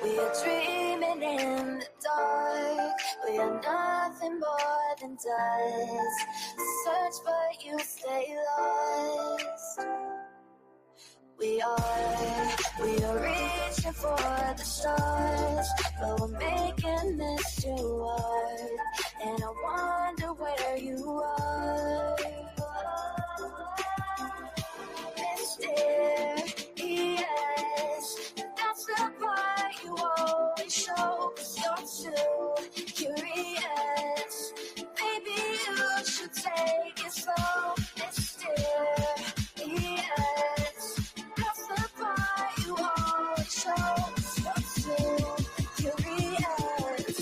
We are dreaming in the dark. We are nothing more than dust. Search but you stay lost. We are reaching for the stars, but we're making this too hard. And I wonder where you are. Mysterious, that's the part you always show. 'Cause you're too curious. Maybe you should take it slow. Mysterious, that's the part you always show. 'Cause you're too curious.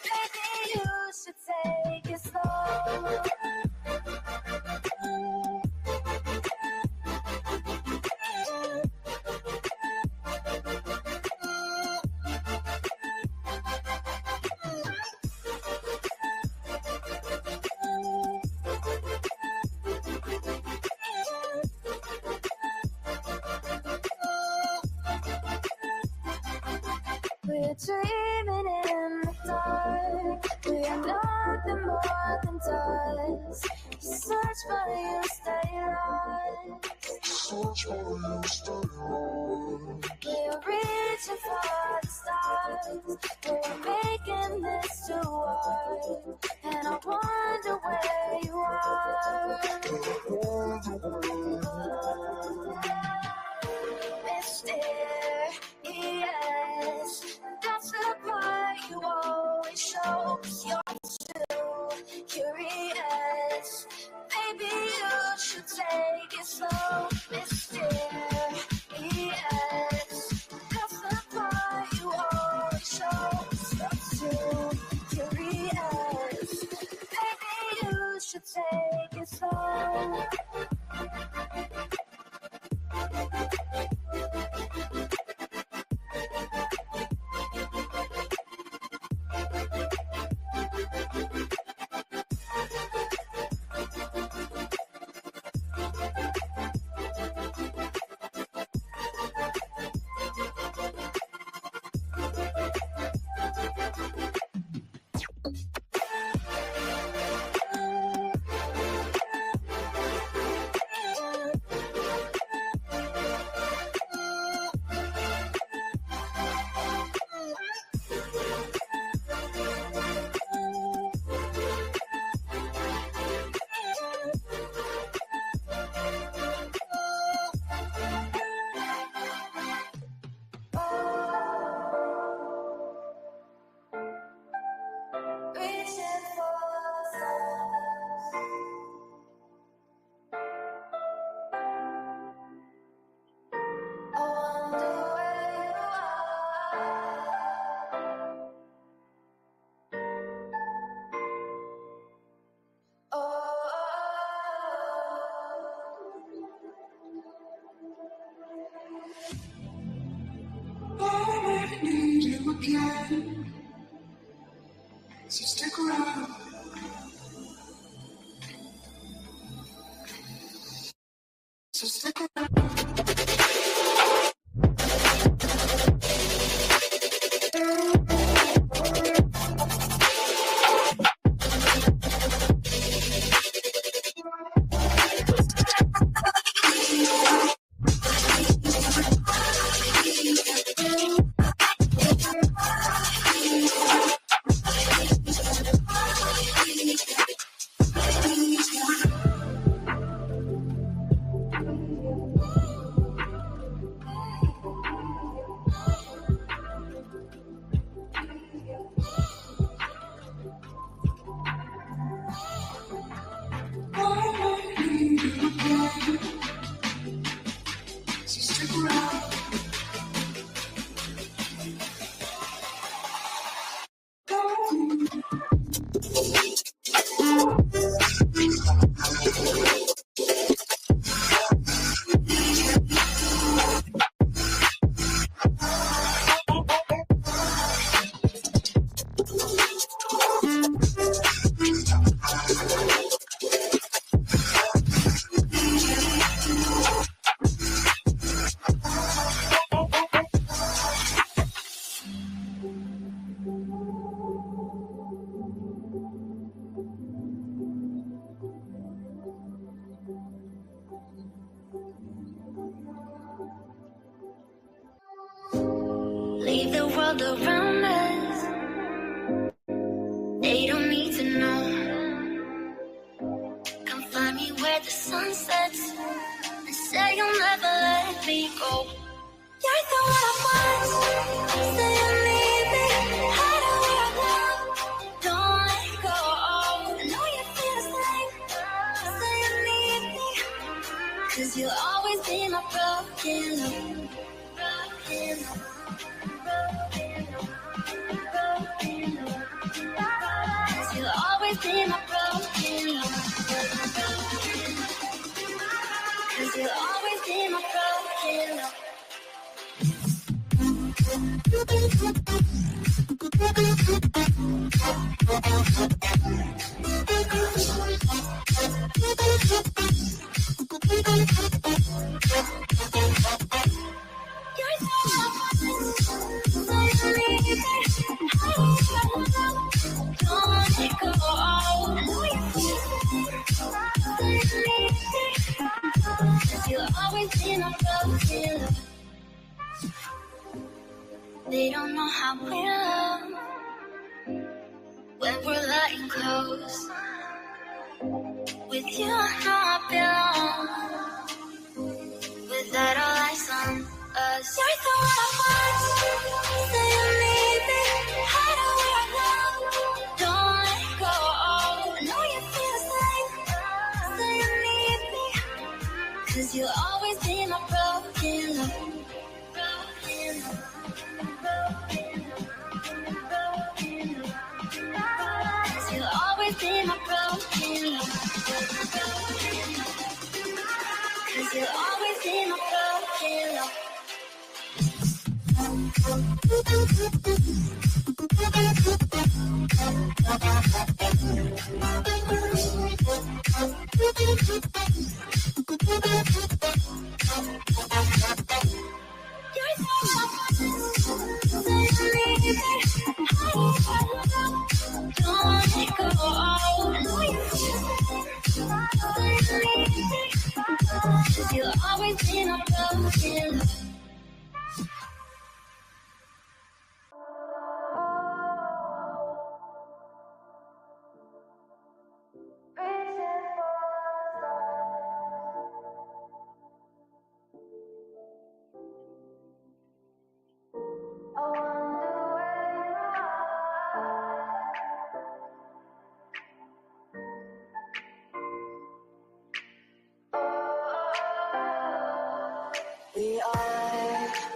Maybe you should take it slow. We're dreaming in the dark. We are nothing more than dust. Search but you stay lost. Search but you stay lost. We're reaching for the stars. We're making this too hard. And I wonder where you are. Mysterious, that's the part you always show. 'Cause you're too curious. Maybe you should take it slow. Mysterious, that's the part you always show. 'Cause you're too curious. Maybe you should take it slow. Reaching for the stars. I wonder where you are. Oh. I need you again, so stick around. So stick around. leave the world around us. They don't need to know. Come find me where the sun sets and say you'll never let me go. You're the one I want. Say you need me. Hide away now. Don't let go. I know you feel the same. Say you need me. 'Cause you'll always be my broken love. Broken love. Broken love. Broken love. 'Cause you'll always be my broken love. 'Cause you'll always be my broken love. They don't know how we love when we're lying close. With you, I know I belong. Without all eyes on us, you're the one I want. Say you need me. Hide away now. Don't let go. I know you feel the same. Say you need me. 'Cause you'll always be my broken love. Broken love. You'll always be my broken love. 'Cause you'll always be my broken love. You'll always be my broken love.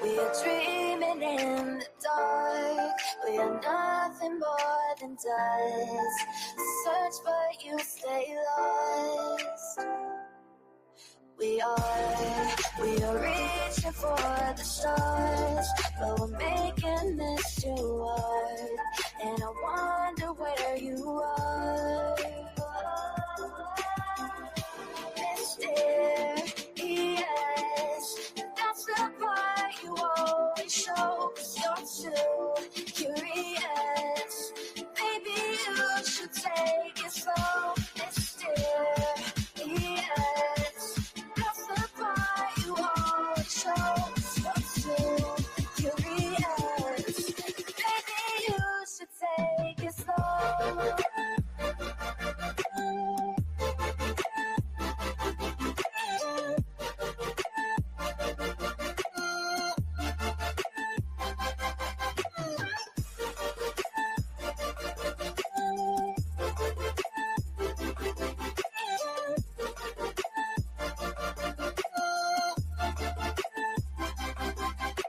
We are dreaming in the dark. We are nothing more than dust. Search but you stay lost. We are reaching for the stars, but we're making this too hard. And I wonder where you are. Mysterious, that's the part you always show. 'Cause you're too curious. Maybe you should take it slow. Mysterious, that's the part you always show. 'Cause you're too curious. Maybe you should take it slow.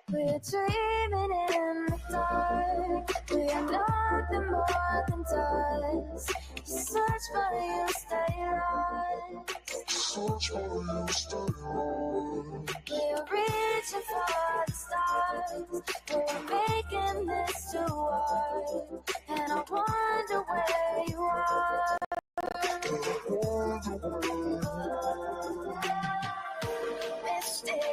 We're dreaming in the dark. We are nothing more than dust. You search but you stay lost. Search for you, stay on. We're reaching for the stars. We're making this too hard. And I wonder where you are. Mysterious,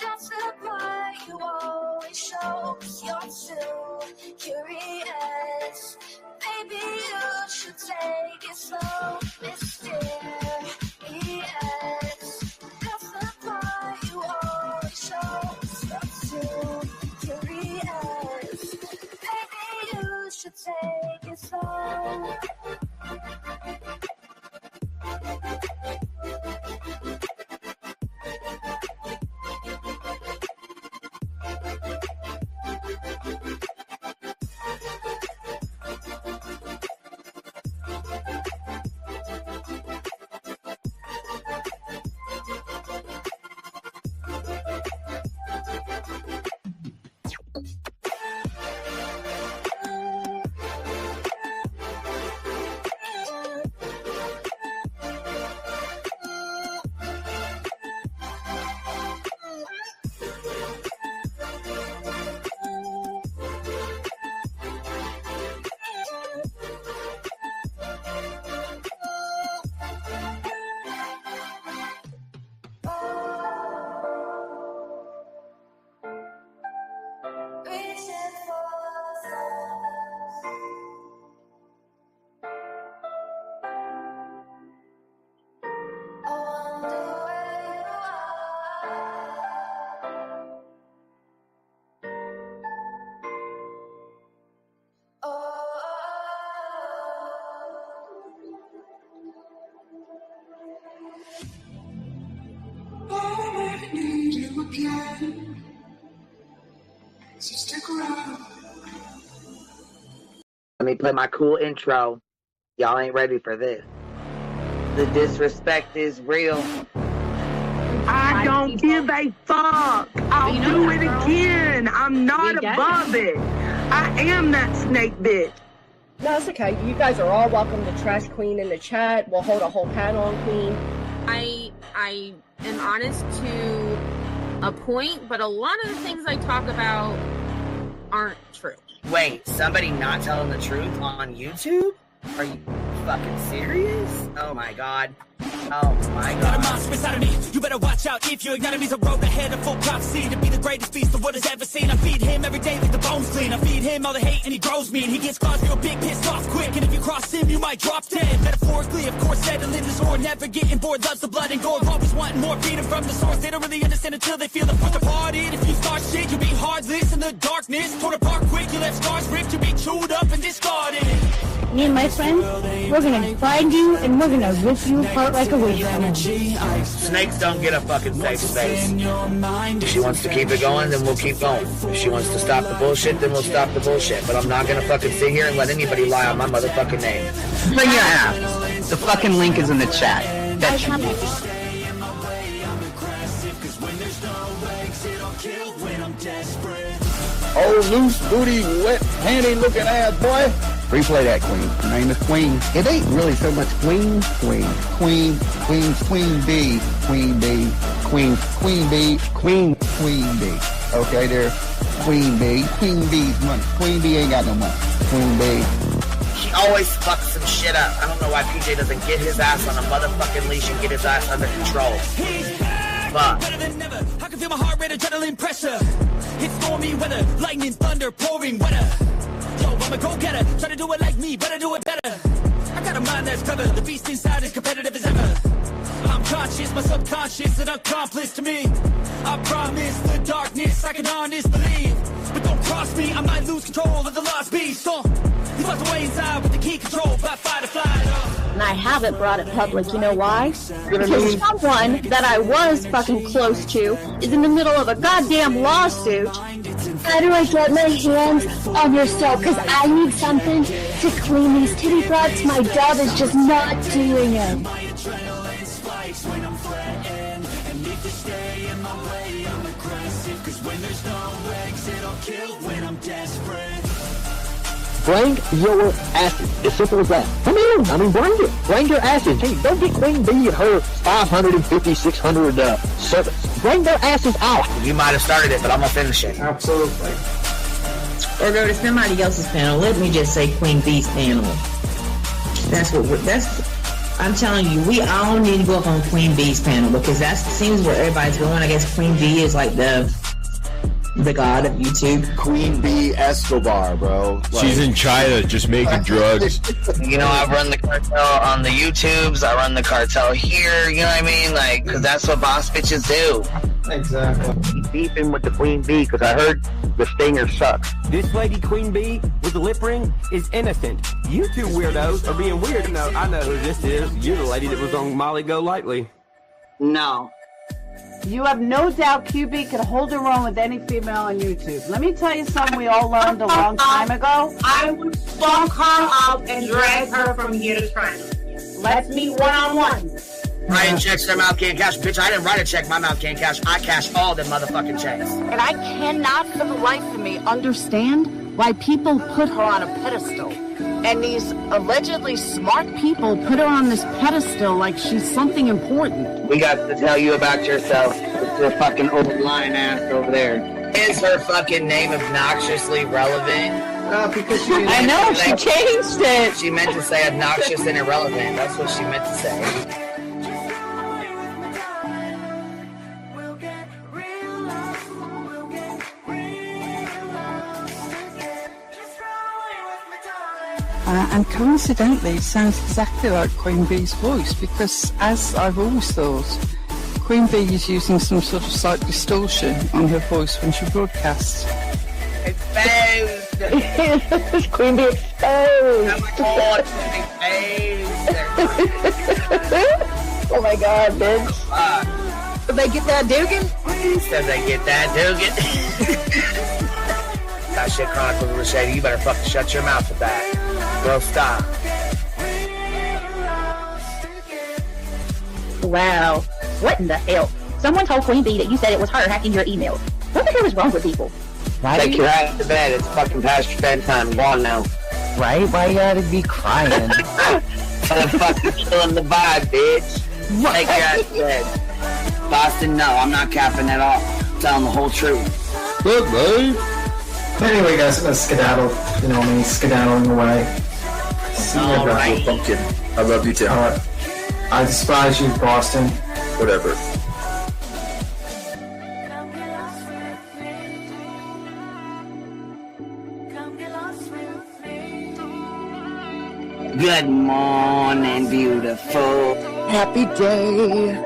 that's the part you always show. 'Cause you're too curious. Maybe you should take it slow. Mysterious, that's the part you always show. 'Cause you're again. So stick around. Let me play my cool intro. Y'all ain't ready for this. The disrespect is real. I don't give a fuck. I'll do it again. I'm not above it. I am that snake bitch. No, it's okay. You guys are all welcome to trash Queen in the chat. We'll hold a whole panel on Queen. I am honest to a point, but a lot of the things I talk about aren't true. Wait, somebody not telling the truth on YouTube? Are you fucking serious? Oh my god. Oh my god. Got a monster inside of me. You better watch out if you ignite me. A road ahead of full prophecy to be the greatest beast the world has ever seen. I feed him every day like the bones clean. I feed him all the hate and he grows me. And he gets claws real big, pissed off quick. And if you cross him, you might drop dead. Metaphorically, of course, settling the sword. Never getting bored, loves the blood and gore. Always wanting more, freedom from the source. They don't really understand until they feel the force departed. If you start shit, you'll be heartless in the darkness. Torn apart quick, you left scars ripped. You'll be chewed up and discarded. Me and my friends, we're gonna find you and we're gonna rip you apart like a wish bone. Snakes don't get a fucking safe space. If she wants to keep it going, then we'll keep going. If she wants to stop the bullshit, then we'll stop the bullshit. But I'm not gonna fucking sit here and let anybody lie on my motherfucking name. Bring your ass. The fucking link is in the chat. That should be. Oh, loose booty, wet panty looking ass boy. Replay that, Queen. Her name is Queen. It ain't really so much Queen. Queen B. Queen B. Queen B. Okay, there. Queen B. Queen B's money. Queen B ain't got no money. Queen B. She always fucks some shit up. I don't know why PJ doesn't get his ass on a motherfucking leash and get his ass under control. Fuck. Better than never. I can feel my heart rate, adrenaline pressure. It's stormy weather, lightning, thunder, pouring weather. Yo, I'm a go-getter, try to do it like me, but I do it better. I got a mind that's clever, the beast inside is competitive as ever. I'm conscious, my subconscious, an accomplice to me. I promise the darkness, I can honest believe. But don't cross me, I might lose control of the lost beast. He's locked away inside with the key control by fight or flight. And I haven't brought it public, you know why? Because someone that I was fucking close to is in the middle of a goddamn lawsuit. How do I get my hands on your soul? Because I need something to clean these titty flaps. My dove is just not doing it. Bring your asses. As simple as that. Come in. I mean, bring it. Bring your asses. Hey, don't get Queen B and her 550, 600 servants. Bring their asses out. You might have started it, but I'm gonna finish it. Absolutely. Or go to somebody else's panel. Let me just say Queen B's panel. I'm telling you, we all need to go up on Queen B's panel because that seems where everybody's going. I guess Queen B is like the god of YouTube. Queen B Escobar, bro. She's in China just making drugs. You know, I run the cartel on the YouTubes. I run the cartel here. You know what I mean? Like, cause that's what boss bitches do. Exactly. Beefing with the Queen Bee because I heard the stinger sucks. This lady Queen Bee with the lip ring is innocent. You two weirdos are being weird. No, I know who this is. You're the lady that was on Molly Go Lightly. No. You have no doubt QB can hold her own with any female on YouTube. Let me tell you something we all learned a long time ago. I would fuck her up and drag her from here to China. Let's meet one-on-one. Writing checks, their mouth can't cash. Bitch, I didn't write a check, my mouth can't cash. I cash all them motherfucking checks. And I cannot for the life of me understand why people put her on a pedestal. And these allegedly smart people put her on this pedestal like she's something important. We got to tell you about yourself. It's your fucking old lying ass over there. Is her fucking name obnoxiously relevant? Because I know, she changed it. She meant to say obnoxious and irrelevant. That's what she meant to say. And coincidentally, it sounds exactly like Queen Bee's voice because, as I've always thought, Queen Bee is using some sort of slight distortion on her voice when she broadcasts. Exposed! Queen Bee exposed! Oh my god, exposed! Oh my god, bitch. Did they get that Dugan? Said they get that Dugan. That shit chronicles of the shady. You better fucking shut your mouth with that. Bro, stop. Wow. What in the hell? Someone told Queen Bee that you said it was her hacking your emails. What the hell is wrong with people? Take your ass to bed. It's fucking past your bedtime. Go on now. Right? Why you gotta be crying? I'm fucking killing the vibe, bitch. Take your ass to bed. Boston, no, I'm not capping at all. I'm telling the whole truth. Good, babe. Anyway, guys, I'm gonna skedaddle. You know me, skedaddling away. See you guys. Alright. Pumpkin. I love you too. I despise you, Boston. Whatever. Good morning, beautiful. Happy day.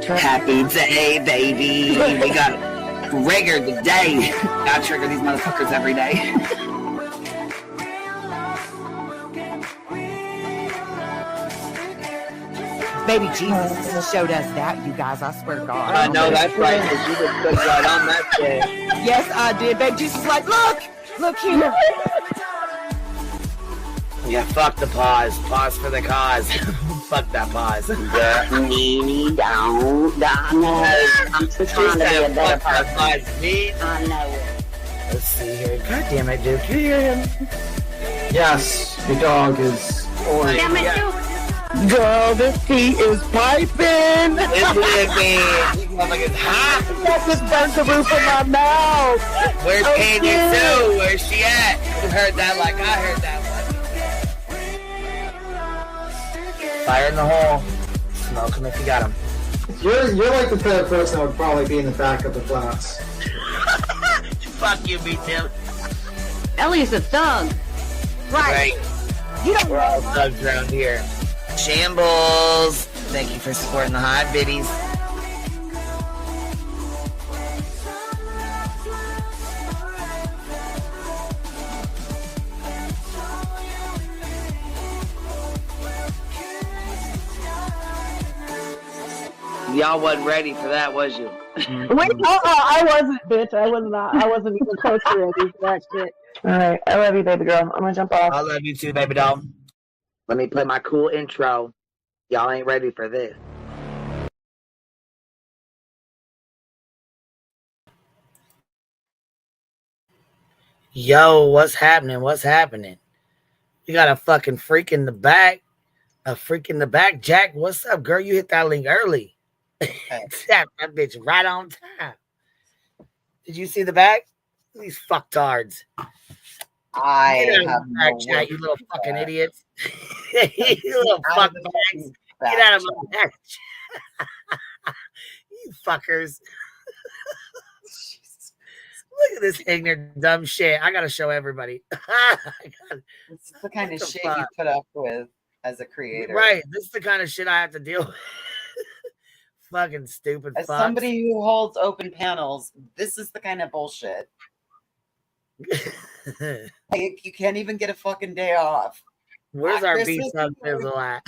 Happy day, baby. We got trigger today. Gotta trigger these motherfuckers every day. Baby Jesus showed us that, you guys. I swear to God. I know that's right, because you just put right on that shit. Yes, I did. Baby Jesus was like, look here. Yeah, fuck the pause. Pause for the cause. Fuck that pause. I'm just trying to be a better person. I know it. Let's see here. God damn it, Duke. You hear him? Yes, your dog is. Damn it, Duke. Girl, this tea is piping. It's living. This motherfucker's hot. That just burnt the roof of my mouth. Where's Candy Sue? Where's she at? You heard that like I heard that one. Fire in the hole. Smoke him if you got him. You're like the type of person that would probably be in the back of the class. Fuck you, me too. Ellie's a thug. Right. You don't We're all thugs around here. Shambles. Thank you for supporting the hot biddies. Y'all wasn't ready for that, was you? Wait, I wasn't, bitch. I was not. I wasn't even close to ready for that shit. All right, I love you, baby girl. I'm gonna jump off. I love you too, baby doll. Let me play my cool intro. Y'all ain't ready for this. Yo, what's happening? What's happening? We got a fucking freak in the back. A freak in the back. Jack, what's up, girl? You hit that link early. That bitch right on time. Did you see the back? These fucktards. I have no chat, you little fucking idiots. You little fuck bags. Get out of my back. You fuckers. Look at this ignorant, dumb shit. I gotta show everybody. It's the kind of shit you put up with as a creator. Right. This is the kind of shit I have to deal with. Fucking stupid As fucks. somebody who holds open panels, this is the kind of bullshit. Like, you can't even get a fucking day off. Where's our beat sub fizzle at?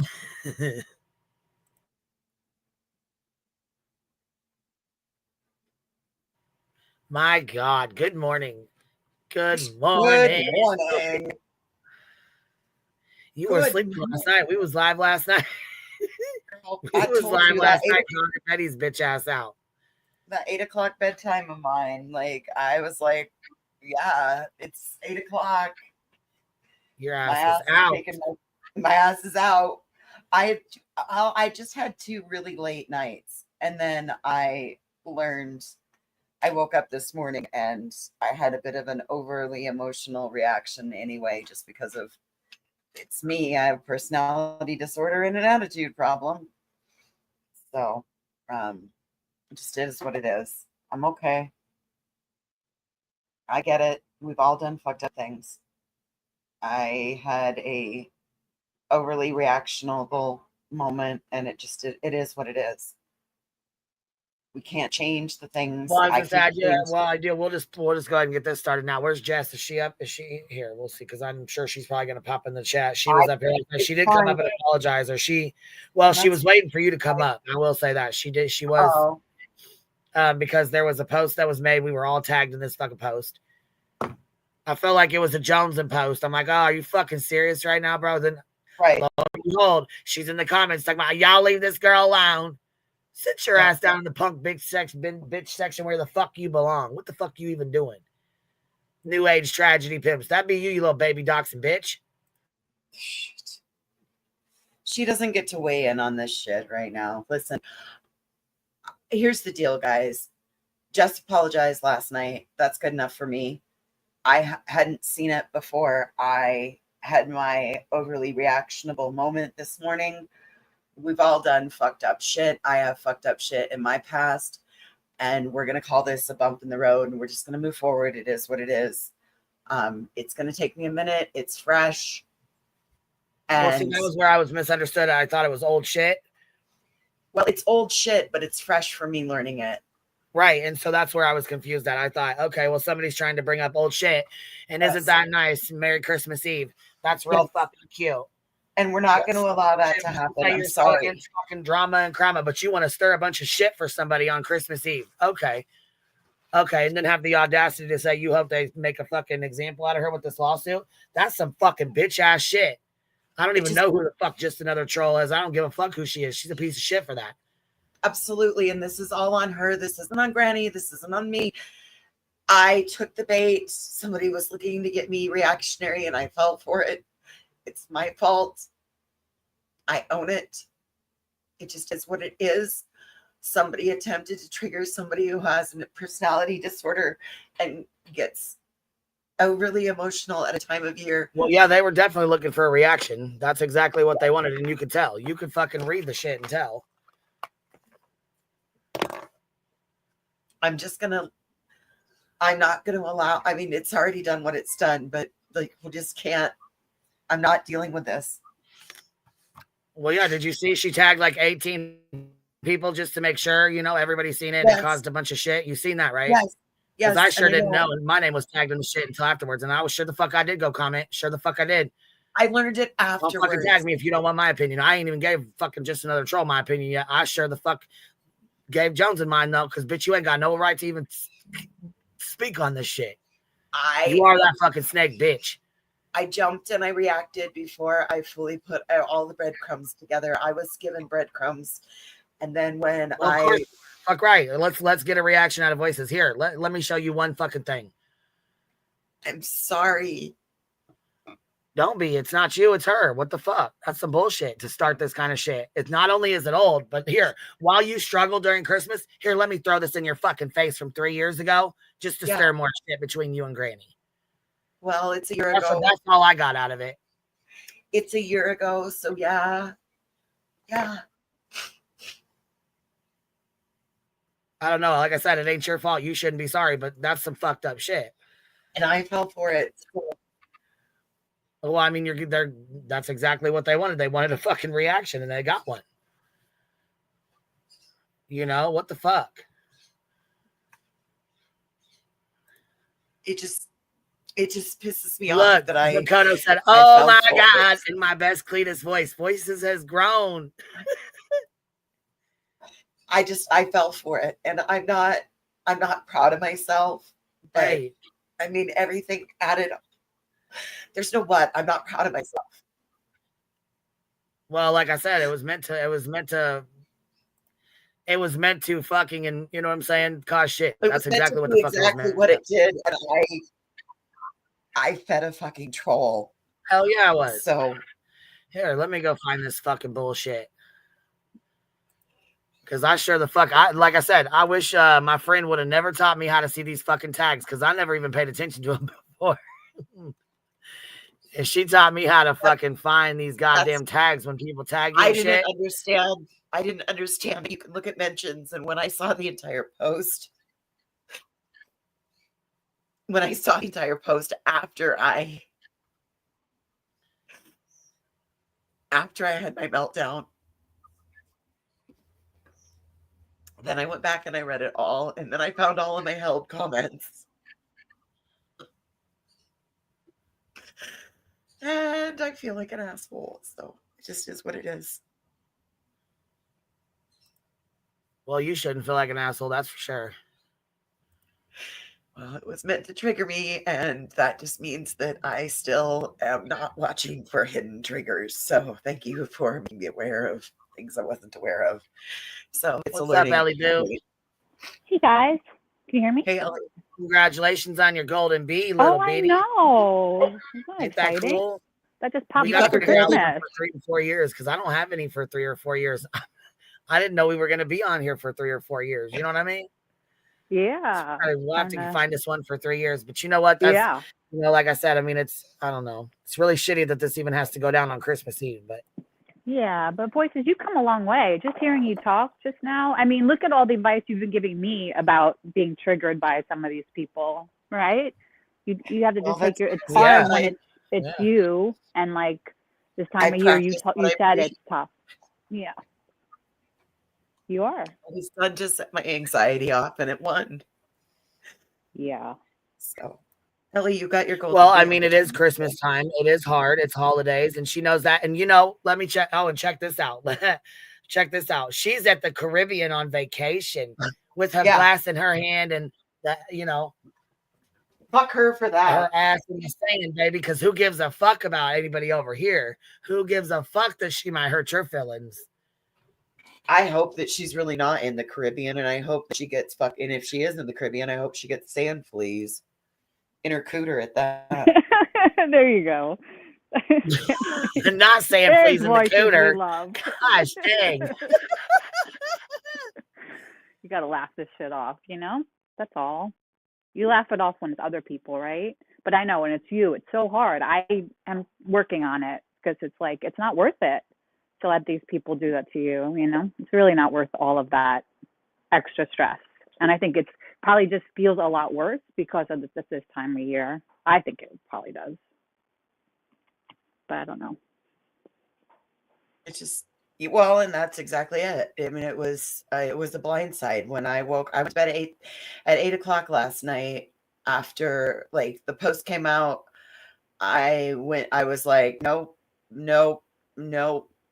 My God. Good morning. Good morning. Good morning. You were sleeping last night. We was live last night. We was live last night calling Betty's bitch ass out. The 8 o'clock bedtime of mine. Like, I was like, yeah, it's 8 o'clock. Your ass is out. My ass is out. I just had 2 really late nights. And then I woke up this morning and I had a bit of an overly emotional reaction anyway, just because of it's me. I have a personality disorder and an attitude problem. So, it just is what it is. I'm okay. I get it. We've all done fucked up things. I had a overly reactionable moment, and it is what it is. We can't change the things. Well, I do. We'll just go ahead and get this started now. Where's Jess? Is she up? Is she here? We'll see, because I'm sure she's probably going to pop in the chat. She was up here. She did come up and apologize, or she was waiting for you to come up. I will say that she did. She was. because there was a post that was made. We were all tagged in this fucking post. I felt like it was a Joneson post. I'm like, oh, are you fucking serious right now, bro? Then, right. Lo and behold, she's in the comments talking about, y'all leave this girl alone. Sit your ass down in the punk bitch section where the fuck you belong. What the fuck you even doing? New age tragedy pimps. That'd be you, you little baby doxing bitch. She doesn't get to weigh in on this shit right now. Listen, here's the deal, guys. Just apologized last night. That's good enough for me. I hadn't seen it before. I had my overly reactionable moment this morning. We've all done fucked up shit. I have fucked up shit in my past. And we're going to call this a bump in the road. And we're just going to move forward. It is what it is. It's going to take me a minute. It's fresh. And well, see, that was where I was misunderstood. I thought it was old shit. Well, it's old shit, but it's fresh for me learning it. Right. And so that's where I was confused at. I thought, okay, well, somebody's trying to bring up old shit. And isn't that nice? Merry Christmas Eve. That's real fucking cute. And we're not going to allow that to happen. I'm sorry. Fucking drama and crama, but you want to stir a bunch of shit for somebody on Christmas Eve. Okay. Okay. And then have the audacity to say you hope they make a fucking example out of her with this lawsuit. That's some fucking bitch ass shit. I don't even know who the fuck Just Another Troll is. I don't give a fuck who she is. She's a piece of shit for that. Absolutely. And this is all on her. This isn't on Granny. This isn't on me. I took the bait. Somebody was looking to get me reactionary and I fell for it. It's my fault. I own it. It just is what it is. Somebody attempted to trigger somebody who has a personality disorder and gets overly emotional at a time of year. Well, yeah, they were definitely looking for a reaction. That's exactly what they wanted. And you could tell. You could fucking read the shit and tell. I'm not going to allow, I mean, it's already done what it's done, but like, we just can't, I'm not dealing with this. Well, yeah, did you see she tagged like 18 people just to make sure, you know, everybody's seen it and it caused a bunch of shit? You seen that, right? Yes. Because I sure didn't know. And my name was tagged in the shit until afterwards. And I was sure the fuck I did go comment. Sure the fuck I did. I learned it afterwards. Don't fucking tag me if you don't want my opinion. I ain't even gave fucking Just Another Troll my opinion yet. I sure the fuck gave Jones in mine though, because bitch, you ain't got no right to even speak on this shit. You are that fucking snake bitch. I jumped and I reacted before I fully put all the breadcrumbs together. I was given breadcrumbs. And then when fuck right. Let's get a reaction out of voices. Here, let me show you one fucking thing. I'm sorry. Don't be. It's not you. It's her. What the fuck? That's some bullshit to start this kind of shit. It's not only is it old, but here, while you struggle during Christmas, here, let me throw this in your fucking face from 3 years ago just to stir more shit between you and Granny. Well, it's a year ago. That's all I got out of it. It's a year ago. So yeah. Yeah. I don't know. Like I said, it ain't your fault. You shouldn't be sorry, but that's some fucked up shit. And I fell for it. Well, I mean, that's exactly what they wanted. They wanted a fucking reaction and they got one. You know, what the fuck? It just pisses me off that I Makoto said, oh my God, in my best Cletus voice. Voices has grown. I fell for it. And I'm not proud of myself. But hey. I mean, everything added up. There's no what. I'm not proud of myself. Well, like I said, it was meant to fucking, and you know what I'm saying, cause shit. That's exactly what the fuck exactly what it did. And I fed a fucking troll. Hell yeah, I was. So here, let me go find this fucking bullshit. Because I sure the fuck, like I said, I wish my friend would have never taught me how to see these fucking tags because I never even paid attention to them before. And she taught me how to fucking find these goddamn tags when people tag you. I didn't understand. I didn't understand. You can look at mentions. And when I saw the entire post, after I had my meltdown, then I went back and I read it all. And then I found all of my held comments. And I feel like an asshole. So it just is what it is. Well, you shouldn't feel like an asshole, that's for sure. Well, it was meant to trigger me, and that just means that I still am not watching for hidden triggers. So thank you for making me aware of things I wasn't aware of. So it's What's a learning. up, Ellie Boo? Hey guys, can you hear me? Hey, Ellie. Congratulations on your golden bee, little I bitty. know. Isn't that Ain't that exciting? cool? That just popped We up got for to figure out Christmas. for 3 to 4 years because I don't have any for 3 or 4 years. I didn't know we were going to be on here for 3 or 4 years. You know what I mean? Yeah. So we'll have to find this one for 3 years. But you know what? That's, Yeah. You know, like I said, I mean, I don't know. It's really shitty that this even has to go down on Christmas Eve. But Yeah, but voices, you've come a long way. Just hearing you talk just now. I mean, look at all the advice you've been giving me about being triggered by some of these people, right? You have to just take your. It's hard when it's you, and like this time of year, you said it's tough. Yeah, you are. The sun just set my anxiety off, and it won. Yeah. So, Ellie, you got your golden. Well, I mean, it is Christmas time. It is hard. It's holidays, and she knows that. And you know, let me check. Oh, and check this out. Check this out. She's at the Caribbean on vacation with her glass in her hand, and that, you know. Fuck her for that. Her ass in the sand, baby, because who gives a fuck about anybody over here? Who gives a fuck that she might hurt your feelings? I hope that she's really not in the Caribbean, and I hope that she gets fucked. And if she is in the Caribbean, I hope she gets sand fleas in her cooter at that. There you go. Not sand fleas in the cooter. Gosh dang. You got to laugh this shit off, you know? That's all. You laugh it off when it's other people, right? But I know when it's you, it's so hard. I am working on it because it's like, it's not worth it to let these people do that to you, you know? It's really not worth all of that extra stress. And I think it's probably just feels a lot worse because of this time of year. I think it probably does. But I don't know. It's just, well, and that's exactly it. I mean, it was a blindside when I woke. I went to bed at 8 o'clock last night after like the post came out. I was like, no.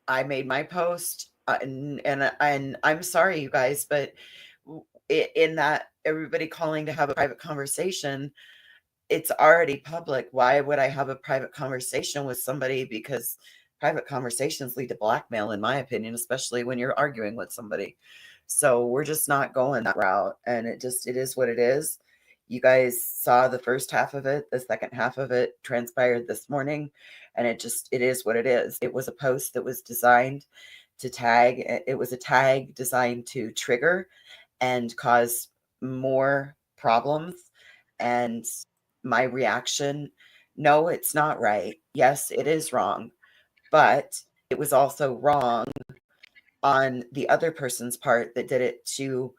I made my post, and I'm sorry, you guys, but in that everybody calling to have a private conversation, it's already public. Why would I have a private conversation with somebody? Because private conversations lead to blackmail, in my opinion, especially when you're arguing with somebody. So we're just not going that route. And it is what it is. You guys saw the first half of it. The second half of it transpired this morning. And it is what it is. It was a post that was designed to tag. It was a tag designed to trigger and cause more problems. And my reaction, no, it's not right. Yes, it is wrong. But it was also wrong on the other person's part that did it to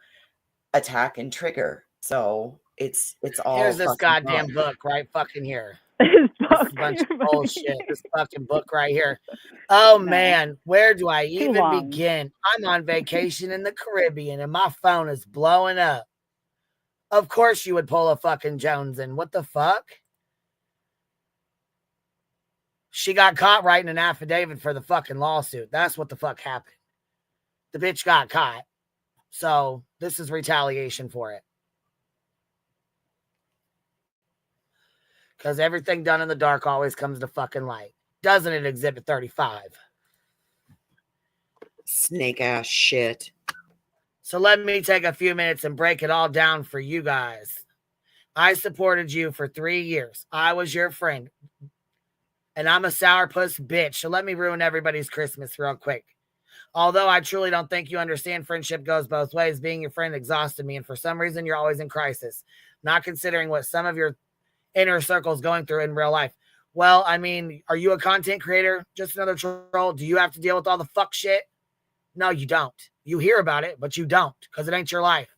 attack and trigger. So it's all. Here's this goddamn book right fucking here. This bunch of bullshit. This fucking book right here. Oh man, where do I even begin? I'm on vacation in the Caribbean and my phone is blowing up. Of course you would pull a fucking Jones in. What the fuck? She got caught writing an affidavit for the fucking lawsuit. That's what the fuck happened. The bitch got caught. So this is retaliation for it. Because everything done in the dark always comes to fucking light. Doesn't it, Exhibit 35? Snake ass shit. So let me take a few minutes and break it all down for you guys. I supported you for 3 years. I was your friend. And I'm a sourpuss bitch, so let me ruin everybody's Christmas real quick. Although I truly don't think you understand friendship goes both ways, being your friend exhausted me, and for some reason you're always in crisis, not considering what some of your inner circle's going through in real life. Well, I mean, are you a content creator? Just another troll? Do you have to deal with all the fuck shit? No, you don't. You hear about it, but you don't, because it ain't your life.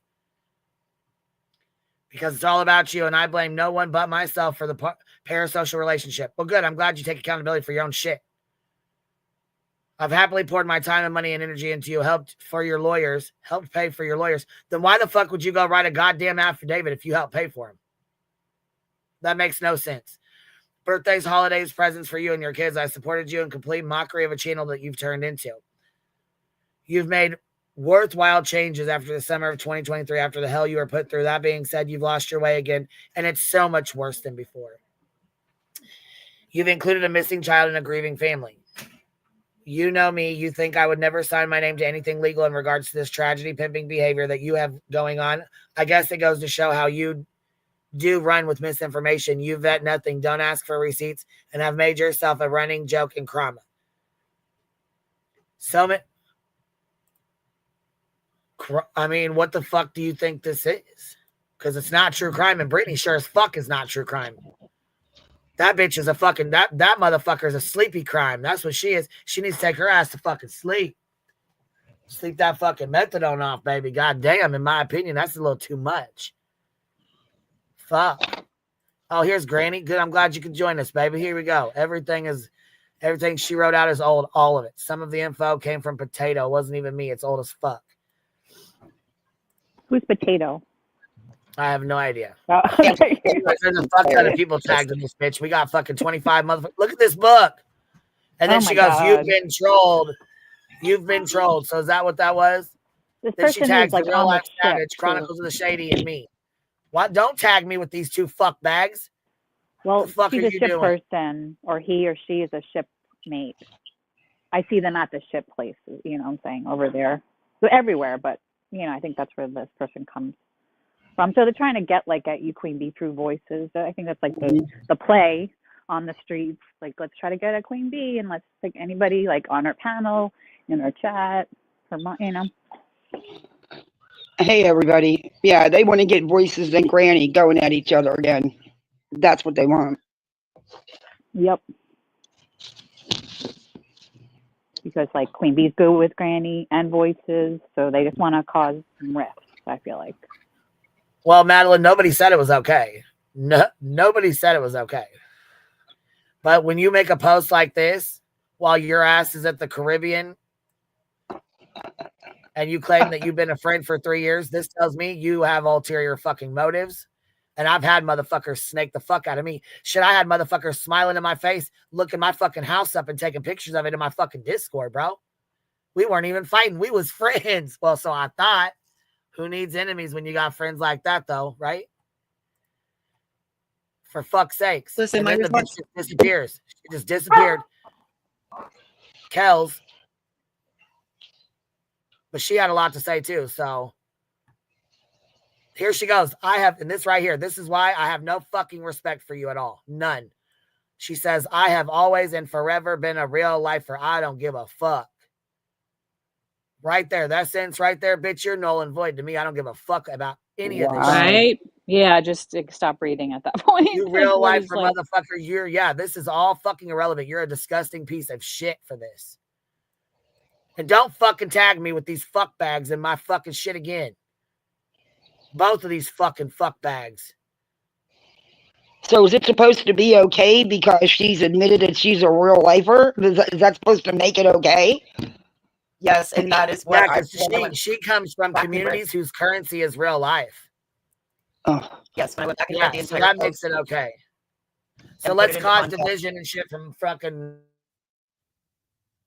Because it's all about you, and I blame no one but myself for the parasocial relationship. Well, good. I'm glad you take accountability for your own shit. I've happily poured my time and money and energy into you, helped pay for your lawyers. Then why the fuck would you go write a goddamn affidavit if you help pay for them? That makes no sense. Birthdays, holidays, presents for you and your kids. I supported you in complete mockery of a channel that you've turned into. You've made worthwhile changes after the summer of 2023, after the hell you were put through. That being said, you've lost your way again, and it's so much worse than before. You've included a missing child in a grieving family. You know me. You think I would never sign my name to anything legal in regards to this tragedy, pimping behavior that you have going on. I guess it goes to show how you do run with misinformation. You vet nothing, don't ask for receipts, and have made yourself a running joke in Crama. I mean, what the fuck do you think this is? Because it's not true crime, and Brittany sure as fuck is not true crime. That bitch is a fucking, that motherfucker is a sleepy crime. That's what she is. She needs to take her ass to fucking sleep. Sleep that fucking methadone off, baby. God damn, in my opinion, that's a little too much. Fuck. Oh, here's Granny. Good, I'm glad you could join us, baby. Here we go. Everything she wrote out is old, all of it. Some of the info came from Potato. It wasn't even me. It's old as fuck. Who's Potato? I have no idea. There's a fuck ton of people tagged in this bitch. We got fucking 25 motherfuckers. Look at this book. And then she goes, God. You've been trolled. You've been trolled. So is that what that was? Then she tags the Real Life Savage, Chronicles of the Shady, and me. What? Don't tag me with these two fuck bags. Well, she's a ship person, or he or she is a shipmate. I see them at the ship places, you know what I'm saying, over there. So everywhere, but, you know, I think that's where this person comes from. So they're trying to get like at you, Queen Bee, through voices. I think that's like the play on the streets. Like, let's try to get at Queen Bee, and let's take anybody like on our panel, in our chat, you know. Hey everybody. Yeah, they want to get Voices and Granny going at each other again. That's what they want. Yep. Because like Queen Bee's good with Granny and Voices, so they just want to cause some rifts, I feel like. Well, Madeline, nobody said it was okay. No, nobody said it was okay. But when you make a post like this while your ass is at the Caribbean and you claim that you've been a friend for 3 years, this tells me you have ulterior fucking motives. And I've had motherfuckers snake the fuck out of me. Shit, I had motherfuckers smiling in my face, looking my fucking house up and taking pictures of it in my fucking Discord, bro. We weren't even fighting. We was friends. Well, so I thought. Who needs enemies when you got friends like that, though, right? For fuck's sakes. Listen, and then the bitch just disappears. She just disappeared. Kels. But she had a lot to say, too, so. Here she goes. And this right here, this is why I have no fucking respect for you at all. None. She says, I have always and forever been a real lifer. I don't give a fuck. Right there. That sentence right there, bitch, you're null and void to me. I don't give a fuck about any of this shit. Right? Yeah, just stop reading at that point. You real lifer motherfucker. This is all fucking irrelevant. You're a disgusting piece of shit for this. And don't fucking tag me with these fuck bags in my fucking shit again. Both of these fucking fuck bags. So is it supposed to be okay because she's admitted that she's a real lifer? Is that supposed to make it okay? Yes, and that is what she comes from communities whose currency is real life. Oh. Yes, when I went back and read the entire so that makes it okay. So let's cause division and shit from fucking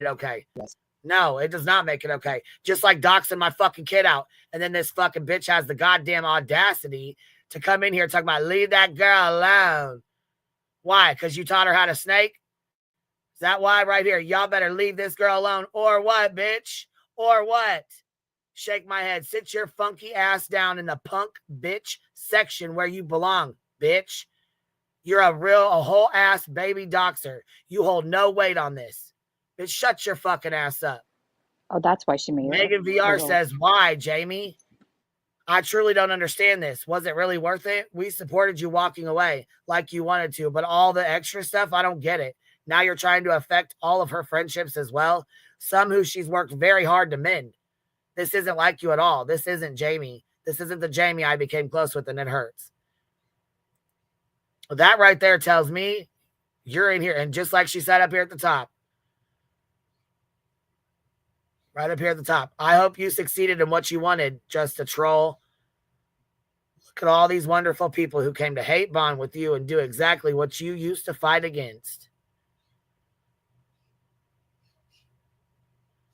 okay. Yes. No, it does not make it okay. Just like doxing my fucking kid out, and then this fucking bitch has the goddamn audacity to come in here talking about leave that girl alone. Why? Because you taught her how to snake? Is that why right here? Y'all better leave this girl alone. Or what, bitch? Or what? Shake my head. Sit your funky ass down in the punk bitch section where you belong, bitch. You're a whole ass baby doxer. You hold no weight on this. Bitch, shut your fucking ass up. Oh, that's why she made it. Megan VR says, why, Jamie? I truly don't understand this. Was it really worth it? We supported you walking away like you wanted to, but all the extra stuff, I don't get it. Now you're trying to affect all of her friendships as well. Some who she's worked very hard to mend. This isn't like you at all. This isn't Jamie. This isn't the Jamie I became close with, and it hurts. That right there tells me you're in here. And just like she said up here at the top, right up here at the top, I hope you succeeded in what you wanted, just a troll. Look at all these wonderful people who came to hate bond with you and do exactly what you used to fight against.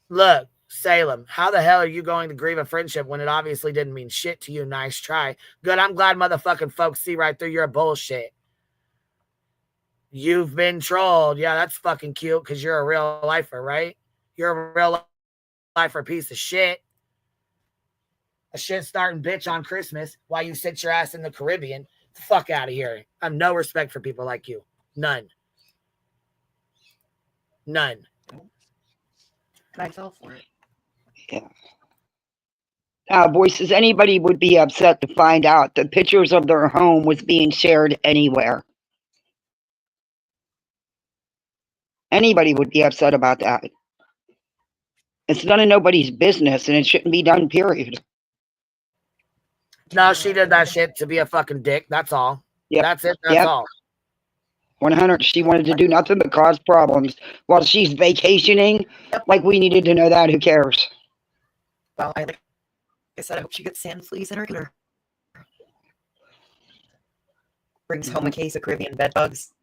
Look, Salem, how the hell are you going to grieve a friendship when it obviously didn't mean shit to you? Nice try. Good, I'm glad motherfucking folks see right through your bullshit. You've been trolled. Yeah, that's fucking cute because you're a real lifer, right? You're a real lifer piece of shit. A shit starting bitch on Christmas while you sit your ass in the Caribbean. The fuck out of here. I have no respect for people like you. None. None. Myself for it. Yeah. Voices, anybody would be upset to find out that pictures of their home was being shared anywhere. Anybody would be upset about that. It's none of nobody's business, and it shouldn't be done, period. No, she did that shit to be a fucking dick. That's all. Yep. That's it. That's all. 100. She wanted to do nothing but cause problems while she's vacationing. Like, we needed to know that. Who cares? Well, like I said, I hope she gets sand fleas in her cooler. Brings home a case of Caribbean bed bugs.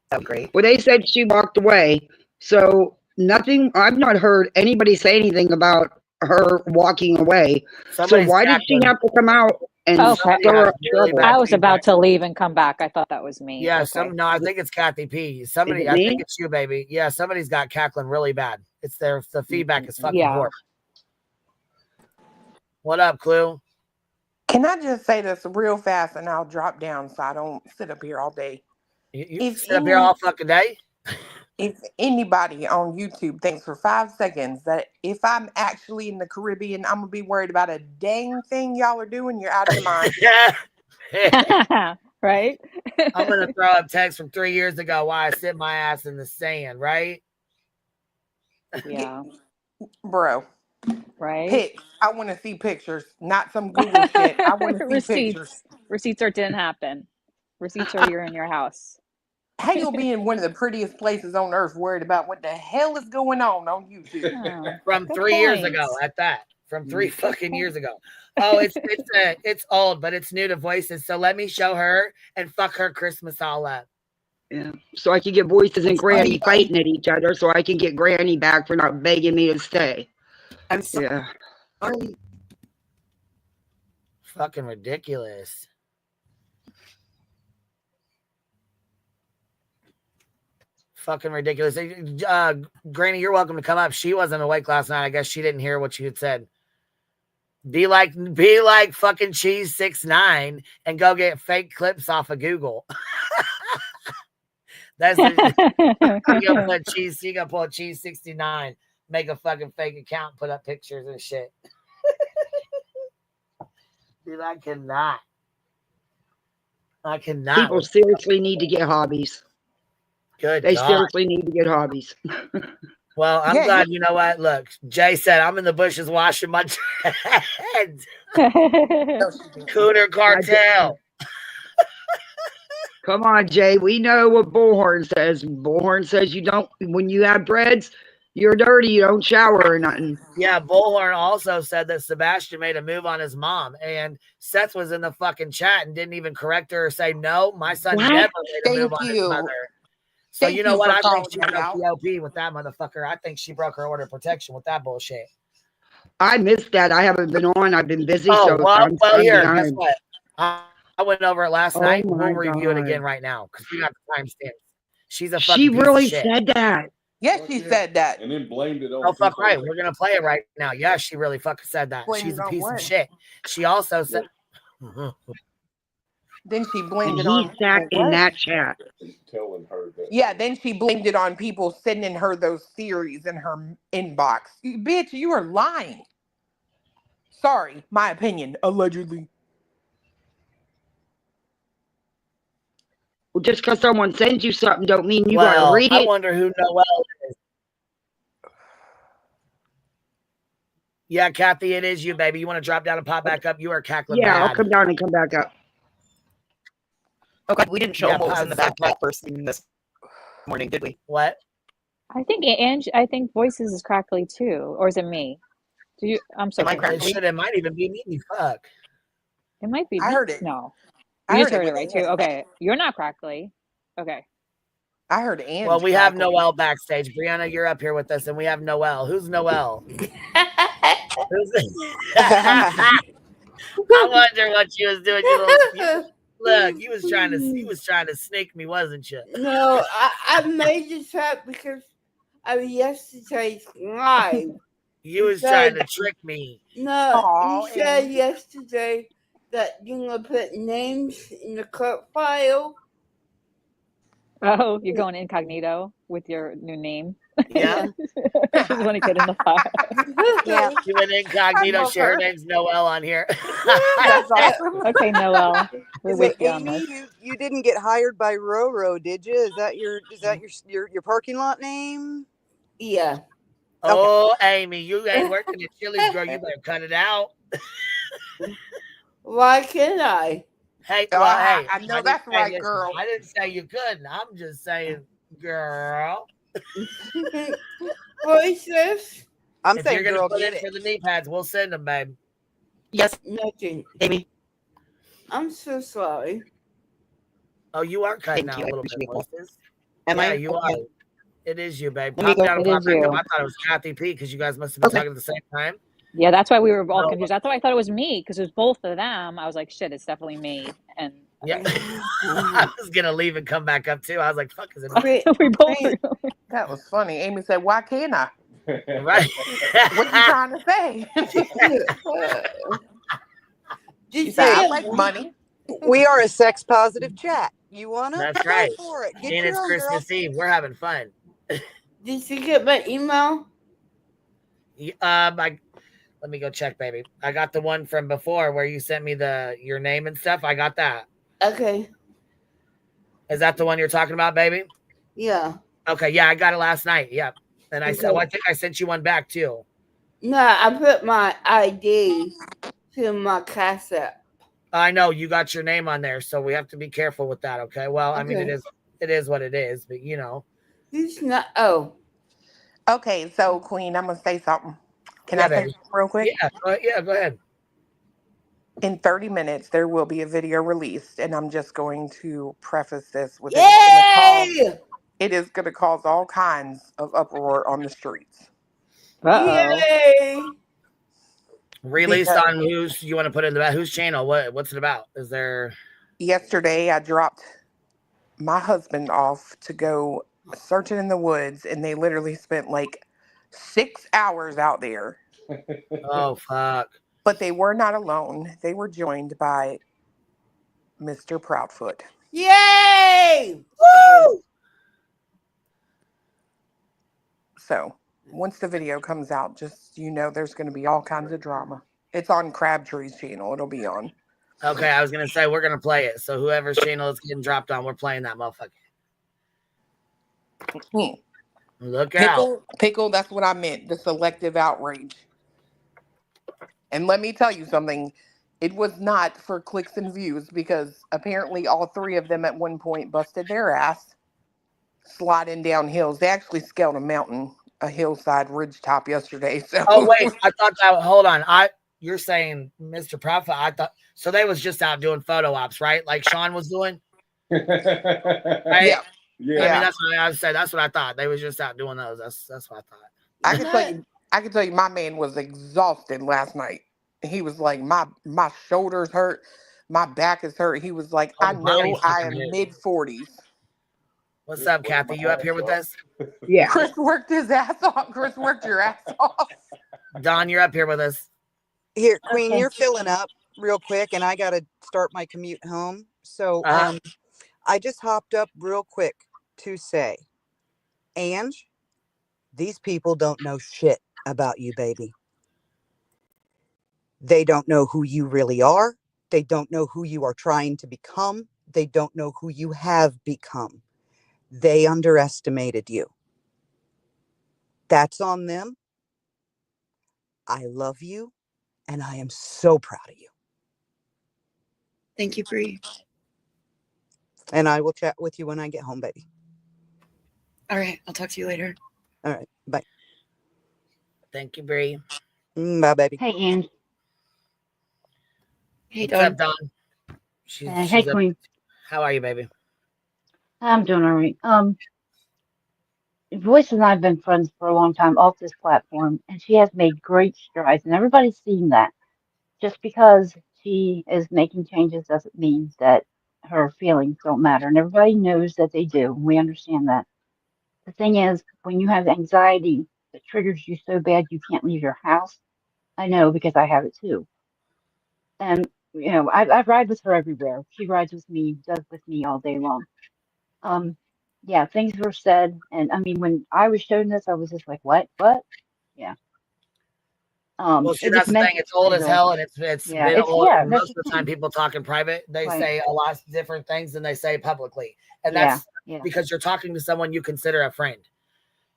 That would be great. Well, they said she walked away. So nothing, I've not heard anybody say anything about her walking away. Somebody's so why did she have to come out and stir up trouble? I was about to leave and come back. I thought that was me. Yeah, Okay. no, I think it's Kathy P. Somebody, I think it's you, baby. Yeah, somebody's got cackling really bad. It's the feedback is fucking horrible. What up, Clue? Can I just say this real fast and I'll drop down so I don't sit up here all day? You sit up here all fucking day? If anybody on YouTube thinks for 5 seconds that if I'm actually in the Caribbean, I'm going to be worried about a dang thing y'all are doing, you're out of your mind. Yeah. Right? I'm going to throw up text from 3 years ago while I sit my ass in the sand, right? Yeah. Bro. Right? Pics. I want to see pictures, not some Google shit. I want to see pictures. Receipts or didn't happen. Receipts or you're in your house. How you'll be in one of the prettiest places on earth worried about what the hell is going on YouTube? From 3 years ago at that. From 3 fucking years ago. Oh, it's old, but it's new to Voices. So let me show her and fuck her Christmas all up. Yeah. So I can get Voices and Granny fighting at each other so I can get Granny back for not begging me to stay. I'm sorry. Yeah. Fucking ridiculous. Fucking ridiculous. Granny, you're welcome to come up. She wasn't awake last night. I guess she didn't hear what you had said. Be like fucking Cheese 69 and go get fake clips off of Google. That's you gonna pull a Cheese 69, make a fucking fake account, put up pictures and shit. Dude, I cannot. People seriously need to get hobbies. Good. They God. seriously need to get hobbies. Well, I'm glad. You know what? Look, Jay said I'm in the bushes washing my dreads. Cooter Cartel. Come on, Jay. We know what Bullhorn says. Bullhorn says you don't, when you have dreads, you're dirty. You don't shower or nothing. Yeah, Bullhorn also said that Sebastian made a move on his mom, and Seth was in the fucking chat and didn't even correct her or say no. My son never made a move on his mother. So you know what? I think she broke the OP with that motherfucker. I think she broke her order of protection with that bullshit. I missed that. I haven't been on. I've been busy. Oh, so well, here, behind. guess what? I went over it last night. We'll review it God. again right now because we got the timestamp. She's a fucking She piece really of shit. said that. Yes, she said that. And then blamed it on. Oh, fuck right. We're going to play it right now. Yeah, she really fucking said that. Blamed She's it a on piece what? of shit. She also said... Then she blamed And it on he sat people. in What? that chat. Telling her that. Yeah, then she blamed it on people sending her those theories in her inbox. Bitch, you are lying. Sorry, my opinion, allegedly. Well, just because someone sends you something don't mean you Well, gotta read I it. wonder who Noel is. Yeah, Kathy, it is you, baby. You want to drop down and pop back up? You are cackling Yeah, bad. I'll come down and come back up. Okay, we didn't show Yeah, what was in the pause. backpack first thing this morning, did we? What? I think Voices is crackly too, or is it me? Do you? I'm sorry. It might even be me. Fuck. It might be. I heard it. No, I you just heard heard it it right with too. Okay, you're not crackly. Okay. I heard Ange. Well, we have Noel backstage. Brianna, you're up here with us, and we have Noel. Who's Noel? I wonder what she was doing. Look, you was trying to sneak me, wasn't you? No, I made this up because of yesterday's live. You was trying to trick me. No, you said yesterday that you're gonna put names in the clip file. Oh, you're going incognito with your new name. Yeah. Just want to get in the file. Yeah. She went incognito. Her name's Noelle on here. That's awesome. Okay, Noelle. We're Is with it you on Amy? this. You didn't get hired by Roro, did you? Is that your parking lot name? Yeah. Oh, Amy, you ain't working at Chili's, girl. You better cut it out. Why can't I? Hey, well, hey, I know that's right, girl. I didn't say you couldn't. I'm just saying, girl. What is this? I'm if saying, you're gonna girl, put get in it. for the knee pads, we'll send them, babe. Yes, Nothing. Amy. I'm so sorry. Oh, you are cutting Thank out you. a I little bit, appreciate that. voices. Am Yeah, I? you Okay. are. It is you, babe. Let me Pop go. down and It pop is back up. you. I thought it was Kathy P because you guys must have been talking at the same time. Yeah, that's why we were all No. confused. That's why I thought it was me because it was both of them. I was like, shit, it's definitely me. And Yeah, I was gonna leave and come back up too. I was like, "Fuck, is it?" we both. That was funny. Amy said, "Why can't I?" Right? What you trying to say? She said, "I make money." We are a sex positive chat. You wanna? That's Go right. for it. Get And your it's own, girl. Christmas Eve. We're having fun. Did you get my email? Let me go check, baby. I got the one from before where you sent me your name and stuff. I got that. Okay. Is that the one you're talking about, baby? Yeah. Okay, yeah, I got it last night. Yep. And I Okay. think I sent you one back too. No, I put my ID to my cassette. I know you got your name on there, so we have to be careful with that. Okay. Well, I mean, Okay. it is what it is, but you know. It's not. Oh. Okay, so Queen, I'm gonna say something. Can Yeah, I say baby. something real quick? Yeah, go ahead. In 30 minutes, there will be a video released, and I'm just going to preface this with Yay! it is going to cause all kinds of uproar on the streets. Yay! Released Because- on who's you want to put in the back? Whose channel? What's it about? Is there? Yesterday, I dropped my husband off to go searching in the woods, and they literally spent like 6 hours out there. Oh fuck! But they were not alone. They were joined by Mr. Proudfoot. Yay! Woo! So once the video comes out, just there's going to be all kinds of drama. It's on Crabtree's channel. It'll be on. Okay, I was gonna say we're gonna play it. So whoever's channel is getting dropped on, we're playing that motherfucker. Look out. Pickle, that's what I meant. The selective outrage. And let me tell you something. It was not for clicks and views because apparently all three of them at one point busted their ass sliding down hills. They actually scaled a hillside ridge top yesterday. So Oh wait, I thought that. Hold on, you're saying Mr. Prophet? I thought so. They was just out doing photo ops, right? Like Sean was doing. Right? Yeah. I mean, that's what I said. That's what I thought. They was just out doing those. That's what I thought. I can tell you my man was exhausted last night. He was like, my shoulders hurt, my back is hurt. He was like, I know I am mid-40s. What's up, Kathy? You up here with us? Yeah. Chris worked his ass off. Chris worked your ass off. Don, you're up here with us. Here, Queen, you're filling up real quick, and I got to start my commute home. So I just hopped up real quick to say, Ange, these people don't know shit about you, baby. They don't know who you really are. They don't know who you are trying to become. They don't know who you have become. They underestimated you. That's on them. I love you, and I am so proud of you. Thank you, Bree. And I will chat with you when I get home, baby. All right, I'll talk to you later. All right, bye. Thank you, Bree. Bye, baby. Hey, Anne. Hey, What's Don. up, Don? Hey, Queen. How are you, baby? I'm doing all right. Voice and I have been friends for a long time off this platform, and she has made great strides, and everybody's seen that. Just because she is making changes doesn't mean that her feelings don't matter, and everybody knows that they do. We understand that. The thing is, when you have anxiety that triggers you so bad you can't leave your house, I know because I have it too. And, I ride with her everywhere. She rides with me, does with me all day long. Yeah, things were said, and I mean, when I was shown this, I was just like, what? What? Yeah. Well, see, It was that's the meant thing. to It's old as trigger. hell, and it's Yeah, been old. And that's most the of the time, thing. people talk in private. They Right. say a lot of different things than they say publicly, and Yeah, that's yeah. because you're talking to someone you consider a friend.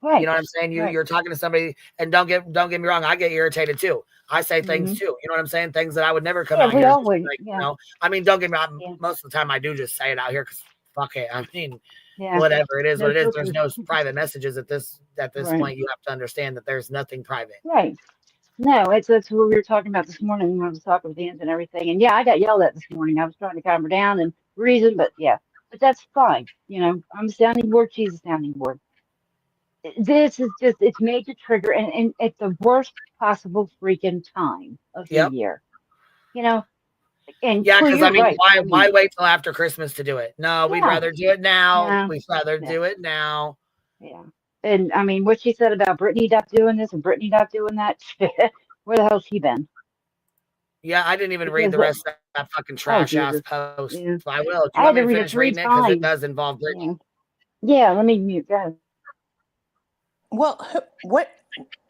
Right. You know what I'm saying? Right. You're talking to somebody, and don't get me wrong. I get irritated too. I say things too. You know what I'm saying? Things that I would never come Yeah, out we here. all would. Like, Yeah. I mean, don't get me wrong. Yeah. Most of the time, I do just say it out here because fuck it. I mean, Yeah. whatever it is, No what it is. filter. There's no private messages at this Right. point. You have to understand that there's nothing private. Right. No, that's what we were talking about this morning when I was talking with Ann and everything. And yeah, I got yelled at this morning. I was trying to calm her down and reason, but yeah. But that's fine. I'm a sounding board, she's a sounding board. This is just, it's made to trigger and at the worst possible freaking time of the Yep. year. And Yeah, Clue, because you're I mean, right. why wait till after Christmas to do it? No, we'd Yeah. rather do it now. Yeah. We'd rather Yeah. do it now. Yeah. And I mean, what she said about Brittany not doing this and Brittany not doing that, where the hell's she been? Yeah, I didn't even Because read the rest of that fucking trash ass Jesus. post. Yeah. I will. Do I you had want me to to read it finish 3 reading it? Because it times. does involve Brittany. Yeah, let me mute. Go ahead. Well, what?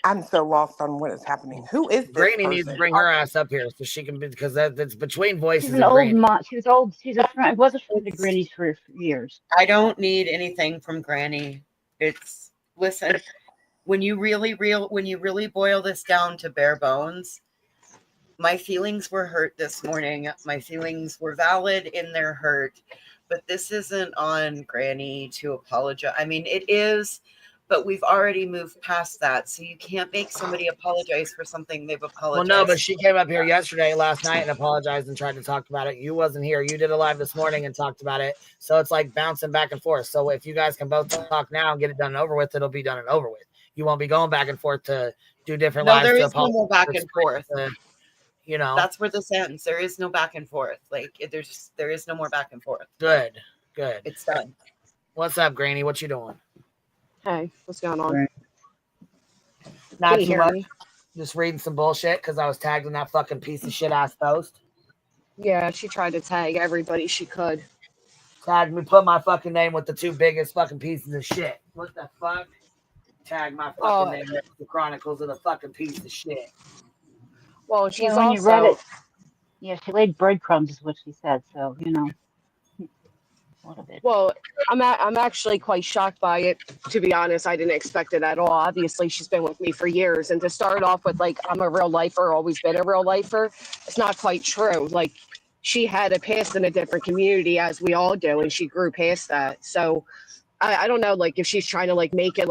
I'm so lost on what is happening. Who is this Granny needs to person? bring her ass up here so she can be, because that's between voices She's an and old Granny. mom. She was old. She's a friend. Was a friend of Granny's for years. I don't need anything from Granny. Listen, when you really boil this down to bare bones, my feelings were hurt this morning. My feelings were valid in their hurt, but this isn't on Granny to apologize. I mean, it is, but we've already moved past that. So you can't make somebody apologize for something they've Well, apologized. no, but she came up here last night and apologized and tried to talk about it. You wasn't here. You did a live this morning and talked about it. So it's like bouncing back and forth. So if you guys can both talk now and get it done and over with, it'll be done and over with. You won't be going back and forth to do different lives. There is no more back and forth. That's where this ends. There is no back and forth. There is no more back and forth. Good. It's done. What's up, Granny? What you doing? Hey, what's going on? Not Can you too hear much. me? Just reading some bullshit because I was tagged in that fucking piece of shit ass post. Yeah, she tried to tag everybody she could. Tagged me, put my fucking name with the 2 biggest fucking pieces of shit. What the fuck? Tag my fucking name with the Chronicles of the fucking piece of shit. Well, she's when also. you read it, she laid breadcrumbs, is what she said. So a little bit. Well, I'm actually quite shocked by it. To be honest, I didn't expect it at all. Obviously, she's been with me for years, and to start off with I'm a real lifer, always been a real lifer. It's not quite true. She had a past in a different community, as we all do, and she grew past that. So I don't know, if she's trying to make it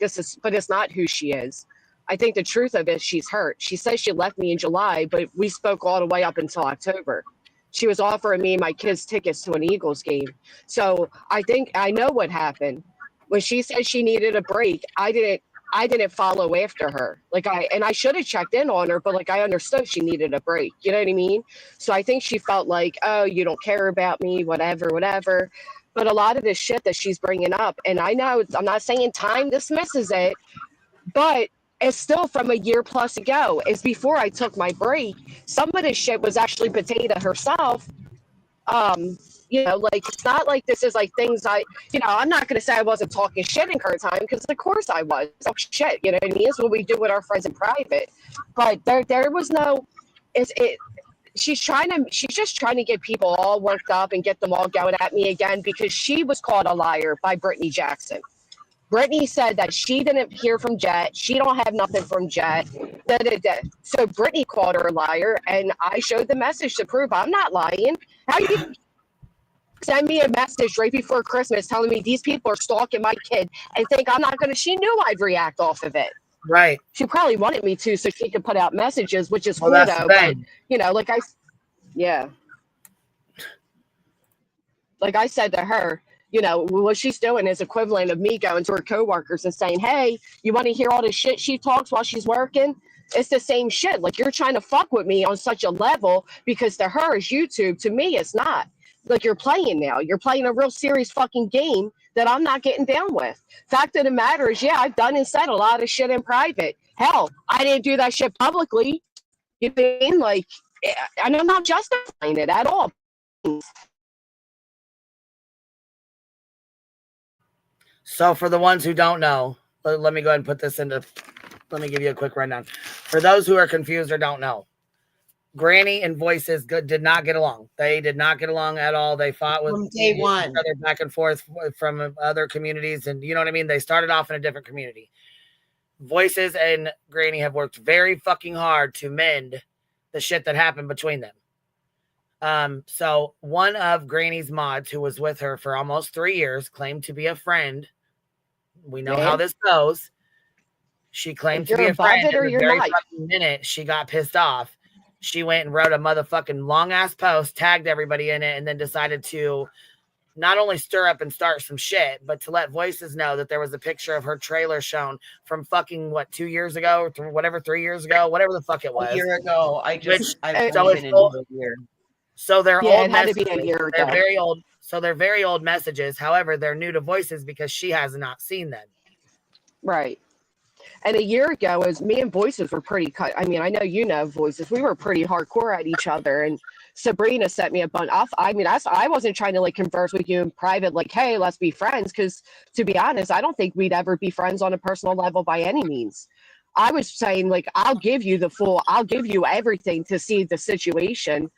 this is, but it's not who she is. I think the truth of it, she's hurt. She says she left me in July, but we spoke all the way up until October. She was offering me and my kids tickets to an Eagles game. So I think I know what happened. When she said she needed a break, I didn't follow after her. I should have checked in on her, but I understood she needed a break. You know what I mean? So I think she felt oh, you don't care about me, whatever. But a lot of this shit that she's bringing up, and I know I'm not saying time dismisses it, but it's still from a year plus ago. It's before I took my break. Some of this shit was actually Potato herself. It's not like this is things I'm not going to say I wasn't talking shit in her time, because of course I was. Oh shit, you know what I mean? It's what we do with our friends in private. But there was no, she's just trying to get people all worked up and get them all going at me again, because she was called a liar by Brittany Jackson. Brittany said that she didn't hear from Jet. She don't have nothing from Jet. So Brittany called her a liar, and I showed the message to prove I'm not lying. How you send me a message right before Christmas telling me these people are stalking my kid and think I'm not going to, she knew I'd react off of it. Right. She probably wanted me to so she could put out messages, which is cool that's though. but, like I said to her, You know, what she's doing is equivalent of me going to her coworkers and saying, hey, you want to hear all the shit she talks while she's working? It's the same shit. Like, you're trying to fuck with me on such a level because to her it's YouTube. To me, it's not. Like, you're playing now. You're playing a real serious fucking game that I'm not getting down with. Fact of the matter is, yeah, I've done and said a lot of shit in private. Hell, I didn't do that shit publicly. You know what I mean? Like, and I'm not justifying it at all. So for the ones who don't know, let me go ahead and put this into, let me give you a quick rundown. For those who are confused or don't know, Granny and Voices did not get along. They did not get along at all. They fought with From day one. each other back and forth from other communities. And you know what I mean? They started off in a different community. Voices and Granny have worked very fucking hard to mend the shit that happened between them. So one of Granny's mods who was with her for almost 3 years claimed to be a friend. We know how this goes. She claimed to be a friend. And the very fucking minute she got pissed off, she went and wrote a motherfucking long ass post, tagged everybody in it, and then decided to not only stir up and start some shit, but to let Voices know that there was a picture of her trailer shown from fucking what, 2 years ago, or whatever, 3 years ago, whatever the fuck it was. A year ago. I've so been in a year. So they're Yeah, old it had to messages. be a year They're ago. very old. So they're very old messages. However, they're new to Voices because she has not seen them. Right. And a year ago, as me and Voices were pretty cut. I mean, I know you know Voices. We were pretty hardcore at each other. And Sabrina sent me a bunch. I wasn't trying to like converse with you in private, like, hey, let's be friends. Because to be honest, I don't think we'd ever be friends on a personal level by any means. I was saying, like, I'll give you everything to see the situation.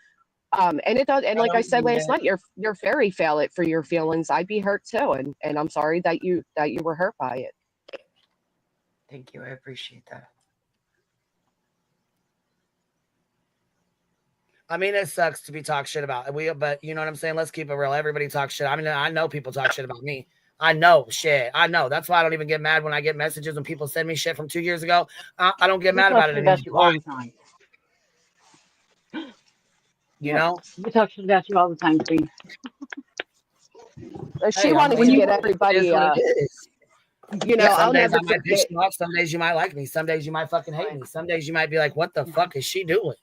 And it does. And like I said last night, you're very valid for your feelings. I'd be hurt too. And I'm sorry that you were hurt by it. Thank you. I appreciate that. I mean, it sucks to be talked shit about. But you know what I'm saying? Let's keep it real. Everybody talks shit. I mean, I know people talk shit about me. I know shit. I know. That's why I don't even get mad when I get messages when people send me shit from 2 years ago. I don't get mad about it anymore. You all the time. You know? We talk shit about you all the time, Steve. She wanted to get everybody. You know, some I'll days never I might forget. piss you off. Some days you might like me. Some days you might fucking hate me. Some days you might be like, what the fuck is she doing?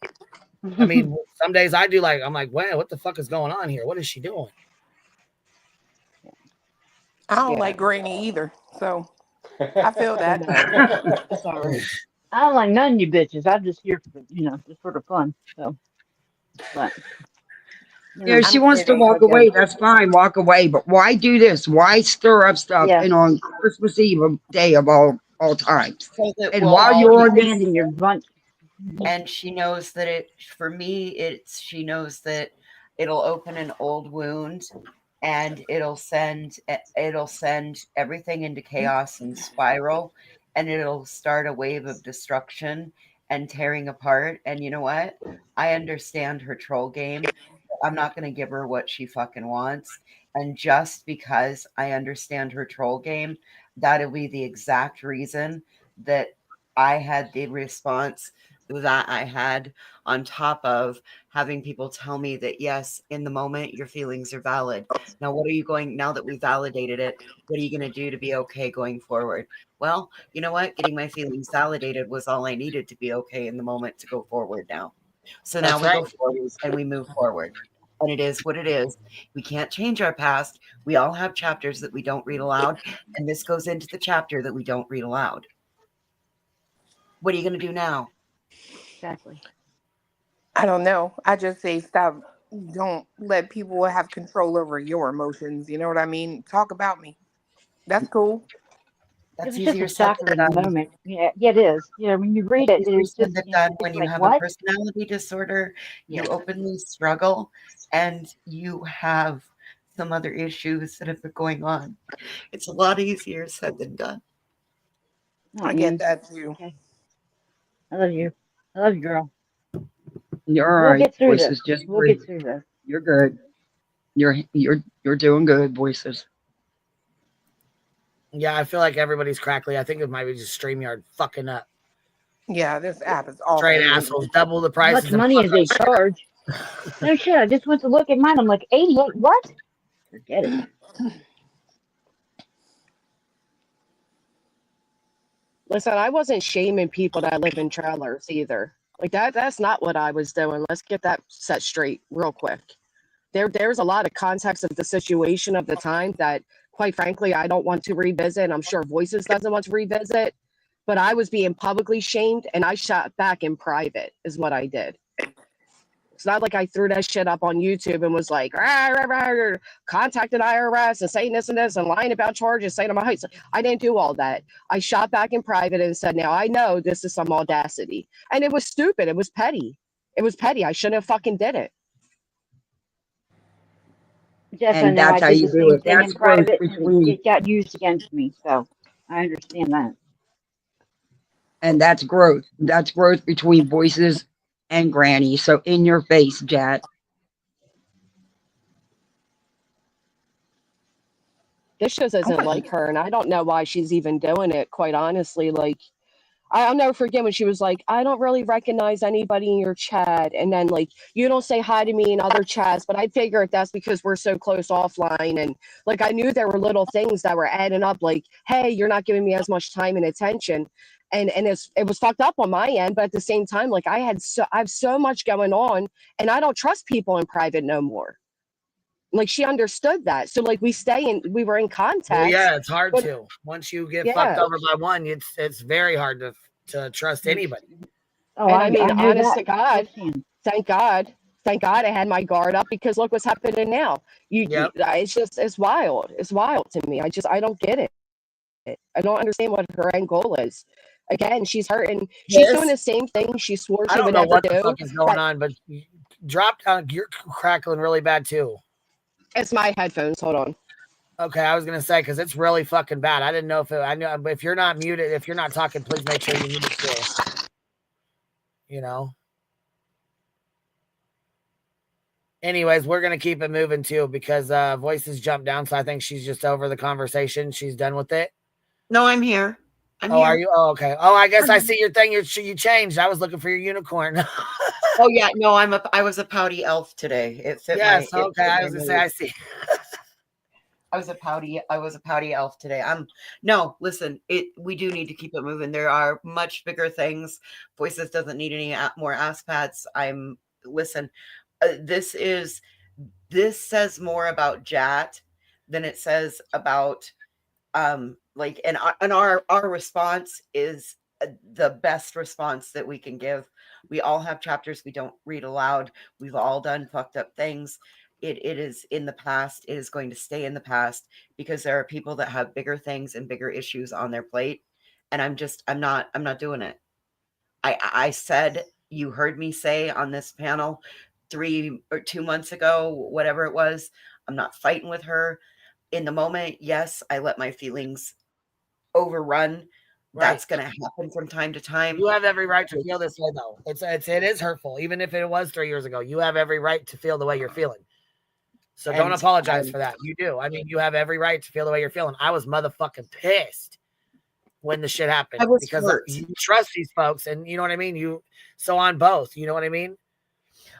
I mean, some days I do I'm like, wow, what the fuck is going on here? What is she doing? I don't like Granny either, so I feel that. Sorry. I don't like none of you bitches. I'm just here for just for the fun. So, but if she wants to walk away, that's fine. Walk away, but why do this? Why stir up stuff? And on Christmas Eve, day of all times, So that and we'll while all you're be on in your bunch. And she knows that for me, she knows that it'll open an old wound and it'll send everything into chaos and spiral, and it'll start a wave of destruction and tearing apart. And you know what? I understand her troll game. I'm not going to give her what she fucking wants. And just because I understand her troll game, that'll be the exact reason that I had the response that I had, on top of having people tell me that, yes, in the moment, your feelings are valid. Now, now that we validated it, what are you going to do to be okay going forward? Well, you know what? Getting my feelings validated was all I needed to be okay in the moment to go forward now. So now we go forward and we move forward. And it is what it is. We can't change our past. We all have chapters that we don't read aloud. And this goes into the chapter that we don't read aloud. What are you going to do now? Exactly. I don't know. I just say stop. Don't let people have control over your emotions. You know what I mean? Talk about me. That's cool. That's It was easier just a shocker in the moment. Yeah, it is. Yeah, when you read it, it's just done when you have a personality disorder. You openly struggle, and you have some other issues that have been going on. It's a lot easier said than done. I get that too. Okay. I love you. I love you, girl. You're all We'll right. get through Voices, this. just We'll breathe. get through this. You're good. You're doing good, Voices. Yeah, I feel like everybody's crackly. I think it might be just StreamYard fucking up. Yeah, this app is awful. Straight assholes, double the How prices. much money is they charge? No shit. I just went to look at mine. I'm like, 88. What? Forget it. Listen, I wasn't shaming people that live in trailers either. Like that's not what I was doing. Let's get that set straight real quick. There's a lot of context of the situation of the time that, quite frankly, I don't want to revisit. I'm sure Voices doesn't want to revisit, but I was being publicly shamed and I shot back in private is what I did. It's not like I threw that shit up on YouTube and was like, rah, rah, rah, contacted IRS and saying this and lying about charges, saying my heights. I didn't do all that. I shot back in private and said, now I know this is some audacity. And it was stupid. It was petty. It was petty. I shouldn't have fucking did it. Just And now I that's how did you the do same it. thing That's in growth private, and between, it got used against me. So I understand that. and that's growth. That's growth between Voices and Granny. So in your face, Jat. This just isn't like her, and I don't know why she's even doing it, quite honestly. Like, I'll never forget when she was like, I don't really recognize anybody in your chat. And then, like, you don't say hi to me in other chats, but I figure that's because we're so close offline. And, like, I knew there were little things that were adding up, like, hey, you're not giving me as much time and attention. And it was fucked up on my end, but at the same time, like, I have so much going on, and I don't trust people in private no more. Like, she understood that. So, like, we were in contact. Well, yeah, it's hard to. Once you get fucked over by one, it's very hard to trust anybody. Oh, and I mean, I honest to God, thank God I had my guard up, because look what's happening now. It's wild. It's wild to me. I don't get it. I don't understand what her end goal is. Again, she's hurting. She's doing the same thing she swore she would never do. I don't know what the fuck is going on, but drop down. You're crackling really bad too. It's my headphones. Hold on. Okay, I was gonna say, because it's really fucking bad. I didn't know I knew if you're not muted, if you're not talking, please make sure you mute it too. You know. Anyways, we're gonna keep it moving too, because Voices jumped down, so I think she's just over the conversation. She's done with it. No, I'm here. I'm here. Are you? Oh, okay. Oh, I guess I see your thing. You changed. I was looking for your unicorn. Oh yeah, no, I was a pouty elf today. It fit yes. my. Okay, I was gonna say I see. I was a pouty elf today. No, listen, we do need to keep it moving. There are much bigger things. Voices doesn't need any more ass pats. Listen, this says more about Jat than it says about and our response is the best response that we can give. We all have chapters we don't read aloud. We've all done fucked up things. It is in the past. It is going to stay in the past, because there are people that have bigger things and bigger issues on their plate. And I'm not doing it. I said, you heard me say on this panel 3 or 2 months ago, whatever it was, I'm not fighting with her. In the moment, yes, I let my feelings overrun. Right. That's going to happen from time to time. You have every right to feel this way, though. It is hurtful, even if it was 3 years ago. You have every right to feel the way you're feeling. So don't apologize for that. You do. I mean, you have every right to feel the way you're feeling. I was motherfucking pissed when the shit happened, because you trust these folks, and you know what I mean. So on both, you know what I mean.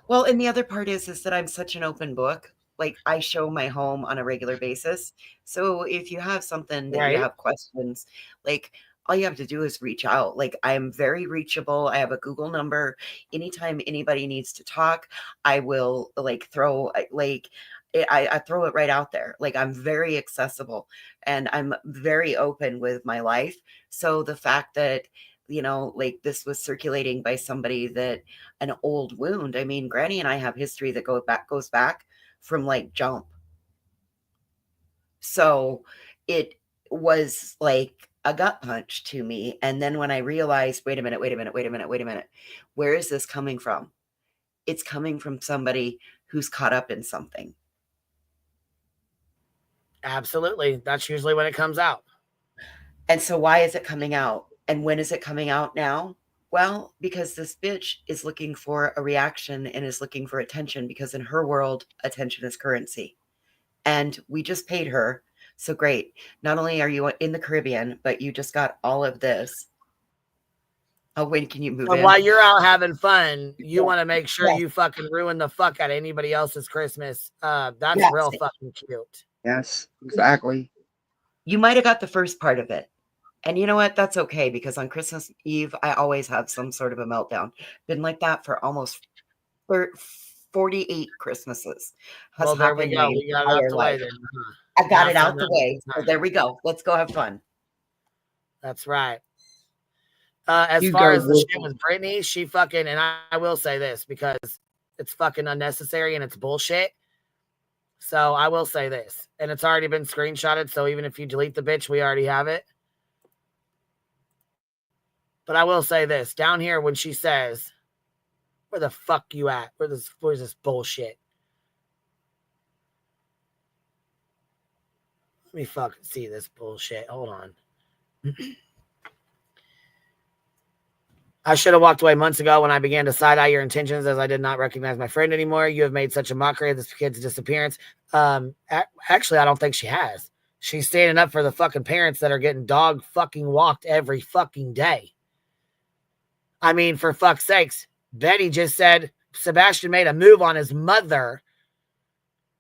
Well, and the other part is that I'm such an open book. Like, I show my home on a regular basis. So if you have something that you have questions, like, all you have to do is reach out. Like, I am very reachable. I have a Google number. Anytime anybody needs to talk, I will I throw it right out there. Like, I'm very accessible and I'm very open with my life. So the fact that, this was circulating by somebody that an old wound. I mean, Granny and I have history that goes back from jump. So it was like a gut punch to me. And then when I realized, wait a minute, where is this coming from? It's coming from somebody who's caught up in something. Absolutely. That's usually when it comes out. And so why is it coming out? And when is it coming out now? Well, because this bitch is looking for a reaction and is looking for attention, because in her world, attention is currency. And we just paid her. So great. Not only are you in the Caribbean, but you just got all of this. Oh, when can you move in? While you're out having fun, you want to make sure you fucking ruin the fuck out of anybody else's Christmas. That's real fucking cute. Yes, exactly. You might have got the first part of it, And you know what? That's okay, because on Christmas Eve, I always have some sort of a meltdown. Been like that for almost 48 Christmases. Has Well, there we happened go. my We got it out entire the way life. then. I got it Have out fun the having a way. good So time. there we go. Let's go have fun. That's right. As You far go, as the shit Wolfie. with Brittany, she fucking, and I will say this because it's fucking unnecessary and it's bullshit. So I will say this, and it's already been screenshotted. So even if you delete the bitch, we already have it. But I will say this down here when she says, "Where the fuck you at? Where's this bullshit?" Let me fucking see this bullshit. Hold on. I should have walked away months ago when I began to side-eye your intentions, as I did not recognize my friend anymore. You have made such a mockery of this kid's disappearance. Actually, I don't think she has. She's standing up for the fucking parents that are getting dog fucking walked every fucking day. I mean, for fuck's sakes, Betty just said Sebastian made a move on his mother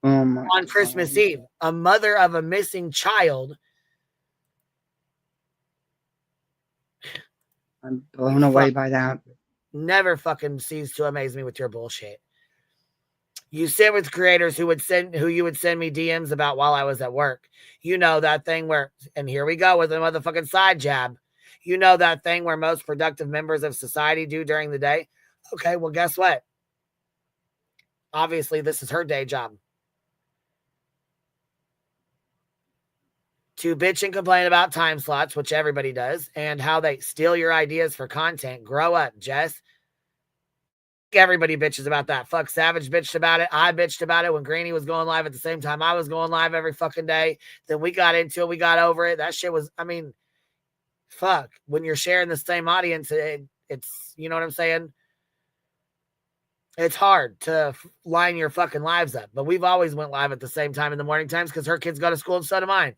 on Christmas Eve, a mother of a missing child. I'm blown away by that. Never fucking cease to amaze me with your bullshit. You sit with creators who you would send me DMs about while I was at work. You know that thing where, and here we go with a motherfucking side jab. You know that thing where most productive members of society do during the day. Okay, well, guess what? Obviously, this is her day job. To bitch and complain about time slots, which everybody does, and how they steal your ideas for content. Grow up, Jess. Everybody bitches about that. Fuck Savage bitched about it. I bitched about it when Greenie was going live at the same time I was going live every fucking day. Then we got into it. We got over it. That shit was, I mean, fuck. When you're sharing the same audience, it's, you know what I'm saying? It's hard to line your fucking lives up. But we've always went live at the same time in the morning times because her kids go to school and so do mine.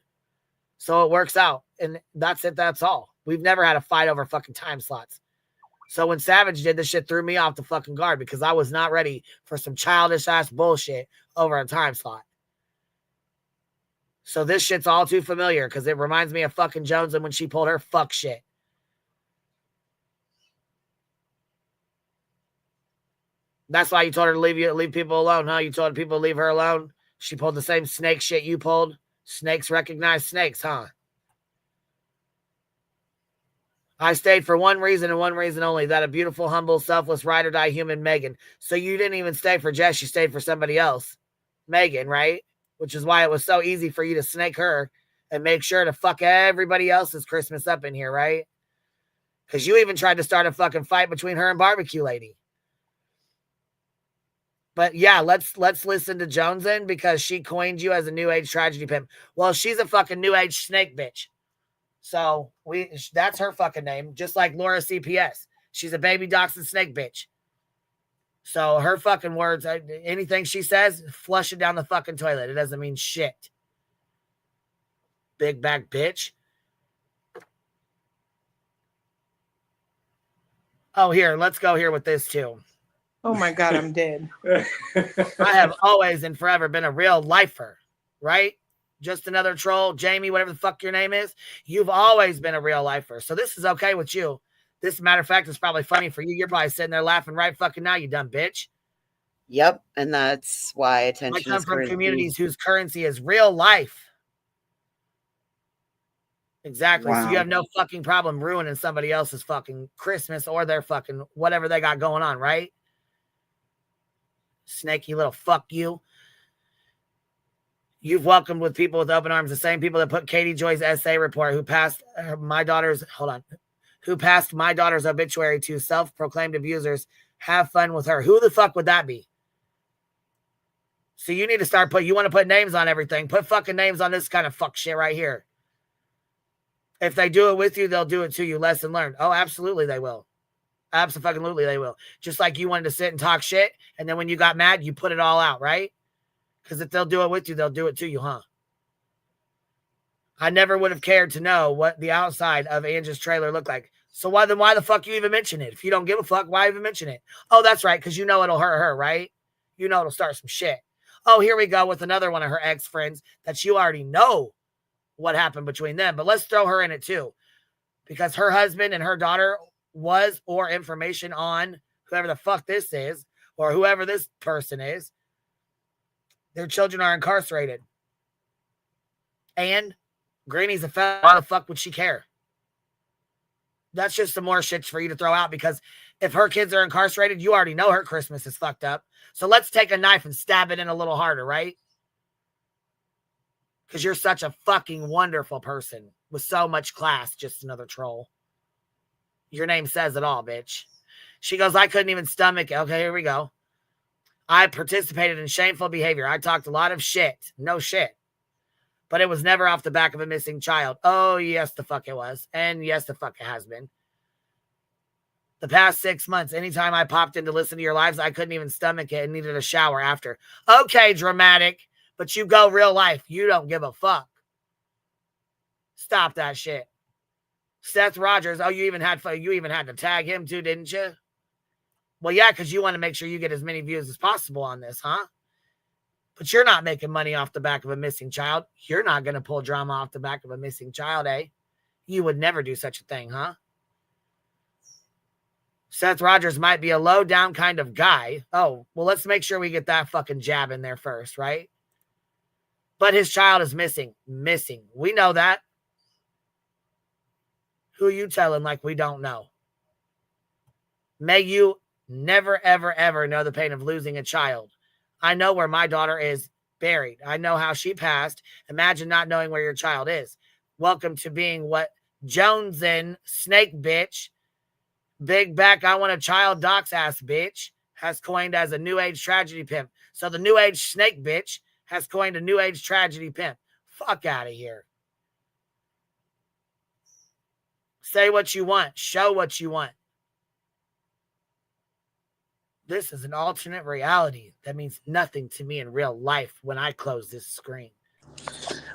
So it works out. And that's it. That's all. We've never had a fight over fucking time slots. So when Savage did this shit, threw me off the fucking guard because I was not ready for some childish ass bullshit over a time slot. So this shit's all too familiar because it reminds me of fucking Jones and when she pulled her fuck shit. That's why you told her to leave people alone, huh? You told people to leave her alone. She pulled the same snake shit you pulled. Snakes recognize snakes, huh? I stayed for one reason and one reason only, that a beautiful, humble, selfless, ride or die human, Megan. So you didn't even stay for Jess, you stayed for somebody else. Megan, right? Which is why it was so easy for you to snake her and make sure to fuck everybody else's Christmas up in here, right? Because you even tried to start a fucking fight between her and Barbecue Lady. But yeah, let's listen to Jonesin because she coined you as a new age tragedy pimp. Well, she's a fucking new age snake bitch. So that's her fucking name, just like Laura CPS. She's a baby dachshund snake bitch. So her fucking words, anything she says, flush it down the fucking toilet. It doesn't mean shit. Big back bitch. Oh, here, let's go here with this too. Oh my God, I'm dead. I have always and forever been a real lifer, right? Just another troll, Jamie, whatever the fuck your name is. You've always been a real lifer. So this is okay with you. This, matter of fact, is probably funny for you. You're probably sitting there laughing right fucking now, you dumb bitch. Yep. And that's why attention I come is from currency. communities whose currency is real life. Exactly. Wow. So you have no fucking problem ruining somebody else's fucking Christmas or their fucking whatever they got going on, right? Snaky little fuck you. You've welcomed with people with open arms the same people that put Katie Joy's essay report who passed my daughter's obituary to self-proclaimed abusers. Have fun with her. Who the fuck would that be? So you need to start you want to put names on everything. Put fucking names on this kind of fuck shit right here. If they do it with you, they'll do it to you. Lesson learned. Oh, absolutely they will. Absolutely they will. Just like you wanted to sit and talk shit, and then when you got mad, you put it all out, right? Because if they'll do it with you, they'll do it to you, huh? I never would have cared to know what the outside of Angie's trailer looked like. So why the fuck you even mention it? If you don't give a fuck, why even mention it? Oh, that's right, because you know it'll hurt her, right? You know it'll start some shit. Oh, here we go with another one of her ex-friends that you already know what happened between them. But let's throw her in it too. because her husband and her daughter was or information on whoever the fuck this is or whoever this person is. Their children are incarcerated. And Granny's a felon. Why the fuck would she care? That's just some more shit for you to throw out, because if her kids are incarcerated, you already know her Christmas is fucked up. So let's take a knife and stab it in a little harder, right? Because you're such a fucking wonderful person with so much class. Just another troll. Your name says it all, bitch. She goes, I couldn't even stomach it. Okay, here we go. I participated in shameful behavior. I talked a lot of shit. No shit. But it was never off the back of a missing child. Oh, yes, the fuck it was. And yes, the fuck it has been. The past 6 months, anytime I popped in to listen to your lives, I couldn't even stomach it and needed a shower after. Okay, dramatic. But you go real life. You don't give a fuck. Stop that shit. Seth Rogers. Oh, you even had to tag him too, didn't you? Well, yeah, because you want to make sure you get as many views as possible on this, huh? But you're not making money off the back of a missing child. You're not going to pull drama off the back of a missing child, eh? You would never do such a thing, huh? Seth Rogers might be a low-down kind of guy. Oh, well, let's make sure we get that fucking jab in there first, right? But his child is missing. Missing. We know that. Who are you telling like we don't know? May you never, ever, ever know the pain of losing a child. I know where my daughter is buried. I know how she passed. Imagine not knowing where your child is. Welcome to being what Jonesin, snake bitch, big back, I want a child docs ass bitch, has coined as a new age tragedy pimp. So the new age snake bitch has coined a new age tragedy pimp. Fuck out of here. Say what you want. Show what you want. This is an alternate reality that means nothing to me in real life when I close this screen.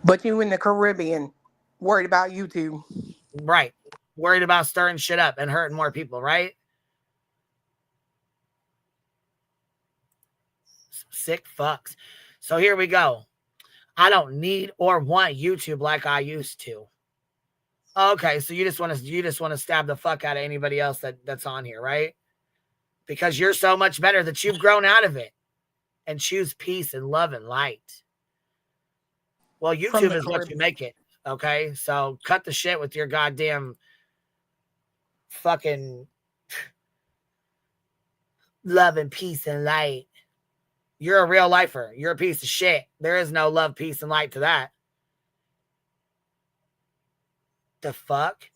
But you in the Caribbean, worried about YouTube. Right. Worried about stirring shit up and hurting more people, right? Sick fucks. So here we go. I don't need or want YouTube like I used to. Okay, so you just want to stab the fuck out of anybody else that's on here, right? Because you're so much better that you've grown out of it and choose peace and love and light. Well, YouTube is what you make it, okay? So cut the shit with your goddamn fucking love and peace and light. You're a real lifer. You're a piece of shit. There is no love, peace, and light to that. The fuck?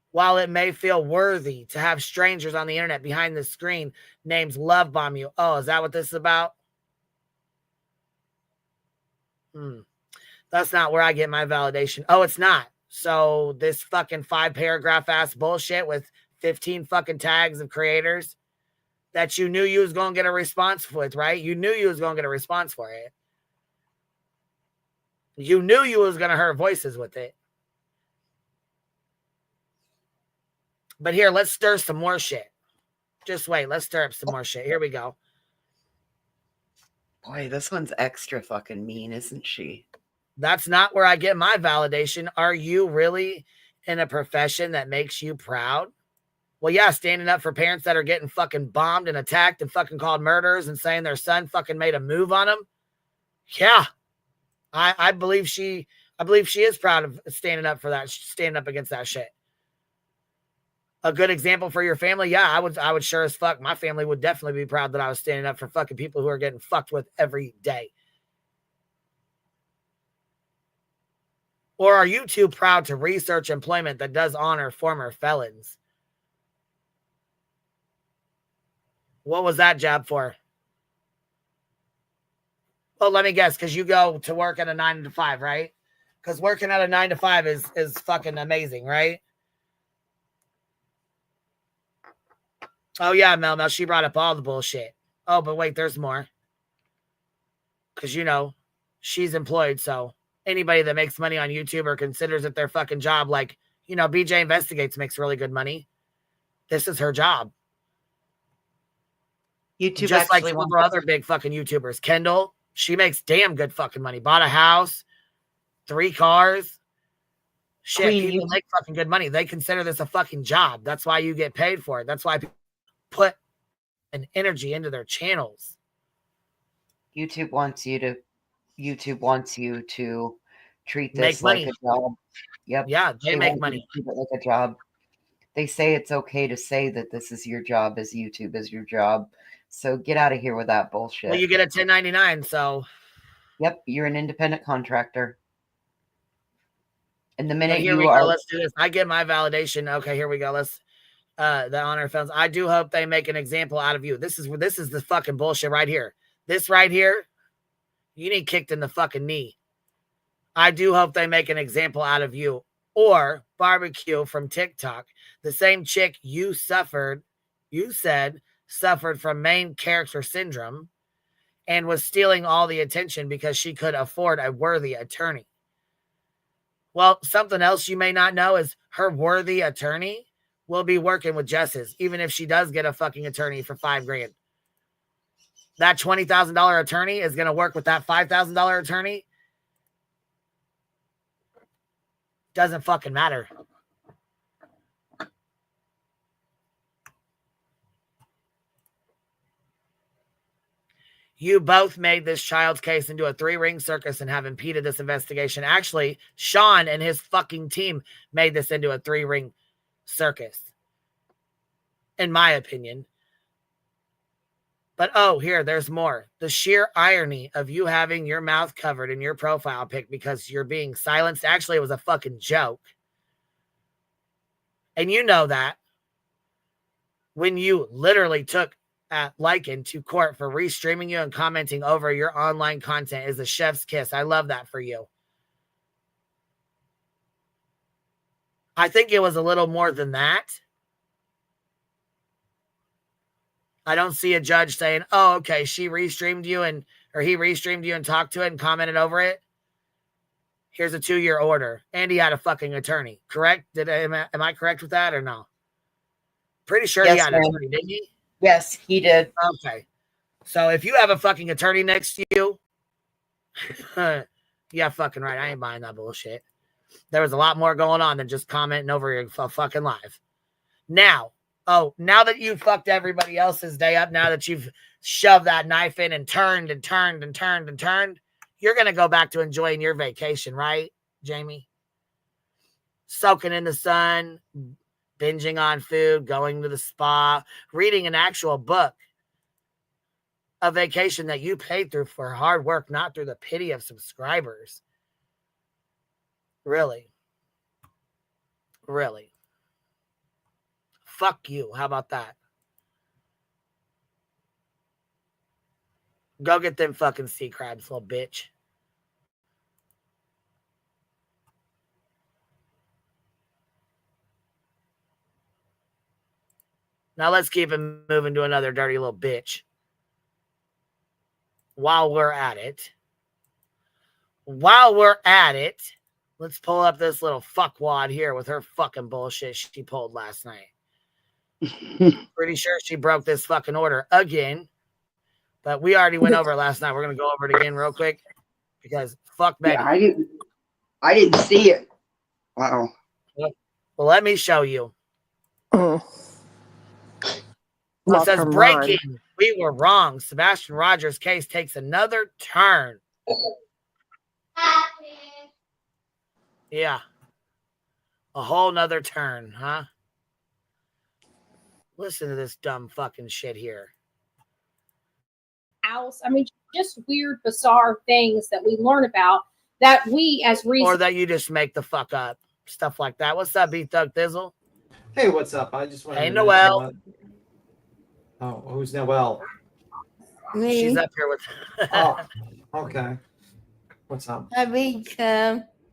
While it may feel worthy to have strangers on the internet behind the screen, names love bomb you. Oh, is that what this is about? That's not where I get my validation. Oh, it's not. So this fucking 5-paragraph ass bullshit with 15 fucking tags of creators that you knew you was going to get a response with, right? You knew you was going to get a response for it. You knew you was going to hurt voices with it. But here, let's stir some more shit. Just wait. Let's stir up some more shit. Here we go. Boy, this one's extra fucking mean, isn't she? That's not where I get my validation. Are you really in a profession that makes you proud? Well, yeah, standing up for parents that are getting fucking bombed and attacked and fucking called murderers and saying their son fucking made a move on them. Yeah. I believe she is proud of standing up for that, standing up against that shit. A good example for your family. Yeah, I would sure as fuck. My family would definitely be proud that I was standing up for fucking people who are getting fucked with every day. Or are you too proud to research employment that does honor former felons? What was that job for? Well, let me guess, because you go to work at a 9 to 5, right? Because working at a 9 to 5 is fucking amazing, right? Oh, yeah, Mel, she brought up all the bullshit. Oh, but wait, there's more. Because, she's employed, so anybody that makes money on YouTube or considers it their fucking job, like, BJ Investigates makes really good money. This is her job. YouTube just like actually several other big fucking YouTubers. Kendall, she makes damn good fucking money. Bought a house, 3 cars. Shit, Queen, people make fucking good money. They consider this a fucking job. That's why you get paid for it. That's why people put an energy into their channels. YouTube wants you to treat Make this like money. a job. Yep. Yeah, they make want you to money. treat it like a job. They say it's okay to say that this is your job, as YouTube is your job. So get out of here with that bullshit. Well, you get a 1099, so. Yep, you're an independent contractor. And the minute Here you we are, go. Let's do this. I get my validation. Okay, here we go. Let's the honor films. I do hope they make an example out of you. This is the fucking bullshit right here. This right here, you need kicked in the fucking knee. I do hope they make an example out of you. Or Barbecue from TikTok, the same chick you said suffered from main character syndrome and was stealing all the attention because she could afford a worthy attorney. Well, something else you may not know is her worthy attorney will be working with justice, even if she does get a fucking attorney for $5,000. That $20,000 attorney is going to work with that $5,000 attorney. Doesn't fucking matter. You both made this child's case into a 3-ring circus and have impeded this investigation. Actually, Sean and his fucking team made this into a 3-ring circus, in my opinion. But there's more. The sheer irony of you having your mouth covered in your profile pic because you're being silenced. Actually, it was a fucking joke. And you know that when you literally took Lycan to court for restreaming you and commenting over your online content is a chef's kiss. I love that for you. I think it was a little more than that. I don't see a judge saying, oh, okay, she restreamed you or he restreamed you and talked to it and commented over it. Here's a 2-year order. And he had a fucking attorney, correct? Am I correct with that or no? Pretty sure he had an attorney, didn't he? Yes, he did. Okay. So if you have a fucking attorney next to you, yeah, fucking right. I ain't buying that bullshit. There was a lot more going on than just commenting over your fucking live. Now that you've fucked everybody else's day up, now that you've shoved that knife in and turned, you're going to go back to enjoying your vacation, right, Jamie? Soaking in the sun, binging on food, going to the spa, reading an actual book. A vacation that you paid through for hard work, not through the pity of subscribers. Really? Really? Fuck you. How about that? Go get them fucking sea crabs, little bitch. Now let's keep it moving to another dirty little bitch. While we're at it, let's pull up this little fuckwad here with her fucking bullshit she pulled last night. Pretty sure she broke this fucking order again, but we already went over it last night. We're going to go over it again real quick because fuck Betty. Yeah, I didn't see it. Wow. Well, let me show you. It says breaking. We were wrong. Sebastian Rogers' case takes another turn. Yeah. A whole nother turn, huh? Listen to this dumb fucking shit here. House. I mean, just weird, bizarre things that we learn about that we as reasons. Or that you just make the fuck up. Stuff like that. What's up, B-Thug Thizzle? Hey, what's up? I just want to. Hey, Noelle. Oh, who's Noelle? Me. She's up here with. Oh, okay. What's up? Hi,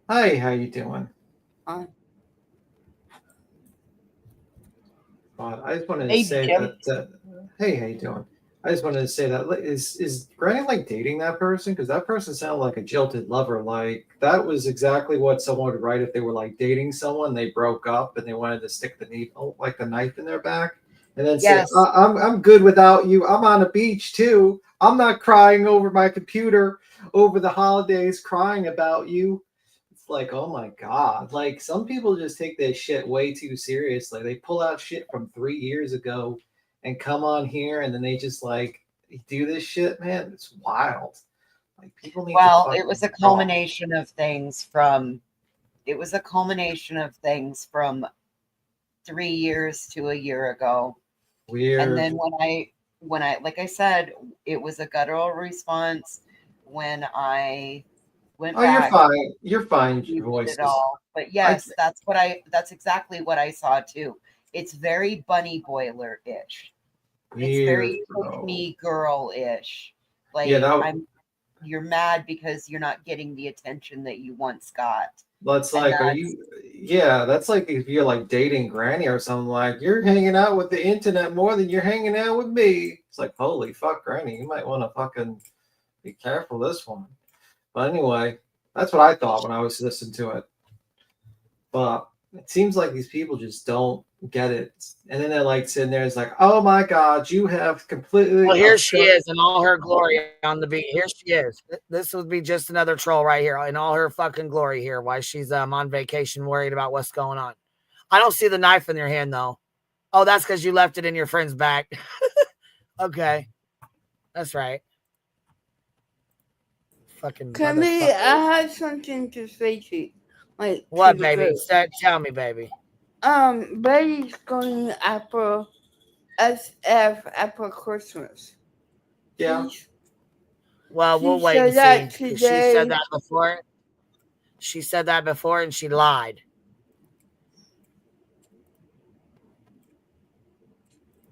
Hi, how you doing? I just wanted to say that. Hey, how you doing? I just wanted to say that is Granny like dating that person? Because that person sounded like a jilted lover. Like that was exactly what someone would write if they were like dating someone. They broke up and they wanted to stick the needle, like the knife in their back, and then say, "I'm good without you. I'm on a beach too. I'm not crying over my computer over the holidays, crying about you." It's like, oh my God. Like, some people just take this shit way too seriously. They pull out shit from 3 years ago and come on here and then they just like do this shit, man. It's wild. Like, people need Well, to it was a fucking culmination of things from 3 years to a year ago. Weird. And then when I like I said, it was a guttural response when I went Oh, back. you're fine. We Your did voice it all. But yes, that's exactly what I saw too. It's very bunny boiler-ish. It's very pick me girl-ish. Like, Yeah, you're mad because you're not getting the attention that you once got. that's And like, that's like if you're like dating Granny or something, like, you're hanging out with the internet more than you're hanging out with me. It's like, holy fuck, Granny, you might want to fucking be careful this one. But anyway, that's what I thought when I was listening to it. But it seems like these people just don't get it. And then they're like sitting there, it's like, oh my God, you have completely. Well, here she is in all her glory on the beat. Here she is. This would be just another troll right here in all her fucking glory here. Why she's on vacation worried about what's going on. I don't see the knife in your hand, though. Oh, that's because you left it in your friend's back. Okay. That's right. Fucking Kimmy, I have something to say to you. Like, what, baby? Tell me, baby. Betty's going after SF after Christmas. Yeah. Well, we'll wait and see. She said that before. She said that before, and she lied.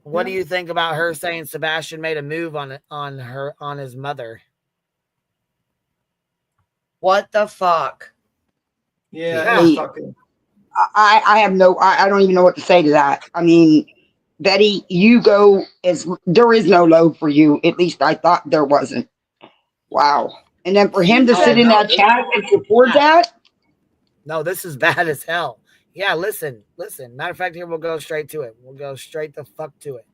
What do you think about her saying Sebastian made a move on his mother? What the fuck? Yeah. I have I don't even know what to say to that. I mean, Betty, there is no low for you. At least I thought there wasn't. Wow. And then for him to sit in that chat and support that? No, this is bad as hell. Yeah, listen. Matter of fact, here we'll go straight to it. We'll go straight the fuck to it.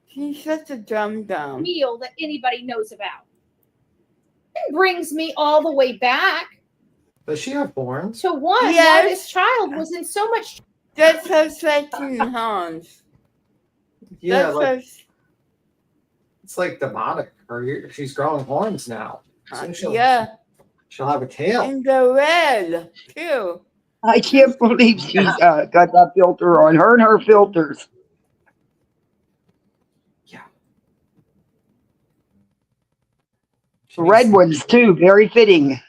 She's such a dumb. Meal that anybody knows about. It brings me all the way back. Does she have horns? To why this child was in so much. That's her second horns. Yeah, it's like demonic. She's growing horns now. She'll have a tail. And the red too. I can't believe she's got that filter on. Her and her filters. Yeah. Red ones too. Very fitting.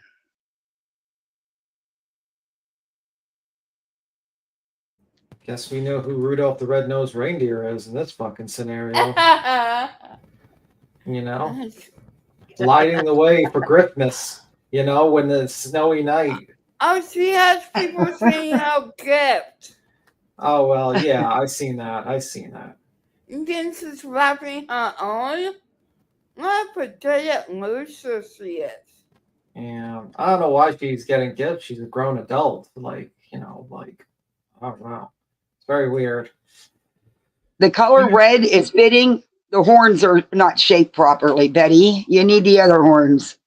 Guess we know who Rudolph the Red-Nosed Reindeer is in this fucking scenario. You know? Lighting the way for Christmas, you know, when the snowy night. Oh, she has people saying out gifts. Oh, well, yeah, I've seen that. And then she's wrapping her own. What a pathetic loser she is. And I don't know why she's getting gifts. She's a grown adult. Like, I don't know. It's very weird. The color red is fitting. The horns are not shaped properly, Betty. You need the other horns.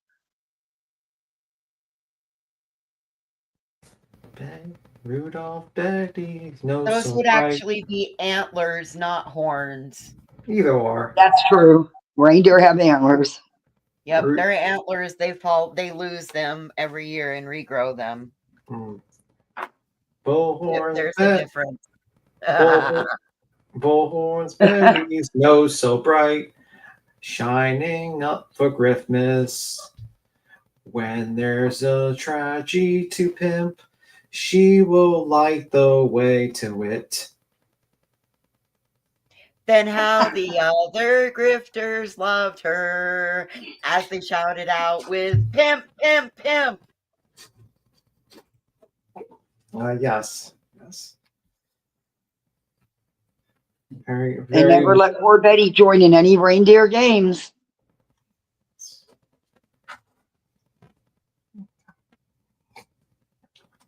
Rudolph, Betty's nose. Those would actually be antlers, not horns. Either or. That's true. Reindeer have antlers. Yep, their antlers, they lose them every year and regrow them. Bullhorns. There's a difference. Bullhorns, Betty's nose so bright, shining up for Christmas. When there's a tragedy to pimp, she will light the way to it. Then how the other grifters loved her as they shouted out with pimp, pimp, pimp. Yes. Very, They never let poor Betty join in any reindeer games.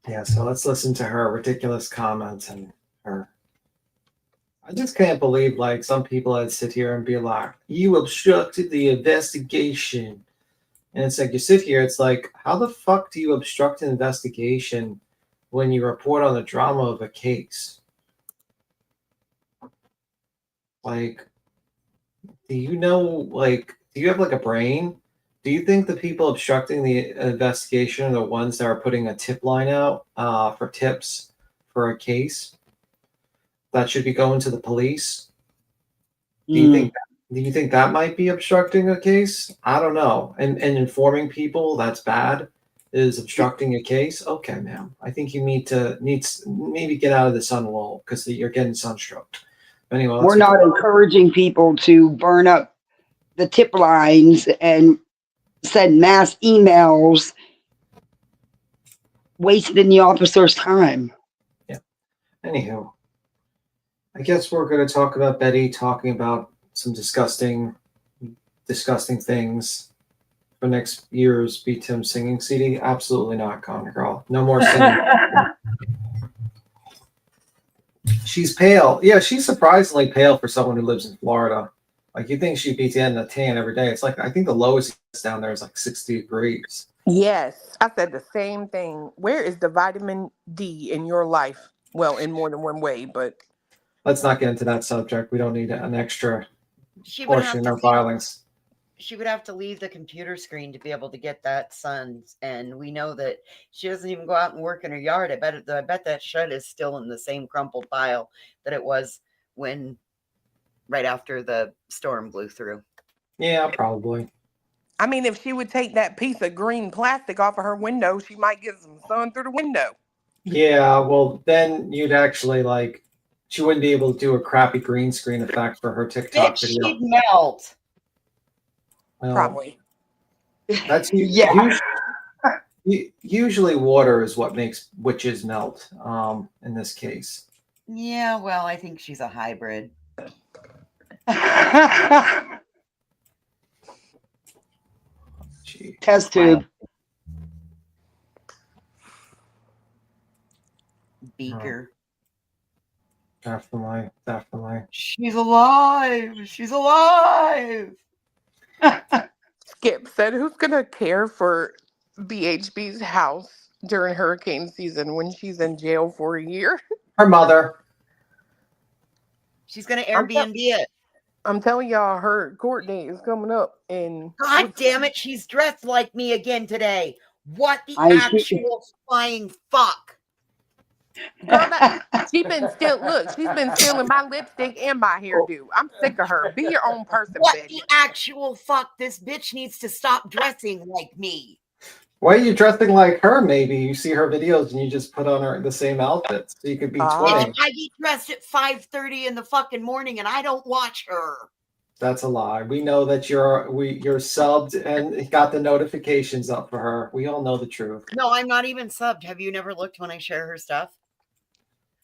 Yeah, so let's listen to her ridiculous comments and her. I just can't believe, some people that sit here and be like, you obstructed the investigation. And it's like you sit here, it's like, how the fuck do you obstruct an investigation when you report on the drama of a case? Like, do you know, like, do you have like a brain? Do you think the people obstructing the investigation are the ones that are putting a tip line out for tips for a case that should be going to the police? Do you think that might be obstructing a case? I don't know. And informing people that's bad is obstructing a case. Okay, ma'am. I think you need to maybe get out of the sun a little because you're getting sunstroked. Anyway, We're not encouraging people to burn up the tip lines and send mass emails, wasting the officer's time. Yeah. Anywho, I guess we're going to talk about Betty talking about some disgusting things for next year's Beat Tim singing CD. Absolutely not, Connor Girl. No more singing. She's pale. Yeah, she's surprisingly pale for someone who lives in Florida. Like, you think she'd be getting a tan every day. It's like, I think the lowest down there is like 60 degrees. Yes, I said the same thing. Where is the vitamin D in your life? Well, in more than one way, but Let's not get into that subject. We don't need an extra She would have portion to of violence. She would have to leave the computer screen to be able to get that sun, and we know that she doesn't even go out and work in her yard. I bet that shed is still in the same crumpled pile that it was when right after the storm blew through. Yeah, probably. I mean, if she would take that piece of green plastic off of her window, she might get some sun through the window. Yeah, well, then you'd actually like, she wouldn't be able to do a crappy green screen effect for her TikTok Bitch, video. she'd melt. Well, Probably. That's usually water is what makes witches melt. In this case. Yeah, well, I think she's a hybrid. Test tube. Beaker. Definitely. She's alive. She's alive. Skip said, who's going to care for BHB's house during hurricane season when she's in jail for a year? Her mother. She's going to Airbnb it. I'm telling y'all, her court date is coming up. And God damn it, she's dressed like me again today. What the actual flying fuck? Girl, she's been stealing my lipstick and my hairdo. I'm sick of her. Be your own person, What Betty. the actual fuck? This bitch needs to stop dressing like me. Why are you dressing like her? Maybe you see her videos and you just put on the same outfit so you could be twinning. I get dressed at 5:30 in the fucking morning and I don't watch her. That's a lie. We know that you're subbed and got the notifications up for her. We all know the truth. No, I'm not even subbed. Have you never looked when I share her stuff?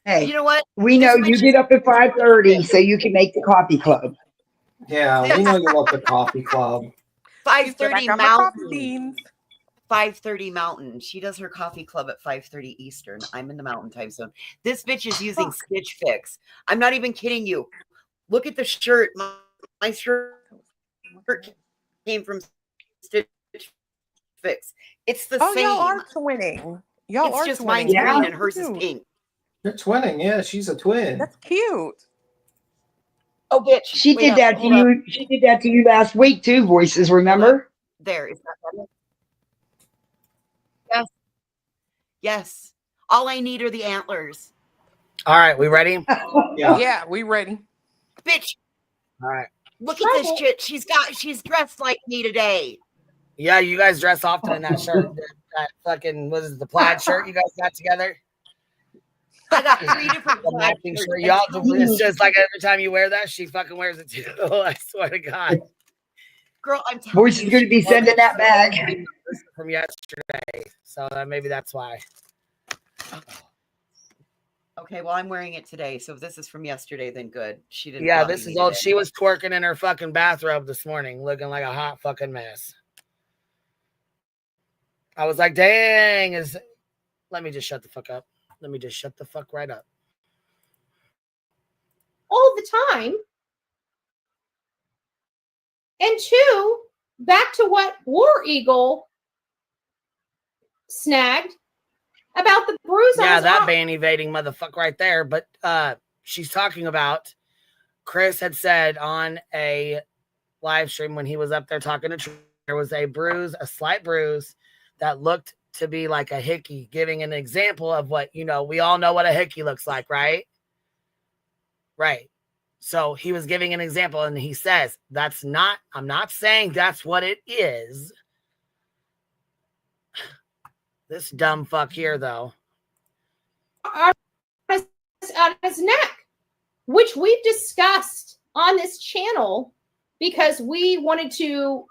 Hey, you know what? We know you get up at 5:30 so you can make the coffee club. Yeah, we know you love the coffee club. 5:30 Mountain. 5:30 Mountain. She does her coffee club at 5:30 Eastern. I'm in the Mountain time zone. This bitch is using Stitch Fix. I'm not even kidding you. Look at the shirt. My shirt came from Stitch Fix. It's the same. Y'all are twinning. It's just mine's green and hers is pink. You're twinning. Yeah, she's a twin. That's cute. Oh, bitch. She did that to you. She did that to you last week too. Voices, remember? There. Is that better? Yes. Yes. All I need are the antlers. All right, we ready? Yeah, we ready. Bitch. All right. Look at this shit. She's dressed like me today. Yeah, you guys dress often in that shirt. That fucking, what is it, the plaid shirt you guys got together? I got 3 different matching shirt. Y'all, it's just like every time you wear that, she fucking wears it too. I swear to God. Girl, I'm telling Voice is going to be sending that bag. From yesterday. So maybe that's why. Okay, well, I'm wearing it today. So if this is from yesterday, then good. She didn't. Yeah, this is old. She was twerking in her fucking bathrobe this morning, looking like a hot fucking mess. I was like, dang, let me just shut the fuck up. Let me just shut the fuck right up. All the time. And 2, back to what War Eagle snagged about the bruise on Yeah, his that arm. ban evading motherfucker right there. But she's talking about Chris had said on a live stream when he was up there talking to Trina, there was a bruise, a slight bruise that looked to be like a hickey, giving an example of what, you know, we all know what a hickey looks like, right? Right. So he was giving an example and he says, that's not, I'm not saying that's what it is. This dumb fuck here, though. On his neck, which we've discussed on this channel because we wanted to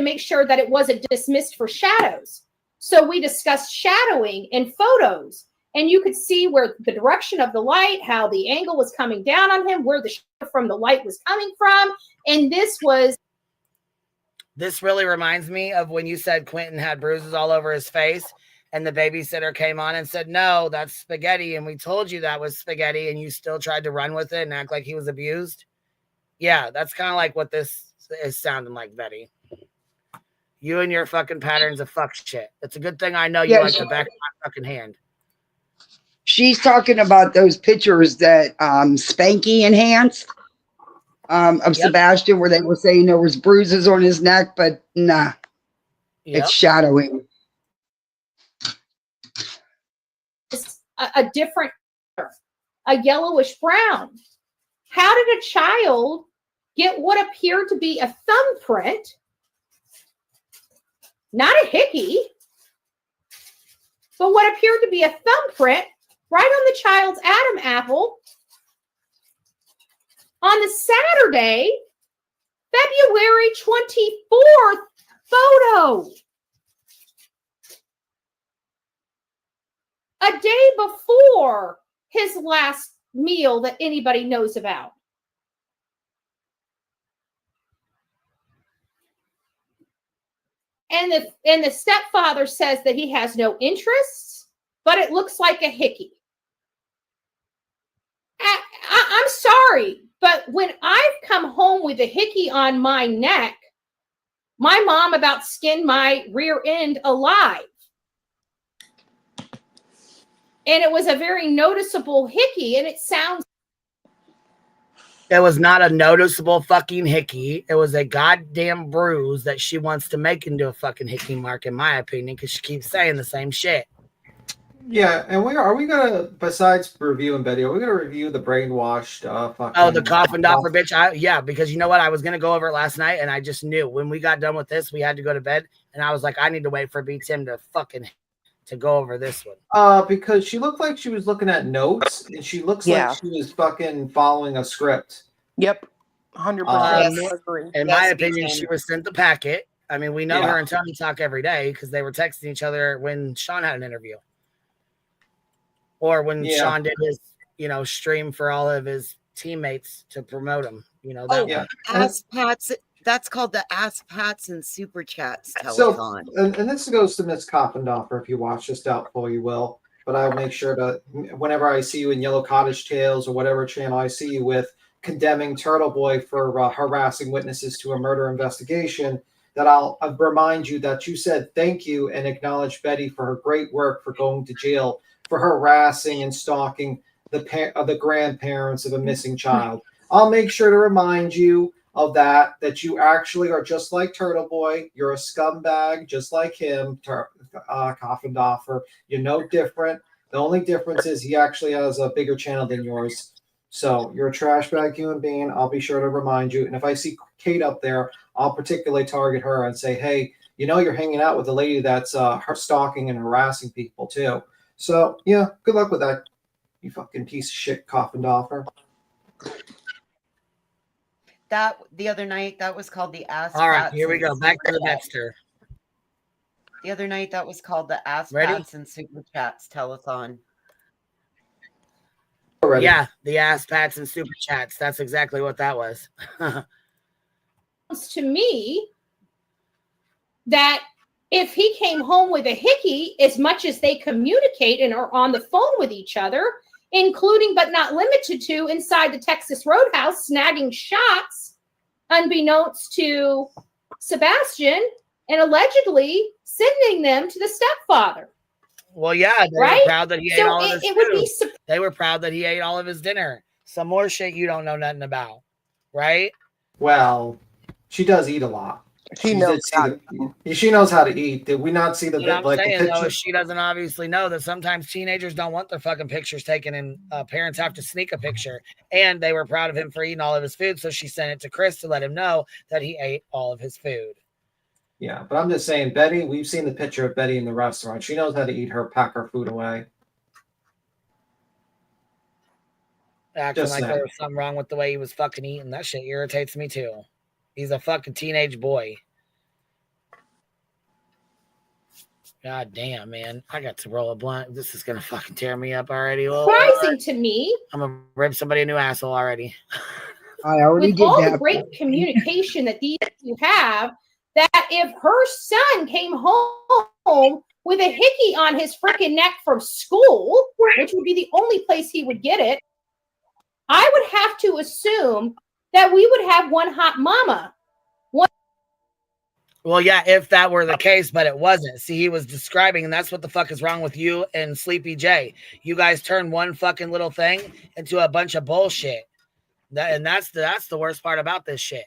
make sure that it wasn't dismissed for shadows. So we discussed shadowing in photos, and you could see where the direction of the light, how the angle was coming down on him, where the shadow from the light was coming from, and this really reminds me of when you said Quentin had bruises all over his face and the babysitter came on and said, no, that's spaghetti. And we told you that was spaghetti and you still tried to run with it and act like he was abused. Yeah, that's kind of like what this is sounding like, Betty. You and your fucking patterns of fuck shit. It's a good thing I know you like the back of my fucking hand. She's talking about those pictures that Spanky enhanced of Sebastian, where they were saying there was bruises on his neck, but nah, it's shadowing. a different, a yellowish brown. How did a child get what appeared to be a thumbprint, not a hickey, but what appeared to be a thumbprint right on the child's Adam apple on the Saturday, February 24th photo? A day before his last meal that anybody knows about. And the stepfather says that he has no interests, but it looks like a hickey. I'm sorry, but when I've come home with a hickey on my neck, my mom about skinned my rear end alive. And it was a very noticeable hickey, and it sounds... It was not a noticeable fucking hickey. It was a goddamn bruise that she wants to make into a fucking hickey mark, in my opinion, because she keeps saying the same shit. Yeah, and are we gonna, besides reviewing Betty, are we gonna review the brainwashed fucking... Oh, the coffin doffer bitch? Yeah, because you know what? I was gonna go over it last night, and I just knew when we got done with this, we had to go to bed, and I was like, I need to wait for BTM to go over this one. Because she looked like she was looking at notes, and she looks like she was fucking following a script. Yep, 100%. In my opinion, she was sent the packet. I mean, we know her and Tony talk every day because they were texting each other when Sean had an interview, or when Sean did his, stream for all of his teammates to promote him. Ask Pats. That's called the Ask Pats and Super Chats telethon. So, and this goes to Miss Coffindoffer. If you watch this, doubtful you will, but I'll make sure to, whenever I see you in Yellow Cottage Tales or whatever channel I see you with, condemning Turtle Boy for harassing witnesses to a murder investigation, that I'll remind you that you said thank you and acknowledge Betty for her great work for going to jail for harassing and stalking the grandparents of a missing child. I'll make sure to remind you of that you actually are just like Turtle Boy. You're a scumbag just like him, Coffindoffer. You're no different. The only difference is he actually has a bigger channel than yours. So you're a trash bag human being. I'll be sure to remind you. And if I see Kate up there, I'll particularly target her and say, hey, you're hanging out with a lady that's stalking and harassing people too. So yeah, good luck with that, you fucking piece of shit, Coffindoffer. That the other night, that was called the Ask. All right, here we go. Back to the Dexter. The other night, that was called the Ask Pats and Super Chats telethon. Already. Yeah, the Ask Pats and Super Chats. That's exactly what that was. To me, that if he came home with a hickey, as much as they communicate and are on the phone with each other, including but not limited to inside the Texas Roadhouse, snagging shots, unbeknownst to Sebastian and allegedly sending them to the stepfather. Well, yeah, they right? were proud that he ate So all of his it would be food. They were proud that he ate all of his dinner. Some more shit you don't know nothing about, right? Well, she does eat a lot. She knows She knows how to eat. Did we not see the What I'm like saying the though picture? is she doesn't obviously know that sometimes teenagers don't want their fucking pictures taken, and parents have to sneak a picture. And they were proud of him for eating all of his food, so she sent it to Chris to let him know that he ate all of his food. Yeah, but I'm just saying, Betty. We've seen the picture of Betty in the restaurant. She knows how to eat pack her food away. Acting Just like saying. there was something wrong with the way he was fucking eating. That shit irritates me too. He's a fucking teenage boy. God damn, man. I got to roll a blunt. This is gonna fucking tear me up already. Surprising to me. I'm gonna rip somebody a new asshole already. I already With did all that. the great communication that these two have, that if her son came home with a hickey on his freaking neck from school, which would be the only place he would get it, I would have to assume that we would have one hot mama. Well, yeah, if that were the case, but it wasn't. See, he was describing, and that's what the fuck is wrong with you and Sleepy J. You guys turn one fucking little thing into a bunch of bullshit. That's the worst part about this shit.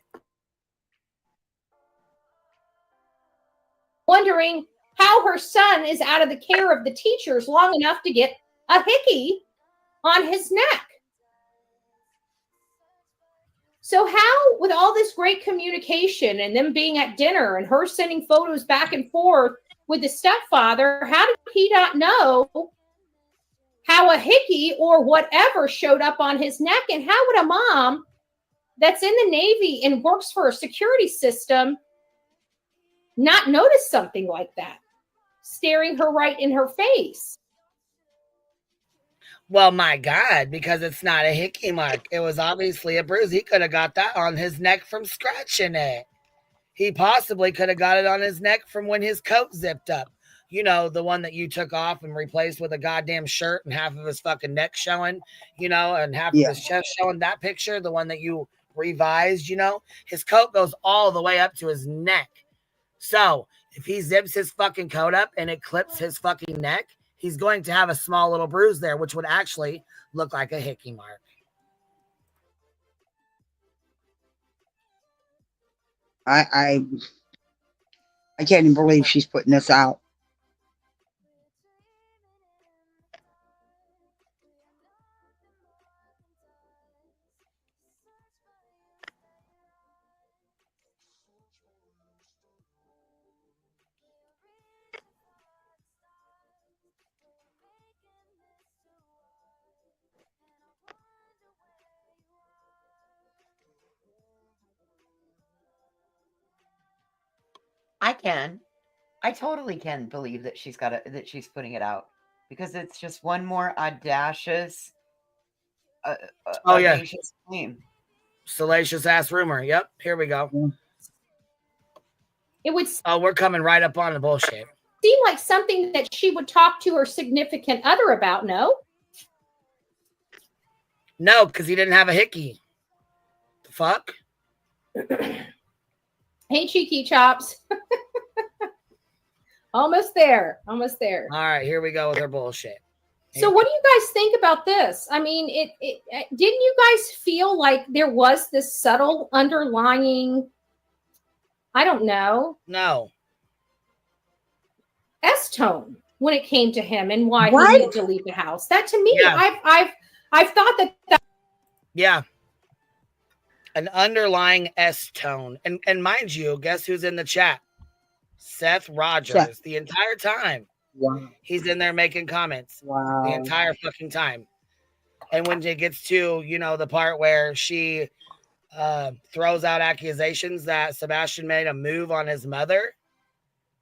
Wondering how her son is out of the care of the teachers long enough to get a hickey on his neck. So how, with all this great communication and them being at dinner and her sending photos back and forth with the stepfather, how did he not know how a hickey or whatever showed up on his neck? And how would a mom that's in the Navy and works for a security system not notice something like that staring her right in her face? Well, my God, because it's not a hickey mark. It was obviously a bruise. He could have got that on his neck from scratching it. He possibly could have got it on his neck from when his coat zipped up. You know, the one that you took off and replaced with a goddamn shirt and half of his fucking neck showing, you know, and half of his chest showing. That picture, the one that you revised, you know, his coat goes all the way up to his neck. So if he zips his fucking coat up and it clips his fucking neck, he's going to have a small little bruise there, which would actually look like a hickey mark. I can't even believe she's putting this out. I totally can believe that that she's putting it out, because it's just one more audacious, audacious claim. Salacious ass rumor. Yep, here we go. It would we're coming right up on the bullshit. Seem like something that she would talk to her significant other about, no? No, because he didn't have a hickey. The fuck? Hey, Cheeky Chops. Almost there. Almost there. All right, here we go with her bullshit. So what do you guys think about this? I mean, didn't you guys feel like there was this subtle underlying, I don't know. No. S-tone when it came to him and why he needed to leave the house. That to me, Yeah. I've thought that. Yeah. An underlying S-tone. And mind you, guess who's in the chat? Seth Rogers. Seth. The entire time. Wow. He's in there making comments. Wow. The entire fucking time. And when it gets to, you know, the part where she throws out accusations that Sebastian made a move on his mother.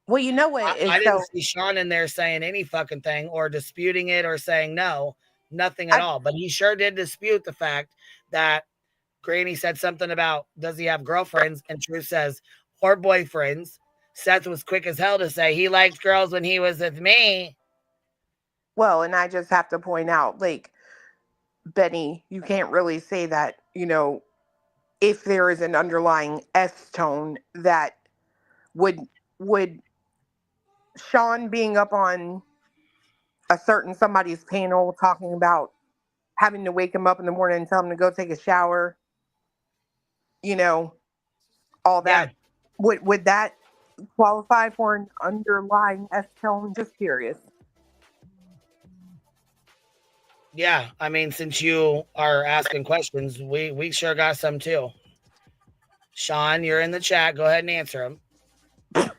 Well, you know what? I didn't see Sean in there saying any fucking thing or disputing it or saying no, nothing at all. But he sure did dispute the fact that Granny said something about, does he have girlfriends? And Truth says, or boyfriends. Seth was quick as hell to say he liked girls when he was with me. Well, and I just have to point out, like, Benny, you can't really say that, you know, if there is an underlying S tone, that would Sean being up on a certain somebody's panel talking about having to wake him up in the morning and tell him to go take a shower, you know, all that, would that qualify for an underlying S-tone? Just curious. Yeah, I mean, since you are asking questions, we sure got some too. Sean, you're in the chat. Go ahead and answer them.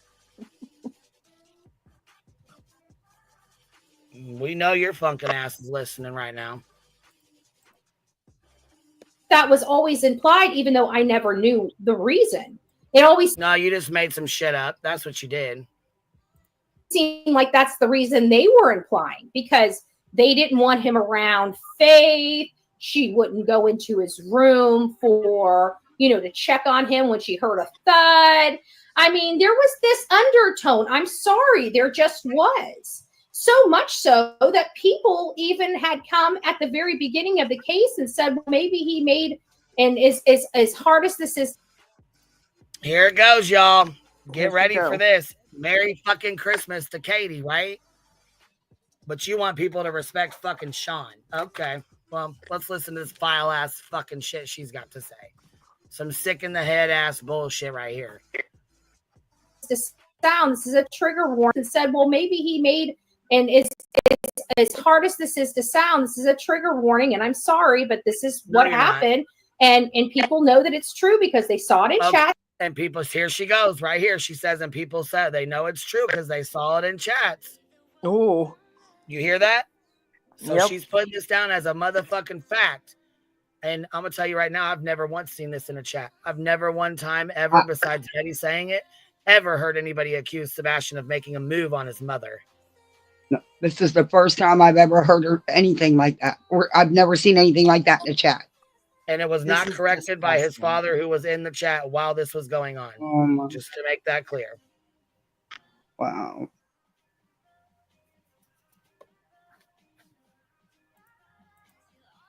We know your funkin' ass is listening right now. That was always implied, even though I never knew the reason. It always No, you just made some shit up. That's what you did. seemed like that's the reason they were implying, because they didn't want him around Faith. She wouldn't go into his room for, to check on him when she heard a thud. I mean, there was this undertone. I'm sorry, there just was. So much so that people even had come at the very beginning of the case and said, well, maybe he made, and is as hard as this is. Here it goes, y'all. Get ready for this. Merry fucking Christmas to Katie, right? But you want people to respect fucking Sean. Okay. Well, let's listen to this vile ass fucking shit she's got to say. Some sick in the head ass bullshit right here. This is a trigger warning, and said, well, maybe he made, and it's as hard as this is to sound, this is a trigger warning, and I'm sorry, but this is what happened. And people know that it's true because they saw it in chat. And people, here she goes, right here. She says, and people said they know it's true because they saw it in chats. Oh. You hear that? So Yep. She's putting this down as a motherfucking fact. And I'm going to tell you right now, I've never once seen this in a chat. I've never one time ever, besides Eddie saying it, ever heard anybody accuse Sebastian of making a move on his mother. No, this is the first time I've ever heard anything like that. Or I've never seen anything like that in the chat. And it was not corrected by his father, who was in the chat while this was going on. Just to make that clear. Wow.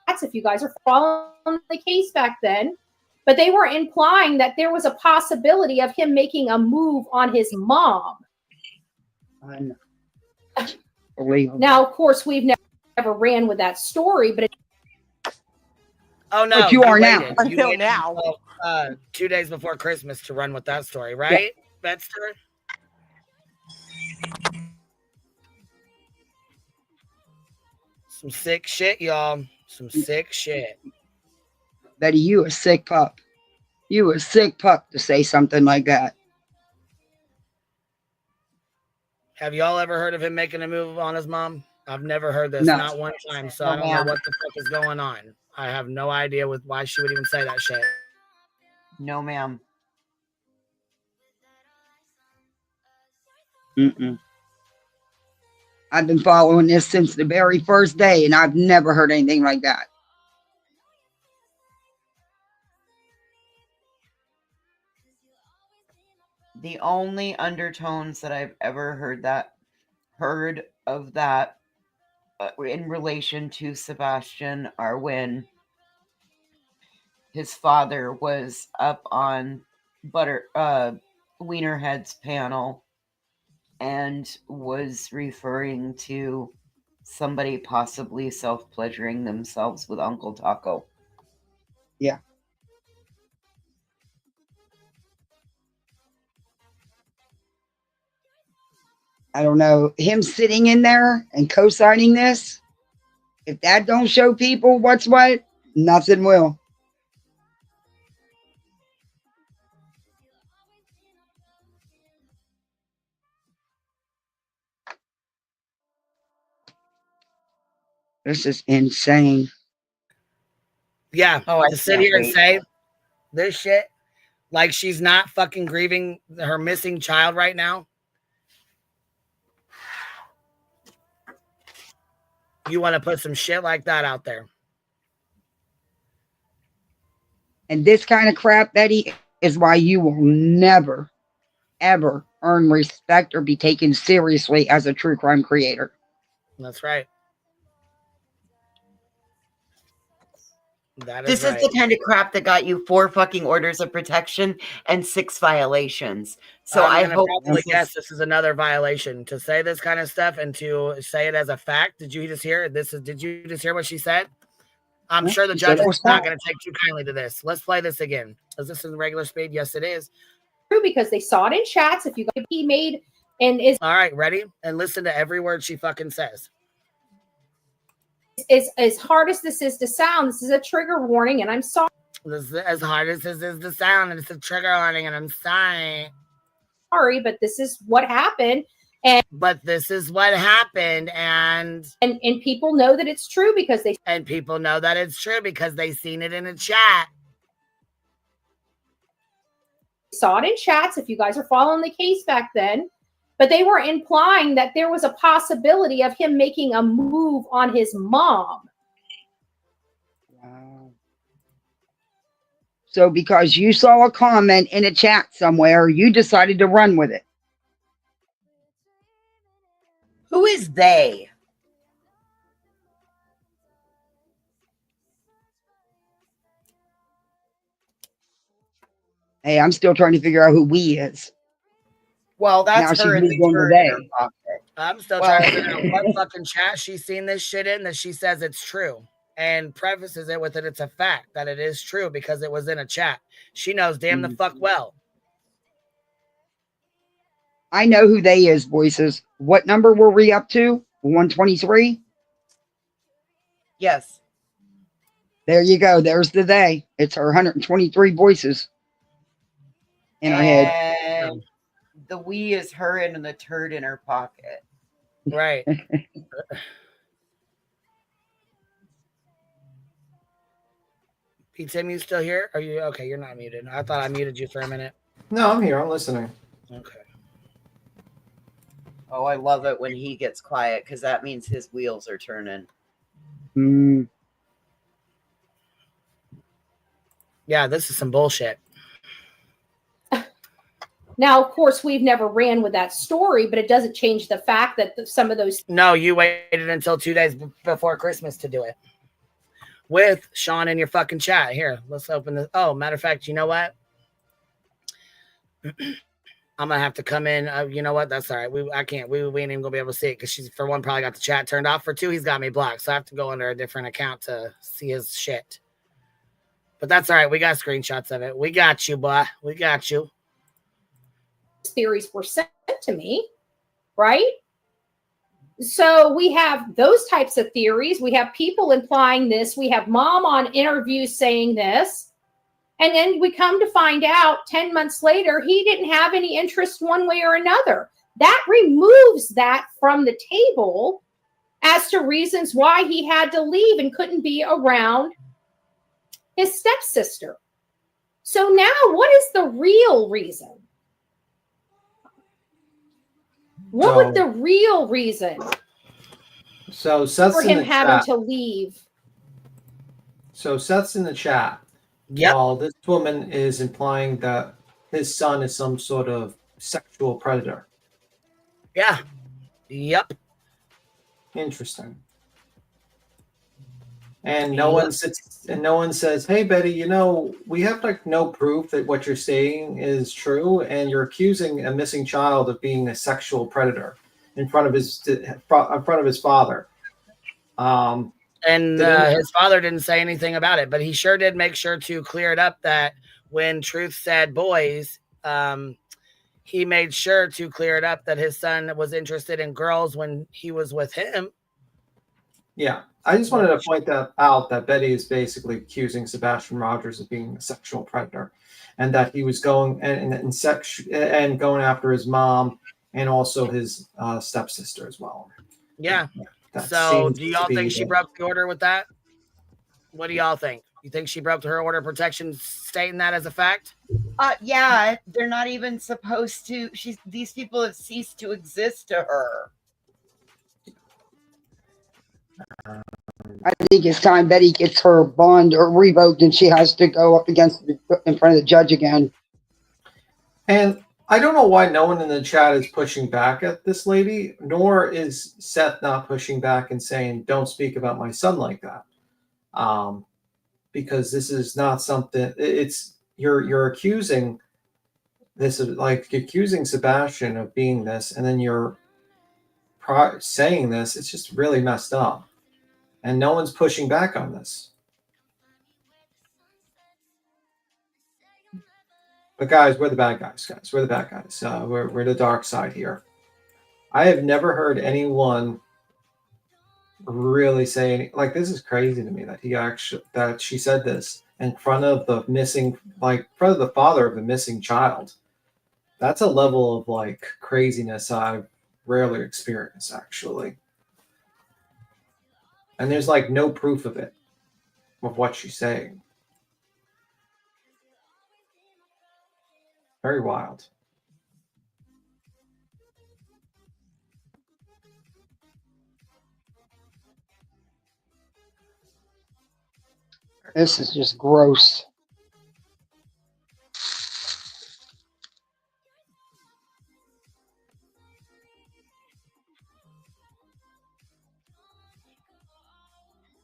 That's if you guys are following the case back then. But they were implying that there was a possibility of him making a move on his mom. I know. Now, of course, we've never ran with that story, but Oh no! But you are now. Until now, 2 days before Christmas to run with that story, right, Betster? Some sick shit, y'all. Some sick shit. Betty, you a sick pup. You a sick pup to say something like that. Have y'all ever heard of him making a move on his mom? I've never heard this, No. not one time. So I don't know what the fuck is going on. I have no idea why she would even say that shit. No, ma'am. Mm-mm. I've been following this since the very first day, and I've never heard anything like that. The only undertones that I've ever heard of that in relation to Sebastian are when his father was up on Wienerhead's panel and was referring to somebody possibly self-pleasuring themselves with Uncle Taco. Yeah. I don't know. Him sitting in there and co-signing this, if that don't show people what's what, nothing will. This is insane. Yeah. Oh, I To sit can't here and wait. say this shit like she's not fucking grieving her missing child right now. You want to put some shit like that out there. And this kind of crap, Betty, is why you will never, ever earn respect or be taken seriously as a true crime creator. That's right. That This is the kind of crap that got you 4 fucking orders of protection and 6 violations. So I'm I gonna hope probably guess this is another violation to say this kind of stuff and to say it as a fact. Did you just hear this? Did you just hear what she said? I'm sure the judge was not going to take too kindly to this. Let's play this again. Is this in regular speed? Yes, it is. Because they saw it in chats. If you he made and is all right, ready? And listen to every word she fucking says. Is as hard as this is to sound, this is a trigger warning, and I'm sorry. This is as hard as this is to sound, and it's a trigger warning, and I'm sorry. Sorry, but this is what happened. But this is what happened, and people know that it's true because they seen it in a chat. Saw it in chats. If you guys are following the case back then, but they were implying that there was a possibility of him making a move on his mom. Wow. So because you saw a comment in a chat somewhere, you decided to run with it. Who is they? Hey, I'm still trying to figure out who we is. Well, that's now her she's in the moved on to turd in her they. pocket. I'm still trying to figure out what fucking chat she's seen this shit in that she says it's true and prefaces it with that it's a fact that it is true because it was in a chat. She knows damn the fuck well. I know who they is, voices. What number were we up to? 123? Yes. There you go. There's the they. It's her 123 voices in her head. And the we is her and the turd in her pocket. Right. Pete Tim, you still here? Are you okay? You're not muted. I thought I muted you for a minute. No, I'm here. I'm listening. Okay. Oh, I love it when he gets quiet because that means his wheels are turning. Yeah, this is some bullshit. Now, of course, we've never ran with that story, but it doesn't change the fact that some of those. No, you waited until 2 days before Christmas to do it. With Sean in your fucking chat. Here, let's open this. Oh, matter of fact, you know what? I'm gonna have to come in. You know what? That's all right. I can't. We ain't even gonna be able to see it because she's, for one, probably got the chat turned off. For two, he's got me blocked, so I have to go under a different account to see his shit. But that's all right. We got screenshots of it. We got you, boy. We got you. Theories were sent to me, right? So we have those types of theories. We have people implying this. We have mom on interviews saying this. And then we come to find out 10 months later, he didn't have any interest one way or another. That removes that from the table as to reasons why he had to leave and couldn't be around his stepsister. So now what is the real reason? What would the real reason So Seth's for in him the having chat. to leave? So Seth's in the chat. Yeah. While this woman is implying that his son is some sort of sexual predator. Yeah. Yep. Interesting. And no one sits and no one says, "Hey Betty, you know, we have like no proof that what you're saying is true, and you're accusing a missing child of being a sexual predator in front of his father." And his father didn't say anything about it, but he sure did make sure to clear it up that when Truth said boys, he made sure to clear it up that his son was interested in girls when he was with him. Yeah, I just wanted to point that out, that Betty is basically accusing Sebastian Rogers of being a sexual predator, and that he was going and going after his mom and also his stepsister as well. Yeah. That So seems do y'all to be think she the- broke the order with that? What do y'all think? You think she broke her order of protection stating that as a fact? Yeah, they're not even supposed to. These people have ceased to exist to her. I think it's time Betty gets her bond revoked and she has to go up in front of the judge again. And I don't know why no one in the chat is pushing back at this lady, nor is Seth not pushing back and saying, "Don't speak about my son like that." because this is not something. It's you're accusing this of like accusing Sebastian of being this, and then you're saying this. It's just really messed up, and no one's pushing back on this. But guys, we're the bad guys. Guys, we're the bad guys. We're the dark side here. I have never heard anyone really say like this is crazy to me that she said this in front of the missing, like in front of the father of the missing child. That's a level of like craziness I've rarely experienced actually. And there's like no proof of it, of what she's saying. Very wild. This is just gross.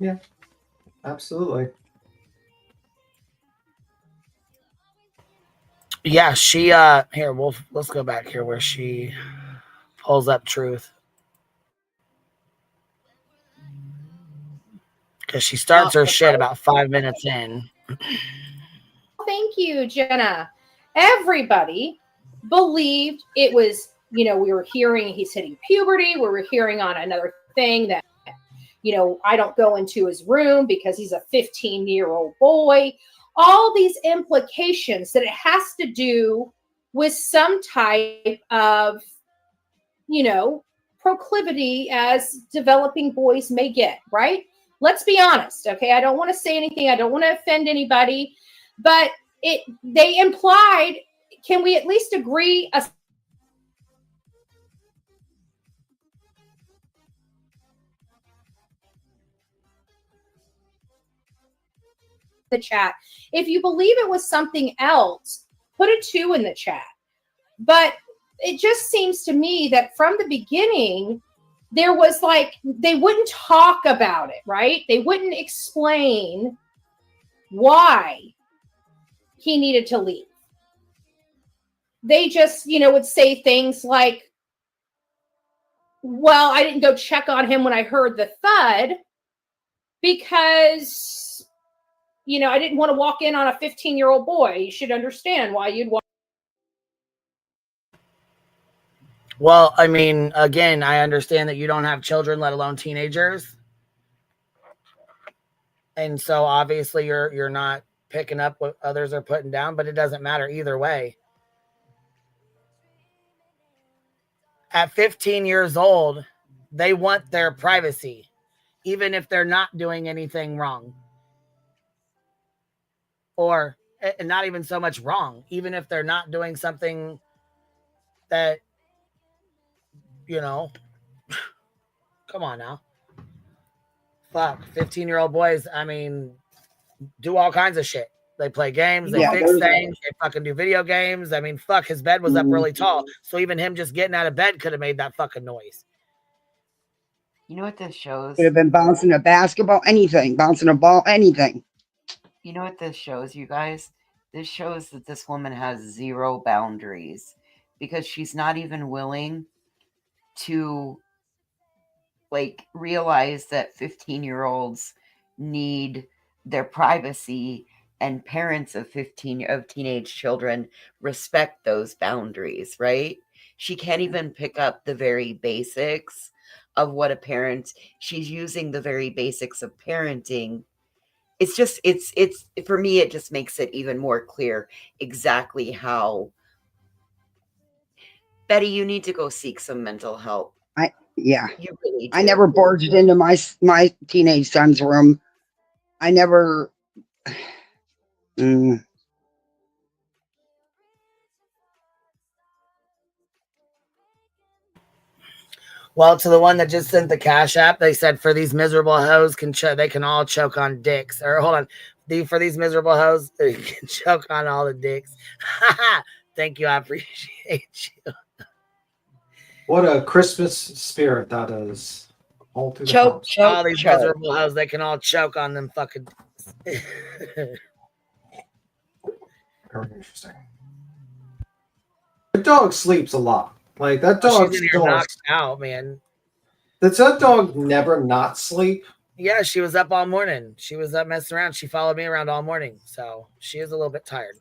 Yeah, absolutely. Yeah, she here, let's go back here where she pulls up truth. Because she starts her shit about 5 minutes in. Thank you, Jenna. Everybody believed it was, we were hearing he's hitting puberty. We were hearing on another thing that, I don't go into his room because he's a 15-year-old boy. All these implications that it has to do with some type of, proclivity as developing boys may get, right? Let's be honest, okay? I don't want to say anything. I don't want to offend anybody, but they implied, can we at least agree the chat? If you believe it was something else, put a 2 in the chat. But it just seems to me that from the beginning, there was like, they wouldn't talk about it, right? They wouldn't explain why he needed to leave. They just, would say things like, well, I didn't go check on him when I heard the thud because, I didn't want to walk in on a 15-year-old boy. You should understand why you'd walk. Well, I mean, again, I understand that you don't have children, let alone teenagers. And so obviously you're not picking up what others are putting down, but it doesn't matter either way. At 15 years old, they want their privacy, even if they're not doing anything wrong. Or not even so much wrong, even if they're not doing something that, come on now. Fuck, 15-year-old boys, I mean, do all kinds of shit. They play games, they fix things, they fucking do video games. I mean, fuck, his bed was up really tall. So even him just getting out of bed could have made that fucking noise. You know what this shows? Could have been bouncing a basketball, anything, bouncing a ball, anything. You know what this shows, you guys? This shows that this woman has zero boundaries because she's not even willing to realize that 15-year-olds need their privacy, and parents of teenage children respect those boundaries, right? She can't even pick up the very basics of what a parent, she's using the very basics of parenting. It's just, it's for me, it just makes it even more clear exactly how, Betty, you need to go seek some mental help. Yeah. You really do. I never barged into my teenage son's room. I never. Well, to the one that just sent the Cash App, they said for these miserable hoes they can all choke on dicks. Or hold on, for these miserable hoes, they can choke on all the dicks. Thank you, I appreciate you. What a Christmas spirit that is. All through All these miserable hoes, they can all choke on them fucking Very interesting. The dog sleeps a lot. Like that dog. She's in here knocked out, man. Does that dog never not sleep? Yeah, she was up all morning. She was up messing around. She followed me around all morning, so she is a little bit tired.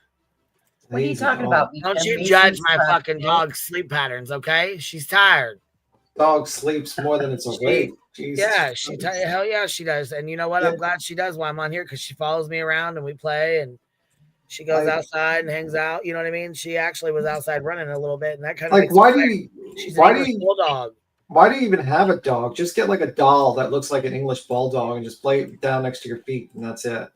What are you talking about? Don't you Mason's judge my tired. fucking dog's sleep patterns, okay? She's tired. Dog sleeps more than it's awake. Yeah, hell yeah, she does. And you know what? Yeah. I'm glad she does while I'm on here because she follows me around and we play and she goes outside and hangs out. You know what I mean? She actually was outside running a little bit, and that kind of Like, why do you? She's Why an do English you? bulldog. Why do you even have a dog? Just get like a doll that looks like an English bulldog and just play it down next to your feet, and that's it.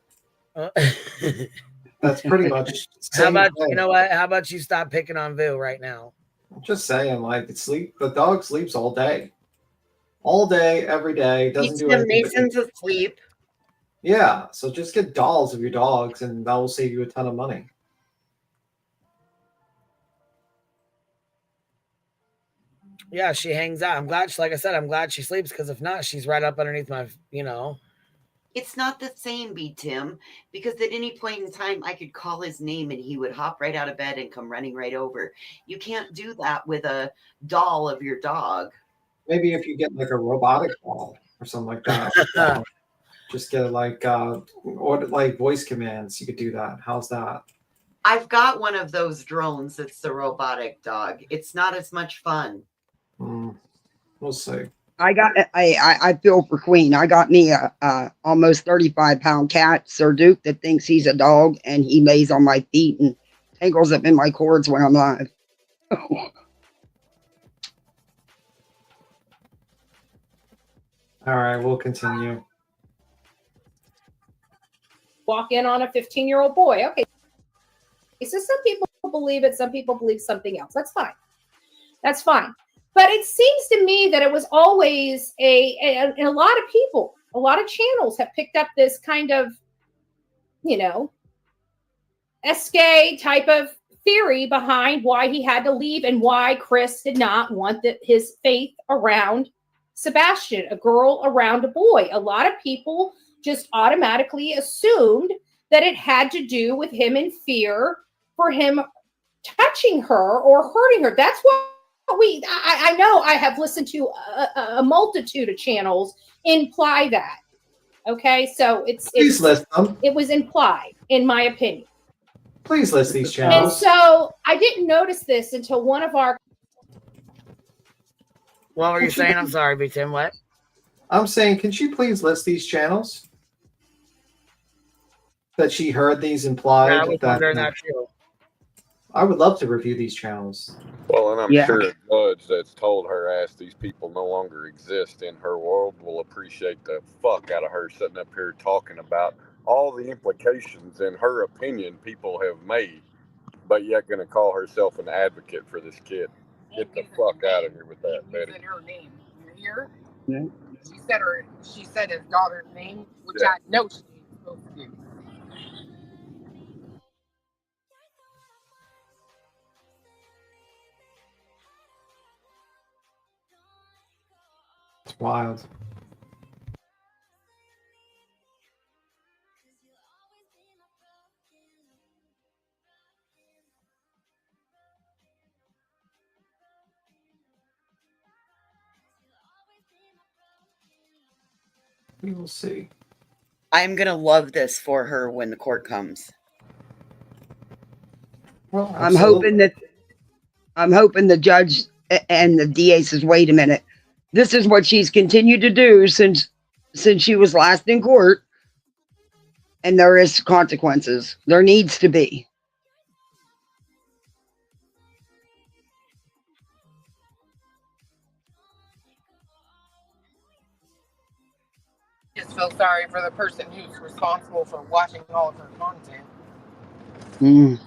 That's pretty much. How about you know what? How about you stop picking on Vu right now? I'm just saying, like the dog sleeps all day, every day. Doesn't do anything. Mason's asleep. Yeah, so just get dolls of your dogs, and that will save you a ton of money. Yeah, she hangs out. I'm glad, like I said, I'm glad she sleeps because if not, she's right up underneath my, It's not the same, B. Tim, because at any point in time, I could call his name and he would hop right out of bed and come running right over. You can't do that with a doll of your dog. Maybe if you get like a robotic doll or something like that. Just get like or like voice commands. You could do that. How's that? I've got one of those drones that's the robotic dog. It's not as much fun. We'll see. I feel for Queen. I got me a almost 35-pound cat, Sir Duke, that thinks he's a dog, and he lays on my feet and tangles up in my cords when I'm live. All right, we'll continue. Walk in on a 15-year-old boy. Okay. So some people believe it, some people believe something else. That's fine. That's fine. But it seems to me that it was always a lot of people, a lot of channels have picked up this kind of, escape type of theory behind why he had to leave and why Chris did not want his faith around Sebastian, a girl around a boy. A lot of people just automatically assumed that it had to do with him in fear for him touching her or hurting her. That's what I know I have listened to a multitude of channels imply that. Okay, so Please list them. It was implied, in my opinion. Please list these And channels. so I didn't notice this until one of our. What were you saying? I'm sorry, B. Tim. What? I'm saying, can she please list these channels? That she heard these implied. Yeah, I was wondering that too. I would love to review these channels. Well, and I'm sure a judge that's told her ass these people no longer exist in her world will appreciate the fuck out of her sitting up here talking about all the implications, in her opinion, people have made, but yet going to call herself an advocate for this kid. Get the fuck out of here with that, Betty. Her name. You hear? Yeah. She said his daughter's name, which Yeah. I know she ain't supposed to do. It's wild. We will see. I'm going to love this for her when the court comes. Well, I'm hoping the judge and the DA says, wait a minute. This is what she's continued to do since she was last in court. And there is consequences. There needs to be. Just feel sorry for the person who's responsible for watching all of her content. Mm.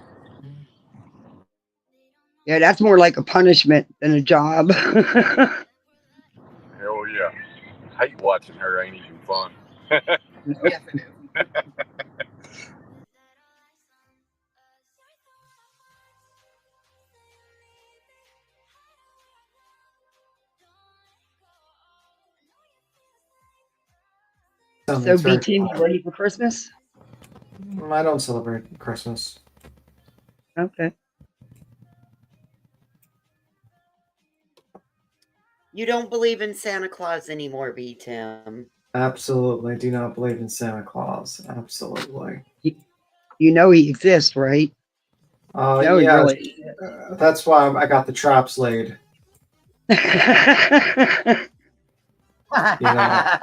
Yeah, that's more like a punishment than a job. Hell yeah. Hate watching her, ain't even fun. Yes, it is. So, BT, you ready for Christmas? I don't celebrate Christmas. Okay. You don't believe in Santa Claus anymore, B. Tim. Absolutely, do not believe in Santa Claus. Absolutely. You know he exists, right? No, he Yeah, really. that's why I got the traps laid. You know.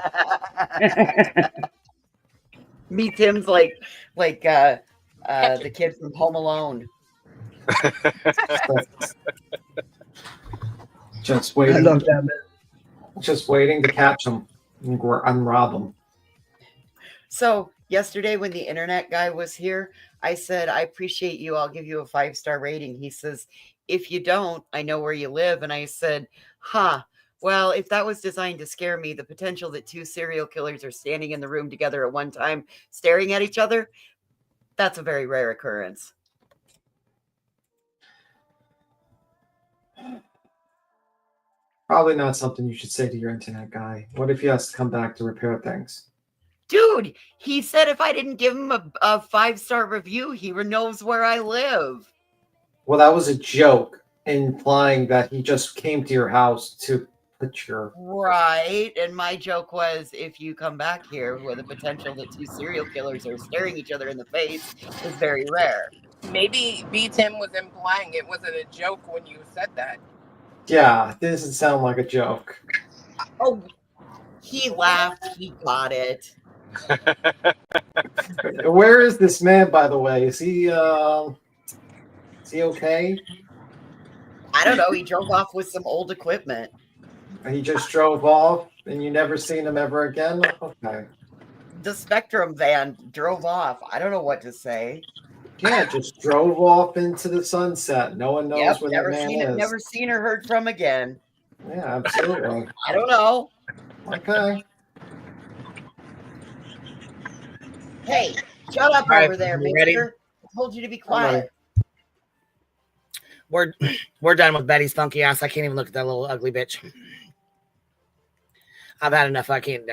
B. Tim's like the kid from Home Alone. Just waiting. I love that. Just waiting to catch them and rob them. So yesterday when the internet guy was here, I said, I appreciate you. I'll give you a 5-star rating. He says, if you don't, I know where you live. And I said, well, if that was designed to scare me, the potential that 2 serial killers are standing in the room together at one time, staring at each other, that's a very rare occurrence. Probably not something you should say to your internet guy. What if he has to come back to repair things? Dude, he said if I didn't give him a 5-star review, he knows where I live. Well, that was a joke, implying that he just came to your house to put your... Right. And my joke was, if you come back here with the potential that 2 serial killers are staring each other in the face is very rare. Maybe B. Tim was implying it wasn't a joke when you said that. Yeah, it doesn't sound like a joke. Oh, he laughed. He got it. Where is this man, by the way? Is he okay? I don't know. He drove off with some old equipment. He just drove off and you never seen him ever again? Okay. The Spectrum van drove off. I don't know what to say. Yeah, just drove off into the sunset. No one knows where that man is. Never seen or heard from again. Yeah, absolutely. I don't know. Okay. Hey, shut up over there, you ready? mister. I told you to be quiet. We're done with Betty's funky ass. I can't even look at that little ugly bitch. I've had enough. I can't.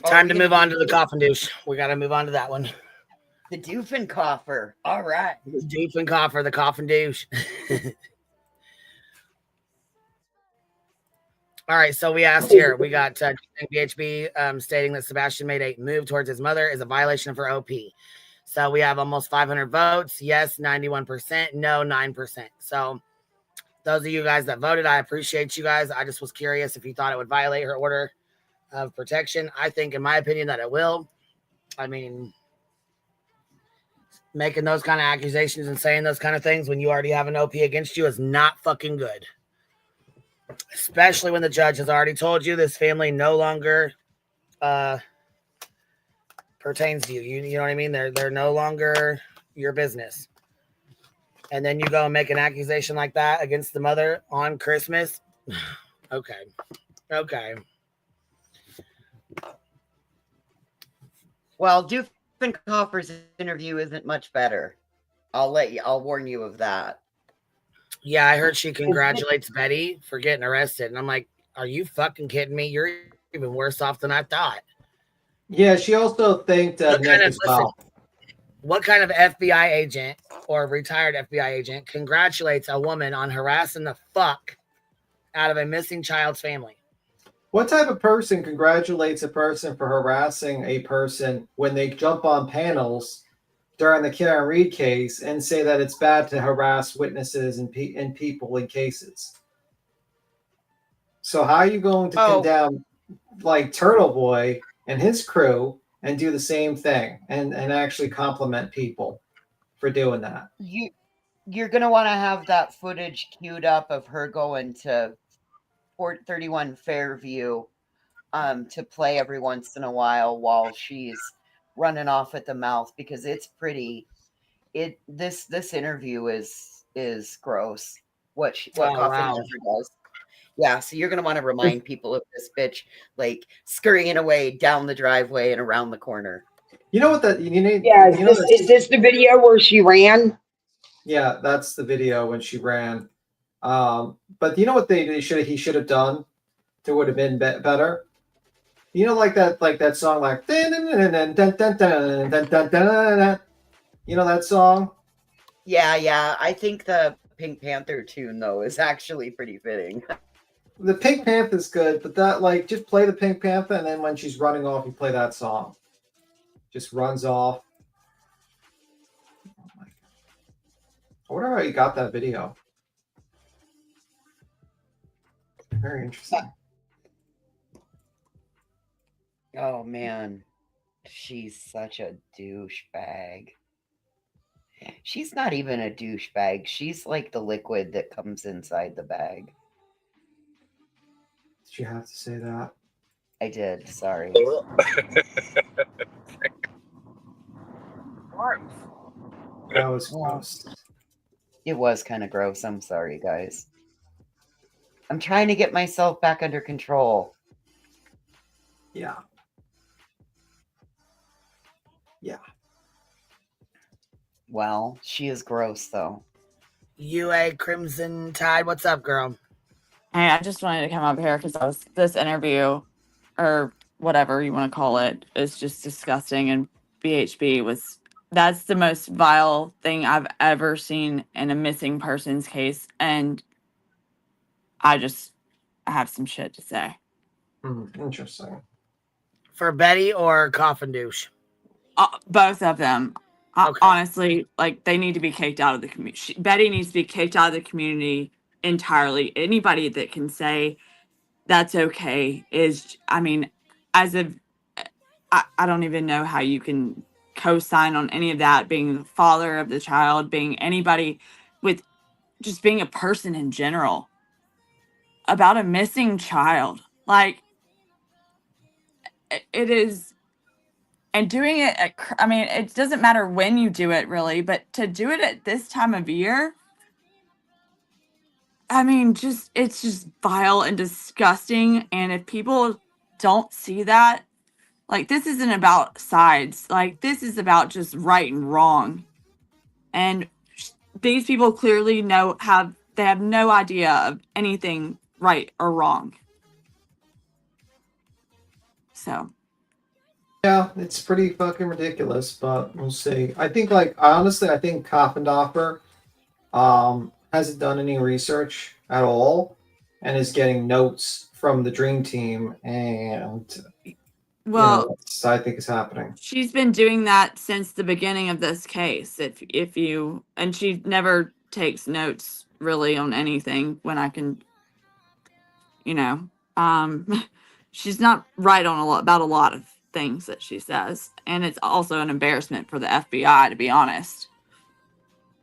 Time to move on to the coffin douche. We got to move on to that one. The Doofenkoffer. All right. The Doofenkoffer, the coffin douche. All right, so we asked here. We got BHB stating that Sebastian made a move towards his mother is a violation of her OP. So we have almost 500 votes. Yes, 91%. No, 9%. So those of you guys that voted, I appreciate you guys. I just was curious if you thought it would violate her order of protection. I think, in my opinion, that it will. I mean, making those kind of accusations and saying those kind of things when you already have an OP against you is not fucking good. Especially when the judge has already told you this family no longer pertains to you. You know what I mean? They're no longer your business. And then you go and make an accusation like that against the mother on Christmas. Okay. Well, Doofenkoffer's interview isn't much better. I'll warn you of that. Yeah, I heard she congratulates Betty for getting arrested. And I'm like, are you fucking kidding me? You're even worse off than I thought. Yeah, she also thanked Nick as well. What kind of FBI agent or retired FBI agent congratulates a woman on harassing the fuck out of a missing child's family? What type of person congratulates a person for harassing a person when they jump on panels during the Karen Reed case and say that it's bad to harass witnesses and people in cases? So how are you going to condemn like Turtle Boy and his crew and do the same thing and actually compliment people for doing that? You're going to want to have that footage queued up of her going to Port 31 Fairview to play every once in a while she's running off at the mouth, because it's pretty. This interview is gross. What Coffin Never does. Yeah, so you're gonna want to remind people of this bitch like scurrying away down the driveway and around the corner. You know what that you need? Yeah, is this the video where she ran? Yeah, that's the video when she ran. But you know what he should have done that would have been better? You know, like that song, like you know that song? Yeah. I think the Pink Panther tune though is actually pretty fitting. The Pink Panther's good, but that like just play the Pink Panther, and then when she's running off, you play that song. Just runs off. Oh my God. I wonder how you got that video. Very interesting. Oh man, she's such a douchebag. She's not even a douchebag. She's like the liquid that comes inside the bag. Did you have to say that? I did. Sorry. That was gross. It was kind of gross. I'm sorry, guys. I'm trying to get myself back under control. Yeah. Yeah. Well, she is gross, though. UA Crimson Tide, what's up, girl? Hey, I just wanted to come up here because this interview, or whatever you want to call it, is just disgusting. And that's the most vile thing I've ever seen in a missing persons case. And I have some shit to say. Interesting. For Betty or Coffin Douche? Both of them. Okay. Honestly, like, they need to be kicked out of the community. Betty needs to be kicked out of the community entirely. Anybody that can say that's okay I don't even know how you can co-sign on any of that, being the father of the child, being anybody, with just being a person in general, about a missing child. Like, it is. And doing it it doesn't matter when you do it, really, but to do it at this time of year, it's just vile and disgusting. And if people don't see that, like, this isn't about sides. Like, this is about just right and wrong. And these people clearly they have no idea of anything right or wrong. So. Yeah, it's pretty fucking ridiculous, but we'll see. I think, honestly, I think Coffindoffer hasn't done any research at all and is getting notes from the Dream Team, and Well, I think it's happening. She's been doing that since the beginning of this case. And she never takes notes really on anything when I can, she's not right on about a lot of things that she says. And it's also an embarrassment for the FBI, to be honest.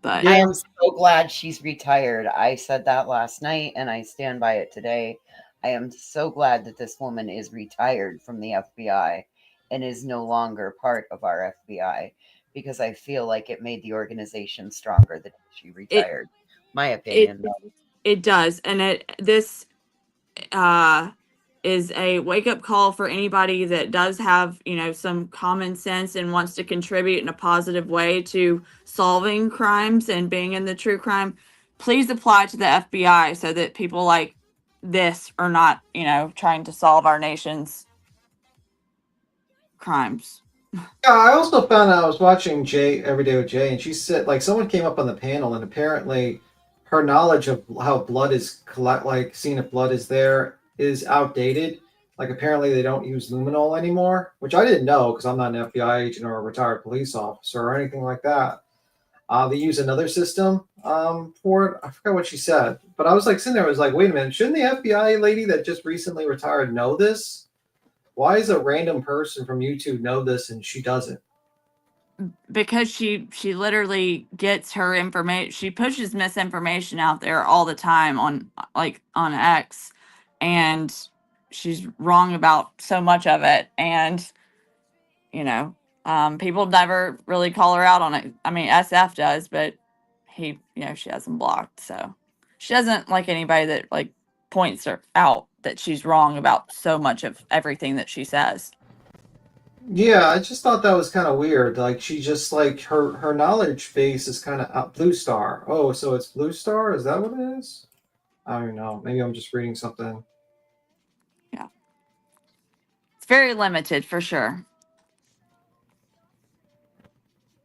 But I am so glad she's retired. I said that last night and I stand by it today. I am so glad that this woman is retired from the FBI and is no longer part of our FBI, because I feel like it made the organization stronger that she retired. My opinion. It does. And this is a wake-up call for anybody that does have, some common sense and wants to contribute in a positive way to solving crimes and being in the true crime. Please apply to the FBI so that people like this are not, trying to solve our nation's crimes. Yeah, I also found out, I was watching Jay Every Day with Jay, and she said, someone came up on the panel, and apparently her knowledge of how blood is seeing if blood is there is outdated. Like, apparently they don't use luminol anymore, which I didn't know because I'm not an FBI agent or a retired police officer or anything like that. They use another system for it. I forgot what she said, but I was sitting there, I was like, wait a minute, shouldn't the FBI lady that just recently retired know this? Why is a random person from YouTube know this and she doesn't? Because she literally gets her information. She pushes misinformation out there all the time on X, and she's wrong about so much of it. And people never really call her out on it. I mean, SF does, but she has him blocked. So she doesn't like anybody that points her out that she's wrong about so much of everything that she says. Yeah, I just thought that was kind of weird. She just her knowledge base is kind of Blue Star. Oh, so it's Blue Star? Is that what it is? I don't know. Maybe I'm just reading something. Yeah. It's very limited for sure.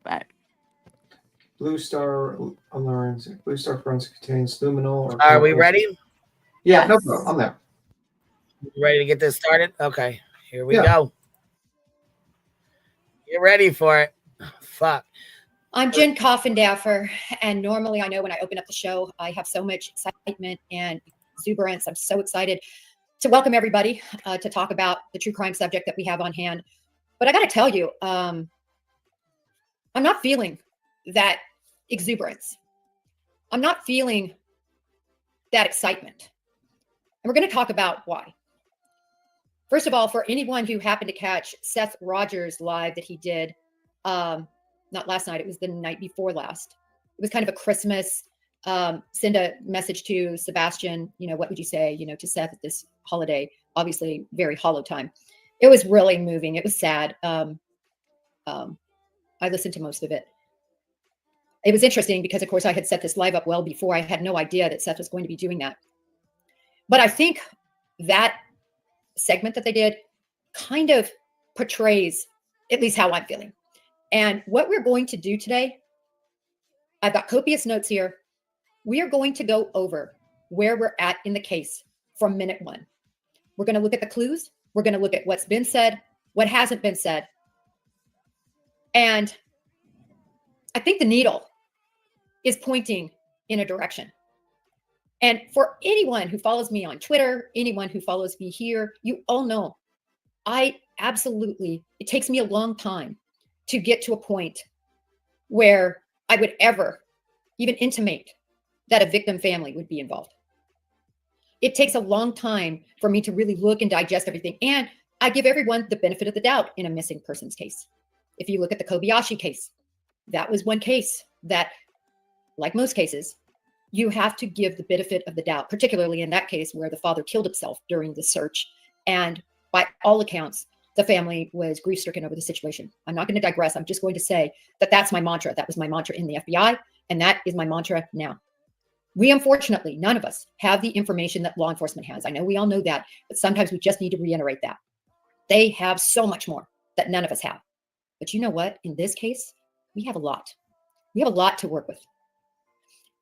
But Blue Star Forensic. Blue Star Forensic contains luminol. Or Are we ready? Yeah, no problem. I'm there. Ready to get this started? Okay, here we Yeah. go. Get ready for it. Fuck. I'm Jen Coffindaffer, and normally I know when I open up the show, I have so much excitement and exuberance. I'm so excited to welcome everybody to talk about the true crime subject that we have on hand. But I got to tell you, I'm not feeling that exuberance. I'm not feeling that excitement. And we're going to talk about why. First of all, for anyone who happened to catch Seth Rogers live that he did, not last night, it was the night before last. It was kind of a Christmas, send a message to Sebastian, what would you say, to Seth at this holiday, obviously very hollow time. It was really moving. It was sad. I listened to most of it. It was interesting because, of course, I had set this live up well before. I had no idea that Seth was going to be doing that. But I think that segment that they did kind of portrays at least how I'm feeling. And what we're going to do today, I've got copious notes here. We are going to go over where we're at in the case from minute one. We're going to look at the clues. We're going to look at what's been said, what hasn't been said. And I think the needle is pointing in a direction. And for anyone who follows me on Twitter, anyone who follows me here, you all know it takes me a long time to get to a point where I would ever even intimate that a victim family would be involved. It takes a long time for me to really look and digest everything. And I give everyone the benefit of the doubt in a missing persons case. If you look at the Kobayashi case, that was one case that, like most cases, you have to give the benefit of the doubt, particularly in that case where the father killed himself during the search. And by all accounts, the family was grief-stricken over the situation. I'm not going to digress. I'm just going to say that that's my mantra. That was my mantra in the FBI, and that is my mantra now. We, unfortunately, none of us have the information that law enforcement has. I know we all know that, but sometimes we just need to reiterate that. They have so much more that none of us have. But you know what? In this case, we have a lot. We have a lot to work with.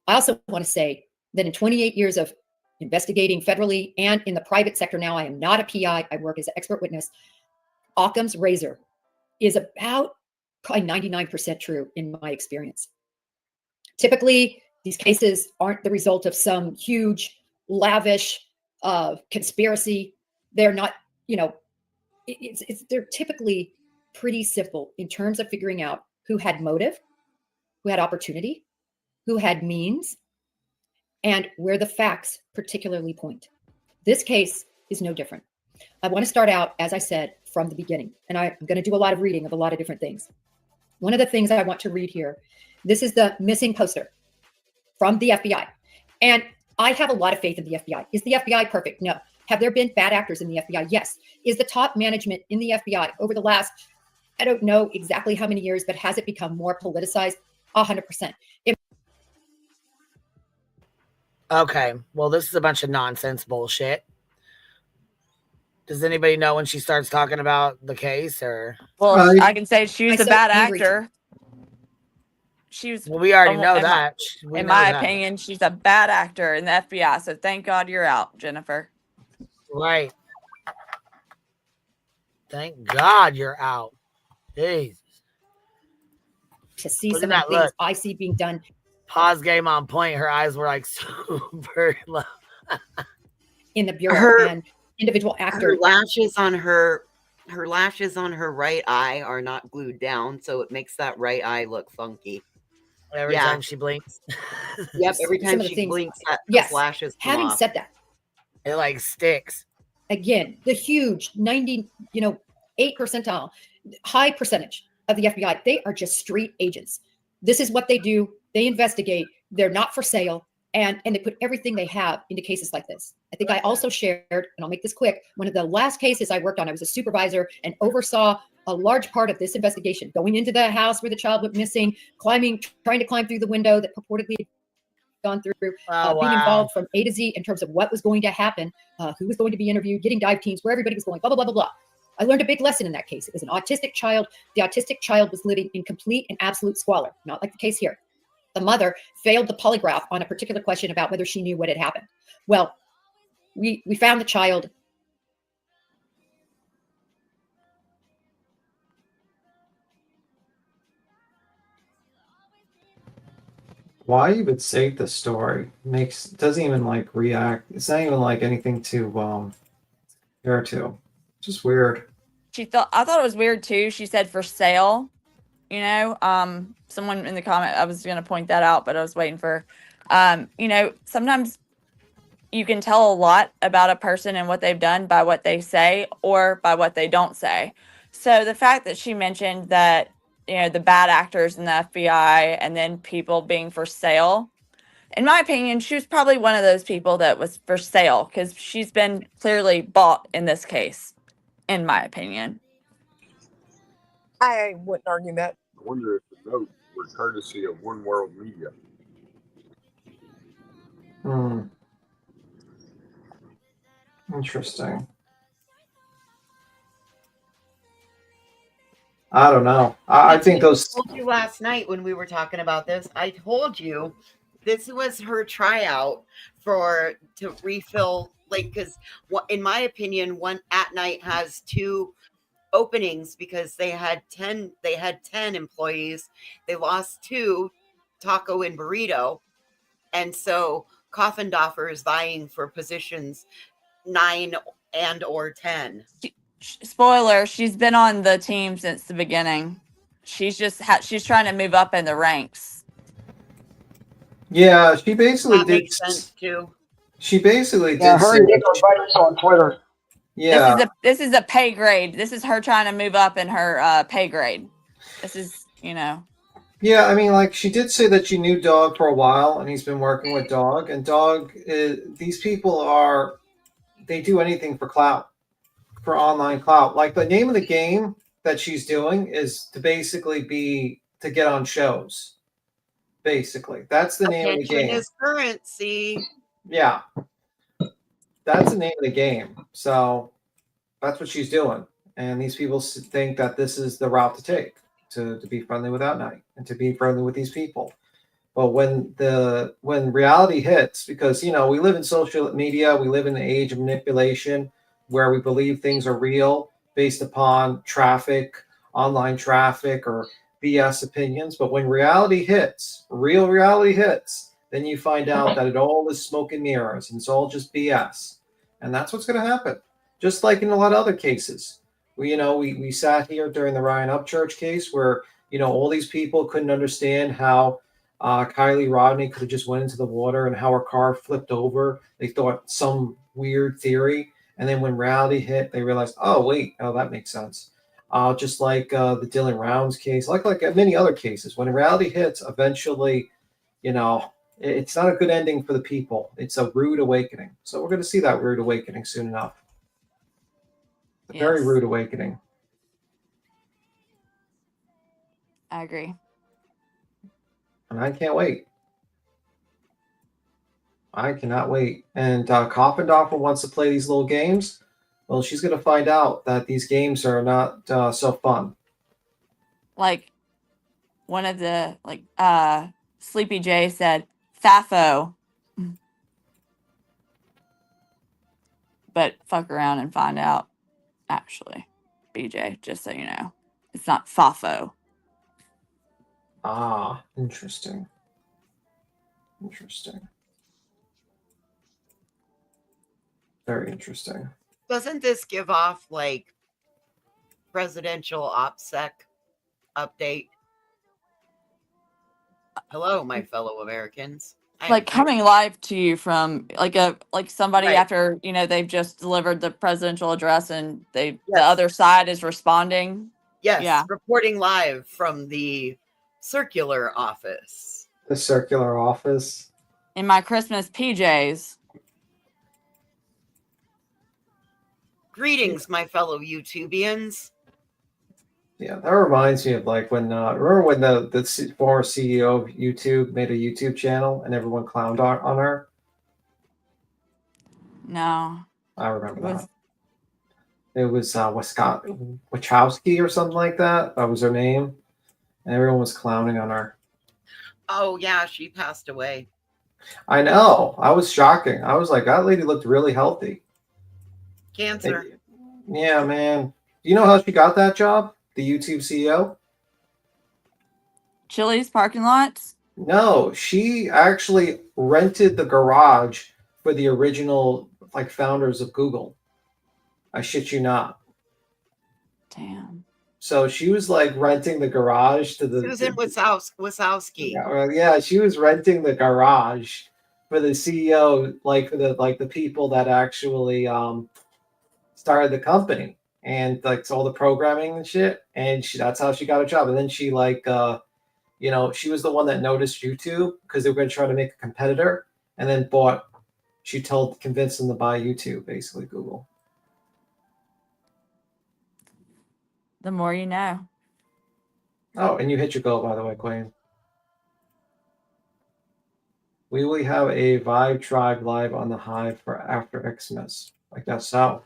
I also want to say that in 28 years of investigating federally and in the private sector now, I am not a PI. I work as an expert witness. Occam's razor is about probably 99% true in my experience. Typically, these cases aren't the result of some huge, lavish conspiracy. They're not, they're typically pretty simple in terms of figuring out who had motive, who had opportunity, who had means, and where the facts particularly point. This case is no different. I want to start out, as I said, from the beginning, and I'm going to do a lot of reading of a lot of different things. One of the things I want to read here, this is the missing poster from the FBI. And I have a lot of faith in the FBI. Is the FBI perfect? No. Have there been bad actors in the FBI? Yes. Is the top management in the FBI over the last, I don't know exactly how many years, but has it become more politicized? 100%. Okay, well, this is a bunch of nonsense bullshit. Does anybody know when she starts talking about the case, or? Well, I can say she was a bad actor. She was. Well, we already know that. In my opinion, she's a bad actor in the FBI. So thank God you're out, Jennifer. Right. Thank God you're out. Jeez. To see some of the things I see being done. Pause game on point. Her eyes were like super low. In the bureau and individual actor. Her lashes on her right eye are not glued down, so it makes that right eye look funky. Every time she blinks. Yep, every time she blinks, those lashes come Having off. said that, it like sticks. Again, the huge 8 percentile, high percentage of the FBI, they are just street agents. This is what they do. They investigate. They're not for sale. And they put everything they have into cases like this. I think I also shared, and I'll make this quick, one of the last cases I worked on, I was a supervisor and oversaw a large part of this investigation, going into the house where the child went missing, trying to climb through the window that purportedly had gone through, being involved from A to Z in terms of what was going to happen, who was going to be interviewed, getting dive teams, where everybody was going, blah, blah, blah, blah, blah. I learned a big lesson in that case. It was an autistic child. The autistic child was living in complete and absolute squalor, not like the case here. The mother failed the polygraph on a particular question about whether she knew what had happened. Well, we found the child. Why you would save the story doesn't even like react. It's not even like anything to compare to. Just weird. I thought it was weird too. She said for sale, you know, someone in the comment, I was going to point that out, but I was waiting for, you know, sometimes you can tell a lot about a person and what they've done by what they say or by what they don't say. So the fact that she mentioned that, you know, the bad actors in the FBI and then people being for sale, in my opinion, she was probably one of those people that was for sale because she's been clearly bought in this case, in my opinion. I wouldn't argue that. I wonder if the notes were courtesy of One World Media. Interesting. I don't know. I think those. I told you last night when we were talking about this. I told you this was her tryout to refill, like, because in my opinion, one at night has 2 openings because they had 10 employees. They lost 2, Taco and Burrito, and so Coffindoffer is vying for positions 9 and or 10. Spoiler, she's been on the team since the beginning. She's just she's trying to move up in the ranks. Yeah, she basically That did. makes sense too. She basically Yeah, did. her say and Nick that are buddies on Twitter. Yeah. This is a pay grade. This is her trying to move up in her pay grade. This is, you know. Yeah, I mean, like, she did say that she knew Dog for a while, and he's been working with Dog. And Dog, these people they do anything for clout, for online clout. Like, the name of the game that she's doing is to basically to get on shows. Basically, that's the name of the Attention game. is currency. Yeah, that's the name of the game. So that's what she's doing. And these people think that this is the route to take. To be friendly with Outnight and to be friendly with these people. But when reality hits, because, you know, we live in social media, we live in the age of manipulation where we believe things are real based upon traffic, online traffic, or BS opinions. But when reality hits, real reality hits, then you find out that it all is smoke and mirrors and it's all just BS. And that's what's going to happen. Just like in a lot of other cases. We sat here during the Ryan Upchurch case where, you know, all these people couldn't understand how Kylie Rodney could have just went into the water and how her car flipped over. They thought some weird theory. And then when reality hit, they realized, oh, wait, that makes sense. Just like the Dylan Rounds case, like many other cases. When reality hits, eventually, you know, it's not a good ending for the people. It's a rude awakening. So we're going to see that rude awakening soon enough. A very rude awakening. I agree. And I can't wait. I cannot wait. And Coffindoffer wants to play these little games. Well, she's going to find out that these games are not so fun. Like one of the, Sleepy J said, Fafo. But fuck around and find out. Actually, BJ, just so you know, it's not Fafo. Ah, interesting. Very interesting. Doesn't this give off like presidential OPSEC update? Hello, my fellow Americans. Coming live to you from somebody Right. after, you know, they've just delivered the presidential address and the other side is responding. Yes, Yeah. reporting live from the circular office. The circular office. In my Christmas PJs. Greetings, my fellow YouTubians. Yeah, that reminds me of like when remember when the former CEO of YouTube made a YouTube channel and everyone clowned on her? No. I remember that. It was Wachowski or something like that. That was her name. And everyone was clowning on her. Oh yeah, she passed away. I know. I was shocking. I was like, that lady looked really healthy. Cancer. Yeah, man. Do you know how she got that job? The YouTube CEO? Chili's parking lots? No, she actually rented the garage for the original like founders of Google. I shit you not. Damn. So she was like renting the garage to the Susan Wasowski. yeah, she was renting the garage for the CEO, like for the people that actually started the company and like all the programming and shit. And that's how she got a job. And then she like she was the one that noticed YouTube because they were going to try to make a competitor, and then convinced them to buy YouTube, basically Google. The more you know. Oh, and you hit your goal, by the way, Queen. We will have a Vibe Tribe live on the Hive for after Xmas. Like that's so.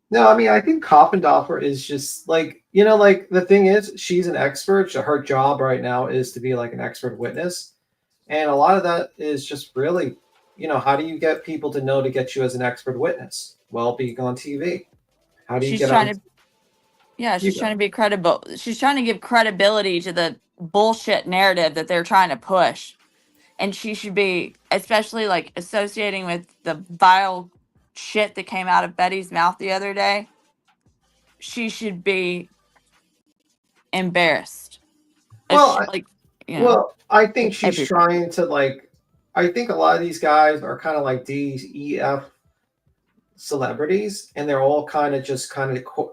No, I mean, I think Kopfendorfer is just like, like the thing is, she's an expert. So her job right now is to be like an expert witness. And a lot of that is just really, how do you get people to know to get you as an expert witness? Well, being on TV. How do you get on? She's trying to be credible. She's trying to give credibility to the bullshit narrative that they're trying to push. And she should be, especially like associating with the vile shit that came out of Betty's mouth the other day. She should be embarrassed. Well, I think she's trying to I think a lot of these guys are kind of like DEF celebrities, and they're all kind of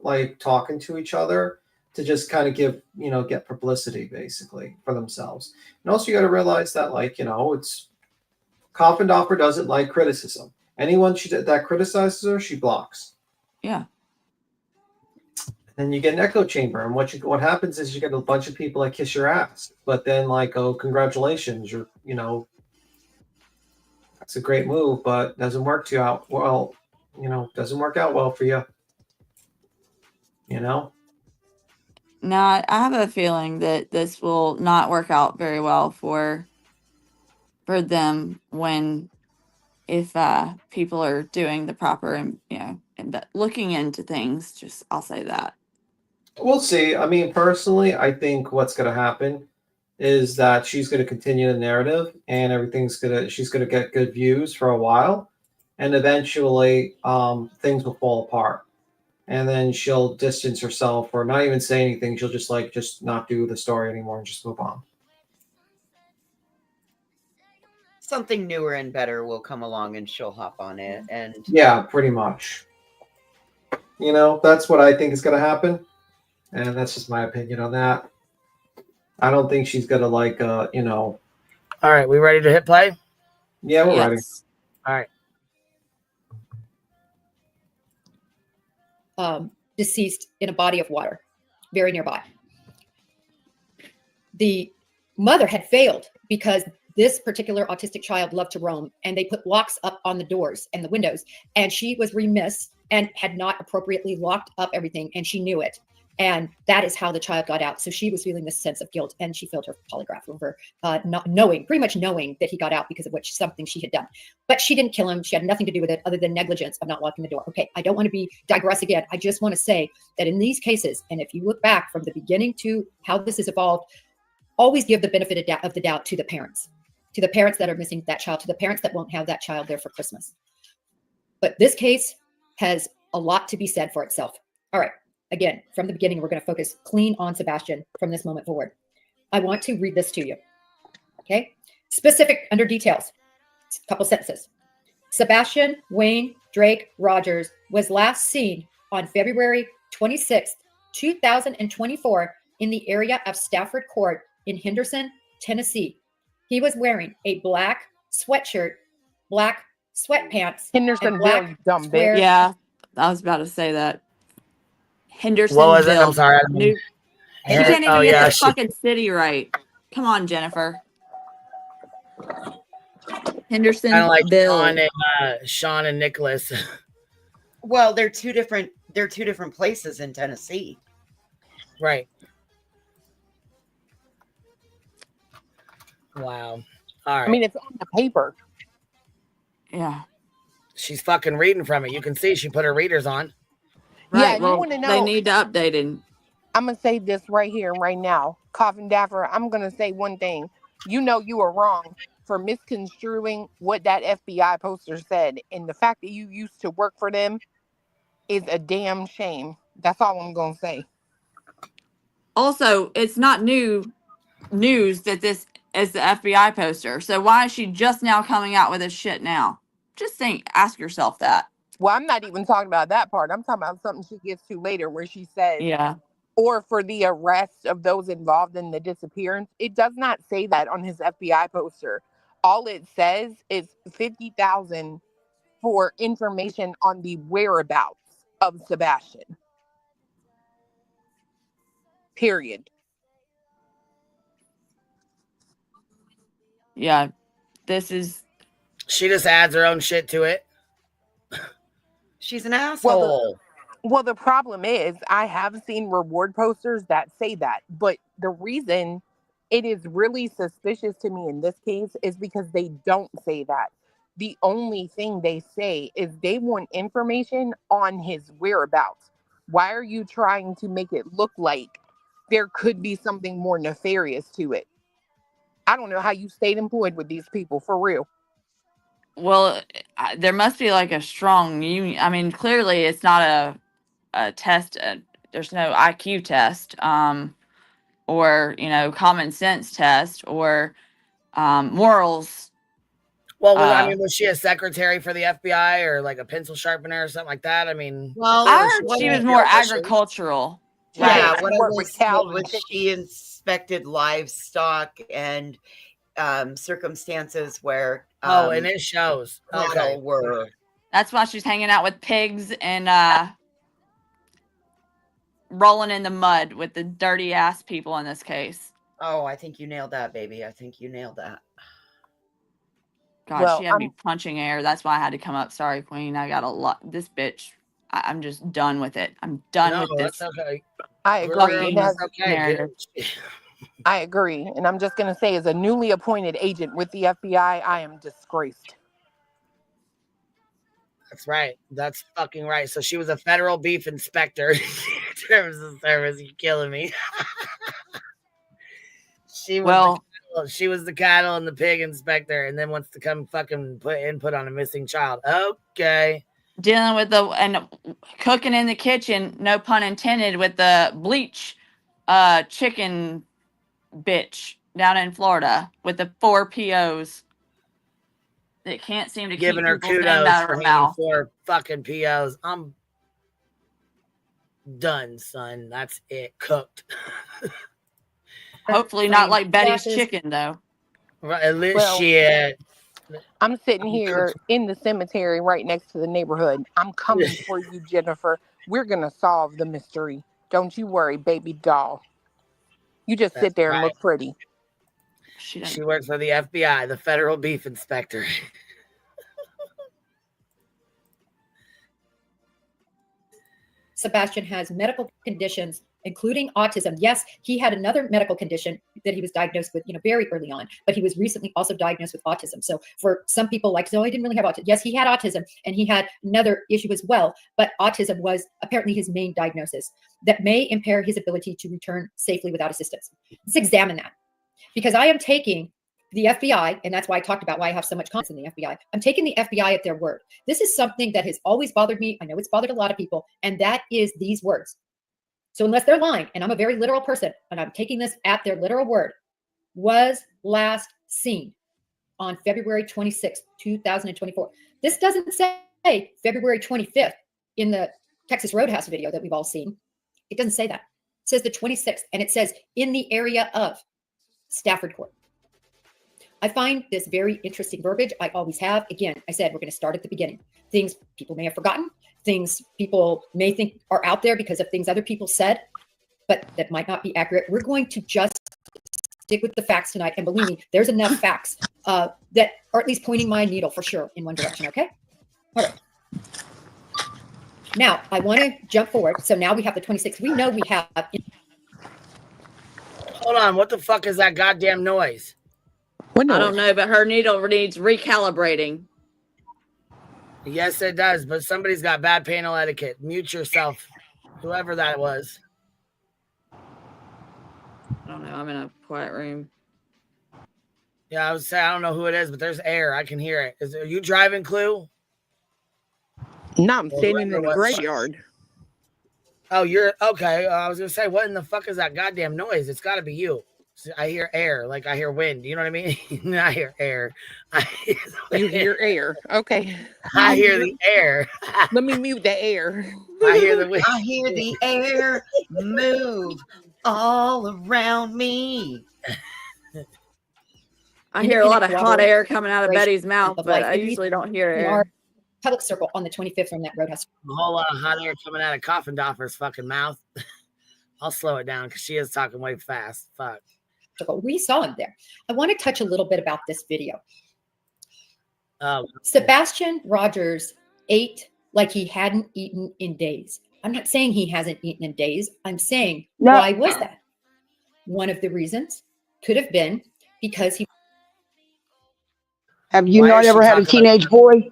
like talking to each other to just kind of get publicity basically for themselves. And also you got to realize that it's Kopfendorfer doesn't like criticism. Anyone that criticizes her, she blocks. Yeah. Then you get an echo chamber, and what happens is you get a bunch of people that kiss your ass, but then oh, congratulations, you're that's a great move, but doesn't work out well. Doesn't work out well for you. No, I have a feeling that this will not work out very well for them if people are doing the proper and looking into things. I'll say that. We'll see. I mean, personally, I think what's going to happen is that she's going to continue the narrative, and she's going to get good views for a while, and eventually things will fall apart. And then she'll distance herself or not even say anything. She'll just not do the story anymore and just move on. Something newer and better will come along and she'll hop on it. And yeah, pretty much. That's what I think is going to happen. And that's just my opinion on that. I don't think she's going to All right, we ready to hit play? Yeah, we're ready. All right. Deceased in a body of water very nearby. The mother had failed because this particular autistic child loved to roam, and they put locks up on the doors and the windows, and she was remiss and had not appropriately locked up everything, and she knew it. And that is how the child got out. So she was feeling this sense of guilt, and she failed her polygraph over pretty much knowing that he got out because of something she had done. But she didn't kill him. She had nothing to do with it other than negligence of not locking the door. Okay, I don't want to digress again. I just want to say that in these cases, and if you look back from the beginning to how this has evolved, always give the benefit of the doubt to the parents that are missing that child, to the parents that won't have that child there for Christmas. But this case has a lot to be said for itself. All right. Again, from the beginning, we're going to focus clean on Sebastian from this moment forward. I want to read this to you. Okay. Specific under details. A couple sentences. Sebastian Wayne Drake Rogers was last seen on February 26th, 2024 in the area of Stafford Court in Henderson, Tennessee. He was wearing a black sweatshirt, black sweatpants, Hendersonville, you dumb bitch. Yeah, I was about to say that. Hendersonville. What was it? I'm sorry. She can't even get the fucking city right. Come on, Jennifer. Hendersonville. Kind of like Sean and Nicholas. Well, they're two different places in Tennessee. Right. Wow. All right. I mean, it's on the paper. Yeah. She's fucking reading from it. You can see she put her readers on. Right. Yeah, and you Well, want to they know, need to update it. I'm going to say this right here and right now. Coffin Daffer, I'm going to say one thing. You know you were wrong for misconstruing what that FBI poster said. And the fact that you used to work for them is a damn shame. That's all I'm going to say. Also, it's not news that this is the FBI poster. So why is she just now coming out with this shit now? Just ask yourself that. Well, I'm not even talking about that part. I'm talking about something she gets to later where she says, Yeah. or for the arrest of those involved in the disappearance. It does not say that on his FBI poster. All it says is $50,000 for information on the whereabouts of Sebastian. Period. Yeah. This is. She just adds her own shit to it. She's an asshole. Well, the problem is I have seen reward posters that say that, but the reason it is really suspicious to me in this case is because they don't say that. The only thing they say is they want information on his whereabouts. Why are you trying to make it look like there could be something more nefarious to it? I don't know how you stayed employed with these people, for real. Well, there must be like a strong union. I mean, clearly it's not a test. There's no IQ test, or common sense test, or morals. Well, I mean, was she a secretary for the FBI or like a pencil sharpener or something like that? I mean, well, I heard she was more agricultural. Yeah, Right? what I was told was she inspected livestock and circumstances where and it shows. cattle were. That's why she's hanging out with pigs and rolling in the mud with the dirty ass people in this case. Oh, I think you nailed that, baby. I think you nailed that. God, she had me punching air. That's why I had to come up. Sorry, Queen. I got a lot. This bitch, I'm just done with it. I'm done with this. That's okay. I agree. Narrative. I agree. And I'm just going to say, as a newly appointed agent with the FBI, I am disgraced. That's right. That's fucking right. So she was a federal beef inspector. Terms of service. You're killing me. She was the cattle and the pig inspector, and then wants to come fucking put input on a missing child. Okay. Dealing with and cooking in the kitchen, no pun intended, with the bleach chicken bitch down in Florida with the 4 POs that can't seem to Giving keep her people's name kudos out of for her having mouth. 4 fucking POs. I'm done, son. That's it. Cooked. Hopefully not like Betty's chicken, though. Right, at least Well, shit. I'm sitting here in the cemetery right next to the neighborhood. I'm coming for you, Jennifer. We're going to solve the mystery. Don't you worry, baby doll. You just sit there and look pretty. She works for the FBI, the federal beef inspector. Sebastian has medical conditions, including autism. Yes, he had another medical condition that he was diagnosed with, very early on, but he was recently also diagnosed with autism. So for some people like, no, he didn't really have autism. Yes, he had autism and he had another issue as well, but autism was apparently his main diagnosis that may impair his ability to return safely without assistance. Let's examine that, because I am taking the FBI, and that's why I talked about why I have so much confidence in the FBI. I'm taking the FBI at their word. This is something that has always bothered me. I know it's bothered a lot of people, and that is these words. So unless they're lying, and I'm a very literal person, and I'm taking this at their literal word, was last seen on February 26th, 2024. This doesn't say February 25th in the Texas Roadhouse video that we've all seen. It doesn't say that. It says the 26th, and it says in the area of Stafford Court. I find this very interesting verbiage. I always have. Again, I said we're going to start at the beginning. Things people may have forgotten, things people may think are out there because of things other people said, but that might not be accurate. We're going to just stick with the facts tonight. And believe me, there's enough facts that are at least pointing my needle for sure in one direction. Okay. All right. Now, I want to jump forward. So now we have the 26th. We know we have. Hold on. What the fuck is that goddamn noise? I don't know, but her needle needs recalibrating. Yes, it does. But somebody's got bad panel etiquette. Mute yourself. Whoever that was. I don't know. I'm in a quiet room. Yeah, I would say I don't know who it is, but there's air. I can hear it. Are you driving, Clue? No, I'm Or standing whoever in the it was. graveyard. Oh, you're okay. I was gonna say, what in the fuck is that goddamn noise? It's got to be you. I hear air, like I hear wind. You know what I mean? I hear air. You hear air. Okay. I hear the air. Let me mute the air. I hear the wind. I hear the air move all around me. I hear a lot of hot air coming out of Betty's mouth, but I usually don't hear in air. our public circle on the 25th from that roadhouse. A whole lot of hot air coming out of Coffin Doffer's fucking mouth. I'll slow it down because she is talking way fast. Fuck. We saw him there. I want to touch a little bit about this video. Oh. Sebastian Rogers ate like he hadn't eaten in days. I'm not saying he hasn't eaten in days. I'm saying, why was that? One of the reasons could have been because he. Have you not ever had a teenage boy?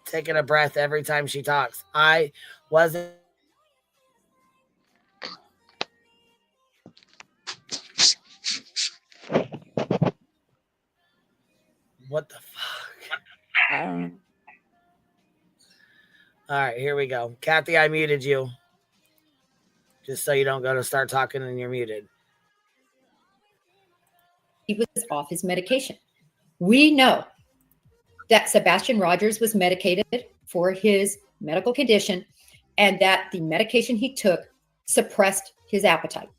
Taking a breath every time she talks. I wasn't. What the fuck? I don't know. All right, here we go. Kathy, I muted you. Just so you don't go to start talking and you're muted. He was off his medication. We know that Sebastian Rogers was medicated for his medical condition and that the medication he took suppressed his appetite.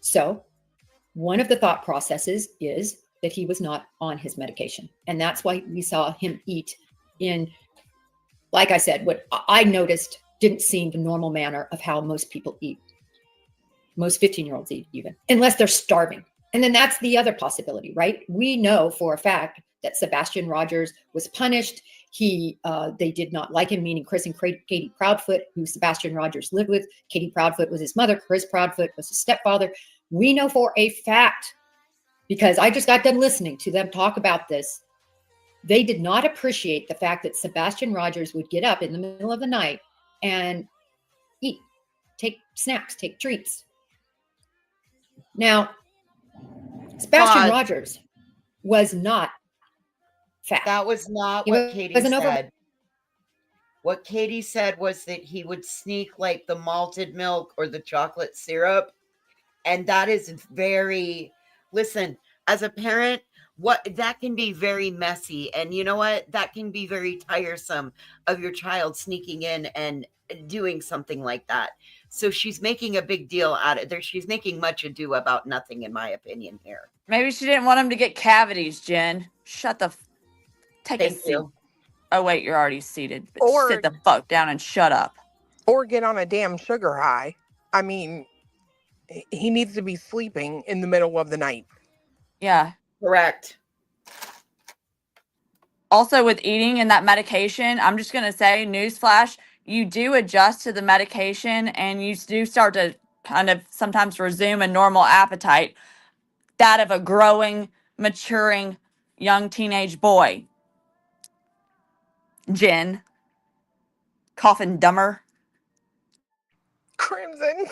So one of the thought processes is that he was not on his medication. And that's why we saw him eat in, like I said, what I noticed didn't seem the normal manner of how most people eat. Most 15-year-olds eat even, unless they're starving. And then that's the other possibility, right? We know for a fact that Sebastian Rogers was punished. They did not like him, meaning Chris and Katie Proudfoot, who Sebastian Rogers lived with. Katie Proudfoot was his mother. Chris Proudfoot was his stepfather. We know for a fact, because I just got done listening to them talk about this, they did not appreciate the fact that Sebastian Rogers would get up in the middle of the night and eat, take snacks, take treats. Now, Sebastian Rogers was not fat. That was not He what Katie wasn't said. over. What Katie said was that he would sneak like the malted milk or the chocolate syrup. And that is very, listen, as a parent, that can be very messy. And you know what? That can be very tiresome of your child sneaking in and doing something like that. So she's making a big deal out of it. She's making much ado about nothing, in my opinion, here. Maybe she didn't want him to get cavities, Jen. Shut the take a seat. Oh wait, you're already seated. Or sit the fuck down and shut up. Or get on a damn sugar high. I mean, he needs to be sleeping in the middle of the night. Yeah. Correct. Also with eating and that medication, I'm just going to say, newsflash, you do adjust to the medication and you do start to kind of sometimes resume a normal appetite, that of a growing, maturing, young teenage boy. Jen. Coffin dumber. Crimson.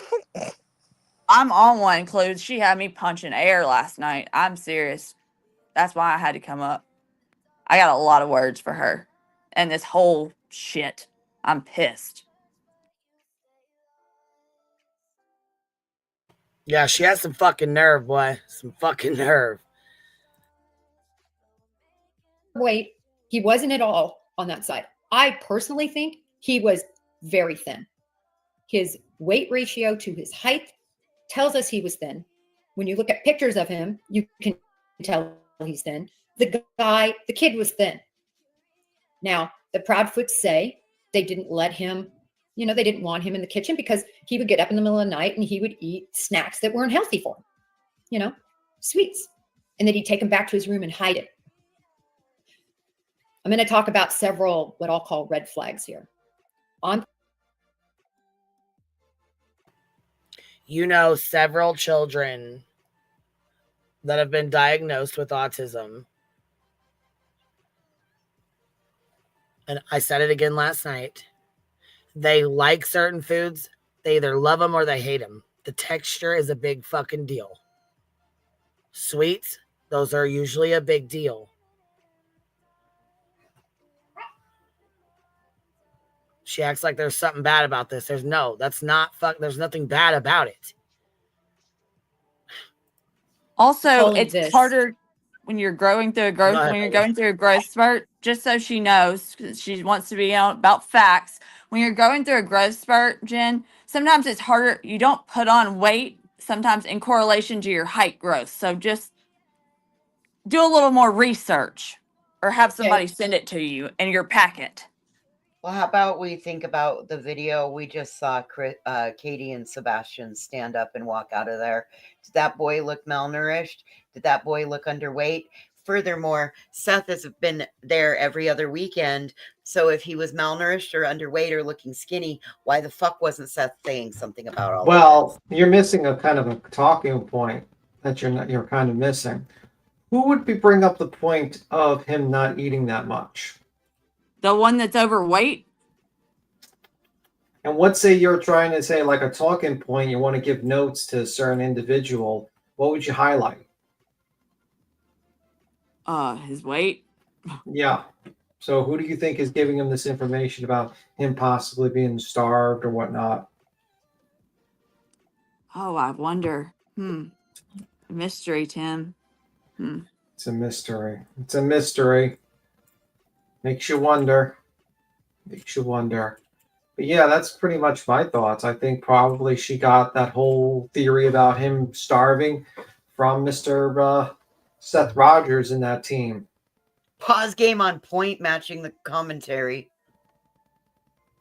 I'm on one, Clues. She had me punching air last night. I'm serious. That's why I had to come up. I got a lot of words for her. And this whole shit. I'm pissed. Yeah, she has some fucking nerve, boy. Some fucking nerve. Weight, he wasn't at all on that side. I personally think he was very thin. His weight ratio to his height tells us he was thin. When you look at pictures of him, you can tell he's thin. The kid was thin. Now, the Proudfoots say they didn't let him, they didn't want him in the kitchen because he would get up in the middle of the night and he would eat snacks that weren't healthy for him, sweets. And then he'd take them back to his room and hide it. I'm going to talk about several what I'll call red flags here. You know several children that have been diagnosed with autism. And I said it again last night. They like certain foods. They either love them or they hate them. The texture is a big fucking deal. Sweets, those are usually a big deal. She acts like there's something bad about this. There's nothing bad about it. Also, it's harder when you're going through a growth spurt, just so she knows, 'cause she wants to be about facts. When you're going through a growth spurt, Jen, sometimes it's harder. You don't put on weight sometimes in correlation to your height growth. So just do a little more research or have somebody send it to you in your packet. Well, how about we think about the video we just saw Katie and Sebastian stand up and walk out of there. Did that boy look malnourished? Did that boy look underweight? Furthermore, Seth has been there every other weekend. So if he was malnourished or underweight or looking skinny, why the fuck wasn't Seth saying something about all Well, you're missing a kind of a talking point that you're kind of missing. Who would bring up the point of him not eating that much? The one that's overweight? And let's say you're trying to say like a talking point, you want to give notes to a certain individual. What would you highlight? His weight. Yeah. So who do you think is giving him this information about him possibly being starved or whatnot? Oh, I wonder. Mystery, Tim. It's a mystery. It's a mystery. Makes you wonder. Makes you wonder. But yeah, that's pretty much my thoughts. I think probably she got that whole theory about him starving from Mr. Seth Rogers in that team. Pause game on point, matching the commentary.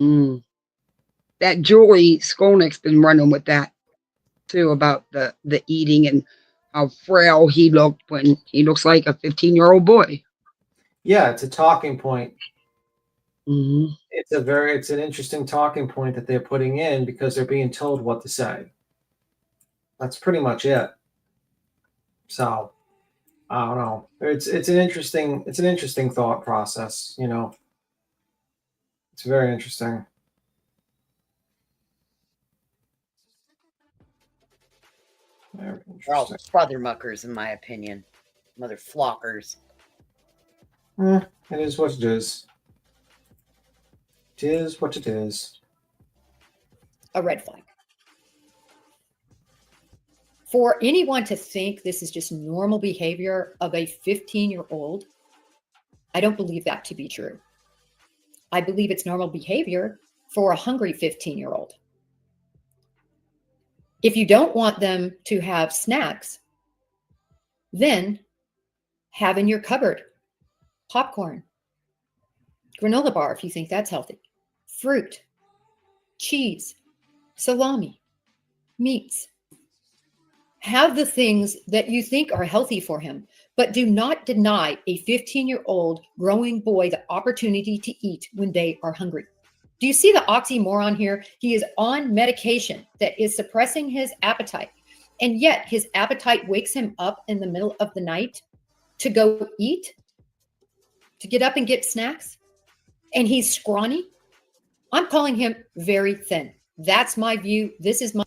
That Julie Skolnick's been running with that too, about the eating and how frail he looked when he looks like a 15-year-old boy. Yeah, it's a talking point. Mm-hmm. It's an interesting talking point that they're putting in because they're being told what to say. That's pretty much it. So I don't know. It's an interesting thought process, you know. It's very interesting. They're all father muckers, in my opinion. Mother flockers. It is what it is. It is what it is. A red flag. For anyone to think this is just normal behavior of a 15-year-old, I don't believe that to be true. I believe it's normal behavior for a hungry 15-year-old. If you don't want them to have snacks, then have in your cupboard popcorn, granola bar if you think that's healthy, fruit, cheese, salami, meats. Have the things that you think are healthy for him, but do not deny a 15-year-old growing boy the opportunity to eat when they are hungry. Do you see the oxymoron here? He is on medication that is suppressing his appetite, and yet his appetite wakes him up in the middle of the night to go eat, to get up and get snacks, and he's scrawny. I'm calling him very thin. That's my view. This is my.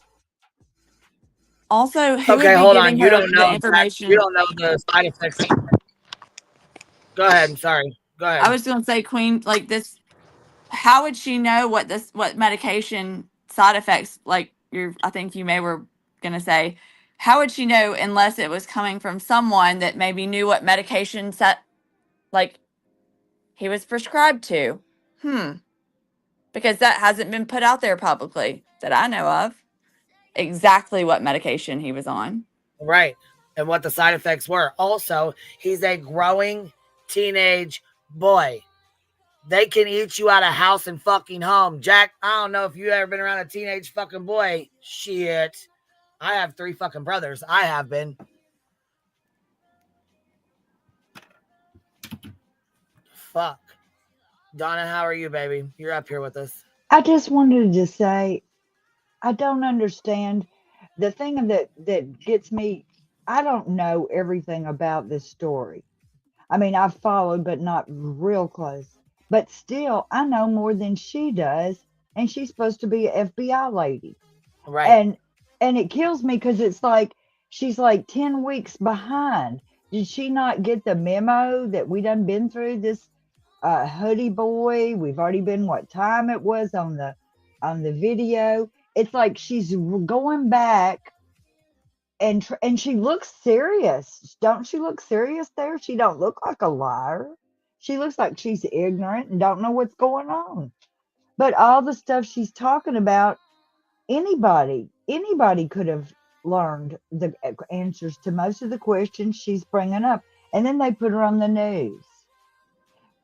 Also, who Okay, would be hold on. giving You her don't know the information? You don't know the side effects. Go ahead. Sorry. Go ahead. I was going to say, Queen, like this. How would she know what medication side effects, like I think you were going to say, how would she know unless it was coming from someone that maybe knew what medication he was prescribed to? Because that hasn't been put out there publicly that I know of. Exactly what medication he was on. Right. And what the side effects were. Also, he's a growing teenage boy. They can eat you out of house and fucking home. Jack, I don't know if you ever been around a teenage fucking boy. Shit. I have 3 fucking brothers. I have been. Fuck. Donna, how are you, baby? You're up here with us. I just wanted to say I don't understand the thing that gets me. I don't know everything about this story. I mean, I've followed, but not real close. But still, I know more than she does, and she's supposed to be an FBI lady. Right. And it kills me because it's like she's like 10 weeks behind. Did she not get the memo that we done been through this hoodie boy? We've already been what time it was on the video. It's like she's going back and she looks serious. Don't she look serious there? She don't look like a liar. She looks like she's ignorant and don't know what's going on. But all the stuff she's talking about, anybody could have learned the answers to most of the questions she's bringing up. And then they put her on the news.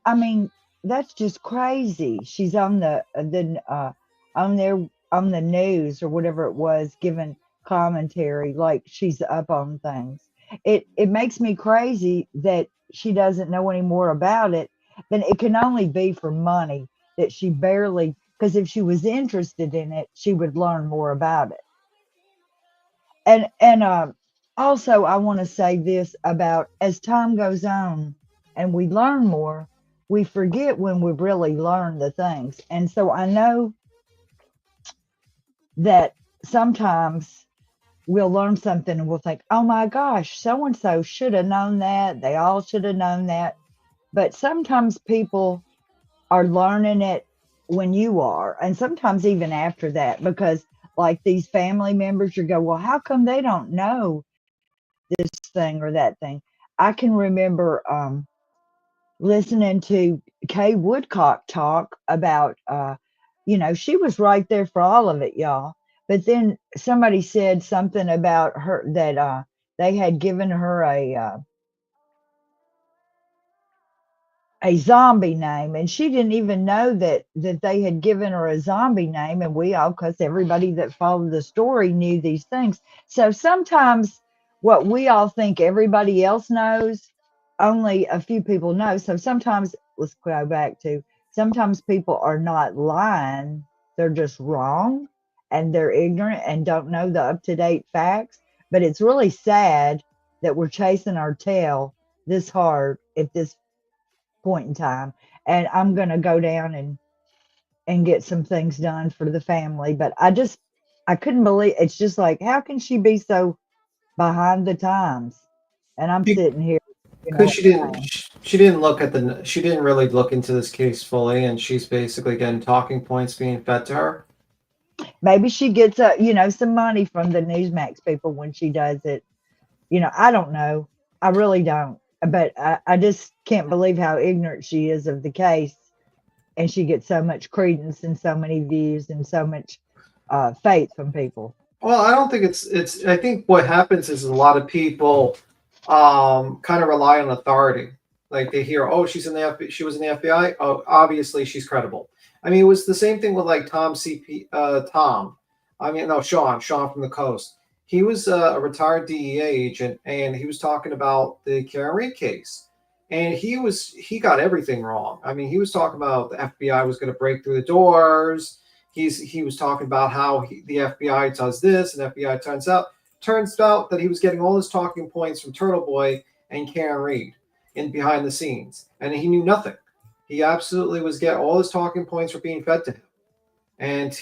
I mean, that's just crazy. She's on on there on the news or whatever it was, giving commentary like she's up on things. It makes me crazy that she doesn't know any more about it. Then it can only be for money that she barely, because if she was interested in it, she would learn more about it. And also I want to say this about as time goes on and we learn more, we forget when we really learn the things. And so I know that sometimes we'll learn something and we'll think, oh my gosh, so and so should have known that. They all should have known that. But sometimes people are learning it when you are, and sometimes even after that, because like these family members, you go, well, how come they don't know this thing or that thing? I can remember listening to Kay Woodcock talk about, she was right there for all of it, y'all. But then somebody said something about her that they had given her a zombie name, and she didn't even know that they had given her a zombie name. And we all, because everybody that followed the story knew these things. So sometimes what we all think everybody else knows, only a few people know. So sometimes, let's go back to, sometimes people are not lying, they're just wrong and they're ignorant and don't know the up-to-date facts. But it's really sad that we're chasing our tail this hard at this point in time. And I'm going to go down and get some things done for the family. But I couldn't believe, it's just like, how can she be so behind the times? And I'm sitting here, Because she didn't look at she didn't really look into this case fully, and she's basically getting talking points being fed to her. maybe she gets some money from the Newsmax people when she does it. I don't know. I really don't. But I just can't believe how ignorant she is of the case. And she gets so much credence and so many views and so much faith from people. Well, I don't think it's. I think what happens is a lot of people kind of rely on authority. Like they hear, oh, she was in the FBI. Oh, obviously she's credible. I mean, it was the same thing with like Tom. I mean, no, Sean from the Coast. He was a retired DEA agent, and he was talking about the Karen Reed case. And he got everything wrong. I mean, he was talking about the FBI was going to break through the doors. He was talking about how the FBI does this, and FBI turns out that he was getting all his talking points from Turtle Boy and Karen Reed in behind the scenes, and he knew nothing. He absolutely was getting all his talking points were being fed to him, and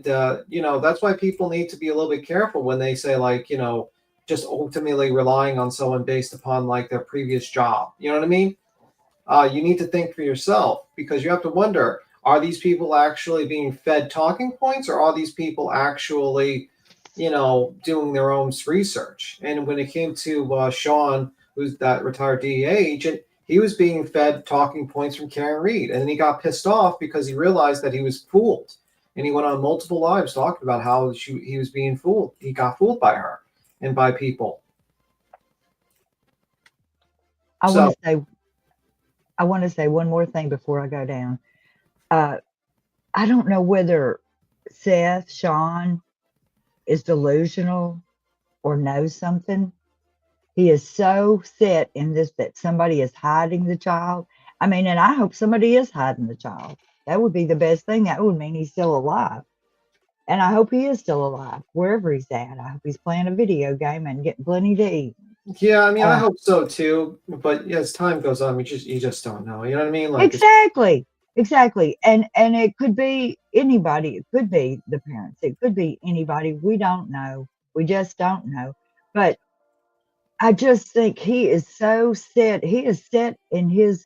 that's why people need to be a little bit careful when they say just ultimately relying on someone based upon like their previous job. You know what I mean? You need to think for yourself, because you have to wonder, are these people actually being fed talking points, or are these people actually, doing their own research? And when it came to Sean, who's that retired DEA agent, he was being fed talking points from Karen Reed. And then he got pissed off because he realized that he was fooled. And he went on multiple lives talking about how he was being fooled. He got fooled by her and by people. I want to say one more thing before I go down. I don't know whether Sean is delusional or knows something. He is so set in this that somebody is hiding the child. I mean, and I hope somebody is hiding the child. That would be the best thing. That would mean he's still alive. And I hope he is still alive, wherever he's at. I hope he's playing a video game and getting plenty to eat. Yeah, I mean, I hope so too. But as time goes on, you just don't know. You know what I mean? Like Exactly. And it could be anybody. It could be the parents. It could be anybody. We don't know. We just don't know. But I just think he is so set. He is set in his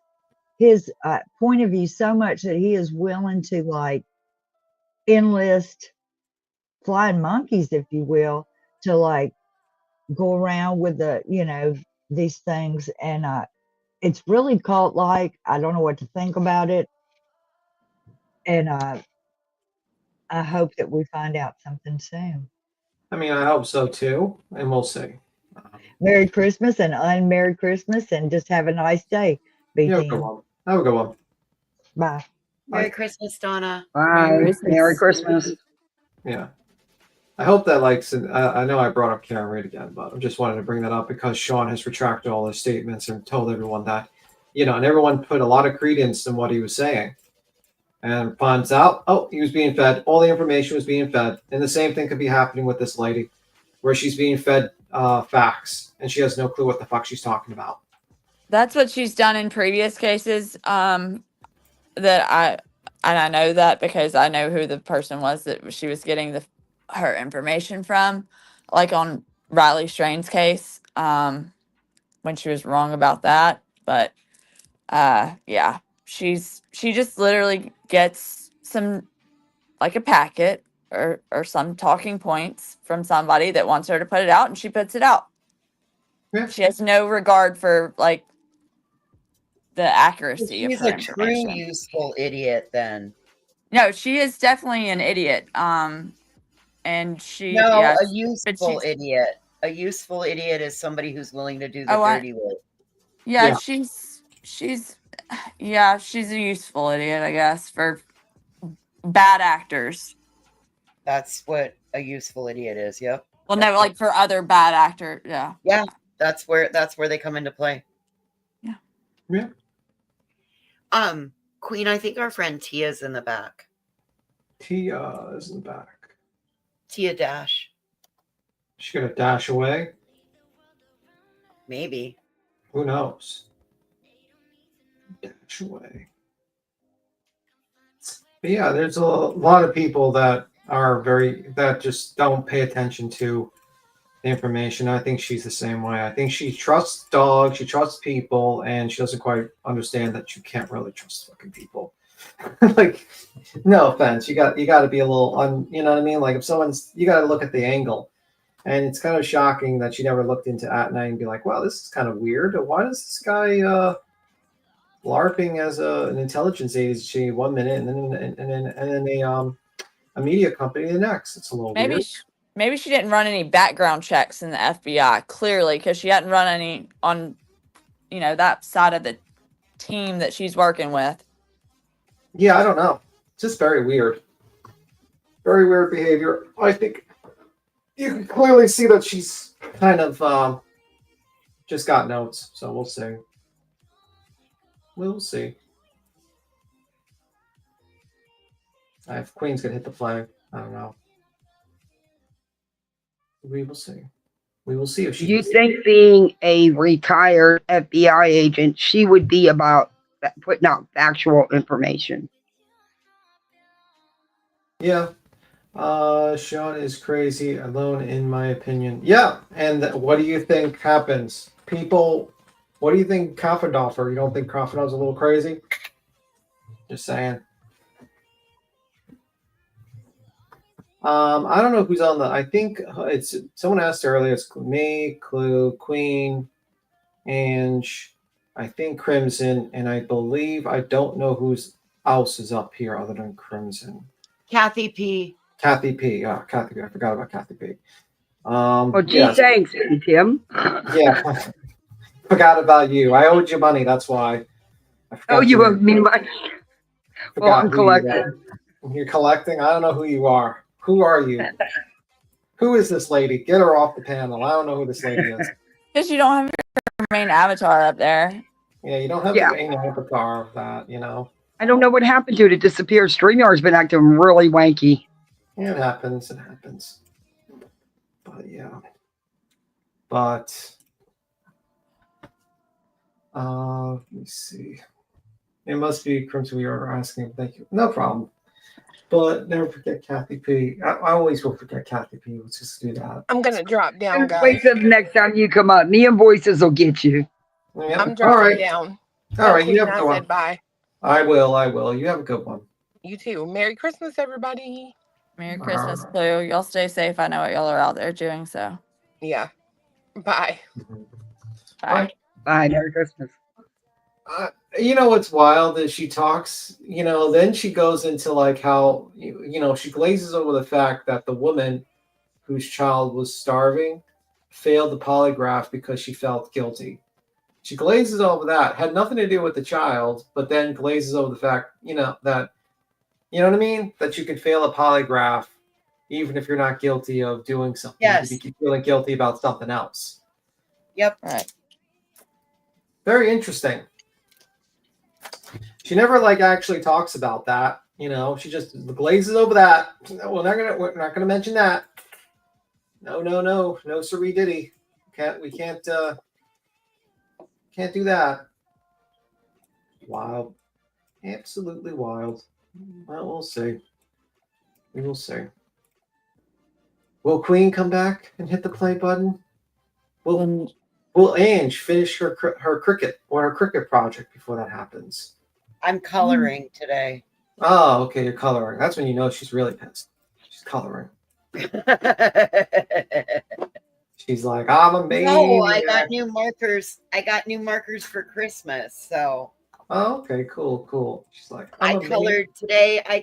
point of view so much that he is willing to like enlist flying monkeys, if you will, to like go around with these things. And it's really cult like. I don't know what to think about it. And I hope that we find out something soon. I mean, I hope so too, and we'll see. Merry Christmas and unmerry Christmas, and just have a nice day. Have a good one. Have a good one. Bye. Merry Christmas, Donna. Bye. Merry Christmas. Yeah. I hope that, like, I know I brought up Karen Reid again, but I just wanted to bring that up because Sean has retracted all his statements and told everyone that, and everyone put a lot of credence in what he was saying. And finds out, he was being fed. All the information was being fed. And the same thing could be happening with this lady, where she's being fed facts, and she has no clue what the fuck she's talking about. That's what she's done in previous cases. That I know that because I know who the person was that she was getting her information from, like on Riley Strain's case, when she was wrong about that. But yeah, she just literally gets some, like a packet or some talking points from somebody that wants her to put it out, and she puts it out. Yeah. She has no regard for like the accuracy of She's her a true information. useful idiot then. No, she is definitely an idiot. And she a useful idiot. A useful idiot is somebody who's willing to do the dirty work. Yeah, she's a useful idiot, I guess, for bad actors. That's what a useful idiot is. Yep. Well, no, like for other bad actors. Yeah. Yeah, that's where they come into play. Yeah. Queen, I think our friend Tia's in the back. Tia is in the back. Tia Dash. She's gonna dash away. Maybe. Who knows? Dash away. But yeah, there's a lot of people that just don't pay attention to the information. I think she's the same way. I think she trusts dogs, she trusts people, and she doesn't quite understand that you can't really trust fucking people. Like, no offense, you got to be a little you know what I mean? Like, if you got to look at the angle. And it's kind of shocking that she never looked into At Night and be like, wow, this is kind of weird. Why does this guy LARPing as an intelligence agency 1 minute and then a media company the next? It's a little weird. Maybe she didn't run any background checks in the FBI, clearly, because she hadn't run any on, that side of the team that she's working with. Yeah, I don't know. It's just very weird. Very weird behavior. I think you can clearly see that she's kind of just got notes. So we'll see. We'll see. If Queen's going to hit the flag, I don't know. We will see. We will see if she. Do you think, being a retired FBI agent, she would be about putting out factual information? Yeah. Sean is crazy alone, in my opinion. Yeah. And what do you think happens? People, what do you think Kaffendorfer? You don't think Kaffendorfer's a little crazy? Just saying. I don't know who's on I think it's someone asked earlier. It's me, Clue, Queen, Ange, I think Crimson, and I don't know who's else is up here other than Crimson. Kathy P. Kathy P. Yeah, Kathy P. I forgot about Kathy P. Gee, thanks, Tim. Yeah. Forgot about you. I owed you money. That's why. You owe me money. Well, I'm collecting. You're collecting? I don't know who you are. Who are you? Who is this lady? Get her off the panel. I don't know who this lady is. Because you don't have your main avatar up there. Yeah, you don't have Yeah. to be an avatar of that, you know. I don't know what happened to it. It disappeared. StreamYard's been acting really wanky. Yeah, it happens. It happens. But yeah. But let me see. It must be Crimson. We are asking. Thank you. No problem. But never forget Kathy P. I always will forget Kathy P. Let's just do that. I'm gonna drop down, Wait guys. till the next time you come up. Me and Voices will get you. Yeah. I'm All dropping right. down. All Tell right. You Queen have a I good one. said bye. I will. I will. You have a good one. You too. Merry Christmas, everybody. Merry Christmas, Clue. Y'all stay safe. I know what y'all are out there doing, so. Yeah. Bye. Bye. Bye. Merry Christmas. You know what's wild is she talks, then she goes into like how, she glazes over the fact that the woman whose child was starving failed the polygraph because she felt guilty. She glazes over that. Had nothing to do with the child, but then glazes over the fact, that, you know what I mean? That you can fail a polygraph even if you're not guilty of doing something. Yes. You can be feeling guilty about something else. Yep. Right. Very interesting. She never actually talks about that. She just glazes over that. We're not gonna mention that. No, siree diddy. We can't do that. Wild. Absolutely wild. Well, we'll see. We will see. Will Queen come back and hit the play button? Will Ange finish her cricket project before that happens? I'm coloring today. Oh, okay, you're coloring. That's when you know she's really pissed. She's coloring. She's like, I'm a maniac. No, I got new markers. I got new markers for Christmas. So. Oh, okay, cool. She's like, I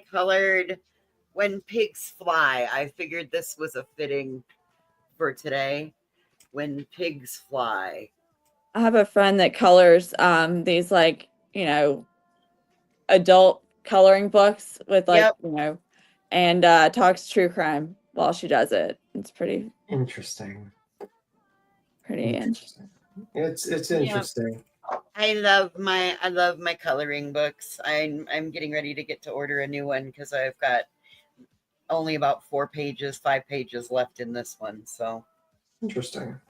colored When Pigs Fly. I figured this was a fitting for today. When Pigs Fly. I have a friend that colors these adult coloring books with and talks true crime while she does it. It's pretty interesting. Pretty interesting. It's interesting. I love my coloring books. I'm getting ready to get to order a new one because I've got only about 5 pages left in this one. So interesting.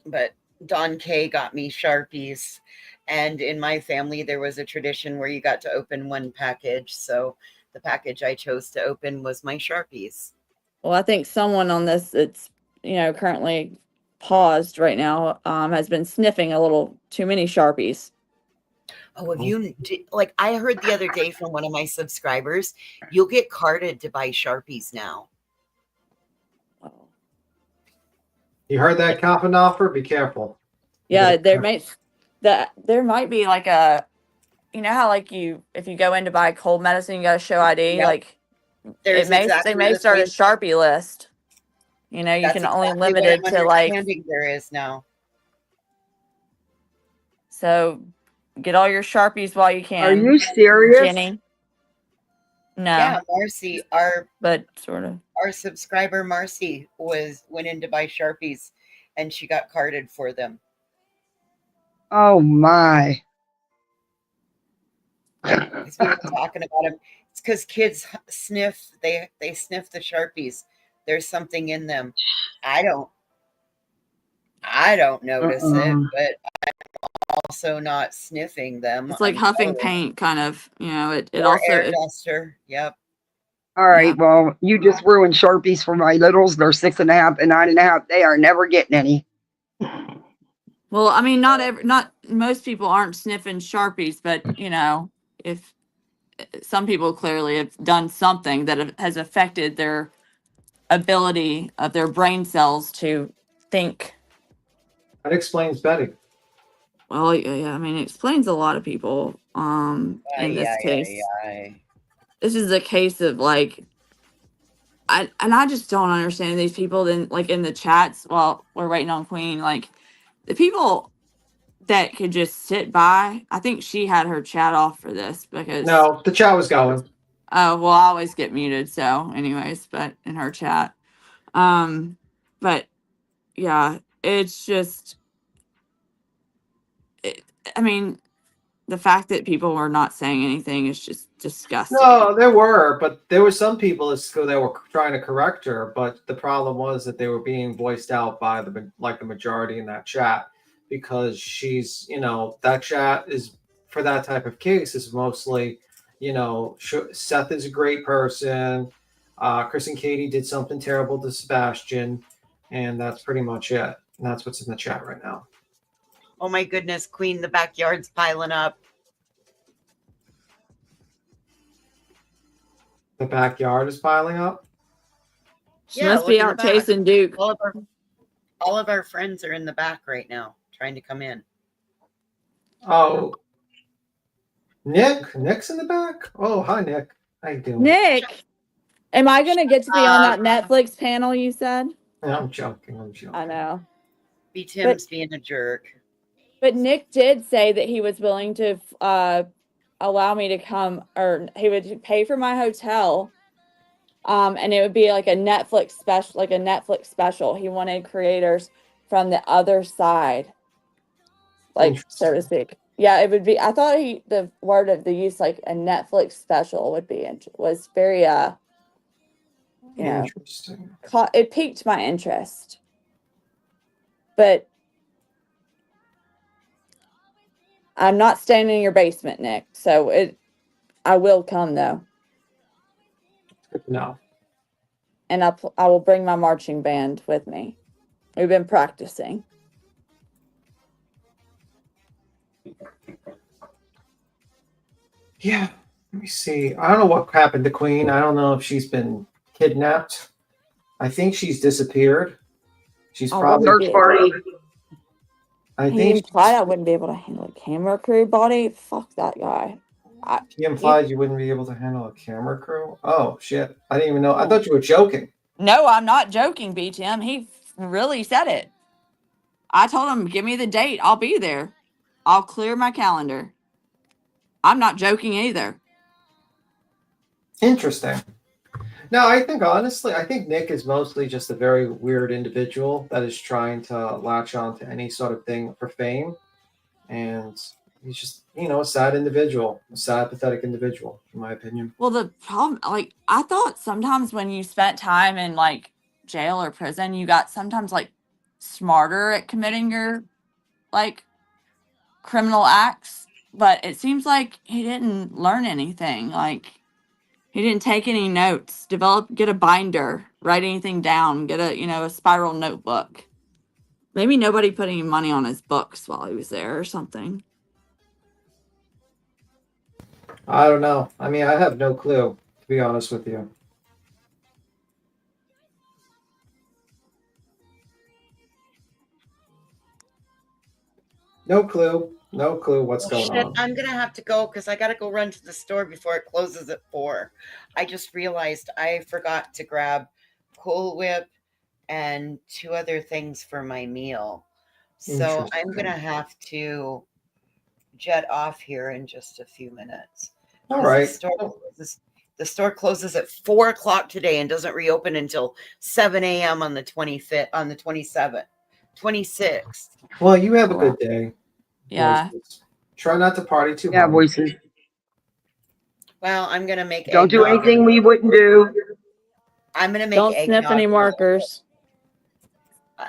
But Don K got me Sharpies, and in my family there was a tradition where you got to open one package. So the package I chose to open was my Sharpies. Well, I think someone on this that's currently paused right now has been sniffing a little too many Sharpies. Oh, have you I heard the other day from one of my subscribers, you'll get carded to buy Sharpies now. You heard that, Kaffenoffer? Be careful. Yeah, there might be like a, how if you go in to buy cold medicine, you got to show ID. Yep. They may start a Sharpie list. You can only limit it to there is now. So get all your Sharpies while you can. Are you serious, Jenny? No. Yeah, Marcy, but sort of. Our subscriber Marcy went in to buy Sharpies, and she got carded for them. Oh my! Because we were talking about them. It's because kids sniff. They sniff the Sharpies. There's something in them. I don't notice it, but I'm also not sniffing them. It's like huffing paint, kind of. It or also air duster. Yep. All right, well, you just ruined Sharpies for my littles. They're 6.5 and 9.5. They are never getting any. Well, I mean, not most people aren't sniffing Sharpies, but if some people clearly have done something that has affected their ability of their brain cells to think. That explains Betty. Well, yeah, I mean, it explains a lot of people. In this case, this is a case of I just don't understand these people. Then, in the chats while we're waiting on Queen, the people that could just sit by. I think she had her chat off for this because no, the chat was going. Oh, well, I always get muted. So, anyways, but in her chat, but yeah, it's just I mean, the fact that people were not saying anything is just disgusting. No, there were, but there were some people at school that were trying to correct her. But the problem was that they were being voiced out by the majority in that chat, because she's, that chat is for that type of case is mostly, Seth is a great person. Chris and Katie did something terrible to Sebastian, and that's pretty much it. And that's what's in the chat right now. Oh my goodness, Queen, the backyard's piling up. The backyard is piling up. She must be out chasing Duke. All of our friends are in the back right now, trying to come in. Oh, Nick's in the back. Oh, hi, Nick. How you doing? Nick, am I going to get to be on that Netflix panel you said? Yeah, I'm joking. I know. Be Tim's being a jerk. But Nick did say that he was willing to allow me to come, or he would pay for my hotel. And it would be like a Netflix special. He wanted creators from the other side, like, so to speak. Yeah, it would be. I thought the word of the use, like a Netflix special, was very interesting. It piqued my interest, but I'm not staying in your basement, Nick. So I will come though. No. And I will bring my marching band with me. We've been practicing. Yeah. Let me see. I don't know what happened to Queen. I don't know if she's been kidnapped. I think she's disappeared. She's probably search party. I He think implied I wouldn't be able to handle a camera crew body. Fuck that guy. he implied you wouldn't be able to handle a camera crew. Oh shit! I didn't even know. I thought you were joking. No, I'm not joking, BTM. He really said it. I told him, give me the date. I'll be there. I'll clear my calendar. I'm not joking either. Interesting. No, I think honestly, Nick is mostly just a very weird individual that is trying to latch on to any sort of thing for fame. And he's just, a sad individual, a sad, pathetic individual, in my opinion. Well, the problem, I thought sometimes when you spent time in, jail or prison, you got sometimes, smarter at committing your, criminal acts. But it seems like he didn't learn anything. He didn't take any notes, get a binder, write anything down, get a spiral notebook. Maybe nobody put any money on his books while he was there or something. I don't know. I mean, I have no clue, to be honest with you. No clue. No clue what's going on. I'm going to have to go because I got to go run to the store before it closes at 4. I just realized I forgot to grab Cool Whip and 2 other things for my meal. So I'm going to have to jet off here in just a few minutes. All right. The store closes at 4 o'clock today and doesn't reopen until 7 a.m. on the 25th, on the 27th, 26th. Well, you have a good day. Yeah. Voices. Try not to party too Yeah, hard. voices. Well, I'm going to make Don't do anything we wouldn't do. I'm going to make Don't sniff any markers.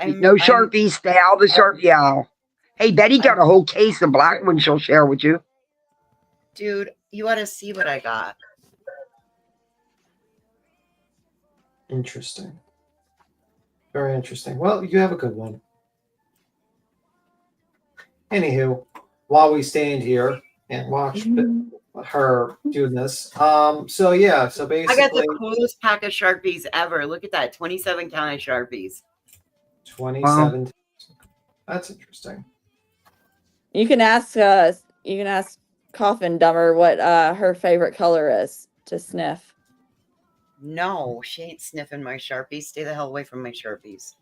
No Sharpies. Stay out of the Sharpie aisle. Hey, Betty got a whole case of black ones she'll share with you. Dude, you ought to see what I got. Interesting. Very interesting. Well, you have a good one. Anywho, while we stand here and watch her do this, so basically, I got the coolest pack of Sharpies ever. Look at that, 27 count of Sharpies. 27. Wow. That's interesting. You can ask Coffin Dumber what her favorite color is to sniff. No, she ain't sniffing my Sharpies. Stay the hell away from my Sharpies.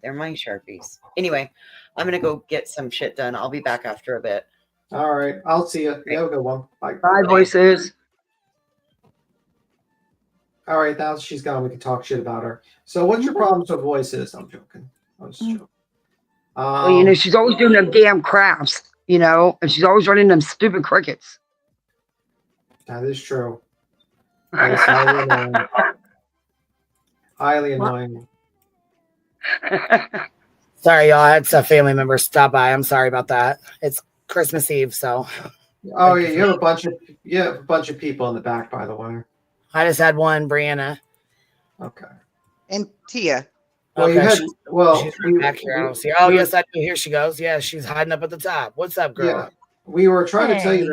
They're my Sharpies. Anyway, I'm going to go get some shit done. I'll be back after a bit. All right. I'll see you. You have a good one. Bye. Bye, voices. All right. Now she's gone. We can talk shit about her. So what's your problems with voices? I'm joking. I was joking. Well, she's always doing them damn crafts. you know, and she's always running them stupid crickets. That is true. That is highly annoying. Highly annoying. Sorry, y'all. I had some family members stop by. I'm sorry about that. It's Christmas Eve, so. Oh yeah, you have a bunch of people in the back, by the way. I just had one, Brianna. Okay. And Tia. Well, Okay, you had she's we, back here. I don't see her. we Oh, were- yes, I do. Here she goes. Yeah, she's hiding up at the top. What's up, girl? Yeah, we were trying to tell you Hey.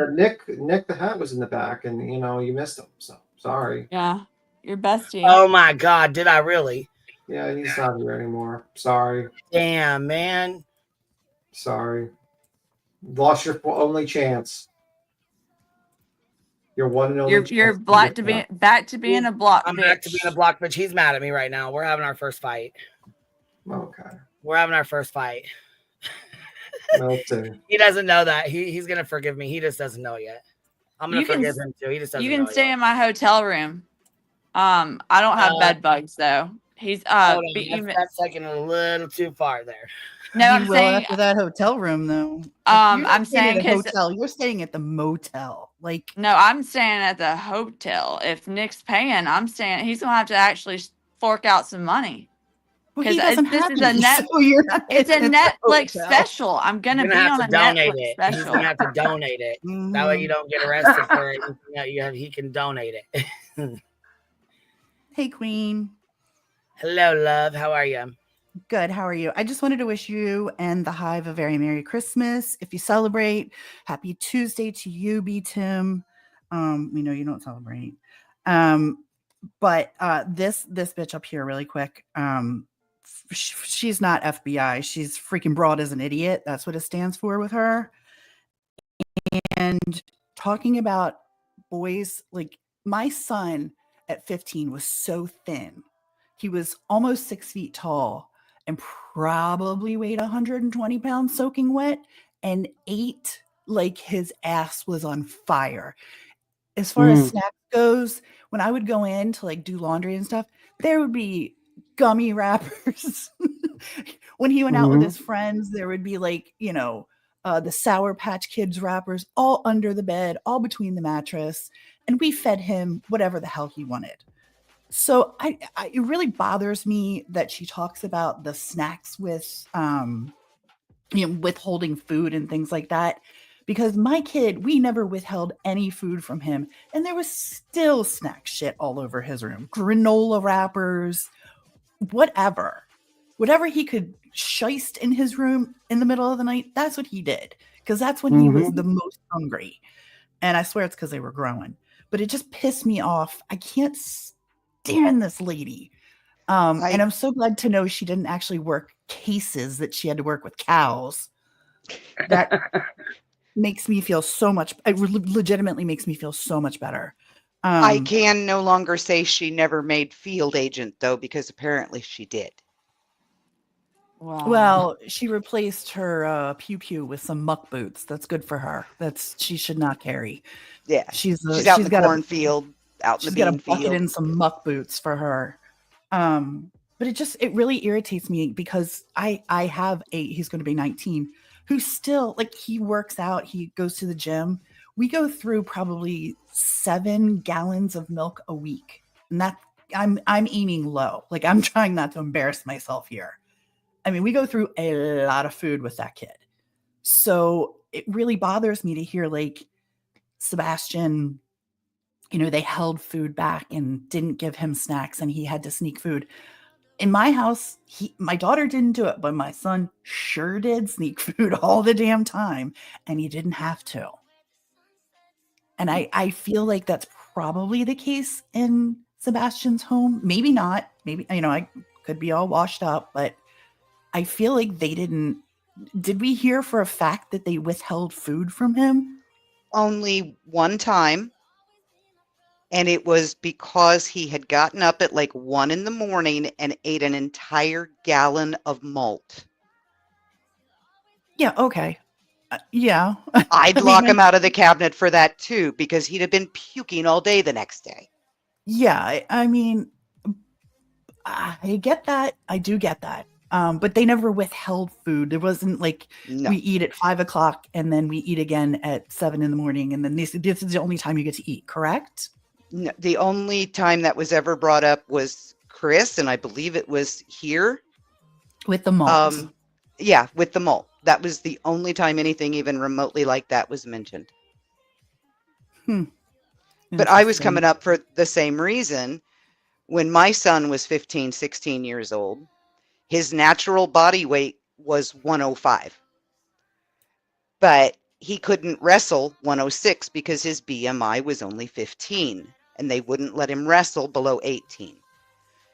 that Nick the Hat was in the back, and you know you missed him. So sorry. Yeah, your bestie. Oh my God, did I really? Yeah, he's not here anymore. Sorry. Damn, man. Sorry. Lost your only chance. Your one and only. You're chance black to to get be back to being a block. I'm back to being a block bitch. He's mad at me right now. We're having our first fight. that. Okay. We're having our first fight. Well, too. He doesn't know that. He's gonna forgive me. He just doesn't know yet. I'm gonna You can forgive him too. He just doesn't You can know stay yet. in my hotel room. I don't have bed bugs though. He's Hold be- on, that's taking a little too far there. No, You I'm will saying after that hotel room, though. You're not I'm staying saying at a 'cause hotel. You're staying at the motel. Like, no, I'm staying at the hotel. If Nick's paying, I'm staying. He's gonna have to actually fork out some money. well, he Because doesn't this have is a any, net. so you're not It's a getting at the Netflix hotel. special. I'm He's gonna gonna be have on to a donate Netflix it. special. He's gonna have to donate it. That way you don't get arrested for anything that you have. He can donate it. Hey, Queen. Hello, love. How are you? Good. How are you? I just wanted to wish you and the Hive a very Merry Christmas. If you celebrate, Happy Tuesday to you, B. Tim. We know you don't celebrate. But this bitch up here, really quick. She's not FBI. She's freaking broad as an idiot. That's what it stands for with her. And talking about boys, like my son at 15 was so thin. He was almost 6 feet tall and probably weighed 120 pounds soaking wet and ate like his ass was on fire. As far as snacks goes, when I would go in to like do laundry and stuff, there would be gummy wrappers. When he went out with his friends, there would be like, the Sour Patch Kids wrappers all under the bed, all between the mattress. And we fed him whatever the hell he wanted. So it really bothers me that she talks about the snacks with, withholding food and things like that. Because my kid, we never withheld any food from him. And there was still snack shit all over his room. Granola wrappers, whatever. Whatever he could shiest in his room in the middle of the night, that's what he did. Because that's when he was the most hungry. And I swear it's because they were growing. But it just pissed me off. I can't stand this lady. And I'm so glad to know she didn't actually work cases that she had to work with cows. That makes me feel so much, it legitimately makes me feel so much better. I can no longer say she never made field agent, though, because apparently she did. Wow. Well, she replaced her pew pew with some muck boots. That's good for her. She should not carry. Yeah, she's out in the cornfield, out in the she's got a bean bucket field. and some muck boots for her. But it really irritates me because I have he's going to be 19, who still, like, he works out, he goes to the gym. We go through probably 7 gallons of milk a week. And that I'm aiming low. Like, I'm trying not to embarrass myself here. I mean, we go through a lot of food with that kid. So it really bothers me to hear, like, Sebastian, they held food back and didn't give him snacks and he had to sneak food. In my house, my daughter didn't do it, but my son sure did sneak food all the damn time, and he didn't have to. And I feel like that's probably the case in Sebastian's home. Maybe not. Maybe, I could be all washed up, but I feel like they didn't. Did we hear for a fact that they withheld food from him? Only one time. And it was because he had gotten up at like 1 a.m. and ate an entire gallon of malt. Yeah, okay. Yeah. I'd lock him out of the cabinet for that too, because he'd have been puking all day the next day. Yeah, I mean, I get that. I do get that. But they never withheld food. There wasn't like No. we eat at 5 o'clock and then we eat again at 7 in the morning. And then this is the only time you get to eat, correct? No, the only time that was ever brought up was Chris, and I believe it was here. With the malt. Yeah, with the malt. That was the only time anything even remotely like that was mentioned. But I was coming up for the same reason. When my son was 15, 16 years old, his natural body weight was 105. But he couldn't wrestle 106 because his BMI was only 15, and they wouldn't let him wrestle below 18.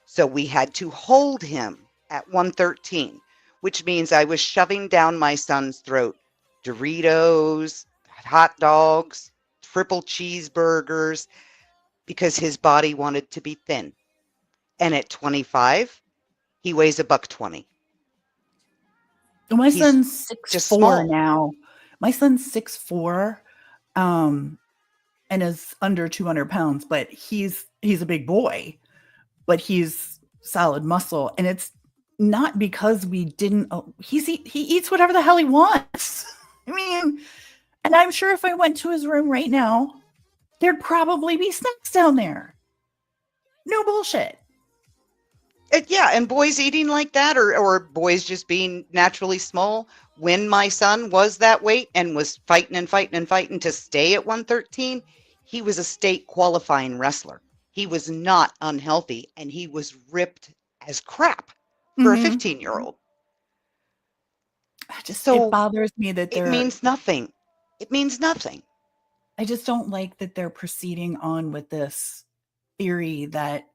So we had to hold him at 113, which means I was shoving down my son's throat Doritos, hot dogs, triple cheeseburgers, because his body wanted to be thin. And at 25, he weighs $120. My He's son's just 6'4" small. now. My son's 6'4", and is under 200 pounds, but he's a big boy, but he's solid muscle. And it's not because we didn't, he eats whatever the hell he wants. I mean, and I'm sure if I went to his room right now, there'd probably be snacks down there. No bullshit. Yeah, and boys eating like that, or boys just being naturally small. When my son was that weight and was fighting to stay at 113, he was a state qualifying wrestler. He was not unhealthy, and he was ripped as crap for a 15-year-old. It bothers me that it means nothing. It means nothing. I just don't like that they're proceeding on with this theory that,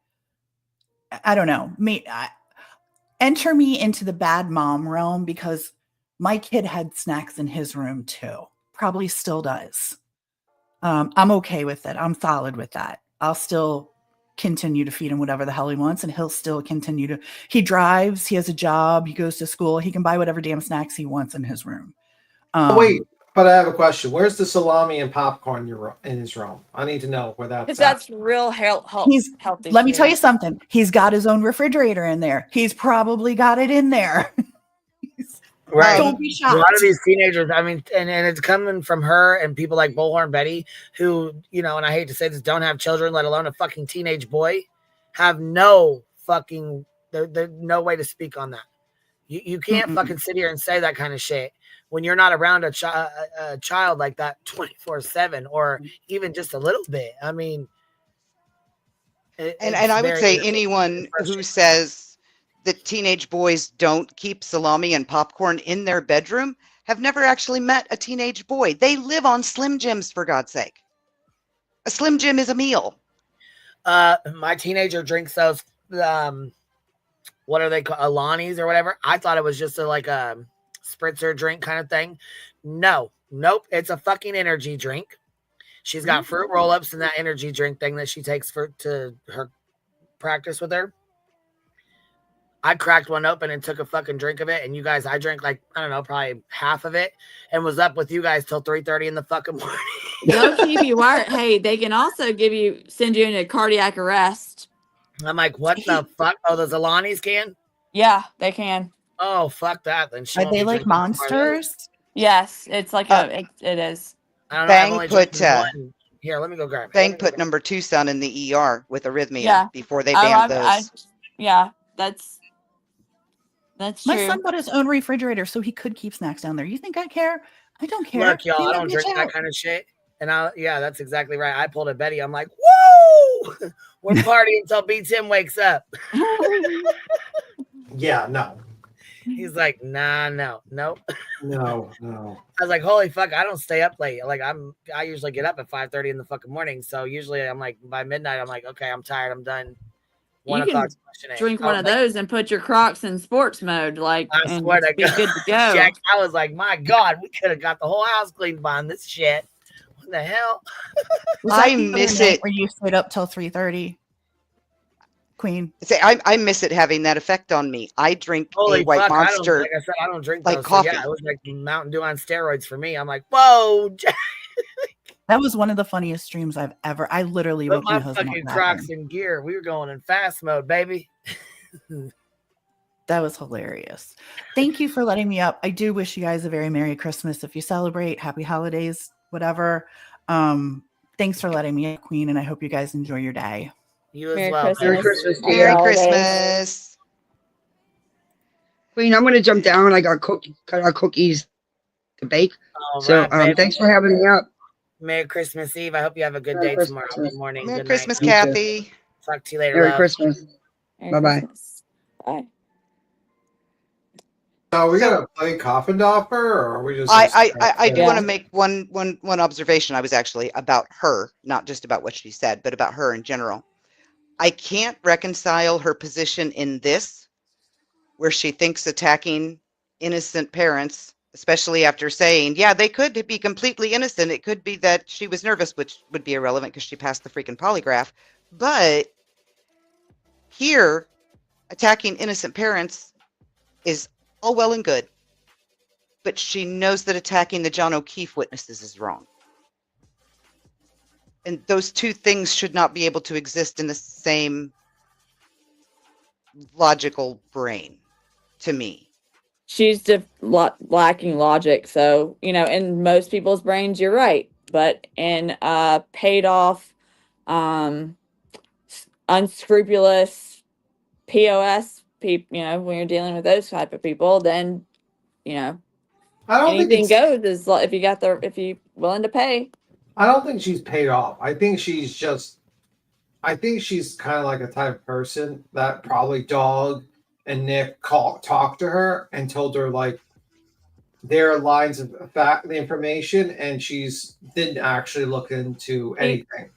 I don't know, enter me into the bad mom realm, because my kid had snacks in his room too. Probably still does. I'm okay with it. I'm solid with that. I'll still continue to feed him whatever the hell he wants, and he'll still continue to. He drives. He has a job. He goes to school. He can buy whatever damn snacks he wants in his room. Wait, but I have a question. Where's the salami and popcorn in his room? I need to know where that's Because at. that's real healthy. Let me tell you food. something. He's got his own refrigerator in there. He's probably got it in there. Right. Don't be A shocked. lot of these teenagers, I mean, and it's coming from her and people like Bullhorn Betty, who, you know, and I hate to say this, don't have children, let alone a fucking teenage boy, have no fucking, there's no way to speak on that. You can't fucking sit here and say that kind of shit when you're not around a child like that 24/7 or even just a little bit. I mean, And I would say anyone who says that teenage boys don't keep salami and popcorn in their bedroom have never actually met a teenage boy. They live on Slim Jims, for God's sake. A Slim Jim is a meal. My teenager drinks those, what are they called? Alani's or whatever. I thought it was just like a spritzer drink kind of thing. Nope. It's a fucking energy drink. She's got fruit roll-ups in that energy drink thing that she takes to her practice with her. I cracked one open and took a fucking drink of it. And you guys, I drank like, I don't know, probably half of it and was up with you guys till 3:30 in the fucking morning. They'll keep you wired. Hey, they can also send you into cardiac arrest. I'm like, what the fuck? Oh, those Alani's can? Yeah, they can. Oh, fuck that. Then Are they like monsters? Yes, it's like it is. I don't know. I've only Bang put drank one. Here, let me go grab it. Bang put number 2 son in the ER with arrhythmia Yeah. before they banned those. Yeah, that's My true. son bought his own refrigerator so he could keep snacks down there. You think I care? I don't care. Look, y'all, Clean I that don't bitch drink that out. kind of shit. And yeah, that's exactly right. I pulled a Betty. I'm like, woo! We're partying until B10 wakes up. Yeah, no. He's like, nah, nope. No. I was like, holy fuck, I don't stay up late. Like I usually get up at 5:30 in the fucking morning. So usually I'm like, by midnight, I'm like, okay, I'm tired. I'm done. 1 You can o'clock. drink one of those and put your Crocs in sports mode, I and swear to be God, good to go. Jack, I was like, my God, we could have got the whole house cleaned behind this shit. What the hell? I miss it. Where you stayed up till 3:30, Queen. Say, I miss it having that effect on me. I drink Holy a White fuck, Monster. Like I said, I don't drink like those. coffee. So yeah, it was like Mountain Dew on steroids for me. I'm like, whoa, Jack. That was one of the funniest streams I've ever. I literally Put woke my my husband fucking up Crocs laughing. in gear. We were going in fast mode, baby. That was hilarious. Thank you for letting me up. I do wish you guys a very Merry Christmas if you celebrate. Happy holidays, whatever. Thanks for letting me up, Queen, and I hope you guys enjoy your day. You as Merry well. Merry Christmas. Christmas to Happy you. Merry holidays. Christmas. Queen, I'm going to jump down. I got cut out cookies to bake. All So right, baby. thanks for having me up. Merry Christmas Eve. I hope you have a good Merry day Christmas. tomorrow. Good morning. Merry Good night. Christmas, You too. Kathy. Talk to you later, Merry love. Christmas. Merry Bye-bye. Christmas. Bye. So we So gotta play Coffin Doffer, or are we just I do want Yeah. to make one observation. I was actually about her, not just about what she said, but about her in general. I can't reconcile her position in this, where she thinks attacking innocent parents, especially after saying, yeah, they could be completely innocent. It could be that she was nervous, which would be irrelevant because she passed the freaking polygraph. But here, attacking innocent parents is all well and good. But she knows that attacking the John O'Keefe witnesses is wrong. And those two things should not be able to exist in the same logical brain, to me. She's just lacking logic. So, you know, in most people's brains, you're right. But in paid off, unscrupulous POS people, you know, when you're dealing with those type of people, then, you know, I don't think anything it's. goes if you willing to pay. I don't think she's paid off. I think she's just. I think she's kind of like a type of person that probably Dog and Nick talked to her and told her like their lines of fact, the information, and she's didn't actually look into anything.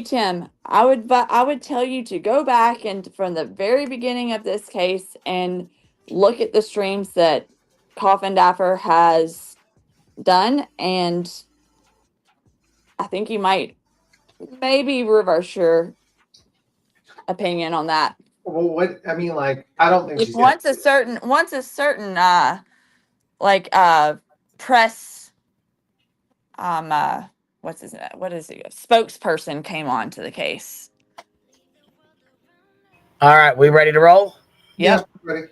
Tim, I would tell you to go back and from the very beginning of this case and look at the streams that Coffin Daffer has done, and I think you might maybe reverse your opinion on that. Well, what I mean, like, I don't think she's Once a certain press what is he, spokesperson came on to the case. All right, we ready to roll? Yep. Ready.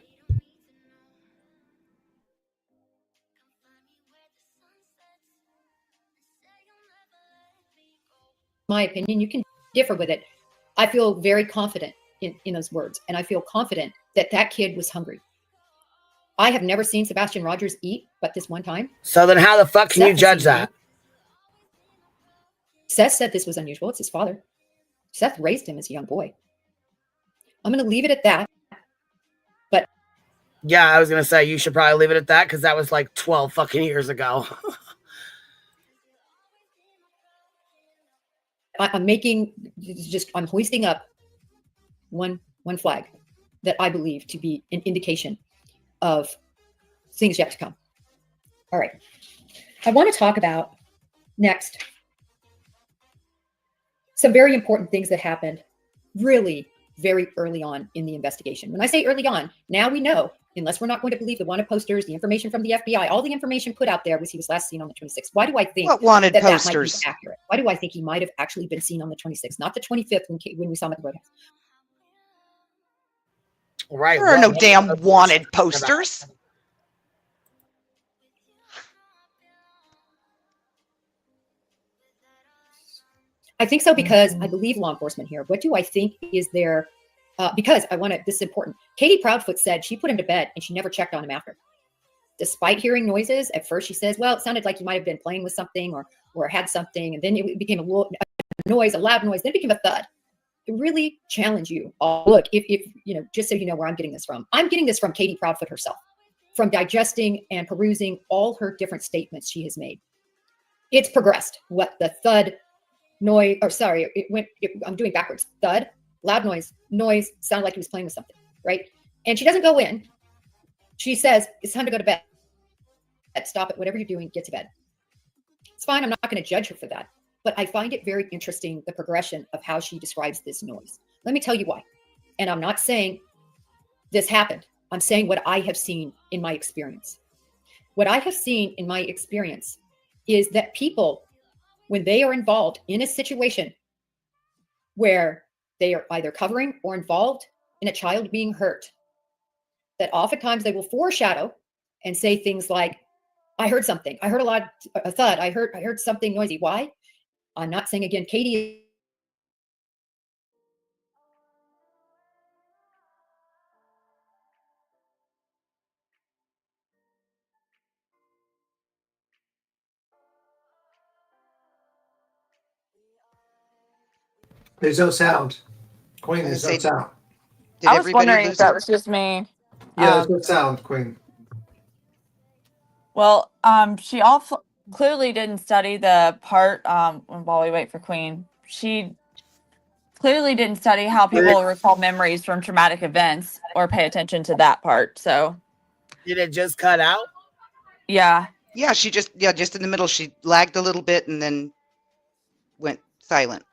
My opinion, you can differ with it. I feel very confident in those words, and I feel confident that that kid was hungry. I have never seen Sebastian Rogers eat, but this one time. So then how the fuck can you judge that? Seth said this was unusual. It's his father. Seth raised him as a young boy. I'm going to leave it at that. But yeah, I was going to say you should probably leave it at that because that was like 12 fucking years ago. I'm hoisting up one flag that I believe to be an indication of things yet to come. All right. I want to talk about next some very important things that happened really very early on in the investigation. When I say early on, now we know, unless we're not going to believe the wanted posters, the information from the FBI, all the information put out there was he was last seen on the 26th. Why do I think What wanted that posters? might be accurate? Why do I think he might have actually been seen on the 26th, not the 25th when we saw him at the Roadhouse? Right. There are no damn wanted posters. I think so because I believe law enforcement here. What do I think is there? Because I want to, this is important. Katie Proudfoot said she put him to bed and she never checked on him after. Despite hearing noises, at first she says, well, it sounded like you might have been playing with something or had something. And then it became a loud noise, then it became a thud. It really challenge you. Look, if you know, just so you know where I'm getting this from. I'm getting this from Katie Proudfoot herself, from digesting and perusing all her different statements she has made. It's progressed. What the thud, noise, or sorry, I'm doing backwards. Thud, loud noise, sounded like he was playing with something, right? And she doesn't go in. She says, it's time to go to bed. Stop it, whatever you're doing, get to bed. It's fine, I'm not going to judge her for that. But I find it very interesting, the progression of how she describes this noise. Let me tell you why. And I'm not saying this happened. I'm saying what I have seen in my experience. What I have seen in my experience is that people, when they are involved in a situation where they are either covering or involved in a child being hurt, that oftentimes they will foreshadow and say things like, I heard something. I heard a thud. I heard something noisy. Why? I'm not saying again, Katie. There's no sound. Queen, I there's no say, sound. did I was everybody wondering if lose that it? was just me. Yeah, there's no sound, Queen. Well, she also clearly didn't study the part while we wait for Queen. She clearly didn't study how people recall memories from traumatic events or pay attention to that part. So, Did it just cut out? yeah. Yeah, just in the middle, she lagged a little bit and then went silent.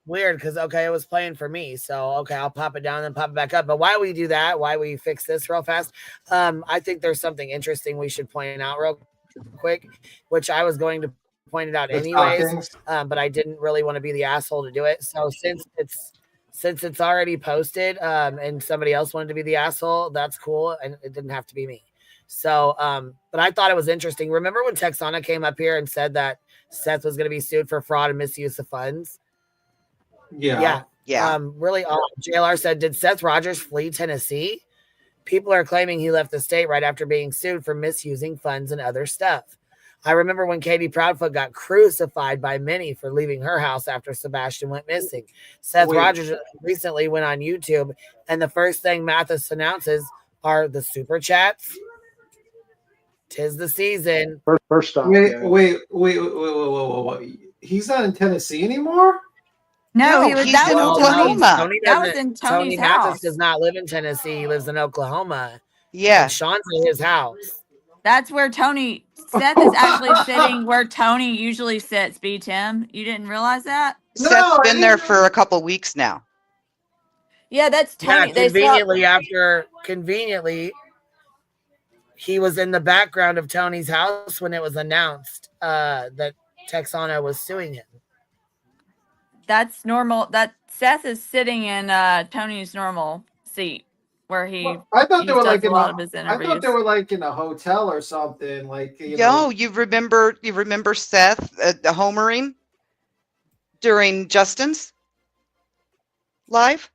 Weird, because okay, it was playing for me, so okay, I'll pop it down and then pop it back up. But why we do that? Why we fix this real fast? I think there's something interesting we should point out real quick, which I was going to point it out The anyways, stockings. but I didn't really want to be the asshole to do it. So since it's already posted, and somebody else wanted to be the asshole, that's cool, and it didn't have to be me. So, but I thought it was interesting. Remember when Texana came up here and said that Seth was going to be sued for fraud and misuse of funds? Yeah. Really odd. JLR said, did Seth Rogers flee Tennessee? People are claiming he left the state right after being sued for misusing funds and other stuff. I remember when Katie Proudfoot got crucified by many for leaving her house after Sebastian went missing. Seth Rogers recently went on YouTube, and the first thing Mathis announces are the super chats. 'Tis the season. First off, wait. He's not in Tennessee anymore? No, No, he's in Oklahoma. That was in Tony's house. Mathis does not live in Tennessee. He lives in Oklahoma. Yeah. And Sean's in his house. That's where Seth is actually sitting where Tony usually sits, B. Tim. You didn't realize that? Seth's been there for a couple weeks now. Yeah, that's Tony. Yeah, conveniently, he was in the background of Tony's house when it was announced that Texana was suing him. That's normal. That Seth is sitting in Tony's normal seat where he I thought they were like a lot of his interviews. I thought they were like in a hotel or something. Like You remember Seth homering during Justin's live?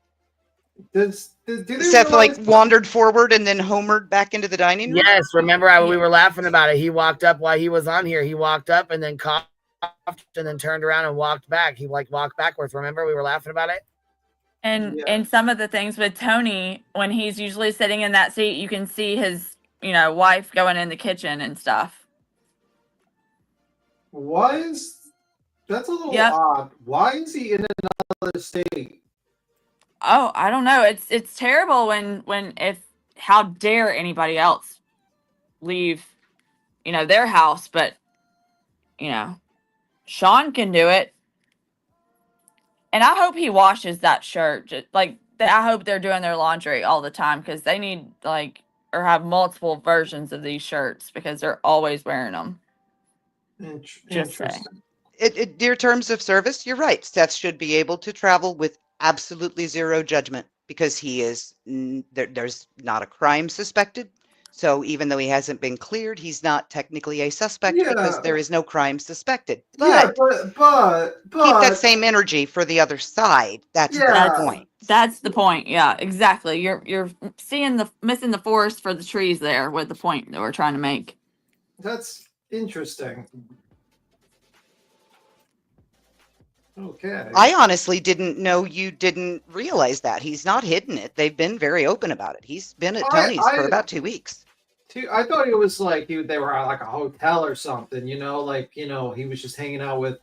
Seth like wandered forward and then homered back into the dining room? Yes, remember we were laughing about it. He walked up while he was on here. He walked up and then coughed and then turned around and walked back. He walked backwards. Remember we were laughing about it? And some of the things with Tony, when he's usually sitting in that seat, you can see his, wife going in the kitchen and stuff. That's a little odd. Why is he in another state? Oh, I don't know. It's terrible if how dare anybody else leave, their house, but Sean can do it. And I hope he washes that shirt. I hope they're doing their laundry all the time because they need or have multiple versions of these shirts because they're always wearing them. Just saying. Dear terms of service, you're right. Seth should be able to travel with absolutely zero judgment because he is there's not a crime suspected. So even though he hasn't been cleared, he's not technically a suspect because there is no crime suspected. But, but keep that same energy for the other side. That's the point. That's the point. Yeah, exactly. You're missing the forest for the trees there with the point that we're trying to make. That's interesting. Okay. I honestly didn't know you didn't realize that. He's not hidden it. They've been very open about it. He's been at Tony's for about 2 weeks. I thought it was like they were at like a hotel or something, he was just hanging out with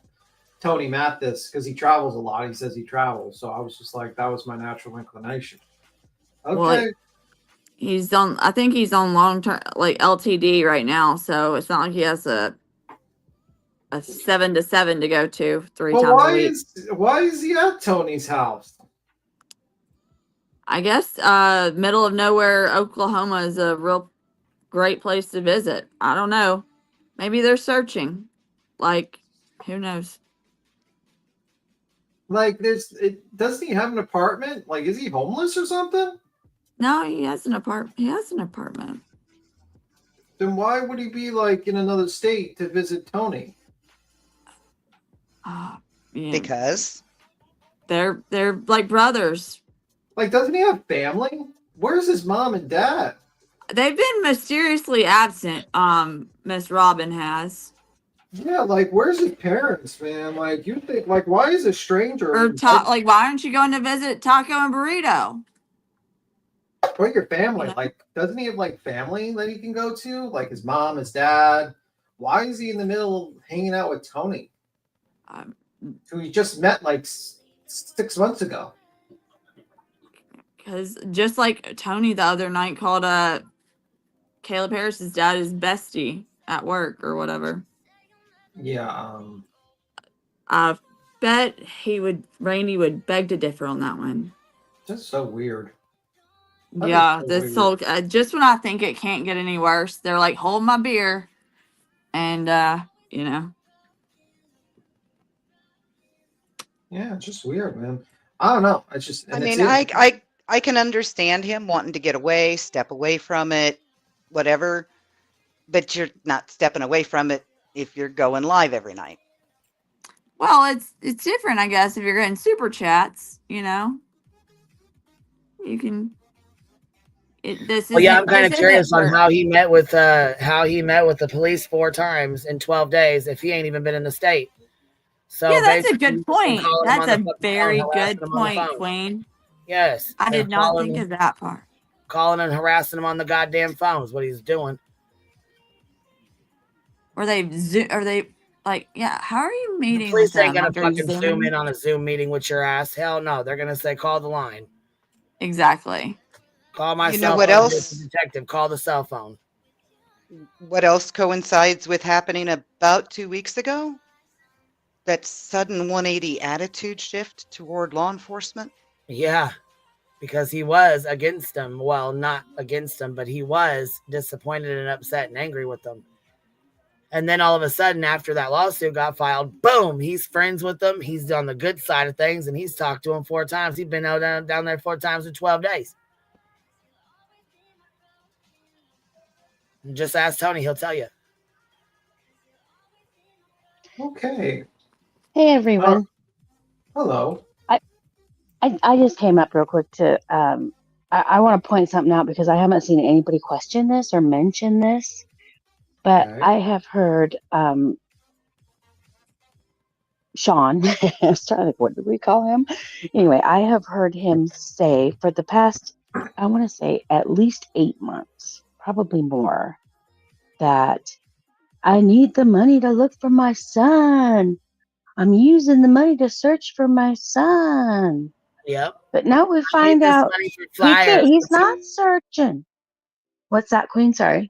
Tony Mathis because he travels a lot. He says he travels. So I was just like, that was my natural inclination. Okay. Well, I think he's on long-term, LTD right now. So it's not like he has a 7 to 7 to go to 3 times a week. Why is he at Tony's house? I guess middle of nowhere Oklahoma is a real great place to visit. I don't know. Maybe they're searching. Who knows? Doesn't he have an apartment? Is he homeless or something? No, he has an apartment. He has an apartment. Then why would he be like in another state to visit Tony? Yeah. Because they're like brothers. Like, doesn't he have family? Where's his mom and dad? They've been mysteriously absent. Miss Robin has. Yeah, like where's his parents, man? Like you think, like why is a stranger? Or like, why aren't you going to visit Taco and Burrito? What your family? Like, doesn't he have like family that he can go to? Like his mom, his dad. Why is he in the middle hanging out with Tony? Who he just met like 6 months ago. Because just like Tony the other night called Caleb Harris's dad his bestie at work or whatever. Yeah. I bet Randy would beg to differ on that one. Just so weird. Yeah, this whole just when I think it can't get any worse, they're like, hold my beer, and you know. Yeah, it's just weird, man. I don't know. It's just. I mean, I can understand him wanting to get away, step away from it, whatever. But you're not stepping away from it if you're going live every night. Well, it's different, I guess, if you're getting super chats. You know, you can. Well, yeah, I'm kind of curious on how he met with the police 4 times in 12 days if he ain't even been in the state. So yeah, that's a good point. That's a very good point, phone. Queen. Yes, I did not think of that part. Calling and harassing him on the goddamn phone is what he's doing. Are they like, yeah? How are you meeting? The police with ain't them? gonna fucking zoom in on a Zoom meeting with your ass. Hell no, they're gonna say call the line. Exactly. Call my You cell know what phone. else? Detective, call the cell phone. What else coincides with happening about 2 weeks ago? That sudden 180 attitude shift toward law enforcement? Yeah, because he was against them. Well, not against them, but he was disappointed and upset and angry with them. And then all of a sudden, after that lawsuit got filed, boom, he's friends with them. He's on the good side of things, and he's talked to them 4 times. He's been down there 4 times in 12 days. Just ask Tony, he'll tell you. Okay. Hey everyone. Hello. I just came up real quick to I want to point something out because I haven't seen anybody question this or mention this, but I have heard Sean, I was trying to think, what did we call him? Anyway, I have heard him say for the past, I want to say at least 8 months, probably more, that I need the money to look for my son. I'm using the money to search for my son. Yep. But now we find out he's not searching. What's that, Queen? Sorry.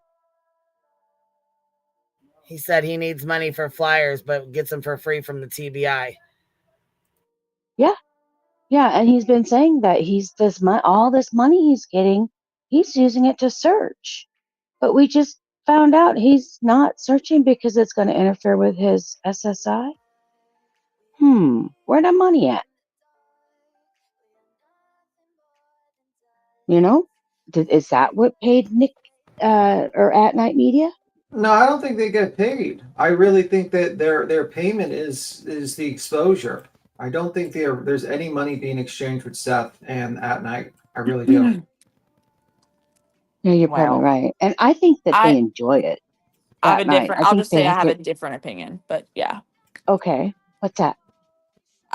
He said he needs money for flyers, but gets them for free from the TBI. Yeah. Yeah. And he's been saying that all this money he's getting, he's using it to search. But we just found out he's not searching because it's going to interfere with his SSI. Where the money at? You know, is that what paid Nick or At Night Media? No, I don't think they get paid. I really think that their payment is the exposure. I don't think there's any money being exchanged with Seth and At Night. I really do. Yeah, you're probably right. And I think that they enjoy it. I have At a night. different. I I'll think just say they I have a get- different opinion, but yeah. Okay, what's that?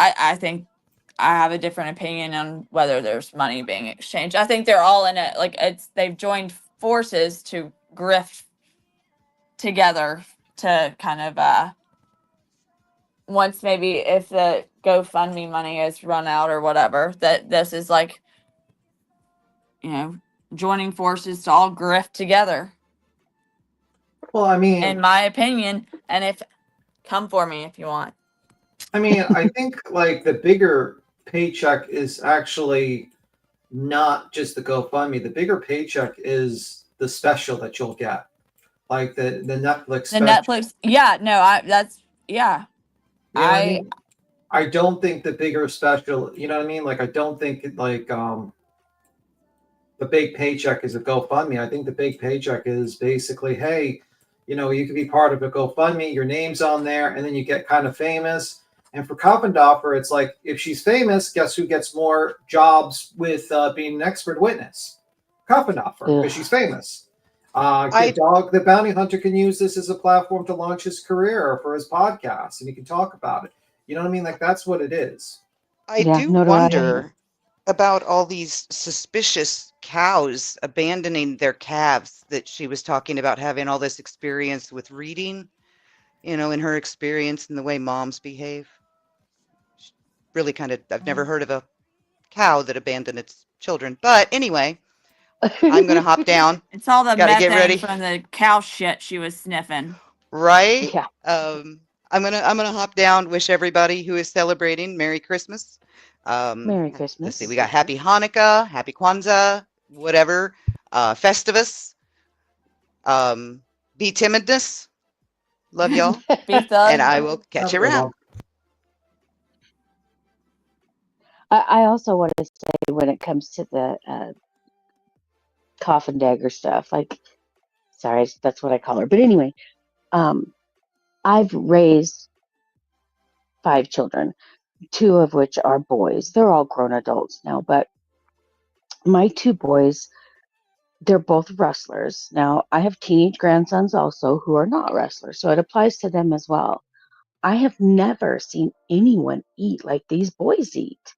I think I have a different opinion on whether there's money being exchanged. I think they're all in it. Like they've joined forces to grift together to kind of once maybe if the GoFundMe money is run out or whatever, that this is like, you know, joining forces to all grift together. Well, I mean, in my opinion, and if come for me if you want. I mean, I think like the bigger paycheck is actually not just the GoFundMe. The bigger paycheck is the special that you'll get, like the Netflix. The Netflix, yeah, no, that's yeah. You know what I mean? I don't think the bigger special. You know what I mean? Like I don't think like the big paycheck is a GoFundMe. I think the big paycheck is basically, hey, you know, you could be part of a GoFundMe, your name's on there, and then you get kind of famous. And for Kopendorfer, it's like, if she's famous, guess who gets more jobs with being an expert witness? Kopendorfer, because she's famous. Dog the Bounty Hunter can use this as a platform to launch his career or for his podcast, and he can talk about it. You know what I mean? Like, that's what it is. I do wonder about all these suspicious cows abandoning their calves that she was talking about, having all this experience with reading, you know, in her experience and the way moms behave. Really kind of, I've never heard of a cow that abandoned its children. But anyway, I'm going to hop down. It's all the Gotta get methane ready. from the cow shit she was sniffing. Right? Yeah. I'm gonna hop down. Wish everybody who is celebrating Merry Christmas. Merry Let's see. Christmas. We got Happy Hanukkah, Happy Kwanzaa, whatever. Festivus. Be timidness. Love y'all. Be thug. And I will catch you around. I also want to say, when it comes to the coffin dagger stuff, like, sorry, that's what I call her. But anyway, I've raised 5 children, 2 of which are boys. They're all grown adults now, but my 2 boys, they're both wrestlers. Now, I have teenage grandsons also who are not wrestlers, so it applies to them as well. I have never seen anyone eat like these boys eat.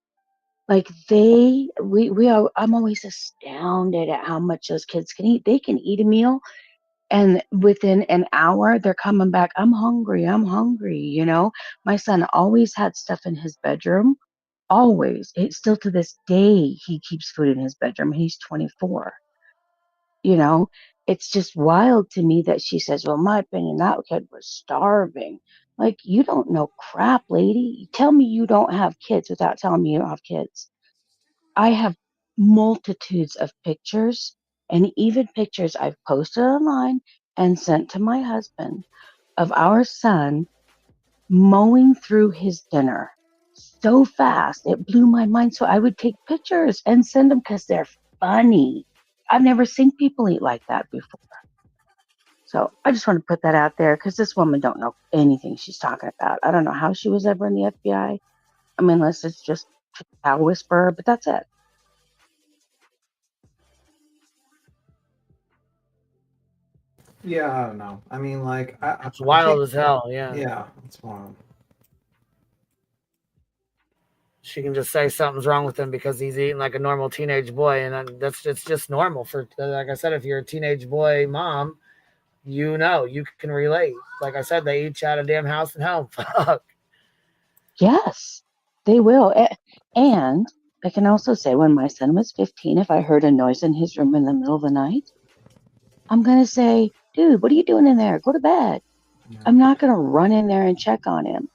Like I'm always astounded at how much those kids can eat. They can eat a meal, and within an hour, they're coming back. I'm hungry. I'm hungry. You know, my son always had stuff in his bedroom. Always. It's still to this day, he keeps food in his bedroom. He's 24. You know, it's just wild to me that she says, well, in my opinion, that kid was starving. Like, you don't know crap, lady. Tell me you don't have kids without telling me you don't have kids. I have multitudes of pictures, and even pictures I've posted online and sent to my husband of our son mowing through his dinner so fast. It blew my mind. So I would take pictures and send them because they're funny. I've never seen people eat like that before. So I just want to put that out there because this woman don't know anything she's talking about. I don't know how she was ever in the FBI. I mean, unless it's just a cow whisperer, but that's it. Yeah, I don't know. I mean, like, It's wild as hell. Yeah. Yeah, it's wild. She can just say something's wrong with him because he's eating like a normal teenage boy, and it's just normal for, like I said, if you're a teenage boy mom, you know, you can relate. Like I said, they each had a damn house and home. Fuck. Yes, they will. And I can also say, when my son was 15, if I heard a noise in his room in the middle of the night, I'm going to say, dude, what are you doing in there? Go to bed. Yeah. I'm not going to run in there and check on him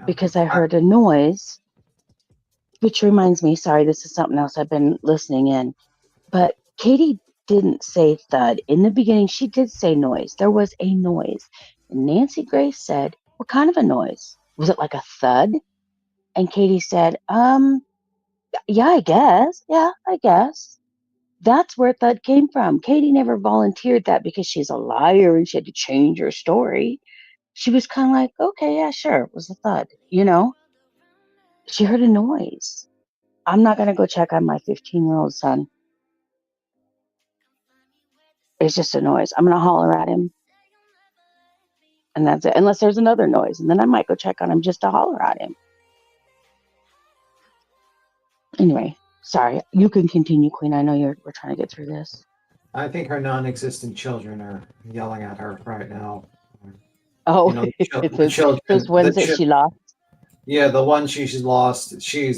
because I heard a noise, which reminds me, sorry, this is something else I've been listening in, but Katie didn't say thud. In the beginning, she did say noise. There was a noise. And Nancy Grace said, what kind of a noise? Was it like a thud? And Katie said, yeah, I guess. Yeah, I guess. That's where thud came from. Katie never volunteered that because she's a liar and she had to change her story. She was kind of like, okay, yeah, sure, it was a thud. You know, she heard a noise. I'm not going to go check on my 15-year-old son. It's just a noise. I'm going to holler at him. And that's it. Unless there's another noise. And then I might go check on him just to holler at him. Anyway, sorry. You can continue, Queen. I know we're trying to get through this. I think her non-existent children are yelling at her right now. Oh, you know, the children, those ones that she lost. Yeah, the ones she's lost.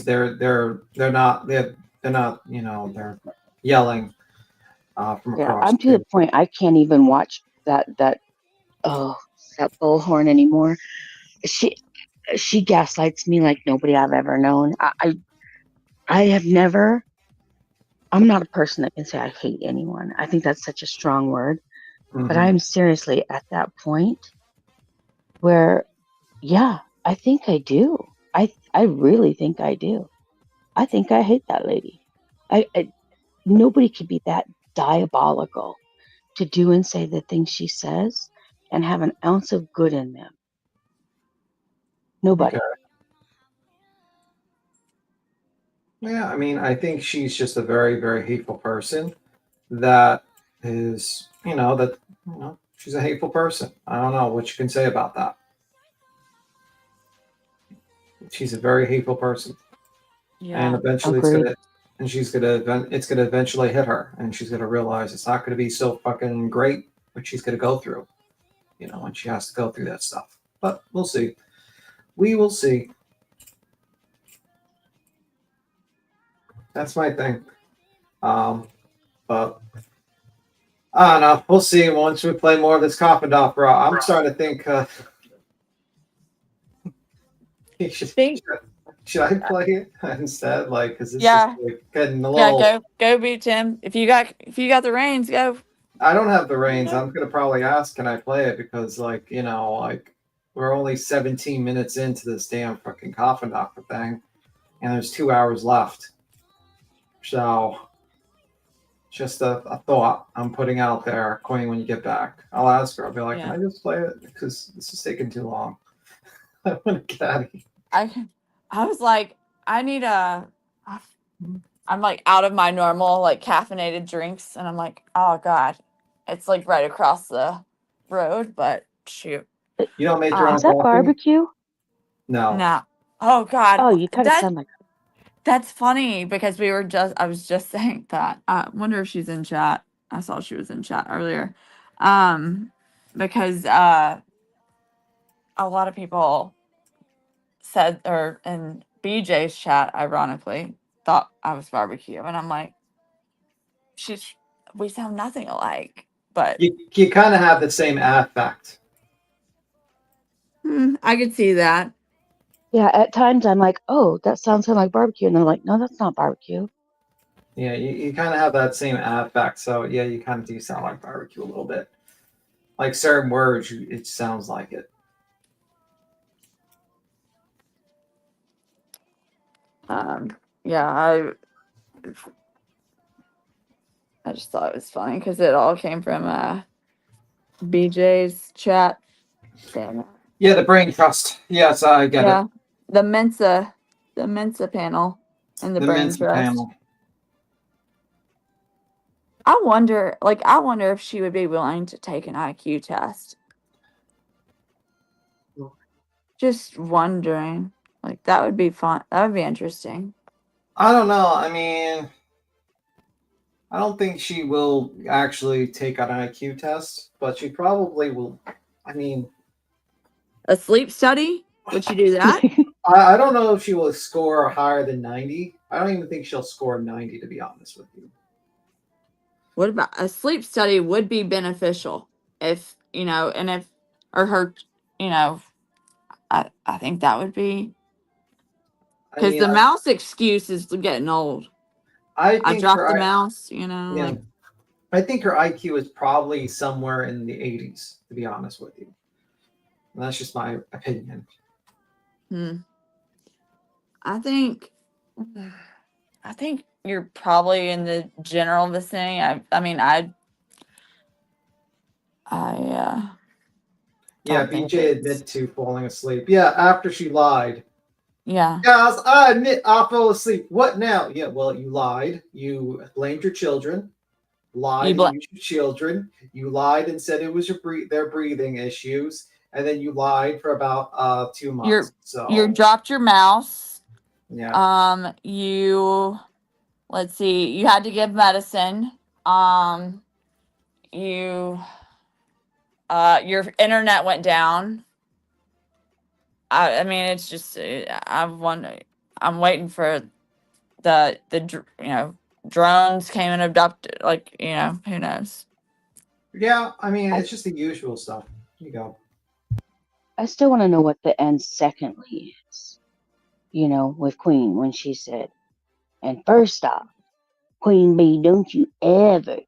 They're not, you know, they're yelling from across. I'm to the point I can't even watch that bullhorn anymore. She gaslights me like nobody I've ever known. I have never. I'm not a person that can say I hate anyone. I think that's such a strong word, but I'm seriously at that point where, yeah, I think I do. I really think I do. I think I hate that lady. nobody could be that diabolical to do and say the things she says and have an ounce of good in them. Nobody. Okay. Yeah, I mean, I think she's just a very, very hateful person that is, she's a hateful person. I don't know what you can say about that. She's a very hateful person. And Yeah. eventually Agreed. it's gonna eventually hit her, and she's gonna realize it's not gonna be so fucking great what she's gonna go through, when she has to go through that stuff. But we'll see. We will see. That's my thing. But I don't know. We'll see once we play more of this coffin opera. I'm starting to think. Should I play it instead? Like, because this is like getting a little. Yeah, go beat him. If you got the reins, go. I don't have the reins. I'm gonna probably ask, can I play it? Because we're only 17 minutes into this damn fucking coffin doctor thing, and there's 2 hours left. So, just a thought I'm putting out there, Queen. When you get back, I'll ask her. I'll be like, Yeah. can I just play it? Because this is taking too long. I want to get out of here. I was like, I'm like out of my normal like caffeinated drinks, and I'm like, oh god, it's like right across the road, but shoot. You don't make your own Is that coffee? barbecue? No. Oh god. Oh, you kind of sound like. That's funny because I was just saying that. I wonder if she's in chat. I saw she was in chat earlier. Because a lot of people said, or in BJ's chat, ironically, thought I was barbecue. And I'm like, we sound nothing alike. But You kind of have the same affect. I could see that. Yeah, at times I'm like, oh, that sounds kind of like barbecue. And they're like, no, that's not barbecue. Yeah, you kind of have that same affect. So, yeah, you kind of do sound like barbecue a little bit. Like certain words, it sounds like it. Yeah, I just thought it was funny because it all came from BJ's chat. Yeah, the brain trust. Yes, I get it. The Mensa panel and the brain Mensa trust. panel. I wonder if she would be willing to take an IQ test. Just wondering. Like, that would be fun. That would be interesting. I don't know. I mean, I don't think she will actually take an IQ test, but she probably will. I mean, a sleep study? Would you do that? I don't know if she will score higher than 90. I don't even think she'll score 90, to be honest with you. What about a sleep study would be beneficial if, I think that would be, because the mouse excuse is getting old. I dropped the mouse, Yeah. I think her IQ is probably somewhere in the 80s, to be honest with you. And that's just my opinion. I think you're probably in the general vicinity. Yeah, BJ admit to falling asleep. Yeah, after she lied. Yeah. Guys, I admit I fell asleep. What now? Yeah, well, you lied. You blamed your children. Lied and used your children. You lied and said it was their breathing issues. And then you lied for about 2 months. You dropped your mouse. Yeah. Let's see, you had to give medicine. Your internet went down. I mean, it's just I'm waiting for the drones came and abducted. Like, who knows? Yeah, I mean, it's just the usual stuff. Here you go. I still want to know what the end secondly is. With Queen when she said, and first off, Queen Bee, don't you ever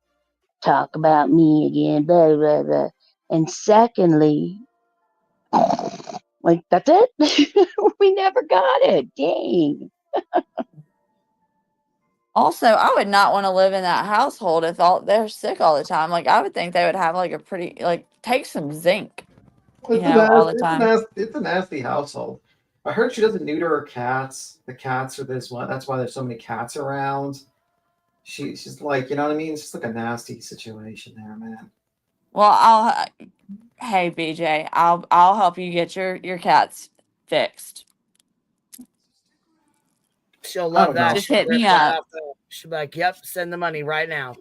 talk about me again, blah, blah, blah. And secondly, like, that's it? We never got it. Dang. Also, I would not want to live in that household if they're sick all the time. Like, I would think they would have like a pretty, like, take some zinc, all the time. It's a nasty household. I heard she doesn't neuter her cats. The cats are this one. That's why there's so many cats around. She's like, you know what I mean? It's just like a nasty situation there, man. Well, hey BJ, I'll help you get your cats fixed. She'll love that. Just She'll hit rip me that up. off she'll be like, "Yep, send the money right now."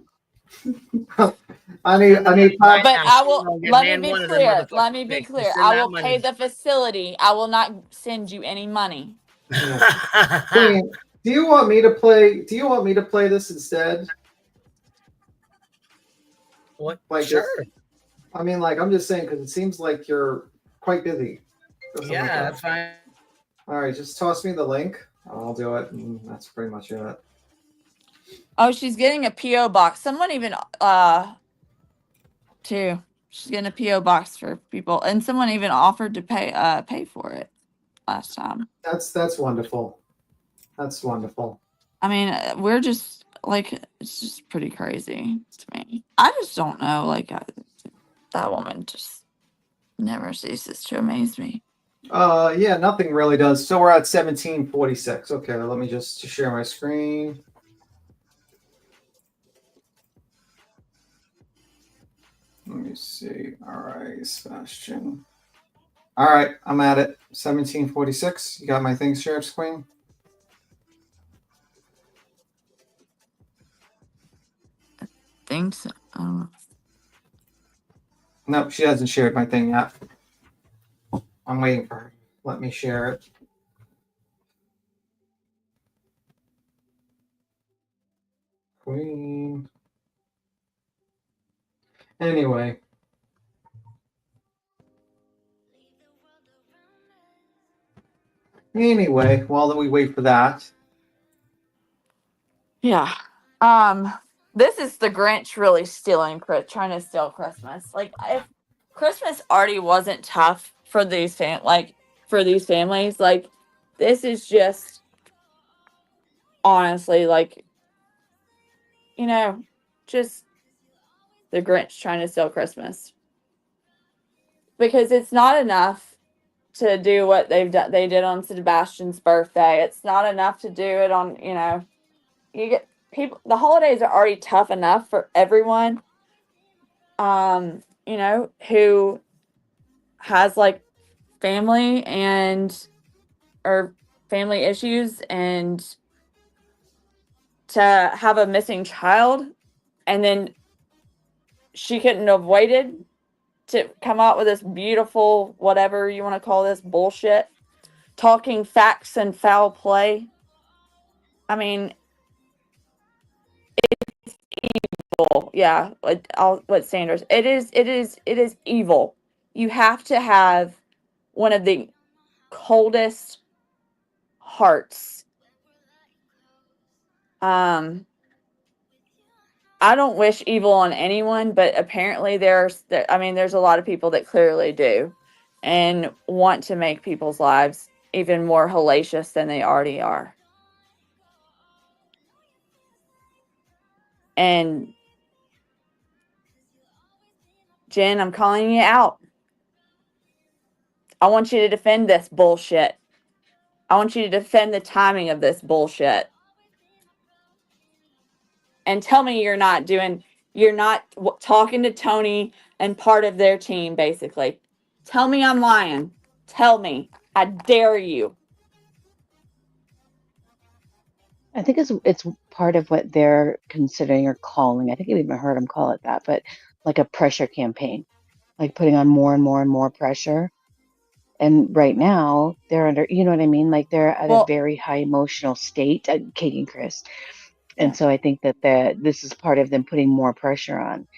I need right But now. I She's will gonna get let me man be one of them clear. motherfuckers Let me be fixed. You clear. send I that will pay money. the facility. I will not send you any money. Queen, do you want me to play? Do you want me to play this instead? What? Like Sure. this? I mean, like, I'm just saying because it seems like you're quite busy. or something Yeah, like that. that's fine. All right, just toss me the link. I'll do it. And that's pretty much it. Oh, she's getting a PO box. Someone even too. She's getting a PO box for people, and someone even offered to pay for it last time. That's wonderful. That's wonderful. I mean, we're just like, it's just pretty crazy to me. I just don't know. Like, that woman just never ceases to amaze me. Yeah, nothing really does. So we're at 1746. Okay, let me just share my screen. Let me see. All right, Sebastian. All right, I'm at it. 1746. You got my thing shared, Queen? Think so. I don't know. Nope, she hasn't shared my thing yet. I'm waiting for her. Let me share it. Queen. Anyway. While we wait for that. Yeah. This is the Grinch really trying to steal Christmas. Like, if Christmas already wasn't tough for these families, like, this is just honestly, like, just the Grinch trying to steal Christmas. Because it's not enough to do what they did on Sebastian's birthday. It's not enough to do it on, you get people, the holidays are already tough enough for everyone, who has like family or family issues, and to have a missing child, and then she couldn't have waited to come out with this beautiful, whatever you want to call this bullshit, talking facts and foul play. I mean, it's evil. Yeah, what Sanders. It is evil. You have to have one of the coldest hearts. I don't wish evil on anyone, but apparently there's a lot of people that clearly do, and want to make people's lives even more hellacious than they already are. And Jen, I'm calling you out. I want you to defend this bullshit. I want you to defend the timing of this bullshit. And tell me you're not talking to Tony and part of their team, basically. Tell me I'm lying. Tell me. I dare you. I think it's part of what they're considering or calling. I think I've even heard them call it that, but like a pressure campaign, like putting on more and more and more pressure. And right now they're under, you know what I mean? Like they're at a very high emotional state, Kate and Chris. And so I think that this is part of them putting more pressure on.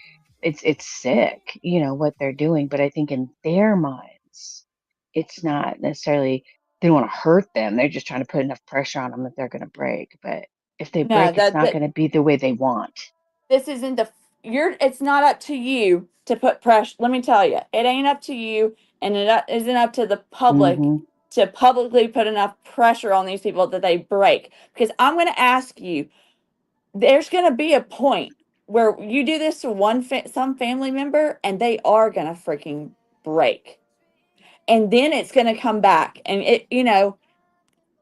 It's sick, what they're doing. But I think in their minds, it's not necessarily, they don't want to hurt them. They're just trying to put enough pressure on them that they're going to break. But if they break, it's not going to be the way they want. This isn't it's not up to you to put pressure. Let me tell you, it ain't up to you, and it isn't up to the public to publicly put enough pressure on these people that they break. Because I'm going to ask you, there's going to be a point where you do this to some family member and they are going to freaking break. And then it's going to come back. And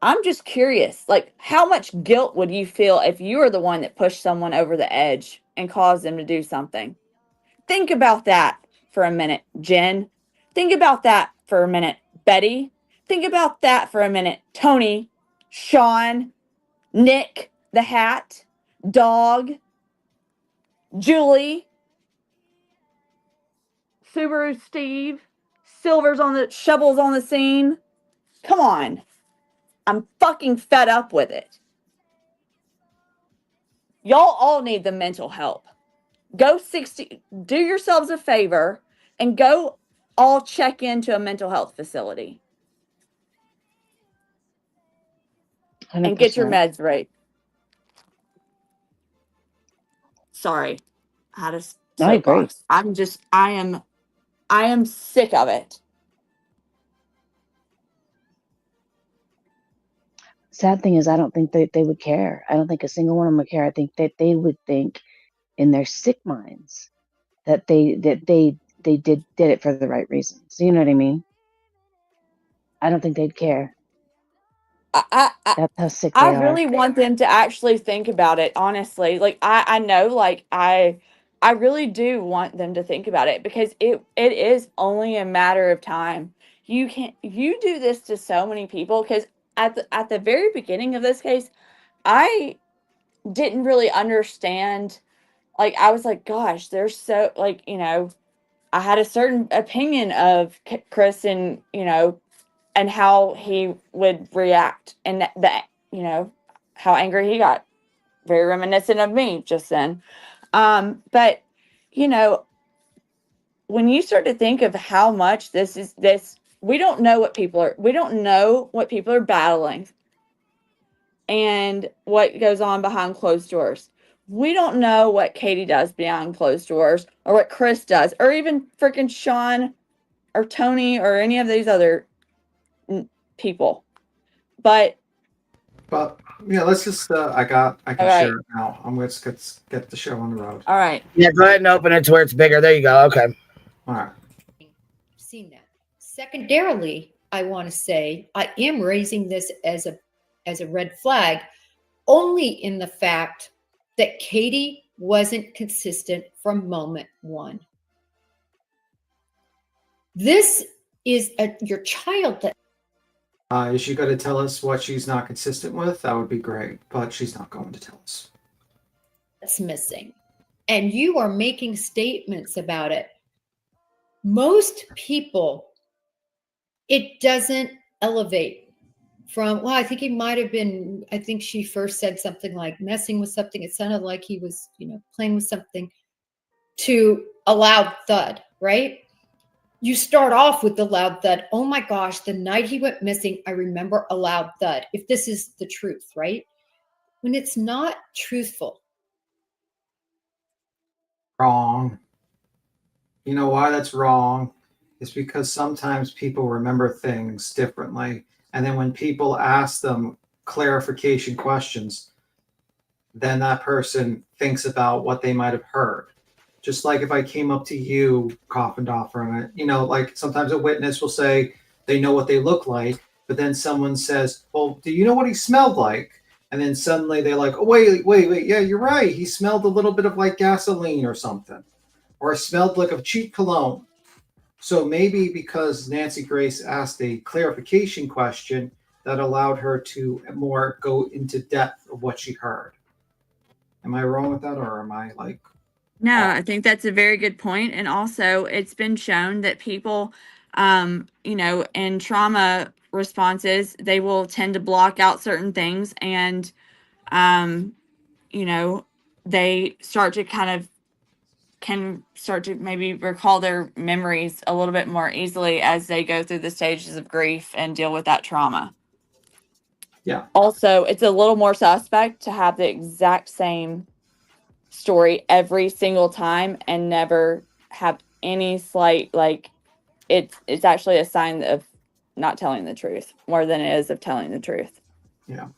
I'm just curious, like, how much guilt would you feel if you were the one that pushed someone over the edge and caused them to do something? Think about that for a minute, Jen. Think about that for a minute, Betty. Think about that for a minute, Tony, Sean, Nick, the hat, Dog, Julie, Subaru Steve, Shovels on the scene. Come on. I'm fucking fed up with it. Y'all all need the mental help. Do yourselves a favor and go all check into a mental health facility. 100%. And get your meds right. Sorry. I had a No, I agree. soapbox. I am sick of it. Sad thing is, I don't think they would care. I don't think a single one of them would care. I think that they would think in their sick minds that they did it for the right reasons. You know what I mean? I don't think they'd care. That's how sick I they are. really want them to actually think about it, honestly. Like I know, like I really do want them to think about it, because it is only a matter of time. You do this to so many people, because at the very beginning of this case, I didn't really understand. Like, I was like, gosh, they're so, like, I had a certain opinion of Chris, and and how he would react, and that how angry he got. Very reminiscent of me just then. But when you start to think of how much we don't know what people are battling and what goes on behind closed doors. We don't know what Katie does behind closed doors, or what Chris does, or even freaking Sean or Tony or any of these other people. But yeah, let's just I can right. share it now. I'm going to get the show on the road. All right. Yeah, go ahead and open it to where it's bigger. There you go. Okay. All right. Seen that. Secondarily, I want to say I am raising this as a red flag only in the fact that Katie wasn't consistent from moment one. This is your child that Is she going to tell us what she's not consistent with? That would be great, but she's not going to tell us. that's missing. And you are making statements about it. Most people, it doesn't elevate from, well, I think he might have been, I think she first said something like messing with something. It sounded like he was, playing with something, to a loud thud, right? You start off with the loud thud. Oh my gosh, the night he went missing, I remember a loud thud. If this is the truth, right? When it's not truthful. Wrong. You know why that's wrong? It's because sometimes people remember things differently. And then when people ask them clarification questions, then that person thinks about what they might have heard. Just like if I came up to you, Coffindoffer, and like sometimes a witness will say they know what they look like, but then someone says, well, do you know what he smelled like? And then suddenly they're like, oh, wait, yeah, you're right. He smelled a little bit of like gasoline or something, or smelled like a cheap cologne. So maybe because Nancy Grace asked a clarification question, that allowed her to more go into depth of what she heard. Am I wrong with that, or am I like... No, I think that's a very good point. And also, it's been shown that people, in trauma responses, they will tend to block out certain things, and, they can start to maybe recall their memories a little bit more easily as they go through the stages of grief and deal with that trauma. Yeah. Also, it's a little more suspect to have the exact same story every single time and never have any slight, like, it's actually a sign of not telling the truth more than it is of telling the truth. Yeah.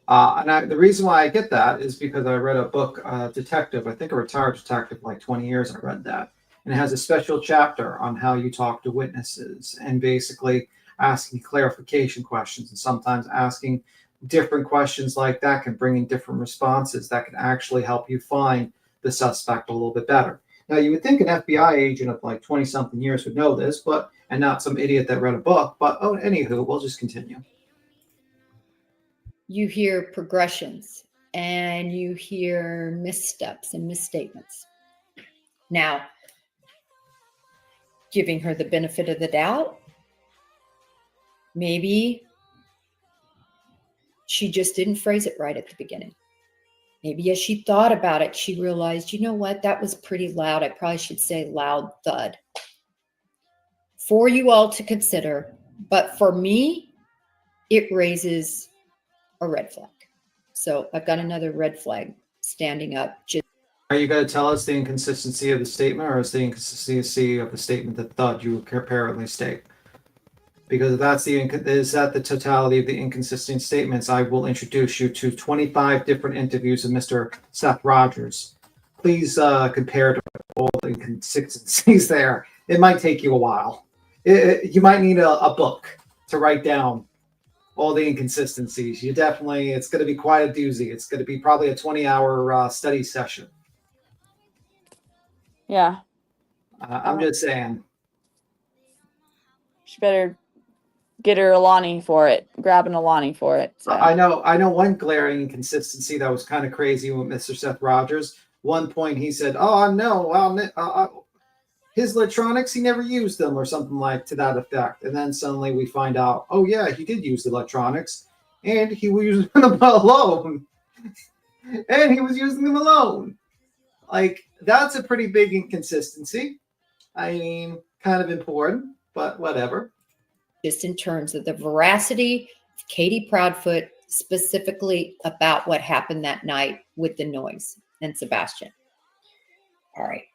The reason why I get that is because I read a book, detective, I think a retired detective, like 20 years I read that. And it has a special chapter on how you talk to witnesses and basically asking clarification questions, and sometimes asking different questions like that can bring in different responses that can actually help you find the suspect a little bit better. Now, you would think an FBI agent of like 20 something years would know this, and not some idiot that read a book. But anywho, we'll just continue. You hear progressions and you hear missteps and misstatements. Now, giving her the benefit of the doubt, maybe she just didn't phrase it right at the beginning. Maybe as she thought about it, she realized, you know what, that was pretty loud. I probably should say loud thud. For you all to consider, but for me, it raises a red flag. So I've got another red flag standing up. Are you going to tell us the inconsistency of the statement, or is the inconsistency of the statement that thud you apparently state? Because if that's is that the totality of the inconsistent statements, I will introduce you to 25 different interviews of Mr. Seth Rogers. Please compare to all the inconsistencies there. It might take you a while. You might need a book to write down all the inconsistencies. It's going to be quite a doozy. It's going to be probably a 20-hour study session. Yeah. I'm just saying. She better get her Alani for it. Grab an Alani for it. So. I know one glaring inconsistency that was kind of crazy with Mr. Seth Rogers. One point he said, "Oh no, his electronics, he never used them," or something like to that effect. And then suddenly we find out, oh yeah, he did use the electronics, and he was using them alone. And he was using them alone. Like, that's a pretty big inconsistency. I mean, kind of important, but whatever. Just in terms of the veracity of Katie Proudfoot, specifically about what happened that night with the noise and Sebastian. All right.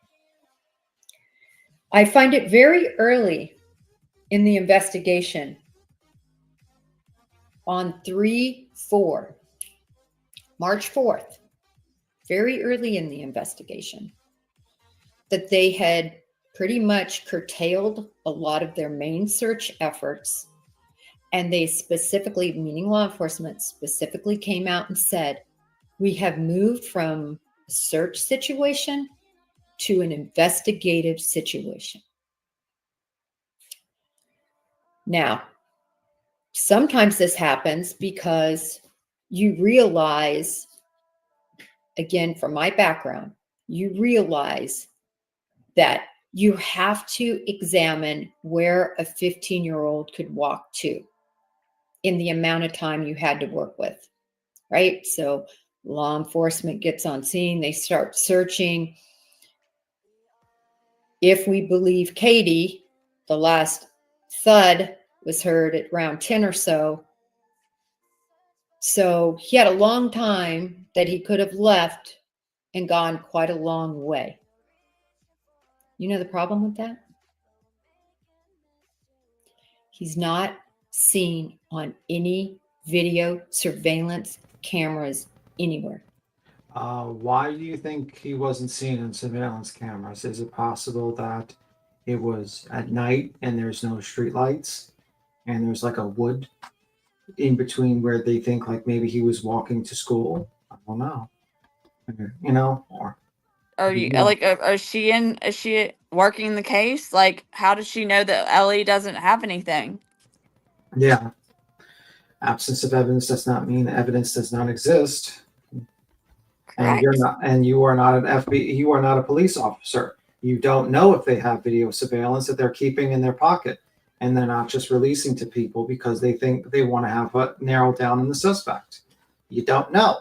I find it very early in the investigation on March 4th, very early in the investigation, that they had pretty much curtailed a lot of their main search efforts. And they specifically, meaning law enforcement, specifically came out and said, we have moved from a search situation to an investigative situation. Now, sometimes this happens because you realize, again, from my background, you realize that you have to examine where a 15-year-old could walk to in the amount of time you had to work with, right? So law enforcement gets on scene, they start searching. If we believe Katie, the last thud was heard at around 10 or so. So he had a long time that he could have left and gone quite a long way. You know the problem with that? He's not seen on any video surveillance cameras anywhere. Why do you think he wasn't seen on surveillance cameras? Is it possible that it was at night and there's no street lights and there's like a wood in between where they think like maybe he was walking to school? I don't know. You know, or is she working the case? Like, how does she know that Ellie doesn't have anything? Yeah. Absence of evidence does not mean evidence does not exist. Correct. And you are not an FBI, you are not a police officer. You don't know if they have video surveillance that they're keeping in their pocket, and they're not just releasing to people because they think they want to have a narrow down on the suspect. You don't know.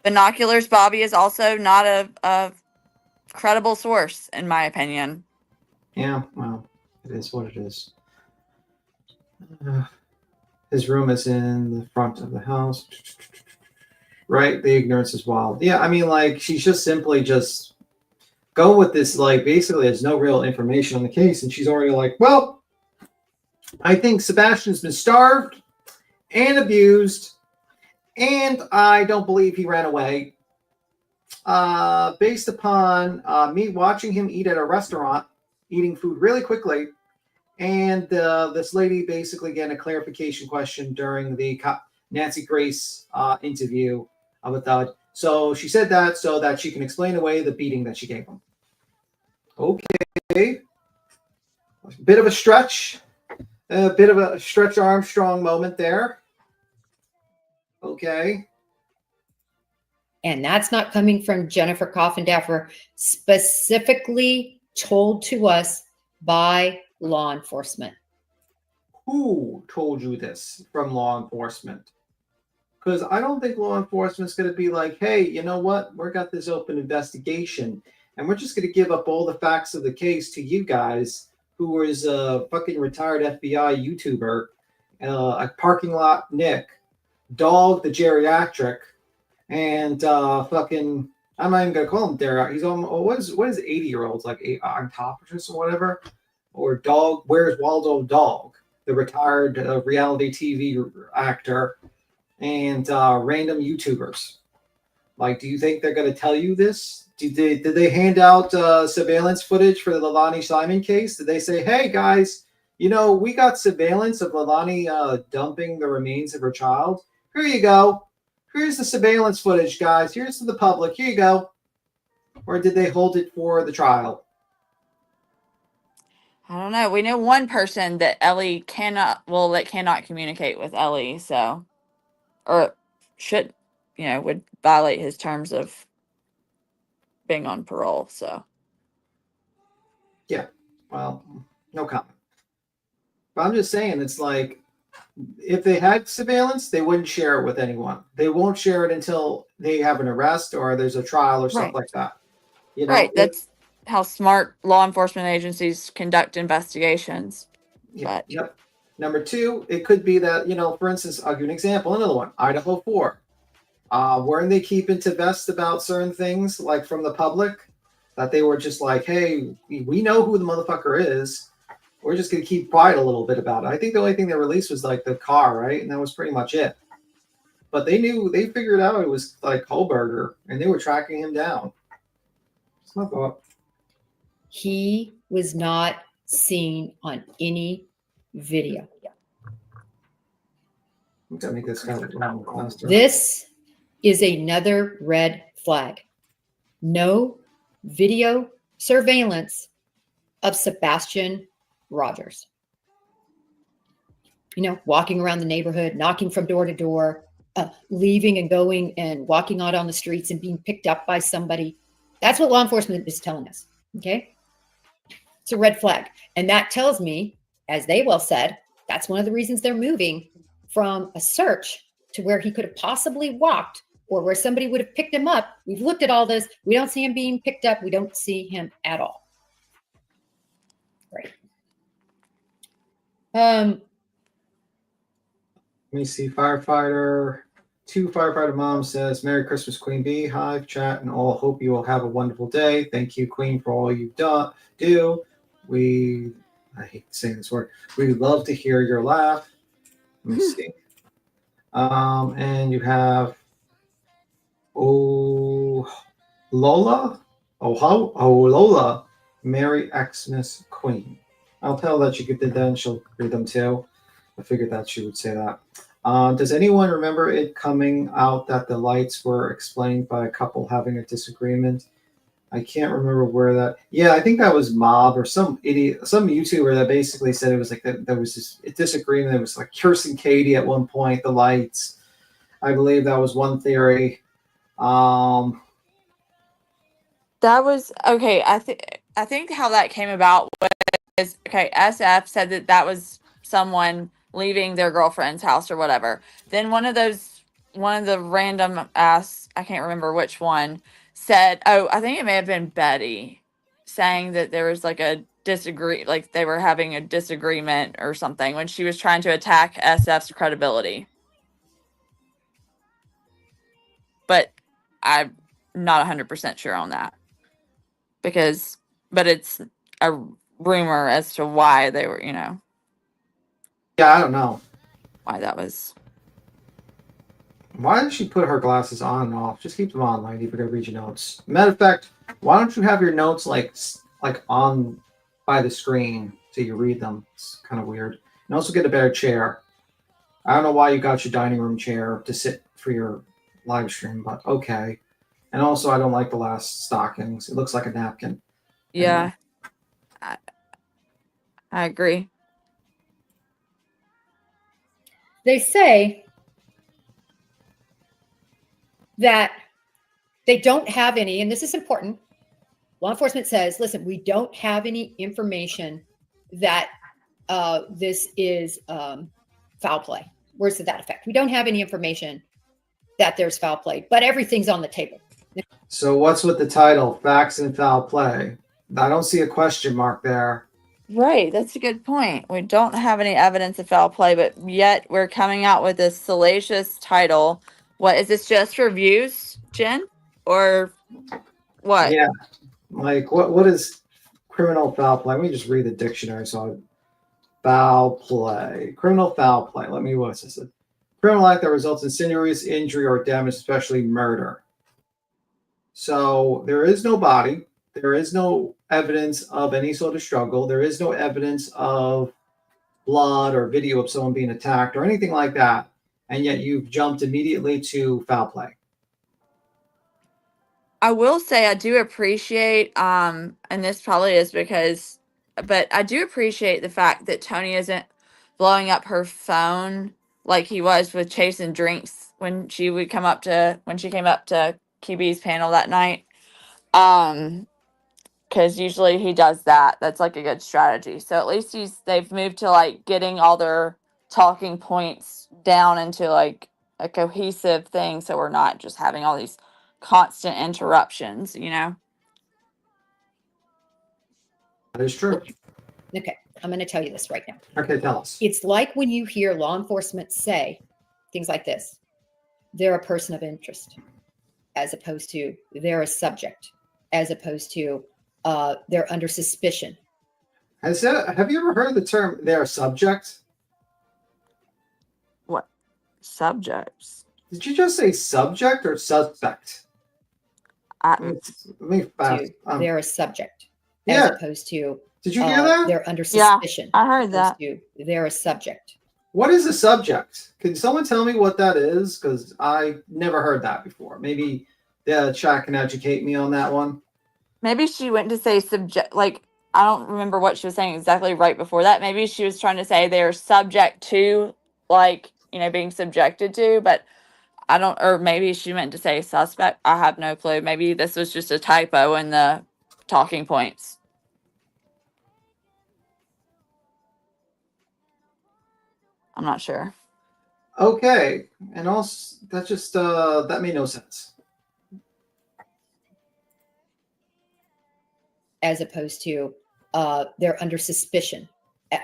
Binoculars Bobby is also not a credible source, in my opinion. Yeah, well, it is what it is. His room is in the front of the house. Right? The ignorance is wild. Yeah, I mean, like, she's just simply just go with this, like, basically there's no real information on the case, and she's already like, well, I think Sebastian's been starved and abused And I don't believe he ran away. Based upon me watching him eat at a restaurant, eating food really quickly, and this lady basically getting a clarification question during the Nancy Grace interview of a thud. So she said that so that she can explain away the beating that she gave him. Okay. Bit of a stretch. A bit of a Stretch Armstrong moment there. Okay. And that's not coming from Jennifer Coffindaffer, specifically told to us by law enforcement. Who told you this from law enforcement? Because I don't think law enforcement's going to be like, hey, you know what? We've got this open investigation, and we're just going to give up all the facts of the case to you guys, who is a fucking retired FBI YouTuber, a parking lot Nick, Dog the Geriatric, and fucking, I'm not even going to call him Derek. He's on, what is 80-year-olds, like on top of this or whatever? Or Dog, Where's Waldo Dog, the retired reality TV actor, and random YouTubers. Like, do you think they're going to tell you this? Did they hand out surveillance footage for the Leilani Simon case? Did they say, hey, guys, you know, we got surveillance of Leilani dumping the remains of her child. Here you go. Here's the surveillance footage, guys. Here's to the public. Here you go. Or did they hold it for the trial? I don't know. We know one person that Ellie cannot communicate with Ellie, so, or should, would violate his terms of being on parole, so. Yeah. Well, no comment. But I'm just saying, it's like, if they had surveillance, they wouldn't share it with anyone. They won't share it until they have an arrest or there's a trial or stuff like that. You know, right. That's how smart law enforcement agencies conduct investigations. Yeah. Yep. Number two, it could be that, for instance, I'll give you an example. Another one, Idaho 4. Weren't they keeping to vest about certain things, like from the public, that they were just like, hey, we know who the motherfucker is. We're just going to keep quiet a little bit about it. I think the only thing they released was like the car, right? And that was pretty much it. But they figured out it was like Kohlberger, and they were tracking him down. That's my thought. He was not seen on any video. I'm gonna make this kind of This is another red flag. No video surveillance of Sebastian Rogers. Walking around the neighborhood, knocking from door to door, leaving and going and walking out on the streets and being picked up by somebody. That's what law enforcement is telling us. Okay. It's a red flag. And that tells me, as they well said, that's one of the reasons they're moving from a search to where he could have possibly walked or where somebody would have picked him up. We've looked at all this. We don't see him being picked up. We don't see him at all. Right. Let me see. Two firefighter mom says, Merry Christmas, Queen Bee. Hive, chat, and all. Hope you will have a wonderful day. Thank you, Queen, for all you've done. I hate saying this word. We love to hear your laugh. Let me see. And you have Lola, Merry Xmas Queen. I'll tell that you did that and she'll read them too. I figured that she would say that. Does anyone remember it coming out that the lights were explained by a couple having a disagreement? I can't remember where that. Yeah, I think that was Mob or some idiot, some YouTuber that basically said it was like that. There was this disagreement. It was like Kirsten Katie at one point. The lights. I believe that was one theory. That was okay. I think how that came about was okay. SF said that was someone leaving their girlfriend's house or whatever. Then one of the random ass, I can't remember which one, said, oh, I think it may have been Betty, saying that there was like like they were having a disagreement or something when she was trying to attack SF's credibility. But I'm not 100% sure on that. But it's a rumor as to why they were, Yeah, I don't know why that was. Why did she put her glasses on and off? Just keep them on, lady, if you're going to read your notes. Matter of fact, why don't you have your notes like on by the screen so you read them? It's kind of weird. And also get a better chair. I don't know why you got your dining room chair to sit for your live stream, but okay. And also, I don't like the last stockings. It looks like a napkin. Yeah, I agree. They say that they don't have any, and this is important. Law enforcement says, listen, we don't have any information that this is foul play. Words to that effect. We don't have any information that there's foul play, but everything's on the table. So what's with the title, Facts and Foul Play? I don't see a question mark there. Right, that's a good point. We don't have any evidence of foul play, but yet we're coming out with this salacious title. What is this, just for views, Jen? Or what? Yeah. Like, what is criminal foul play? Let me just read the dictionary. So, foul play. Criminal foul play. What's this? A criminal act that results in serious injury or damage, especially murder. So, there is no body. There is no evidence of any sort of struggle. There is no evidence of blood or video of someone being attacked or anything like that. And yet you've jumped immediately to foul play. I will say I do appreciate, and this probably is because, but I do appreciate the fact that Tony isn't blowing up her phone like he was with chasing drinks when she came up to QB's panel that night. Because usually he does that. That's like a good strategy. So at least they've moved to like getting all their talking points down into like a cohesive thing, so we're not just having all these constant interruptions, you know? That is true. Okay, I'm going to tell you this right now. Okay, tell us. It's like when you hear law enforcement say things like this, they're a person of interest, as opposed to they're a subject, as opposed to they're under suspicion. Have you ever heard the term they're a subject? What? Subjects? Did you just say subject or suspect? They're a subject, as Yeah. opposed to Did you hear that? they're under suspicion. I heard that. They're a subject. What is a subject? Can someone tell me what that is? Because I never heard that before. Maybe the chat can educate me on that one. Maybe she went to say subject, like, I don't remember what she was saying exactly right before that. Maybe she was trying to say they're subject to, like, you know, being subjected to, but I don't, or maybe she meant to say suspect. I have no clue. Maybe this was just a typo in the talking points. I'm not sure. Okay. And also, that just, that made no sense. As opposed to they're under suspicion.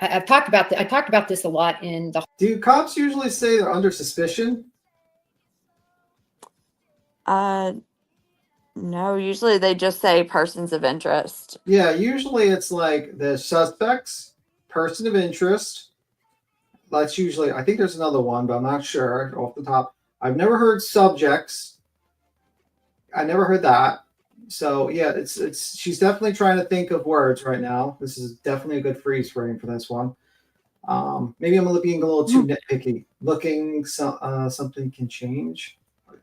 I've talked about I talked about this a lot in the. Do cops usually say they're under suspicion? No, usually they just say persons of interest. Yeah, usually it's like the suspects, person of interest. That's usually, I think there's another one, but I'm not sure off the top. I've never heard subjects. I never heard that. So yeah, it's she's definitely trying to think of words right now. This is definitely a good freeze frame for this one. Maybe I'm being a little too nitpicky. Looking something can change.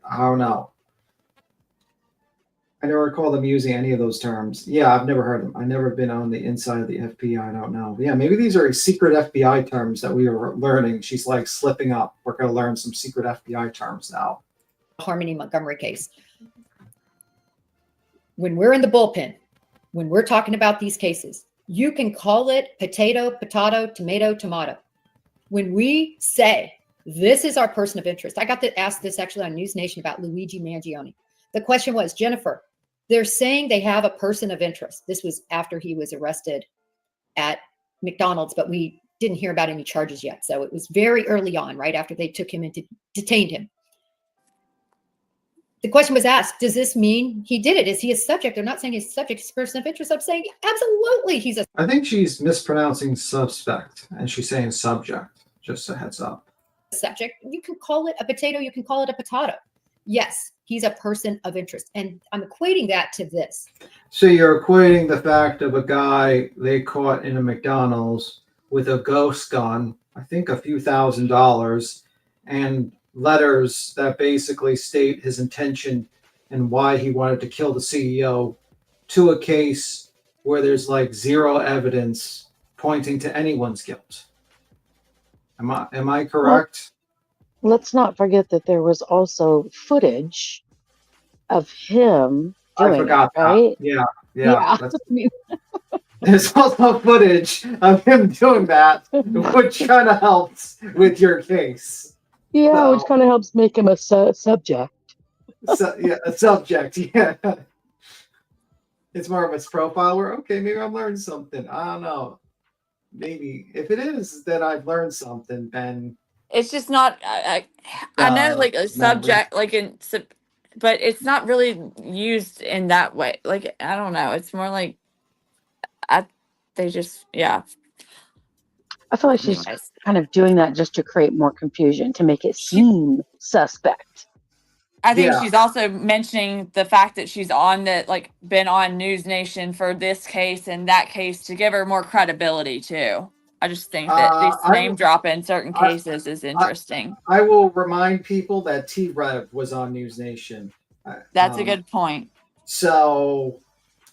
I don't know. I never recall them using any of those terms. Yeah, I've never heard them. I've never been on the inside of the FBI. I don't know. Yeah, maybe these are secret FBI terms that we are learning. She's like slipping up. We're going to learn some secret FBI terms now. Harmony Montgomery case. When we're in the bullpen, when we're talking about these cases, you can call it potato, tomato, tomato. When we say this is our person of interest, I got to ask this actually on News Nation about Luigi Mangione. The question was, Jennifer, they're saying they have a person of interest. This was after he was arrested at McDonald's, but we didn't hear about any charges yet. So it was very early on, right after they took him and detained him. The question was asked, does this mean he did it? Is he a subject? They're not saying he's a subject, he's a person of interest. I'm saying absolutely he's I think she's mispronouncing suspect and she's saying subject, just a heads up. subject. You can call it a potato, you can call it a potato. Yes, he's a person of interest. And I'm equating that to this. So you're equating the fact of a guy they caught in a McDonald's with a ghost gun, I think a few $1,000s, and letters that basically state his intention and why he wanted to kill the CEO, to a case where there's like zero evidence pointing to anyone's guilt. Am I correct? Well, let's not forget that there was also footage of him I doing it, forgot that. right? Yeah. Yeah. That's, there's also footage of him doing that, which kind of helps with your case. Yeah, which So, kind of helps make him a subject. yeah, a subject. Yeah. It's more of a profiler. Okay, maybe I'm learning something. I don't know. Maybe if it is that I've learned something, then It's just not. I know, like a subject, like but it's not really used in that way. Like I don't know. It's more like they just I feel like she's Anyways. kind of doing that just to create more confusion, to make it seem suspect. I think Yeah. she's also mentioning the fact that she's on been on News Nation for this case and that case to give her more credibility too. I just think that this name drop in certain cases is interesting. I will remind people that T-Rev was on News Nation. That's a good point. So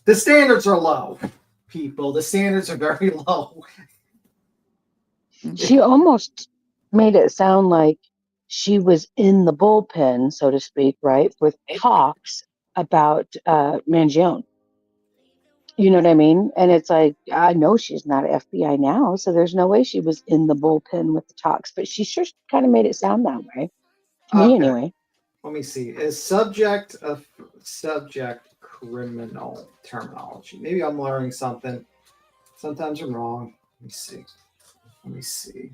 the standards are low, people. The standards are very low. She almost made it sound like she was in the bullpen, so to speak, right, with talks about Mangione. You know what I mean? And it's like, I know she's not FBI now, so there's no way she was in the bullpen with the talks, but she sure kind of made it sound that way. To me, anyway. Let me see. Is subject criminal terminology? Maybe I'm learning something. Sometimes I'm wrong. Let me see.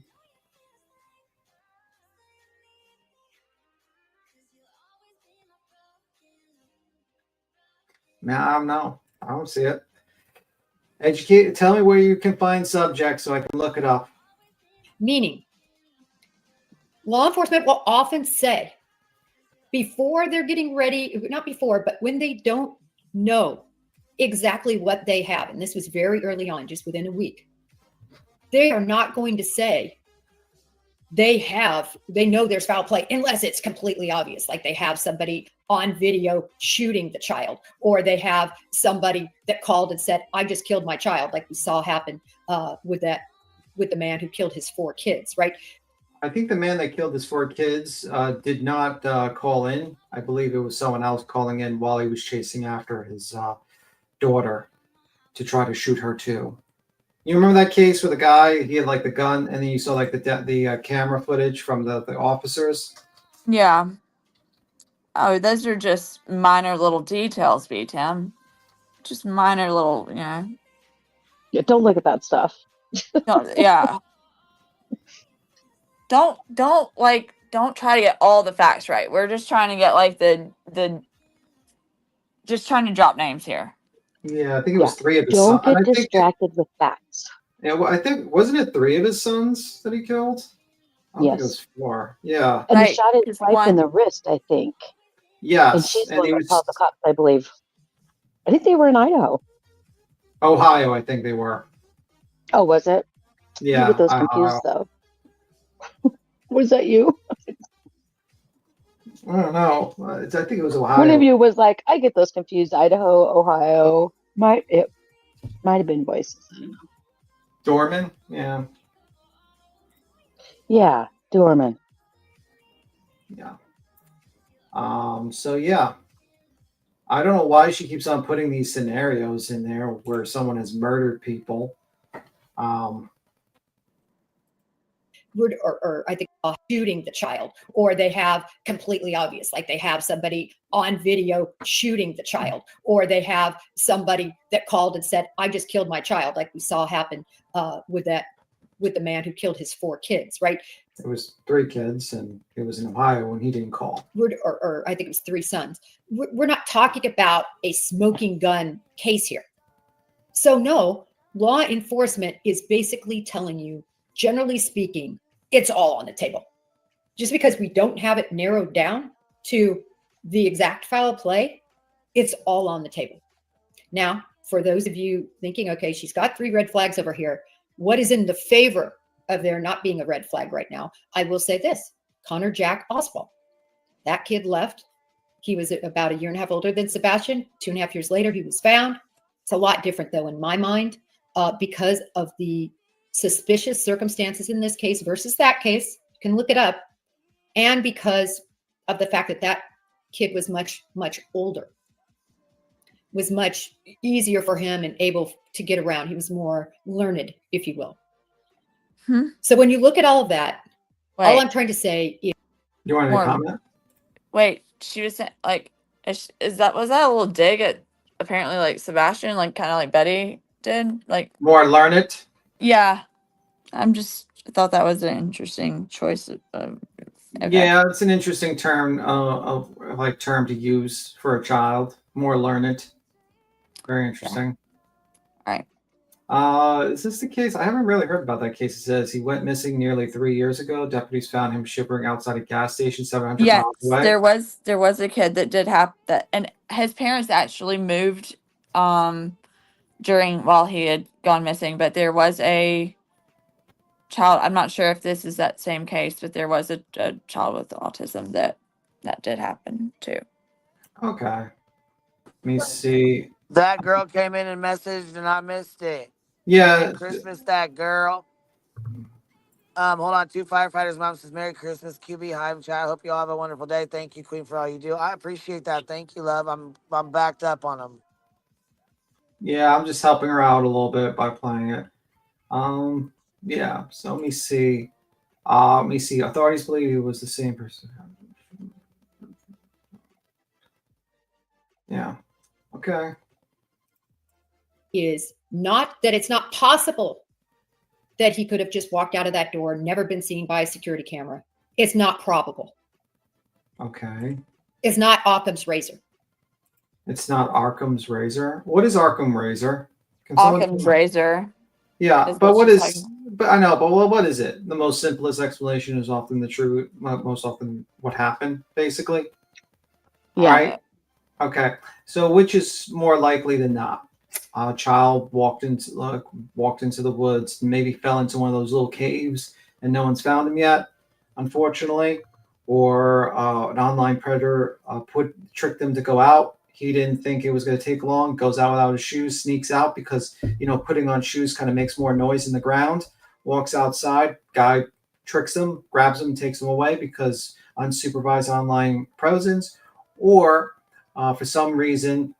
No, I don't see it. Educate. Tell me where you can find subject so I can look it up. Meaning, law enforcement will often say, before they're getting ready, not before, but when they don't know exactly what they have, and this was very early on, just within a week, they are not going to say they know there's foul play unless it's completely obvious, like they have somebody on video shooting the child, or they have somebody that called and said, I just killed my child, like we saw happen with the man who killed his 4 kids, right? I think the man that killed his 4 kids did not call in. I believe it was someone else calling in while he was chasing after his daughter to try to shoot her too. You remember that case with the guy? He had like the gun, and then you saw like the camera footage from the officers. Yeah. Oh, those are just minor little details, B-Tim. Just minor little, Yeah, don't look at that stuff. Yeah. Don't try to get all the facts right. We're just trying to get like just trying to drop names here. Yeah, I think it was 3 of his sons. sons. Don't get distracted with facts. Yeah, well, I think, wasn't it 3 of his sons that he killed? I don't think it was 4. Yeah. And he shot his wife in the wrist, I think. Yes. And she's the one that called the cops, I believe. I think they were in Idaho. Ohio, I think they were. Oh, was it? Yeah. You get those confused, though. Was that you? I don't know. I think it was Ohio. One of you was like, I get those confused. Idaho, Ohio. It might have been voices. I don't know. Dorman? Yeah. Yeah, Dorman. Yeah. So yeah. I don't know why she keeps on putting these scenarios in there where someone has murdered people. Or I think shooting the child, or they have completely obvious, like they have somebody on video shooting the child, or they have somebody that called and said, I just killed my child, like we saw happen with the man who killed his 4 kids, right? It was 3 kids, and it was in Ohio when he didn't call. Or I think it was 3 sons. We're not talking about a smoking gun case here. So no, law enforcement is basically telling you, generally speaking, it's all on the table. Just because we don't have it narrowed down to the exact foul play, it's all on the table. Now, for those of you thinking, okay, she's got 3 red flags over here, what is in the favor of there not being a red flag right now? I will say this: Connor Jack Oswald. That kid left. He was about a year and a half older than Sebastian. 2.5 years later, he was found. It's a lot different, though, in my mind, because of the suspicious circumstances in this case versus that case. You can look it up. And because of the fact that that kid was much, much older. Was much easier for him and able to get around. He was more learned, if you will. So when you look at all of that, all I'm trying to say is... You want to comment? Wait, she was saying, like, was that a little dig at apparently like Sebastian, like kind of like Betty did? Like more learn it? Yeah. I thought that was an interesting choice of Yeah, it's an interesting term term to use for a child. More learn it. Very interesting. Yeah. All right. Is this the case? I haven't really heard about that case. It says he went missing nearly 3 years ago. Deputies found him shivering outside a gas station 700 miles away. There was a kid that did have that, and his parents actually moved while he had gone missing, but there was a child. I'm not sure if this is that same case, but there was a child with autism that did happen too. Okay. Let me see. That girl came in and messaged and I missed it. Yeah. Merry Christmas, that girl. Hold on. 2 firefighters' mom says, Merry Christmas, QB Hive chat. Hope you all have a wonderful day. Thank you, Queen, for all you do. I appreciate that. Thank you, love. I'm backed up on them. Yeah, I'm just helping her out a little bit by playing it. Yeah, so let me see. Authorities believe he was the same person. Yeah. Okay. Is not that it's not possible that he could have just walked out of that door, never been seen by a security camera. It's not probable. Okay. It's not Occam's razor. It's not Occam's razor. What is Occam's razor? Occam's razor. Yeah, but what is? But I know, but what is it? The most simplest explanation is often the truth. Most often, what happened, basically. Yeah. Right. Okay. So, which is more likely than not? A child walked into the woods, maybe fell into one of those little caves, and no one's found him yet, unfortunately. Or an online predator tricked them to go out. He didn't think it was going to take long. Goes out without his shoes, sneaks out because putting on shoes kind of makes more noise in the ground. Walks outside, guy tricks him, grabs him, takes him away because unsupervised online presence. Or for some reason,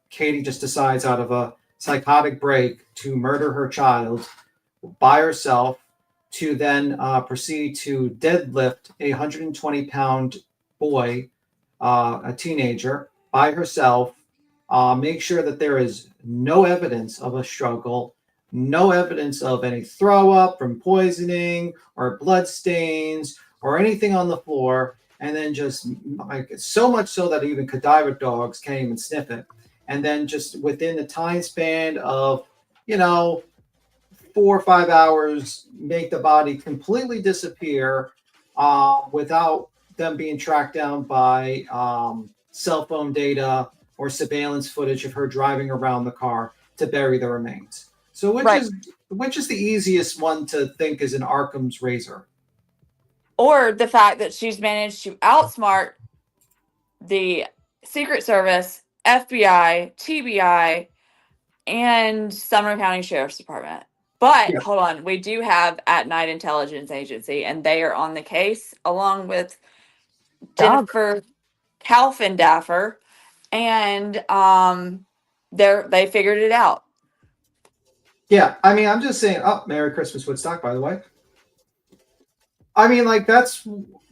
Katie just decides out of a psychotic break to murder her child by herself, to then proceed to deadlift a 120-pound boy, a teenager, by herself, make sure that there is no evidence of a struggle, no evidence of any throw up from poisoning or blood stains or anything on the floor, and then just so much so that even cadaver dogs can't even sniff it. And then just within the time span of 4 or 5 hours, make the body completely disappear without them being tracked down by cell phone data or surveillance footage of her driving around the car to bury the remains. So which is the easiest one to think is an Occam's razor? Or the fact that she's managed to outsmart the Secret Service, FBI, TBI, and Sumner County Sheriff's Department. But hold on, we do have At Night Intelligence Agency, and they are on the case along with Jennifer Kalfendaffer, and they figured it out. Yeah, I mean, I'm just saying. Oh, Merry Christmas, Woodstock, by the way. I mean, that's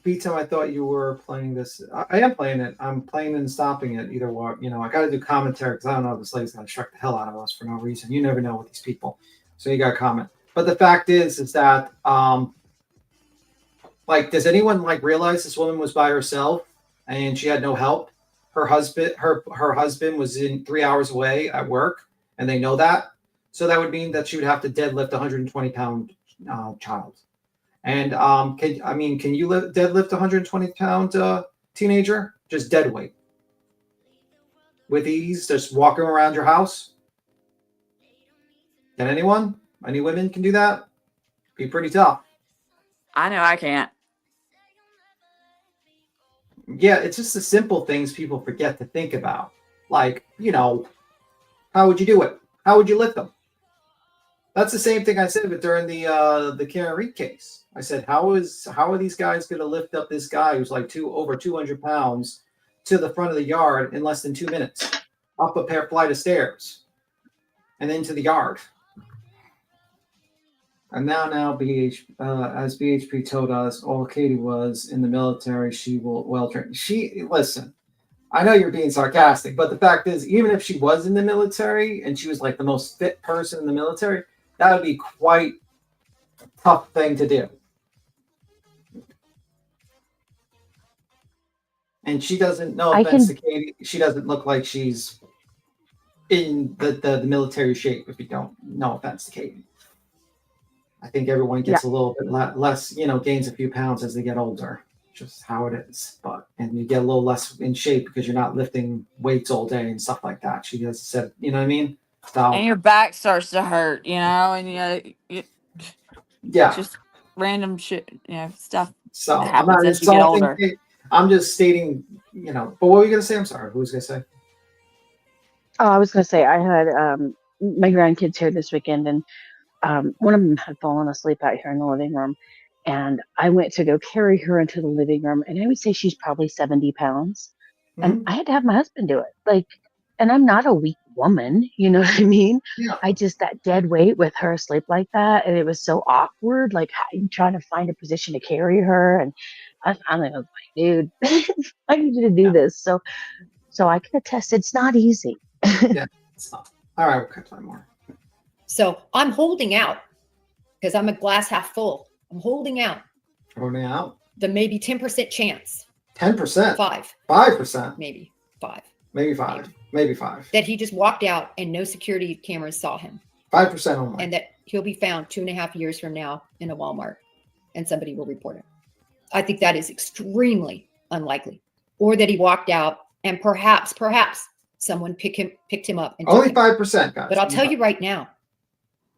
B-Time. I thought you were playing this. I am playing it. I'm playing and stopping it. Either way, I got to do commentary because I don't know if this lady's going to strike the hell out of us for no reason. You never know with these people, so you got to comment. But the fact is that does anyone realize this woman was by herself and she had no help? Her husband was in 3 hours away at work, and they know that. So that would mean that she would have to deadlift a 120-pound child. And can you deadlift a 120-pound teenager? Just dead weight. With ease, just walking around your house? Can anyone? Any women can do that? Be pretty tough. I know I can't. Yeah, it's just the simple things people forget to think about. Like, how would you do it? How would you lift them? That's the same thing I said during the Karen Reed case. I said, how are these guys going to lift up this guy who's like over 200 pounds to the front of the yard in less than 2 minutes, up a flight of stairs, and into the yard? And now, as BHP told us, Katie was in the military. She will well trained. Listen. I know you're being sarcastic, but the fact is, even if she was in the military and she was like the most fit person in the military, that would be quite a tough thing to do. And she doesn't, no offense to Katie, she doesn't look like she's in the military shape, if you don't. No offense to Katie. I think everyone gets a little bit less, gains a few pounds as they get older. Just how it is, and you get a little less in shape because you're not lifting weights all day and stuff like that. She just said, you know what I mean? So, And your back starts to hurt, and just random shit, stuff so that happens I'm not as you get insulting. older. I'm just stating, But what were you gonna say? I'm sorry. Who was gonna say? Oh, I was going to say I had my grandkids here this weekend, and one of them had fallen asleep out here in the living room, and I went to go carry her into the living room, and I would say she's probably 70 pounds, and I had to have my husband do it. And I'm not a weak woman, you know what I mean? Yeah. I just, that dead weight with her asleep like that, and it was so awkward, trying to find a position to carry her, and I finally was like, dude, I need you to do this. So I can attest it's not easy. Yeah, it's not. All right, we'll cut time more. So I'm holding out because I'm a glass half full. I'm holding out. Holding out? The maybe 10% chance. 10%? 5%? Maybe 5. Maybe 5. Maybe 5. That he just walked out and no security cameras saw him. 5% only. And that he'll be found 2.5 years from now in a Walmart and somebody will report it. I think that is extremely unlikely. Or that he walked out and perhaps someone picked him up. And only 5%, guys. But I'll tell you right now,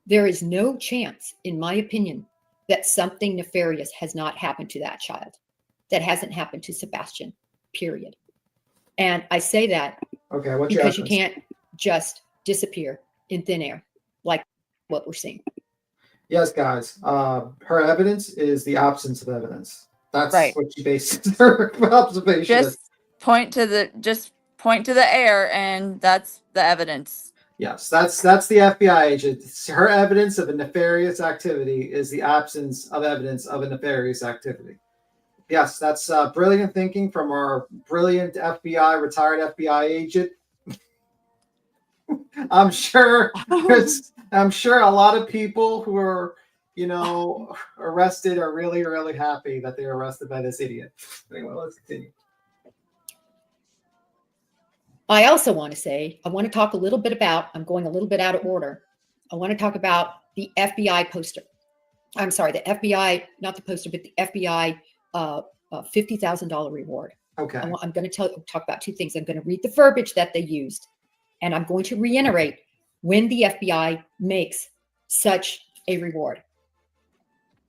there is no chance, in my opinion, that something nefarious has not happened to that child. That hasn't happened to Sebastian, period. And I say that because you can't just disappear in thin air like what we're seeing. Yes, guys. Her evidence is the absence of evidence. That's what she bases her observation. Just point to the air, and that's the evidence. Yes, that's the FBI agent. Her evidence of a nefarious activity is the absence of evidence of a nefarious activity. Yes, that's brilliant thinking from our brilliant retired FBI agent. I'm sure a lot of people who are, arrested are really, really happy that they're arrested by this idiot. Anyway, let's continue. I also want to say, I want to talk a little bit about, I'm going a little bit out of order. I want to talk about the FBI poster. I'm sorry, the FBI, not the poster, but the FBI $50,000 reward. Okay. I'm going to talk about two things. I'm going to read the verbiage that they used, and I'm going to reiterate when the FBI makes such a reward.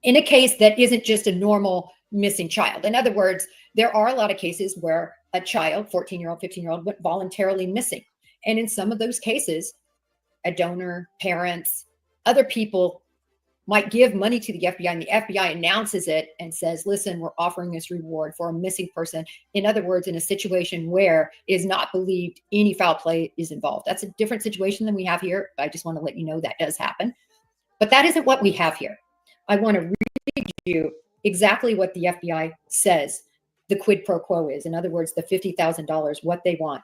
In a case that isn't just a normal missing child. In other words, there are a lot of cases where a child, 14-year-old, 15-year-old, went voluntarily missing. And in some of those cases, a donor, parents, other people might give money to the FBI, and the FBI announces it and says, listen, we're offering this reward for a missing person. In other words, in a situation where it is not believed any foul play is involved. That's a different situation than we have here. I just want to let you know that does happen. But that isn't what we have here. I want to read you exactly what the FBI says the quid pro quo is. In other words, the $50,000, what they want.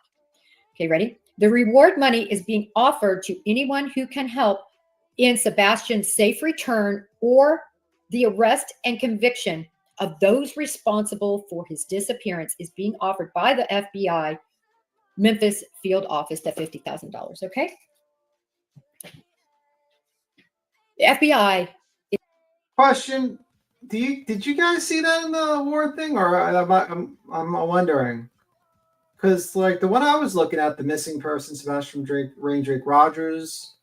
Okay, ready? The reward money is being offered to anyone who can help in Sebastian's safe return or the arrest and conviction of those responsible for his disappearance is being offered by the FBI Memphis field office at $50,000. Okay. The FBI. Question. did you guys see that in the award thing, or I'm wondering? Because like the one I was looking at, the missing person, Sebastian Drake Rogers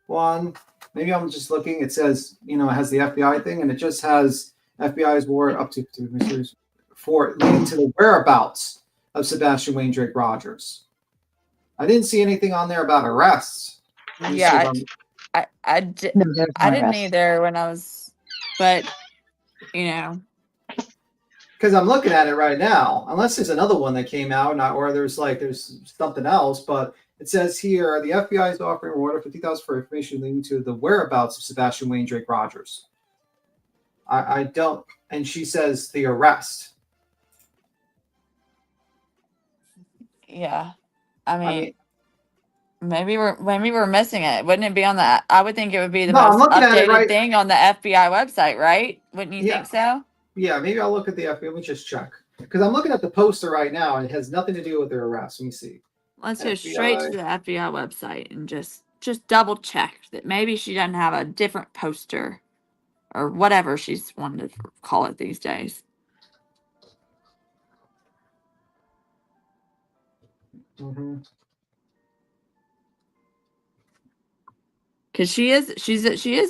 one. Maybe I'm just looking. It says, it has the FBI thing, and it just has FBI's war up to for leading to the whereabouts of Sebastian Wayne Drake Rogers. I didn't see anything on there about arrests. Yeah, I didn't either when I was, but because I'm looking at it right now, unless there's another one that came out, or there's something else, but it says here the FBI is offering a reward of $50,000 for information leading to the whereabouts of Sebastian Wayne Drake Rogers. I don't, and she says the arrest. Yeah, I mean maybe we're missing it. Wouldn't it be on the? I would think it would be the most updated thing on the FBI website, right? Wouldn't you think so? Yeah, maybe I'll look at the FBI. Let me just check, because I'm looking at the poster right now, and it has nothing to do with their arrest. Let me see. Let's go straight to the FBI website and just double check that maybe she doesn't have a different poster or whatever she's wanted to call it these days. Mm-hmm. Because she is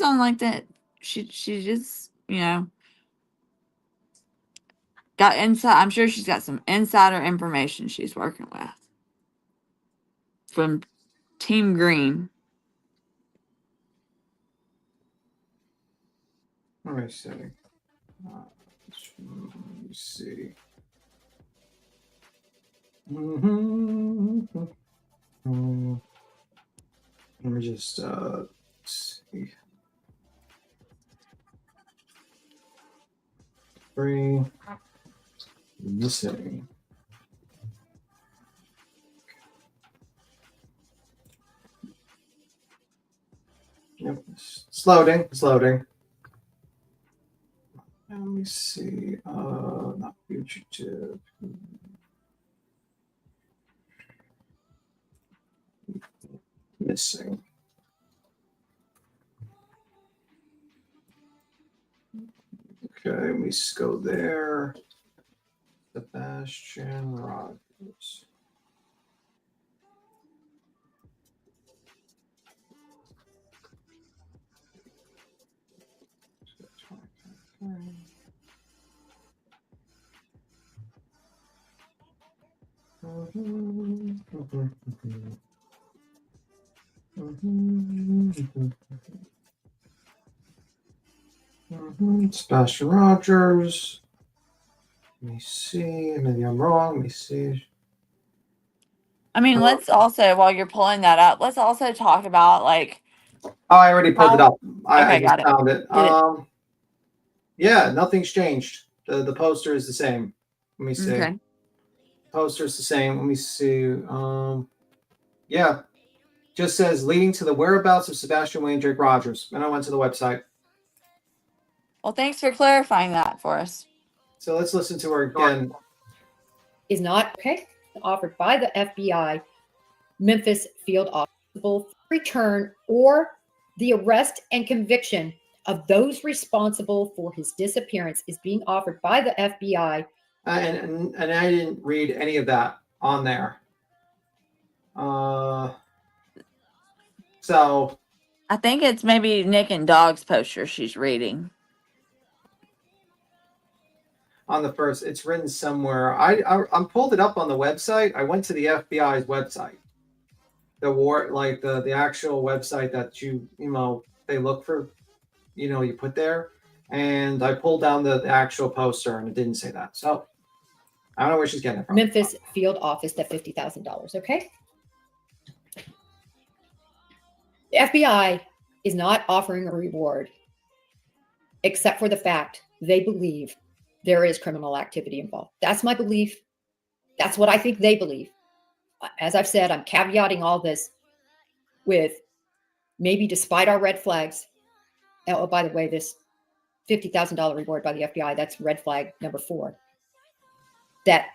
on like that. She just got inside. I'm sure she's got some insider information she's working with from Team Green. Let me see. Let me see. Let me just see. 3 missing. Yep, it's loading. It's loading. Let me see. Not fugitive. Missing. Okay, let me just go there. Sebastian Rogers. Sebastian Rogers. Let me see. Maybe I'm wrong. Let me see. I mean, let's also, while you're pulling that up, let's also talk about like. Oh, I already pulled it up. I just got it. found it. Yeah, nothing's changed. The poster is the same. Let me see. Okay. Poster's the same. Let me see. Yeah. Just says leading to the whereabouts of Sebastian Wayne Drake Rogers. And I went to the website. Well, thanks for clarifying that for us. So let's listen to her again. Is not offered by the FBI Memphis field office return or the arrest and conviction of those responsible for his disappearance is being offered by the FBI. And I didn't read any of that on there. So I think it's maybe Nick and Dog's poster she's reading. On the first, it's written somewhere. I pulled it up on the website. I went to the FBI's website. The actual website that they look for, you put there. And I pulled down the actual poster and it didn't say that. So I don't know where she's getting it from. Memphis field office at $50,000. Okay. The FBI is not offering a reward except for the fact they believe there is criminal activity involved. That's my belief. That's what I think they believe. As I've said, I'm caveating all this with maybe despite our red flags. Oh, by the way, this $50,000 reward by the FBI, that's red flag number 4. That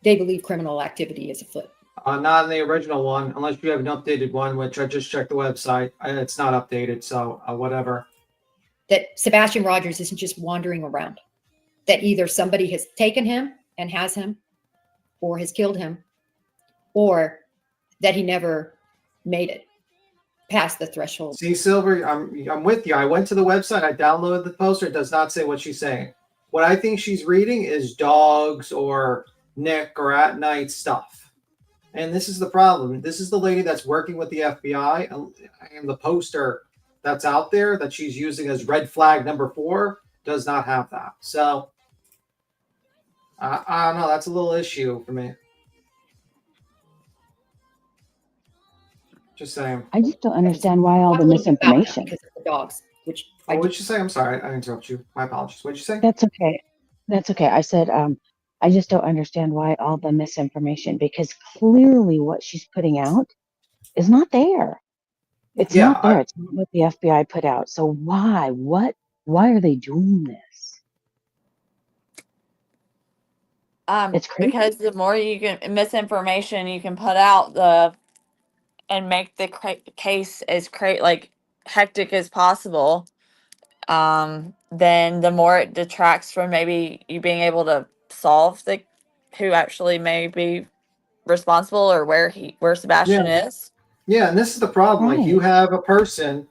they believe criminal activity is afoot. Not in the original one, unless you have an updated one, which I just checked the website. It's not updated, so whatever. that Sebastian Rogers isn't just wandering around, that either somebody has taken him and has him, or has killed him, or that he never made it past the threshold. See, Silver, I'm with you. I went to the website. I downloaded the poster. It does not say what she's saying. What I think she's reading is dogs or Nick or at night stuff. And this is the problem. This is the lady that's working with the FBI, and the poster that's out there that she's using as red flag number 4 does not have that. So I don't know. That's a little issue for me. Just saying. I just don't understand why all the misinformation. Because of the dogs, which what did you say? I'm sorry, I interrupted you. My apologies. What did you say? That's okay. That's okay. I said, I just don't understand why all the misinformation, because clearly what she's putting out is not there. It's not there. It's not what the FBI put out. So why? Why are they doing this? It's crazy. Because the more you can misinformation you can put out, and make the case as like hectic as possible, then the more it detracts from maybe you being able to solve who actually may be responsible or where Sebastian is. Yeah, and this is the problem. Like, you have a person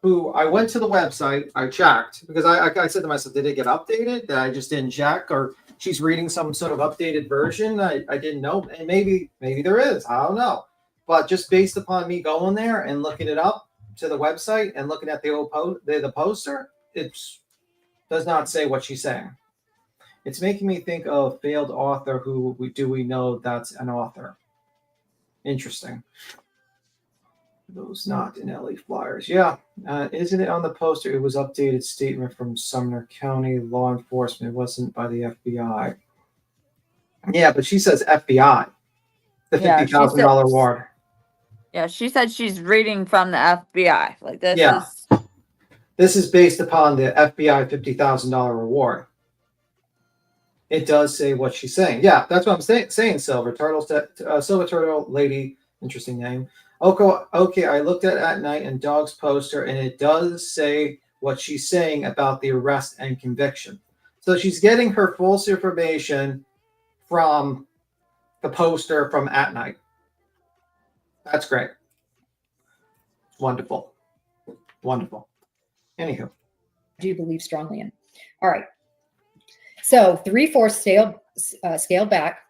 who I went to the website, I checked, because I said to myself, did it get updated? That I just didn't check, or she's reading some sort of updated version. I didn't know, and maybe there is. I don't know. But just based upon me going there and looking it up to the website and looking at the poster, it does not say what she's saying. It's making me think of failed author. Who do we know that's an author? Interesting. Those not in LA Flyers. Yeah. Isn't it on the poster? It was updated statement from Sumner County law enforcement. It wasn't by the FBI. Yeah, but she says FBI. The $50,000 award. Yeah, she said she's reading from the FBI. Like this is. This is based upon the FBI $50,000 reward. It does say what she's saying. Yeah, that's what I'm saying. Silver Turtle lady, interesting name. Okay, I looked at night and dog's poster, and it does say what she's saying about the arrest and conviction. So she's getting her false information from the poster from At Night. That's great. Wonderful. Anywho. I do believe strongly in. All right. So 3/4 scaled back.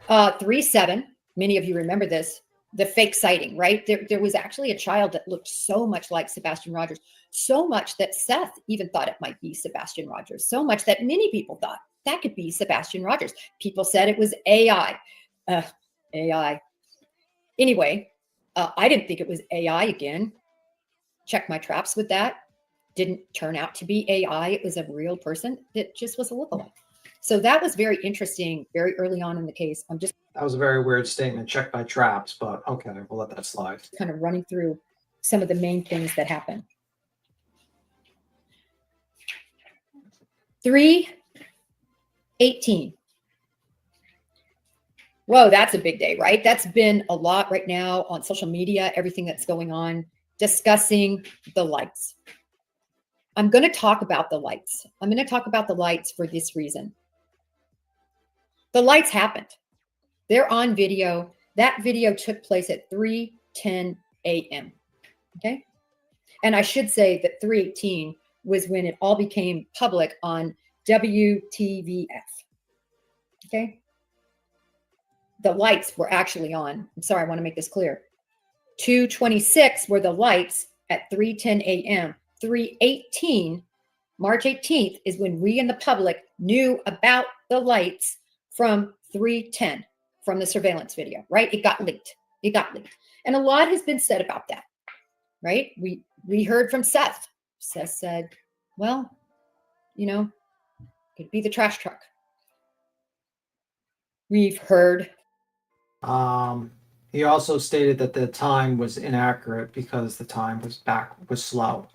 3/7. Many of you remember this. The fake sighting, right? There was actually a child that looked so much like Sebastian Rogers, so much that Seth even thought it might be Sebastian Rogers, so much that many people thought that could be Sebastian Rogers. People said it was AI. AI. Anyway, I didn't think it was AI again. Check my traps with that. Didn't turn out to be AI. It was a real person. It just was a lookalike. So that was very interesting, very early on in the case. That was a very weird statement. Check my traps, but okay, we'll let that slide. Kind of running through some of the main things that happened. 3/18. Whoa, that's a big day, right? That's been a lot right now on social media, everything that's going on, discussing the lights. I'm going to talk about the lights. I'm going to talk about the lights for this reason. The lights happened. They're on video. That video took place at 3:10 a.m. Okay. And I should say that 3/18 was when it all became public on WTVF. Okay. The lights were actually on. I'm sorry, I want to make this clear. 2:26 were the lights at 3:10 a.m. 3/18, March 18th, is when we in the public knew about the lights from 3:10, from the surveillance video, right? It got leaked. And a lot has been said about that, right? We heard from Seth. Seth said, well, could be the trash truck. We've heard. He also stated that the time was inaccurate because the time was slow.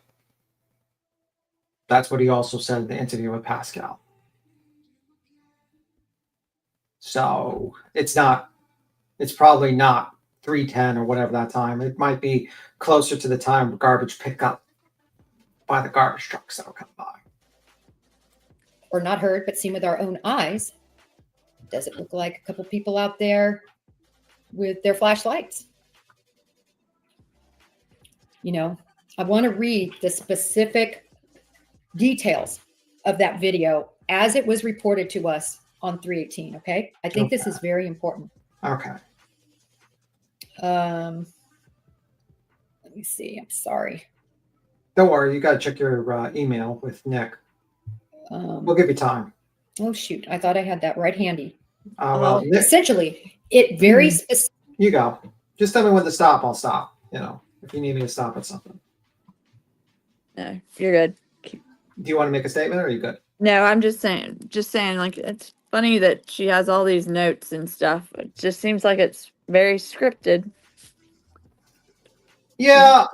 That's what he also said in the interview with Pascal. So it's probably not 3:10 or whatever that time. It might be closer to the time of garbage pickup. by the garbage trucks that'll come by. Or not heard, but seen with our own eyes. Does it look like a couple people out there with their flashlights? You know, I want to read the specific details of that video as it was reported to us on 318. Okay. I think this is very important. Okay. Let me see. I'm sorry. Don't worry. You got to check your email with Nick. We'll give you time. Oh, shoot. I thought I had that right handy. Well, Nick, essentially, it very specific. you go. Just tell me when to stop. I'll stop. You know, if you need me to stop at something. No, you're good. Do you want to make a statement or are you good? No, I'm just saying, like, it's funny that she has all these notes and stuff. It just seems like it's very scripted. Yeah,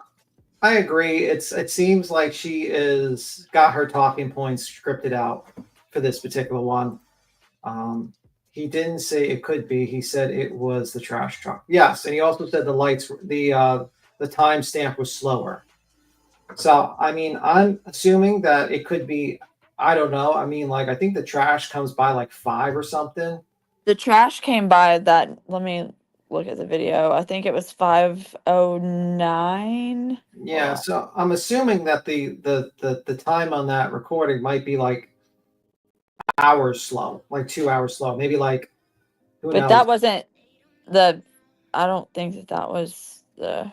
I agree. It seems like she is got her talking points scripted out for this particular one. He didn't say it could be. He said it was the trash truck. Yes, and he also said the lights, the timestamp was slower. So, I mean, I'm assuming that it could be, I don't know. I mean, like, I think the trash comes by like 5 or something. The trash came by that, let me look at the video. I think it was 5:09. Yeah, so I'm assuming that the time on that recording might be like hours slow, like 2 hours slow. Maybe like, who knows? But that wasn't I don't think that was the.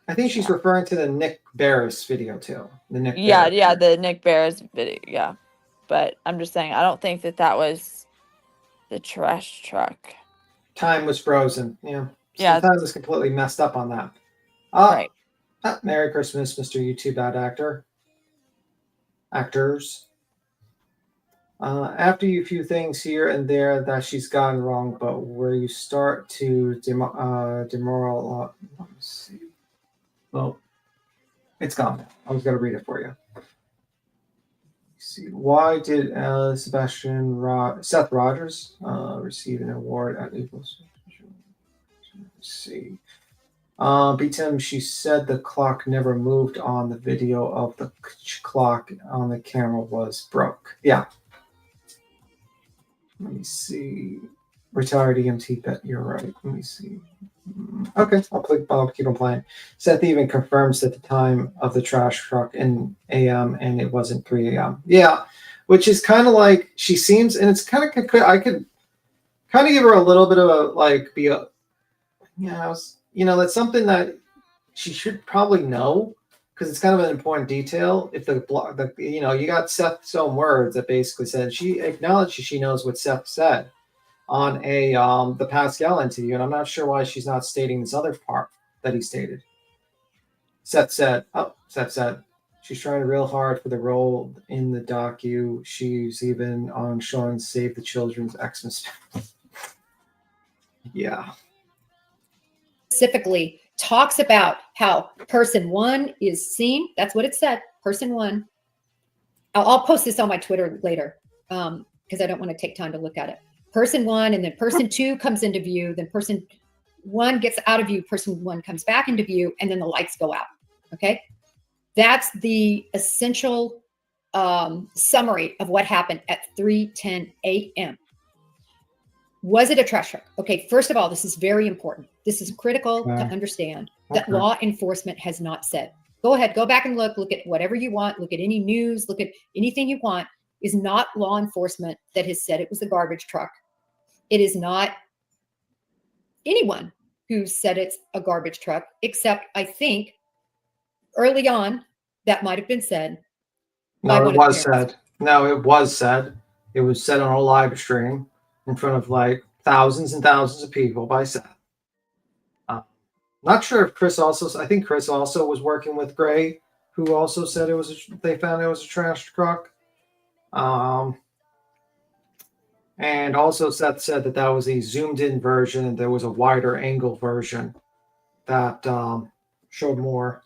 I think she's referring to the Nick Barris video too. The Nick Yeah, Barris. the Nick Barris video, yeah. But I'm just saying, I don't think that was the trash truck. Time was frozen. Yeah. Yeah. Time was completely messed up on that. Right. Merry Christmas, Mr. YouTube ad actor. Actors. After you few things here and there that she's gotten wrong, but where you start to demoral. Let me see. Well, it's gone. I was going to read it for you. Let's see. Why did Seth Rogers receive an award at Eagles? Let's see. Tim, she said the clock never moved on the video of the clock on the camera was broke. Yeah. Let me see. Retired EMT bet you're right. Let me see. Okay, I'll keep on playing. Seth even confirms that the time of the trash truck in AM and it wasn't 3 a.m. Yeah, which is kind of like she seems, and it's kind of I could kind of give her a little bit of a that's something that she should probably know because it's kind of an important detail. If you got Seth's own words that basically said she acknowledges she knows what Seth said on the Pascal interview, and I'm not sure why she's not stating this other part that he stated. Seth said she's trying real hard for the role in the docu. She's even on Sean's Save the Children's Xmas. Yeah. Specifically talks about how person 1 is seen. That's what it said. Person 1. I'll post this on my Twitter later because I don't want to take time to look at it. Person 1, and then person 2 comes into view. Then person 1 gets out of view. Person 1 comes back into view, and then the lights go out. Okay, that's the essential summary of what happened at 3:10 a.m. Was it a trash truck? Okay, first of all, this is very important. This is critical to understand that law enforcement has not said. Go ahead, go back and look at whatever you want, look at any news, look at anything you want. Is not law enforcement that has said it was a garbage truck. It is not anyone who said it's a garbage truck, except I think early on that might have been said. No, it was said. No, it was said. It was said on a live stream in front of like thousands and thousands of people by Seth. Not sure if Chris also. I think Chris also was working with Gray, who also said it was. They found it was a trash truck. And also Seth said that was a zoomed in version and there was a wider angle version that showed more.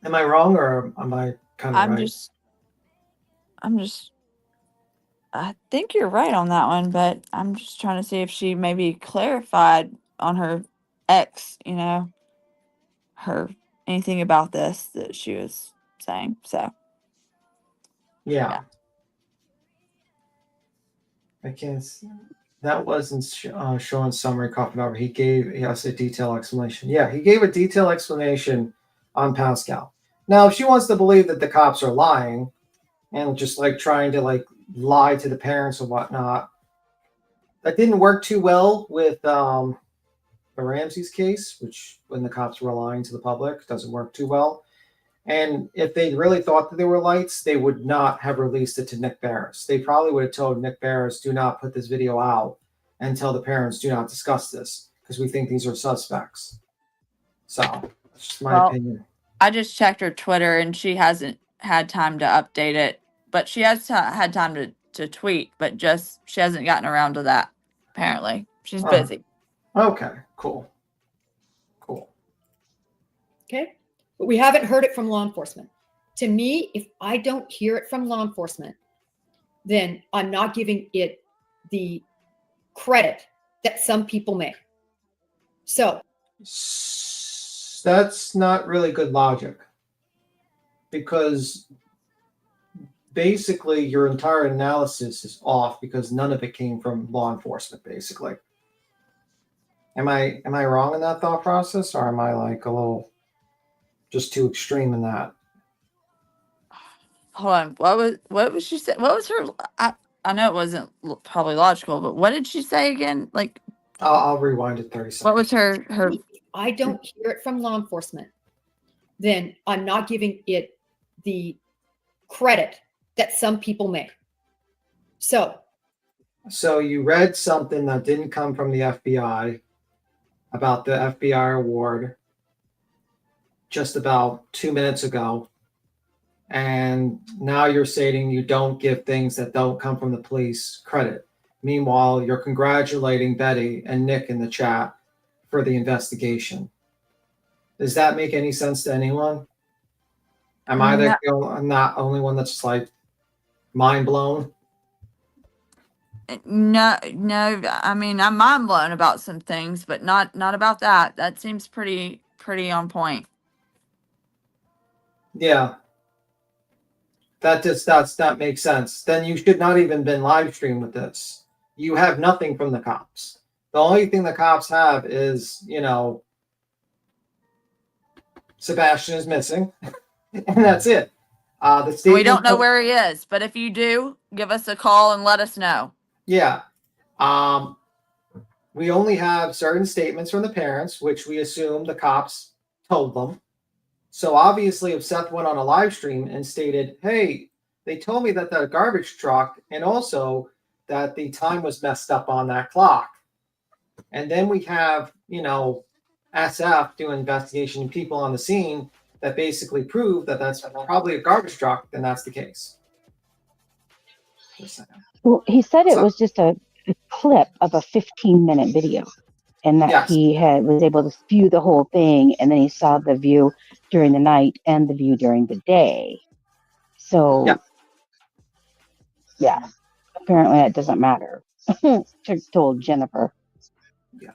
Am I wrong or am I kind of right? I think you're right on that one, but I'm just trying to see if she maybe clarified on her ex, her anything about this that she was saying. So Yeah. I can't. That wasn't Sean summary coffin over. He gave us a detailed explanation. Yeah, he gave a detailed explanation on Pascal. Now, if she wants to believe that the cops are lying and just like trying to like lie to the parents and whatnot, that didn't work too well with the Ramsey's case, which when the cops were lying to the public, doesn't work too well. And if they really thought that there were lights, they would not have released it to Nick Barris. They probably would have told Nick Barris, do not put this video out and tell the parents, do not discuss this because we think these are suspects. So that's just my opinion. I just checked her Twitter and she hasn't had time to update it, but she has had time to tweet, but just she hasn't gotten around to that. Apparently, she's busy. Okay, cool. Okay. But we haven't heard it from law enforcement. To me, if I don't hear it from law enforcement, then I'm not giving it the credit that some people may. So that's not really good logic because basically your entire analysis is off because none of it came from law enforcement, basically. Am I wrong in that thought process, or am I like a little just too extreme in that? Hold on. What was she saying? What was her? I know it wasn't probably logical, but what did she say again? Like, I'll rewind it 30 seconds. What was her? If I don't hear it from law enforcement, then I'm not giving it the credit that some people may. So you read something that didn't come from the FBI about the FBI award just about 2 minutes ago. And now you're stating you don't give things that don't come from the police credit. Meanwhile, you're congratulating Betty and Nick in the chat for the investigation. Does that make any sense to anyone? Am I the not only one that's like mind blown? No. I mean, I'm mind blown about some things, but not about that. That seems pretty on point. Yeah. That makes sense. Then you should not even been live streamed with this. You have nothing from the cops. The only thing the cops have is, Sebastian is missing, and that's it. We don't know where he is, but if you do, give us a call and let us know. Yeah. We only have certain statements from the parents, which we assume the cops told them. So obviously, if Seth went on a live stream and stated, hey, they told me that the garbage truck and also that the time was messed up on that clock. And then we have, SF doing investigation and people on the scene that basically prove that that's probably a garbage truck, then that's the case. Well, he said it was just a clip of a 15-minute video. And that he was able to view the whole thing, and then he saw the view during the night and the view during the day. So, yeah, apparently that doesn't matter. Told Jennifer. Yeah.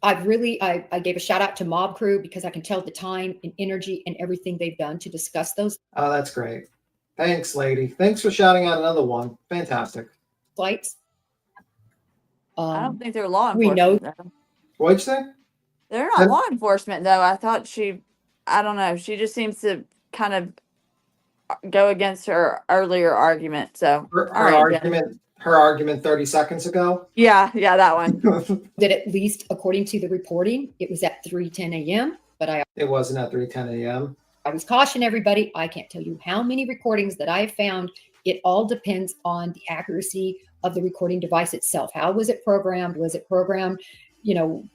I gave a shout out to Mob Crew because I can tell the time and energy and everything they've done to discuss those. Oh, that's great. Thanks, lady. Thanks for shouting out another one. Fantastic. Flights. I don't think they're law We enforcement. know. What'd you say? They're not law enforcement, though. I thought I don't know. She just seems to kind of go against her earlier argument. So her argument 30 seconds ago. Yeah, that one. That at least according to the reporting, it was at 3:10 a.m. But it wasn't at 3:10 a.m. I was caution everybody. I can't tell you how many recordings that I have found. It all depends on the accuracy of the recording device itself. How was it programmed? Was it programmed?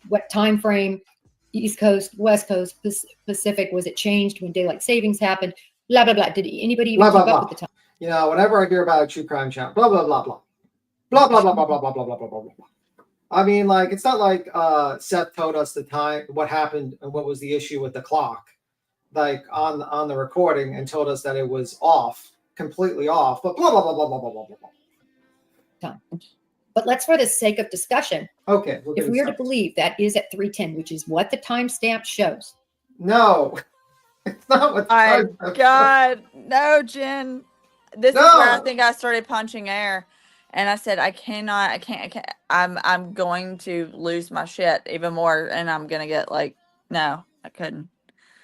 What time frame? East Coast, West Coast, Pacific? Was it changed when daylight savings happened? Blah blah blah. Did anybody even keep up with the time? Whenever I hear about a true crime channel, blah blah blah blah, blah blah blah blah blah blah blah blah blah blah blah. I mean, like, it's not like Seth told us the time, what happened, and what was the issue with the clock, like on the recording, and told us that it was off, completely off. But blah blah blah blah blah blah blah blah. Time. But let's, for the sake of discussion, okay, if we are to believe that is at 3:10, which is what the timestamp shows, No, it's not what. My God, no, Jen. This is where I No. think I started punching air, and I said, I cannot, I can't. I'm going to lose my shit even more, and I'm gonna get like, no, I couldn't.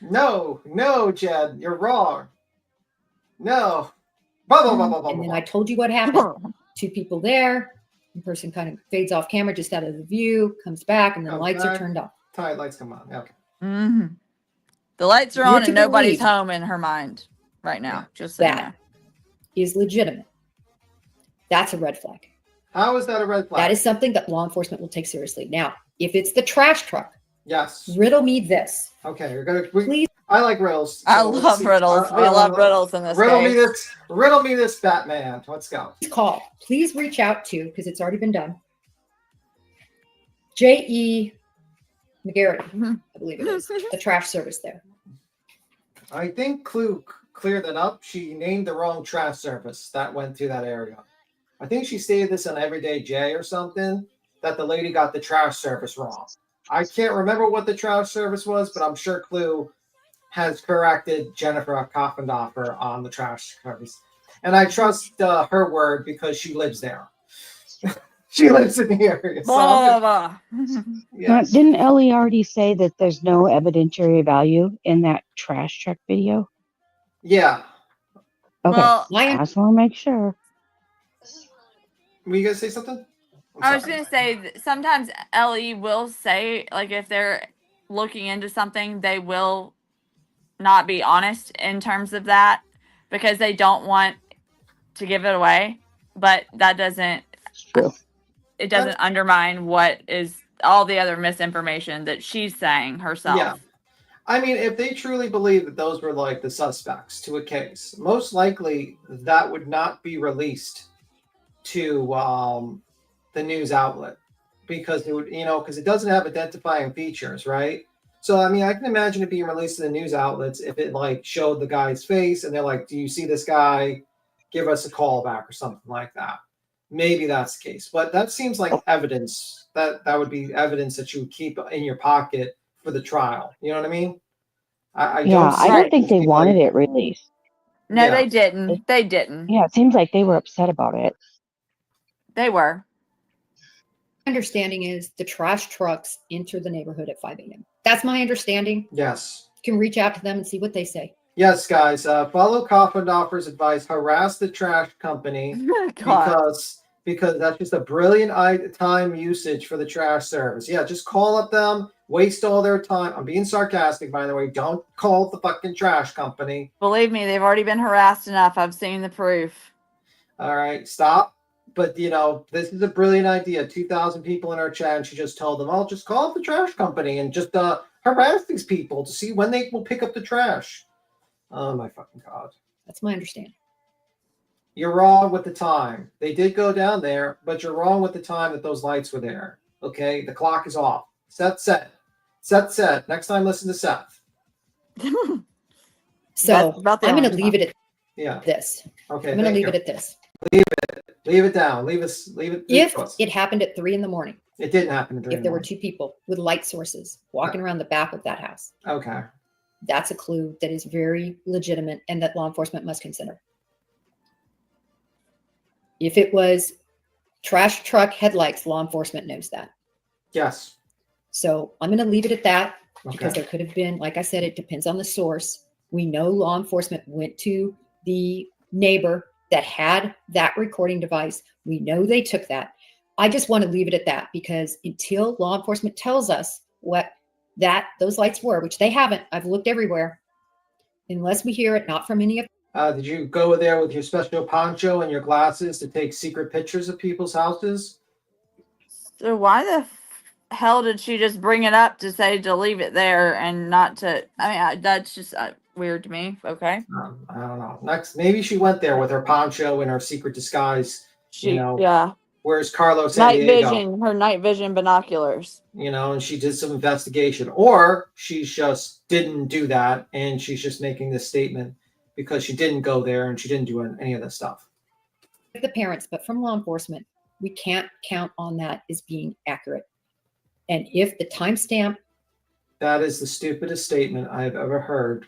No, Jed, you're wrong. No. Blah, blah, blah, blah, blah, And then blah. I told you what happened. Two people there. The person kind of fades off camera, just out of the view, comes back, and then lights are turned off. Tight lights come on. Okay. Mm-hmm. The lights are You're on, to and nobody's believe home in her mind right now. Just so you know. that is legitimate. That's a red flag. How is that a red flag? That is something that law enforcement will take seriously. Now, if it's the trash truck, yes. riddle me this. Okay, you're gonna. Please. I like riddles. I let's love see. riddles. We love riddles in this Riddle case. me this. Riddle me this, Batman. Let's go. Call. Please reach out to, because it's already been done, J.E. McGarity, I believe it is, the trash service there. I think Clue cleared that up. She named the wrong trash service that went through that area. I think she stated this on Everyday J or something, that the lady got the trash service wrong. I can't remember what the trash service was, but I'm sure Clue has corrected Jennifer Koffendorfer on the trash service. And I trust her word because she lives there. She lives in the area. So yes. Didn't Ellie already say that there's no evidentiary value in that trash truck video? Yeah. Okay. Well, I just want to make sure. Were you going to say something? I was going to say, sometimes LE will say, like, if they're looking into something, they will not be honest in terms of that because they don't want to give it away. But that doesn't, it doesn't undermine what is all the other misinformation that she's saying herself. Yeah. I mean, if they truly believe that those were like the suspects to a case, most likely that would not be released to the news outlet because it would, because it doesn't have identifying features, right? So, I mean, I can imagine it being released to the news outlets if it like showed the guy's face and they're like, do you see this guy? Give us a call back or something like that. Maybe that's the case, but that seems like evidence that would be evidence that you would keep in your pocket for the trial. You know what I mean? I don't think they wanted it released. No, they didn't. They didn't. Yeah, it seems like they were upset about it. They were. Understanding is the trash trucks enter the neighborhood at 5 a.m. That's my understanding. Yes. You can reach out to them and see what they say. Yes, guys. Follow Koffendorfer's advice. Harass the trash company because that's just a brilliant time usage for the trash service. Yeah, just call up them. Waste all their time. I'm being sarcastic, by the way. Don't call the fucking trash company. Believe me, they've already been harassed enough. I've seen the proof. All right, stop. But, this is a brilliant idea. 2,000 people in our chat, and she just told them, oh, just call up the trash company and just harass these people to see when they will pick up the trash. Oh, my fucking God. That's my understanding. You're wrong with the time. They did go down there, but you're wrong with the time that those lights were there. Okay? The clock is off. Seth said. Next time, listen to Seth. So I'm going to leave it at this. Okay. I'm going to leave it at this. Leave it down. Leave it. If it happened at 3 a.m, it didn't happen at 3 if there were two people with light sources walking around the back of that house. Okay. That's a clue that is very legitimate and that law enforcement must consider. If it was trash truck headlights, law enforcement knows that. Yes. So I'm going to leave it at that because there could have been, like I said, it depends on the source. We know law enforcement went to the neighbor that had that recording device. We know they took that. I just want to leave it at that because until law enforcement tells us what those lights were, which they haven't, I've looked everywhere, unless we hear it, not from any of. Did you go there with your special poncho and your glasses to take secret pictures of people's houses? So why the hell did she just bring it up to say to leave it there and not to? I mean, that's just weird to me. Okay. I don't know. Maybe she went there with her poncho and her secret disguise. Yeah. Where's Carlos San Diego? Her night vision binoculars. And she did some investigation, or she just didn't do that, and she's just making this statement because she didn't go there and she didn't do any of this stuff. The parents, but from law enforcement, we can't count on that as being accurate. And if the timestamp That is the stupidest statement I've ever heard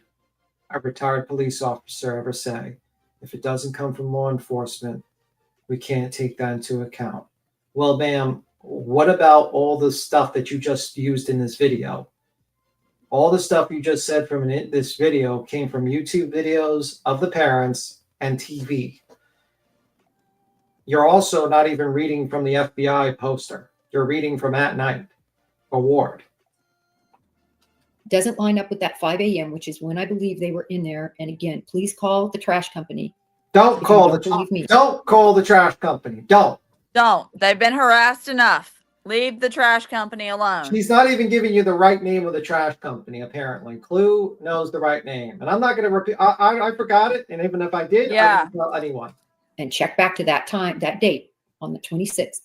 a retired police officer ever say. If it doesn't come from law enforcement, we can't take that into account. Well, ma'am, what about all the stuff that you just used in this video? All the stuff you just said from this video came from YouTube videos of the parents and TV. You're also not even reading from the FBI poster. You're reading from At Night, Award. Doesn't line up with that 5 a.m., which is when I believe they were in there. And again, please call the trash company. Don't call the trash company. Don't. They've been harassed enough. Leave the trash company alone. She's not even giving you the right name of the trash company, apparently. Clue knows the right name. And I'm not going to repeat. I forgot it. And even if I did, I wouldn't tell anyone. And check back to that time, that date on the 26th.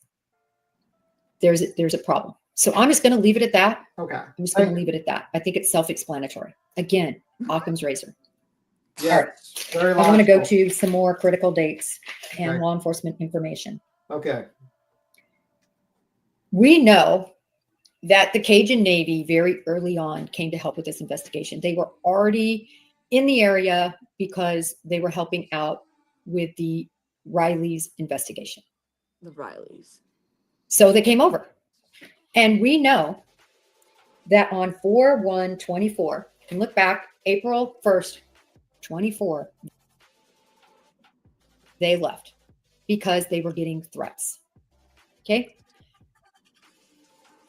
There's a problem. So I'm just going to leave it at that. Okay. I'm just going to leave it at that. I think it's self-explanatory. Again, Occam's razor. Yeah. All right. Very I'm going to go logical. to some more critical dates and Okay. law enforcement information. Okay. We know that the Cajun Navy very early on came to help with this investigation. They were already in the area because they were helping out with the Riley's investigation. The Rileys. So they came over. And we know that on 4/1/24, you can look back, April 1st, 24, they left because they were getting threats. Okay.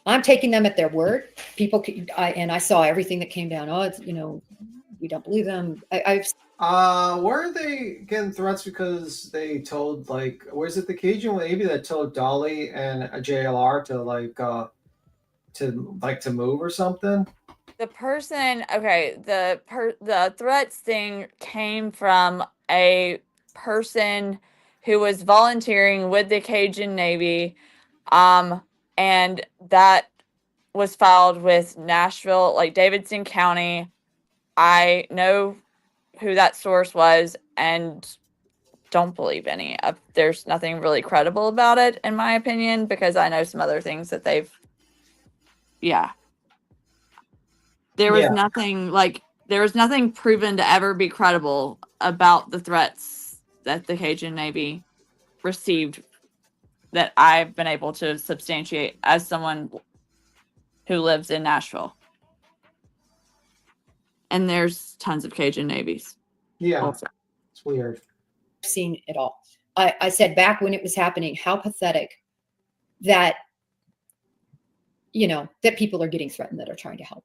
I'm taking them at their word. People, I saw everything that came down. Oh, it's, we don't believe them. Weren't they getting threats because they told, was it the Cajun Navy that told Dolly and a JLR to move or something? The person, okay, the threats thing came from a person who was volunteering with the Cajun Navy, and that was filed with Nashville, like Davidson County. I know who that source was and don't believe any of. There's nothing really credible about it, in my opinion, because I know some other things that they've. Yeah. There was nothing proven to ever be credible about the threats that the Cajun Navy received that I've been able to substantiate as someone who lives in Nashville. And there's tons of Cajun Navies. Yeah. Also. It's weird. Seen it all. I said back when it was happening, how pathetic that, that people are getting threatened that are trying to help.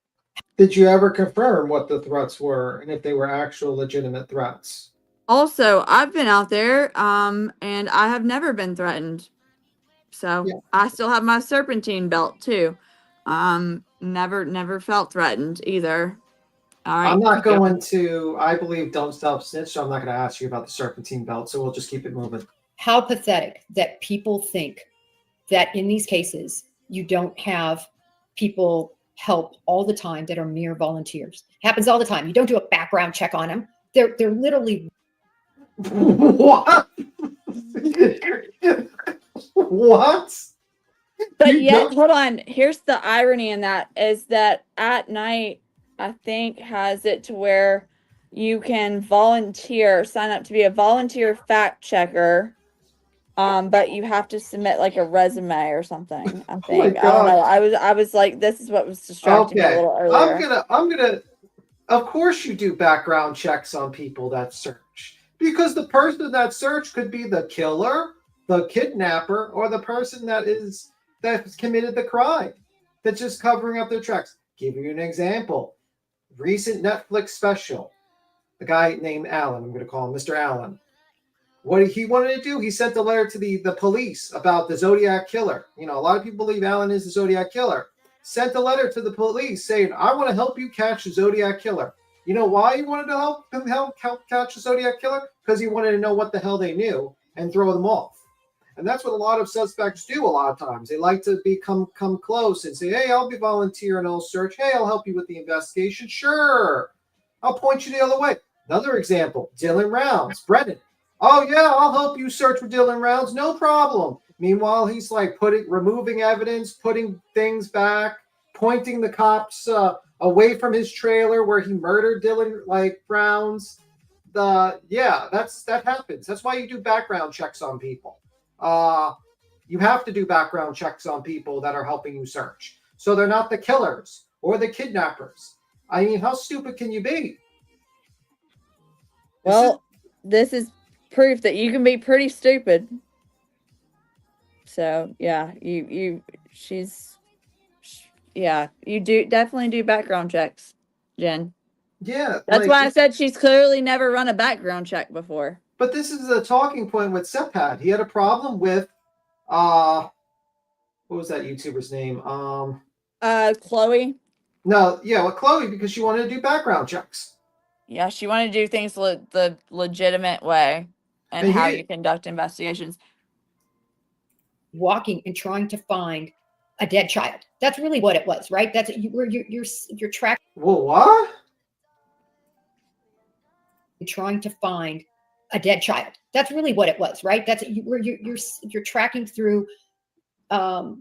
Did you ever confirm what the threats were and if they were actual legitimate threats? Also, I've been out there, and I have never been threatened. So I still have my serpentine belt too. Never felt threatened either. All right. I'm not going to, I believe, don't stop snitch, so I'm not going to ask you about the serpentine belt, so we'll just keep it moving. How pathetic that people think that in these cases, you don't have people help all the time that are mere volunteers. Happens all the time. You don't do a background check on them. They're literally. What? What? But yet, hold on. Here's the irony in that is that At Night, I think, has it to where you can sign up to be a volunteer fact checker. But you have to submit like a resume or something. I think. I don't know. I was like, this is what was distracting me a little earlier. I'm gonna. Of course, you do background checks on people that search because the person that search could be the killer, the kidnapper, or the person that's committed the crime. That's just covering up their tracks. Give you an example. Recent Netflix special. The guy named Allen. I'm going to call him Mr. Allen. What he wanted to do, he sent a letter to the police about the Zodiac killer. A lot of people believe Allen is the Zodiac killer. Sent a letter to the police saying, I want to help you catch the Zodiac killer. You know why he wanted to help him catch the Zodiac killer? Because he wanted to know what the hell they knew and throw them off. And that's what a lot of suspects do a lot of times. They like to come close and say, hey, I'll be volunteer and I'll search. Hey, I'll help you with the investigation. Sure. I'll point you the other way. Another example, Dylan Rounds, Brennan. Oh, yeah, I'll help you search for Dylan Rounds. No problem. Meanwhile, he's like removing evidence, putting things back, pointing the cops away from his trailer where he murdered Dylan like Browns. That happens. That's why you do background checks on people. You have to do background checks on people that are helping you search, so they're not the killers or the kidnappers. I mean, how stupid can you be? Well, this is proof that you can be pretty stupid. So yeah, you definitely do background checks, Jen. Yeah, That's why I said she's clearly never run a background check before. But this is a talking point with Sep had. He had a problem with what was that YouTuber's name? Chloe. No, yeah, with Chloe, because she wanted to do background checks. Yeah, she wanted to do things the legitimate way and how you conduct investigations. Walking and trying to find a dead child. That's really what it was, right? That's you're tracking. Well, what? Trying to find a dead child. That's really what it was, right? That's you're tracking through, foresty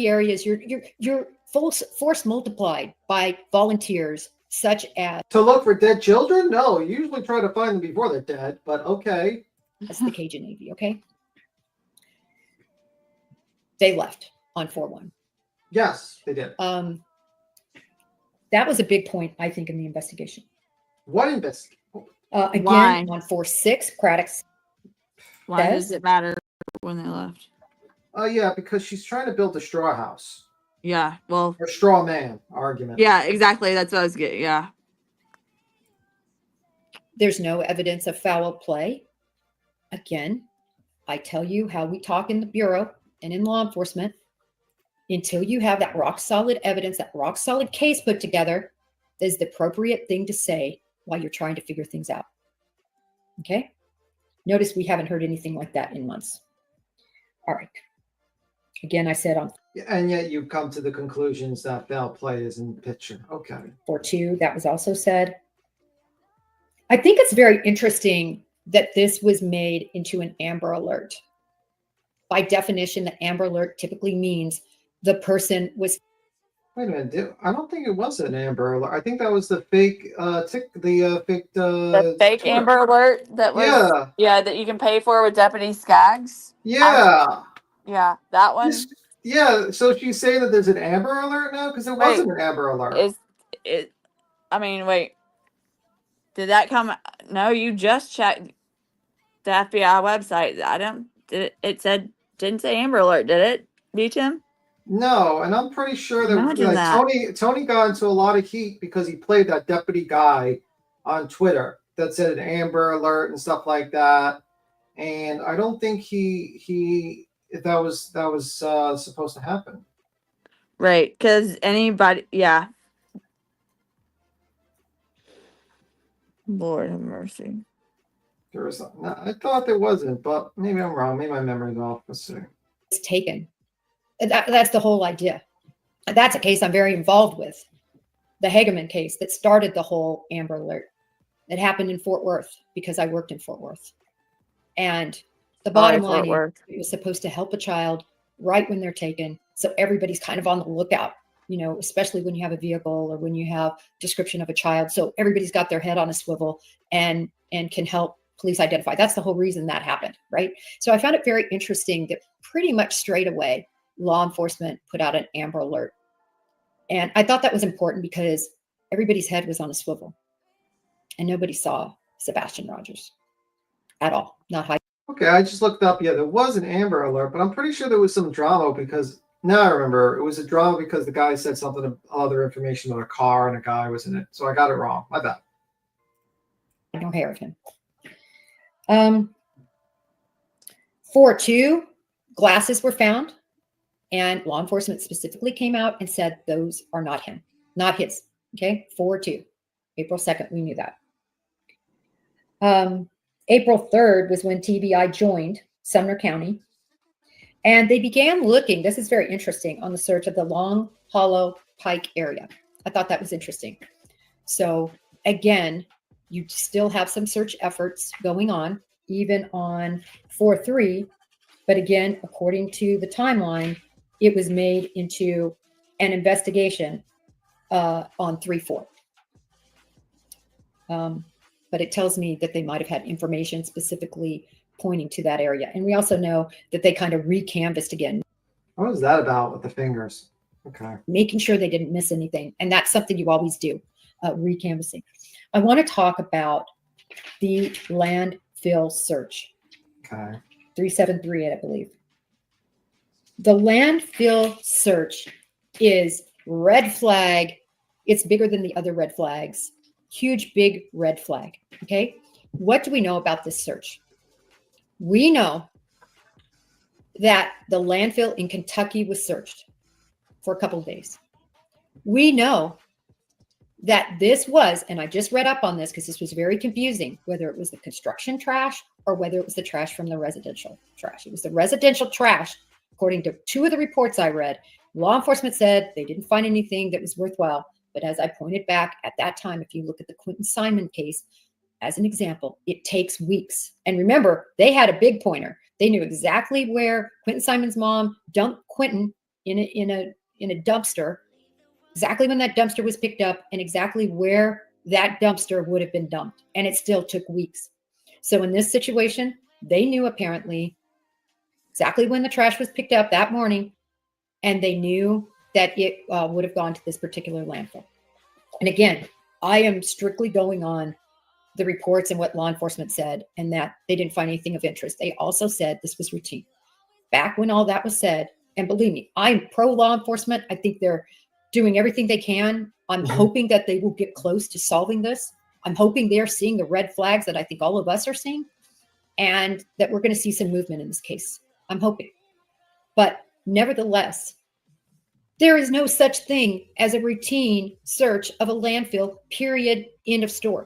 areas. You're force multiplied by volunteers such as To look for dead children? No, you usually try to find them before they're dead, but okay. That's the Cajun Navy, okay? They left on 4/1. Yes, they did. That was a big point, I think, in the investigation. What investigation? Again, Why? on 4/6, Craddock Why says, does it matter when they left? Oh, yeah, because she's trying to build a straw house. Yeah, well, Or straw man argument. yeah, exactly. That's what I was getting. Yeah. there's no evidence of foul play. Again, I tell you how we talk in the Bureau and in law enforcement. Until you have that rock solid evidence, that rock solid case put together, is the appropriate thing to say while you're trying to figure things out. Okay? Notice we haven't heard anything like that in months. All right. Again, I said on And yet you come to the conclusions that foul play is in the picture. Okay. 4/2, that was also said. I think it's very interesting that this was made into an Amber Alert. By definition, the Amber Alert typically means the person was. Wait a minute. I don't think it was an Amber Alert. I think that was the fake The fake Twitter. Amber Alert that was that you can pay for with Deputy Skaggs. Yeah. Yeah, that one. Yeah, so she's saying that there's an Amber Alert now? Because there wasn't an Amber Alert. Wait. Did that come? No, you just checked the FBI website. Didn't say Amber Alert, did it? Beecham? No, and I'm pretty sure that, Imagine that. Tony got into a lot of heat because he played that deputy guy on Twitter that said an Amber Alert and stuff like that. And I don't think that was supposed to happen. Right, because anybody, yeah. Lord have mercy. There was I thought there wasn't, but maybe I'm wrong. Maybe my memory's off. Let's see. It's taken. That's the whole idea. That's a case I'm very involved with. The Hageman case that started the whole Amber Alert. It happened in Fort Worth because I worked in Fort Worth. And the bottom line is it was supposed to help a child right when they're taken. So everybody's kind of on the lookout, especially when you have a vehicle or when you have description of a child. So everybody's got their head on a swivel and can help police identify. That's the whole reason that happened, right? So I found it very interesting that pretty much straight away, law enforcement put out an Amber Alert. And I thought that was important because everybody's head was on a swivel and nobody saw Sebastian Rogers at all. Not high. Okay, I just looked up. Yeah, there was an Amber Alert, but I'm pretty sure there was some drama because now I remember it was a drama because the guy said something other information on a car and a guy was in it. So I got it wrong. My bad. No hair of him. 4/2, glasses were found, and law enforcement specifically came out and said those are not him, not his. Okay, 4/2, April 2nd, we knew that. April 3rd was when TBI joined Sumner County, and they began looking. This is very interesting on the search of the Long Hollow Pike area. I thought that was interesting. So again, you still have some search efforts going on, even on 4/3. But again, according to the timeline, it was made into an investigation on 3-4. But it tells me that they might have had information specifically pointing to that area. And we also know that they kind of re-canvassed again. What was that about with the fingers? Okay. Making sure they didn't miss anything. And that's something you always do, re-canvassing. I want to talk about the landfill search. Okay. 373, I believe. The landfill search is red flag. It's bigger than the other red flags. Huge, big red flag. Okay. What do we know about this search? We know that the landfill in Kentucky was searched for a couple of days. We know that this was, and I just read up on this because this was very confusing, whether it was the construction trash or whether it was the trash from the residential trash. It was the residential trash, according to 2 of the reports I read. Law enforcement said they didn't find anything that was worthwhile. But as I pointed back at that time, if you look at the Quentin Simon case, as an example, it takes weeks. And remember, they had a big pointer. They knew exactly where Quentin Simon's mom dumped Quentin in a dumpster, exactly when that dumpster was picked up, and exactly where that dumpster would have been dumped. And it still took weeks. So in this situation, they knew apparently exactly when the trash was picked up that morning, and they knew that it would have gone to this particular landfill. And again, I am strictly going on the reports and what law enforcement said, and that they didn't find anything of interest. They also said this was routine. Back when all that was said, and believe me, I'm pro law enforcement. I think they're doing everything they can. I'm hoping that they will get close to solving this. I'm hoping they're seeing the red flags that I think all of us are seeing, and that we're going to see some movement in this case. I'm hoping. But nevertheless, there is no such thing as a routine search of a landfill, period, end of story.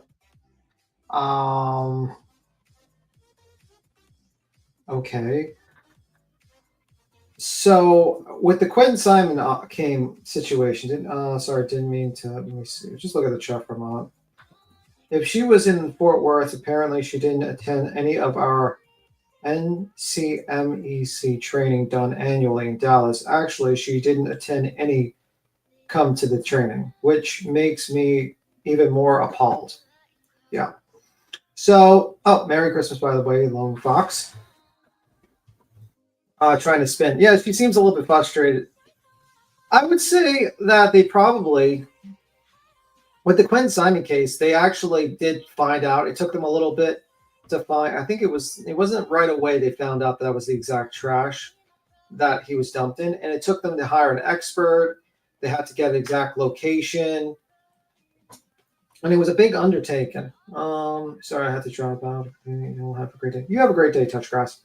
Okay. So with the Quentin Simon situation, didn't mean to, let me see, just look at the chart for a moment. If she was in Fort Worth, apparently she didn't attend any of our NCMEC training done annually in Dallas. Actually, she didn't attend any come to the training, which makes me even more appalled. Yeah. So, Merry Christmas, by the way, Lone Fox. Trying to spin. Yeah, she seems a little bit frustrated. I would say that they probably, with the Quentin Simon case, they actually did find out. It took them a little bit to find. I think it wasn't right away they found out that was the exact trash that he was dumped in, and it took them to hire an expert. They had to get an exact location, and it was a big undertaking. Sorry, I had to drop out. You'll have a great day. You have a great day, Touchgrass.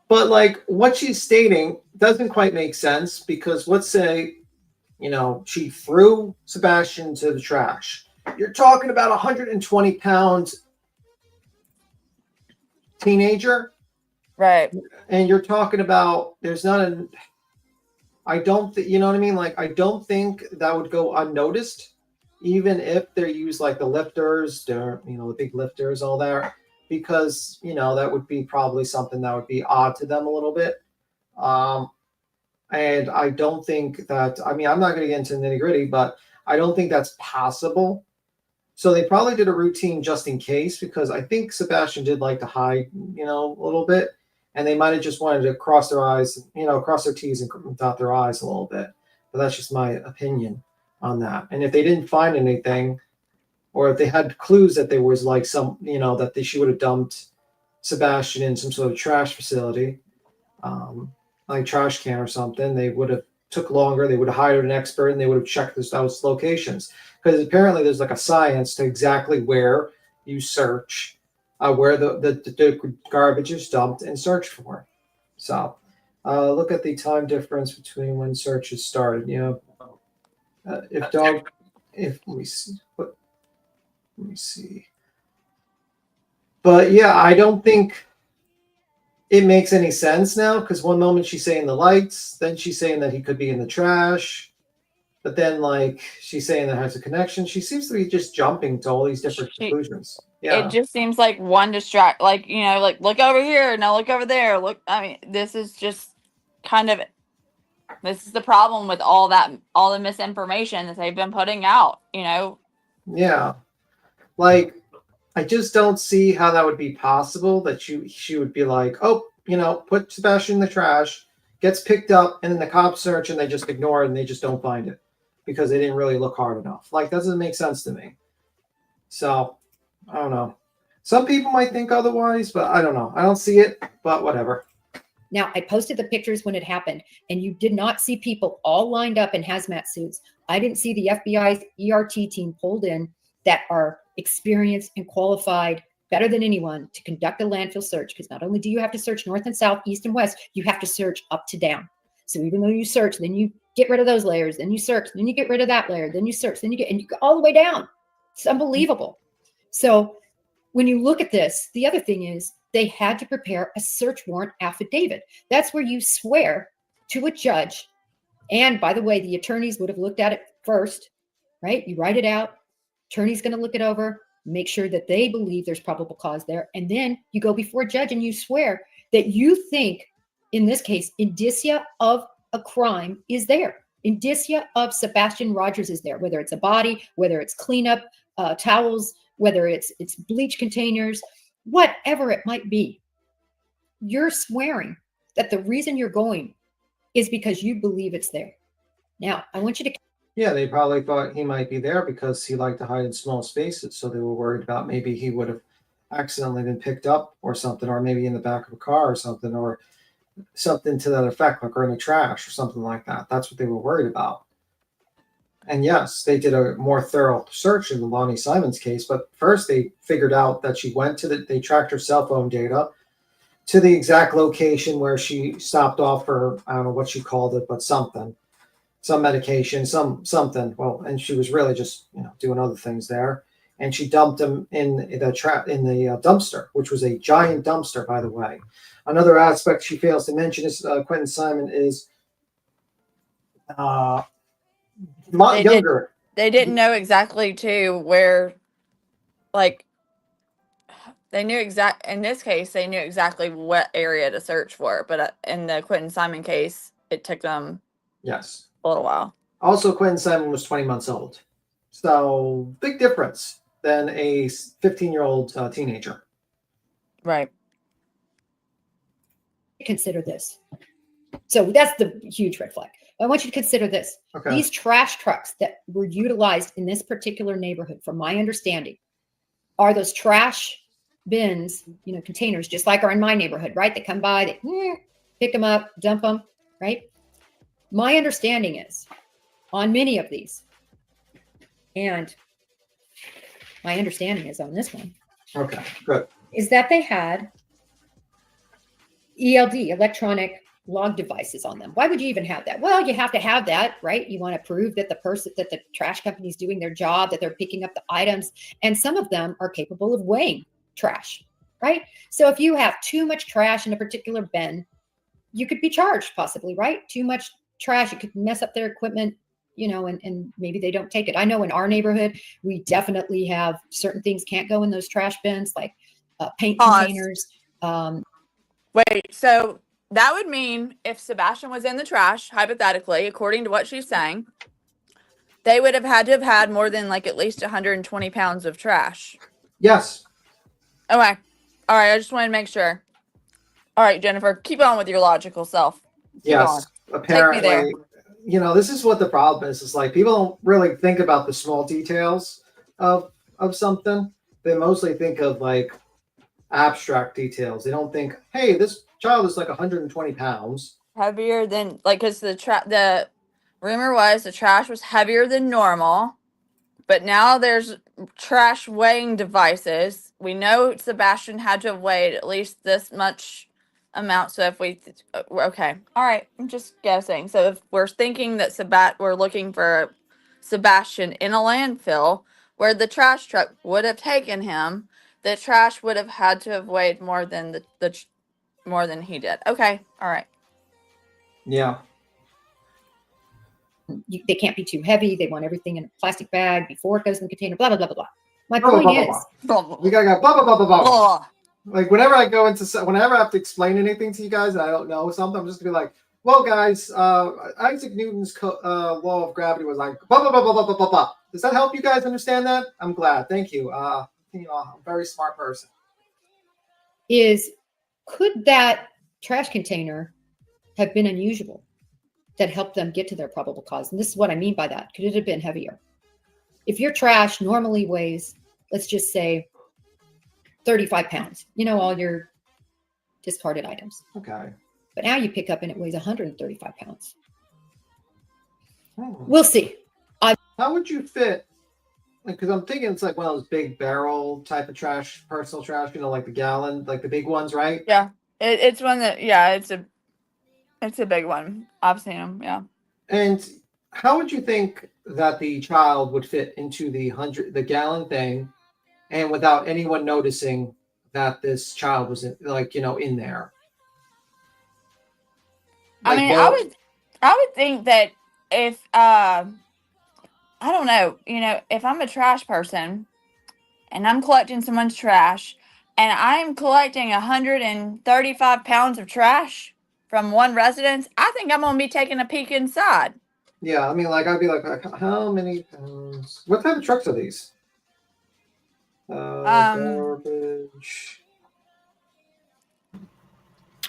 But like what she's stating doesn't quite make sense, because let's say, she threw Sebastian to the trash. You're talking about 120-pound teenager. Right. And you're talking about I don't think, you know what I mean? Like, I don't think that would go unnoticed, even if they use like the lifters, the big lifters, all that, because, that would be probably something that would be odd to them a little bit. And I don't think that, I'm not going to get into nitty gritty, but I don't think that's possible. So they probably did a routine just in case, because I think Sebastian did like to hide, a little bit. And they might have just wanted to cross their eyes, cross their T's and dot their I's a little bit. But that's just my opinion on that. And if they didn't find anything, or if they had clues that there was like some, that she would have dumped Sebastian in some sort of trash facility, like trash can or something, they would have took longer. They would have hired an expert, and they would have checked those locations. Because apparently there's like a science to exactly where you search, where the garbage is dumped and search for. So look at the time difference between when searches started. Let me see. But yeah, I don't think it makes any sense now, because one moment she's saying the lights, then she's saying that he could be in the trash, but then like she's saying that has a connection. She seems to be just jumping to all these different conclusions. Yeah. It just seems like one distract, like look over here, now look over there. Look, this is just kind of This is the problem with all the misinformation that they've been putting out, you know? Yeah. Like, I just don't see how that would be possible that she would be like, oh, put Sebastian in the trash, gets picked up, and then the cops search and they just ignore it and they just don't find it because they didn't really look hard enough. Like, that doesn't make sense to me. So, I don't know. Some people might think otherwise, but I don't know. I don't see it, but whatever. Now, I posted the pictures when it happened, and you did not see people all lined up in hazmat suits. I didn't see the FBI's ERT team pulled in that are experienced and qualified better than anyone to conduct a landfill search, because not only do you have to search north and south, east and west, you have to search up to down. So even though you search, then you get rid of those layers, then you search, then you get rid of that layer, then you search, then and you go all the way down. It's unbelievable. So when you look at this, the other thing is they had to prepare a search warrant affidavit. That's where you swear to a judge. And by the way, the attorneys would have looked at it first, right? You write it out. Attorney's going to look it over, make sure that they believe there's probable cause there. And then you go before a judge and you swear that you think, in this case, indicia of a crime is there. Indicia of Sebastian Rogers is there, whether it's a body, whether it's cleanup towels, whether it's bleach containers, whatever it might be. You're swearing that the reason you're going is because you believe it's there. Now, I want you to... Yeah, they probably thought he might be there because he liked to hide in small spaces. So they were worried about maybe he would have accidentally been picked up or something, or maybe in the back of a car or something to that effect, like or in the trash or something like that. That's what they were worried about. And yes, they did a more thorough search in the Lonnie Simons case, but first they figured out that she went they tracked her cell phone data to the exact location where she stopped off for, I don't know what she called it, but something, some medication, something. Well, and she was really just, doing other things there. And she dumped him in the dumpster, which was a giant dumpster, by the way. Another aspect she fails to mention is Quentin Simon is younger. They didn't know exactly too where, like, they knew in this case, they knew exactly what area to search for. But in the Quentin Simon case, it took them a little while. Also, Quentin Simon was 20 months old. So big difference than a 15-year-old teenager. Right. Consider this. So that's the huge red flag. I want you to consider this. Okay. These trash trucks that were utilized in this particular neighborhood, from my understanding, are those trash bins, containers, just like are in my neighborhood, right? They come by, they pick them up, dump them, right? My understanding is on many of these, and my understanding is on this one. Okay, good. Is that they had ELD, electronic log devices on them. Why would you even have that? Well, you have to have that, right? You want to prove that the trash company is doing their job, that they're picking up the items, and some of them are capable of weighing trash, right? So if you have too much trash in a particular bin, you could be charged possibly, right? Too much trash, it could mess up their equipment, and maybe they don't take it. I know in our neighborhood, we definitely have certain things can't go in those trash bins, like paint containers. Wait, so that would mean if Sebastian was in the trash, hypothetically, according to what she's saying, they would have had more than like at least 120 pounds of trash. Yes. Okay. All right. I just wanted to make sure. All right, Jennifer, keep on with your logical self. Yes. Apparently, take me there. This is what the problem is. It's like people don't really think about the small details of something. They mostly think of like abstract details. They don't think, hey, this child is like 120 pounds. Heavier than, like, because the rumor was the trash was heavier than normal, but now there's trash weighing devices. We know Sebastian had to have weighed at least this much amount. So if okay, all right, I'm just guessing. So if we're thinking that we're looking for Sebastian in a landfill where the trash truck would have taken him, the trash would have had to have weighed more than more than he did. Okay, all right. Yeah. They can't be too heavy. They want everything in a plastic bag before it goes in the container. Blah blah blah blah blah. My point is, we gotta go blah blah blah blah blah. Like whenever I have to explain anything to you guys and I don't know something, I'm just gonna be like, Well, guys, Isaac Newton's law of gravity was like blah blah blah blah blah blah blah blah. Does that help you guys understand that? I'm glad. Thank you. I'm a very smart person. Could that trash container have been unusual that helped them get to their probable cause? And this is what I mean by that. Could it have been heavier? If your trash normally weighs, let's just say 35 pounds, all your discarded items. Okay. But now you pick up and it weighs 135 pounds. We'll see. How would you fit? Because I'm thinking it's like one of those big barrel type of trash, personal trash, like the gallon, like the big ones, right? Yeah, it's one that, yeah, it's a big one. I've seen them, yeah. And how would you think that the child would fit into the gallon thing, and without anyone noticing that this child was in there? I mean, I would think that if I don't know, if I'm a trash person and I'm collecting someone's trash and I'm collecting 135 pounds of trash from one residence, I think I'm gonna be taking a peek inside. Yeah, I mean, I'd be like, how many pounds? What type of trucks are these? Garbage.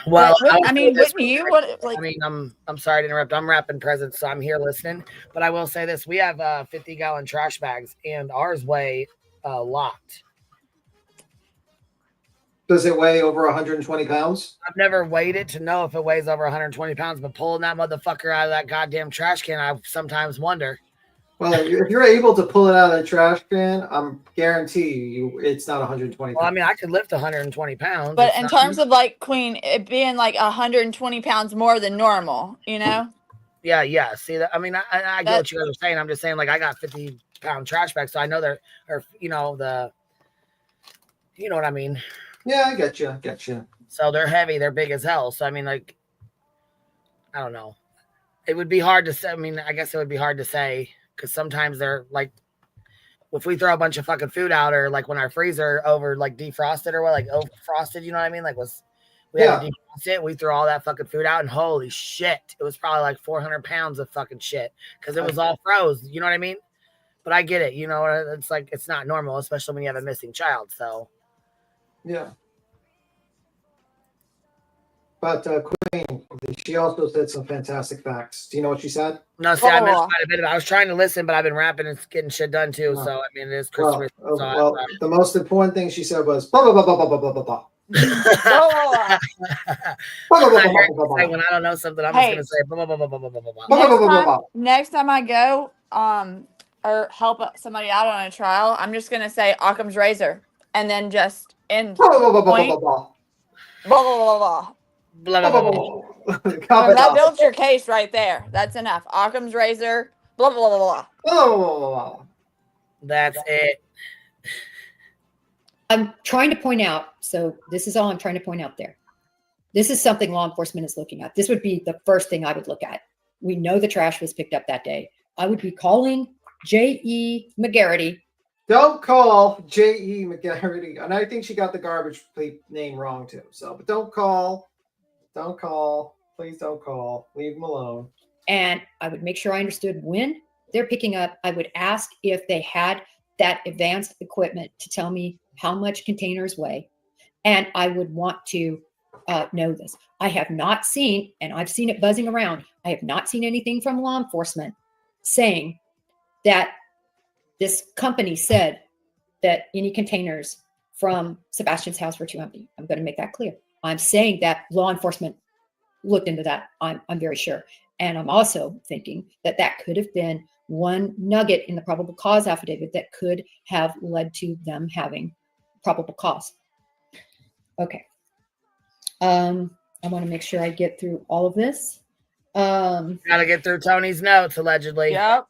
Well, I mean, wouldn't you? I mean, I'm sorry to interrupt. I'm wrapping presents, so I'm here listening. But I will say this: we have 50-gallon trash bags, and ours weigh a lot. Does it weigh over 120 pounds? I've never weighed it to know if it weighs over 120 pounds, but pulling that motherfucker out of that goddamn trash can, I sometimes wonder. Well, if you're able to pull it out of the trash can, I'm guarantee you it's not 120 pounds. Well, I mean, I could lift 120 pounds. But in terms of Queen, it being 120 pounds more than normal, Yeah. See that? I mean, I get what you guys are saying. I'm just saying, I got 50-pound trash bags, so I know they're, or you know what I mean. Yeah, I get you. So they're heavy, they're big as hell. So I mean, I don't know. It would be hard to say. I mean, I guess it would be hard to say because sometimes they're if we throw a bunch of fucking food out, or when our freezer over defrosted or what, overfrosted, you know what I mean? We had to defrost it. We threw all that fucking food out, and holy shit, it was probably 400 pounds of fucking shit because it was all froze. You know what I mean? But I get it. It's it's not normal, especially when you have a missing child. So. Yeah. But Queen, she also said some fantastic facts. Do you know what she said? No, see, I missed quite a bit of it. I was trying to listen, but I've been rapping and getting shit done too. No. So, I mean, it is Christmas. Well, the most important thing she said was blah, blah, blah, blah, blah, blah, blah, blah. When I don't know something, I'm just going to say blah, blah, blah, blah, blah, blah, blah. Next time I go or help somebody out on a trial, I'm just going to say Occam's razor and then just end. Blah, blah, blah, blah, blah, blah. Blah, blah, blah, blah. Blah, blah, blah, blah. That builds your case right there. That's enough. Occam's razor. Blah blah blah blah. Oh, that's it. I'm trying to point out. So this is all I'm trying to point out there. This is something law enforcement is looking at. This would be the first thing I would look at. We know the trash was picked up that day. I would be calling J.E. McGarity. Don't call J.E. McGarity. And I think she got the garbage name wrong too. So, but don't call. Don't call. Please don't call. Leave them alone. And I would make sure I understood when they're picking up. I would ask if they had that advanced equipment to tell me how much containers weigh. And I would want to know this. I have not seen, and I've seen it buzzing around, I have not seen anything from law enforcement saying that this company said that any containers from Sebastian's house were too empty. I'm going to make that clear. I'm saying that law enforcement looked into that. I'm very sure. And I'm also thinking that that could have been one nugget in the probable cause affidavit that could have led to them having probable cause. Okay. I want to make sure I get through all of this. Gotta get through Tony's notes, allegedly. Yep.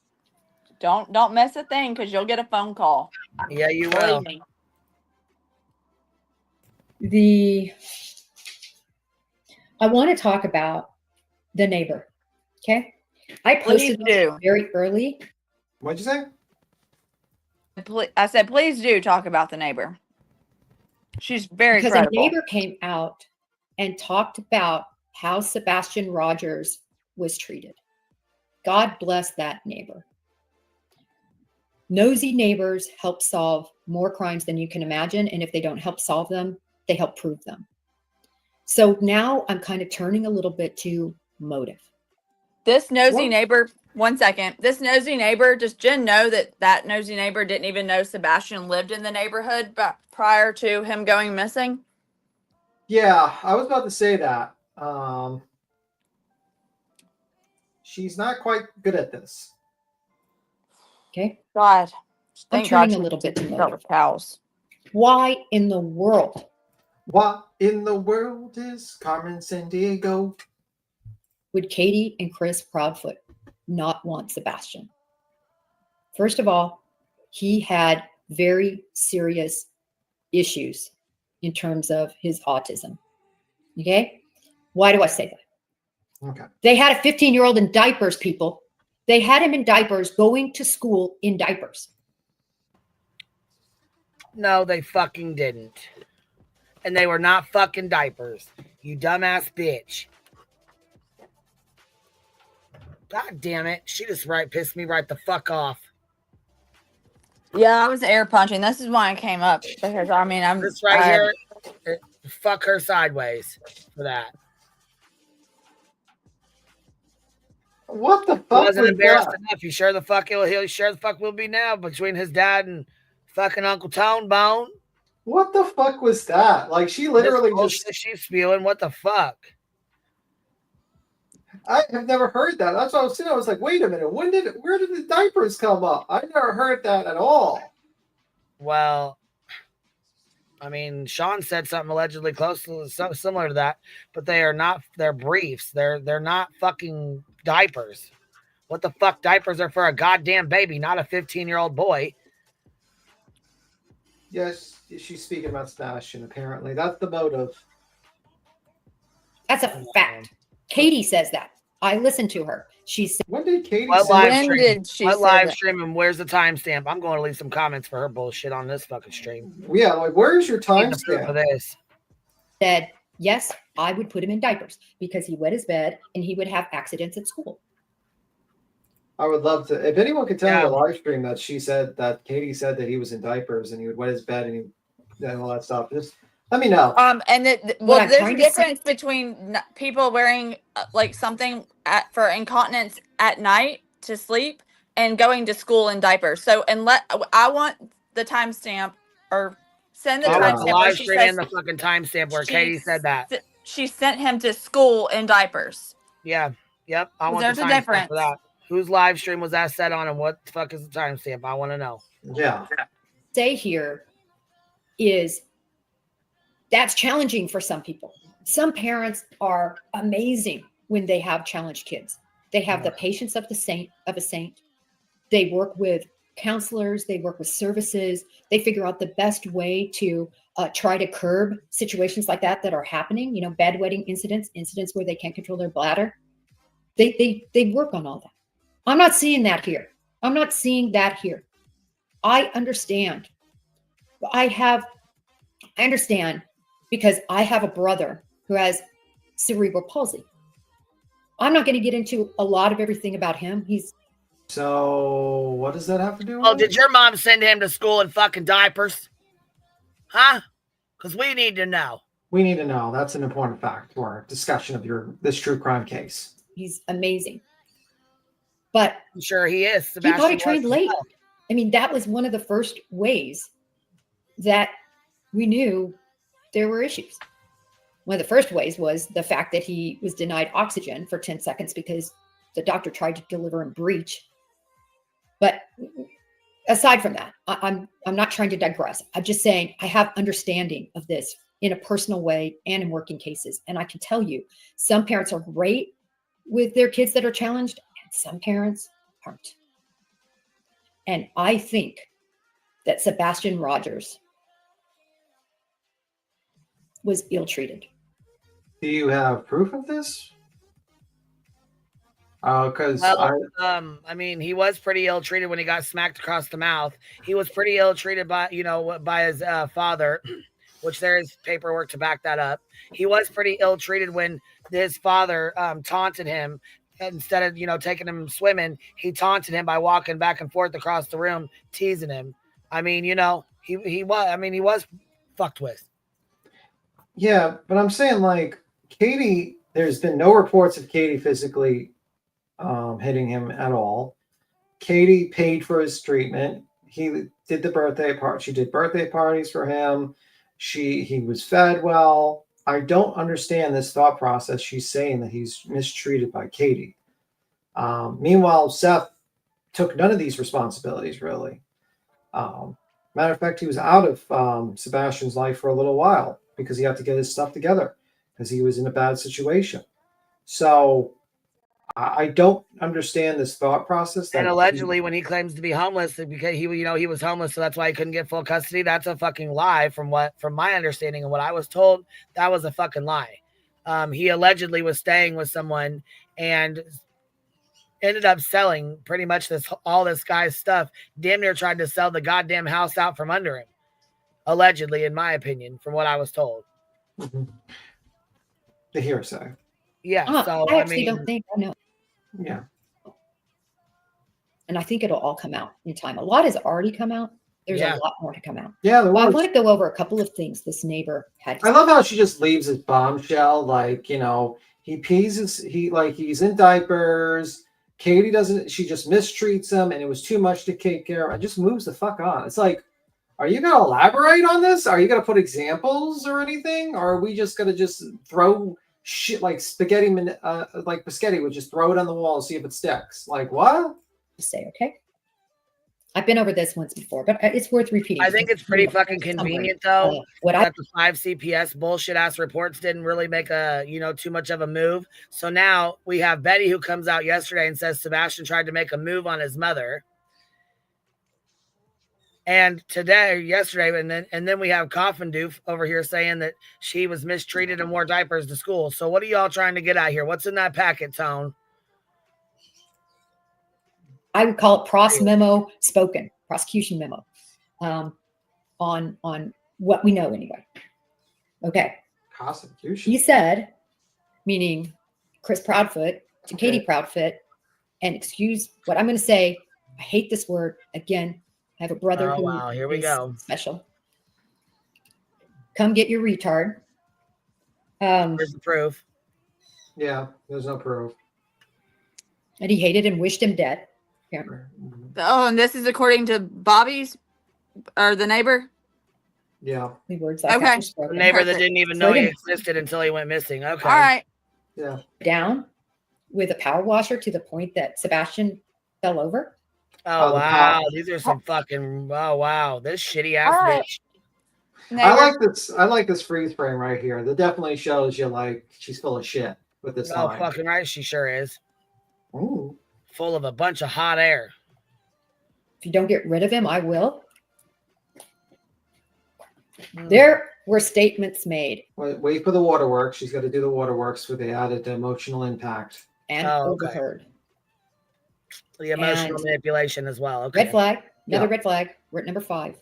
Don't miss a thing because you'll get a phone call. Yeah, you will. I want to talk about the neighbor. Okay. I posted very early. What'd you say? I said, please do talk about the neighbor. She's very because credible. A neighbor came out and talked about how Sebastian Rogers was treated. God bless that neighbor. Nosy neighbors help solve more crimes than you can imagine. And if they don't help solve them, they help prove them. So now I'm kind of turning a little bit to motive. This nosy neighbor, 1 second. This nosy neighbor, does Jen know that nosy neighbor didn't even know Sebastian lived in the neighborhood prior to him going missing? Yeah, I was about to say that. She's not quite good at this. Okay. God. I'm Thank God turning a she little bit to dealt motive. with cows. Why in the world? What in the world is Carmen Sandiego? Would Katie and Chris Proudfoot not want Sebastian? First of all, he had very serious issues in terms of his autism. Okay? Why do I say that? Okay. They had a 15-year-old in diapers, people. They had him in diapers, going to school in diapers. No, they fucking didn't. And they were not fucking diapers. You dumbass bitch. God damn it. She just pissed me right the fuck off. Yeah, I was air punching. This is why I came up. Because, I mean, This right here, fuck her sideways for that. What the fuck Wasn't was embarrassed that? enough. He sure the fuck will be now between his dad and fucking Uncle Tone Bone. What the fuck was that? Like, she literally just... She's spewing. What the fuck? I have never heard that. That's what I was saying. I was like, wait a minute. Where did the diapers come up? I never heard that at all. Well, I mean, Sean said something allegedly close to similar to that, but they are not. They're briefs. They're not fucking diapers. What the fuck? Diapers are for a goddamn baby, not a 15-year-old boy. Yes, she's speaking about Sebastian, apparently. That's the motive. That's a fact. Katie says that. I listened to her. She said, when did Katie What say live that? stream? she What say live that? stream and where's the timestamp? I'm going to leave some comments for her bullshit on this fucking stream. Yeah, like, where's your Need the proof timestamp? of this? said, yes, I would put him in diapers because he wet his bed and he would have accidents at school. I would love to. If anyone could tell me the live stream that she said that Katie said that he was in diapers and he would wet his bed and all that stuff, just let me know. And What I'm there's a trying to say- difference between people wearing like something for incontinence at night to sleep and going to school in diapers. So, I want the timestamp or send the I want the timestamp where live she stream says and the fucking timestamp where she Katie said that. she sent him to school in diapers. Yeah. Yep. I want There's the a timestamp difference. for that. Whose live stream was that set on and what the fuck is the timestamp? I want to know. Yeah. Say here is that's challenging for some people. Some parents are amazing when they have challenged kids. They have the patience of a saint. They work with counselors. They work with services. They figure out the best way to try to curb situations like that are happening. You know, bedwetting incidents where they can't control their bladder. They work on all that. I'm not seeing that here. I understand. I understand because I have a brother who has cerebral palsy. I'm not going to get into a lot of everything about him. So what does that have to do with Oh, did your mom send him to school in fucking diapers? Huh? Because we need to know. We need to know. That's an important fact for our discussion of this true crime case. He's amazing. But I'm sure he is. he potty Sebastian trained was late. as well. I mean, that was one of the first ways that we knew there were issues. One of the first ways was the fact that he was denied oxygen for 10 seconds because the doctor tried to deliver him breech. But aside from that, I'm not trying to digress. I'm just saying I have understanding of this in a personal way and in working cases. And I can tell you, some parents are great with their kids that are challenged, and some parents aren't. And I think that Sebastian Rogers was ill-treated. Do you have proof of this? Because I mean, he was pretty ill-treated when he got smacked across the mouth. He was pretty ill-treated by his father, which there is paperwork to back that up. He was pretty ill-treated when his father taunted him. Instead of, taking him swimming, he taunted him by walking back and forth across the room, teasing him. I mean, he was fucked with. Yeah, but I'm saying, like, Katie, there's been no reports of Katie physically hitting him at all. Katie paid for his treatment. He did the birthday party. She did birthday parties for him. He was fed well. I don't understand this thought process. She's saying that he's mistreated by Katie. Meanwhile, Seth took none of these responsibilities, really. Matter of fact, he was out of Sebastian's life for a little while because he had to get his stuff together because he was in a bad situation. So I don't understand this thought process. And allegedly, when he claims to be homeless, because he was homeless, so that's why he couldn't get full custody. That's a fucking lie, from my understanding and what I was told. That was a fucking lie. He allegedly was staying with someone and ended up selling pretty much all this guy's stuff. Damn near tried to sell the goddamn house out from under him. Allegedly, in my opinion, from what I was told. Mm-hmm. The hearsay. Yeah. So I actually don't think I know. Yeah. And I think it'll all come out in time. A lot has already come out. There's a lot more to come out. Yeah, I want to go over a couple of things this neighbor had. I love how she just leaves his bombshell. Like, he pees he's in diapers. Katie doesn't, she just mistreats him and it was too much to take care of. It just moves the fuck on. It's like, are you going to elaborate on this? Are you going to put examples or anything? Or are we just going to just throw shit like spaghetti, like Biscotti would just throw it on the wall and see if it sticks? Like, what? Say, okay. I've been over this once before, but it's worth repeating. I think it's pretty fucking convenient, though, that the 5 CPS bullshit ass reports didn't really make too much of a move. So now we have Betty, who comes out yesterday and says Sebastian tried to make a move on his mother. And yesterday, and then we have Coffin Doof over here saying that she was mistreated and wore diapers to school. So what are y'all trying to get at here? What's in that packet, Tone? I would call it prosecution memo, on what we know anyway. Okay. Prosecution. He said, meaning Chris Proudfoot to Katie Proudfoot, and excuse what I'm going to say. I hate this word again. I have a brother who here we go. Special. Come get your retard. Where's the proof? Yeah, there's no proof. And he hated him, wished him dead. Yeah. Oh, and this is according to Bobby's or the neighbor? Yeah. The words okay. The neighbor that didn't even know he existed until he went missing. Okay. All right. Yeah. Down with a power washer to the point that Sebastian fell over. Oh, wow. These are some fucking, wow. This shitty ass bitch. Neighbor. I like this freeze frame right here. That definitely shows you like she's full of shit with this line. Fucking right, she sure is. Ooh. Full of a bunch of hot air. If you don't get rid of him, I will. There were statements made. Wait for the waterworks. She's got to do the waterworks for the added emotional impact. And overheard. The emotional manipulation as well. Okay. Red flag. Another red flag. We're at number 5.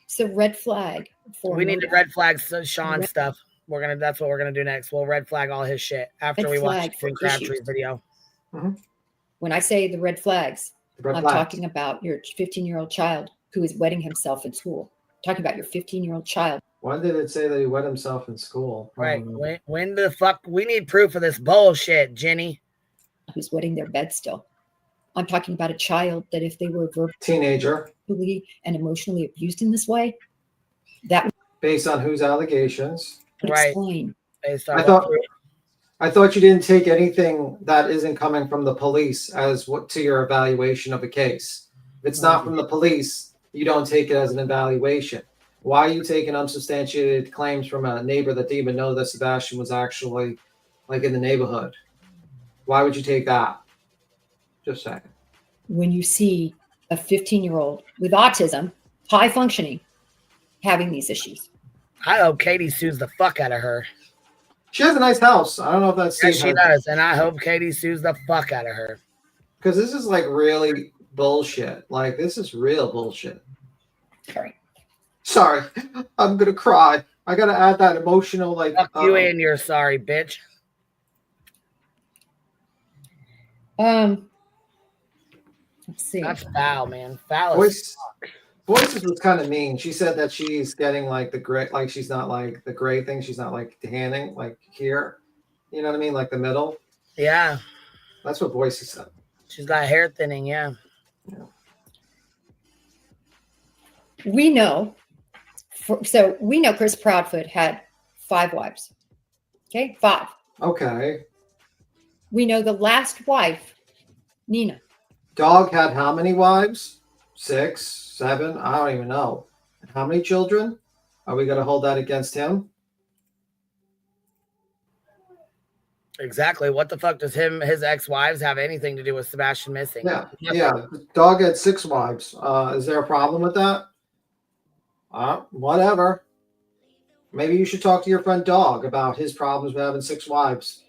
It's a red flag. We need to red flag Sean stuff. That's what we're gonna do next. We'll red flag all his shit after we watch King Crabtree's video. Mm-hmm. When I say the red flags, I'm talking about your 15-year-old child who is wetting himself in school. I'm talking about your 15-year-old child. When did it say that he wet himself in school? Right. When the fuck? We need proof of this bullshit, Jenny. Who's wetting their bed still. I'm talking about a child that if they were teenager and emotionally abused in this way, that based on whose allegations? Would explain. Based on I thought you didn't take anything that isn't coming from the police as to your evaluation of a case. If it's not from the police, you don't take it as an evaluation. Why are you taking unsubstantiated claims from a neighbor that didn't even know that Sebastian was actually like in the neighborhood? Why would you take that? Just saying. When you see a 15-year-old with autism, high functioning, having these issues. I hope Katie sues the fuck out of her. She has a nice house. I don't know if that's she does, and I hope Katie sues the fuck out of her. Because this is like really bullshit. Like this is real bullshit. Sorry, I'm gonna cry. I gotta add that emotional like. Fuck you and you're sorry, bitch. Let's see. That's foul, man. Foul as Voices was kind of mean. She said that she's getting like the gray, like she's not like the gray thing. She's not like tanning, like here. You know what I mean? Like the middle. Yeah. That's what Voices said. She's got hair thinning, yeah. We know, so we know Chris Proudfoot had 5 wives. Okay, 5. Okay. We know the last wife, Nina. Dog had how many wives? 6, 7? I don't even know. How many children? Are we going to hold that against him? Exactly. What the fuck does his ex-wives have anything to do with Sebastian missing? Yeah. Nothing. Yeah. Dog had 6 wives. Is there a problem with that? Whatever. Maybe you should talk to your friend Dog about his problems with having 6 wives.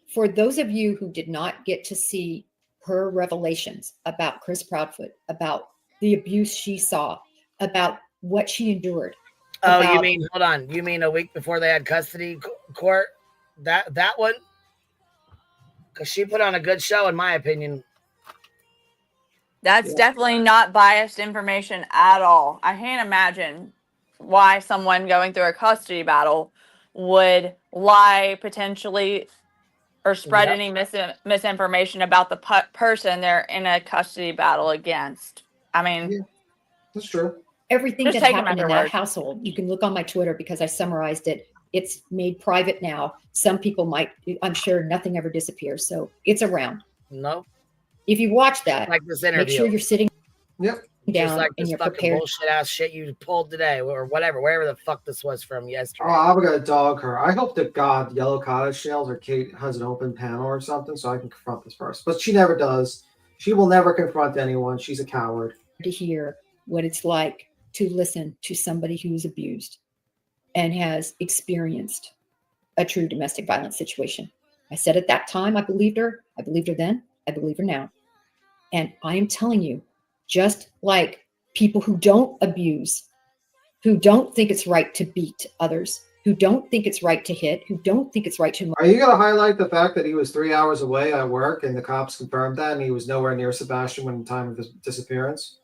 For those of you who did not get to see her revelations about Chris Proudfoot, about the abuse she saw, about what she endured. Oh, you mean, hold on. You mean a week before they had custody court? That one? Because she put on a good show, in my opinion. That's definitely not biased information at all. I can't imagine why someone going through a custody battle would lie potentially or spread any misinformation about the person they're in a custody battle against. I mean, that's true. Everything Just that take 'em happened at in their that word. household, you can look on my Twitter because I summarized it. It's made private now. Some people might, I'm sure nothing ever disappears. So it's around. Nope. If you watch that, Like this make interview. sure you're sitting Just down like and this you're fucking prepared. bullshit ass shit you pulled today or whatever, wherever the fuck this was from yesterday. Oh, I'm going to dog her. I hope to God Yellow Cottage Shells or Kate has an open panel or something so I can confront this person. But she never does. She will never confront anyone. She's a coward. To hear what it's like to listen to somebody who's abused and has experienced a true domestic violence situation. I said at that time, I believed her. I believed her then. I believe her now. And I am telling you, just like people who don't abuse, who don't think it's right to beat others, who don't think it's right to hit, who don't think it's right to. Are you going to highlight the fact that he was 3 hours away at work and the cops confirmed that and he was nowhere near Sebastian when the time of his disappearance?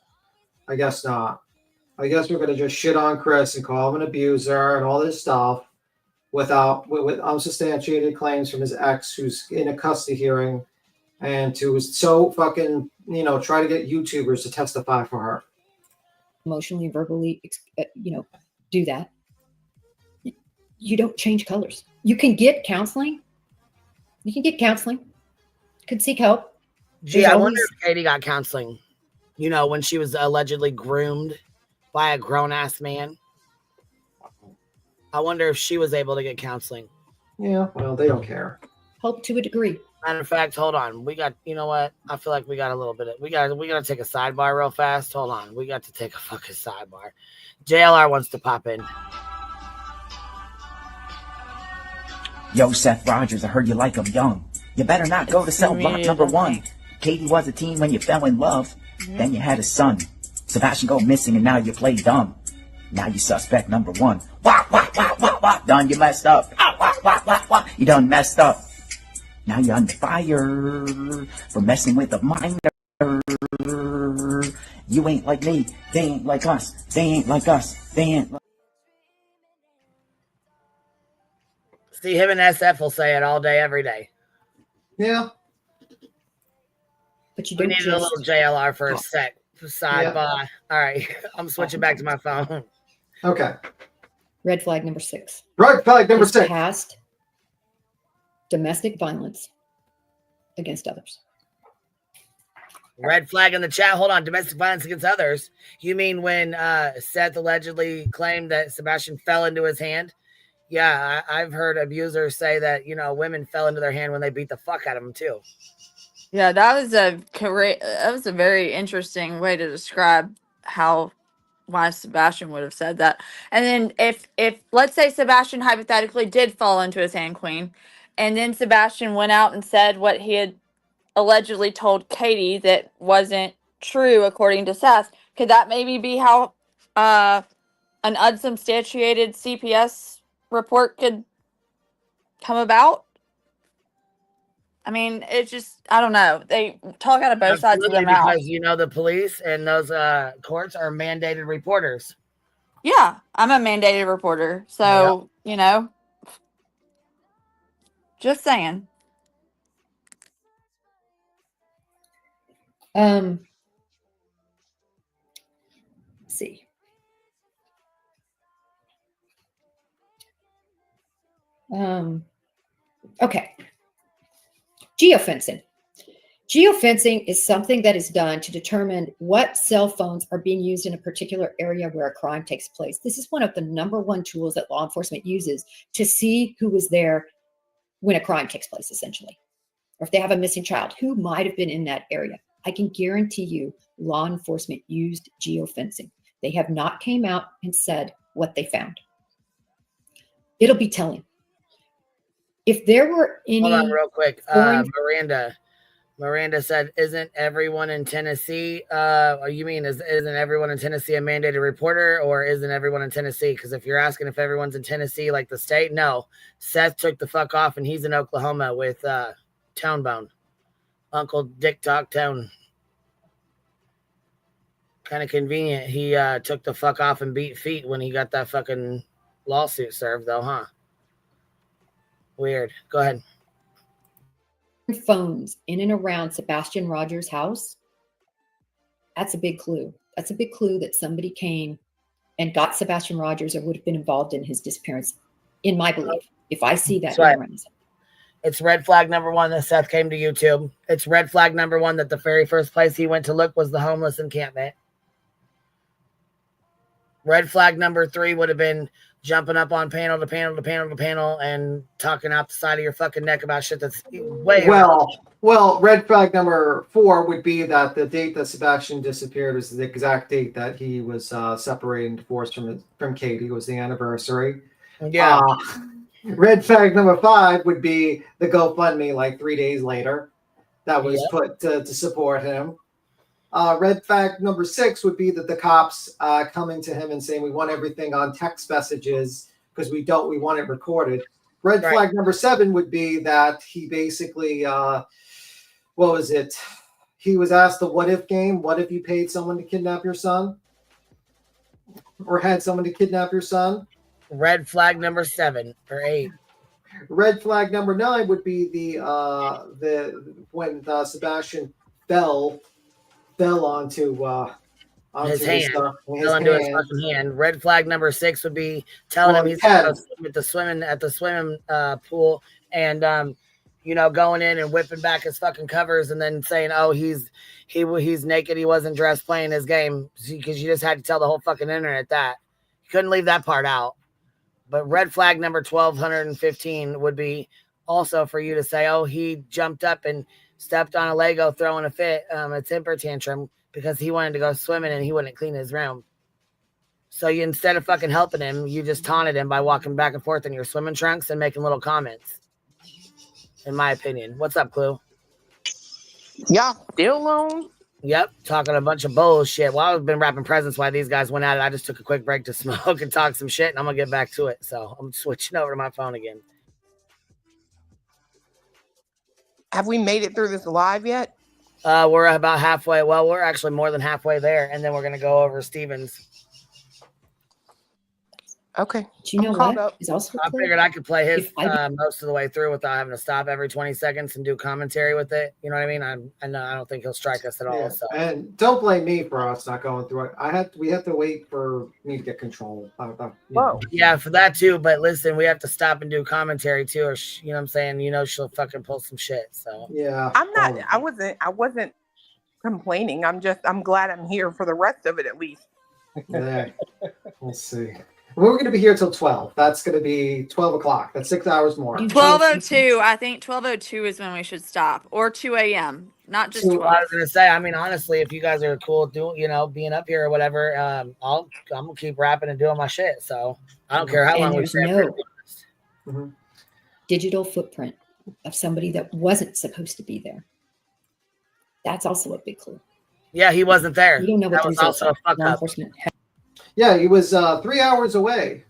I guess not. I guess we're going to just shit on Chris and call him an abuser and all this stuff with unsubstantiated claims from his ex who's in a custody hearing and to so fucking, try to get YouTubers to testify for her. Emotionally, verbally, do that. You don't change colors. You can get counseling. You could seek help. Gee, I wonder if Katie got counseling. When she was allegedly groomed by a grown-ass man. I wonder if she was able to get counseling. Yeah, well, they don't care. Help to a degree. Matter of fact, hold on. We got, you know what? I feel like we got a little bit of, we got to take a sidebar real fast. Hold on. We got to take a fucking sidebar. JLR wants to pop in. Yo, Seth Rogers, I heard you like him young. You better not go to cell block number 1. Katie was a teen when you fell in love. Then you had a son. Sebastian go missing and now you play dumb. Now you suspect number 1. Wah, wah, wah, wah, wah. Done, you messed up. Wah, wah, wah, wah, wah. You done messed up. Now you're under fire for messing with a minor. You ain't like me. They ain't like us. They ain't like us. They ain't like... See, him and SF will say it all day, every day. Yeah. But you we don't needed just... a little JLR for a sec. Sidebar. Yeah. All right. I'm switching back to my phone. Okay. Red flag number 6. Red flag number 6. Past domestic violence against others. Red flag in the chat. Hold on. Domestic violence against others. You mean when Seth allegedly claimed that Sebastian fell into his hand? Yeah, I've heard abusers say that, women fell into their hand when they beat the fuck out of them too. Yeah, that was a very interesting way to describe why Sebastian would have said that. And then if let's say Sebastian hypothetically did fall into his hand, Queen, and then Sebastian went out and said what he had allegedly told Katie that wasn't true according to Seth, could that maybe be how an unsubstantiated CPS report could come about? I mean, it's just, I don't know. They talk out of both sides of their Absolutely, mouth. because you know the police and those courts are mandated reporters. Yeah, I'm a mandated reporter. So, you know, just saying. Let's see. Okay. Geofencing. Geofencing is something that is done to determine what cell phones are being used in a particular area where a crime takes place. This is one of the #1 tools that law enforcement uses to see who was there when a crime takes place, essentially. Or if they have a missing child, who might have been in that area. I can guarantee you law enforcement used geofencing. They have not came out and said what they found. It'll be telling. If there were any... Hold on real quick. foreign... Miranda said, isn't everyone in Tennessee, isn't everyone in Tennessee a mandated reporter, or isn't everyone in Tennessee? Because if you're asking if everyone's in Tennessee, like the state, no. Seth took the fuck off and he's in Oklahoma with Townbone. Uncle Dick Talk Town. Kind of convenient. He took the fuck off and beat feet when he got that fucking lawsuit served, though, huh? Weird. Go ahead. Phones in and around Sebastian Rogers' house. That's a big clue. That's a big clue that somebody came and got Sebastian Rogers or would have been involved in his disappearance, in my belief. If I see that, right. It's red flag #1 that Seth came to YouTube. It's red flag #1 that the very first place he went to look was the homeless encampment. Red flag #3 would have been jumping up on panel to panel to panel to panel and talking out the side of your fucking neck about shit that's way well. Red flag #4 would be that the date that Sebastian disappeared is the exact date that he was separated and divorced from Katie. It was the anniversary. Yeah. Red flag #5 would be the GoFundMe like 3 days later that was put to support him. Red flag #6 would be that the cops coming to him and saying we want everything on text messages because we want it recorded. Red flag #7 would be that he basically what was it? He was asked the what if game. What if you paid someone to kidnap your son? Or had someone to kidnap your son? Red flag #7 or 8. Red flag #9 would be the when Sebastian fell onto his hand. His fucking hand. Red flag #6 would be telling him he's going to swim at the swimming pool and going in and whipping back his fucking covers and then saying, oh, he's naked, he wasn't dressed, playing his game, because you just had to tell the whole fucking internet that. You couldn't leave that part out. But red flag number 1215 would be also for you to say, oh, he jumped up and stepped on a Lego throwing a fit, a temper tantrum because he wanted to go swimming and he wouldn't clean his room. So you, instead of fucking helping him, you just taunted him by walking back and forth in your swimming trunks and making little comments. In my opinion. What's up, Clue? Yeah, still alone. Yep, talking a bunch of bullshit. While I've been wrapping presents while these guys went at it, I just took a quick break to smoke and talk some shit, and I'm going to get back to it. So I'm switching over to my phone again. Have we made it through this live yet? We're about halfway. Well, we're actually more than halfway there, and then we're going to go over Stevens. Okay. Do you know what? Is also I figured I could play his most of the way through without having to stop every 20 seconds and do commentary with it. You know what I mean? I know I don't think he'll strike us at all. So. And don't blame me for us not going through it. We have to wait for me to get control. Yeah, for that too. But listen, we have to stop and do commentary too, or you know what I'm saying? She'll fucking pull some shit. So yeah, I wasn't complaining. I'm glad I'm here for the rest of it at least. Yeah, we'll see. We're going to be here till 12. That's going to be 12 o'clock. That's 6 hours more. 12:02. I think 12:02 is when we should stop, or 2 a.m. Not just 12. I was going to say. I mean, honestly, if you guys are cool, being up here or whatever, I'm gonna keep rapping and doing my shit. So I don't care how long we stay. No digital footprint of somebody that wasn't supposed to be there. That's also a big clue. Yeah, he wasn't there. You don't know what that the was also a fuck law up. enforcement. Yeah, he was 3 hours away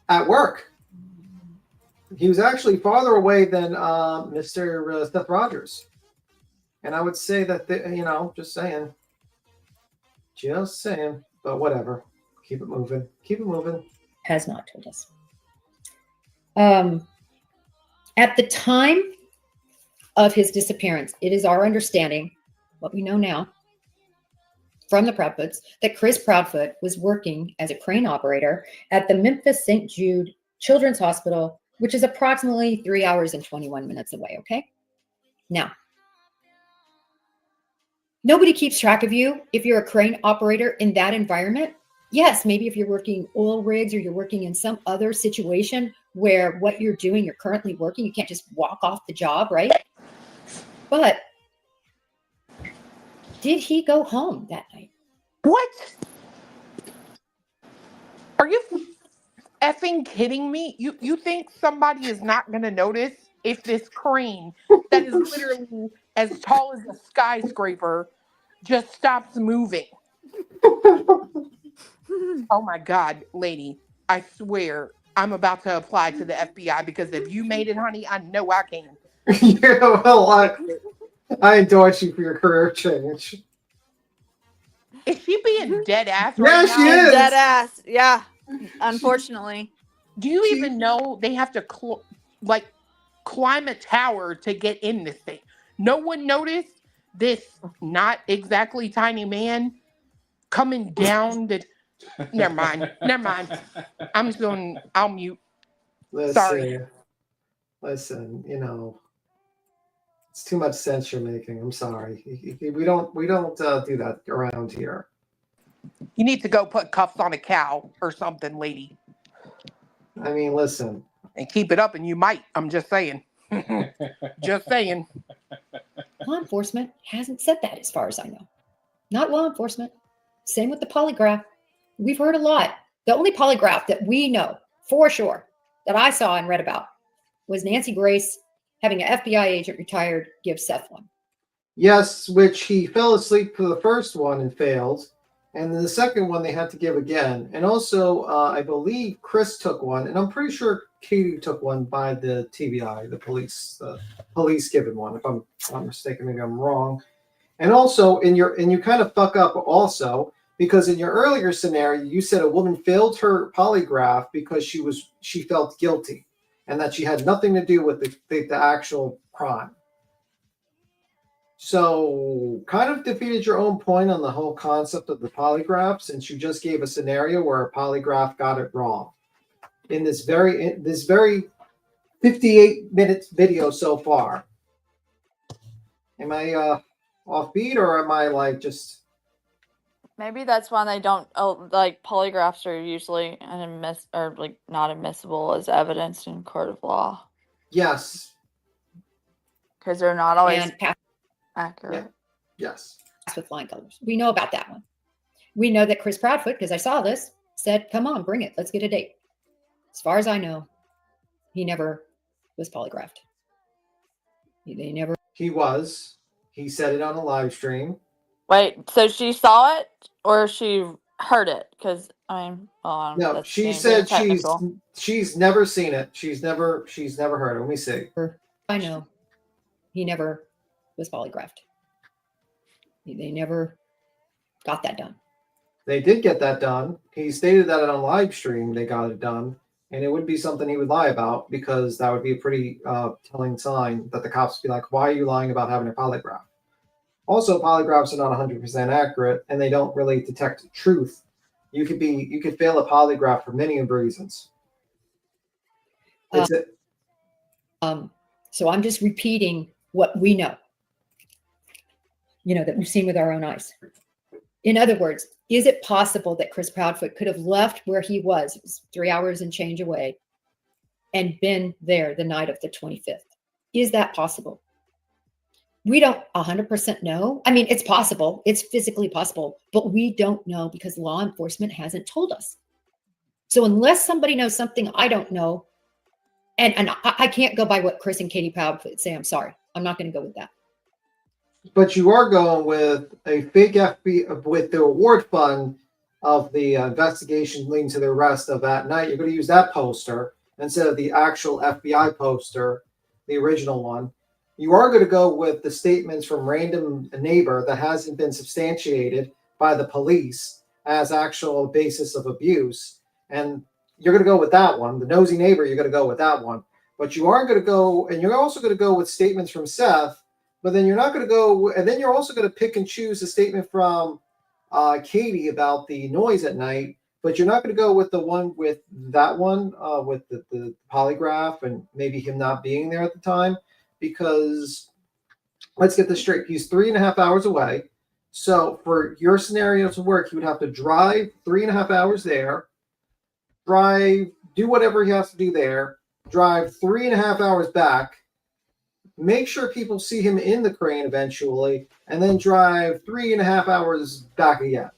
at work. he was actually farther away than Mr. Seth Rogers. And I would say that, just saying. Just saying. But whatever. Keep it moving. Keep it moving. Has not told us. At the time of his disappearance, it is our understanding, what we know now from the Proudfoots, that Chris Proudfoot was working as a crane operator at the Memphis St. Jude Children's Hospital, which is approximately 3 hours and 21 minutes away, okay? Now, nobody keeps track of you if you're a crane operator in that environment. Yes, maybe if you're working oil rigs or you're working in some other situation where what you're doing, you're currently working, you can't just walk off the job, right? But did he go home that night? What? Are you effing kidding me? You think somebody is not going to notice if this crane that is literally as tall as a skyscraper just stops moving? Oh my God, lady, I swear I'm about to apply to the FBI because if you made it, honey, I know I can. Yeah, well, I endorse you for your career change. Is she being dead ass Yeah, right she now? is. Dead ass. Yeah. Unfortunately. Do you even know they have to climb a tower to get in this thing? No one noticed this not exactly tiny man coming down the... Never mind. I'm just going... I'll mute. Sorry. Listen, it's too much sense you're making. I'm sorry. We don't do that around here. You need to go put cuffs on a cow or something, lady. I mean, listen. And keep it up and you might. I'm just saying. Just saying. Law enforcement hasn't said that as far as I know. Not law enforcement. Same with the polygraph. We've heard a lot. The only polygraph that we know for sure that I saw and read about was Nancy Grace having an FBI agent retired give Seth one. Yes, which he fell asleep for the first one and failed. And then the second one they had to give again. And also, I believe Chris took one. And I'm pretty sure Katie took one by the TBI, the police given one. If I'm not mistaken, maybe I'm wrong. And also, and you kind of fuck up also, because in your earlier scenario, you said a woman failed her polygraph because she felt guilty and that she had nothing to do with the actual crime. So kind of defeated your own point on the whole concept of the polygraph, since you just gave a scenario where a polygraph got it wrong. In this very 58 minutes video so far. Am I offbeat, or am I just... Maybe that's why they don't polygraphs are usually not admissible as evidence in court of law. Yes. Because they're not always accurate. Yeah. Yes. With flying colors. We know about that one. We know that Chris Proudfoot, because I saw this, said, come on, bring it. Let's get a date. As far as I know, he never was polygraphed. He was. He said it on a live stream. Wait, so she saw it or she heard it? Because no, she said she's never seen it. She's never heard it. Let me see. I know he never was polygraphed. They never got that done. They did get that done. He stated that on a live stream they got it done, and it would be something he would lie about, because that would be a pretty telling sign that the cops would be like, why are you lying about having a polygraph? Also, polygraphs are not 100% accurate, and they don't really detect truth. You could fail a polygraph for many reasons. So I'm just repeating what we know. That we've seen with our own eyes. In other words, is it possible that Chris Proudfoot could have left where he was? It was 3 hours and change away, and been there the night of the 25th? Is that possible? We don't 100% know. I mean, it's possible. It's physically possible, but we don't know because law enforcement hasn't told us. So unless somebody knows something I don't know, and I can't go by what Chris and Katie Proudfoot say, I'm sorry. I'm not going to go with that. But you are going with a fake FBI, with the award fund of the investigation leading to the arrest of that night. You're going to use that poster, instead of the actual FBI poster, the original one. You are going to go with the statements from random neighbor that hasn't been substantiated by the police as actual basis of abuse. And you're going to go with that one. The nosy neighbor, you're going to go with that one. But you aren't going to go, and you're also going to go with statements from Seth, but then you're not going to go, and then you're also going to pick and choose a statement from Katie about the noise at night, but you're not going to go with the one with that one, with the polygraph and maybe him not being there at the time, because let's get this straight. He's 3.5 hours away. So for your scenario to work, he would have to drive 3.5 hours there, do whatever he has to do there, drive 3.5 hours back, make sure people see him in the crane eventually, and then drive 3.5 hours back again.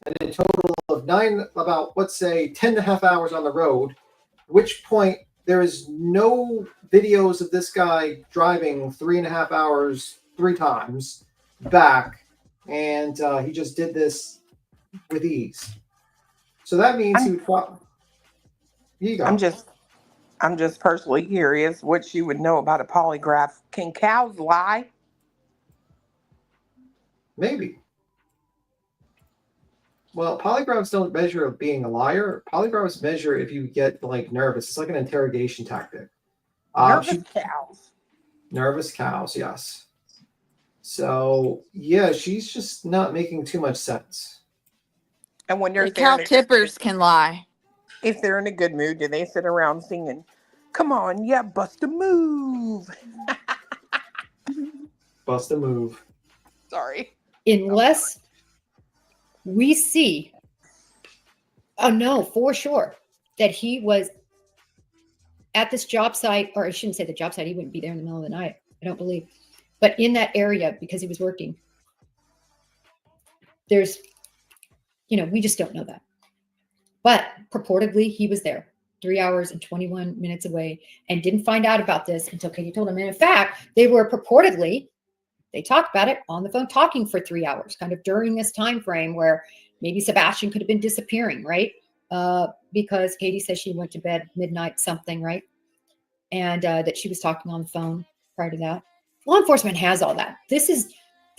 And a total of 10.5 hours on the road, at which point there is no videos of this guy driving 3.5 hours 3 times back, and he just did this with ease. So that means he would follow. Here you go. I'm just personally curious what she would know about a polygraph. Can cows lie? Maybe. Well, polygraphs don't measure of being a liar. Polygraphs measure if you get nervous. It's like an interrogation tactic. Nervous cows. Nervous cows, yes. So yeah, she's just not making too much sense. And when they're cow tippers can lie. If they're in a good mood, do they sit around singing, "Come on, yeah, bust a move"? Bust a move. Sorry. Unless we see, for sure, that he was at this job site, or I shouldn't say the job site, he wouldn't be there in the middle of the night, I don't believe, but in that area because he was working. There's, we just don't know that. But purportedly, he was there 3 hours and 21 minutes away and didn't find out about this until Katie told him. And in fact, they talked about it on the phone, talking for 3 hours, kind of during this time frame where maybe Sebastian could have been disappearing, right? Because Katie says she went to bed midnight something, right? And that she was talking on the phone prior to that. Law enforcement has all that.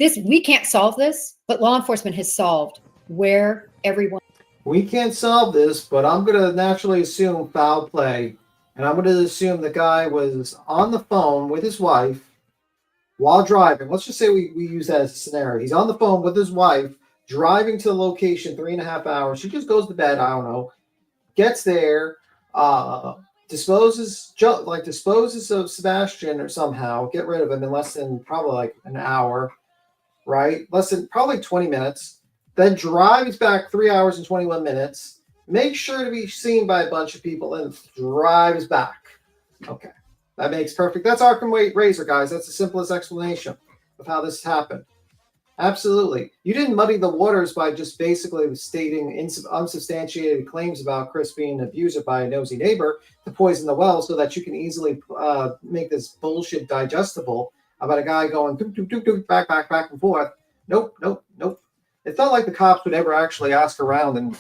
We can't solve this, but law enforcement has solved where everyone. We can't solve this, but I'm going to naturally assume foul play. And I'm going to assume the guy was on the phone with his wife while driving. Let's just say we use that as a scenario. He's on the phone with his wife, driving to the location 3.5 hours. She just goes to bed, I don't know. Gets there, disposes of Sebastian or somehow, get rid of him in less than probably an hour, right? Less than probably 20 minutes. Then drives back 3 hours and 21 minutes, makes sure to be seen by a bunch of people, and drives back. Okay, that makes perfect. That's Arkham Razor, guys. That's the simplest explanation of how this happened. Absolutely. You didn't muddy the waters by just basically stating unsubstantiated claims about Chris being an abuser by a nosy neighbor to poison the well so that you can easily make this bullshit digestible about a guy going back and forth. Nope. It's not like the cops would ever actually ask around and,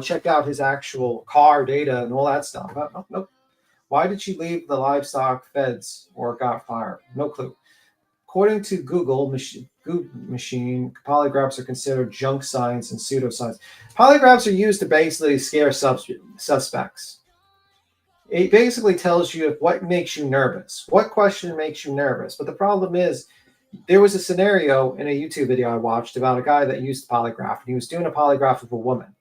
check out his actual car data and all that stuff. Nope. Why did she leave the livestock feds or got fired? No clue. According to Google machine, polygraphs are considered junk science and pseudoscience. Polygraphs are used to basically scare suspects. It basically tells you what makes you nervous, what question makes you nervous. But the problem is, there was a scenario in a YouTube video I watched about a guy that used polygraph, and he was doing a polygraph of a woman,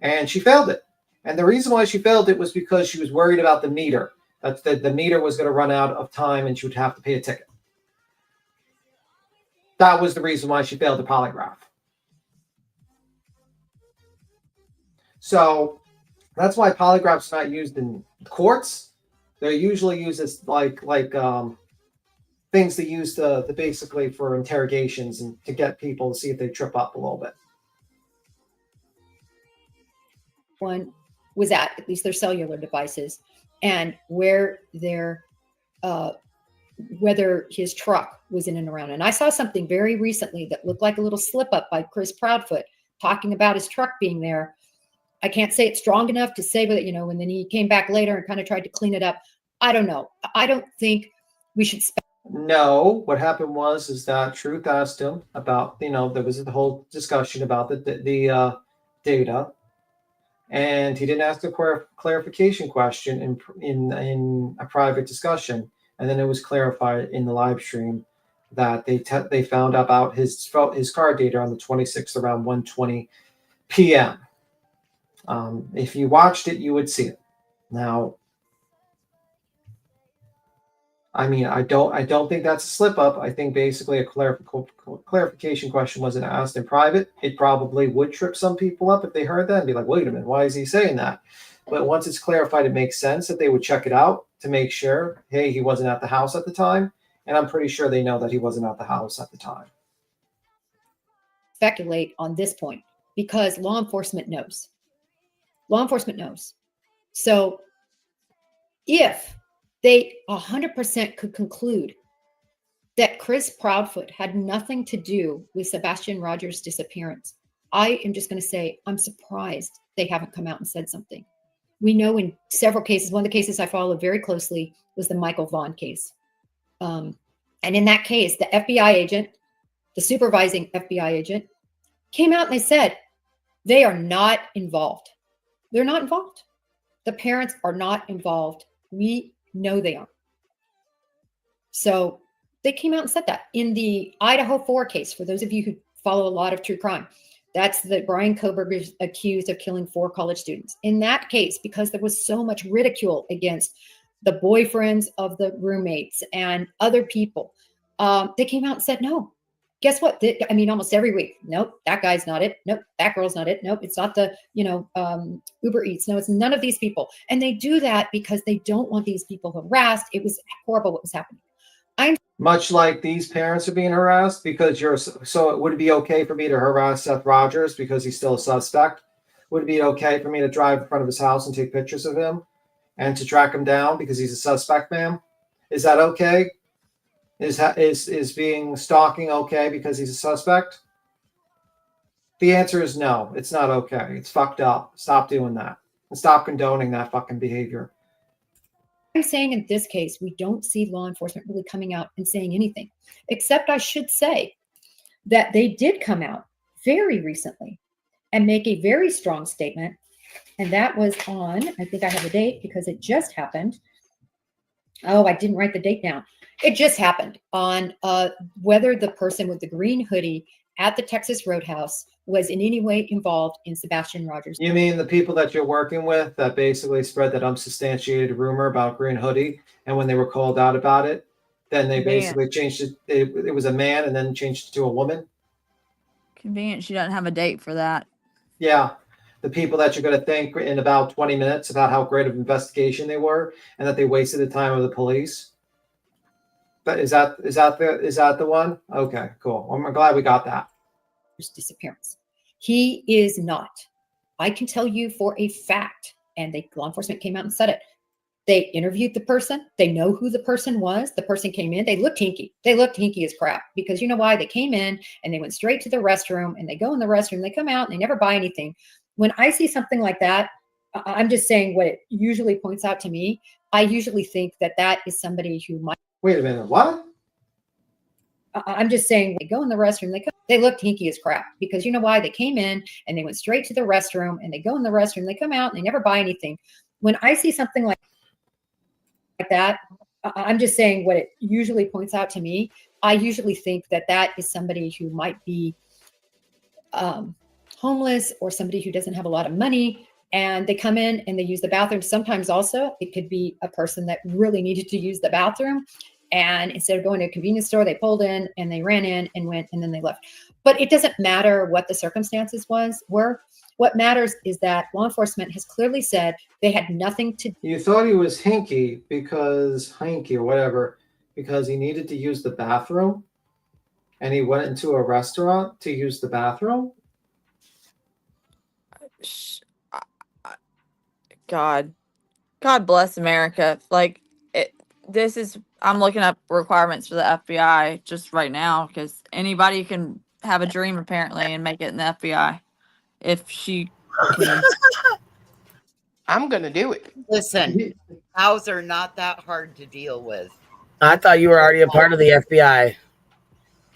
and she failed it. And the reason why she failed it was because she was worried about the meter, that the meter was going to run out of time and she would have to pay a ticket. That was the reason why she failed the polygraph. So that's why polygraphs are not used in courts. They're usually used as things to use to basically for interrogations and to get people to see if they trip up a little bit. One was at least their cellular devices, and where their whether his truck was in and around. And I saw something very recently that looked like a little slip up by Chris Proudfoot talking about his truck being there. I can't say it's strong enough to say, but and then he came back later and kind of tried to clean it up. I don't know. I don't think we should. No, what happened is that Truth asked him about, there was the whole discussion about the data, and he didn't ask a clarification question in a private discussion, and then it was clarified in the live stream that they found out about his car data on the 26th around 1:20 p.m. If you watched it, you would see it. Now, I mean, I don't think that's a slip up. I think basically a clarification question wasn't asked in private. It probably would trip some people up if they heard that and be like, wait a minute, why is he saying that? But once it's clarified, it makes sense that they would check it out to make sure, hey, he wasn't at the house at the time. And I'm pretty sure they know that he wasn't at the house at the time. Speculate on this point because law enforcement knows. Law enforcement knows. So if they 100% could conclude that Chris Proudfoot had nothing to do with Sebastian Rogers' disappearance, I am just going to say I'm surprised they haven't come out and said something. We know in several cases, one of the cases I followed very closely was the Michael Vaughn case. And in that case, the FBI agent, the supervising FBI agent, came out and they said they are not involved. They're not involved. The parents are not involved. We know they are. So they came out and said that. In the Idaho 4 case, for those of you who follow a lot of true crime, that's the Brian Koberger is accused of killing 4 college students. In that case, because there was so much ridicule against the boyfriends of the roommates and other people, they came out and said, no, guess what? I mean, almost every week, nope, that guy's not it. Nope, that girl's not it. Nope, it's not the, Uber Eats. No, it's none of these people. And they do that because they don't want these people harassed. It was horrible what was happening. Much like these parents are being harassed because would it be okay for me to harass Seth Rogers because he's still a suspect? Would it be okay for me to drive in front of his house and take pictures of him and to track him down because he's a suspect, ma'am? Is that okay? Is being stalking okay because he's a suspect? The answer is no. It's not okay. It's fucked up. Stop doing that. And stop condoning that fucking behavior. I'm saying in this case, we don't see law enforcement really coming out and saying anything, except I should say that they did come out very recently and make a very strong statement. And that was on, I think I have a date because it just happened. Oh, I didn't write the date down. It just happened on whether the person with the green hoodie at the Texas Roadhouse was in any way involved in Sebastian Rogers. You mean the people that you're working with that basically spread that unsubstantiated rumor about green hoodie, and when they were called out about it, then they basically changed it. It was a man and then changed it to a woman? Convenient she doesn't have a date for that. Yeah. The people that you're going to think in about 20 minutes about how great of an investigation they were and that they wasted the time of the police. But is that the one? Okay, cool. I'm glad we got that. Disappearance. He is not. I can tell you for a fact, and law enforcement came out and said it. They interviewed the person. They know who the person was. The person came in. They looked hinky. They looked hinky as crap because you know why? They came in and they went straight to the restroom and they go in the restroom. They come out and they never buy anything. When I see something like that, I'm just saying what it usually points out to me. I usually think that that is somebody who might. Wait a minute. What? I'm just saying they go in the restroom. They looked hinky as crap because you know why? They came in and they went straight to the restroom and they go in the restroom. They come out and they never buy anything. When I see something like that, I'm just saying what it usually points out to me. I usually think that that is somebody who might be homeless or somebody who doesn't have a lot of money, and they come in and they use the bathroom. Sometimes also it could be a person that really needed to use the bathroom, and instead of going to a convenience store, they pulled in and they ran in and went and then they left. But it doesn't matter what the circumstances were. What matters is that law enforcement has clearly said they had nothing to do. You thought he was hinky or whatever because he needed to use the bathroom and he went into a restaurant to use the bathroom? God bless America. Like I'm looking up requirements for the FBI just right now because anybody can have a dream apparently and make it in the FBI. If she I'm gonna do it. Listen, cows are not that hard to deal with. I thought you were already a part of the FBI.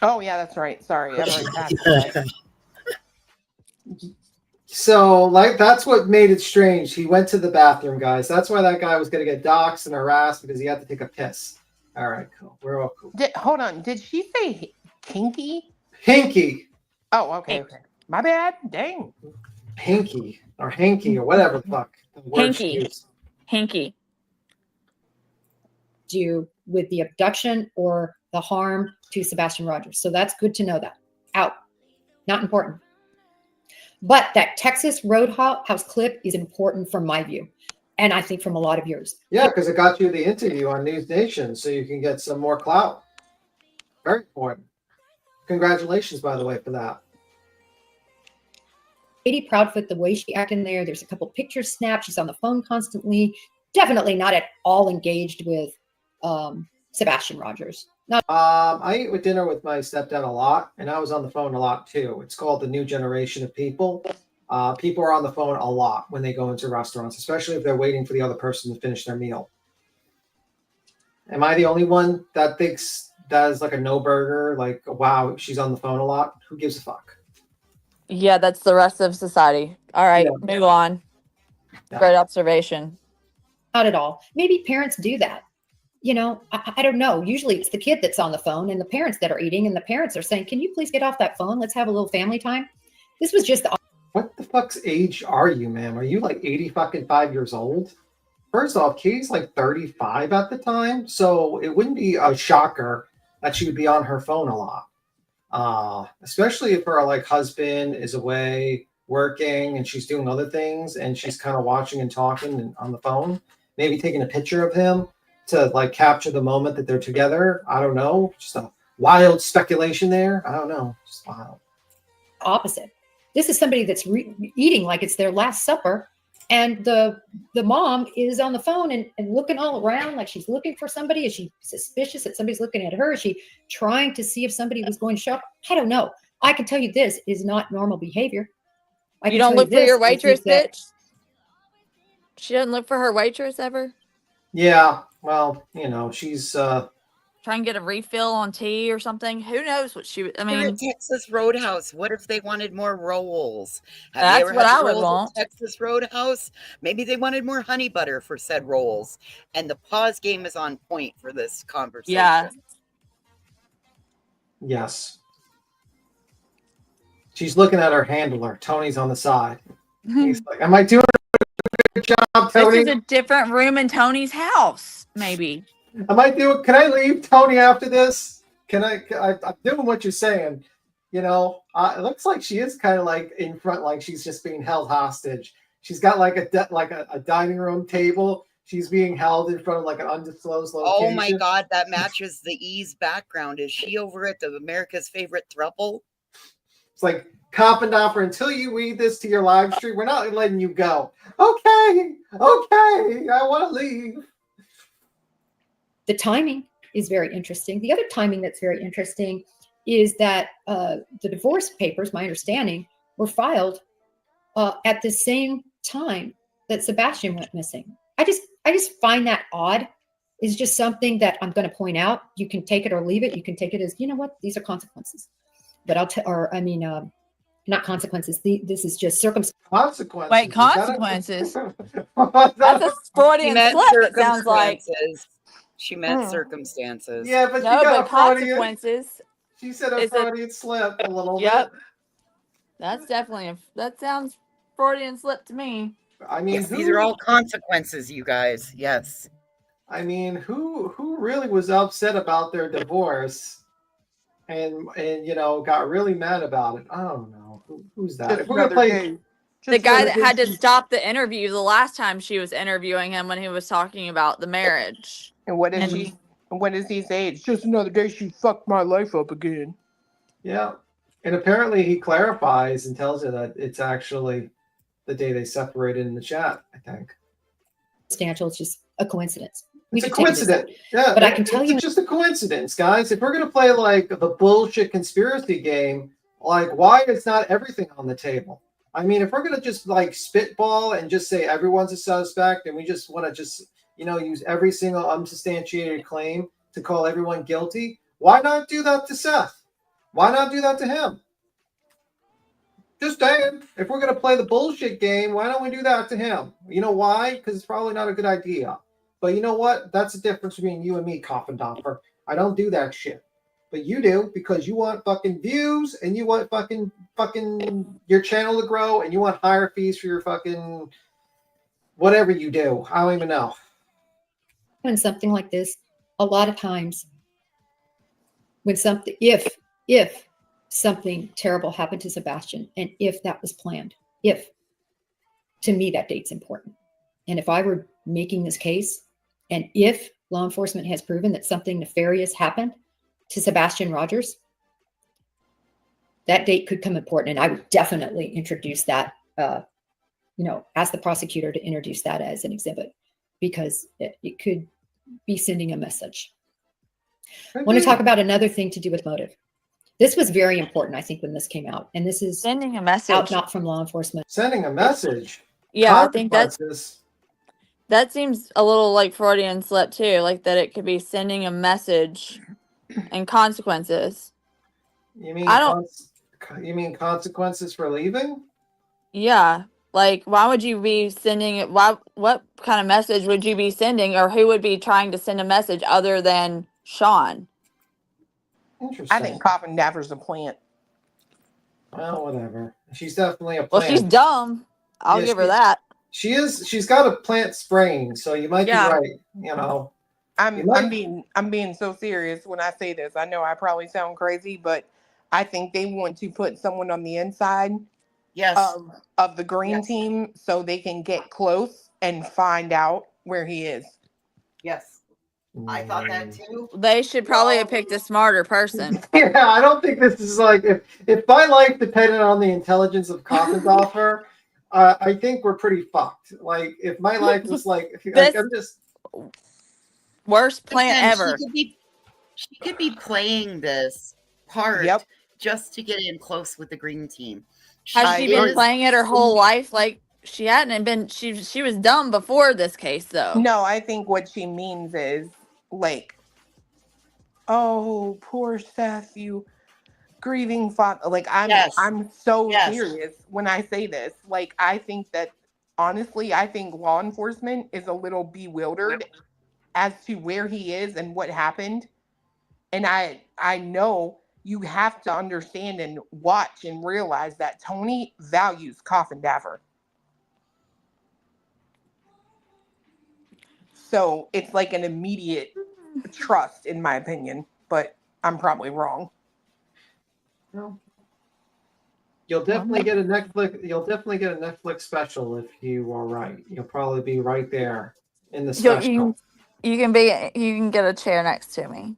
Oh yeah, that's right. Sorry, I've already passed that. So, like, that's what made it strange. He went to the bathroom, guys. That's why that guy was going to get doxxed and harassed, because he had to take a piss. All right, cool. We're all cool. Hold on. Did she say kinky? Hinky. Oh, okay. My bad. Dang. Hinky or hanky or whatever the fuck the word she Hinky. used. Hinky. Do with the abduction or the harm to Sebastian Rogers. So that's good to know that. Out. Not important. But that Texas Roadhouse clip is important from my view. And I think from a lot of yours. Yeah, because it got you the interview on News Nation, so you can get some more clout. Very important. Congratulations, by the way, for that. Katie Proudfoot, the way she acted in there, there's a couple pictures snapped. She's on the phone constantly. Definitely not at all engaged with Sebastian Rogers. I ate with dinner with my stepdad a lot, and I was on the phone a lot too. It's called the new generation of people. People are on the phone a lot when they go into restaurants, especially if they're waiting for the other person to finish their meal. Am I the only one that thinks that is like a no burger? Like, wow, she's on the phone a lot. Who gives a fuck? Yeah, that's the rest of society. All right, move on. Yeah. Great observation. Not at all. Maybe parents do that. You know, I don't know. Usually it's the kid that's on the phone and the parents that are eating, and the parents are saying, can you please get off that phone? Let's have a little family time. This was just the... What the fuck's age are you, ma'am? Are you like 85 years old? First off, Katie's like 35 at the time, so it wouldn't be a shocker that she would be on her phone a lot. Especially if her like husband is away working and she's doing other things and she's kind of watching and talking on the phone, maybe taking a picture of him to like capture the moment that they're together. I don't know. Just a wild speculation there. I don't know. Just wild. Opposite. This is somebody that's eating like it's their last supper, and the mom is on the phone and looking all around like she's looking for somebody. Is she suspicious that somebody's looking at her? Is she trying to see if somebody was going to shop? I don't know. I can tell you this is not normal behavior. You don't look for your waitress, bitch? She doesn't look for her waitress ever? Yeah, well, you know, she's try and get a refill on tea or something. Who knows what she would, I mean, Texas Roadhouse. What if they wanted more rolls? That's what I would want. Texas Roadhouse. Maybe they wanted more honey butter for said rolls. And the pause game is on point for this conversation. Yeah. Yes. She's looking at her handler. Tony's on the side. He's like, am I doing a good job, Tony? This is a different room in Tony's house, maybe. Can I leave Tony after this? I'm doing what you're saying. You know, it looks like she is kind of like in front, like she's just being held hostage. She's got like a dining room table. She's being held in front of like an undisclosed location. Oh my God, that matches the E's background. Is she over at the America's Favorite Throuple? It's like, Coppendoffer, until you read this to your live stream, we're not letting you go. Okay, I want to leave. The timing is very interesting. The other timing that's very interesting is that the divorce papers, my understanding, were filed at the same time that Sebastian went missing. I just find that odd. It's just something that I'm going to point out. You can take it or leave it. You can take it as, you know what, these are consequences. But not consequences. This is just circumstances. Consequences. Wait, consequences? That's a Freudian slip, it sounds like. She meant circumstances. Yeah, but no, she got but consequences. She said a Freudian slip a little bit. That's definitely that sounds Freudian slip to me. I mean, yes, these are all consequences, you guys. Yes. I mean, who really was upset about their divorce and you know got really mad about it? I don't know. Who's that? If we're gonna play the guy that had to stop the interview the last time she was interviewing him when he was talking about the marriage. And what is his age? Just another day she fucked my life up again. Yeah. And apparently he clarifies and tells her that it's actually the day they separated in the chat, I think. Substantial, it's just a coincidence. It's a coincidence. Yeah. But I can tell you, it's just a coincidence, guys. If we're gonna play like the bullshit conspiracy game, like why is not everything on the table? I mean, if we're gonna just like spitball and just say everyone's a suspect, and we just want to just use every single unsubstantiated claim to call everyone guilty, why not do that to Seth? Why not do that to him? Just saying, if we're going to play the bullshit game, why don't we do that to him? You know why? Because it's probably not a good idea. But you know what? That's the difference between you and me, Coffin Dopper. I don't do that shit. But you do, because you want fucking views, and you want fucking your channel to grow, and you want higher fees for your fucking whatever you do. I don't even know. When something like this, a lot of times, when something, if something terrible happened to Sebastian, and if that was planned, to me that date's important. And if I were making this case, and if law enforcement has proven that something nefarious happened to Sebastian Rogers, that date could come important. And I would definitely introduce that, ask the prosecutor to introduce that as an exhibit, because it could be sending a message. I want to talk about another thing to do with motive. This was very important, I think, when this came out. And this is sending a message out not from law enforcement. Sending a message. Yeah, I think that seems a little like Freudian slip too, like that it could be sending a message and consequences. You mean you mean consequences for leaving? Yeah. Like, why would you be sending it? What kind of message would you be sending, or who would be trying to send a message other than Sean? Interesting. I think Coffin Dapper's a plant. Well, whatever. She's definitely a plant. Well, she's dumb. I'll give her that. She is. She's got a plant brain, so you might be right. I'm being so serious when I say this. I know I probably sound crazy, but I think they want to put someone on the inside of the green team so they can get close and find out where he is. Yes. I thought that too. They should probably have picked a smarter person. Yeah, I don't think this is like if my life depended on the intelligence of Coffin's offer, I think we're pretty fucked. Like if my life was like I'm just worst plant ever. She could be playing this part just to get in close with the green team. Has she been playing it her whole life? Like she hadn't been. She was dumb before this case, though. No, I think what she means is like, oh, poor Seth, you grieving father. Like I'm so serious when I say this. Like I think that honestly, I think law enforcement is a little bewildered as to where he is and what happened. And I know you have to understand and watch and realize that Tony values Coffin Dapper. So it's like an immediate trust, in my opinion, but I'm probably wrong. No. You'll definitely get a Netflix. You'll definitely get a Netflix special if you are right. You'll probably be right there in the special. You can get a chair next to me.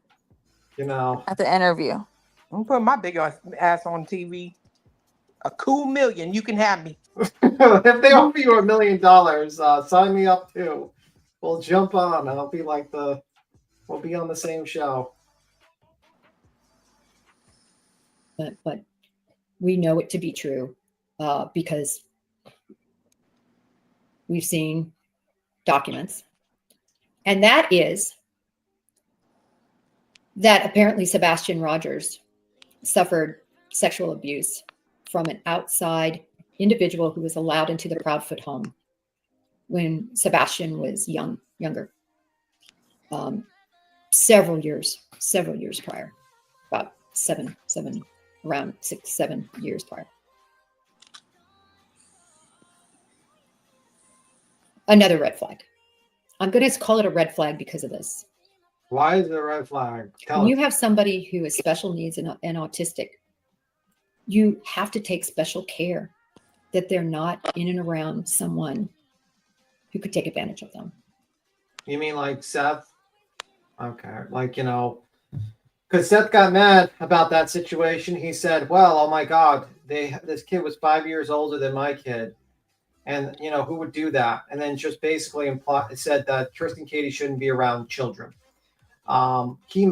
At the interview. I'm putting my big ass on TV. A cool $1 million, you can have me. If they offer you $1 million, sign me up too. We'll jump on. I'll be like we'll be on the same show. But we know it to be true because we've seen documents. And that is that apparently Sebastian Rogers suffered sexual abuse from an outside individual who was allowed into the Proudfoot home when Sebastian was younger, several years prior, about around 6-7 years prior. Another red flag. I'm going to call it a red flag because of this. Why is it a red flag? When you have somebody who has special needs and autistic, you have to take special care that they're not in and around someone who could take advantage of them. You mean like Seth? Okay, like, because Seth got mad about that situation. He said, well, oh my God, this kid was 5 years older than my kid. And, who would do that? And then just basically said that Tristan Katie shouldn't be around children. He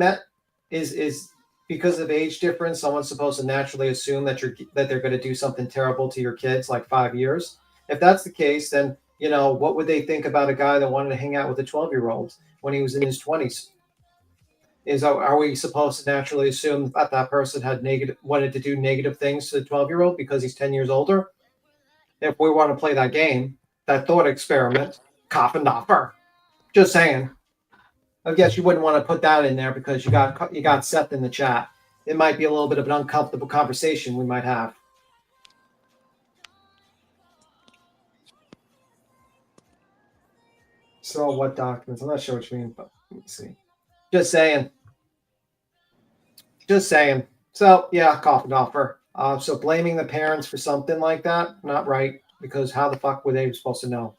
is because of age difference, someone's supposed to naturally assume that they're going to do something terrible to your kids, like 5 years. If that's the case, then what would they think about a guy that wanted to hang out with a 12-year-old when he was in his 20s? Are we supposed to naturally assume that that person wanted to do negative things to the 12-year-old because he's 10 years older? If we want to play that game, that thought experiment, Coffindoffer. Just saying. I guess you wouldn't want to put that in there because you got Seth in the chat. It might be a little bit of an uncomfortable conversation we might have. So what documents? I'm not sure what you mean, but let me see. Just saying. So yeah, Coffindoffer. So blaming the parents for something like that, not right, because how the fuck were they supposed to know?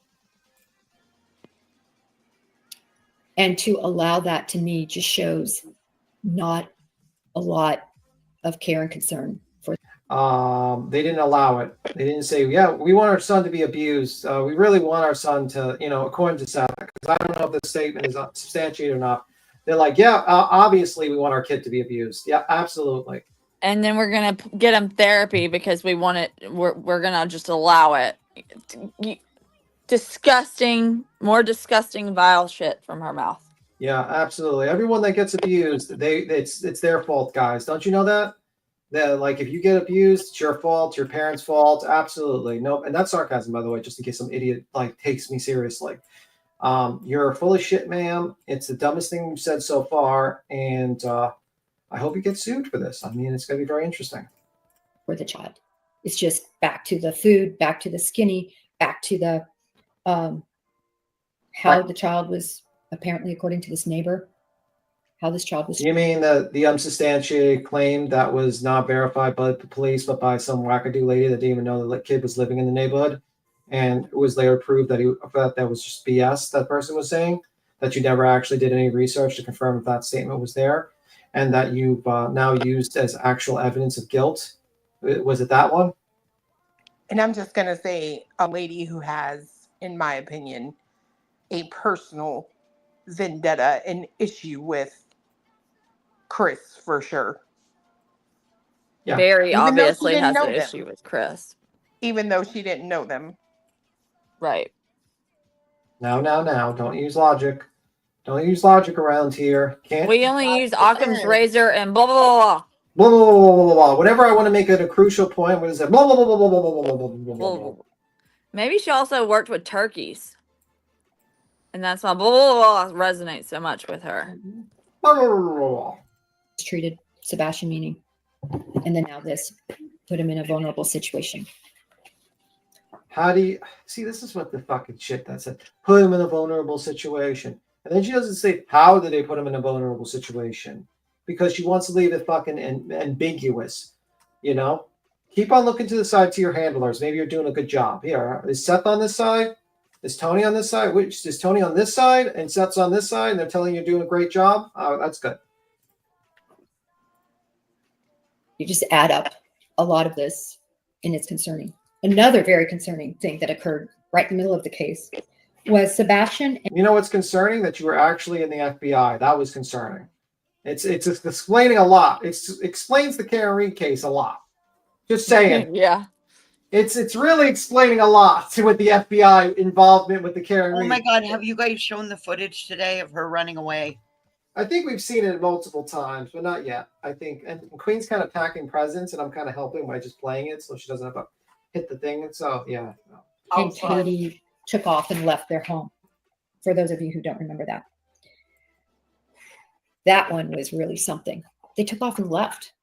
And to allow that, to me, just shows not a lot of care and concern for. They didn't allow it. They didn't say, yeah, we want our son to be abused. We really want our son to, according to Seth, because I don't know if the statement is substantiated or not. They're like, yeah, obviously we want our kid to be abused. Yeah, absolutely. And then we're gonna get him therapy because we want it. We're gonna just allow it. Disgusting, more disgusting, vile shit from her mouth. Yeah, absolutely. Everyone that gets abused, it's their fault, guys. Don't you know that? That, like, if you get abused, it's your fault, your parents' fault. Absolutely. Nope. And that's sarcasm, by the way, just in case some idiot takes me seriously. You're full of shit, ma'am. It's the dumbest thing you've said so far, and I hope you get sued for this. I mean, it's going to be very interesting. For the child, it's just back to the food, back to the skinny, back to the how the child was apparently, according to this neighbor, how this child was. You mean the unsubstantiated claim that was not verified by the police, but by some wackadoo lady that didn't even know the kid was living in the neighborhood, and it was later proved that that was just BS. That person was saying that you never actually did any research to confirm if that statement was there, and that you've now used as actual evidence of guilt. Was it that one? And I'm just gonna say, a lady who has, in my opinion, a personal vendetta, an issue with Chris for sure. Yeah. Very Even though she obviously didn't has know an them. issue with Chris. Even though she didn't know them. Right. Now. Don't use logic. Don't use logic around here. Can't. We only use Occam's razor and blah, blah, blah, Blah, blah, blah, blah, blah, blah. Whenever I want to make it a crucial point, what is it? Blah, blah, blah, blah, blah, blah, blah, blah, blah, blah, blah, blah. blah. Maybe she also worked with turkeys. And that's why blah, blah, blah resonates so much with her. Blah, blah, blah, blah, blah. Treated Sebastian meaning. And then now this put him in a vulnerable situation. How do you see? This is what the fucking shit that said. Put him in a vulnerable situation. And then she doesn't say, how did they put him in a vulnerable situation? Because she wants to leave it fucking ambiguous. Keep on looking to the side to your handlers. Maybe you're doing a good job. Here, is Seth on this side? Is Tony on this side? Which is Tony on this side and Seth's on this side, and they're telling you you're doing a great job? Oh, that's good. You just add up a lot of this, and it's concerning. Another very concerning thing that occurred right in the middle of the case was Sebastian. You know what's concerning? That you were actually in the FBI. That was concerning. It's explaining a lot. It explains the Karen Reed case a lot. Just saying. Yeah. It's really explaining a lot with the FBI involvement with the Karen Reed. Oh my God, have you guys shown the footage today of her running away? I think we've seen it multiple times, but not yet. I think, and Queen's kind of packing presents, and I'm kind of helping by just playing it so she doesn't have to hit the thing. And so, yeah. And Katie took off and left their home. For those of you who don't remember that. That one was really something. They took off and left.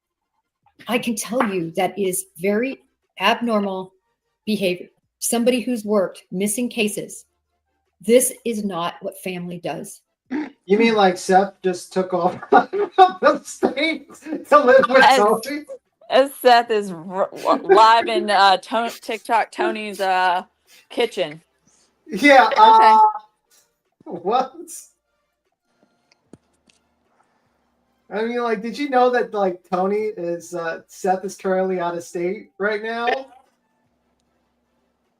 I can tell you that is very abnormal behavior. Somebody who's worked missing cases. This is not what family does. You mean like Seth just took off the state to live with Tony? As Seth is live in TikTok Tony's kitchen. Yeah. Okay. What? I mean, like, did you know that, like, Tony is, Seth is currently out of state right now?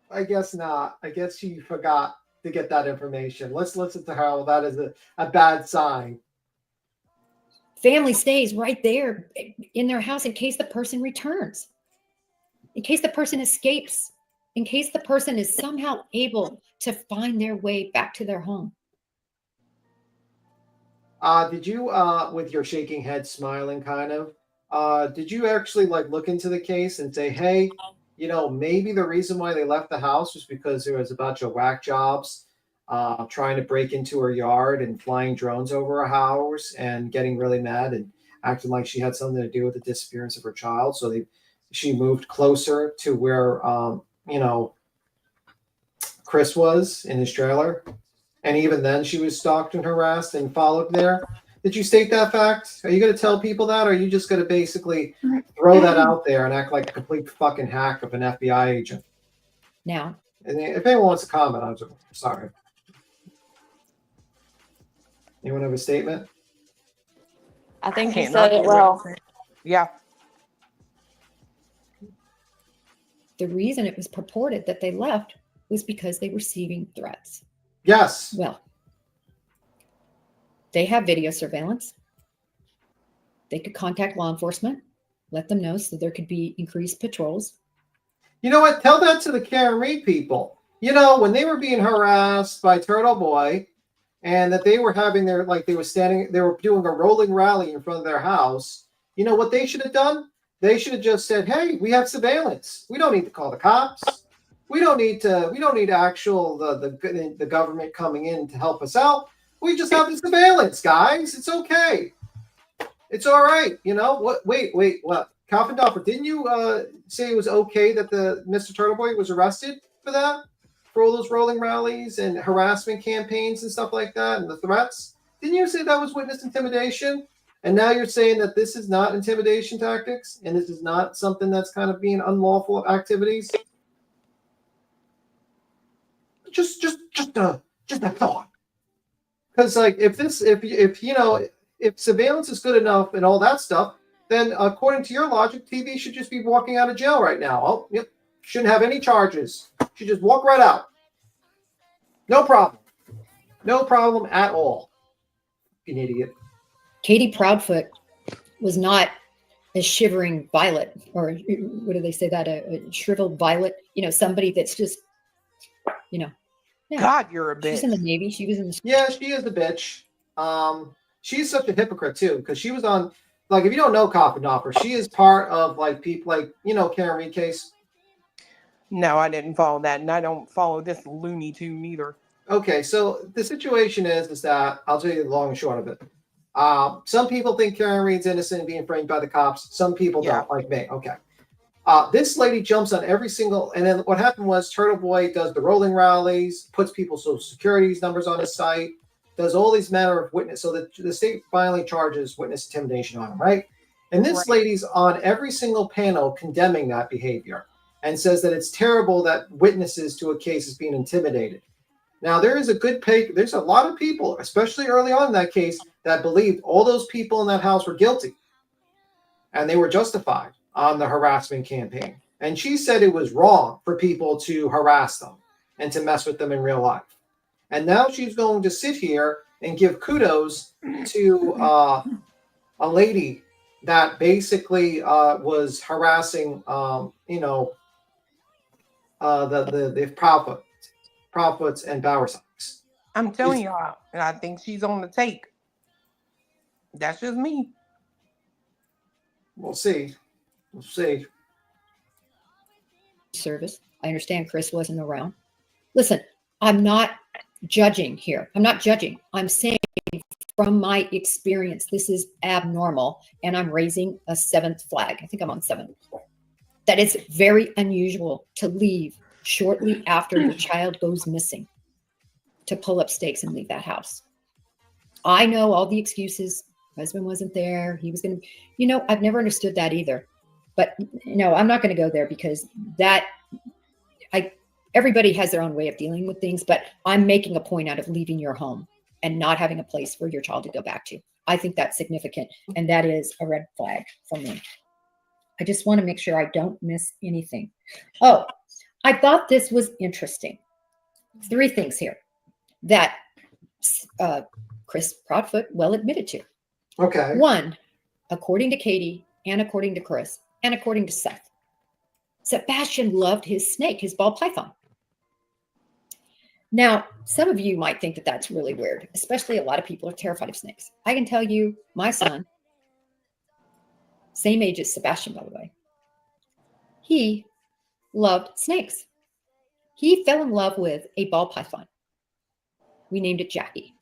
I guess not. I guess she forgot to get that information. Let's listen to her. Well, that is a bad sign. Family stays right there in their house in case the person returns, in case the person escapes, in case the person is somehow able to find their way back to their home. Did you, with your shaking head, smiling kind of, did you actually like look into the case and say, hey, you know, maybe the reason why they left the house was because there was a bunch of whack jobs trying to break into her yard and flying drones over her house and getting really mad and acting like she had something to do with the disappearance of her child. So she moved closer to where, you know, Chris was in his trailer. And even then she was stalked and harassed and followed there. Did you state that fact? Are you going to tell people that, or are you just going to basically throw that out there and act like a complete fucking hack of an FBI agent? Now, and if anyone wants to comment, I'm sorry. Anyone have a statement? I think he Can't said not it do well. Yeah. The reason it was purported that they left was because they were receiving threats. Yes. Well, they have video surveillance. They could contact law enforcement, let them know so there could be increased patrols. You know what? Tell that to the Karen Reed people. You know, when they were being harassed by Turtle Boy and that they were having their, like they were doing a rolling rally in front of their house, you know what they should have done? They should have just said, hey, we have surveillance. We don't need to call the cops. We don't need actual the government coming in to help us out. We just have the surveillance, guys. It's okay. It's all right. You know what? Wait. What? Calvin Dopper, didn't you say it was okay that the Mr. Turtleboy was arrested for that? For all those rolling rallies and harassment campaigns and stuff like that and the threats? Didn't you say that was witness intimidation? And now you're saying that this is not intimidation tactics and this is not something that's kind of being unlawful activities? Just a thought. Because like if surveillance is good enough and all that stuff, then according to your logic, TV should just be walking out of jail right now. Oh, yep, shouldn't have any charges. Should just walk right out. No problem. No problem at all. An idiot. Katie Proudfoot was not a shivering violet, or what do they say that a shriveled violet? You know, somebody that's just, you know. Yeah. God, you're a bitch. She's in the Navy. She was in the. Yeah, she is a bitch. She's such a hypocrite too, because she was on, like, if you don't know Coffin Dopper, she is part of like people like, you know, Karen Reed case. No, I didn't follow that, and I don't follow this Looney Tune either. Okay, so the situation is that I'll tell you the long and short of it. Some people think Karen Reed's innocent and being framed by the cops. Some people don't, like me. Okay. This lady jumps on every single, and then what happened was Turtle Boy does the rolling rallies, puts people's social security numbers on his site, does all these manner of witness, so that the state finally charges witness intimidation on him, right? And this lady's on every single panel condemning that behavior and says that it's terrible that witnesses to a case is being intimidated. Now, there's a lot of people, especially early on in that case, that believed all those people in that house were guilty. And they were justified on the harassment campaign. And she said it was wrong for people to harass them and to mess with them in real life. And now she's going to sit here and give kudos to a lady that basically was harassing, the Proudfoots and Bowersocks. I'm telling y'all, and I think she's on the take. That's just me. We'll see. We'll see. Service. I understand Chris wasn't around. Listen, I'm not judging here. I'm not judging. I'm saying from my experience, this is abnormal, and I'm raising a 7th flag. I think I'm on 7. That it's very unusual to leave shortly after your child goes missing, to pull up stakes and leave that house. I know all the excuses. Husband wasn't there. He was going to, I've never understood that either. But no, I'm not going to go there because everybody has their own way of dealing with things, but I'm making a point out of leaving your home and not having a place for your child to go back to. I think that's significant. And that is a red flag for me. I just want to make sure I don't miss anything. Oh, I thought this was interesting. 3 things here that Chris Proudfoot well admitted to. Okay. One, according to Katie and according to Chris and according to Seth, Sebastian loved his snake, his ball python. Now, some of you might think that that's really weird, especially a lot of people are terrified of snakes. I can tell you, my son, same age as Sebastian, by the way, he loved snakes. He fell in love with a ball python. We named it Jackie.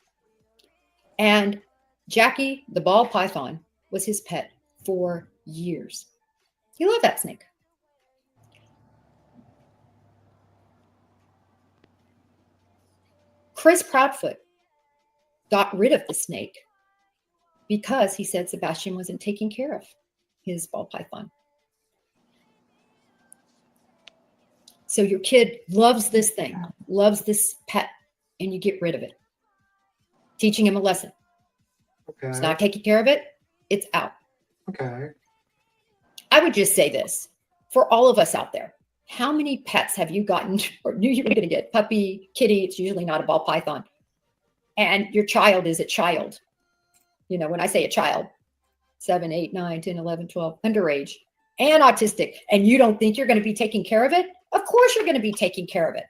And Jackie, the ball python, was his pet for years. He loved that snake. Chris Proudfoot got rid of the snake because he said Sebastian wasn't taking care of his ball python. So your kid loves this thing, loves this pet, and you get rid of it. Teaching him a lesson. Okay. It's not taking care of it, it's out. Okay. I would just say this for all of us out there. How many pets have you gotten or knew you were going to get? Puppy, kitty, it's usually not a ball python. And your child is a child. You know, when I say a child, 7, 8, 9, 10, 11, 12, underage, and autistic, and you don't think you're going to be taking care of it? Of course you're going to be taking care of it.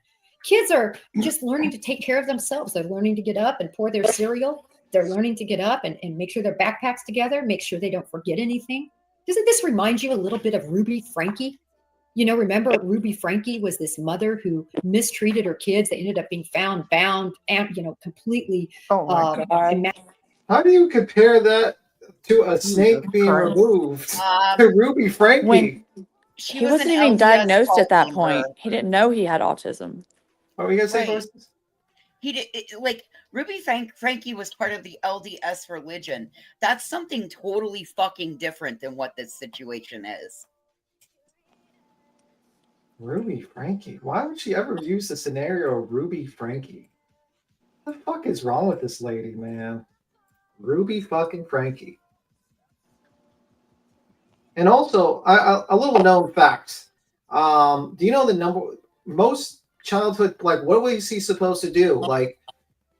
Kids are just learning to take care of themselves. They're learning to get up and pour their cereal. They're learning to get up and make sure their backpack's together, make sure they don't forget anything. Doesn't this remind you a little bit of Ruby Frankie? You know, remember Ruby Frankie was this mother who mistreated her kids. They ended up being found, bound, and, you know, completely. Oh my God. How do you compare that to a snake being Christ. removed to Ruby Frankie? When She he was wasn't an even LDS diagnosed at that cult point. member. He didn't know he had autism. What were you gonna say, Right. Voices? He did like Ruby Frankie was part of the LDS religion. That's something totally fucking different than what this situation is. Ruby Frankie. Why would she ever use the scenario of Ruby Frankie? What the fuck is wrong with this lady, man? Ruby fucking Frankie. And also, a little known fact. Do you know the number? Most childhood, like, what was he supposed to do? Like,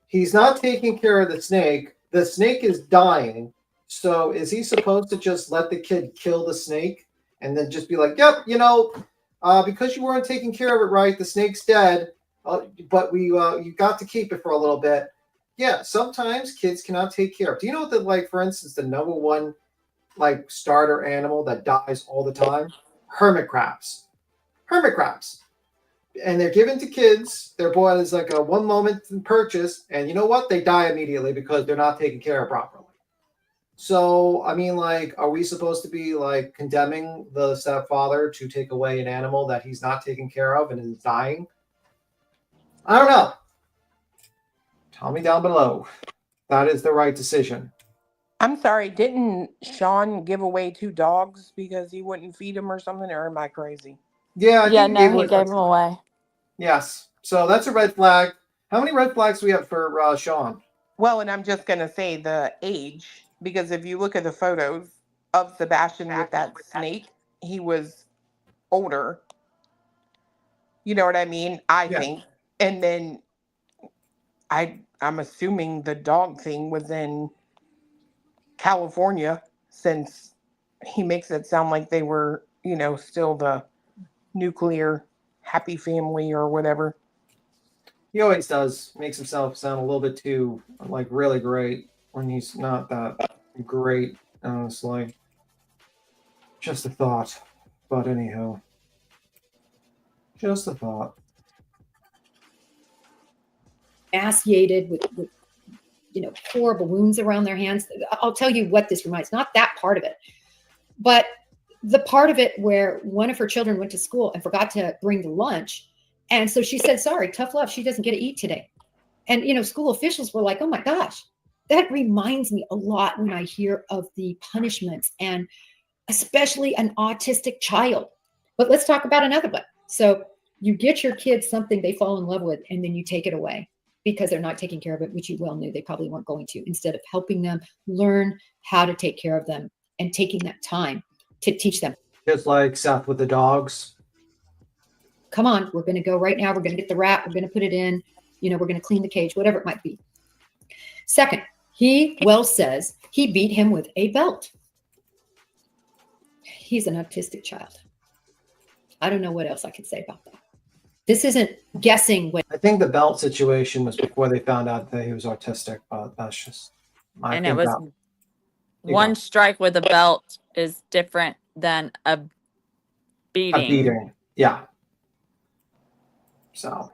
he's not taking care of the snake. The snake is dying. So is he supposed to just let the kid kill the snake and then just be like, yep, you know, because you weren't taking care of it right, the snake's dead, but you got to keep it for a little bit. Yeah, sometimes kids cannot take care of. Do you know that, like, for instance, the number one, like, starter animal that dies all the time? Hermit crabs. Hermit crabs. And they're given to kids. They're bought as like a one moment purchase. And you know what? They die immediately because they're not taken care of properly. So, I mean, like, are we supposed to be, like, condemning the stepfather to take away an animal that he's not taking care of and is dying? I don't know. Tell me down below. That is the right decision. I'm sorry, didn't Sean give away 2 dogs because he wouldn't feed them or something, or am I crazy? Yeah, I Yeah, think no, he he gave them away. Yes. So that's a red flag. How many red flags do we have for Sean? Well, and I'm just going to say the age, because if you look at the photos of Sebastian with that snake, he was older. You know what I mean? I think. And then I'm assuming the dog thing was in California, since he makes it sound like they were, you know, still the nuclear happy family or whatever. He always does. Makes himself sound a little bit too, like, really great when he's not that great, honestly. Just a thought. But anyhow. Just a thought. Emaciated with you know, horrible wounds around their hands. I'll tell you what this reminds, not that part of it, but the part of it where one of her children went to school and forgot to bring the lunch. And so she said, sorry, tough love, she doesn't get to eat today. And, you know, school officials were like, oh my gosh, that reminds me a lot when I hear of the punishments, and especially an autistic child. But let's talk about another one. So you get your kids something they fall in love with, and then you take it away because they're not taking care of it, which you well knew they probably weren't going to, instead of helping them learn how to take care of them and taking that time to teach them. Just like Seth with the dogs. Come on, we're going to go right now. We're going to get the rat. We're going to put it in. You know, we're going to clean the cage, whatever it might be. Second, He well says he beat him with a belt. He's an autistic child. I don't know what else I can say about that. This isn't guessing what. I think the belt situation was before they found out that he was autistic, but that's just. And it was one strike with a belt is different than a beating. A beating, yeah. So,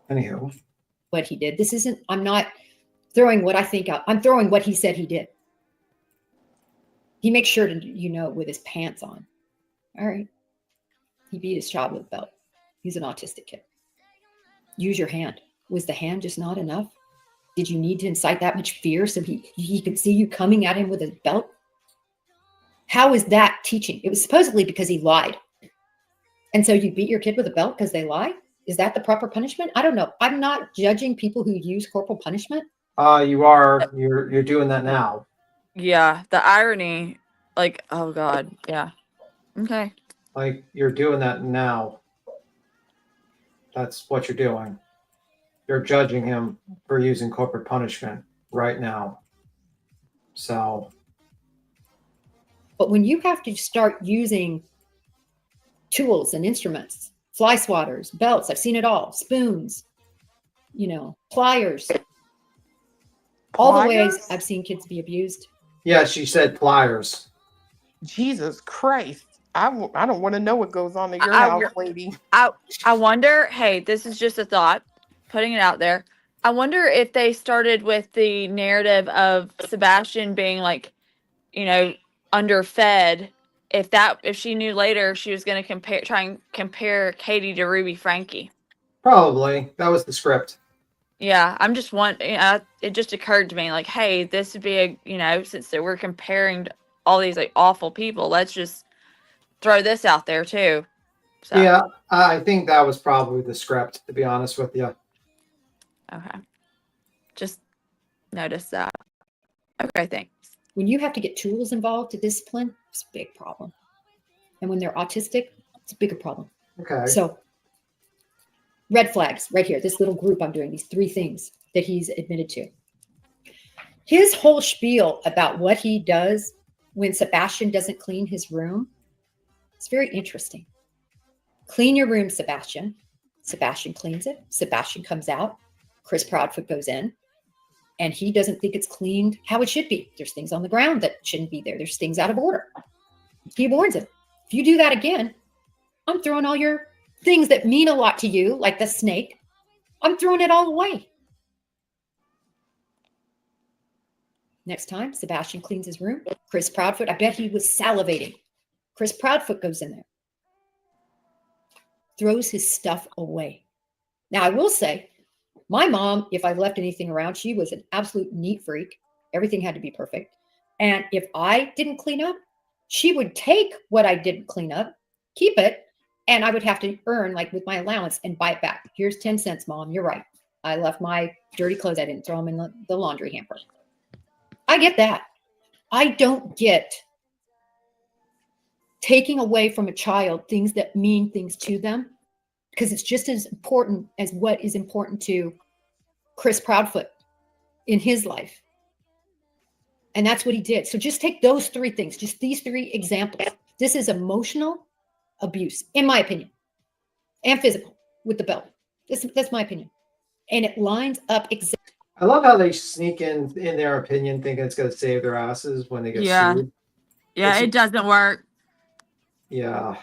anywho, what he did. This isn't. I'm not throwing what I think out. I'm throwing what he said he did. He makes sure to, with his pants on. All right. He beat his child with a belt. He's an autistic kid. Use your hand. Was the hand just not enough? Did you need to incite that much fear so he could see you coming at him with a belt? How is that teaching? It was supposedly because he lied. And so you beat your kid with a belt because they lie? Is that the proper punishment? I don't know. I'm not judging people who use corporal punishment. you are. You're doing that now. Yeah, the irony, like, oh God, yeah. Okay. Like, you're doing that now. That's what you're doing. You're judging him for using corporate punishment right now. So. But when you have to start using tools and instruments, fly swatters, belts, I've seen it all, spoons, pliers, all the ways I've seen kids be abused. Yeah, she said pliers. Jesus Christ. I don't want to know what goes on in your house, lady. I wonder, hey, this is just a thought, putting it out there. I wonder if they started with the narrative of Sebastian being like, underfed. If she knew later she was going to try and compare Katie to Ruby Frankie. Probably. That was the script. Yeah, I'm just it just occurred to me like, hey, this would be since we're comparing all these like awful people, let's just throw this out there too. So. Yeah, I think that was probably the script, to be honest with you. Okay. Just notice that. Okay, thanks. When you have to get tools involved to discipline, it's a big problem. And when they're autistic, it's a bigger problem. Okay. So red flags right here, this little group I'm doing, these 3 things that he's admitted to. His whole spiel about what he does when Sebastian doesn't clean his room, it's very interesting. Clean your room, Sebastian. Sebastian cleans it. Sebastian comes out. Chris Proudfoot goes in. And he doesn't think it's cleaned how it should be. There's things on the ground that shouldn't be there. There's things out of order. He warns him. If you do that again, I'm throwing all your things that mean a lot to you, like the snake, I'm throwing it all away. Next time, Sebastian cleans his room. Chris Proudfoot, I bet he was salivating. Chris Proudfoot goes in there, throws his stuff away. Now, I will say, my mom, if I left anything around, she was an absolute neat freak. Everything had to be perfect. And if I didn't clean up, she would take what I didn't clean up, keep it, and I would have to earn, like with my allowance, and buy it back. Here's 10 cents, Mom. You're right. I left my dirty clothes. I didn't throw them in the laundry hamper. I get that. I don't get taking away from a child things that mean things to them, because it's just as important as what is important to Chris Proudfoot in his life. And that's what he did. So just take those 3 things, just these 3 examples. This is emotional abuse, in my opinion, and physical with the belt. That's my opinion. And it lines up exactly. I love how they sneak in their opinion, thinking it's going to save their asses when they get sued. Yeah, it doesn't work. Yeah.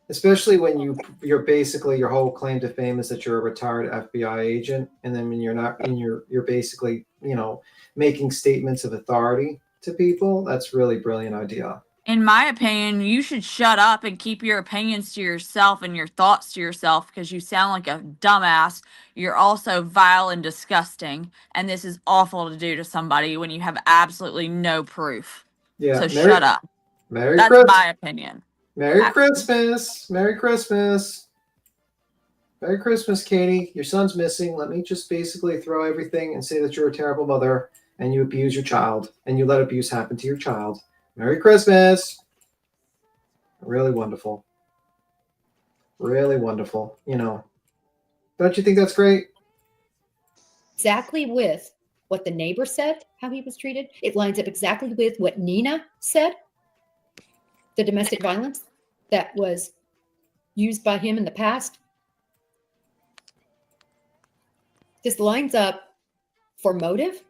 Especially when you're basically, your whole claim to fame is that you're a retired FBI agent, and then when you're not, and you're basically, making statements of authority to people. That's really brilliant idea. In my opinion, you should shut up and keep your opinions to yourself and your thoughts to yourself, because you sound like a dumbass. You're also vile and disgusting, and this is awful to do to somebody when you have absolutely no proof. Yeah. So shut up. That's my opinion. Merry Christmas. Merry Christmas. Merry Christmas, Katie. Your son's missing. Let me just basically throw everything and say that you're a terrible mother and you abuse your child and you let abuse happen to your child. Merry Christmas. Really wonderful. Really wonderful. Don't you think that's great? exactly with what the neighbor said, how he was treated. It lines up exactly with what Nina said, the domestic violence that was used by him in the past. This lines up for motive.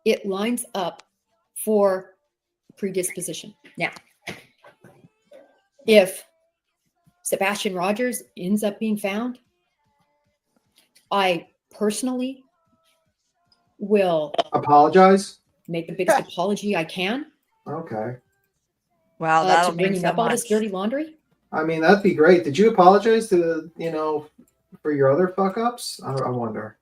It lines up for predisposition. Now, if Sebastian Rogers ends up being found, I personally will apologize. Make the biggest apology I can. Okay. Wow, To that'll bringing mean so up all this much. dirty laundry. I mean, that'd be great. Did you apologize to, for your other fuck ups? I wonder.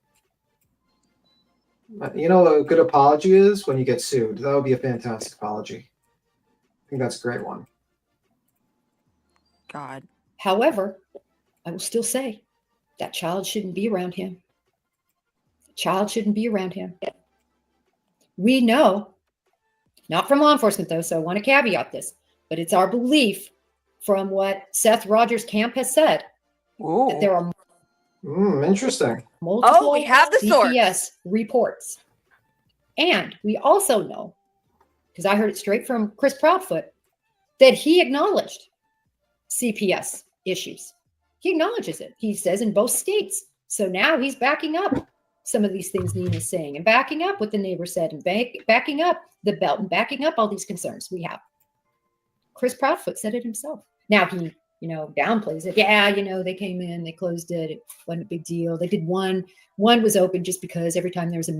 You know what a good apology is? When you get sued. That would be a fantastic apology. I think that's a great one. God. However, I will still say that child shouldn't be around him. The child shouldn't be around him. We know, not from law enforcement though, so I want to caveat this, but it's our belief from what Seth Rogers' camp has said that there are Interesting. multiple we have the CPS reports. And we also know, because I heard it straight from Chris Proudfoot, that he acknowledged CPS issues. He acknowledges it. He says in both states. So now he's backing up some of these things Nina's saying and backing up what the neighbor said and backing up the belt and backing up all these concerns we have. Chris Proudfoot said it himself. Now he, downplays it. Yeah, they came in, they closed it. It wasn't a big deal. They did one. One was open just because every time there's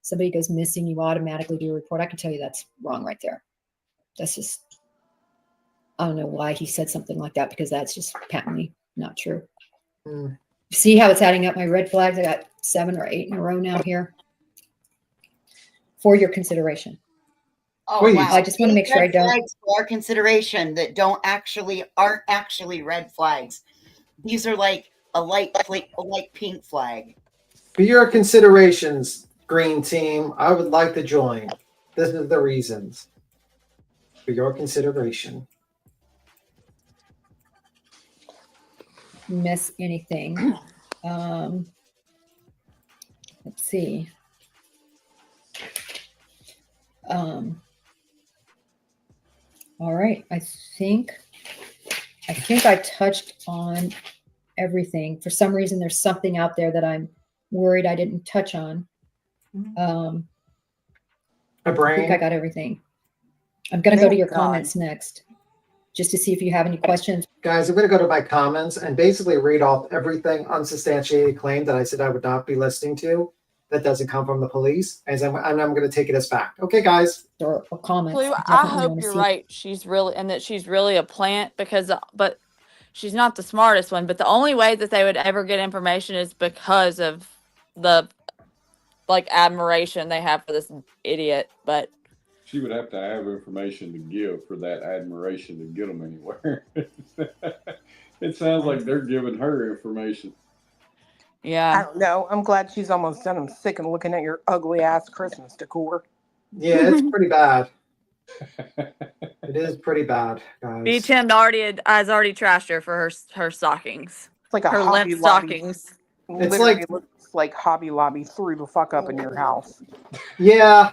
somebody goes missing, you automatically do a report. I can tell you that's wrong right there. That's just, I don't know why he said something like that, because that's just patently not true. See how it's adding up my red flags? I got 7 or 8 in a row now here for your consideration. Oh, Please. wow. I just want to make sure I Red don't. flags for our consideration that aren't actually red flags. These are like a light pink flag. For your considerations, Green Team, I would like to join. This is the reasons. For your consideration. Miss anything. Let's see. All right. I think I touched on everything. For some reason, there's something out there that I'm worried I didn't touch on. I think I got everything. I'm going to go to your comments next, just to see if you have any questions. Guys, I'm going to go to my comments and basically read off everything unsubstantiated claim that I said I would not be listening to that doesn't come from the police, and I'm going to take it as fact. Okay, guys? Or comments. Blue, I hope you're right. She's really a plant but she's not the smartest one. But the only way that they would ever get information is because of the admiration they have for this idiot. But she would have to have information to give for that admiration to get them anywhere. It sounds like they're giving her information. Yeah. I don't know. I'm glad she's almost done. I'm sick of looking at your ugly ass Christmas decor. Yeah, it's pretty bad. It is pretty bad, guys. B10 has already trashed her for her stockings. It's like her limp stockings. It's literally looks like Hobby Lobby threw the fuck up in your house. Yeah.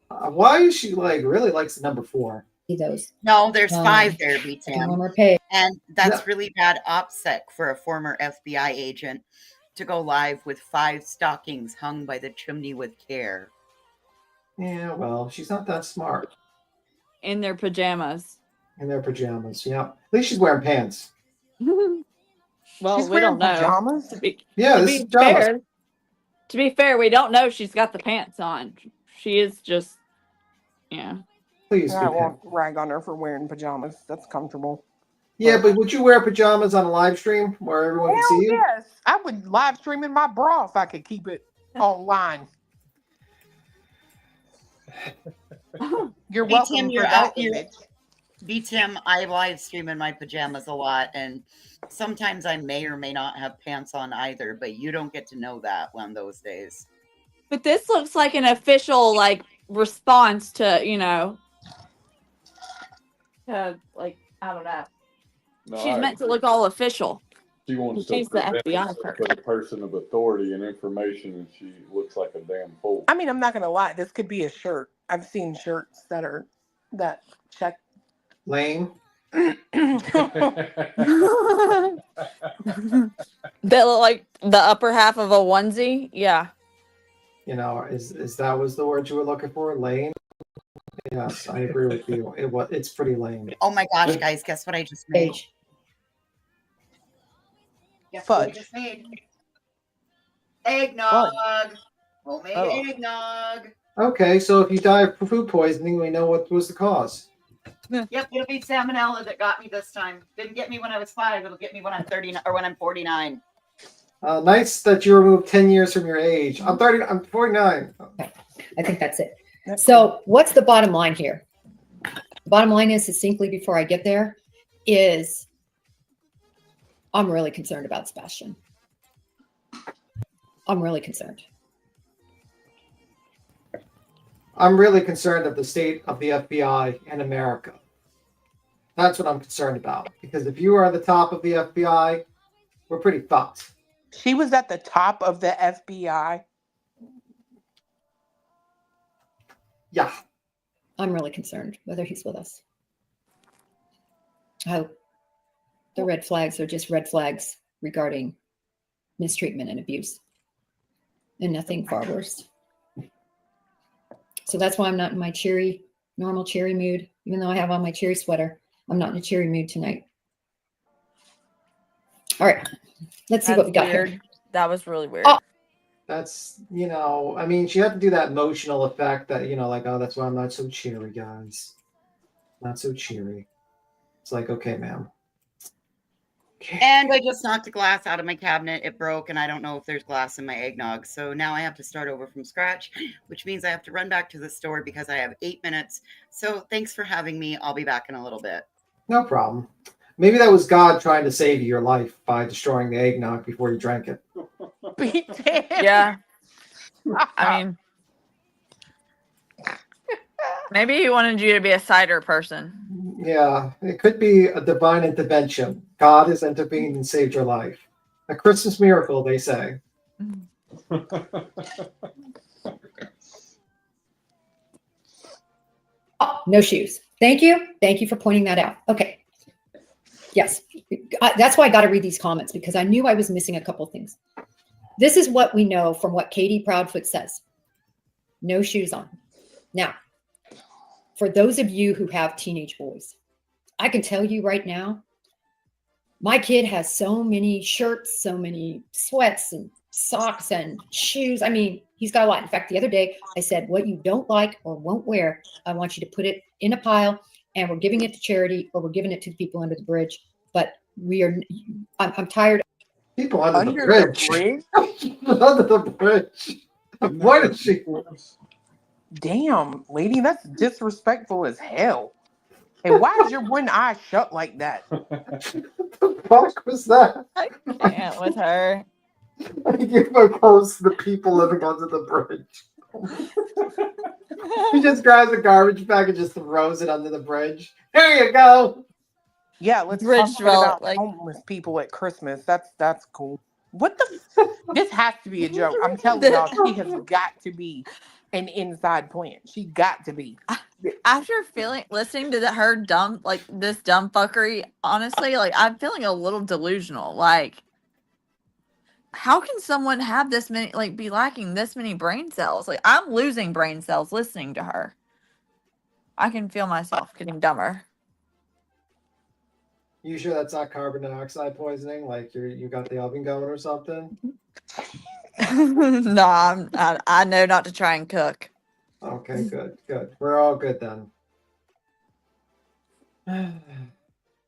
Why is she really likes the number 4? Those. No, there's 5 there, B10. Page. And that's really bad OPSEC for a former FBI agent to go live with 5 stockings hung by the chimney with care. Yeah, well, she's not that smart. In their pajamas. Yeah. At least she's wearing pants. Well, she's we don't know. Pajamas? To be fair, we don't know she's got the pants on. She is just, yeah. Please. I won't rag on her for wearing pajamas. That's comfortable. Yeah, but would you wear pajamas on a live stream where everyone can see you? Yes, I would live stream in my bra if I could keep it online. You're welcome for that image. B-Tim, I live stream in my pajamas a lot, and sometimes I may or may not have pants on either, but you don't get to know that on those days. But this looks like an official response to, I don't know. No, She's meant to look all official. She wants to She's the present FBI herself person. as a person of authority and information, and she looks like a damn fool. I mean, I'm not gonna lie. This could be a shirt. I've seen shirts that check. Lame. That look like the upper half of a onesie. Yeah. You know, is that was the word you were looking for? Lame. Yes, I agree with you. It's pretty lame. Oh my gosh, guys, guess what I just made? Guess what I just made? Eggnog. Homemade eggnog. Okay, so if you die of food poisoning, we know what was the cause. Yep, it'll be salmonella that got me this time. Didn't get me when I was 5. It'll get me when I'm 39 or when I'm 49. Nice that you removed 10 years from your age. I'm 30. I'm 49. I think that's it. So what's the bottom line here? The bottom line is, succinctly before I get there, is I'm really concerned about Sebastian. I'm really concerned. I'm really concerned of the state of the FBI in America. That's what I'm concerned about. Because if you are at the top of the FBI, we're pretty fucked. She was at the top of the FBI. Yeah. I'm really concerned whether he's with us. I hope the red flags are just red flags regarding mistreatment and abuse, and nothing far worse. So that's why I'm not in my normal cheery mood. Even though I have on my cheery sweater, I'm not in a cheery mood tonight. All right, let's see what we got here. That was really weird. Oh. That's, I mean, she had to do that emotional effect that, like, oh, that's why I'm not so cheery, guys. Not so cheery. It's like, okay, ma'am. Okay. And I just knocked a glass out of my cabinet. It broke, and I don't know if there's glass in my eggnog. So now I have to start over from scratch, which means I have to run back to the store because I have 8 minutes. So thanks for having me. I'll be back in a little bit. No problem. Maybe that was God trying to save your life by destroying the eggnog before you drank it. Yeah. I mean, maybe he wanted you to be a cider person. Yeah, it could be a divine intervention. God has intervened and saved your life. A Christmas miracle, they say. Oh, no shoes. Thank you. Thank you for pointing that out. Okay. Yes. That's why I got to read these comments, because I knew I was missing a couple things. This is what we know from what Katie Proudfoot says. No shoes on. Now, for those of you who have teenage boys, I can tell you right now, my kid has so many shirts, so many sweats and socks and shoes. I mean, he's got a lot. In fact, the other day I said, what you don't like or won't wear, I want you to put it in a pile, and we're giving it to charity, or we're giving it to the people under the bridge. But I'm tired. People under the bridge. Under the bridge. Why did she? Damn, lady, that's disrespectful as hell. Hey, why is your one eye shut like that? What the fuck was that? I can't with her. I give my clothes to the people living under the bridge. He just grabs a garbage bag and just throws it under the bridge. There you go. Yeah, let's Bridge talk about like homeless people at Christmas. That's cool. What the? This has to be a joke. I'm telling y'all, she has got to be an inside plant. She got to be. After listening to her this dumb fuckery, honestly, I'm feeling a little delusional. Like, how can someone have this many, be lacking this many brain cells? Like, I'm losing brain cells listening to her. I can feel myself getting dumber. You sure that's not carbon dioxide poisoning? Like you got the oven going or something? No, I know not to try and cook. Okay, good. We're all good then.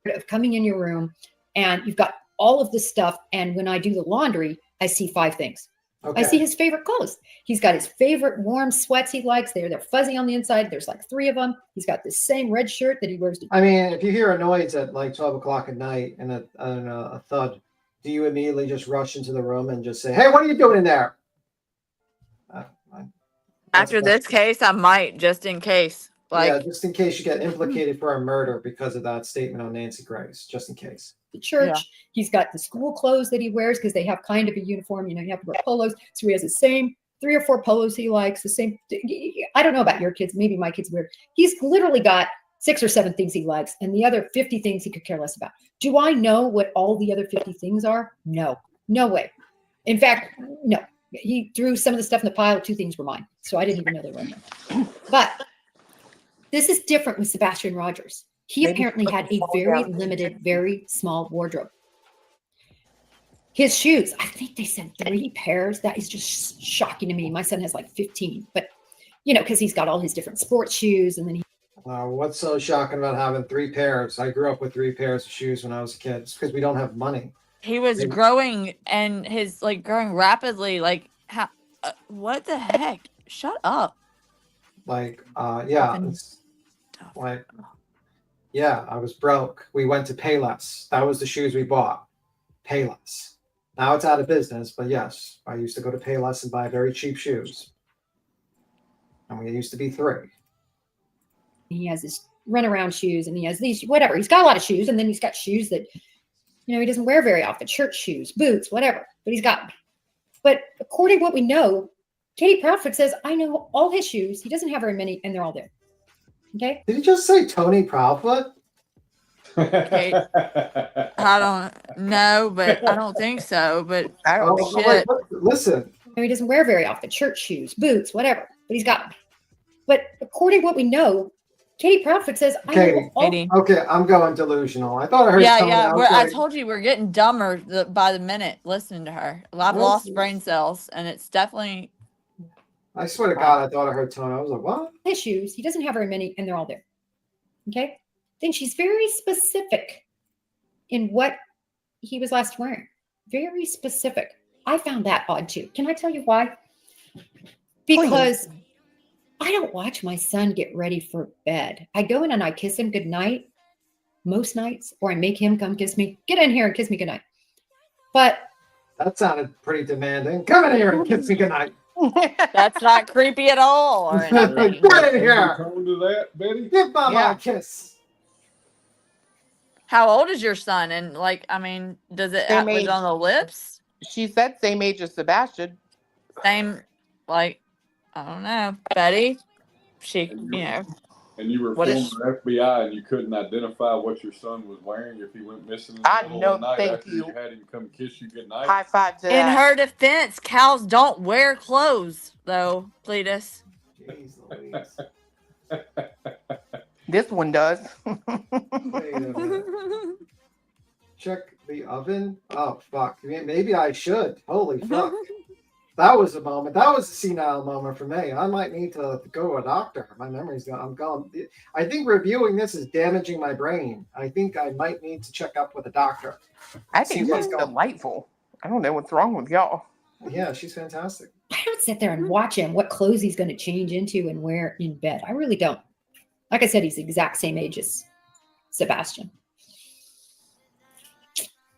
Of coming in your room, and you've got all of this stuff, and when I do the laundry, I see 5 things. Okay. I see his favorite clothes. He's got his favorite warm sweats he likes. They're fuzzy on the inside. There's 3 of them. He's got this same red shirt that he wears. I mean, if you hear a noise at 12 o'clock at night and a thud, do you immediately just rush into the room and just say, "Hey, what are you doing in there?" After this case, I might, just in case. yeah, just in case you get implicated for a murder because of that statement on Nancy Grace, just in case. The church. He's got the school clothes that he wears because they have kind of a uniform. You know, you have to wear polos. So he has the same 3 or 4 polos he likes. The same. I don't know about your kids. Maybe my kids weird. He's literally got 6 or 7 things he likes, and the other 50 things he could care less about. Do I know what all the other 50 things are? No, no way. In fact, no. He threw some of the stuff in the pile. 2 things were mine, so I didn't even know they were in there. But this is different with Sebastian Rogers. He apparently had a very limited, very small wardrobe. His shoes, I think they said 3 pairs. That is just shocking to me. My son has like 15, but you know, because he's got all his different sports shoes, and then he. What's so shocking about having 3 pairs? I grew up with 3 pairs of shoes when I was a kid. It's because we don't have money. He was growing and his like growing rapidly. Like, how? What the heck? Shut up. Like, yeah, it's like, yeah, I was broke. We went to Payless. That was the shoes we bought. Payless. Now it's out of business, but yes, I used to go to Payless and buy very cheap shoes. And we used to be 3. He has his runaround shoes, and he has these, whatever. He's got a lot of shoes, and then he's got shoes that, you know, he doesn't wear very often. Church shoes, boots, whatever. But he's got. But according to what we know, Katie Proudfoot says, I know all his shoes. He doesn't have very many, and they're all there. Okay? Did you just say Tony Proudfoot? Okay. I don't know, but I don't think so. But I don't shit. Listen. He doesn't wear very often. Church shoes, boots, whatever. But he's got. But according to what we know, Katie Proudfoot says, I know all. Okay, I'm going delusional. I thought I heard Tony. I told you we're getting dumber by the minute listening to her. I've lost brain cells, and it's definitely. I swear to God, I thought I heard Tony. I was like, what? His shoes. He doesn't have very many, and they're all there. Okay? Then she's very specific in what he was last wearing. Very specific. I found that odd too. Can I tell you why? Because I don't watch my son get ready for bed. I go in and I kiss him goodnight most nights, or I make him come kiss me. Get in here and kiss me goodnight. But that sounded pretty demanding. Come in here and kiss me goodnight. That's not creepy at all. Or Get in here. Tone to that, Betty. Give Mama a kiss. How old is your son? And like, I mean, does it Same was age. it on the lips? She said same age as Sebastian. Same, like, I don't know, Betty. She, you know. And you were What former is- FBI, and you couldn't identify what your son was wearing if he went missing in I the middle know, of the night thank after you. you had him come kiss you goodnight. High five to In that. her defense, cows don't wear clothes, though, Cletus. Jeez Louise. This one does. Wait a minute. Check the oven. Oh, fuck. Maybe I should. Holy fuck. That was a moment. That was a senile moment for me. I might need to go to a doctor. My memory's gone. I'm gone. I think reviewing this is damaging my brain. I think I might need to check up with a doctor. I think what's she's going- delightful. I don't know what's wrong with y'all. Yeah, she's fantastic. I don't sit there and watch him, what clothes he's going to change into and wear in bed. I really don't. Like I said, he's the exact same age as Sebastian.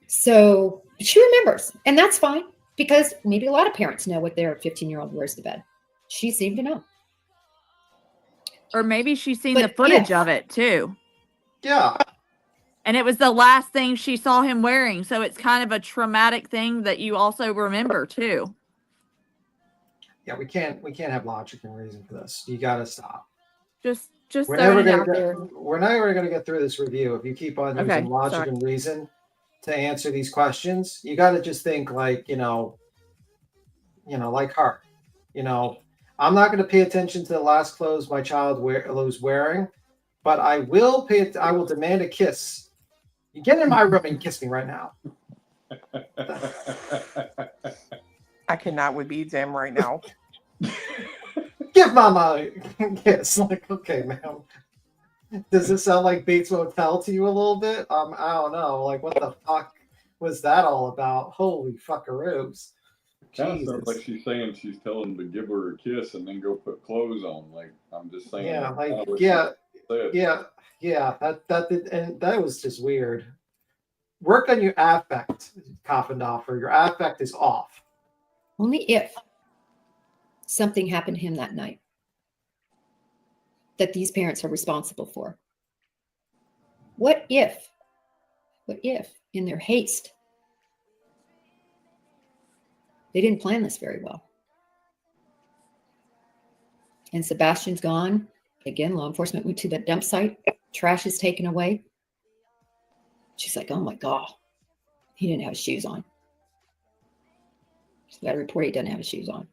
So she remembers, and that's fine, because maybe a lot of parents know what their 15-year-old wears to bed. She seemed to know. Or maybe she's seen But the footage if- of it too. Yeah. And it was the last thing she saw him wearing. So it's kind of a traumatic thing that you also remember too. Yeah, we can't have logic and reason for this. You gotta stop. Just We're throwing never it gonna out there. we're never gonna get through this review if you keep on using Okay, logic sorry. and reason to answer these questions. You gotta just think like, like her. I'm not gonna pay attention to the last clothes my child was wearing, but I will demand a kiss. You get in my room and kiss me right now. I cannot with BJM right now. Give Mama a kiss. Like, okay, ma'am. Does this sound like Bates Motel to you a little bit? I don't know. Like, what the fuck was that all about? Holy fuckaroos. Kind of Jesus. sounds like she's saying she's telling him to give her a kiss and then go put clothes on. Like, I'm just saying. Yeah, that's like, kinda what yeah, she said. that was just weird. Work on your affect, Coffindoffer. Your affect is off. Only if something happened to him that night. that these parents are responsible for? What if in their haste, they didn't plan this very well? And Sebastian's gone. Again, law enforcement went to the dump site. Trash is taken away. She's like, oh my God, he didn't have his shoes on. She's got to report he doesn't have his shoes on.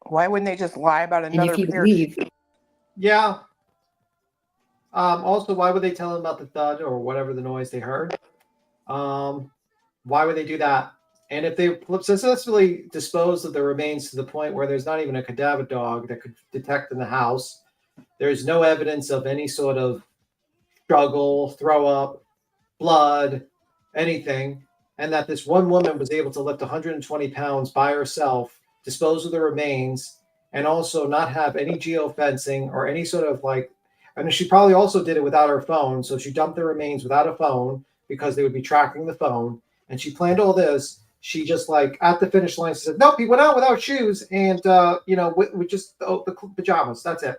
Why wouldn't they just lie about And another if he would pair? leave, Yeah. Also, why would they tell him about the thud or whatever the noise they heard? Why would they do that? And if they successfully disposed of the remains to the point where there's not even a cadaver dog that could detect in the house, there's no evidence of any sort of struggle, throw up, blood, anything, and that this one woman was able to lift 120 pounds by herself, dispose of the remains, and also not have any geofencing or any sort of like, and she probably also did it without her phone. So she dumped the remains without a phone because they would be tracking the phone. And she planned all this. She just like at the finish line, she said, nope, he went out without shoes and, with just the pajamas. That's it.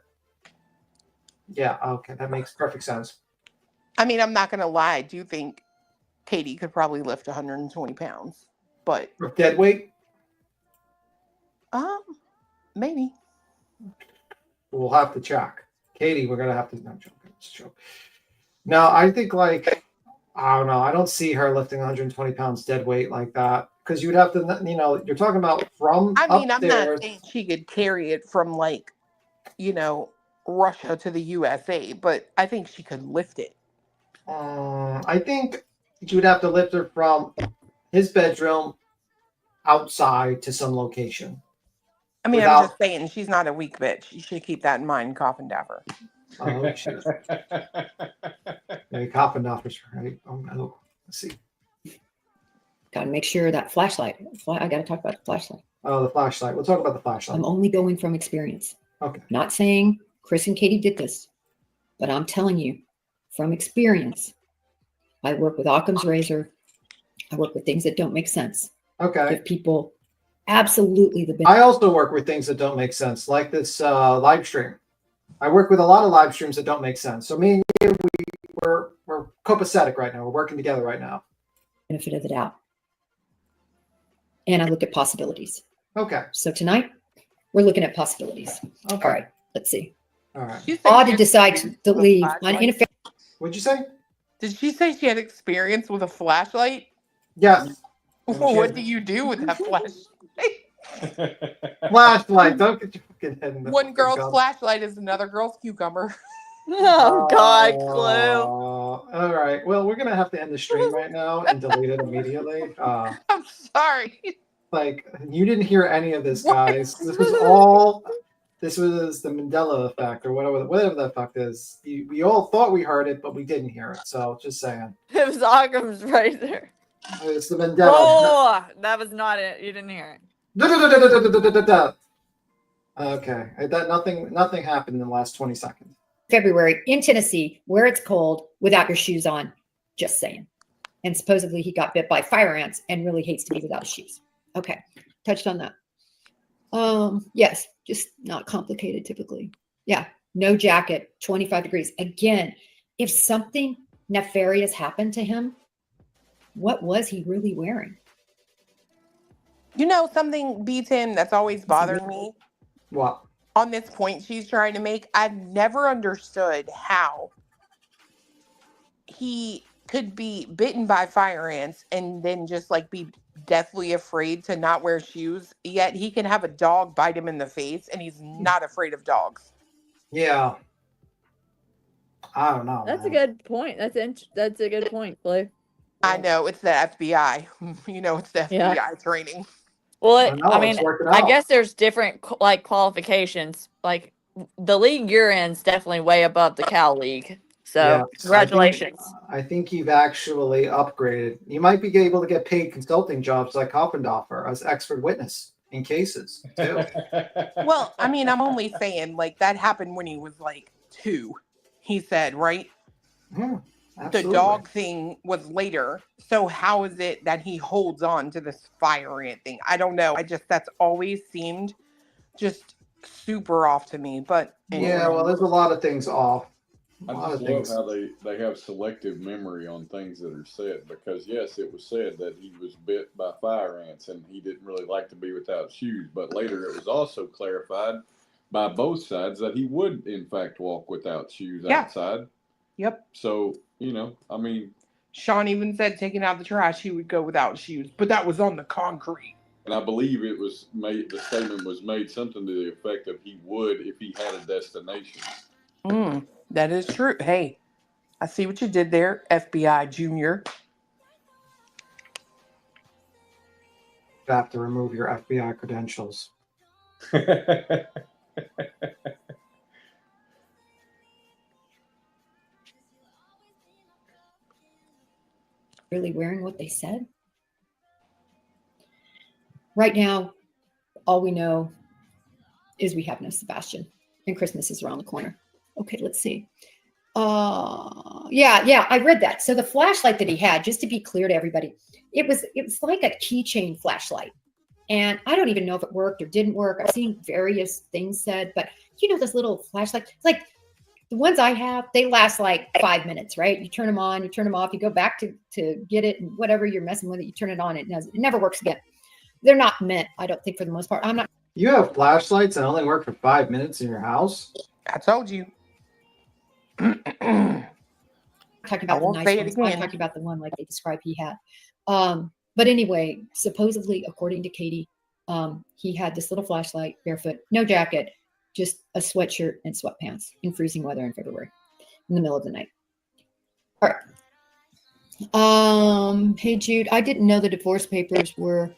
Yeah. Okay. That makes perfect sense. I mean, I'm not going to lie. I do think Katie could probably lift 120 pounds, but dead weight? Maybe. We'll have to check. Katie, we're gonna have to. No, joke. No, I think like I don't know. I don't see her lifting 120 pounds dead weight like that because you would have to. You're talking about from. I mean, upstairs. I'm not saying she could carry it from like, Russia to the USA, but I think she could lift it. I think you would have to lift her from his bedroom outside to some location. I mean, I'm just saying she's not a weak bitch. You should keep that in mind, Coffin Dapper. Oh, shit. Coffin Dapper's right. Oh, no. Let's see. got to make sure that flashlight. I got to talk about the flashlight. Oh, the flashlight. We'll talk about the flashlight. I'm only going from experience. Okay. Not saying Chris and Katie did this, but I'm telling you from experience. I work with Occam's razor. I work with things that don't make sense. Okay. Give people absolutely the benefit. I also work with things that don't make sense, like this live stream. I work with a lot of live streams that don't make sense. So me and you, we're copacetic right now. We're working together right now. Benefit of the doubt. And I look at possibilities. Okay. So tonight, we're looking at possibilities. Okay. All right. Let's see. All right. Audie decides to leave. What'd you say? Did she say she had experience with a flashlight? Yes. What do you do with that flashlight? Flashlight. Don't get your fucking head in the One girl's gun. flashlight is another girl's cucumber. Oh, God, Clue. All right. Well, we're gonna have to end the stream right now and delete it immediately. I'm sorry. Like you didn't hear any of this, guys. This was the Mandela effect or whatever that fuck is. We all thought we heard it, but we didn't hear it. So just saying. It was Occam's right there. It's the Mandela. Oh, that was not it. You didn't hear it. Okay. Nothing happened in the last 20 seconds. February in Tennessee, where it's cold, without your shoes on. Just saying. And supposedly he got bit by fire ants and really hates to be without his shoes. Okay. Touched on that. Yes, just not complicated typically. Yeah. No jacket, 25 degrees. Again, if something nefarious happened to him, what was he really wearing? You know something beats him that's always bothered me? What? On this point she's trying to make, I've never understood how he could be bitten by fire ants and then just like be deathly afraid to not wear shoes, yet he can have a dog bite him in the face and he's not afraid of dogs. Yeah. I don't know. That's a good point. That's a good point, Blue. I know, it's the FBI. It's the FBI training. Well, I guess there's different qualifications. Like the league you're in is definitely way above the Cal League. So congratulations. I think you've actually upgraded. You might be able to get paid consulting jobs like Hoffendorfer as expert witness in cases too. Well, I mean, I'm only saying like that happened when he was like 2. He said, right? The dog thing was later. So how is it that he holds on to this fire ant thing? I don't know. That's always seemed just super off to me. But Yeah, well, there's a lot of things off. I just love how they have selective memory on things that are said, because yes, it was said that he was bit by fire ants and he didn't really like to be without shoes, but later it was also clarified by both sides that he would in fact walk without shoes outside. Yep. So, you know, I mean, Sean even said taking out the trash he would go without shoes, but that was on the concrete. and I believe it was made, the statement was made something to the effect of he would if he had a destination. That is true. Hey, I see what you did there, FBI Junior. You have to remove your FBI credentials. Really wearing what they said? Right now, all we know is we have no Sebastian, and Christmas is around the corner. Okay, let's see. Yeah, I read that. So the flashlight that he had, just to be clear to everybody, it was like a keychain flashlight. And I don't even know if it worked or didn't work. I've seen various things said, but you know, this little flashlight, it's like the ones I have, they last like 5 minutes, right? You turn them on, you turn them off, you go back to get it, and whatever you're messing with it, you turn it on, it never works again. They're not meant, I don't think, for the most part. I'm not. You have flashlights that only work for 5 minutes in your house? I told you. I'm talking about the nice ones. I'm talking about the one like they described he had. But anyway, supposedly, according to Katie, he had this little flashlight, barefoot, no jacket, just a sweatshirt and sweatpants in freezing weather in February, in the middle of the night. All right. Hey Jude, I didn't know the divorce papers were.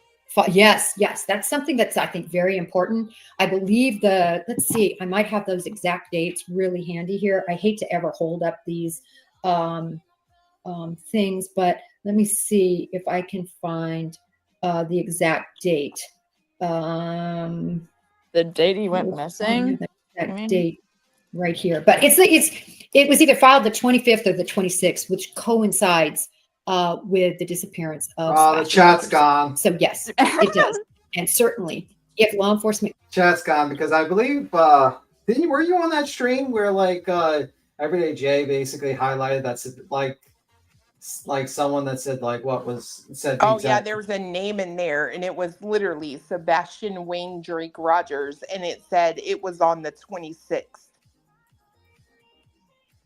Yes, that's something that's, I think, very important. I believe let's see, I might have those exact dates really handy here. I hate to ever hold up these things, but let me see if I can find the exact date. The date he went missing? That date right here. But it was either filed the 25th or the 26th, which coincides with the disappearance of the chat's gone. So yes, it does. And certainly if law enforcement chat's gone, because I believe were you on that stream where like Everyday Jay basically highlighted that's like someone that said like what was said the yeah, there was a name in there, and it was literally Sebastian Wayne Drake Rogers, and it said it was on the 26th.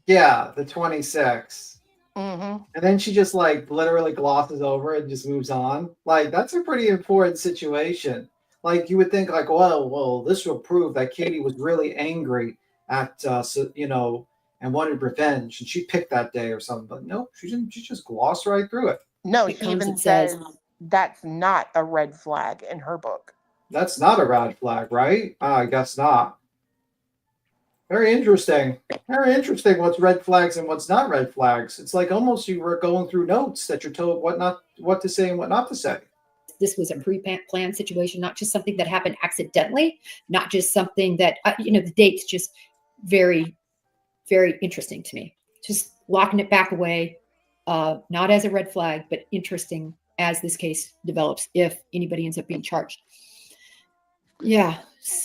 Yeah, the 26th. Mm-hmm. And then she just like literally glosses over it and just moves on. Like that's a pretty important situation. Like you would think like, well, this will prove that Katie was really angry at and wanted revenge, and she picked that day or something. But nope, she didn't. She just glossed right through it. No, she even says that's not a red flag in her book. That's not a red flag, right? I guess not. Very interesting. Very interesting what's red flags and what's not red flags. It's like almost you were going through notes that you're told what to say and what not to say. This was a pre-planned situation, not just something that happened accidentally, not just something that, the date's just very, very interesting to me. Just locking it back away, not as a red flag, but interesting as this case develops, if anybody ends up being charged. Yeah.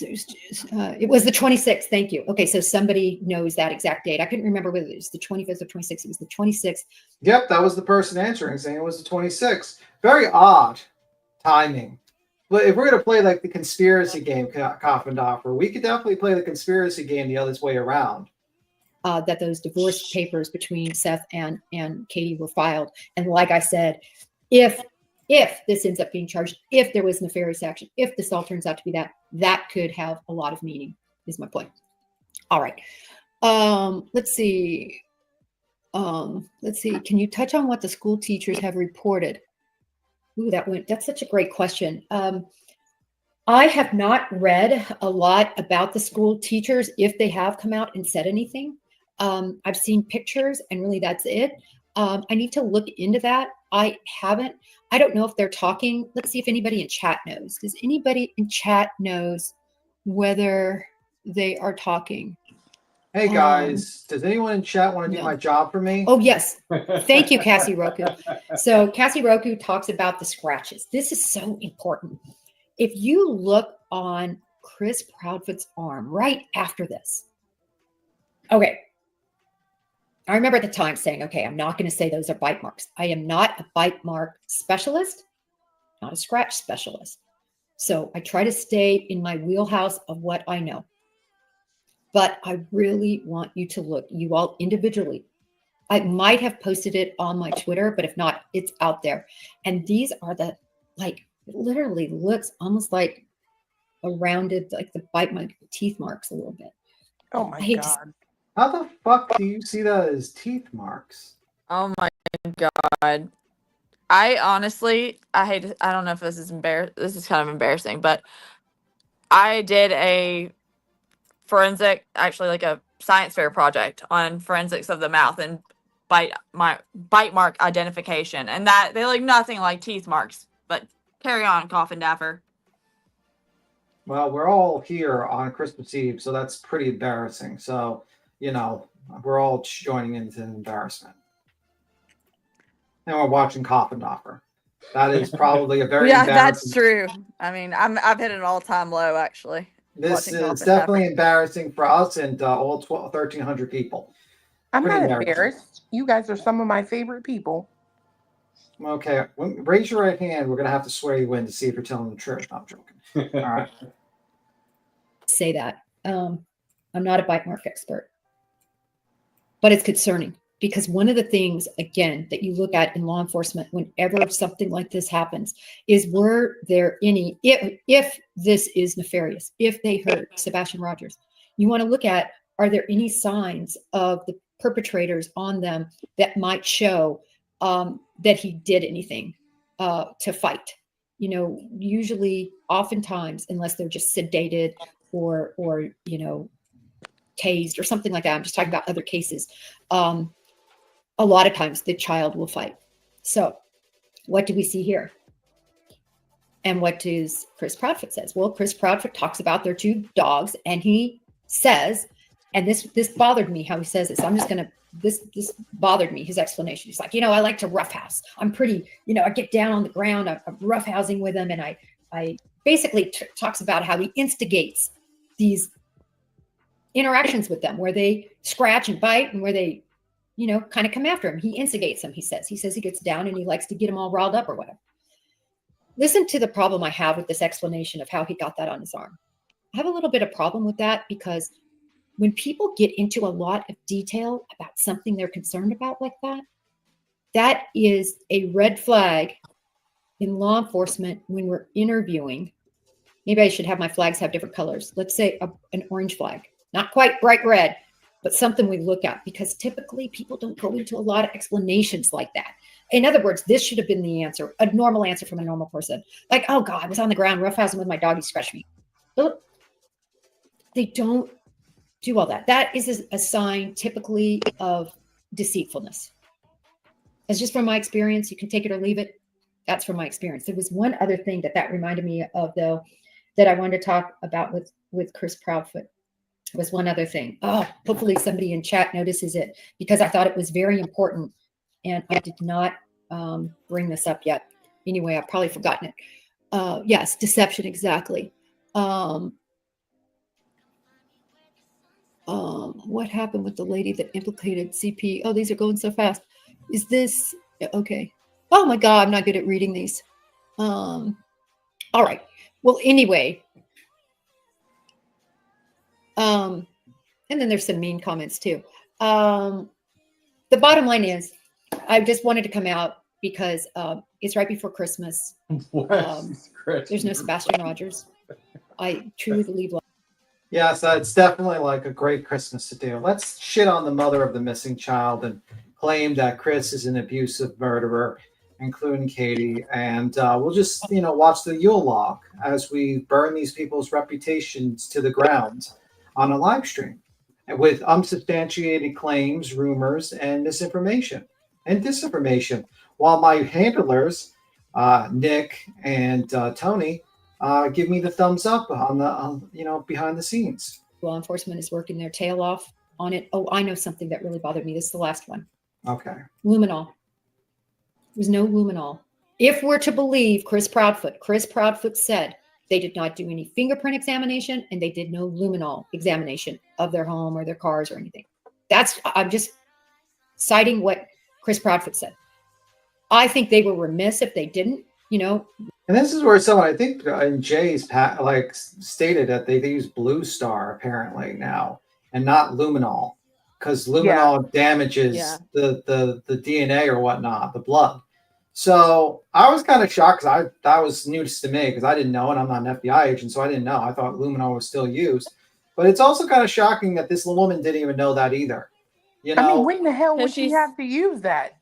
It was the 26th. Thank you. Okay, so somebody knows that exact date. I couldn't remember whether it was the 25th or 26th. It was the 26th. Yep, that was the person answering, saying it was the 26th. Very odd timing. But if we're going to play like the conspiracy game, Coffin Doffer, we could definitely play the conspiracy game the other way around. That those divorce papers between Seth and Katie were filed. And like I said, if this ends up being charged, if there was nefarious action, if this all turns out to be that could have a lot of meaning, is my point. All right. Let's see. Can you touch on what the school teachers have reported? Ooh, that's such a great question. I have not read a lot about the school teachers, if they have come out and said anything. I've seen pictures and really that's it. I need to look into that. I haven't. I don't know if they're talking. Let's see if anybody in chat knows. Does anybody in chat knows whether they are talking? Hey guys, does anyone in chat want to do my job for me? Oh yes. Thank you, Cassie Roku. So Cassie Roku talks about the scratches. This is so important. If you look on Chris Proudfoot's arm right after this. Okay. I remember at the time saying, okay, I'm not going to say those are bite marks. I am not a bite mark specialist, not a scratch specialist. So I try to stay in my wheelhouse of what I know. But I really want you to look, you all individually. I might have posted it on my Twitter, but if not, it's out there. And these are the, like, it literally looks almost like a rounded, like the bite mark, teeth marks a little bit. Oh my God. How the fuck do you see that as teeth marks? Oh my God. I honestly, I don't know if this is this is kind of embarrassing, but I did a forensic, actually like a science fair project on forensics of the mouth and bite mark identification. And that they look nothing like teeth marks, but carry on, Coffin Dapper. Well, we're all here on Christmas Eve, so that's pretty embarrassing. So, you know, we're all joining into embarrassment. And we're watching Coffin Dapper. That is probably a very yeah, embarrassing. that's true. I mean, I've hit an all-time low actually. This is definitely embarrassing for us and all 1,300 people. I'm Pretty not embarrassing. embarrassed. You guys are some of my favorite people. Okay, raise your right hand. We're going to have to swear you in to see if you're telling the truth. No, I'm joking. All right. Say that. I'm not a bite mark expert, but it's concerning because one of the things, again, that you look at in law enforcement whenever something like this happens is were there any, if this is nefarious, if they hurt Sebastian Rogers, you want to look at, are there any signs of the perpetrators on them that might show that he did anything to fight? You know, usually, oftentimes, unless they're just sedated or you know, tased or something like that. I'm just talking about other cases. A lot of times the child will fight. So what do we see here? And what does Chris Proudfoot says? Well, Chris Proudfoot talks about their two dogs and he says, and this bothered me how he says this. I'm just going to, this bothered me, his explanation. He's like, you know, I like to roughhouse. I'm pretty, you know, I get down on the ground. I'm roughhousing with him. And I basically talks about how he instigates these interactions with them where they scratch and bite and where they, you know, kind of come after him. He instigates them, he says he gets down and he likes to get them all riled up or whatever. Listen to the problem I have with this explanation of how he got that on his arm. I have a little bit of problem with that because when people get into a lot of detail about something they're concerned about like that, that is a red flag in law enforcement when we're interviewing. Maybe I should have my flags have different colors. Let's say an orange flag, not quite bright red, but something we look at because typically people don't go into a lot of explanations like that. In other words, this should have been the answer, a normal answer from a normal person. Like, oh God, I was on the ground roughhousing with my dog, he scratched me. But they don't do all that. That is a sign typically of deceitfulness. That's just from my experience. You can take it or leave it. That's from my experience. There was one other thing that reminded me of though, that I wanted to talk about with Chris Proudfoot. Was one other thing. Oh, hopefully somebody in chat notices it because I thought it was very important and I did not bring this up yet. Anyway, I've probably forgotten it. Yes, deception, exactly. What happened with the lady that implicated CP? Oh, these are going so fast. Is this, okay. Oh my God, I'm not good at reading these. All right. Well, anyway, and then there's some mean comments too. The bottom line is, I just wanted to come out because it's right before Christmas. There's no Sebastian Rogers. I truly believe. Yeah, so it's definitely like a great Christmas to do. Let's shit on the mother of the missing child and claim that Chris is an abusive murderer, including Katie. And we'll just, you know, watch the Yule log as we burn these people's reputations to the ground on a live stream with unsubstantiated claims, rumors, and misinformation and disinformation. While my handlers, Nick and Tony, give me the thumbs up on the, you know, behind the scenes. Law enforcement is working their tail off on it. Oh, I know something that really bothered me. This is the last one. Okay. Luminol. There's no luminol. If we're to believe Chris Proudfoot said They did not do any fingerprint examination, and they did no luminol examination of their home or their cars or anything. I'm just citing what Chris Proudfoot said. I think they were remiss if they didn't, And this is where someone, I think in Jay's stated that they use Blue Star apparently now and not luminol, because luminol damages the DNA or whatnot, the blood. So I was kind of shocked because that was news to me because I didn't know, and I'm not an FBI agent, so I didn't know. I thought luminol was still used. But it's also kind of shocking that this woman didn't even know that either. I mean, when the hell would she have to use that?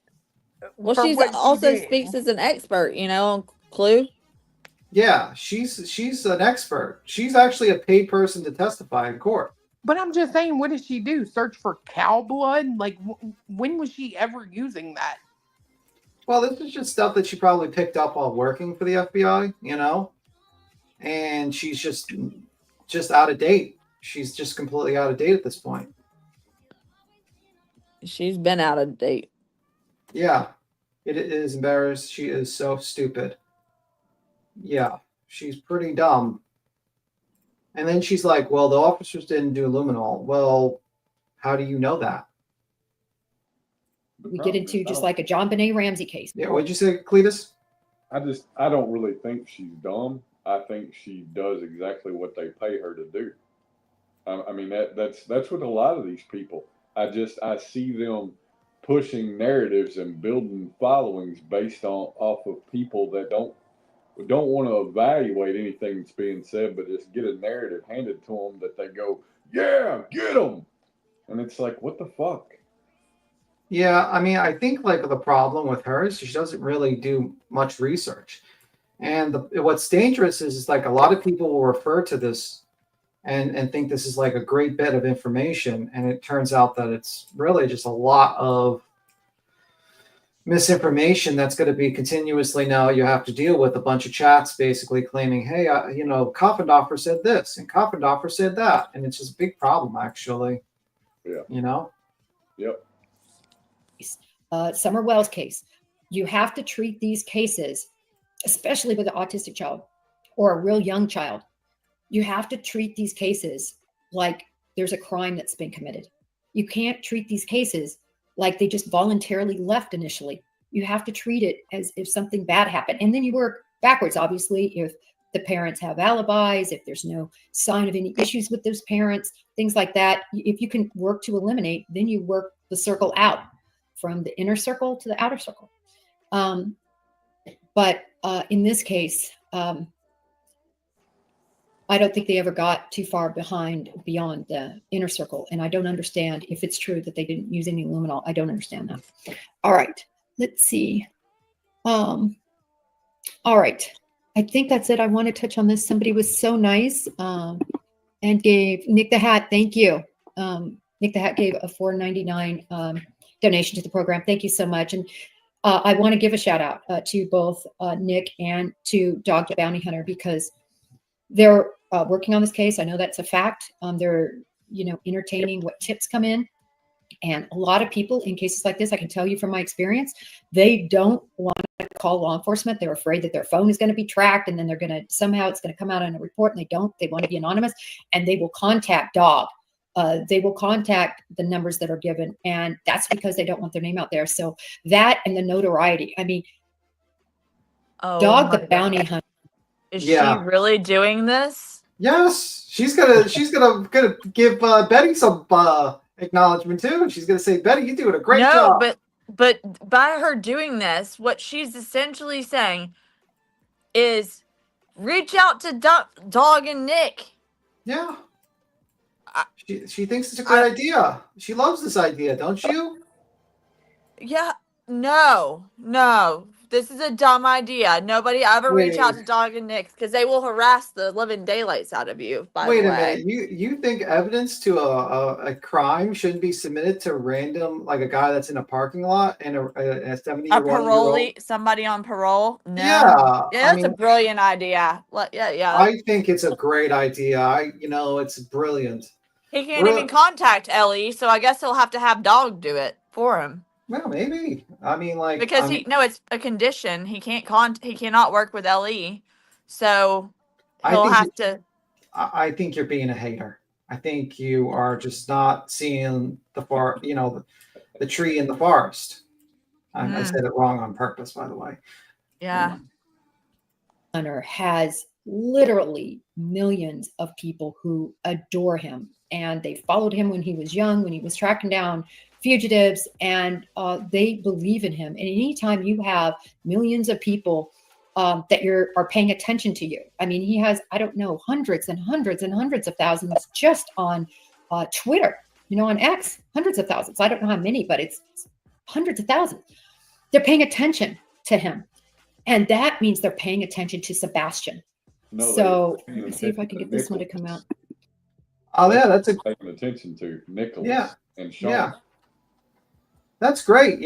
Well, she's also speaks as an expert, on Clue. Yeah, she's an expert. She's actually a paid person to testify in court. But I'm just saying, what does she do? Search for cow blood? Like, when was she ever using that? Well, this is just stuff that she probably picked up while working for the FBI, and she's just out of date. She's just completely out of date at this point. She's been out of date. Yeah, it is embarrassed. She is so stupid. Yeah, she's pretty dumb. And then she's like, well, the officers didn't do luminol. Well, how do you know that? We get into just like a John Benet Ramsey case. Yeah, what'd you say, Cletus? I don't really think she's dumb. I think she does exactly what they pay her to do. I mean, that's with a lot of these people. I see them pushing narratives and building followings based off of people that don't want to evaluate anything that's being said, but just get a narrative handed to them that they go, yeah, get them. And it's like, what the fuck? Yeah, I mean, I think like the problem with her is she doesn't really do much research. And what's dangerous is like a lot of people will refer to this and think this is like a great bit of information. And it turns out that it's really just a lot of misinformation that's going to be continuously now you have to deal with a bunch of chats basically claiming, hey, Coffindoffer said this and Coffindoffer said that. And it's just a big problem, actually. Yeah. Yep. Summer Wells case. You have to treat these cases, especially with an autistic child or a real young child. You have to treat these cases like there's a crime that's been committed. You can't treat these cases like they just voluntarily left initially. You have to treat it as if something bad happened. And then you work backwards, obviously, if the parents have alibis, if there's no sign of any issues with those parents, things like that. If you can work to eliminate, then you work the circle out from the inner circle to the outer circle. But in this case, I don't think they ever got too far beyond the inner circle. And I don't understand if it's true that they didn't use any luminol. I don't understand that. All right, let's see. All right, I think that's it. I want to touch on this. Somebody was so nice and gave Nick the Hat. Thank you. Nick the Hat gave a $4.99 donation to the program. Thank you so much. And I want to give a shout out to both Nick and to Dog the Bounty Hunter because they're working on this case. I know that's a fact. They're, entertaining what tips come in. And a lot of people in cases like this, I can tell you from my experience, they don't want to call law enforcement. They're afraid that their phone is going to be tracked and then they're going to, somehow it's going to come out in a report and they don't. They want to be anonymous and they will contact Dog. They will contact the numbers that are given. And that's because they don't want their name out there. So that and the notoriety. I mean, Dog the Bounty Hunter. Is she really doing this? Yes, she's gonna give Betty some acknowledgement too. She's gonna say, Betty, you're doing a great job. But by her doing this, what she's essentially saying is reach out to Dog and Nick. Yeah. She thinks it's a great idea. She loves this idea, don't you? Yeah. No. This is a dumb idea. Nobody ever reach out to Dog and Nick because they will harass the living daylights out of you. Wait a minute. You think evidence to a crime shouldn't be submitted to random, like a guy that's in a parking lot and a 70-year-old parolee, somebody on parole? No. Yeah, that's a brilliant idea. Yeah. I think it's a great idea. It's brilliant. He can't even contact Ellie, so I guess he'll have to have Dog do it for him. Well, maybe. Because it's a condition. He cannot work with LE. So He'll have to. I think you're being a hater. I think you are just not seeing the tree in the forest. I said it wrong on purpose, by the way. Yeah. Hunter has literally millions of people who adore him, and they followed him when he was young, when he was tracking down fugitives, and they believe in him. And anytime you have millions of people that are paying attention to you, I mean, he has, I don't know, hundreds and hundreds and hundreds of thousands just on Twitter, on X, hundreds of thousands. I don't know how many, but it's hundreds of thousands. They're paying attention to him. And that means they're paying attention to Sebastian. So let me see if I can get this one to come out. Oh yeah, that's paying attention to Nicholas and Sean. Yeah. That's great.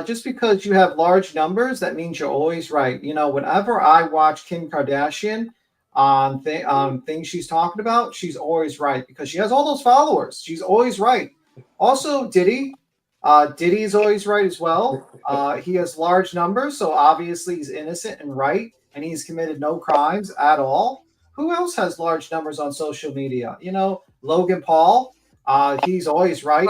Just because you have large numbers, that means you're always right. Whenever I watch Kim Kardashian on things she's talking about, she's always right because she has all those followers. She's always right. Also, Diddy is always right as well. He has large numbers, so obviously he's innocent and right, and he's committed no crimes at all. Who else has large numbers on social media? Logan Paul. He's always right.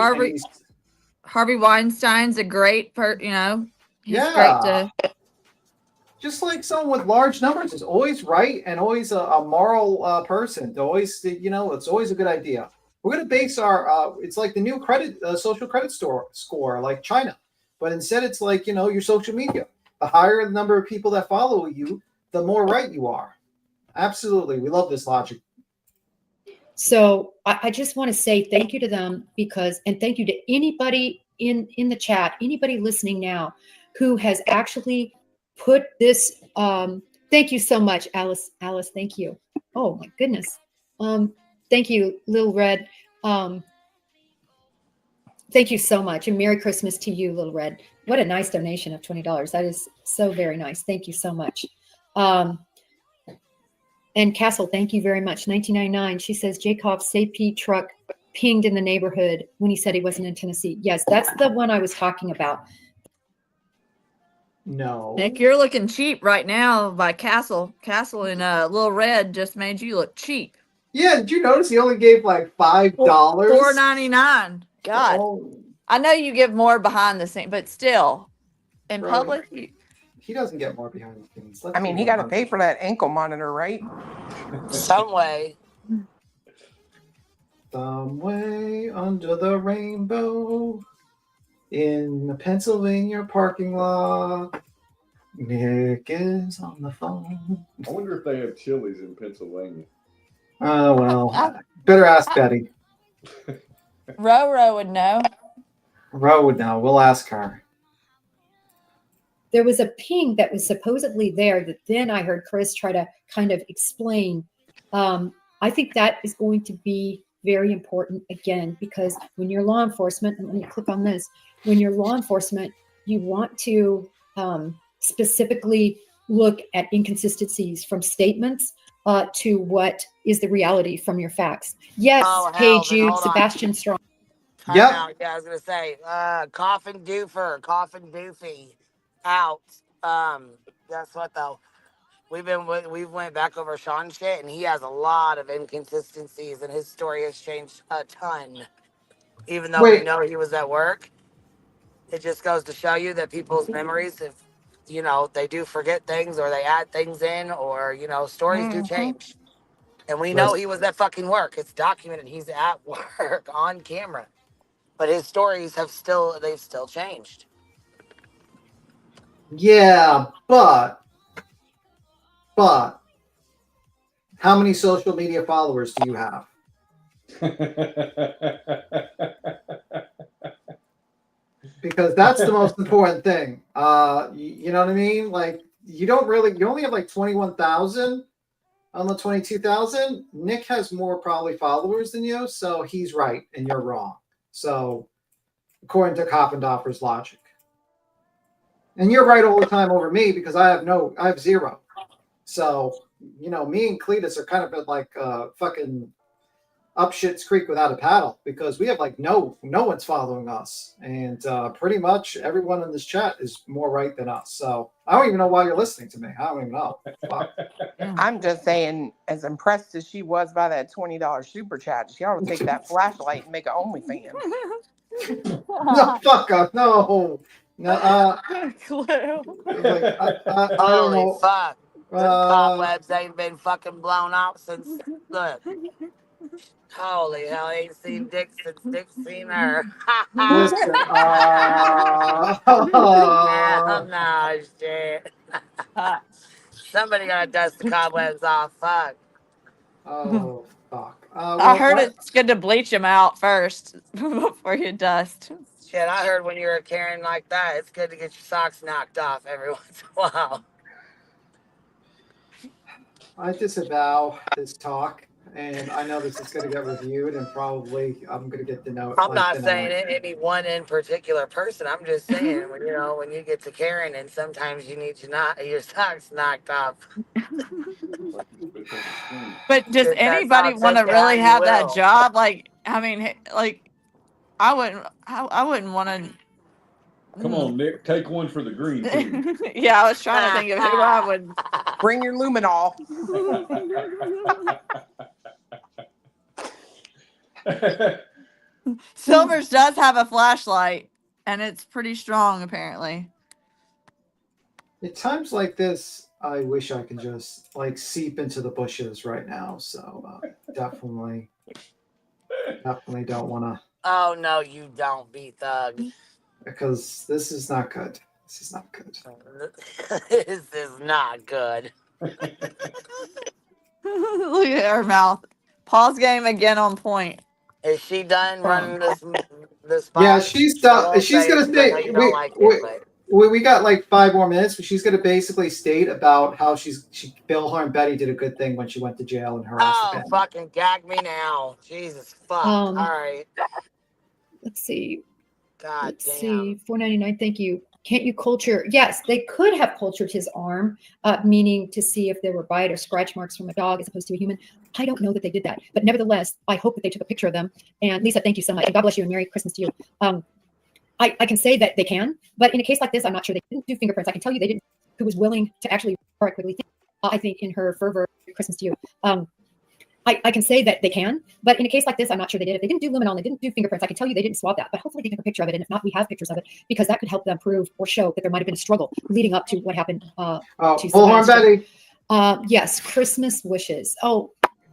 Harvey Weinstein's a great he's great to. Just like someone with large numbers is always right and always a moral person. It's always a good idea. We're going to base our, it's like the new social credit score, like China. But instead it's like, your social media. The higher the number of people that follow you, the more right you are. Absolutely. We love this logic. So I just want to say thank you to them and thank you to anybody in the chat, anybody listening now who has actually put this, thank you so much, Alice, thank you. Oh my goodness. Thank you, Lil Red. Thank you so much. And Merry Christmas to you, Lil Red. What a nice donation of $20. That is so very nice. Thank you so much. And Castle, thank you very much. 1999, she says, Jaykov's CP truck pinged in the neighborhood when he said he wasn't in Tennessee. Yes, that's the one I was talking about. No. Nick, you're looking cheap right now by Castle. Castle in Little Red just made you look cheap. Yeah, did you notice he only gave like $5? $4.99. God. Oh. I know you give more behind the scene, but still, in public, he doesn't get more behind the scenes. He got to pay for that ankle monitor, right? Some way. Someway under the rainbow in the Pennsylvania parking lot, Nick is on the phone. I wonder if they have Chili's in Pennsylvania. Oh, well, better ask Betty. Ro would know. Ro would know. We'll ask her. There was a ping that was supposedly there that then I heard Chris try to kind of explain. I think that is going to be very important again, because when you're law enforcement, and let me click on this, when you're law enforcement, you want to specifically look at inconsistencies from statements to what is the reality from your facts. Yes, hey Jude, Sebastian Strong. Yeah, I was gonna say, Coffin Doofy, out. Guess what though? We went back over Sean's shit, and he has a lot of inconsistencies, and his story has changed a ton. Even though we know he was at work, it just goes to show you that people's memories, if they do forget things, or they add things in, or stories do change. And we know he was at fucking work. It's documented. He's at work on camera. But his stories they've still changed. Yeah, but how many social media followers do you have? Because that's the most important thing. You know what I mean? Like, you only have like 21,000 on the 22,000. Nick has more probably followers than you, so he's right and you're wrong. So, according to Koppendorfer's logic. And you're right all the time over me because I have zero. So, me and Cletus are kind of like fucking up shit's creek without a paddle because we have like no one's following us, and pretty much everyone in this chat is more right than us. So I don't even know why you're listening to me. I don't even know. Fuck. I'm just saying, as impressed as she was by that $20 super chat, she ought to take that flashlight and make an OnlyFans. No, fuck up. No. No. Like, I don't Holy know. fuck. Them cobwebs ain't been fucking blown out since, look. Holy hell, ain't seen Dick since Dick's seen her. Listen. Hell no, shit. Somebody gotta dust the cobwebs off. Fuck. Oh, fuck. I heard it's good to bleach them out first before you dust. Shit, I heard when you're a Karen like that, it's good to get your socks knocked off every once in a while. I disavow this talk, and I know this is going to get reviewed, and probably I'm going to get the note. I'm not saying any one in particular person. I'm just saying, when you get to Karen, and sometimes you need your socks knocked off. But does If that anybody sounds want to okay, how really you have that will. job? Like, I mean, like, I wouldn't want to. Come on, Nick, take one for the green team. Yeah, I was trying to think of who I would. Bring your luminol. Silvers does have a flashlight, and it's pretty strong, apparently. At times like this, I wish I could just like seep into the bushes right now. So definitely don't want to, Oh no, you don't, be thug. because this is not good. This is not good. This is not good. Look at her mouth. Pause game again on point. Is she done running this Yeah, box? she's I done. won't She's say it gonna 'cause I know say you don't like it, but we got like 5 more minutes, but she's gonna basically state about how Bill Horn Betty did a good thing when she went to jail and harassed the oh, family. fucking gag me now. Jesus fuck. All right. Let's see. God Let's damn. see. $4.99. Thank you. Can't you culture? Yes, they could have cultured his arm, meaning to see if there were bite or scratch marks from a dog as opposed to a human. I don't know that they did that, but nevertheless, I hope that they took a picture of them. And Lisa, thank you so much, and God bless you, and Merry Christmas to you. I can say that they can, but in a case like this, I'm not sure they didn't do fingerprints. I can tell you they didn't. Who was willing to actually quickly? I think in her fervor, Christmas to you. I can say that they can, but in a case like this, I'm not sure they did. If they didn't do luminol, they didn't do fingerprints, I can tell you they didn't swab that, but hopefully they took a picture of it. And if not, we have pictures of it because that could help them prove or show that there might have been a struggle leading up to what happened to Bullhorn Sebastian. Betty. Yes, Christmas wishes. Oh,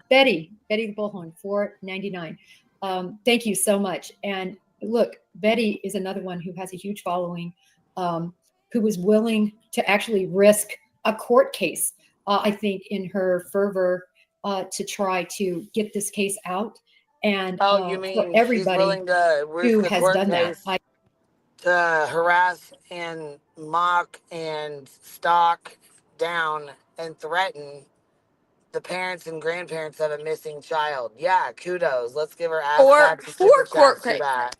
Betty the Bullhorn, $4.99. Thank you so much. And look, Betty is another one who has a huge following, who was willing to actually risk a court case, I think, in her fervor to try to get this case out. And Oh, you for mean everybody she's willing to risk who the has court done that. case to harass and mock and stalk down and threaten the parents and grandparents of a missing child? Yeah, kudos. Let's give her ass pats and super chats for that.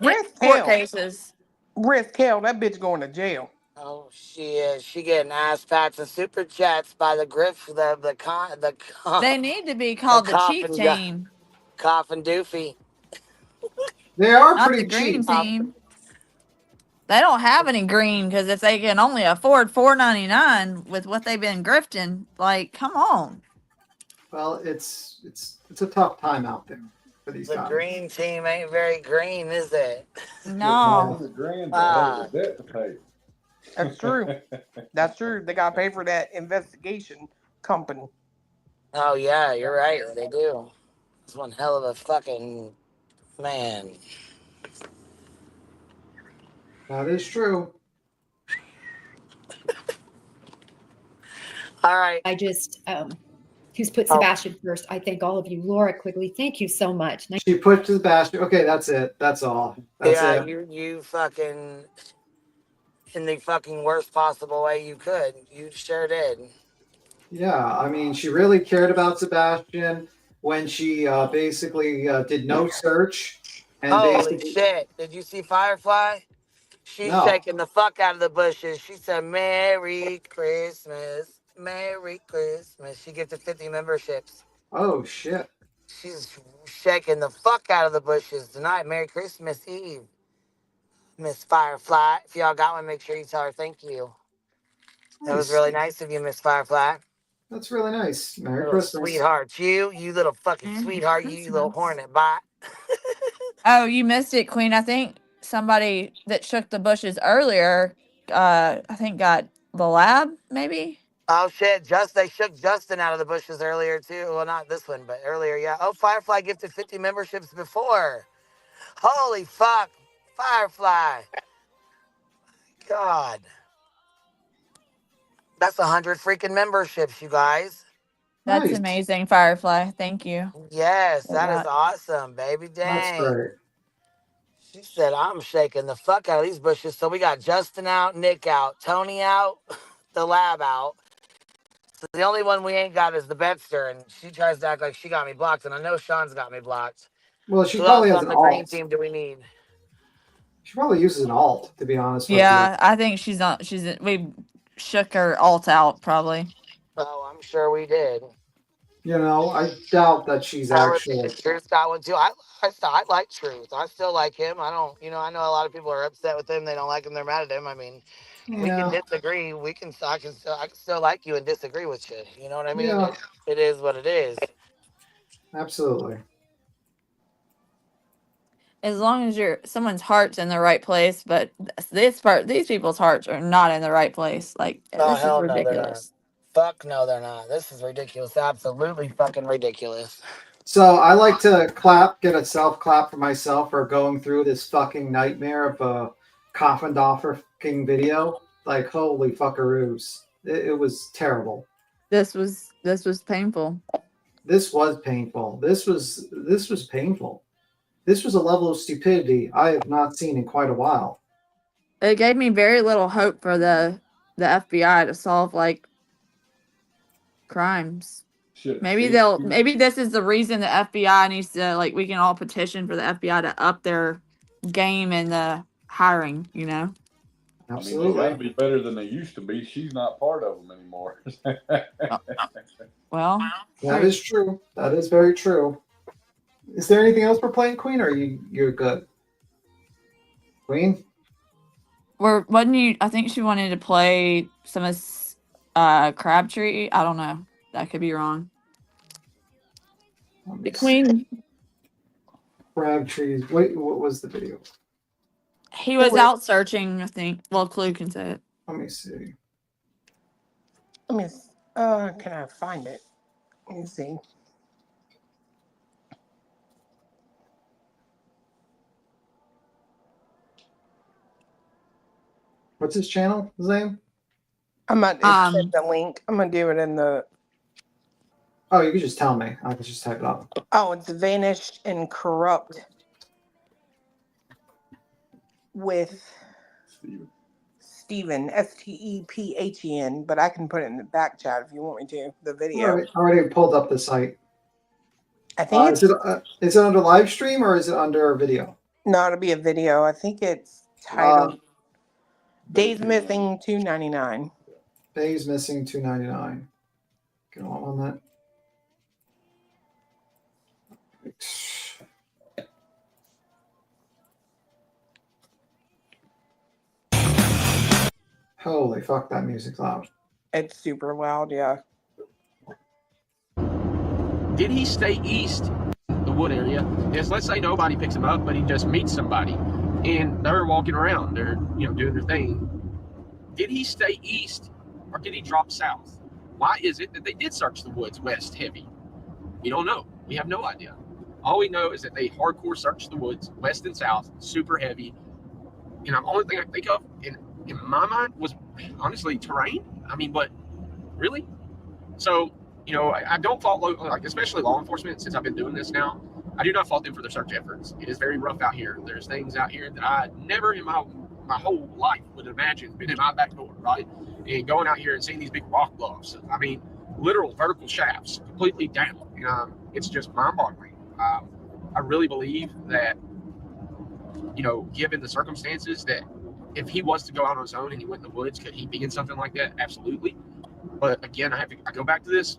Risk court hell. cases. Risk hell. That bitch going to jail. Oh, she is. She getting ass pats and super chats by the griff, the They need to be called the cheap coffin team, coffin doofy. They are not pretty the green cheap. team. They don't have any green because if they can only afford $4.99 with what they've been grifting, like, come on. Well, it's a tough time out there for these The guys. green team ain't very green, is it? No. The grand the debt to pay. That's true. That's true. They got to pay for that investigation company. Oh, yeah, you're right. They do. It's one hell of a fucking man. That is true. All right. I just, who's put Sebastian first. I thank all of you. Laura Quigley, thank you so much. She put to the basket. Okay, that's it. That's all. That's Yeah, it. you fucking, in the fucking worst possible way you could. You sure did. Yeah, I mean, she really cared about Sebastian when she basically did no search. And Holy basically, shit. Did you see Firefly? She's No. shaking the fuck out of the bushes. She said, Merry Christmas. Merry Christmas. She gifted 50 memberships. Oh, shit. she's shaking the fuck out of the bushes tonight. Merry Christmas Eve, Miss Firefly. If y'all got one, make sure you tell her thank you. That was Nice. really nice of you, Miss Firefly. That's really nice. Merry Little Christmas. sweetheart. You little fucking sweetheart. You little hornet bot. Oh, you missed it, Queen. I think somebody that shook the bushes earlier, I think got the lab, maybe. Oh shit! They shook Justin out of the bushes earlier too. Well, not this one, but earlier, yeah. Oh, Firefly gifted 50 memberships before. Holy fuck, Firefly! God, that's 100 freaking memberships, you guys. That's Nice. amazing, Firefly. Thank you. Yes, for that is that. awesome, baby. That's Dang. great. She said, "I'm shaking the fuck out of these bushes." So we got Justin out, Nick out, Tony out, the lab out. So the only one we ain't got is the Betster, and she tries to act like she got me blocked, and I know Sean's got me blocked. Well, she Who probably else has on an the green alt. team do we need? She probably uses an alt, to be honest with Yeah, I think she's not. We shook her alt out probably. Oh, I'm sure we did. you. You know, I doubt that she's I would actually. think Truth got one too. I like Truth. I still like him. I don't, I know a lot of people are upset with him. They don't like him. They're mad at him. I mean, we can Yeah. disagree. I can still like you and disagree with you. You know what I mean? Yeah. It is what it is. Absolutely. As long as someone's heart's in the right place, but these people's hearts are not in the right place. Like Oh, this is hell no, they're not. ridiculous. Fuck no, they're not. This is ridiculous. Absolutely fucking ridiculous. So I like to get a self clap for myself for going through this fucking nightmare of a coffin fucking video. Like, holy fuckaroos. It was terrible. This was painful. This was painful. This was painful. This was a level of stupidity I have not seen in quite a while. It gave me very little hope for the FBI to solve like crimes. Maybe this is the reason the FBI needs to, like, we can all petition for the FBI to up their game in the hiring, Absolutely. I mean, they gotta be better than they used to be. She's not part of them anymore. Well, that is true. That is very true. Is there anything else we're playing, Queen, or you're good? Queen? Wasn't you? I think she wanted to play some of Crabtree. I don't know. That could be wrong. The Queen. Crabtrees. Wait, what was the video? He was out searching, I think. Well, Clue can say it. Let me see. Can I find it? Let me see. What's his channel? His name? I'm not send the link. I'm gonna do it in the. Oh, you can just tell me. I can just type it up. Oh, it's Vanished and Corrupt with Stephen, Stephen, but I can put it in the back chat if you want me to. The video. I already pulled up the site. I think is it under live stream or is it under video? No, it'll be a video. I think it's titled Days Missing $2.99. Days Missing $2.99. Go on that. Holy fuck, that music's loud. It's super loud, yeah. Did he stay east the wood area? Yes, let's say nobody picks him up, but he just meets somebody and they're walking around, they're doing their thing. Did he stay east or did he drop south? Why is it that they did search the woods west heavy? We don't know. We have no idea. All we know is that they hardcore searched the woods west and south, super heavy. The only thing I can think of in my mind was honestly terrain. I mean, but really? So, I don't fault, especially law enforcement, since I've been doing this now. I do not fault them for their search efforts. It is very rough out here. There's things out here that I never in my whole life would imagine been in my back door, right? And going out here and seeing these big rock bluffs. I mean, literal vertical shafts completely down. It's just mind-boggling. I really believe that, given the circumstances, that if he was to go out on his own and he went in the woods, could he be in something like that? Absolutely. But again, I go back to this.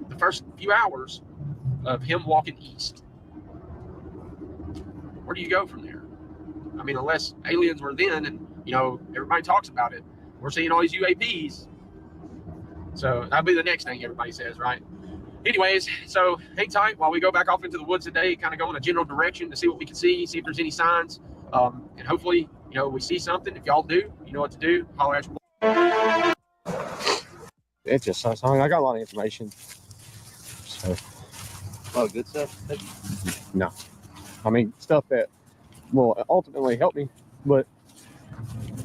The first few hours, of him walking east. Where do you go from there? I mean, unless aliens were then, and everybody talks about it. We're seeing all these UAPs. So that'll be the next thing everybody says, right? Anyways, so hang tight while we go back off into the woods today, kind of go in a general direction to see what we can see if there's any signs. And hopefully, we see something. If y'all do, you know what to do. Holler at your boy. It's just so song. I got a lot of information. So. A lot of good stuff? No. I mean, stuff that will ultimately help me, but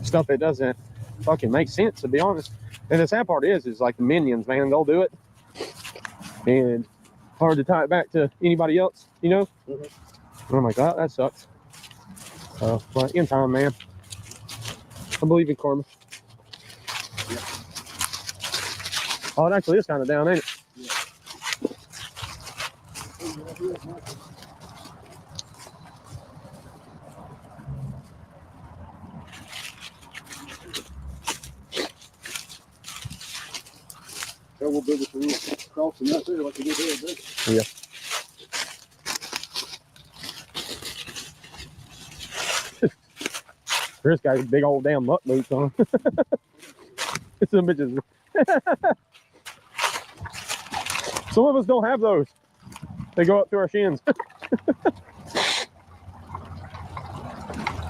stuff that doesn't fucking make sense, to be honest. And the sad part is like the minions, man, they'll do it. And hard to tie it back to anybody else, And I'm like, oh, that sucks. But in time, man. I believe in karma. Yeah. Oh, it actually is kind of down, ain't it? Yeah. We'll build it across and that's it, like you did there. Yeah. Chris got his big old damn muck boots on. Some bitches. Some of us don't have those. They go up to our shins.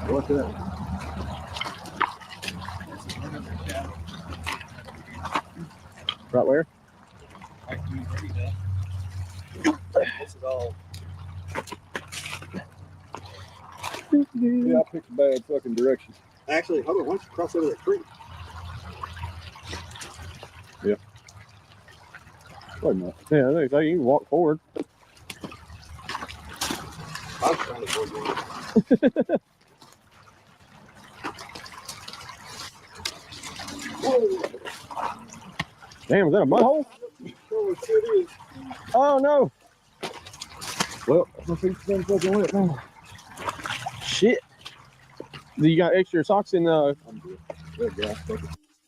What's that? Right where? This is all. Yeah, I picked a bad fucking direction. Actually, hold on, why don't you cross over that creek? Yeah. Wait a minute. Yeah, I think you can walk forward. I was trying to avoid one. Damn, is that a mud hole? Oh, shit is. Oh no. Well, my feet's been fucking wet now. Shit. Do you got extra socks in the...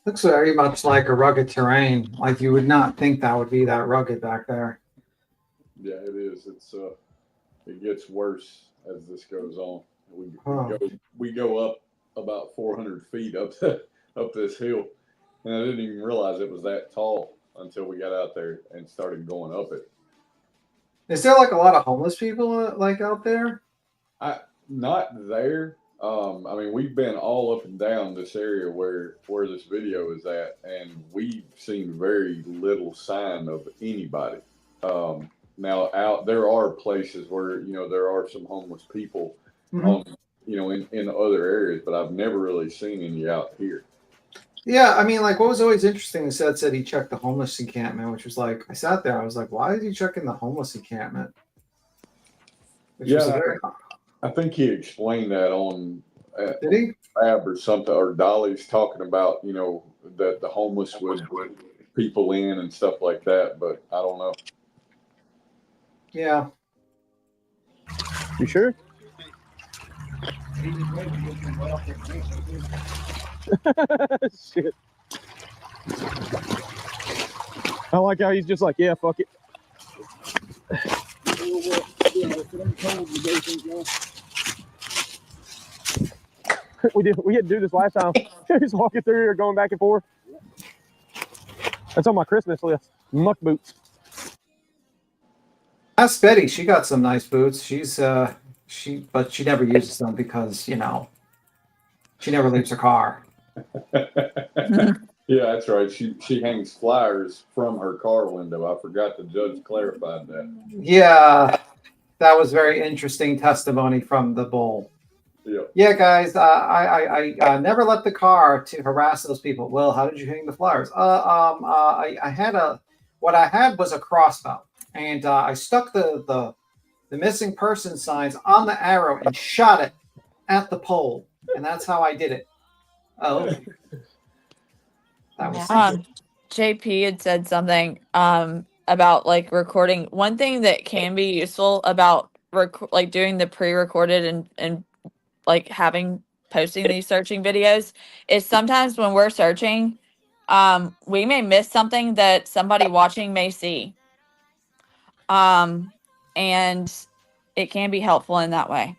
Looks very much like a rugged terrain. Like you would not think that would be that rugged back there. Yeah, it is. It gets worse as this goes on. We go up about 400 feet up this hill, and I didn't even realize it was that tall until we got out there and started going up it. Is there like a lot of homeless people like out there? Not there. I mean, we've been all up and down this area where this video is at, and we've seen very little sign of anybody. Now there are places where there are some homeless people, in other areas, but I've never really seen any out here. Yeah, I mean, like what was always interesting is Seth said he checked the homeless encampment, which was like I sat there, I was like, why is he checking the homeless encampment? I think he explained that on Did he? Fab or something, or Dolly's talking about that the homeless would people in and stuff like that, but I don't know. Yeah. You sure? Shit. I like how he's just like, yeah, fuck it. We had to do this last time. Just walking through here, going back and forth. That's on my Christmas list. Muck boots. Ask Betty. She got some nice boots. But she never uses them because she never leaves her car. Yeah, that's right. She hangs flyers from her car window. I forgot the judge clarified that. Yeah, that was very interesting testimony from the bull. Yeah, guys, I never left the car to harass those people. Well, how did you hang the flyers? What I had was a crossbow, and I stuck the missing person signs on the arrow and shot it at the pole, and that's how I did it. Oh, that was JP had said something about like recording. One thing that can be useful about like doing the pre-recorded and like posting these searching videos is sometimes when we're searching, we may miss something that somebody watching may see. and it can be helpful in that way.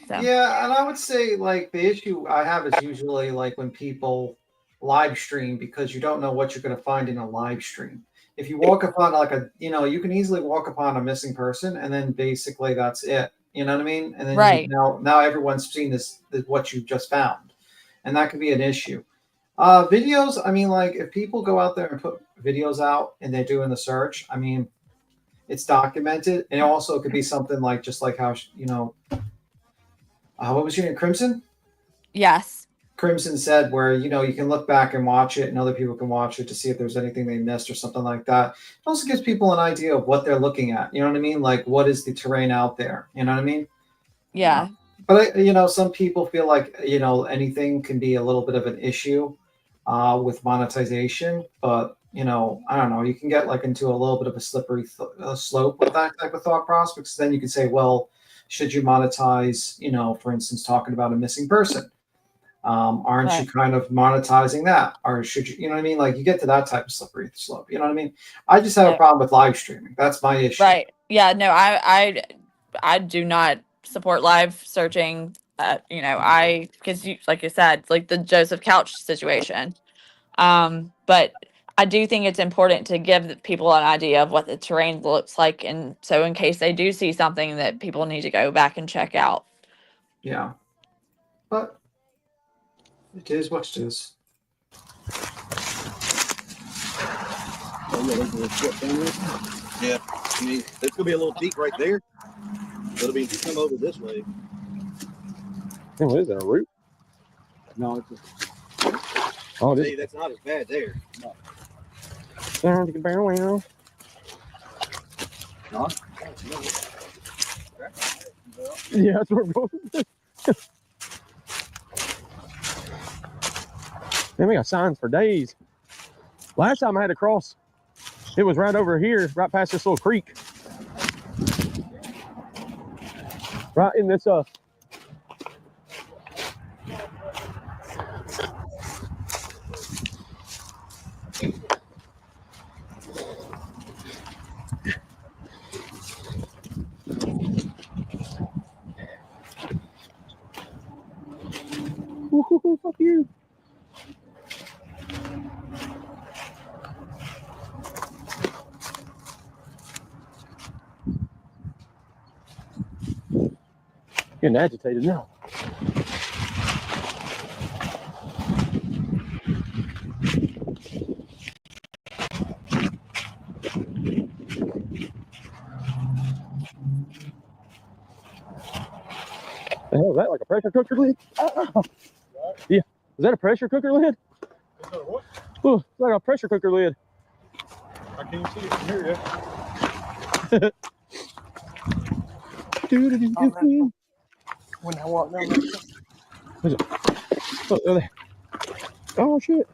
So. Yeah, and I would say like the issue I have is usually like when people live stream because you don't know what you're going to find in a live stream. If you walk upon like you can easily walk upon a missing person and then basically that's it. You know what I mean? And then right. now everyone's seen this what you just found, and that could be an issue. Videos, I mean, like if people go out there and put videos out and they're doing the search, I mean, it's documented, and also it could be something like just like how what was your name, Crimson? Yes. Crimson said where you can look back and watch it, and other people can watch it to see if there's anything they missed or something like that. It also gives people an idea of what they're looking at. You know what I mean? Like what is the terrain out there? You know what I mean? Yeah. But some people feel like anything can be a little bit of an issue with monetization. But I don't know. You can get like into a little bit of a slippery slope with that type of thought process. Because then you can say, well, should you monetize? For instance, talking about a missing person. Aren't you kind of monetizing that, or should you? You know what I mean? Like you get to that type of slippery slope. You know what I mean? I just have a problem with live streaming. That's my issue. Right. Yeah. No. I do not support live searching. Because like you said, like the Joseph Couch situation. But I do think it's important to give people an idea of what the terrain looks like, and so in case they do see something that people need to go back and check out. Yeah. But it is what it is. Yeah, I mean, there's gonna be a little peak right there. It'll be to come over this way. What is that, a root? No, it's just. Oh, see, that's not as bad there. No. Yeah, that's where we're going. Man, we got signs for days. Last time I had to cross, it was right over here, right past this little creek. Right in this fuck you. Getting agitated now. The hell is that, like a pressure cooker lid? Oh. Yeah. Is that a pressure cooker lid? Is that a what? Oh, it's like a pressure cooker lid. I can't see it from here yet. When I walk down the oh shit.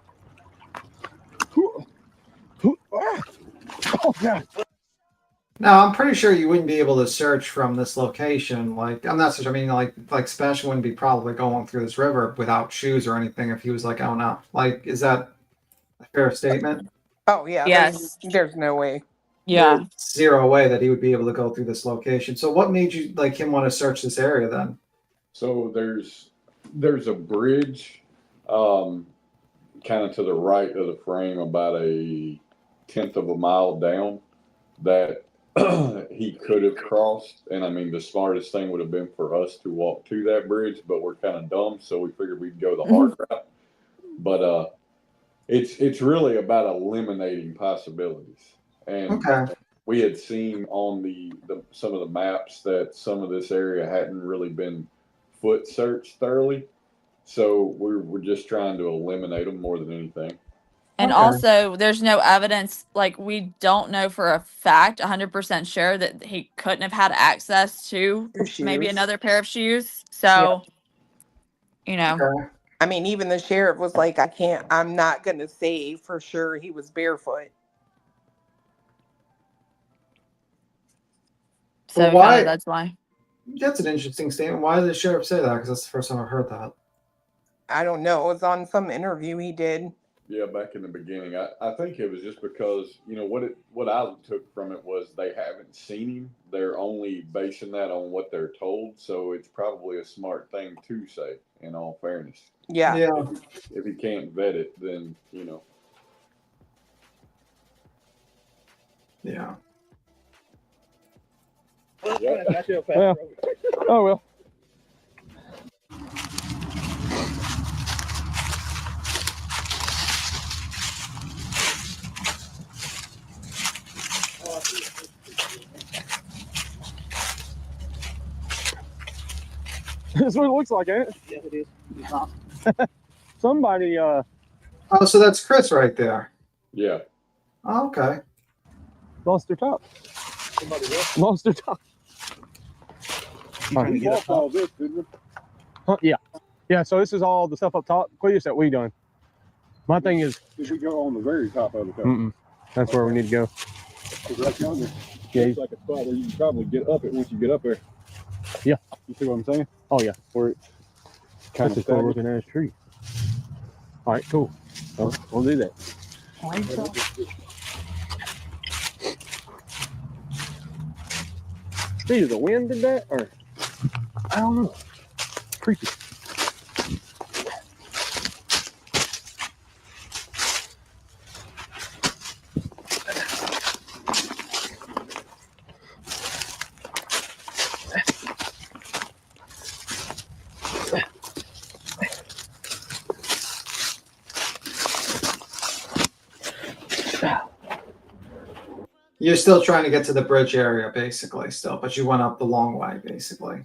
Oh god. Now I'm pretty sure you wouldn't be able to search from this location. Like I'm not such. I mean, like Sebastian wouldn't be probably going through this river without shoes or anything if he was like going out. Like, is that a fair statement? Oh yeah. Yes. There's no way. Yeah. There's zero way that he would be able to go through this location. So what made you like him want to search this area then? So there's a bridge, kind of to the right of the frame, about a 1/10 of a mile down, that he could have crossed. And I mean, the smartest thing would have been for us to walk to that bridge, but we're kind of dumb, so we figured we'd go the hard route. But it's really about eliminating possibilities. And we had seen on the some of the maps that some of this area hadn't really been foot searched thoroughly, so we're just trying to eliminate them more than anything. And also, there's no evidence, like we don't know for a fact, 100% sure that he couldn't have had access to maybe another pair of shoes. So, I mean, even the sheriff was like, I'm not going to say for sure he was barefoot. So why? That's why. That's an interesting statement. Why did the sheriff say that? Because that's the first time I've heard that. I don't know. It was on some interview he did. Yeah, back in the beginning, I think it was just because what I took from it was they haven't seen him. They're only basing that on what they're told, so it's probably a smart thing to say. In all fairness, Yeah. Yeah. if he can't vet it, then Yeah. Well, oh well. That's what it looks like, ain't it? Yeah, it is. Somebody Oh, so that's Chris right there. Yeah. Oh, okay. Lost their top. Lost their top. Trying to get up all this, didn't we? Huh? Yeah. Yeah, so this is all the stuff up top, Cletus, that we done. My thing is, Did we go on the very top of the cup? that's where we need to go. Right yonder. Yeah. Looks like a spot where you can probably get up it once you get up there. Yeah. You see what I'm saying? Oh yeah. Where it's kind That's of a cool looking ass tree. All right, cool. We'll do that. See, the wind did that, or I don't know. Creepy. You're still trying to get to the bridge area, basically, still, but you went up the long way, basically.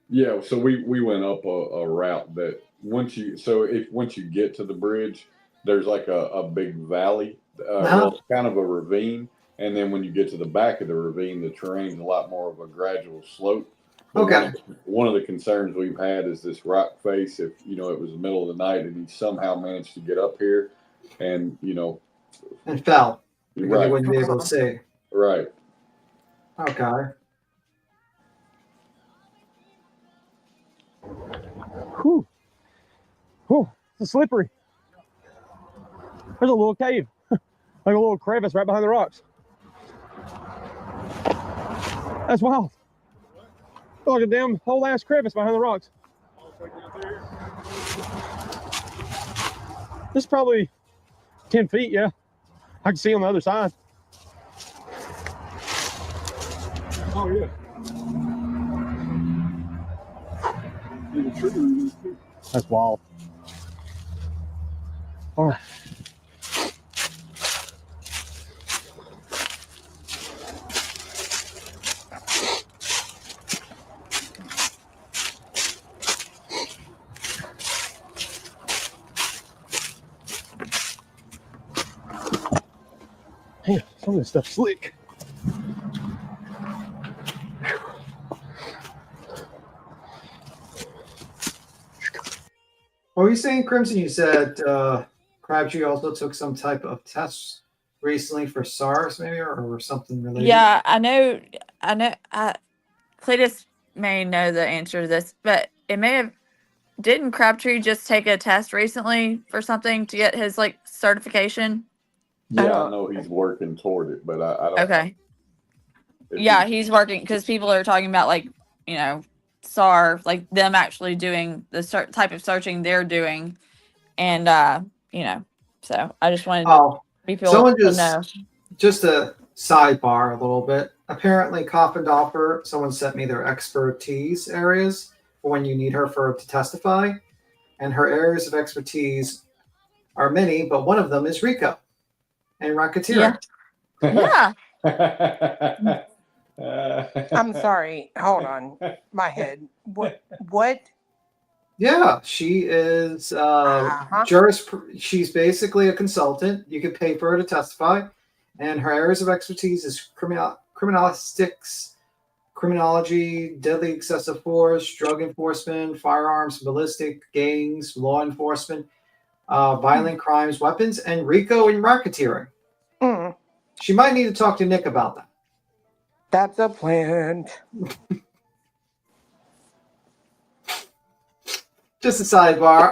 Yeah, so we went up a route that once you get to the bridge, there's like a big valley, well, it's kind of a ravine, and then when you get to the back of the ravine, the terrain's a lot more of a gradual slope. But Okay. One of the concerns we've had is this rock face. If it was the middle of the night and he somehow managed to get up here, and And fell because right, you wouldn't be able to see. right. Okay. Whew. Whew. It's slippery. There's a little cave, like a little crevice right behind the rocks. That's wild. Like a damn whole ass crevice behind the rocks. This is probably 10 feet, yeah. I can see on the other side. Oh yeah. That's wild. All right. Damn, some of this stuff's slick. What were you saying, Crimson? You said Crabtree also took some type of test recently for SARS, maybe, or something related. Yeah, I know. Cletus may know the answer to this, but it may have. Didn't Crabtree just take a test recently for something to get his certification? Yeah, I know he's working toward it, but I don't. Okay. Yeah, he's working because people are talking about SAR, like them actually doing the type of searching they're doing, and so I just wanted people someone to know. Just a sidebar a little bit. Apparently, Coffindoffer, someone sent me their expertise areas for when you need her to testify, and her areas of expertise are many, but one of them is RICO and racketeering. Yeah. I'm sorry. Hold on. My head. What? Yeah, she is she's basically a consultant. You could pay for her to testify, and her areas of expertise is criminalistics, criminology, deadly excessive force, drug enforcement, firearms, ballistic, gangs, law enforcement, violent crimes, weapons, and RICO and racketeering. She might need to talk to Nick about that. That's a plan. Just a sidebar.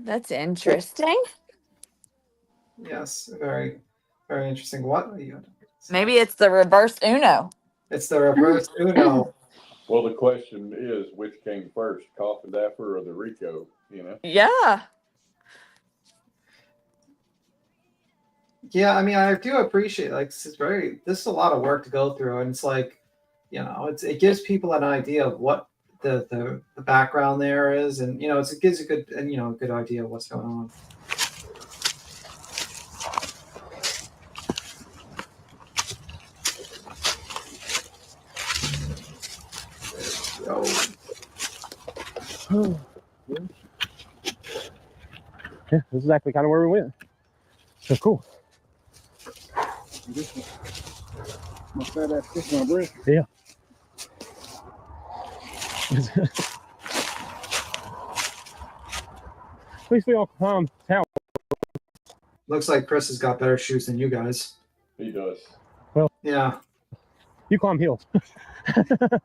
That's interesting. Yes, very, very interesting. What? Maybe it's the reverse Uno. It's the reverse Uno. Well, the question is, which came first, Coffin Dapper or the Rico? Yeah. Yeah, I mean, I do appreciate this is a lot of work to go through, and it's like, it gives people an idea of what the background there is, and it gives a good idea of what's going on. Yeah, this is exactly kind of where we went. So cool. My fat ass kissing my breath. Yeah. At least we all climbed tower. Looks like Chris has got better shoes than you guys. He does. Well, yeah. You climb hills.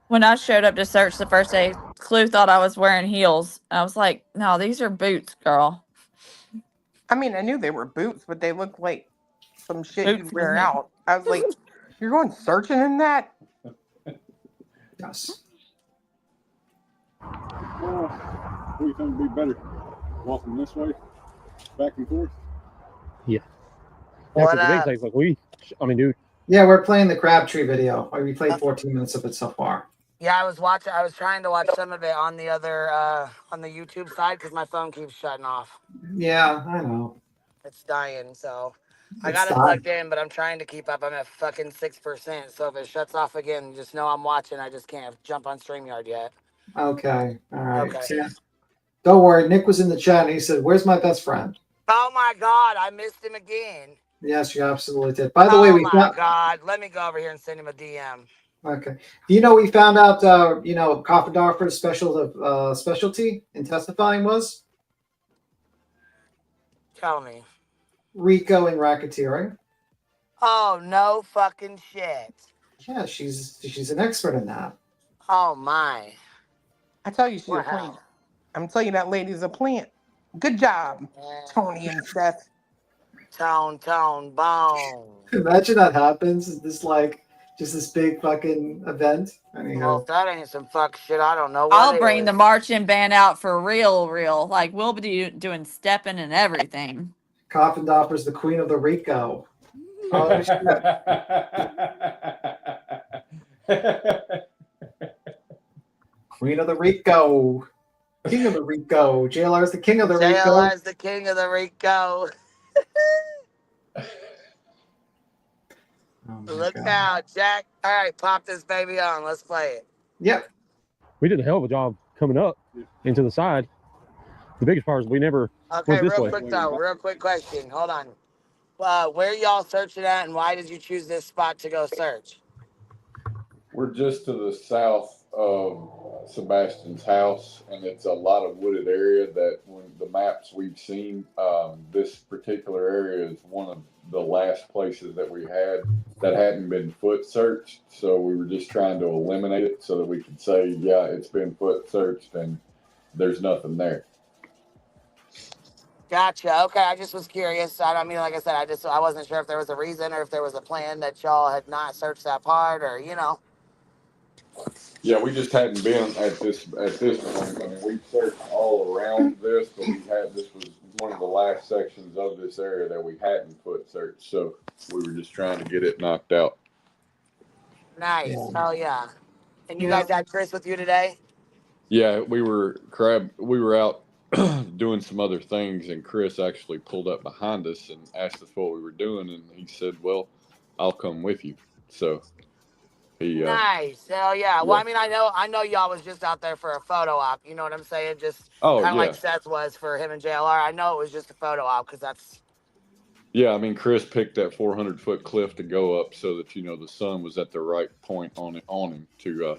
When I showed up to search the first day, Clue thought I was wearing heels. I was like, no, these are boots, girl. I mean, I knew they were boots, but they looked like some shit Boots you'd with wear me. out. I was like, you're going searching in that? Yes. What do you think would be better? Walking this way, back and forth? Yeah. What The big thing's like dude. Yeah, we're playing the Crabtree video. We played 14 minutes of it so far. Yeah, I was trying to watch some of it on the other on the YouTube side because my phone keeps shutting off. Yeah, I know. It's dying, so I It's got it dying. plugged in, but I'm trying to keep up. I'm at fucking 6%. So if it shuts off again, just know I'm watching. I just can't jump on StreamYard yet. Okay, all right. Okay. So, don't worry. Nick was in the chat and he said, "Where's my best friend?" Oh my God, I missed him again. Yes, you absolutely did. By the way, we my God, let me go over here and send him a DM. Okay. Do you know we found out? Coffendorfer's specialty in testifying was Tell me. RICO and racketeering. Oh no fucking shit. Yeah, she's an expert in that. Oh my. I tell you, she's a plant. I'm telling you, that lady's a plant. Good job, Tony and Seth. Tone, bone. Imagine that happens. Is this just this big fucking event? Well, if that ain't some fuck shit, I don't know what I'll it bring is. the marching band out for real. Like, we'll be doing stepping and everything. Coffendorfer's the queen of the RICO. Oh, shit. Queen of the RICO. King of the RICO. JLR's the king of the RICO. JLR's the king of the RICO. Look out, Jack. All right, pop this baby on. Let's play it. Yep. We did a hell of a job coming up into the side. The biggest part is we never Okay, went this real way. quick though. Real quick question. Hold on. Where y'all searching at, and why did you choose this spot to go search? We're just to the south of Sebastian's house, and it's a lot of wooded area that when the maps we've seen, this particular area is one of the last places that we had that hadn't been foot searched. So we were just trying to eliminate it so that we could say, yeah, it's been foot searched and there's nothing there. Gotcha. Okay, I just was curious. I mean, like I said, I wasn't sure if there was a reason or if there was a plan that y'all had not searched that part, or Yeah, we just hadn't been at this point. I mean, we searched all around this, but this was one of the last sections of this area that we hadn't foot searched. So we were just trying to get it knocked out. Nice. Hell yeah. And you guys had Chris with you today? Yeah, we were out doing some other things, and Chris actually pulled up behind us and asked us what we were doing, and he said, "Well, I'll come with you." So he nice. Hell yeah. Well, I mean, I know y'all was just out there for a photo op. You know what I'm saying? Just kind of like Seth was for him and JLR. I know it was just a photo op because that's. Yeah, I mean, Chris picked that 400-foot cliff to go up so that the sun was at the right point on him to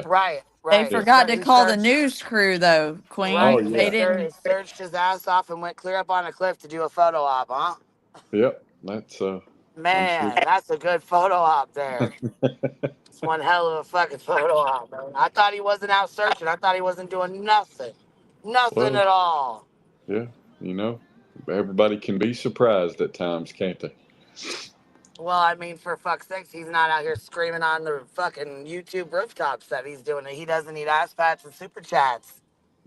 Right. They forgot to call the news crew though, Queen. Right. Oh, yeah. They didn't. Searched his ass off and went clear up on a cliff to do a photo op, huh? Yep, that's Man, that's a good photo op there. It's one hell of a fucking photo op, man. I thought he wasn't out searching. I thought he wasn't doing nothing. Nothing at all. Yeah. You know, everybody can be surprised at times, can't they? Well, I mean, for fuck's sakes, he's not out here screaming on the fucking YouTube rooftops that he's doing it. He doesn't need ass pats and super chats.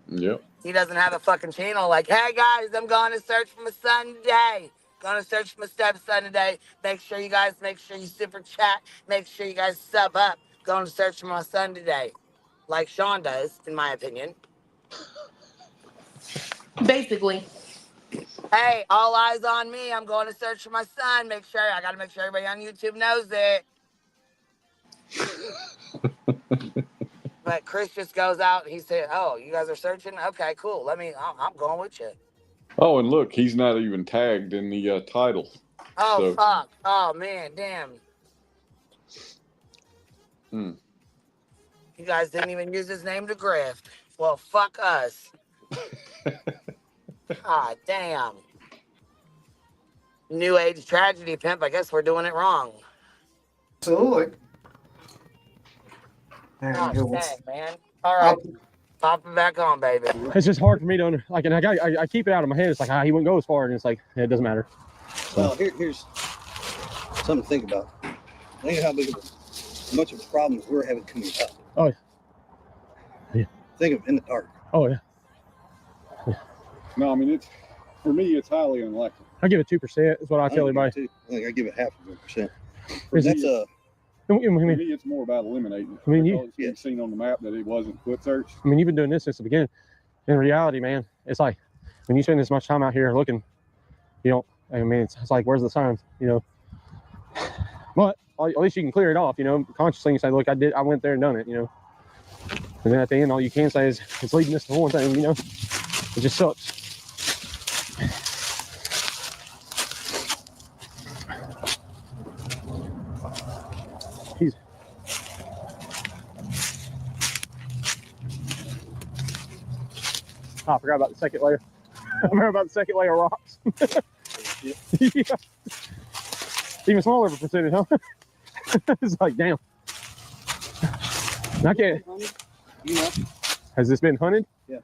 Yep. He doesn't have a fucking channel like, hey guys, I'm going to search for my son today. Going to search for my stepson today. Make sure you super chat. Make sure you guys sub up. Going to search for my son today. Like Sean does, in my opinion. Basically. Hey, all eyes on me. I'm going to search for my son. I got to make sure everybody on YouTube knows it. But Chris just goes out and he said, oh, you guys are searching? Okay, cool. I'm going with you. Oh, and look, he's not even tagged in the title. Oh, so. fuck. Oh, man, damn. You guys didn't even use his name to grift. Well, fuck us. God damn. New age tragedy pimp. I guess we're doing it wrong. Absolutely. There Oh, you go. dang, man. All right. Pop it back on, baby. It's just hard for me to and I keep it out of my head. It's like, he wouldn't go as far, and it's like, it doesn't matter. So. Well, here's something to think about. Think of how much of a problem we're having coming up. Oh, yeah. Think of in the dark. Oh, yeah. No, I mean, for me, it's highly unlikely. I give it 2%. Is what I tell everybody. I think I give it 0.5%. For me, it's more about eliminating it. I mean, you've seen on the map that it wasn't foot search. I mean, you've been doing this since the beginning. In reality, man, it's like when you spend this much time out here looking, you know, I mean, it's like, where's the signs, you know? But at least you can clear it off, you know, consciously. You say, look, I went there and done it, you know. And then at the end, all you can say is, it's leading us to one thing, you know. It just sucks. Oh, I forgot about the second layer. I forgot about the second layer of rocks. Yeah. Even smaller of a percentage, huh? It's like, damn. I can't. Has this been hunted? Yeah.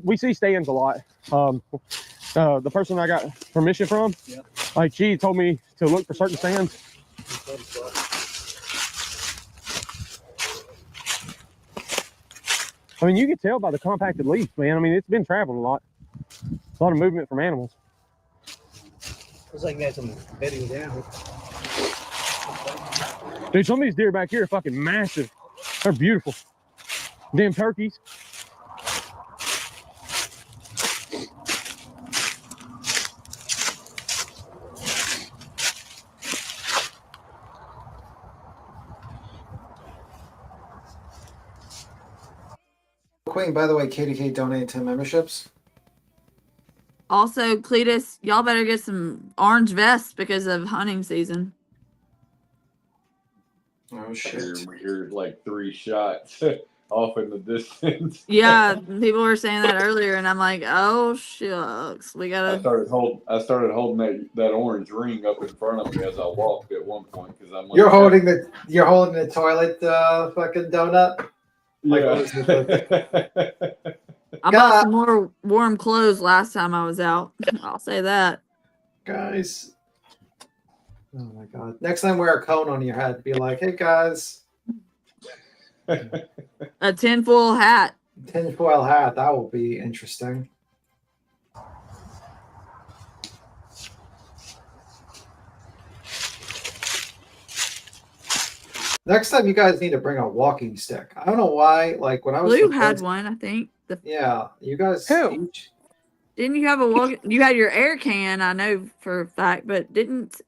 We see stands a lot. The person I got permission from, like, she told me to look for certain stands. I mean, you can tell by the compacted leaf, man. I mean, it's been traveling a lot. A lot of movement from animals. Looks like that's some bedding down. Dude, some of these deer back here are fucking massive. They're beautiful. Damn turkeys. Queen, by the way, KDK donated 10 memberships. Also, Cletus, y'all better get some orange vests because of hunting season. Oh, shit. We heard like 3 shots off in the distance. Yeah, people were saying that earlier, and I'm like, oh, shucks. We got I to... started holding that orange ring up in front of me as I walked at one point because I'm like, You're holding the toilet fucking donut? Yeah. I bought some more warm clothes last time I was out. I'll say that. Guys. Oh my god. Next time wear a cone on your head. Be like, hey guys. A tinfoil hat. Tinfoil hat. That will be interesting. Next time you guys need to bring a walking stick. I don't know why. Like when I was Blue had one, I think. Yeah, you guys. Who? Didn't you have a walk? You had your air can, I know for a fact, but didn't.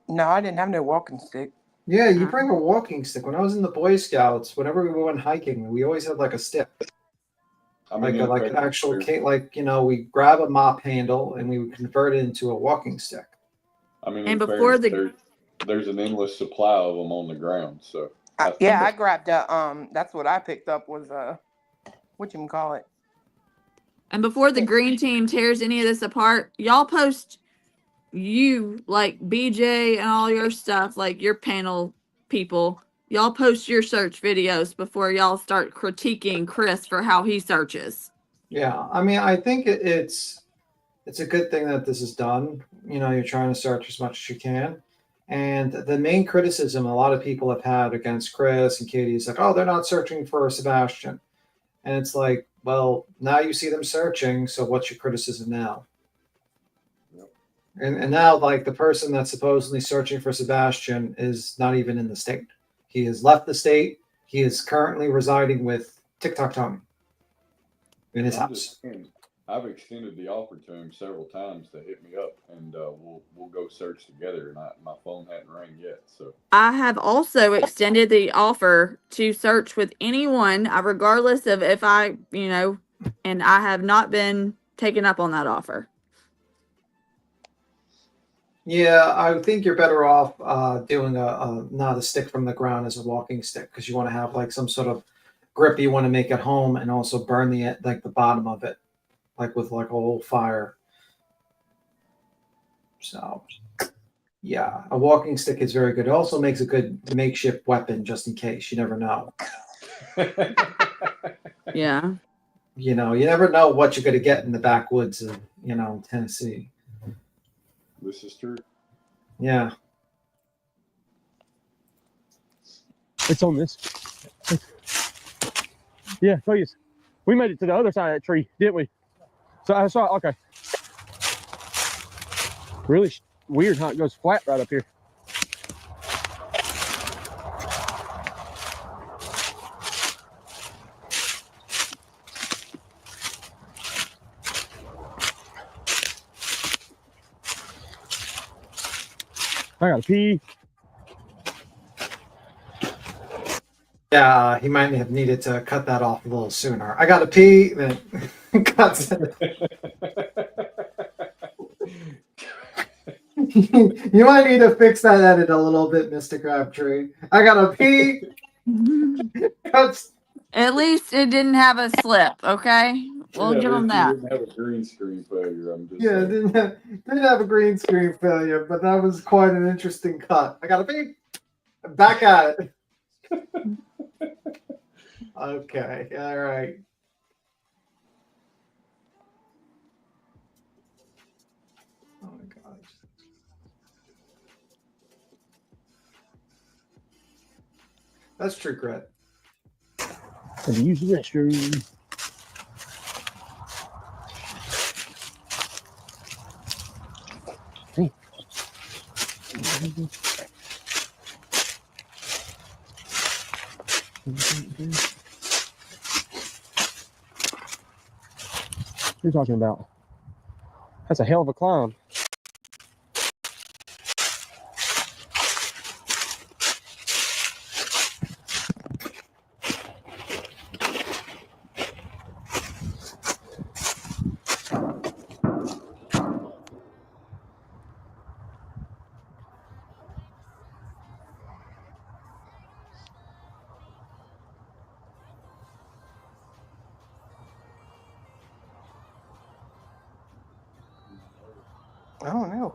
No, I didn't have no walking stick. Yeah, you bring a walking stick. When I was in the Boy Scouts, whenever we went hiking, we always had like a stick. I mean, like an actual like, you know, we grab a mop handle and we would convert it into a walking stick. I mean, and before there's an endless supply of them on the ground. So I grabbed a that's what I picked up was whatchamacallit. And before the green team tears any of this apart, y'all post you like BJ and all your stuff, like your panel people. Y'all post your search videos before y'all start critiquing Chris for how he searches. Yeah, I mean, I think it's a good thing that this is done. You're trying to search as much as you can. And the main criticism a lot of people have had against Chris and Katie is like, oh, they're not searching for Sebastian. And it's like, well, now you see them searching, so what's your criticism now? And now, like, the person that's supposedly searching for Sebastian is not even in the state. He has left the state. He is currently residing with TikTok Tony in his I'm house. just saying, I've extended the offer to him several times to hit me up, and we'll go search together. And my phone hadn't rang yet, so I have also extended the offer to search with anyone, regardless of if I, and I have not been taken up on that offer. Yeah, I think you're better off doing not a stick from the ground as a walking stick, because you want to have like some sort of grip you want to make at home, and also burn the bottom of it, like with like a whole fire. So yeah, a walking stick is very good. It also makes a good makeshift weapon just in case. You never know. Yeah. You never know what you're going to get in the backwoods of Tennessee. this is true. Yeah. It's on this. Yeah, please. We made it to the other side of that tree, didn't we? So I saw, okay. Really weird how it goes flat right up here. I gotta pee. Yeah, he might have needed to cut that off a little sooner. I got to pee. Then cuts it. You might need to fix that edit a little bit, Mr. Crabtree. I got to pee. Cuts. At least it didn't have a slip, okay? We'll give them that. Didn't have a green screen failure. I'm just Yeah, didn't have a green screen failure, but that was quite an interesting cut. I got to pee. Back at it. Okay, all right. Oh my gosh. That's true, Gret. Have to use the restroom. Hey. What are you talking about? That's a hell of a climb. I don't know.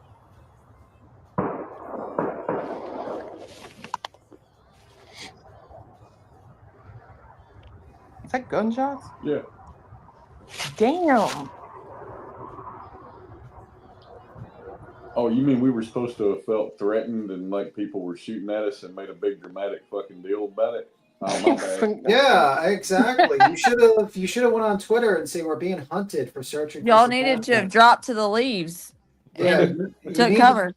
Is that gunshots? Yeah. Damn. Oh, you mean we were supposed to have felt threatened and like people were shooting at us and made a big dramatic fucking deal about it? Oh, my bad. Yeah, exactly. You should have went on Twitter and say we're being hunted for searching. Y'all for needed to Sebastian. have dropped to the leaves. Yeah, And took cover.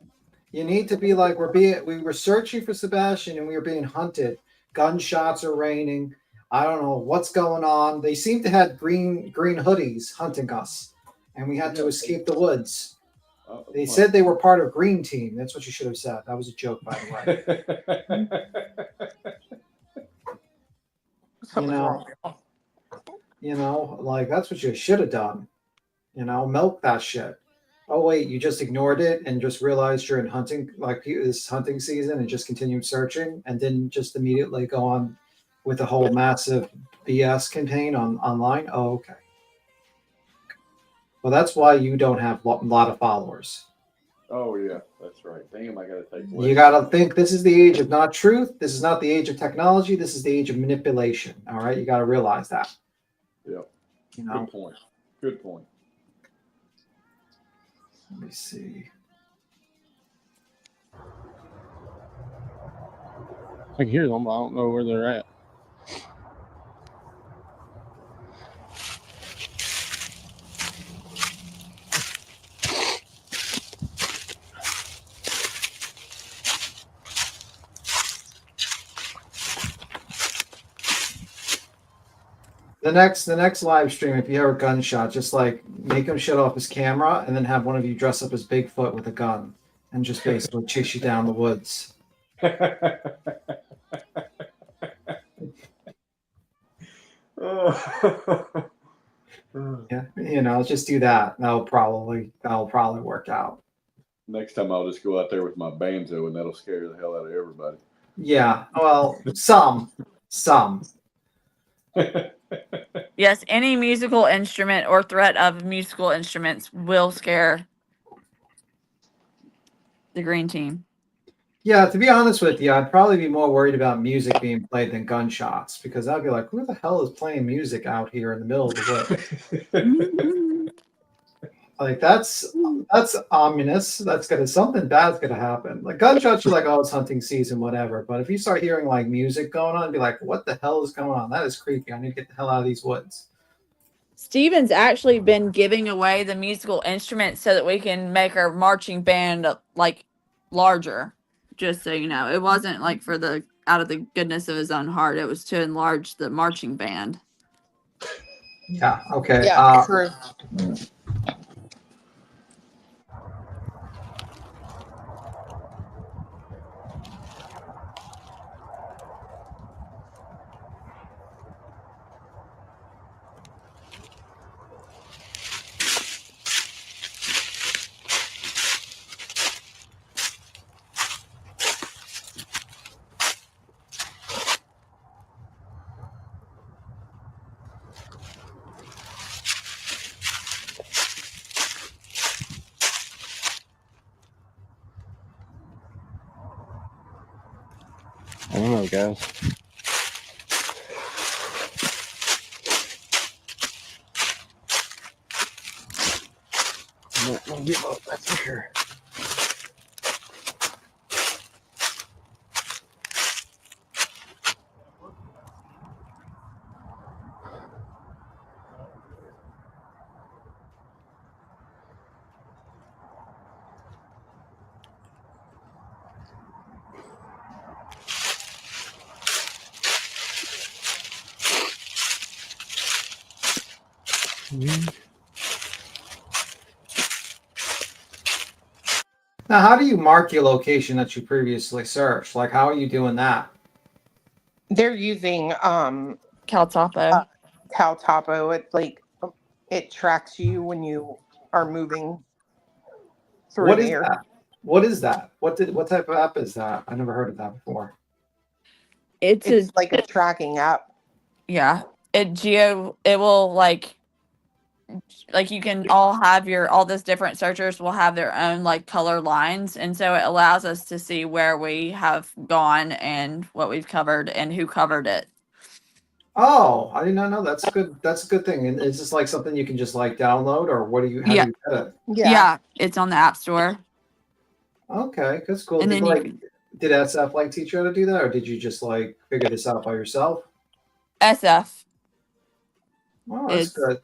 You need to be like we were searching for Sebastian and we were being hunted. Gunshots are raining. I don't know what's going on. They seem to have green hoodies hunting us, and we had to escape the woods. They said they were part of Green Team. That's what you should have said. That was a joke, by the way. Like that's what you should have done. Milk that shit. Oh wait, you just ignored it and just realized you're in hunting, like this hunting season, and just continued searching, and didn't just immediately go on with the whole massive BS campaign online. Oh, okay. Well, that's why you don't have a lot of followers. Oh yeah, that's right. Damn, I gotta take. You gotta think this is the age of not truth. This is not the age of technology. This is the age of manipulation. All right, you gotta realize that. Yeah. You know. Good point. Good point. Let me see. I can hear them, but I don't know where they're at. The next live stream, if you hear a gunshot, just like make him shut off his camera and then have one of you dress up as Bigfoot with a gun and just basically chase you down the woods. Yeah, you know, just do that. That'll probably work out. Next time I'll just go out there with my banjo and that'll scare the hell out of everybody. Yeah, well, some. Yes, any musical instrument or threat of musical instruments will scare the green team. Yeah, to be honest with you, I'd probably be more worried about music being played than gunshots because I'd be like, who the hell is playing music out here in the middle of the woods? Like that's ominous. That's something bad's gonna happen. Like gunshots, you're like, oh, it's hunting season, whatever. But if you start hearing like music going on, be like, what the hell is going on? That is creepy. I need to get the hell out of these woods. Steven's actually been giving away the musical instruments so that we can make our marching band like larger. Just so you know, it wasn't like for the out of the goodness of his own heart. It was to enlarge the marching band. Yeah. Okay. Yeah, true. I don't know, guys. I'm not gonna give up, that's for sure. Now, how do you mark your location that you previously searched? Like, how are you doing that? They're using Caltopo. Caltopo. It tracks you when you are moving through What an is air. that? What is that? What type of app is that? I never heard of that before. It's like a tracking app. Yeah. It will like you can all have all this different searchers will have their own like color lines, and so it allows us to see where we have gone and what we've covered and who covered it. Oh, I did not know. That's good. That's a good thing. And is this like something you can just like download, or how do you get it? Yeah, it's on the App Store. Okay, that's cool. And Did, then did SF like teach you how to do that, or did you just like figure this out by yourself? SF. Oh, that's good.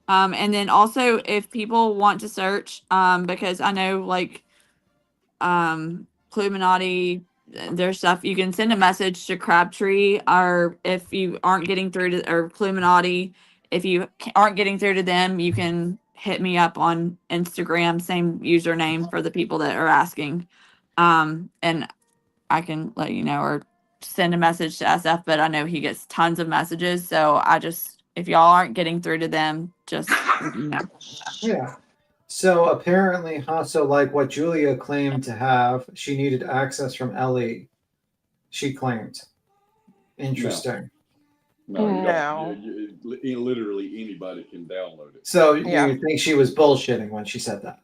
And then also if people want to search, because I know like Cluminati, there's stuff you can send a message to Crabtree, or if you aren't getting through to or Cluminati, if you aren't getting through to them, you can hit me up on Instagram, same username for the people that are asking, and I can let you know, or send a message to SF. But I know he gets tons of messages, so if y'all aren't getting through to them, just Yeah. So apparently, so like what Julia claimed to have, she needed access from Ellie. She claimed. Interesting. No, you don't. Literally anybody can download it. So you think she was bullshitting when she said that?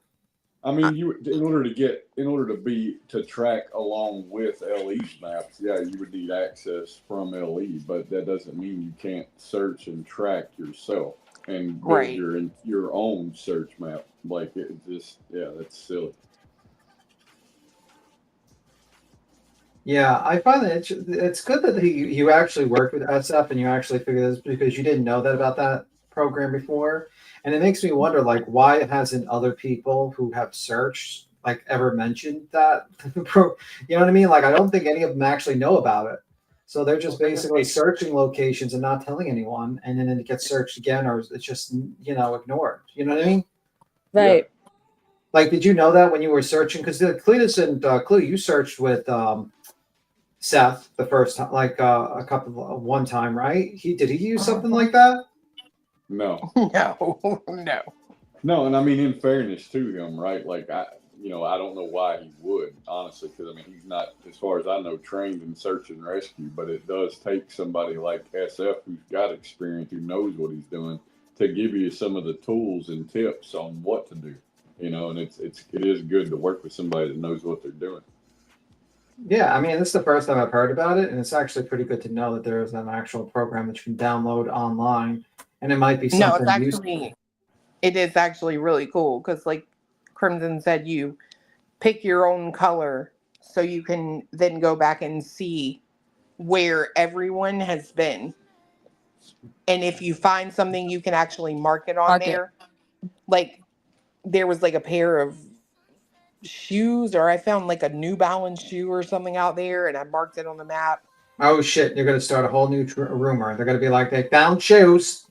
I mean, in order to track along with LE's maps, yeah, you would need access from LE, but that doesn't mean you can't search and track yourself and build Right. your own search map. Like that's silly. Yeah, I find that it's good that you actually worked with SF and you actually figured this because you didn't know that about that program before, and it makes me wonder like why hasn't other people who have searched like ever mentioned that you know what I mean? Like I don't think any of them actually know about it, so they're just basically searching locations and not telling anyone, and then it gets searched again or it's just ignored. You know what I mean? Right. Like, did you know that when you were searching? Because Cletus and Clue, you searched with Seth the first time, like one time, right? Did he use something like that? No. No. No, and I mean, in fairness to him, right? Like I don't know why he would, honestly, because I mean, he's not, as far as I know, trained in search and rescue. But it does take somebody like SF who's got experience, who knows what he's doing, to give you some of the tools and tips on what to do. And it is good to work with somebody that knows what they're doing. Yeah, I mean, this is the first time I've heard about it, and it's actually pretty good to know that there is an actual program that you can download online, and it might be No, something useful. it is actually really cool because, like Crimson said, you pick your own color so you can then go back and see where everyone has been. And if you find something, you can actually mark it on there. Like there was like a pair of shoes, or I found like a New Balance shoe or something out there, and I marked it on the map. Oh shit! You're gonna start a whole new rumor. They're gonna be like, they found shoes.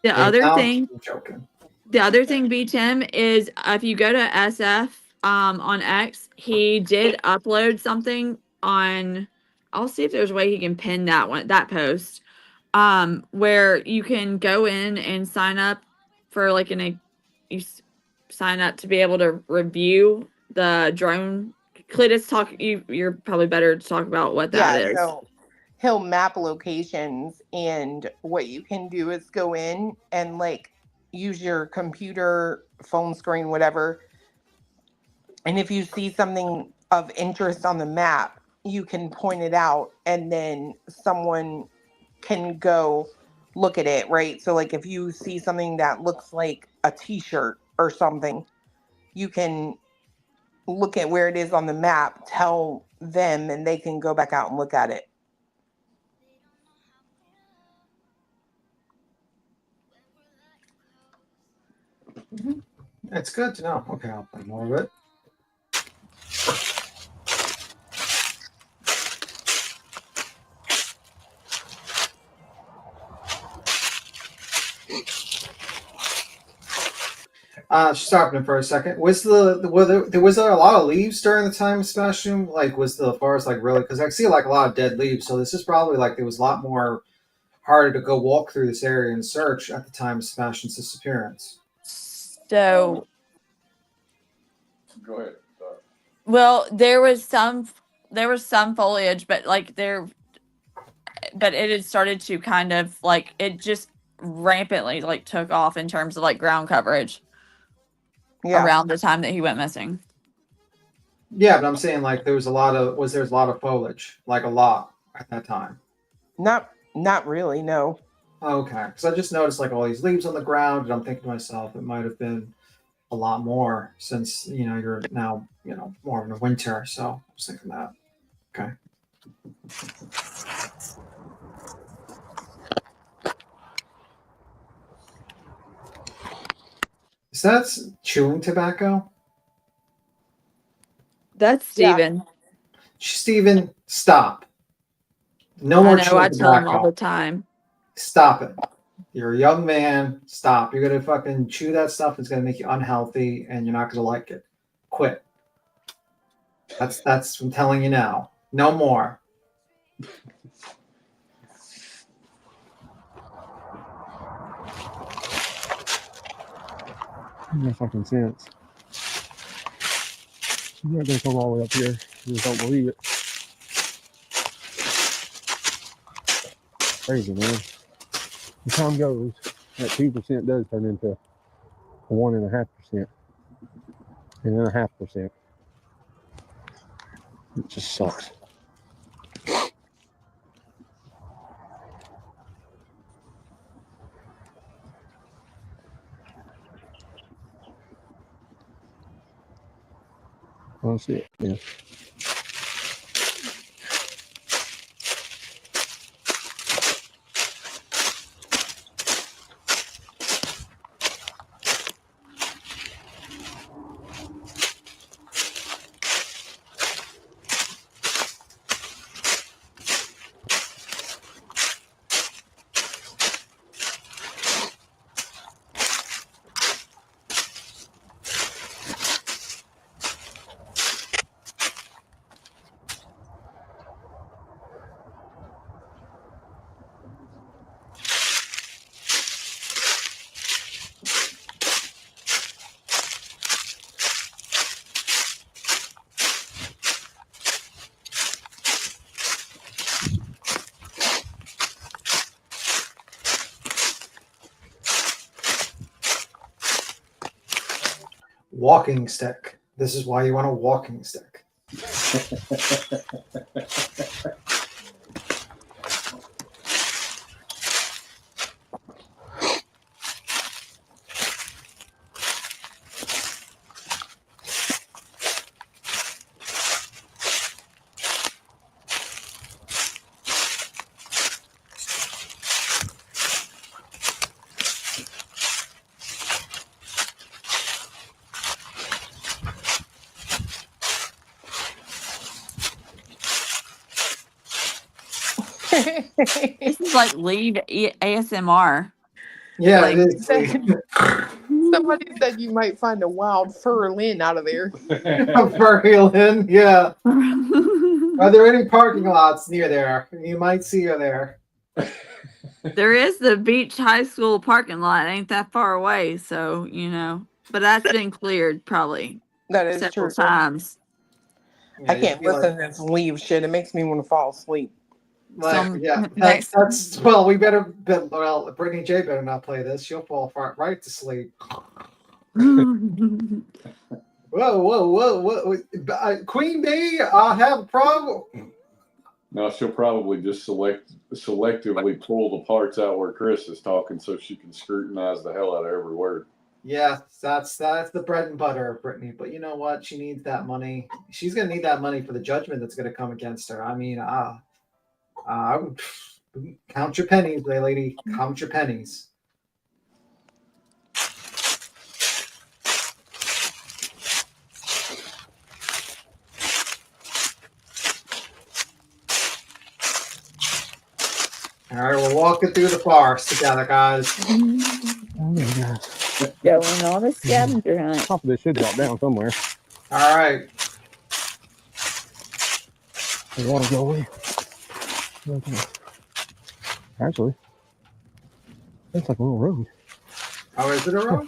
The They other found- thing, I'm joking. the other thing, B Tim, is if you go to SF on X, he did upload something on. I'll see if there's a way he can pin that post, where you can go in and sign up for like sign up to be able to review the drone. Cletus, you're probably better to talk about what that is. So he'll map locations, and what you can do is go in and like use your computer, phone screen, whatever. And if you see something of interest on the map, you can point it out, and then someone can go look at it, right? So like if you see something that looks like a t-shirt or something, you can look at where it is on the map, tell them, and they can go back out and look at it. It's good to know. Okay, I'll play more of it. Stopping for a second. Was there a lot of leaves during the time of Smash Doom? Like, was the forest like really? Because I see like a lot of dead leaves. So this is probably like there was a lot more harder to go walk through this area and search at the time of Smash Doom's disappearance. So, Go ahead. Sorry. well, there was some foliage, but it had started to kind of like it just rampantly like took off in terms of like ground coverage. Yeah. Around the time that he went missing. Yeah, but I'm saying like there's a lot of foliage, like a lot at that time. Not really, no. Okay, because I just noticed like all these leaves on the ground, and I'm thinking to myself, it might have been a lot more since you're now more in the winter. So I was thinking that. Okay. Is that chewing tobacco? That's Steven. Yeah. Steven, stop. No more chewing I tell him tobacco. all the time. Stop it. You're a young man. Stop. You're going to fucking chew that stuff. It's going to make you unhealthy, and you're not going to like it. Quit. That's I'm telling you now. No more. No fucking sense. She's not gonna come all the way up here. I just don't believe it. Crazy, man. The time goes, that 2% does turn into a 1.5%. 10.5%. It just sucks. That's it. Yeah. Walking stick. This is why you want a walking stick. This is like lead ASMR. Yeah, Like, it is. Somebody said you might find a wild furlin out of there. Furlin, yeah. Are there any parking lots near there? You might see her there. there is the Beach High School parking lot. It ain't that far away, so you know. But that's been cleared probably That is several true. times. Yeah, I can't listen to this leave shit. It makes me want to fall asleep. Like, yeah, that's well. We better. Well, Brittany J better not play this. She'll fall right to sleep. Whoa, whoa, whoa! Queen Bee, I have a problem. No, she'll probably just selectively pull the parts out where Chris is talking, so she can scrutinize the hell out of every word. Yeah, that's the bread and butter of Brittany. But you know what? She needs that money. She's gonna need that money for the judgment that's gonna come against her. I mean, count your pennies, lady. Count your pennies. All right, we're walking through the forest together, guys. Oh my God. Going on a scavenger hunt. Half of this should drop down somewhere. All right. The water go away. Okay. Actually, that's like a little road. Oh, is it a road?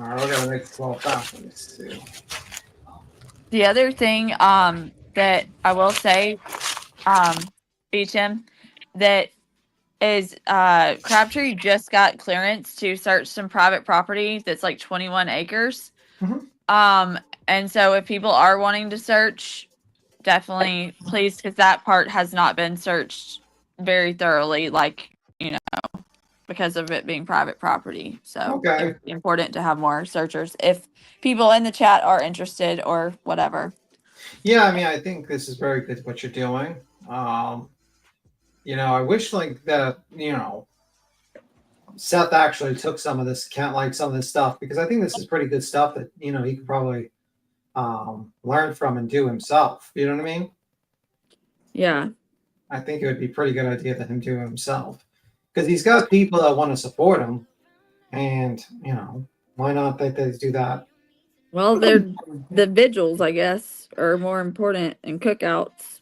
All right, we gotta make 12,000 too. The other thing that I will say, Beecham, that is Crabtree just got clearance to search some private property that's like 21 acres. And so if people are wanting to search, definitely please, because that part has not been searched very thoroughly, like, you know, because of it being private property. So it's important to have more searchers if people in the chat are interested or whatever. Yeah, I mean, I think this is very good what you're doing. You know, I wish like that, you know, Seth actually took some of this some of this stuff, because I think this is pretty good stuff that, you know, he could probably learn from and do himself. You know what I mean? Yeah. I think it would be a pretty good idea that him do it himself, because he's got people that want to support him, and you know, why not they do that? Well, they're the vigils, I guess, are more important, and cookouts.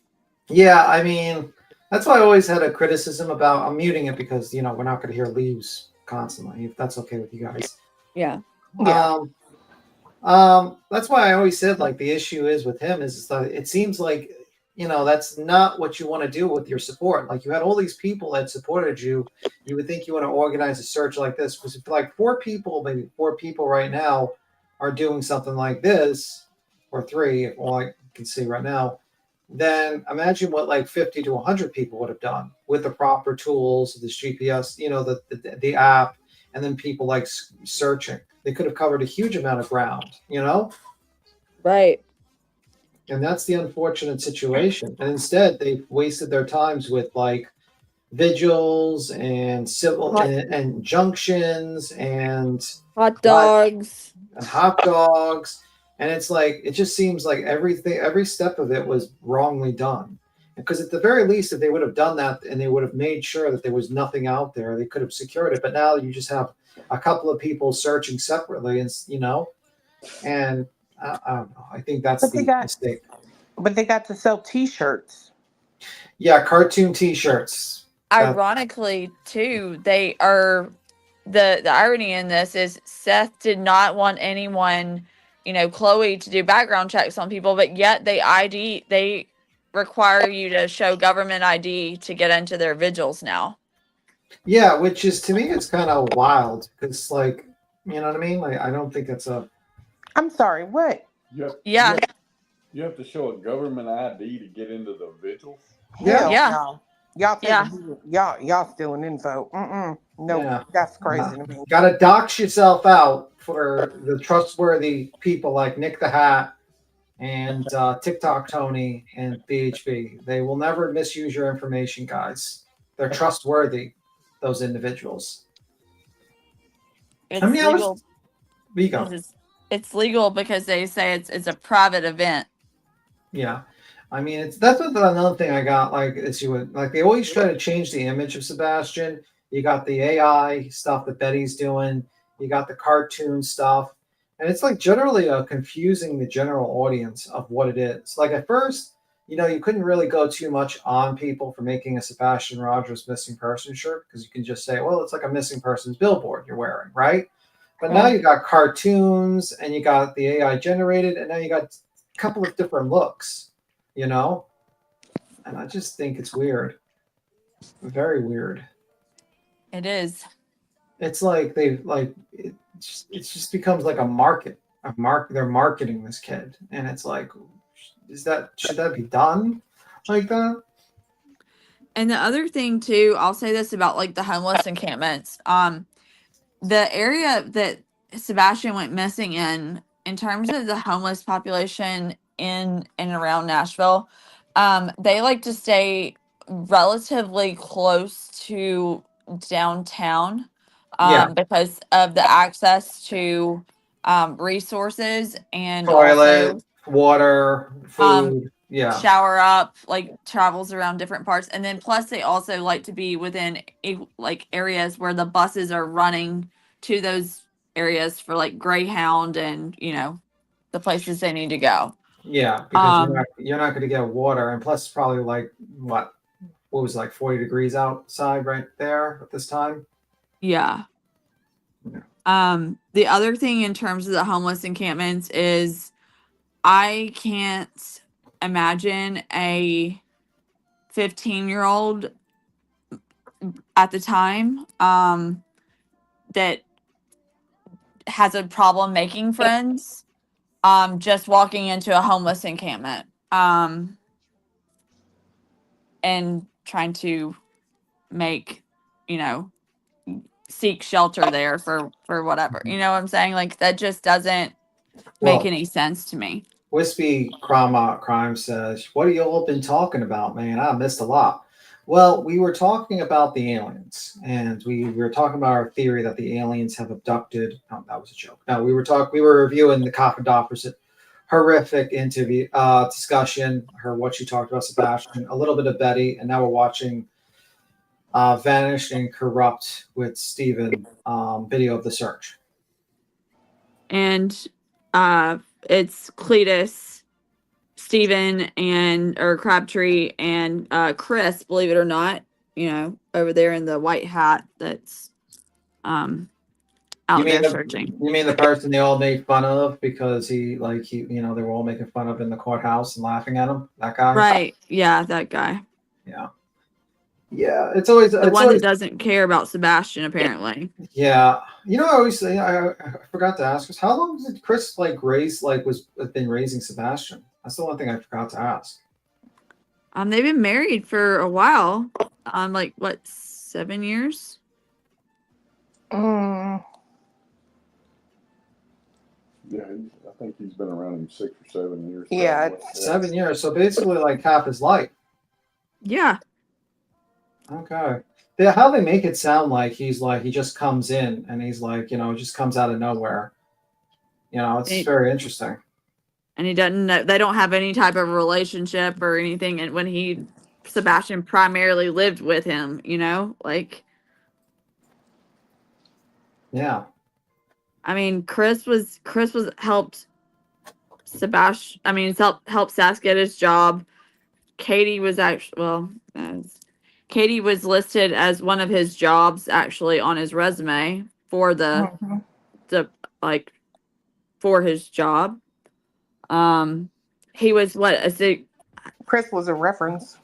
Yeah, I mean, that's why I always had a criticism about. I'm muting it because we're not going to hear leaves constantly. If that's okay with you guys. Yeah. That's why I always said like the issue is with him is that it seems like that's not what you want to do with your support. Like you had all these people that supported you. You would think you want to organize a search like this because if like maybe four people right now are doing something like this, or three, if all I can see right now, then imagine what like 50 to 100 people would have done with the proper tools, this GPS, the app, and then people like searching. They could have covered a huge amount of ground. Right. And that's the unfortunate situation. And instead, they've wasted their times with like vigils and civil and junctions and hot dogs. And it's like it just seems like every step of it was wrongly done. Because at the very least, if they would have done that and they would have made sure that there was nothing out there, they could have secured it. But now you just have a couple of people searching separately, and I don't know. I think that's the mistake. But they got to sell T-shirts. Yeah, cartoon T-shirts. Ironically, too, they are the irony in this is Seth did not want anyone, Chloe, to do background checks on people, but yet they require you to show government ID to get into their vigils now. Yeah, which is to me it's kind of wild because like you know what I mean. Like I don't think it's a. I'm sorry. What? Yeah. You have to show a government ID to get into the vigils. Hell Yeah. no. Y'all stealing info. No, Yeah. that's crazy to me. Got to dox yourself out for the trustworthy people like Nick the Hat and TikTok Tony and BHB. They will never misuse your information, guys. They're trustworthy, those individuals. It's How many legal. hours? We go. It's legal because they say it's a private event. Yeah. I mean, that's another thing I got like issue with. Like they always try to change the image of Sebastian. You got the AI stuff that Betty's doing. You got the cartoon stuff, and it's like generally confusing the general audience of what it is. Like at first, you couldn't really go too much on people for making a Sebastian Rogers missing person shirt because you can just say, well, it's like a missing person's billboard you're wearing, right? But now you got cartoons and you got the AI generated, and now you got a couple of different looks. And I just think it's weird. Very weird. It is. It's like it just becomes like a market. They're marketing this kid, and it's like, should that be done like that? And the other thing too, I'll say this about like the homeless encampments. The area that Sebastian went missing in terms of the homeless population in and around Nashville, they like to stay relatively close to downtown because of the access to resources and Toilet, also water, food. shower up, like travels around different parts, and then plus they also like to be within like areas where the buses are running to those areas for like Greyhound and the places they need to go. Yeah, because you're not going to get water, and plus probably like what was like 40 degrees outside right there at this time. Yeah. The other thing in terms of the homeless encampments is I can't imagine a 15-year-old at the time that has a problem making friends just walking into a homeless encampment and trying to make seek shelter there for whatever, you know what I'm saying? Like that just doesn't make any sense to me. Wispy Crama Crime says, what have you all been talking about, man? I missed a lot. Well, we were talking about the aliens, and we were talking about our theory that the aliens have abducted. Oh, that was a joke. No, we were reviewing the Coffin horrific interview discussion, what she talked about Sebastian, a little bit of Betty, and now we're watching Vanished and Corrupt with Steven video of the search. And it's Cletus Steven or Crabtree and Chris, believe it or not, over there in the white hat that's out there searching. You mean the person they all made fun of because he they were all making fun of in the courthouse and laughing at him? That guy? Right. Yeah, that guy. Yeah. Yeah, it's always the one that doesn't care about Sebastian, apparently. Yeah, I always say I forgot to ask us how long did Chris been raising Sebastian? That's the one thing I forgot to ask. They've been married for a while. 7 years? Yeah, I think he's been around him 6 or 7 years. Yeah, probably. 7 years. So basically, like half his life. Yeah. Okay. How they make it sound like he just comes in and he's just comes out of nowhere. It's very interesting. And he doesn't know, they don't have any type of relationship or anything. And when Sebastian primarily lived with him, Yeah. I mean, Chris was helped Sebastian. I mean, helped Sass get his job. Katie was Katie was listed as one of his jobs actually on his resume for for his job. He was Chris was a reference.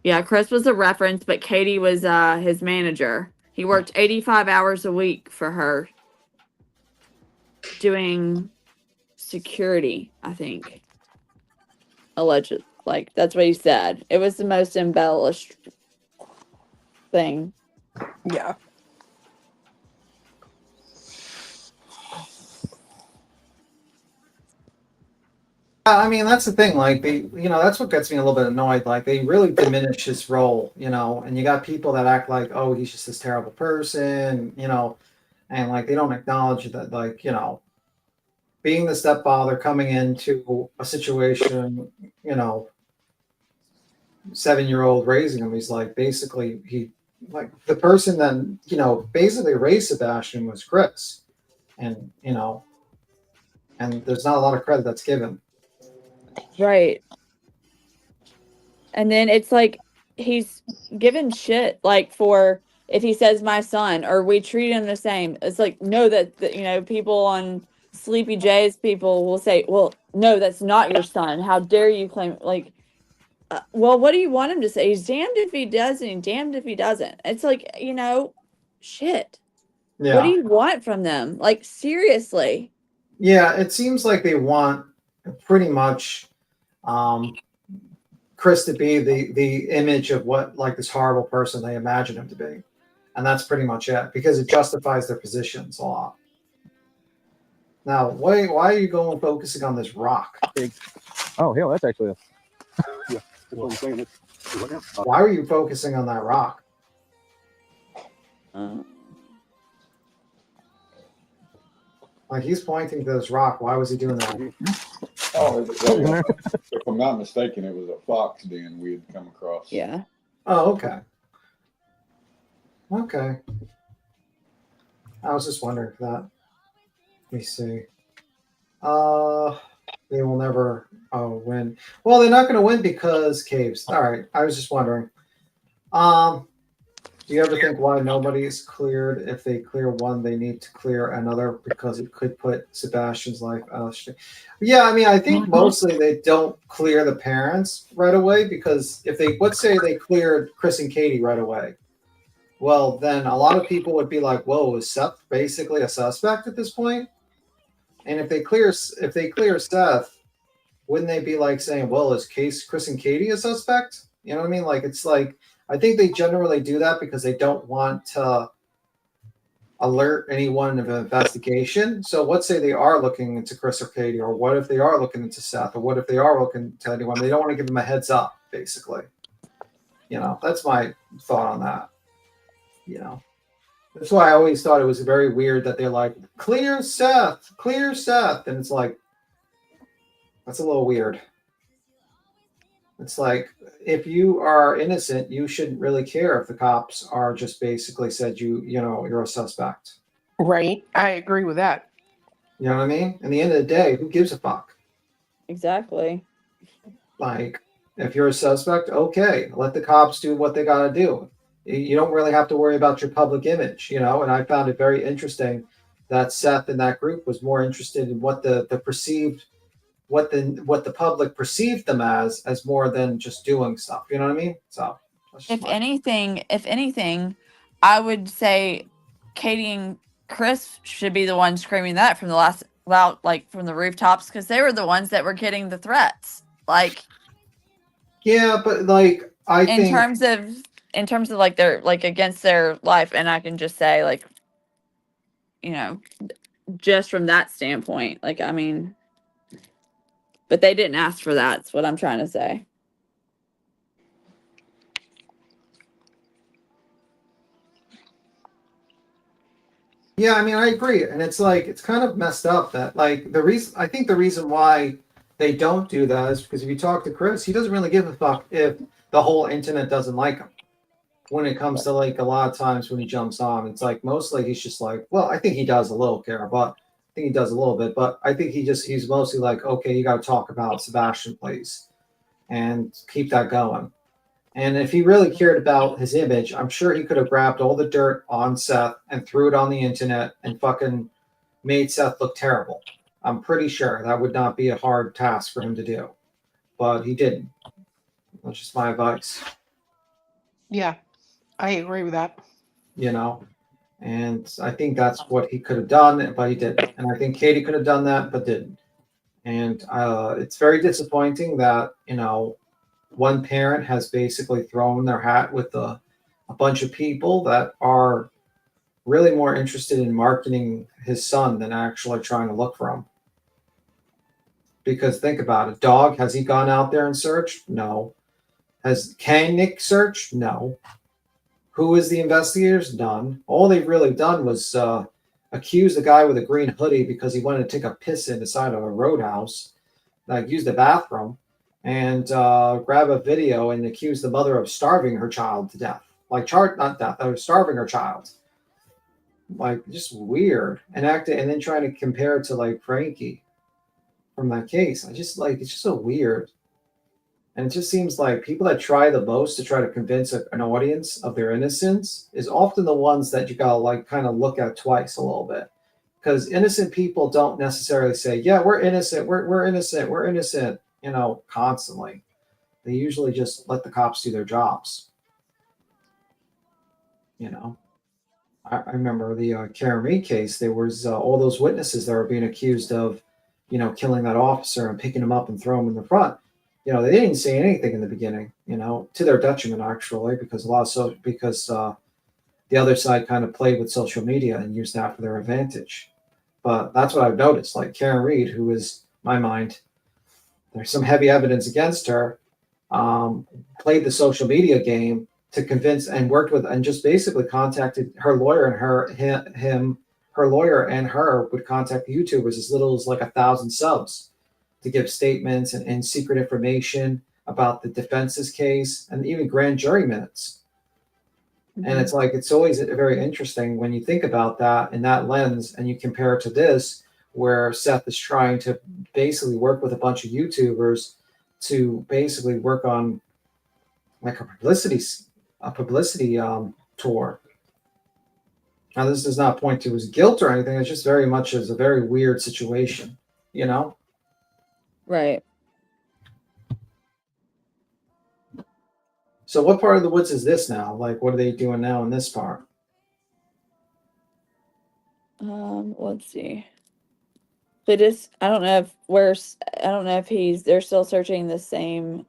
Yeah, Chris was a reference, but Katie was his manager. He worked 85 hours a week for her doing security, I think. Alleged. That's what he said. It was the most embellished thing. Yeah. I mean, that's the thing. That's what gets me a little bit annoyed. They really diminish his role, and you got people that act like, oh, he's just this terrible person, and they don't acknowledge that, being the stepfather coming into a situation, 7-year-old raising him, he's basically the person that, basically raised Sebastian was Chris. And, and there's not a lot of credit that's given. Right. And then it's he's given shit for if he says my son or we treat him the same. It's no, that people on Sleepy J's people will say, well, no, that's not your son. How dare you claim well, what do you want him to say? He's damned if he does and damned if he doesn't. It's shit. Yeah. What do you want from them? Seriously. Yeah, it seems like they want pretty much Chris to be the image of what this horrible person they imagine him to be. And that's pretty much it, because it justifies their positions a lot. Now, why are you focusing on this rock? Oh, hell, that's actually Why are you focusing on that rock? He's pointing to this rock. Why was he doing that? Oh, if I'm not mistaken, it was a fox den we had come across. Yeah. Oh, okay. Okay. I was just wondering if that. Let me see. They will never win. Well, they're not going to win because caves. All right. I was just wondering. Do you ever think why nobody's cleared? If they clear one, they need to clear another because it could put Sebastian's life out of stake. Yeah, I mean, I think mostly they don't clear the parents right away because let's say they cleared Chris and Katie right away. Well, then a lot of people would be like, whoa, is Seth basically a suspect at this point? And if they clear Seth, wouldn't they be saying, well, is Chris and Katie a suspect? You know what I mean? I think they generally do that because they don't want to alert anyone of an investigation. So let's say they are looking into Chris or Katie, or what if they are looking into Seth, or what if they are looking to anyone? They don't want to give them a heads up, basically. That's my thought on that. That's why I always thought it was very weird that they're like, clear Seth. And it's that's a little weird. It's if you are innocent, you shouldn't really care if the cops are just basically said you're a suspect. Right. I agree with that. You know what I mean? At the end of the day, who gives a fuck? Exactly. Like, if you're a suspect, okay, let the cops do what they got to do. You don't really have to worry about your public image, you know. And I found it very interesting that Seth and that group was more interested in what the perceived, what the public perceived them as more than just doing stuff. You know what I mean? So that's just If anything, I would say Katie and Chris should be the ones screaming that from the from the rooftops, because they were the ones that were getting the threats. Like, yeah, but like in terms of like their against their life, and I can just say, like, you know, just from that standpoint, like, I mean, but they didn't ask for that. That's what I'm trying to say. Yeah, I mean, I agree, and it's like it's kind of messed up that like I think the reason why they don't do that is because if you talk to Chris, he doesn't really give a fuck if the whole internet doesn't like him. When it comes to like a lot of times when he jumps on, it's like mostly he's just like, well, I think he does a little care, but I think he does a little bit, but I think he's mostly like, okay, you got to talk about Sebastian, please, and keep that going. And if he really cared about his image, I'm sure he could have grabbed all the dirt on Seth and threw it on the internet and fucking made Seth look terrible. I'm pretty sure that would not be a hard task for him to do, but he didn't. That's just my advice. Yeah, I agree with that. You know, and I think that's what he could have done, but he didn't. And I think Katie could have done that, but didn't. And it's very disappointing that, you know, one parent has basically thrown their hat with a bunch of people that are really more interested in marketing his son than actually trying to look for him. Because think about it, dog, has he gone out there and searched? No. Can Nick search? No. Who is the investigators? None. All they've really done was accuse the guy with a green hoodie because he wanted to take a piss in the side of a roadhouse, like use the bathroom, and grab a video and accuse the mother of starving her child to death. Like, not death, starving her child. Like, just weird. And then trying to compare it to like Frankie from that case. It's just so weird. And it just seems like people that try the most to try to convince an audience of their innocence is often the ones that you gotta like kind of look at twice a little bit. Because innocent people don't necessarily say, yeah, we're innocent, we're innocent, we're innocent, you know, constantly. They usually just let the cops do their jobs. You know, I remember the Karen Reed case. There was all those witnesses that were being accused of, you know, killing that officer and picking him up and throwing him in the front. You know, they didn't say anything in the beginning, you know, to their detriment, actually, because the other side kind of played with social media and used that for their advantage. But that's what I've noticed. Like Karen Reed, who is, in my mind, there's some heavy evidence against her, played the social media game to convince and worked with and just basically contacted her lawyer, and her lawyer and her would contact the YouTubers as little as like 1,000 subs to give statements and secret information about the defense's case and even grand jury minutes. Mm-hmm. And it's like, it's always very interesting when you think about that in that lens and you compare it to this, where Seth is trying to basically work with a bunch of YouTubers to basically work on like a publicity tour. Now, this does not point to his guilt or anything. It's just very much as a very weird situation, you know? Right. So what part of the woods is this now? Like, what are they doing now in this part? Let's see. I don't know if they're still searching the same.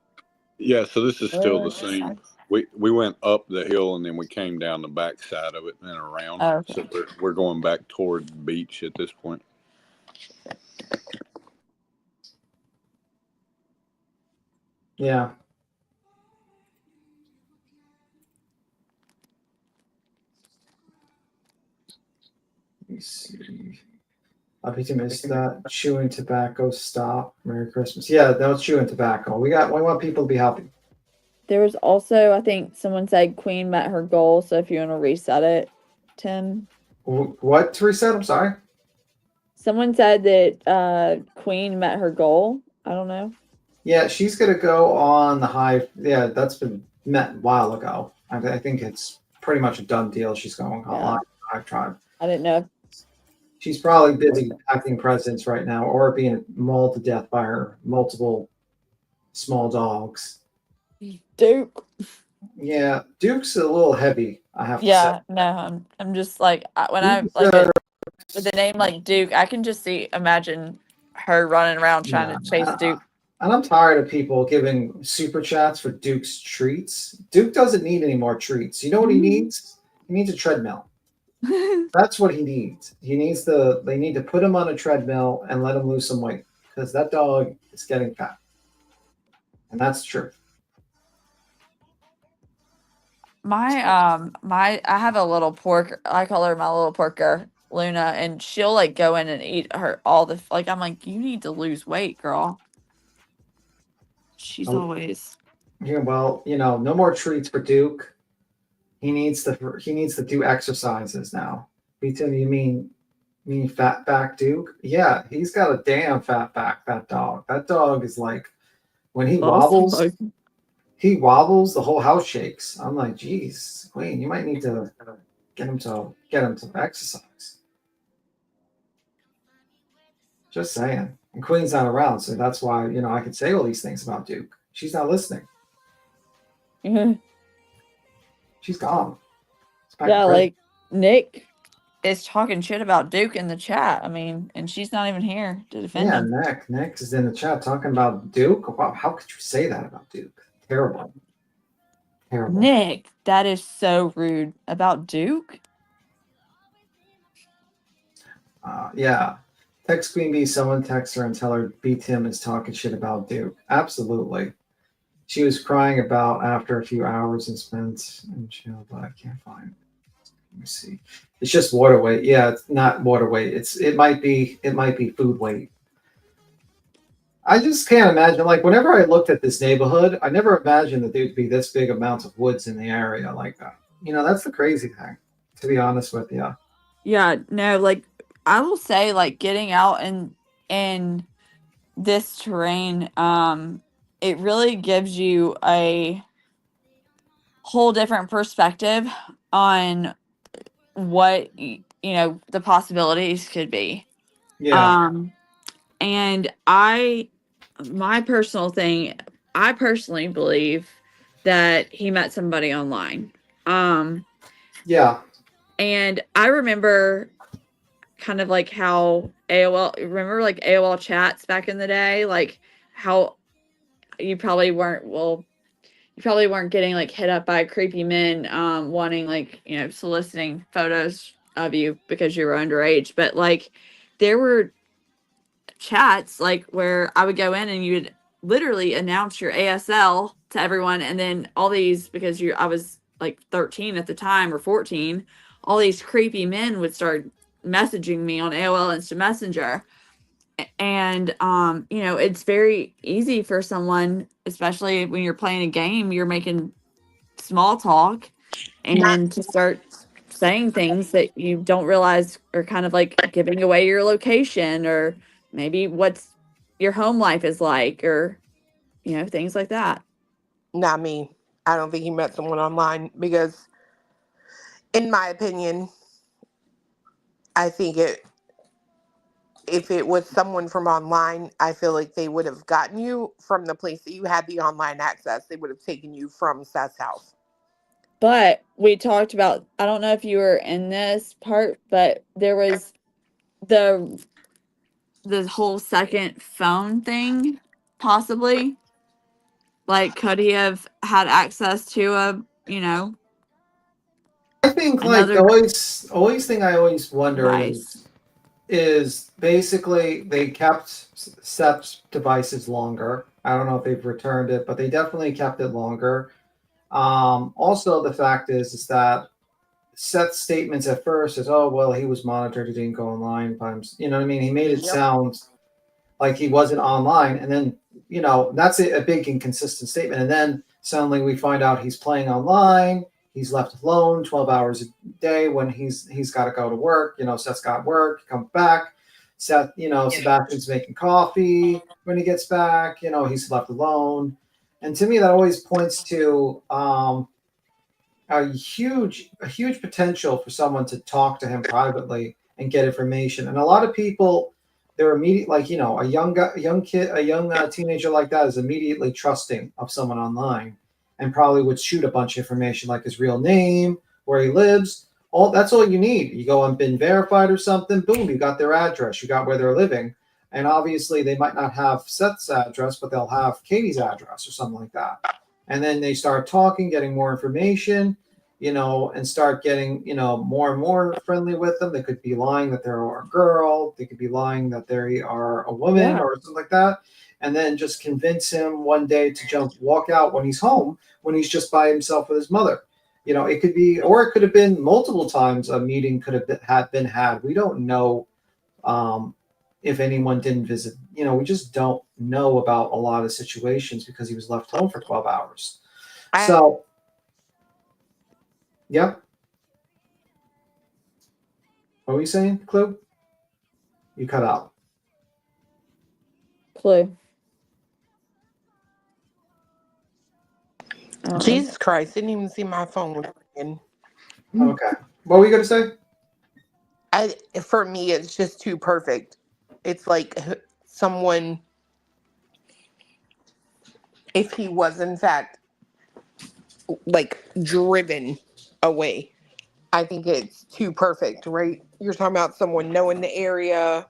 Yeah, so this is still the same. We went up the hill and then we came down the back side of it and around. Oh, okay. So we're going back toward the beach at this point. Yeah. Let me see. Opportunity missed that. Chewing tobacco. Stop. Merry Christmas. Yeah, that was chewing tobacco. We want people to be happy. There was also, I think someone said Queen met her goal. So if you want to reset it, Tim. What to reset? I'm sorry. Someone said that Queen met her goal. I don't know. Yeah, she's gonna go on the high. Yeah, that's been met a while ago. I think it's pretty much a done deal. She's going on Yeah. Hive Tribe. I didn't know. She's probably busy acting presidents right now, or being mauled to death by her multiple small dogs. Duke. Yeah, Duke's a little heavy, I have to say. Yeah, no, I'm just like when I Duke's, like it with the name like Duke, I can just imagine her running around trying yeah, to chase Duke. and I'm tired of people giving super chats for Duke's treats. Duke doesn't need any more treats. You know what he needs? He needs a treadmill. That's what he needs. They need to put him on a treadmill and let him lose some weight because that dog is getting fat. And that's the truth. I have a little pork. I call her my little porker, Luna, and she'll like go in and eat her all the like. I'm like, you need to lose weight, girl. She's Oh, always yeah, well, no more treats for Duke. He needs to do exercises now. Beaton, you mean fat back Duke? Yeah, he's got a damn fat back, that dog. That dog is like when he wobbles, the whole house shakes. I'm like, geez, Queen, you might need to get him to exercise. Just saying. And Queen's not around, so that's why, I could say all these things about Duke. She's not listening. She's gone. yeah, like Nick is talking shit about Duke in the chat. I mean, and she's not even here to defend Yeah, him. Nick is in the chat talking about Duke. Wow, how could you say that about Duke? Terrible. Terrible. Nick, that is so rude about Duke. Yeah. Text Queen Bee, someone text her and tell her B Tim is talking shit about Duke. Absolutely. She was crying about after a few hours and spent in jail, but I can't find it. Let me see. It's just water weight. Yeah, it's not water weight. It might be food weight. I just can't imagine. Like whenever I looked at this neighborhood, I never imagined that there'd be this big amounts of woods in the area like that. That's the crazy thing, to be honest with you. Yeah, no, like I will say, like getting out in this terrain, it really gives you a whole different perspective on what the possibilities could be. Yeah. And my personal thing, I personally believe that he met somebody online. Yeah. And I remember kind of like how AOL chats back in the day, like how you probably weren't getting like hit up by creepy men wanting like soliciting photos of you because you were underage, but like there were chats like where I would go in and you would literally announce your ASL to everyone, and then all these, because I was like 13 at the time or 14, all these creepy men would start messaging me on AOL Instant Messenger. And it's very easy for someone, especially when you're playing a game, you're making small talk and to start saying things that you don't realize are kind of like giving away your location, or maybe what's your home life is like, or things like that. Not me. I don't think he met someone online because, in my opinion, I think if it was someone from online, I feel like they would have gotten you from the place that you had the online access. They would have taken you from Seth's house. But we talked about, I don't know if you were in this part, but there was the whole second phone thing, possibly. Like, could he have had access to I think like the always thing I always wonder is basically they kept Seth's devices longer. I don't know if they've returned it, but they definitely kept it longer. Also, the fact is that Seth's statements at first is, oh, well, he was monitored. He didn't go online. You know what I mean? He made it sound like he wasn't online. And then, that's a big inconsistent statement. And then suddenly we find out he's playing online. He's left alone 12 hours a day when he's got to go to work. Seth's got work, comes back. Seth, Sebastian's making coffee when he gets back. He's left alone. And to me, that always points to a huge potential for someone to talk to him privately and get information. And a lot of people, they're immediate, like, a young teenager like that is immediately trusting of someone online, and probably would shoot a bunch of information like his real name, where he lives. That's all you need. You go on Been Verified or something, boom, you got their address, you got where they're living. And obviously they might not have Seth's address, but they'll have Katie's address or something like that. And then they start talking, getting more information, and start getting, more and more friendly with them. They could be lying that they're a girl. They could be lying that they are a woman or something like that. And then just convince him one day to walk out when he's home, when he's just by himself with his mother. It could be, or it could have been multiple times a meeting could have been had. We don't know if anyone didn't visit. We just don't know about a lot of situations because he was left home for 12 hours. Yep. What were you saying, Clue? You cut out. Clue. Jesus Christ, didn't even see my phone ringing. Okay. What were you going to say? For me, it's just too perfect. It's like someone, if he was in fact like driven away, I think it's too perfect, right? You're talking about someone knowing the area.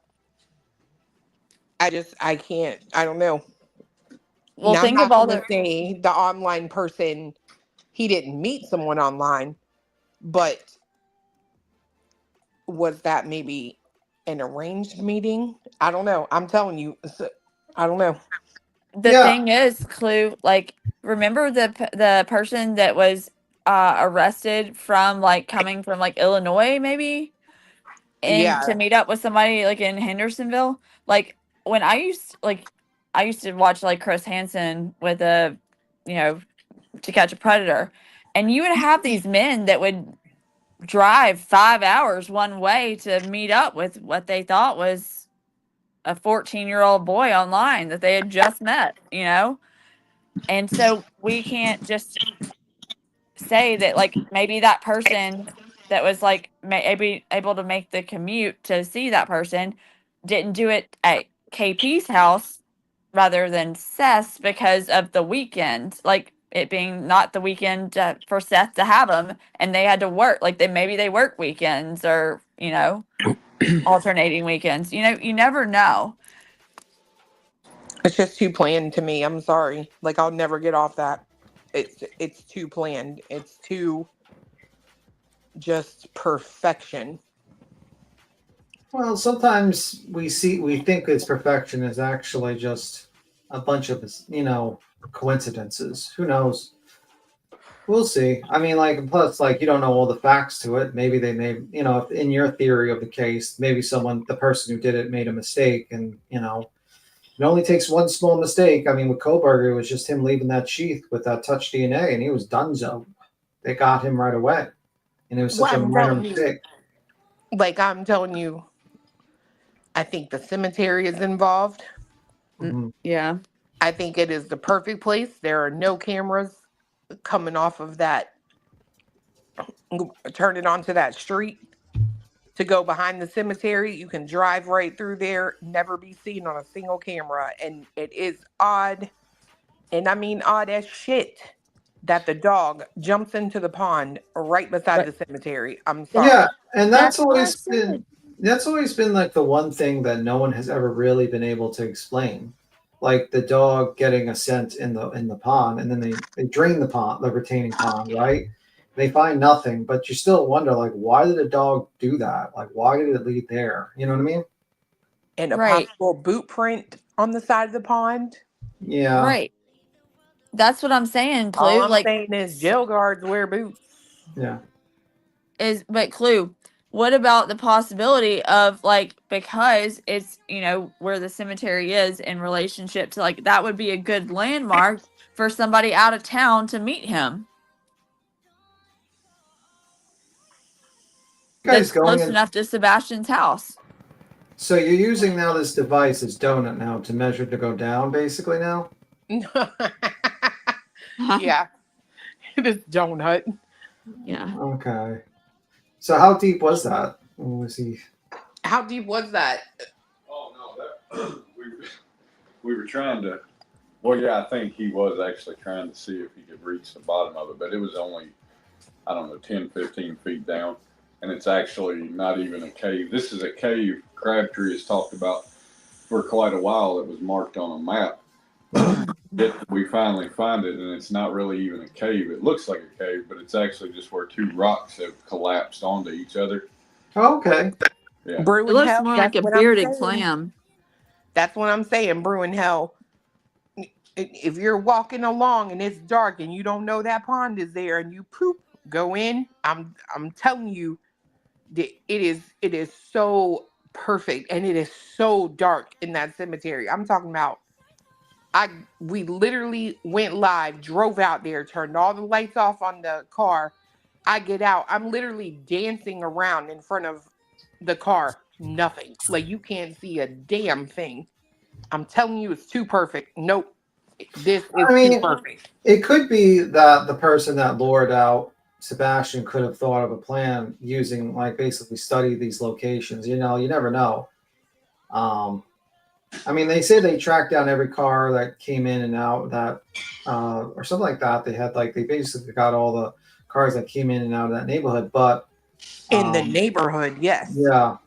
I don't know. Well, Now, I'm think of not all going to say the online person, he didn't meet someone online, but was that maybe an arranged meeting? I don't know. I'm telling you, I don't know. The thing is, Clue, like, remember the person that was arrested from, like, coming from, like, Illinois, maybe? And to meet up with somebody, like, in Hendersonville? Like, when I used to watch, like, Chris Hansen with To Catch a Predator. And you would have these men that would drive 5 hours one way to meet up with what they thought was a 14-year-old boy online that they had just met, And so we can't just say that, like, maybe that person that was, like, maybe able to make the commute to see that person didn't do it at KP's house rather than Seth's because of the weekend, like it being not the weekend for Seth to have him, and they had to work, like maybe they work weekends or alternating weekends. You never know. It's just too planned to me. I'm sorry. Like, I'll never get off that. It's too planned. It's too just perfection. Well, sometimes we think it's perfection is actually just a bunch of, coincidences. Who knows? We'll see. I mean, like, plus, like, you don't know all the facts to it. Maybe they made, in your theory of the case, maybe the person who did it made a mistake, and, it only takes one small mistake. I mean, with Koberger, it was just him leaving that sheath with that touch DNA, and he was donezo. They got him right away. And it was such a minor mistake. I'm telling you, I think the cemetery is involved. Mm-hmm. Yeah. I think it is the perfect place. There are no cameras coming off of that, turning onto that street to go behind the cemetery. You can drive right through there, never be seen on a single camera. And it is odd, and I mean odd as shit, that the dog jumps into the pond right beside the cemetery. I'm sorry. Yeah, and that's always been like the one thing that no one has ever really been able to explain. Like the dog getting a scent in the pond, and then they drain the pond, the retaining pond, right? They find nothing, but you still wonder, like, why did a dog do that? Like, why did it lead there? You know what I mean? And a possible boot print on the side of the pond. Yeah. Right. That's what I'm saying, Clue. All I'm saying is jail guards wear boots. Yeah. But Clue, what about the possibility of, like, because it's, where the cemetery is in relationship to, like, that would be a good landmark for somebody out of town to meet him. That's close enough to Sebastian's house. So you're using now this device, this donut now, to measure to go down, basically now? Yeah, this donut. Yeah. Okay. So how deep was that? What was he? How deep was that? Oh no, that we were trying to. Well, yeah, I think he was actually trying to see if he could reach the bottom of it, but it was only, I don't know, 10, 15 feet down. And it's actually not even a cave. This is a cave Crabtree has talked about for quite a while. It was marked on a map. Yet we finally find it, and it's not really even a cave. It looks like a cave, but it's actually just where two rocks have collapsed onto each other. Oh, okay. Yeah. Brew It in looks hell. more like That's a what I'm bearded saying. clam. That's what I'm saying. Brew in hell. If you're walking along and it's dark and you don't know that pond is there and you poop, go in. I'm telling you, that it is so perfect and it is so dark in that cemetery. I'm talking about. We literally went live, drove out there, turned all the lights off on the car. I get out. I'm literally dancing around in front of the car. Nothing. Like you can't see a damn thing. I'm telling you, it's too perfect. Nope. This is I too mean, perfect. it could be that the person that lured out Sebastian could have thought of a plan using, like, basically study these locations. You know, you never know. I mean, they say they tracked down every car that came in and out that, or something like that. They had, like, they basically got all the cars that came in and out of that neighborhood. But In the neighborhood, yes. yeah.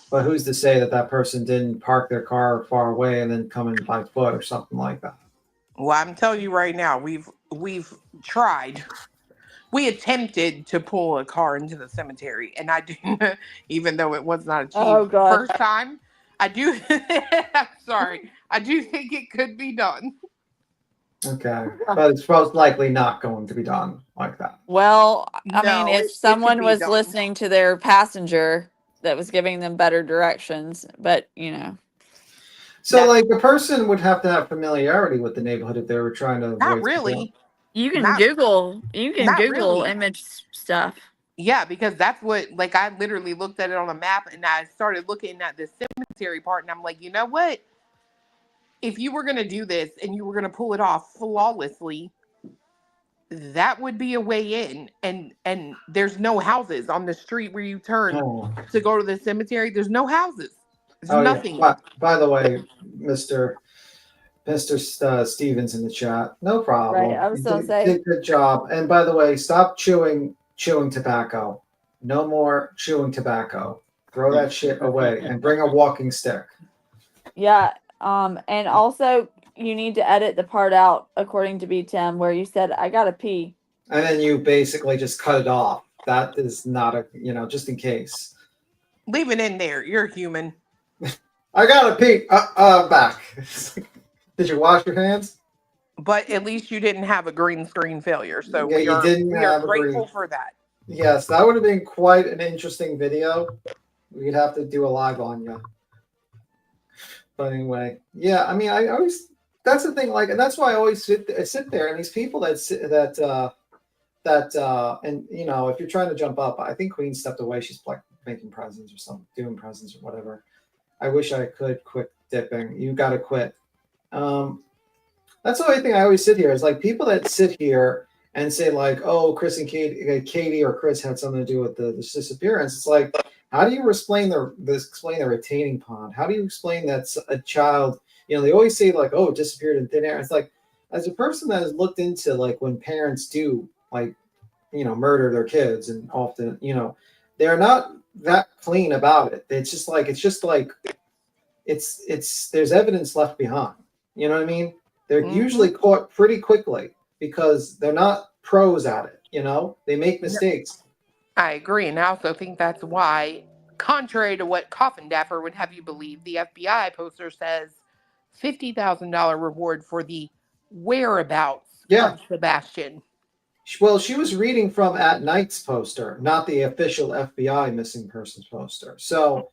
But who's to say that that person didn't park their car far away and then come in by foot or something like that? Well, I'm telling you right now, we've tried. We attempted to pull a car into the cemetery, and I do, even though it was not Oh achieved the God. first time, I do. I'm sorry. I do think it could be done. Okay. But it's most likely not going to be done like that. Well, I mean, No, if it could someone be was done. listening to their passenger that was giving them better directions, but you know. So, like, the person would have to have familiarity with the neighborhood if they were trying to Not avoid something. really. You can Not Google not really. image stuff. Yeah, because that's what, like, I literally looked at it on a map and I started looking at the cemetery part, and I'm like, you know what? If you were going to do this and you were going to pull it off flawlessly, that would be a way in. And there's no houses on the street where you turn to go to the cemetery. There's no houses. There's nothing. Yeah. By the way, Mr. Stevens in the chat, no problem. Right, I was You gonna did, say. did good job. And by the way, stop chewing tobacco. No more chewing tobacco. Throw that shit away and bring a walking stick. Yeah. And also you need to edit the part out according to B Tim where you said I gotta pee. And then you basically just cut it off. That is not a, just in case. Leave it in there. You're human. I gotta pee. Back. Did you wash your hands? But at least you didn't have a green screen failure. So Yeah, you didn't we are have a grateful green. for that. Yes, that would have been quite an interesting video. We'd have to do a live on you. But anyway, yeah, I mean, I always, that's the thing, like, and that's why I always sit there, and these people and if you're trying to jump up, I think Queen stepped away. She's like making presents or something, doing presents or whatever. I wish I could quit dipping. You got to quit. That's the only thing I always sit here is like people that sit here and say like, oh, Chris and Katie or Chris had something to do with the disappearance. It's like, how do you explain the retaining pond? How do you explain that a child, they always say like, oh, it disappeared in thin air. It's like, as a person that has looked into like when parents do like, murder their kids, and often, they're not that clean about it. It's just like there's evidence left behind. You know what I mean? They're usually caught pretty quickly because they're not pros at it. They make mistakes. I agree. And I also think that's why, contrary to what Coffin Dapper would have you believe, the FBI poster says $50,000 reward for the whereabouts of Sebastian. Well, she was reading from At Night's poster, not the official FBI missing persons poster. So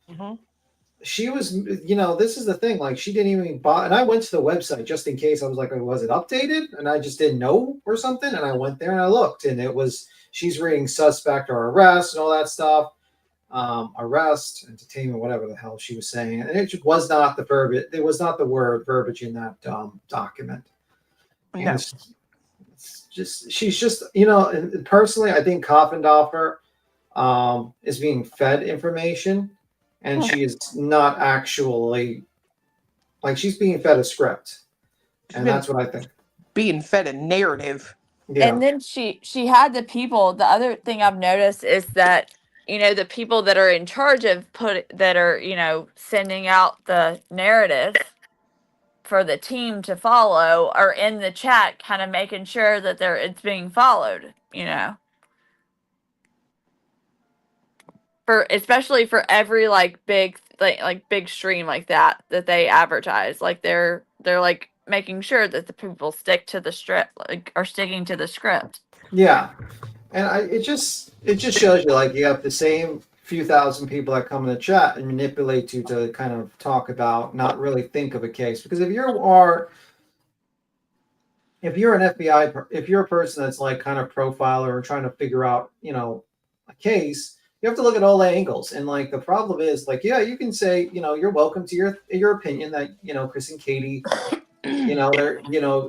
she was, this is the thing. Like, she didn't even buy. And I went to the website just in case. I was like, was it updated? And I just didn't know or something. And I went there and I looked, and it was, she's reading suspect or arrest and all that stuff. arrest, entertainment, whatever the hell she was saying, and it was not the verbiage. It was not the word verbiage in that document. And No. it's just she's just and personally, I think Coffendorfer is being fed information, and she is not actually she's being fed a script, and that's what I think. Being fed a narrative. And then she had the people. The other thing I've noticed is that the people that are in charge of that are sending out the narrative for the team to follow are in the chat, kind of making sure that it's being followed. For especially for every big big stream like that they advertise, they're like making sure that the people stick to the script, are sticking to the script. Yeah, and it just shows you you have the same few thousand people that come in the chat and manipulate you to kind of talk about, not really think of a case. Because if you're an FBI, if you're a person that's kind of profiler or trying to figure out a case, you have to look at all the angles. And the problem is you can say you're welcome to your opinion that Chris and Katie. They're,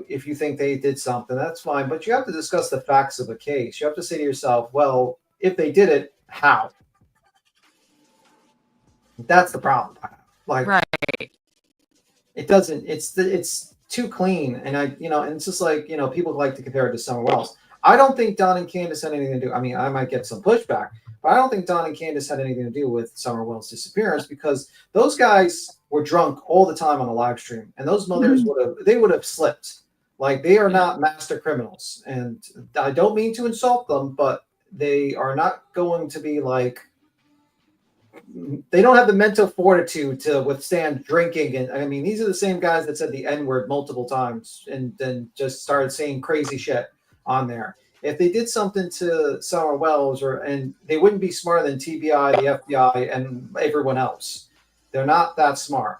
if you think they did something, that's fine. But you have to discuss the facts of a case. You have to say to yourself, well, if they did it, how? That's the problem. Right. It doesn't, it's too clean. And and it's just people like to compare it to Summer Wells. I don't think Don and Candace had anything to do. I mean, I might get some pushback, but I don't think Don and Candace had anything to do with Summer Wells' disappearance, because those guys were drunk all the time on a live stream, and those mothers would have slipped. They are not master criminals, and I don't mean to insult them, but they are not going to be they don't have the mental fortitude to withstand drinking. And I mean, these are the same guys that said the N-word multiple times and then just started saying crazy shit on there. If they did something to Summer Wells, and they wouldn't be smarter than TBI, the FBI, and everyone else. They're not that smart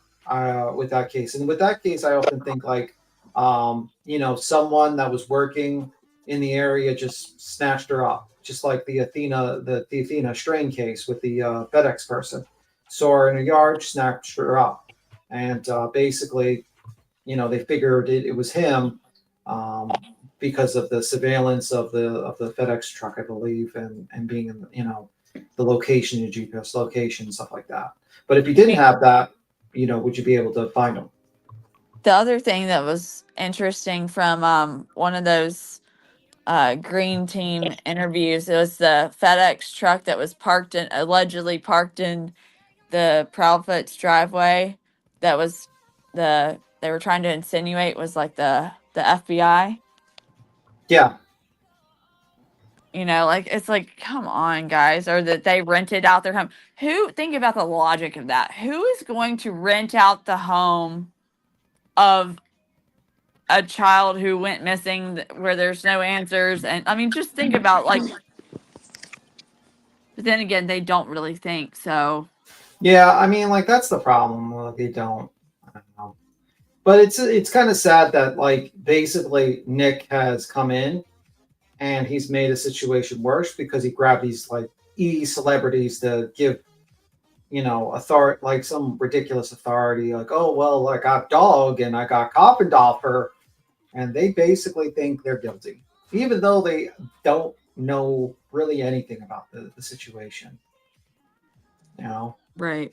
with that case. And with that case, I often think someone that was working in the area just snatched her up, just like the Athena Strain case with the FedEx person. Saw her in a yard, snatched her up, and basically, they figured it was him. Because of the surveillance of the FedEx truck, I believe, and being in the location, the GPS location, stuff like that. But if you didn't have that, would you be able to find them? The other thing that was interesting from one of those green team interviews, it was the FedEx truck that was allegedly parked in the Proudfoot's driveway. That was they were trying to insinuate was the FBI. Yeah. It's come on, guys, or that they rented out their home. Think about the logic of that. Who is going to rent out the home of a child who went missing where there's no answers? And I mean, just think about but then again, they don't really think so. Yeah, I mean, that's the problem. They don't. I don't know. But it's kind of sad that basically Nick has come in and he's made a situation worse because he grabbed these E celebrities to give authority, some ridiculous authority, oh well, I got Dog and I got Coffendorfer, and they basically think they're guilty, even though they don't know really anything about the situation. Right.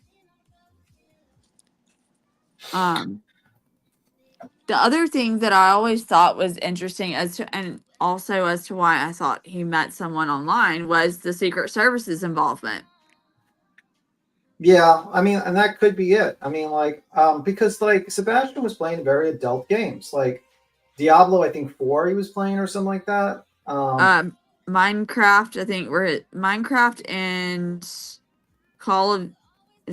The other thing that I always thought was interesting and also as to why I thought he met someone online was the Secret Service's involvement. Yeah, I mean, and that could be it. I mean, because Sebastian was playing very adult games, Diablo, I think 4 he was playing or something like that. Minecraft, I think Minecraft and is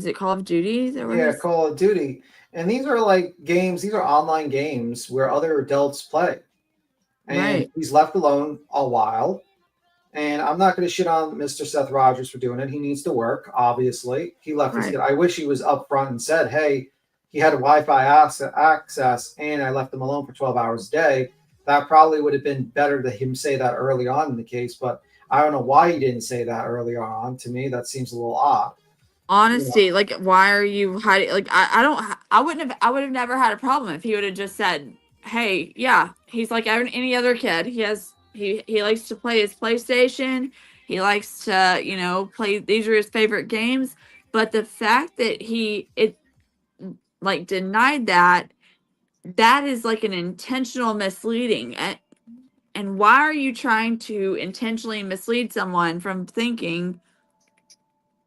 it Call of Duty? Call of Duty. And these are games, these are online games where other adults play. And he's left alone a while. And I'm not going to shit on Mr. Seth Rogers for doing it. He needs to work, obviously. He left his kid. I wish he was upfront and said, hey, he had a Wi-Fi access and I left him alone for 12 hours a day. That probably would have been better to him say that early on in the case. But I don't know why he didn't say that earlier on. To me, that seems a little odd. Honesty, like, why are you hiding? Like, I would have never had a problem if he would have just said, hey, yeah, he's like any other kid. He likes to play his PlayStation. He likes to, play, these are his favorite games. But the fact that it like denied that is like an intentional misleading. And why are you trying to intentionally mislead someone from thinking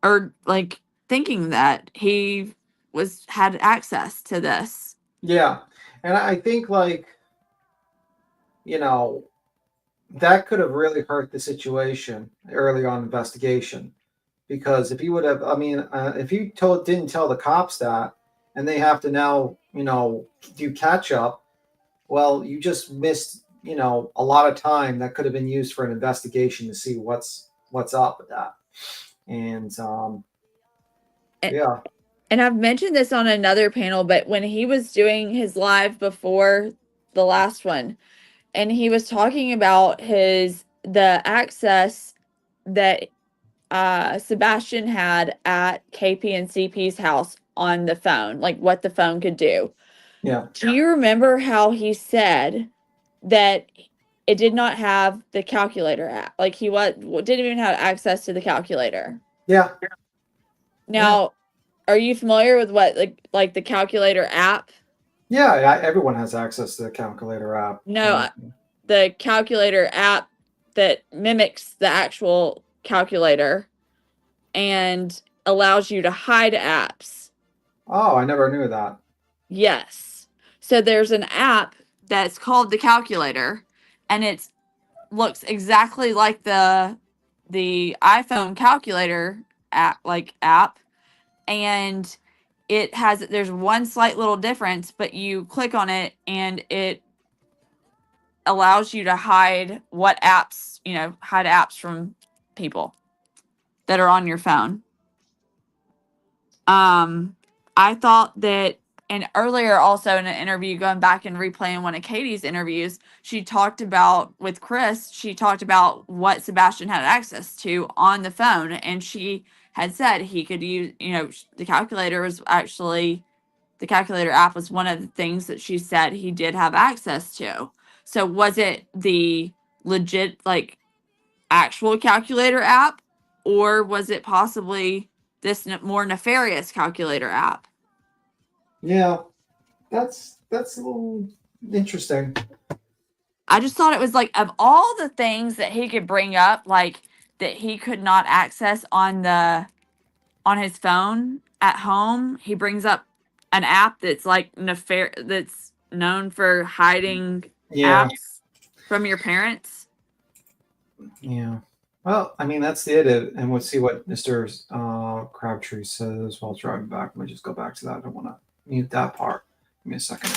that he had access to this? Yeah. And I think, that could have really hurt the situation early on investigation. Because if he would have, if he didn't tell the cops that, and they have to now, do catch up, well, you just missed, a lot of time that could have been used for an investigation to see what's up with that. And yeah. And I've mentioned this on another panel, but when he was doing his live before the last one, and he was talking about the access that Sebastian had at KP and CP's house on the phone, like what the phone could do. Yeah. Do you remember how he said that it did not have the calculator app? Like he didn't even have access to the calculator. Yeah. Now, are you familiar with what like the calculator app? Yeah, everyone has access to the calculator app. No, the calculator app that mimics the actual calculator and allows you to hide apps. Oh, I never knew that. Yes. So there's an app that's called the calculator, and it looks exactly like the iPhone calculator app, and there's one slight little difference, but you click on it and it allows you to hide hide apps from people that are on your phone. I thought that, and earlier also in an interview, going back and replaying one of Katie's interviews, she talked about with Chris, she talked about what Sebastian had access to on the phone. And she had said he could use, the calculator app was one of the things that she said he did have access to. So was it the legit, actual calculator app, or was it possibly this more nefarious calculator app? Yeah, that's a little interesting. I just thought it was of all the things that he could bring up, that he could not access on his phone at home, he brings up an app that's that's known for hiding apps from your parents. Yeah. Well, that's it. And we'll see what Mr. Crabtree says while driving back. Let me just go back to that. I don't want to mute that part. Give me a second.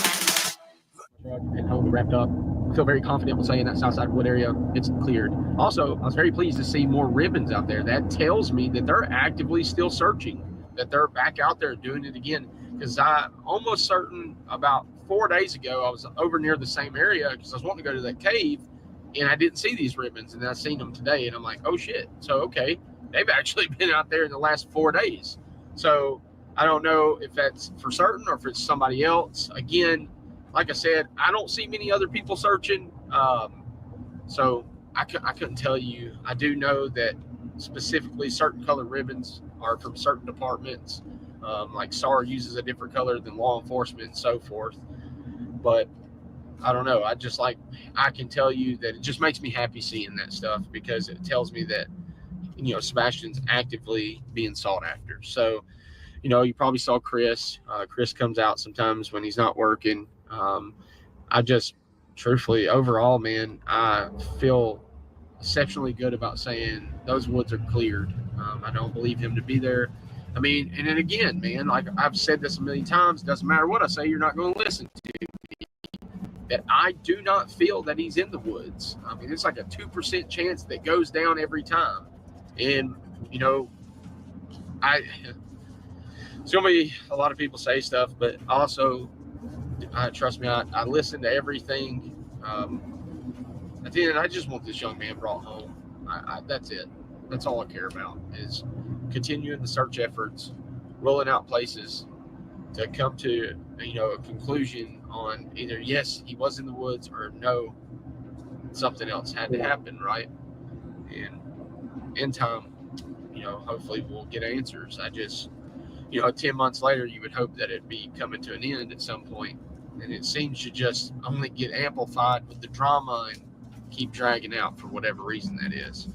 And home wrapped up. I feel very confident with saying that Southside Wood area, it's cleared. Also, I was very pleased to see more ribbons out there. That tells me that they're actively still searching, that they're back out there doing it again. Because I'm almost certain about 4 days ago, I was over near the same area because I was wanting to go to that cave, and I didn't see these ribbons, and I seen them today, and I'm like, oh shit. So, okay, they've actually been out there in the last 4 days. So I don't know if that's for certain or if it's somebody else. Again, like I said, I don't see many other people searching. So I couldn't tell you. I do know that specifically certain color ribbons are from certain departments. Like SAR uses a different color than law enforcement and so forth. But I don't know. I can tell you that it just makes me happy seeing that stuff because it tells me that, Sebastian's actively being sought after. So, you probably saw Chris. Chris comes out sometimes when he's not working. I just truthfully, overall, man, I feel exceptionally good about saying those woods are cleared. I don't believe him to be there. And then again, man, like I've said this a million times, doesn't matter what I say, you're not going to listen to me. That I do not feel that he's in the woods. It's like a 2% chance that goes down every time. And, it's going to be a lot of people say stuff, but also, trust me, I listen to everything. At the end, I just want this young man brought home. That's it. That's all I care about is continuing the search efforts, rolling out places to come to a conclusion on either yes he was in the woods or no something else had to happen, right? And in time, hopefully we'll get answers. I just 10 months later you would hope that it'd be coming to an end at some point, and it seems to just only get amplified with the drama and keep dragging out for whatever reason that is.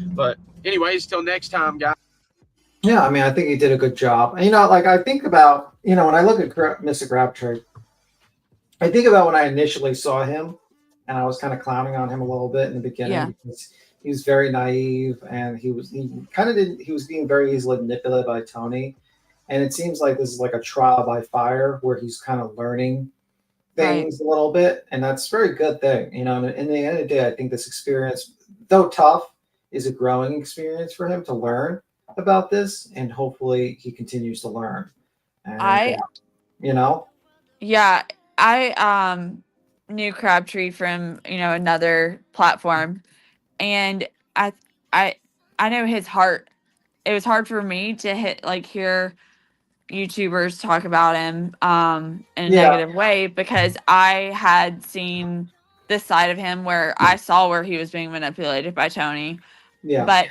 But anyways, till next time, guys. Yeah, I mean, I think he did a good job. And, like I think about, when I look at Mr. Crabtree, I think about when I initially saw him, and I was kind of clowning on him a little bit in the beginning because he was very naive, and he was being very easily manipulated by Tony. And it seems like this is like a trial by fire where he's kind of learning things a little bit, and that's a very good thing. And in the end of the day, I think this experience, though tough, is a growing experience for him to learn about this, and hopefully he continues to learn. And I knew Crabtree from another platform, and I know his heart. It was hard for me to hear YouTubers talk about him in a negative way, because I had seen this side of him where I saw where he was being manipulated by Tony. But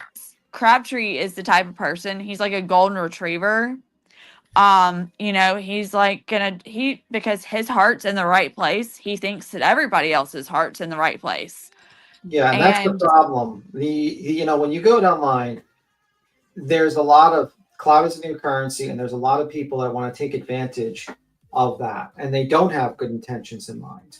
Crabtree is the type of person, he's like a golden retriever. He's like because his heart's in the right place, he thinks that everybody else's heart's in the right place. Yeah, and that's the problem. When you go online, there's a lot of cloud is a new currency, and there's a lot of people that want to take advantage of that, and they don't have good intentions in mind.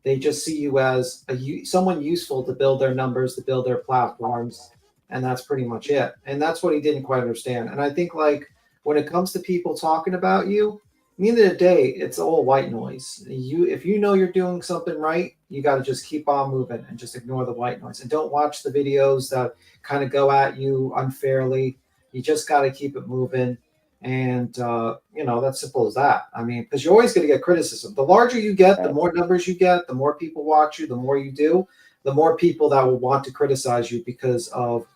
They just see you as someone useful to build their numbers, to build their platforms, and that's pretty much it. And that's what he didn't quite understand. And I think when it comes to people talking about you, at the end of the day, it's all white noise. If you know you're doing something right, you got to just keep on moving and just ignore the white noise, and don't watch the videos that kind of go at you unfairly. You just got to keep it moving. And, that's simple as that. I mean, because you're always going to get criticism. The larger you get, the more numbers you get, the more people watch you, the more you do, the more people that will want to criticize you because of,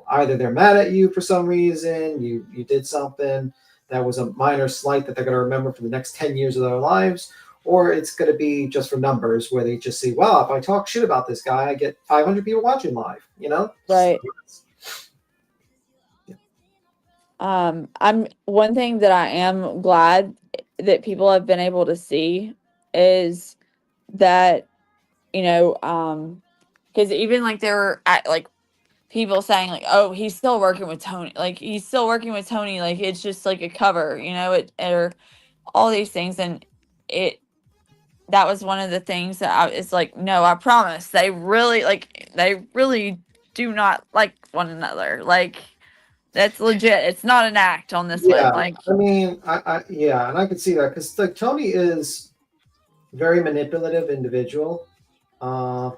either they're mad at you for some reason, you did something that was a minor slight that they're going to remember for the next 10 years of their lives, or it's going to be just for numbers where they just say, wow, if I talk shit about this guy, I get 500 people watching live, Right. I'm one thing that I am glad that people have been able to see is that, because even there were people saying oh, he's still working with Tony, it's just a cover, or all these things, and that was one of the things that it's no, I promise they really do not like one another, that's legit. It's not an act on this one. I mean, and I could see that because Tony is a very manipulative individual. All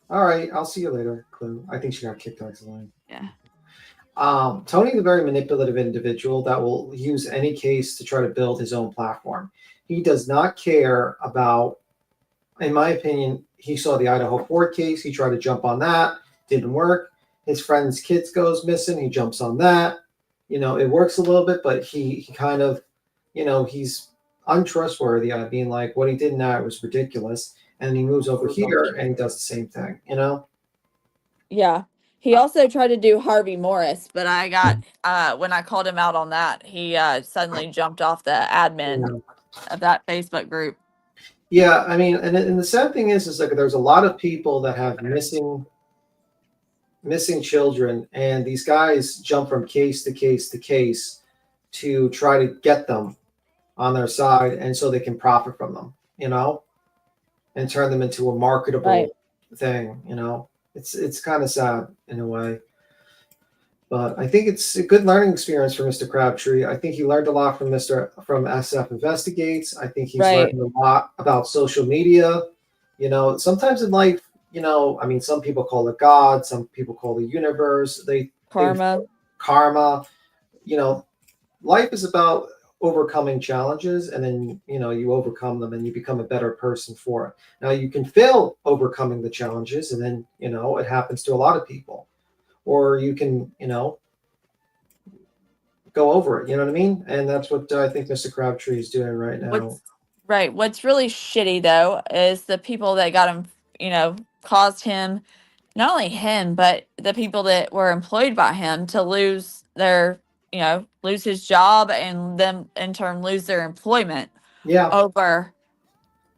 right, I'll see you later, Clue. I think she got kicked out of the line. Yeah. Tony's a very manipulative individual that will use any case to try to build his own platform. He does not care about, in my opinion, he saw the Idaho Ford case. He tried to jump on that. Didn't work. His friend's kids goes missing. He jumps on that. It works a little bit, but he kind of, he's untrustworthy. I mean, what he did in that was ridiculous. And he moves over here and he does the same thing, Yeah. He also tried to do Harvey Morris, but I got, when I called him out on that, he suddenly jumped off the admin of that Facebook group. Yeah. I mean, and the sad thing is there's a lot of people that have missing children, and these guys jump from case to case to case to try to get them on their side, and so they can profit from them, and turn them into a marketable thing. It's kind of sad in a way, but I think it's a good learning experience for Mr. Crabtree. I think he learned a lot from SF Investigates. I think he's learned a lot about social media. Sometimes in life, I mean, some people call it God, some people call the universe. Karma. Life is about overcoming challenges, and then you overcome them and you become a better person for it. Now you can fail overcoming the challenges, and then it happens to a lot of people, or you can go over it. You know what I mean? And that's what I think Mr. Crabtree is doing right now. What's really shitty though is the people that got him, caused him, not only him, but the people that were employed by him to lose their, lose his job, and them in turn lose their employment. Yeah. Over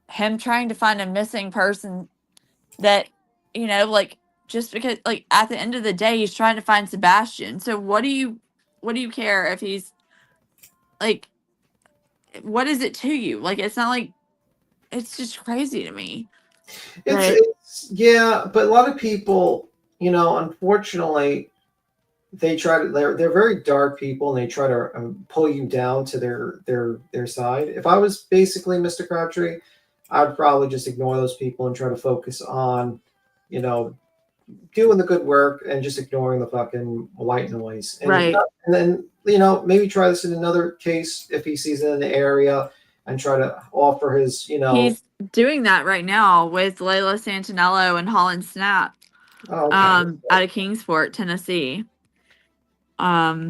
him trying to find a missing person that, just because, at the end of the day, he's trying to find Sebastian. So what do you care if he's what is it to you? It's not it's just crazy to me. Yeah, but a lot of people, unfortunately, they're very dark people, and they try to pull you down to their side. If I was basically Mr. Crabtree, I'd probably just ignore those people and try to focus on, doing the good work and just ignoring the fucking white noise. And, right. And then, maybe try this in another case if he sees it in the area, and try to offer his, He's doing that right now with Layla Santinello and Holland Snap. Oh, okay. Out of Kingsport, Tennessee. Yeah,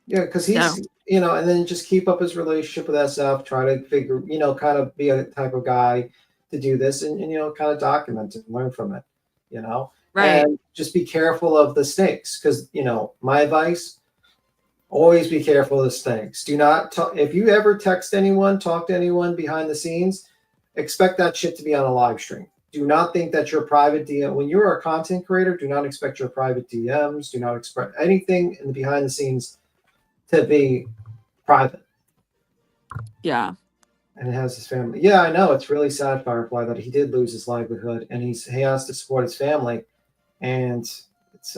because he's, and then just keep up his relationship with SF, try to figure, kind of be a type of guy to do this, and kind of document it and learn from it, Right. And just be careful of the snakes, because, my advice, always be careful of the snakes. Do not talk, if you ever text anyone, talk to anyone behind the scenes, expect that shit to be on a live stream. Do not think that your private DM, when you're a content creator, do not expect your private DMs, do not expect anything in the behind the scenes to be private. Yeah. And it has his family. Yeah, I know. It's really sad, Firefly, that he did lose his livelihood, and he has to support his family. And it's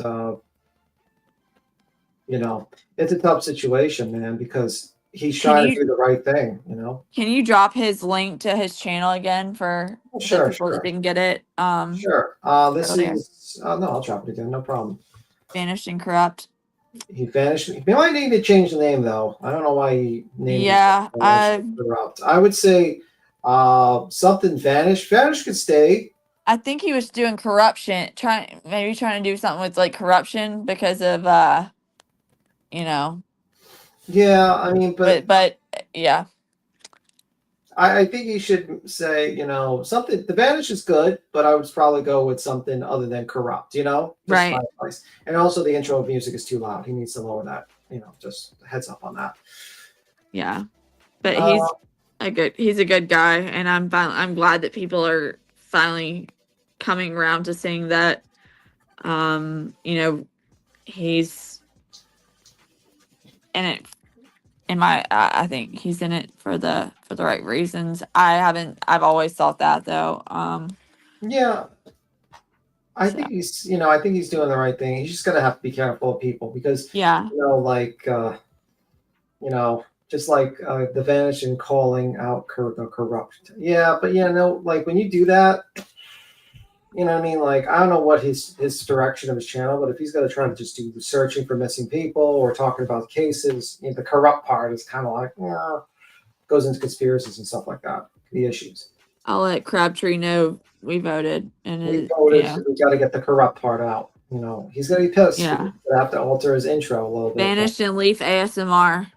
it's a tough situation, man, because he's trying to do the right thing, Can you drop his link to his channel again for the people that didn't get it? Sure. This is no, I'll drop it again, no problem. Vanished and Corrupt. He vanished. He might need to change the name though. I don't know why he named it Corrupt. I would say something Vanished. Vanished could stay. I think he was doing corruption, trying to do something with corruption because of Yeah, I mean, but yeah. I think you should say, something. The Vanish is good, but I would probably go with something other than Corrupt, right. And also the intro of music is too loud. He needs to lower that, just heads up on that. Yeah, but he's a good guy, and I'm glad that people are finally coming around to saying that, he's in it. I think he's in it for the right reasons. I've always thought that though. Yeah. I think he's doing the right thing. He's just gonna have to be careful of people because just like the Vanish and calling out the Corrupt. Yeah, but when you do that, you know what I mean? I don't know what his direction of his channel, but if he's going to try to just do searching for missing people or talking about cases, the Corrupt part is kind of goes into conspiracies and stuff like that, the issues. I'll let Crabtree know we voted. And we got to get the Corrupt part out. He's going to be pissed. Yeah. He's going to have to alter his intro a little bit. Vanished and Leaf ASMR.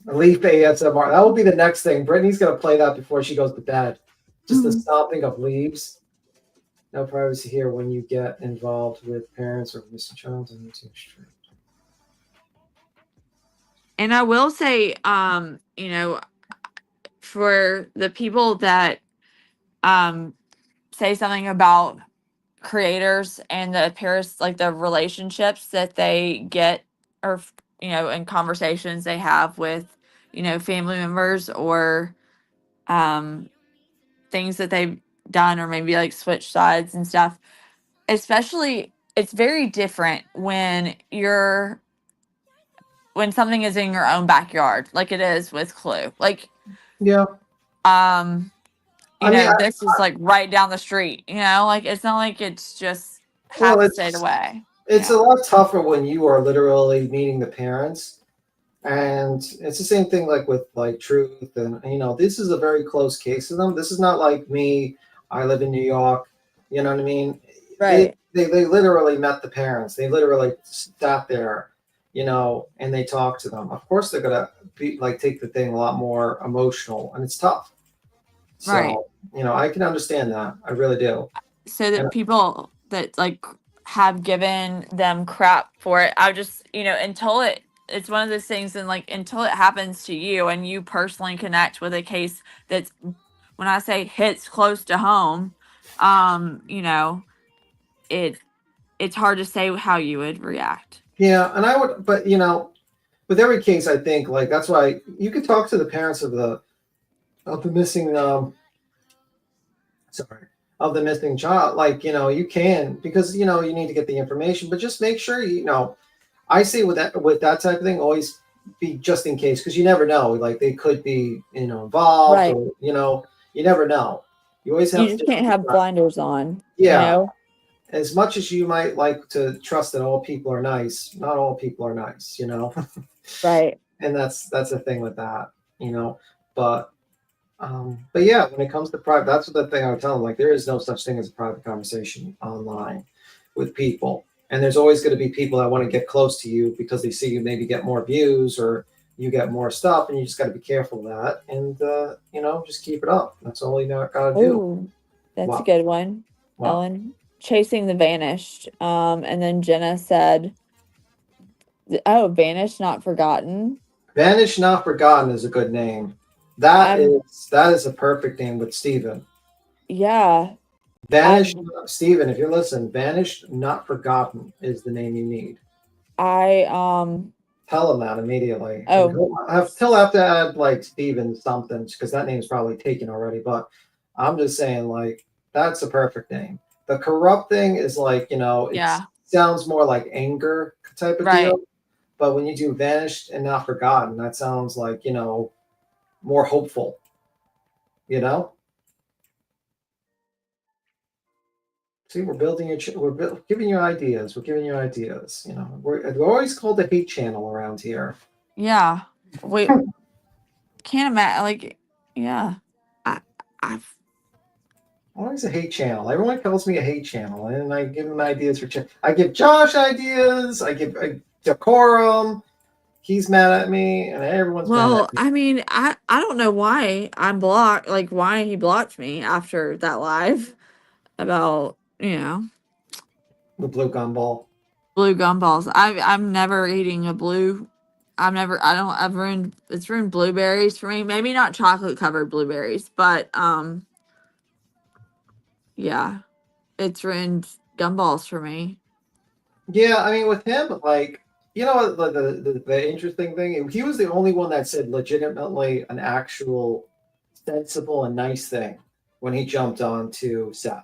Leaf ASMR. That will be the next thing. Brittany's going to play that before she goes to bed. Just the stomping of leaves. No privacy here when you get involved with parents or missing child on YouTube stream. And I will say, for the people that say something about creators and the appearance, the relationships that they get, or in conversations they have with family members or things that they've done, or maybe switch sides and stuff. Especially, it's very different when something is in your own backyard, like it is with Clue. Yeah. This is right down the street. It's not like it's just half a state away. It's a lot tougher when you are literally meeting the parents And it's the same thing like with like Truth, and this is a very close case of them. This is not like me. I live in New York. You know what I mean? They Right. they literally met the parents. They literally sat there, and they talked to them. Of course, they're gonna be like take the thing a lot more emotional, and it's tough. Right. So I can understand that. I really do. So that people that like have given them crap for it, I just, until it's one of those things, and like until it happens to you and you personally connect with a case that's, when I say hits close to home, it's hard to say how you would react. Yeah, and I would, but with every case, I think like that's why you could talk to the parents of the missing of the missing child. Like you can, because you need to get the information, but just make sure I say with that type of thing, always be just in case, because you never know. Like they could be involved, Right. or you never know. You always have You to just just can't keep have that. blinders on, Yeah. As much as you might like to trust that all people are nice, not all people are nice, Right. and that's the thing with that, but yeah, when it comes to private, that's what the thing I would tell them, like there is no such thing as a private conversation online with people, and there's always going to be people that want to get close to you because they see you maybe get more views or you get more stuff, and you just got to be careful of that, and just keep it up. That's all you got to do. Ooh, that's a Wow. good one. Wow. Ellen, chasing the vanished. And then Jenna said, "Oh, vanished, not forgotten." Vanished Not Forgotten is a good name. That is a perfect name with Steven. Yeah. Vanished, Steven, if you're listening, Vanished Not Forgotten is the name you need. Tell him that immediately. Oh. He'll have to add like Steven something, because that name's probably taken already. But I'm just saying, like, that's a perfect name. The corrupt thing is like, it sounds more like anger type of deal. But when you do Vanished and Not Forgotten, that sounds like, more hopeful. See, we're building giving you ideas. We're giving you ideas. We're always called the hate channel around here. Yeah. Wait. Can't imagine. Like, yeah. I've Always a hate channel. Everyone calls me a hate channel, and I give them ideas for. I give Josh ideas. I give Decorum. He's mad at me, and everyone's mad at me. I mean, I don't know why I'm blocked. Like, why he blocked me after that live about the blue gumball. Blue gumballs. I'm never eating a blue. It's ruined blueberries for me. Maybe not chocolate covered blueberries, but yeah, it's ruined gumballs for me. Yeah, I mean, with him, like, the interesting thing, he was the only one that said legitimately an actual sensible and nice thing when he jumped on to Seth.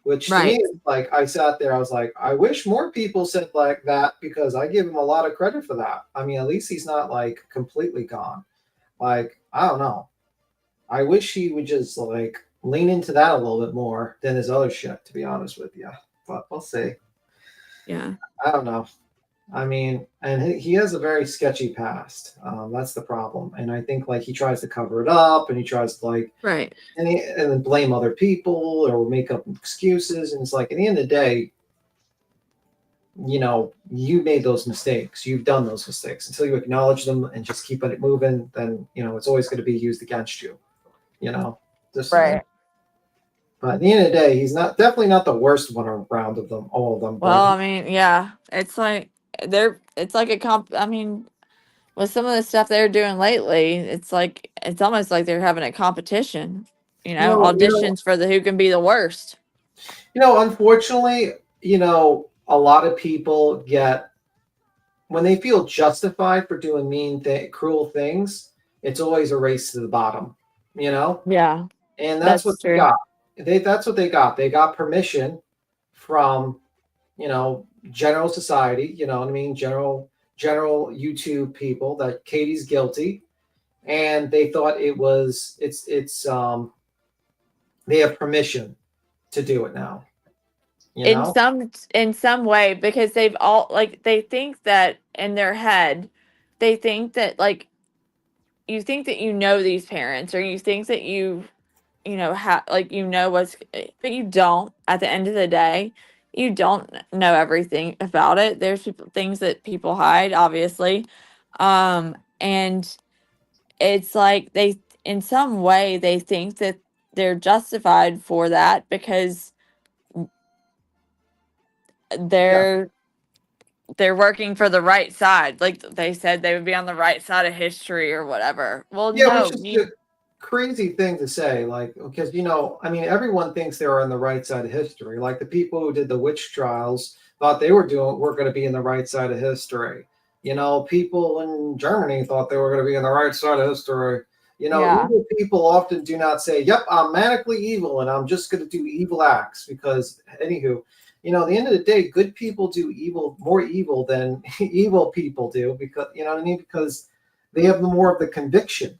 Which to me, like, I sat there, I was like, I wish more people said like that, because I give him a lot of credit for that. I mean, at least he's not like completely gone. Like, I don't know. I wish he would just like lean into that a little bit more than his other shit, to be honest with you. But we'll see. Yeah. I don't know. I mean, and he has a very sketchy past. That's the problem. And I think like he tries to cover it up, and he tries to like and then blame other people or make up excuses. And it's like, at the end of the day, you made those mistakes. You've done those mistakes. Until you acknowledge them and just keep it moving, then it's always going to be used against you. Just saying. But at the end of the day, he's definitely not the worst one around of them, all of them. Well, I mean, yeah, it's like it's like I mean, with some of the stuff they're doing lately, it's almost like they're having a competition, auditions for who can be the worst. Unfortunately, a lot of people get, when they feel justified for doing cruel things, it's always a race to the bottom, Yeah. And that's what they got. That's what they got. They got permission from, general society, you know what I mean? General YouTube people that Katie's guilty. And they thought they have permission to do it now. In some way, because they've all they think that in their head, they think that like you think that you know these parents, or you think that you know like you know what's, but you don't. At the end of the day, you don't know everything about it. There's things that people hide, obviously. And it's like they, in some way, they think that they're justified for that because Yeah. they're working for the right side. Like they said they would be on the right side of history or whatever. Well, Yeah, which no, is a crazy thing to say, like, because, I mean, everyone thinks they're on the right side of history. Like the people who did the witch trials thought they were going to be in the right side of history. People in Germany thought they were going to be on the right side of history. yeah, Evil people often do not say, "Yep, I'm manically evil and I'm just going to do evil acts," because, anywho, at the end of the day, good people do more evil than evil people do, because, you know what I mean? Because they have more of the conviction,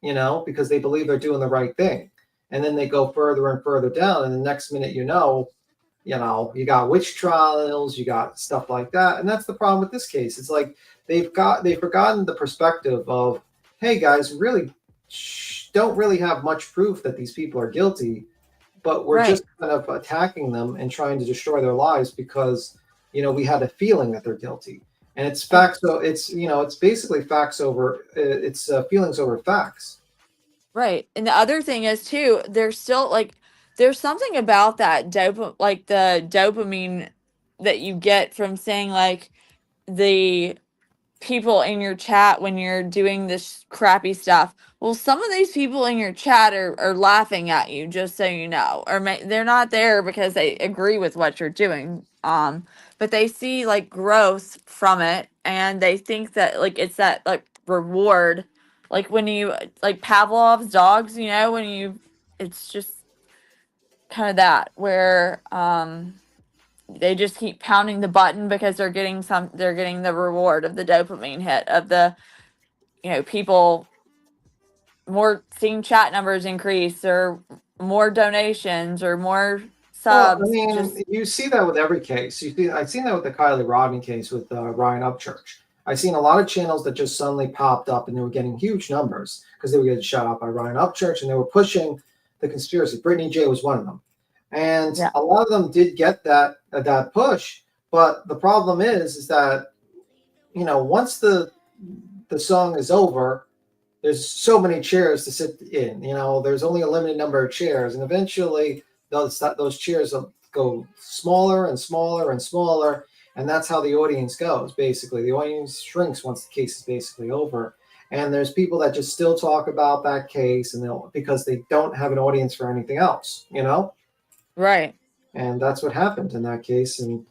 because they believe they're doing the right thing. And then they go further and further down. And the next minute, you got witch trials, you got stuff like that. And that's the problem with this case. It's like they've forgotten the perspective of, hey guys, really don't really have much proof that these people are guilty, but we're right. just kind of attacking them and trying to destroy their lives because, we had a feeling that they're guilty. And it's facts. So it's basically facts over, it's feelings over facts. Right. And the other thing is too, there's still like there's something about that like the dopamine that you get from saying like the people in your chat when you're doing this crappy stuff. Well, some of these people in your chat are laughing at you, just so you know, or they're not there because they agree with what you're doing. But they see like growth from it, and they think that like it's that like reward, like when you like Pavlov's dogs, it's just kind of that where they just keep pounding the button because they're getting the reward of the dopamine hit of the people more seeing chat numbers increase or more donations or more Well, I subs. mean, Just you see that with every case. I've seen that with the Kylie Rodney case with Ryan Upchurch. I've seen a lot of channels that just suddenly popped up and they were getting huge numbers because they were getting shot out by Ryan Upchurch and they were pushing the conspiracy. Brittany J was one of them, and yeah, a lot of them did get that push. But the problem is that once the song is over, there's so many chairs to sit in. There's only a limited number of chairs, and eventually those chairs will go smaller and smaller and smaller, and that's how the audience goes. Basically, the audience shrinks once the case is basically over. And there's people that just still talk about that case, and because they don't have an audience for anything else, right. And that's what happened in that case, and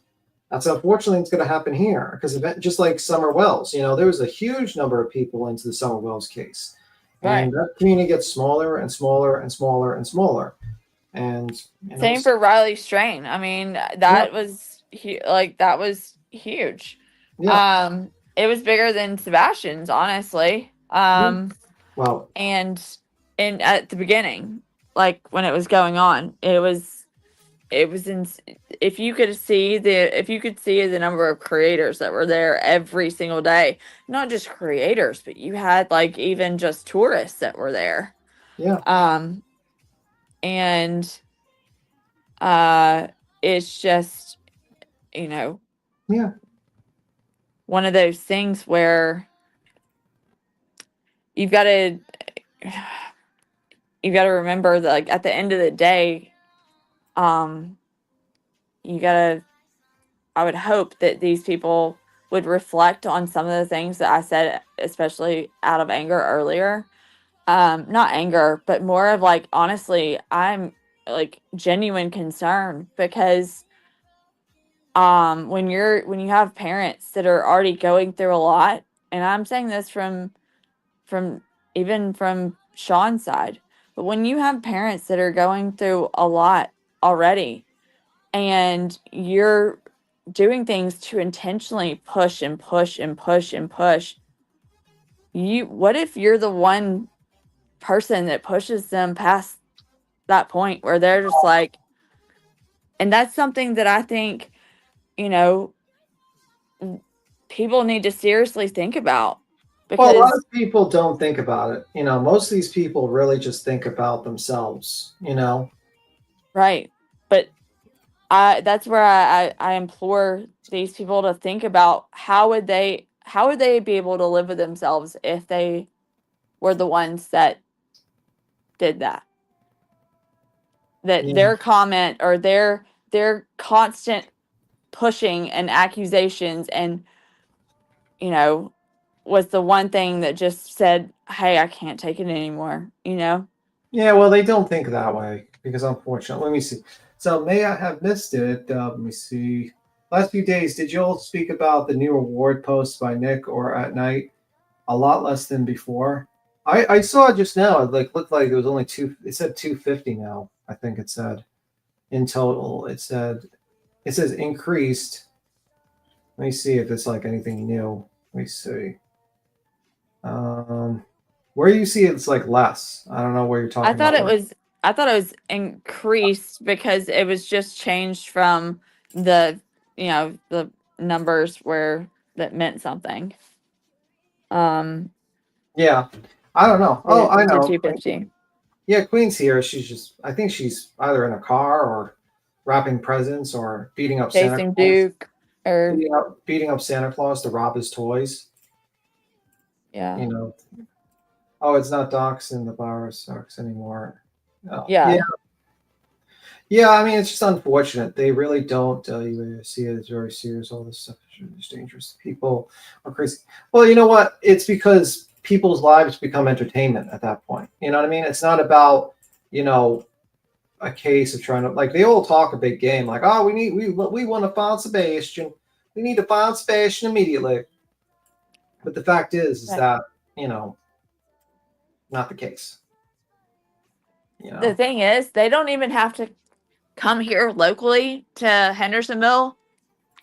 that's unfortunately it's going to happen here because just like Summer Wells, there was a huge number of people into the Summer Wells case, and Right. that community gets smaller and smaller and smaller and smaller. And Same for Riley Strain. I mean, that was that was huge. Yeah. It was bigger than Sebastian's, honestly. Well, and at the beginning, like when it was going on, it was if you could see the number of creators that were there every single day, not just creators, but you had like even just tourists that were there. Yeah. And it's just Yeah. one of those things where you've got to remember that like at the end of the day, I would hope that these people would reflect on some of the things that I said, especially out of anger earlier. Not anger, but more of like, honestly, I'm like genuine concern because when you have parents that are already going through a lot, and I'm saying this from even from Sean's side, but when you have parents that are going through a lot already and you're doing things to intentionally push and push and push and push, what if you're the one person that pushes them past that point where they're just like, and that's something that I think, people need to seriously think about. Well, a lot because of people don't think about it. You know, most of these people really just think about themselves, you know? right. But that's where I implore these people to think about how would they be able to live with themselves if they were the ones that did that. That Yeah. their comment or their constant pushing and accusations and was the one thing that just said, "Hey, I can't take it anymore," Yeah, well, they don't think that way because unfortunately, let me see. So may I have missed it? Let me see. Last few days, did you all speak about the new award posts by Nick or at night? A lot less than before. I saw it just now. It looked like it was only two. It said 250 now. I think it said in total. It says increased. Let me see if it's like anything new. Let me see. Where you see it's like less. I don't know where you're I talking thought about. it was increased because it was just changed from the the numbers where that meant something. Yeah, I don't know. Oh, I To know. 250. Yeah, Queen's here. I think she's either in a car or wrapping presents or beating up Santa Chasing Claus. Duke or Beating up Santa Claus to rob his toys. yeah. You know. Oh, it's not Docs in the bar sucks anymore. Oh, Yeah. yeah. Yeah, I mean, it's just unfortunate. They really don't you see it as very serious. All this stuff is dangerous. People are crazy. Well, you know what? It's because people's lives become entertainment at that point. You know what I mean? It's not about, a case of trying to, like, they all talk a big game, like, oh, we want to find Sebastian. We need to find Sebastian immediately. But the fact is Right. that, not the case. The thing is, they don't even have to come here locally to Hendersonville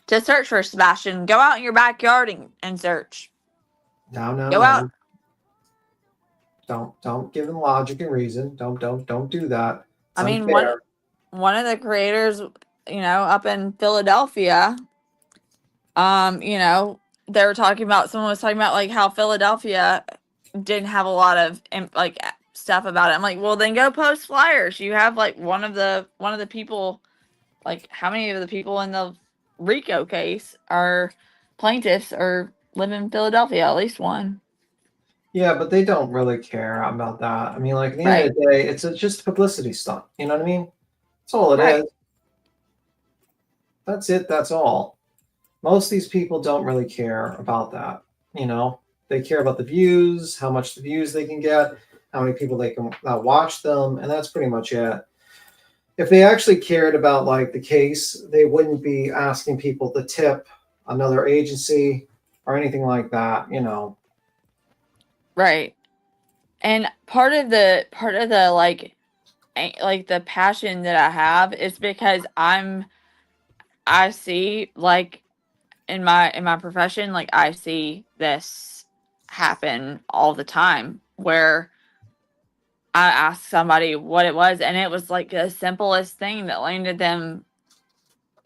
to search for Sebastian. Go out in your backyard and search. Go out. Don't give them logic and reason. Don't do that. It's I mean, unfair. one of the creators, up in Philadelphia, they were talking about, someone was talking about like how Philadelphia didn't have a lot of like stuff about it. I'm like, well, then go post flyers. You have like one of the people, like how many of the people in the RICO case are plaintiffs or live in Philadelphia? At least one. Yeah, but they don't really care about that. I mean, like at the end Right. of the day, it's just a publicity stunt. You know what I mean? That's all it Right. is. That's it. That's all. Most of these people don't really care about that. They care about the views, how much the views they can get, how many people they can watch them, and that's pretty much it. If they actually cared about like the case, they wouldn't be asking people to tip another agency or anything like that. Right. And part of the like the passion that I have is because I see like in my profession, like I see this happen all the time where I asked somebody what it was and it was like the simplest thing that landed them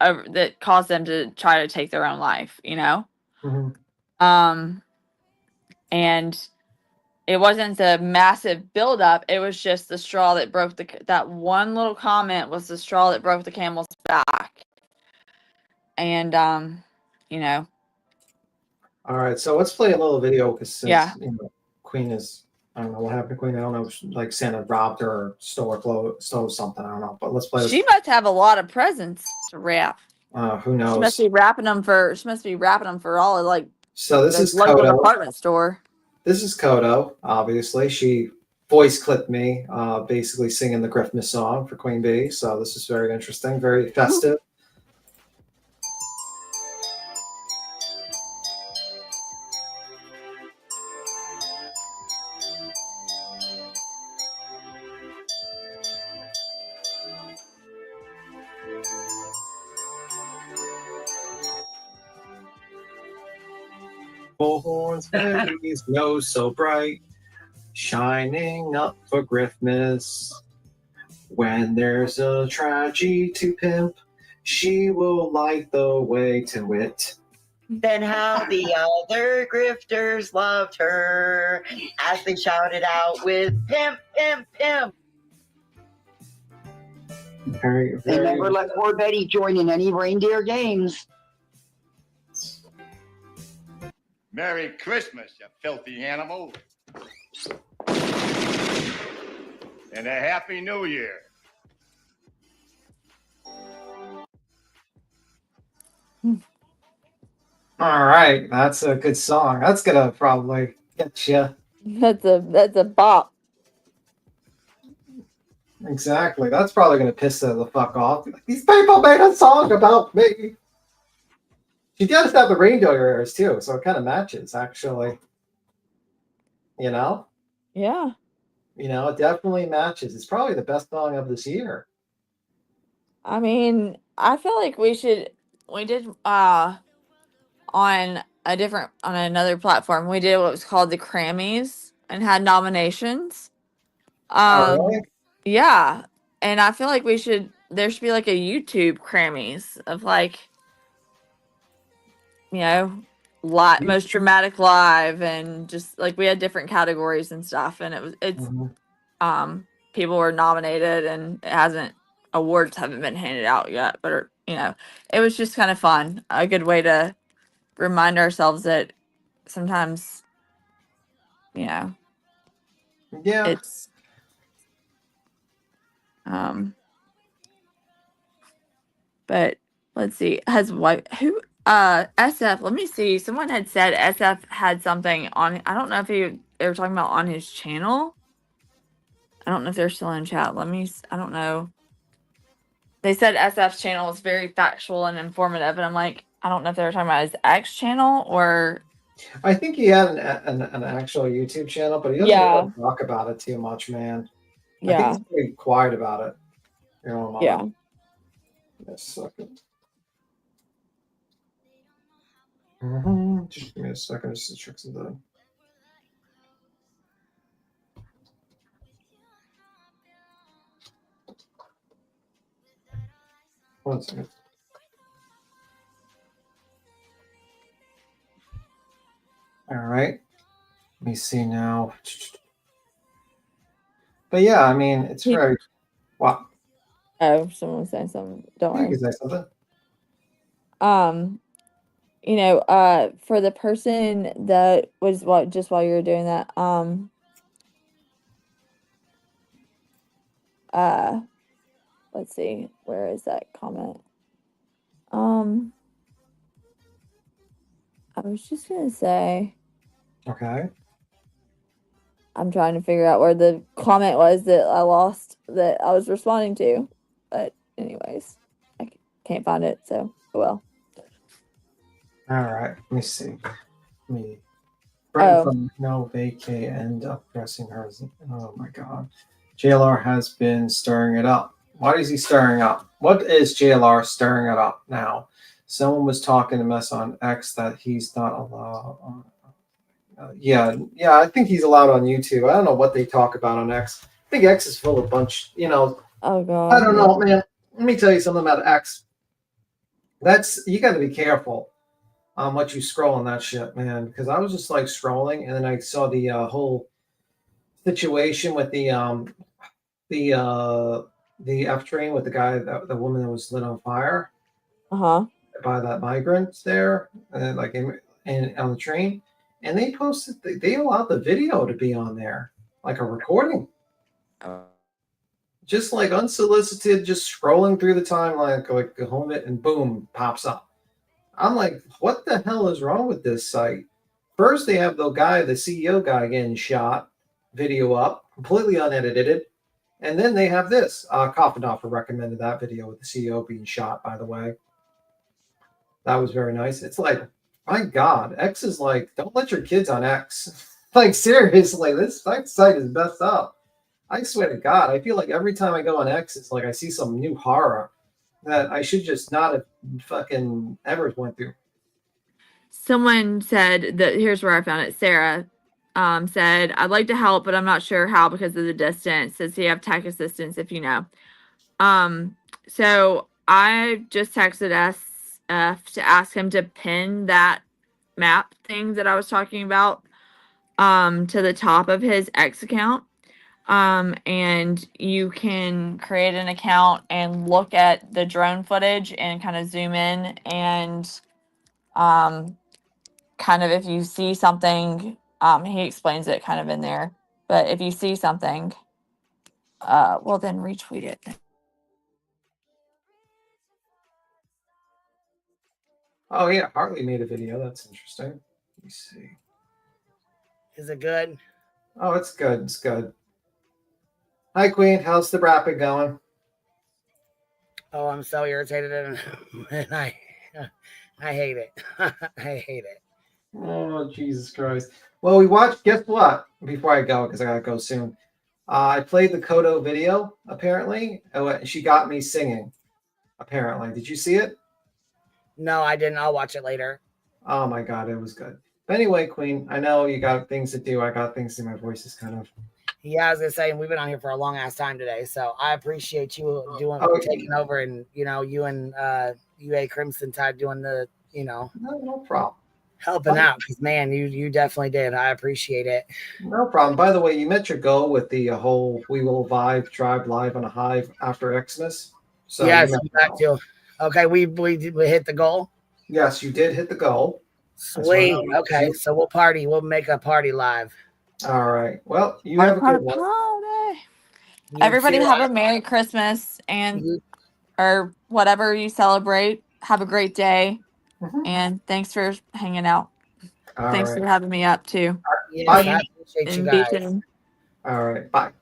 that caused them to try to take their own life, Mm-hmm. And it wasn't the massive buildup. It was just the straw that broke that one little comment was the straw that broke the camel's back. And, All right, so let's play a little video because since yeah. Queen is, I don't know what happened to Queen. I don't know if like Santa robbed her or stole something. I don't know, but let's play this. She must have a lot of presents to wrap. Who knows? She must be wrapping them for all of like. So this is local Kodo. department store. This is Kodo. Obviously, she voice clipped me, basically singing the Christmas song for Queen Bee. So this is very interesting, very festive. Horns, fairies, nose so bright, shining up for Christmas. When there's a tragedy to pimp, she will light the way to it. Then how the other grifters loved her as they shouted out with pimp, pimp, pimp. Very, They very. never let poor Betty join in any reindeer games. Merry Christmas, you filthy animal. And a Happy New Year. All right, that's a good song. That's gonna probably get you. That's a bop. Exactly. That's probably gonna piss her the fuck off. Like, these people made a song about me. She does have the reindeer ears too, so it kind of matches actually. You know? Yeah. You know, it definitely matches. It's probably the best song of this year. I mean, I feel like we did on another platform, we did what was called the Grammys and had nominations. Oh, really? Yeah. And I feel like there should be like a YouTube Grammys of like, you know, most dramatic live, and just like we had different categories and stuff, and people were nominated, and awards haven't been handed out yet, but you know, it was just kind of fun, a good way to remind ourselves that sometimes, you know, Yeah, it's but let's see, SF, let me see, someone had said SF had something on, I don't know if they were talking about on his channel. I don't know if they're still in chat. I don't know. They said SF's channel is very factual and informative, and I'm like, I don't know if they were talking about his X channel or. I think he had an actual YouTube channel, but he doesn't really talk about it too much, man. I think he's pretty quiet about it. You know, yeah. Give me a second. Just give me a second just to check something. One second. All right. Let me see now. But yeah, I mean, it's very. What? Oh, someone's saying something. Don't worry. You can say something. You know, for the person that was just while you were doing that, let's see, where is that comment? I was just gonna say. Okay. I'm trying to figure out where the comment was that I lost that I was responding to, but anyways, I can't find it. So, well. All right. Let me see. Britain from no vacay end up pressing hers. Oh my God. JLR has been stirring it up. Why is he stirring up? What is JLR stirring it up now? Someone was talking to mess on X that he's not allowed. Yeah, I think he's allowed on YouTube. I don't know what they talk about on X. I think X is full of you know. Oh God. I don't know, man. Let me tell you something about X. You got to be careful on what you scroll on that shit, man. Because I was just like scrolling, and then I saw the whole situation with the F train with the woman that was lit on fire. By that migrant there, like on the train. And they allowed the video to be on there, like a recording. Just like unsolicited, just scrolling through the timeline, like go home it and boom, pops up. I'm like, what the hell is wrong with this site? First, they have the CEO guy getting shot, video up, completely unedited. And then they have this. Coffindoffer recommended that video with the CEO being shot, by the way. That was very nice. It's like, my God, X is like, don't let your kids on X. Like, seriously, this site is messed up. I swear to God, I feel like every time I go on X, it's like I see some new horror that I should just not have fucking ever went through. Someone said that, here's where I found it. Sarah said, I'd like to help, but I'm not sure how because of the distance. Says you have tech assistance if you know. So I just texted F to ask him to pin that map thing that I was talking about to the top of his X account. And you can create an account and look at the drone footage and kind of zoom in and kind of if you see something, he explains it kind of in there, but if you see something, well then retweet it. Oh yeah, Hartley made a video. That's interesting. Let me see. Is it good? Oh, it's good. It's good. Hi, Queen. How's the rapid going? Oh, I'm so irritated and I hate it. I hate it. Oh, Jesus Christ. Well, we watched, guess what? Before I go, because I gotta go soon. I played the Kodo video, apparently. Oh, she got me singing, apparently. Did you see it? No, I didn't. I'll watch it later. Oh my God, it was good. But anyway, Queen, I know you got things to do. I got things to do. My voice is kind of... Yeah, I was gonna say, we've been on here for a long ass time today, so I appreciate you taking over, and you and UA Crimson Tide doing the no problem. Helping out, because man, you definitely did. I appreciate it. No problem. By the way, you met your goal with the whole "We Will Vibe Tribe Live on a Hive" after Xmas. So yes, back to okay. We hit the goal. Yes, you did hit the goal. Sweet. Okay, so we'll party. We'll make a party live. All right. Well, you have a good one. Everybody have a Merry Christmas and or whatever you celebrate. Have a great day. And thanks for hanging out. Thanks for having me up too. Yes, I appreciate you guys. Tim. All right. Bye.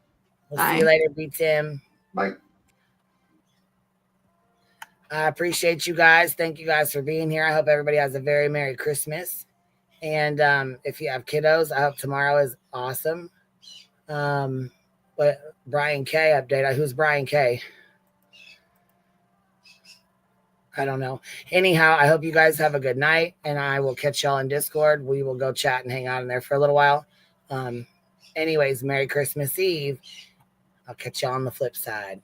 We'll see you later, B Tim. Bye. I appreciate you guys. Thank you guys for being here. I hope everybody has a very Merry Christmas. And if you have kiddos, I hope tomorrow is awesome. But Brian K update. Who's Brian K? I don't know. Anyhow, I hope you guys have a good night, and I will catch y'all in Discord. We will go chat and hang out in there for a little while. Anyways, Merry Christmas Eve. I'll catch y'all on the flip side.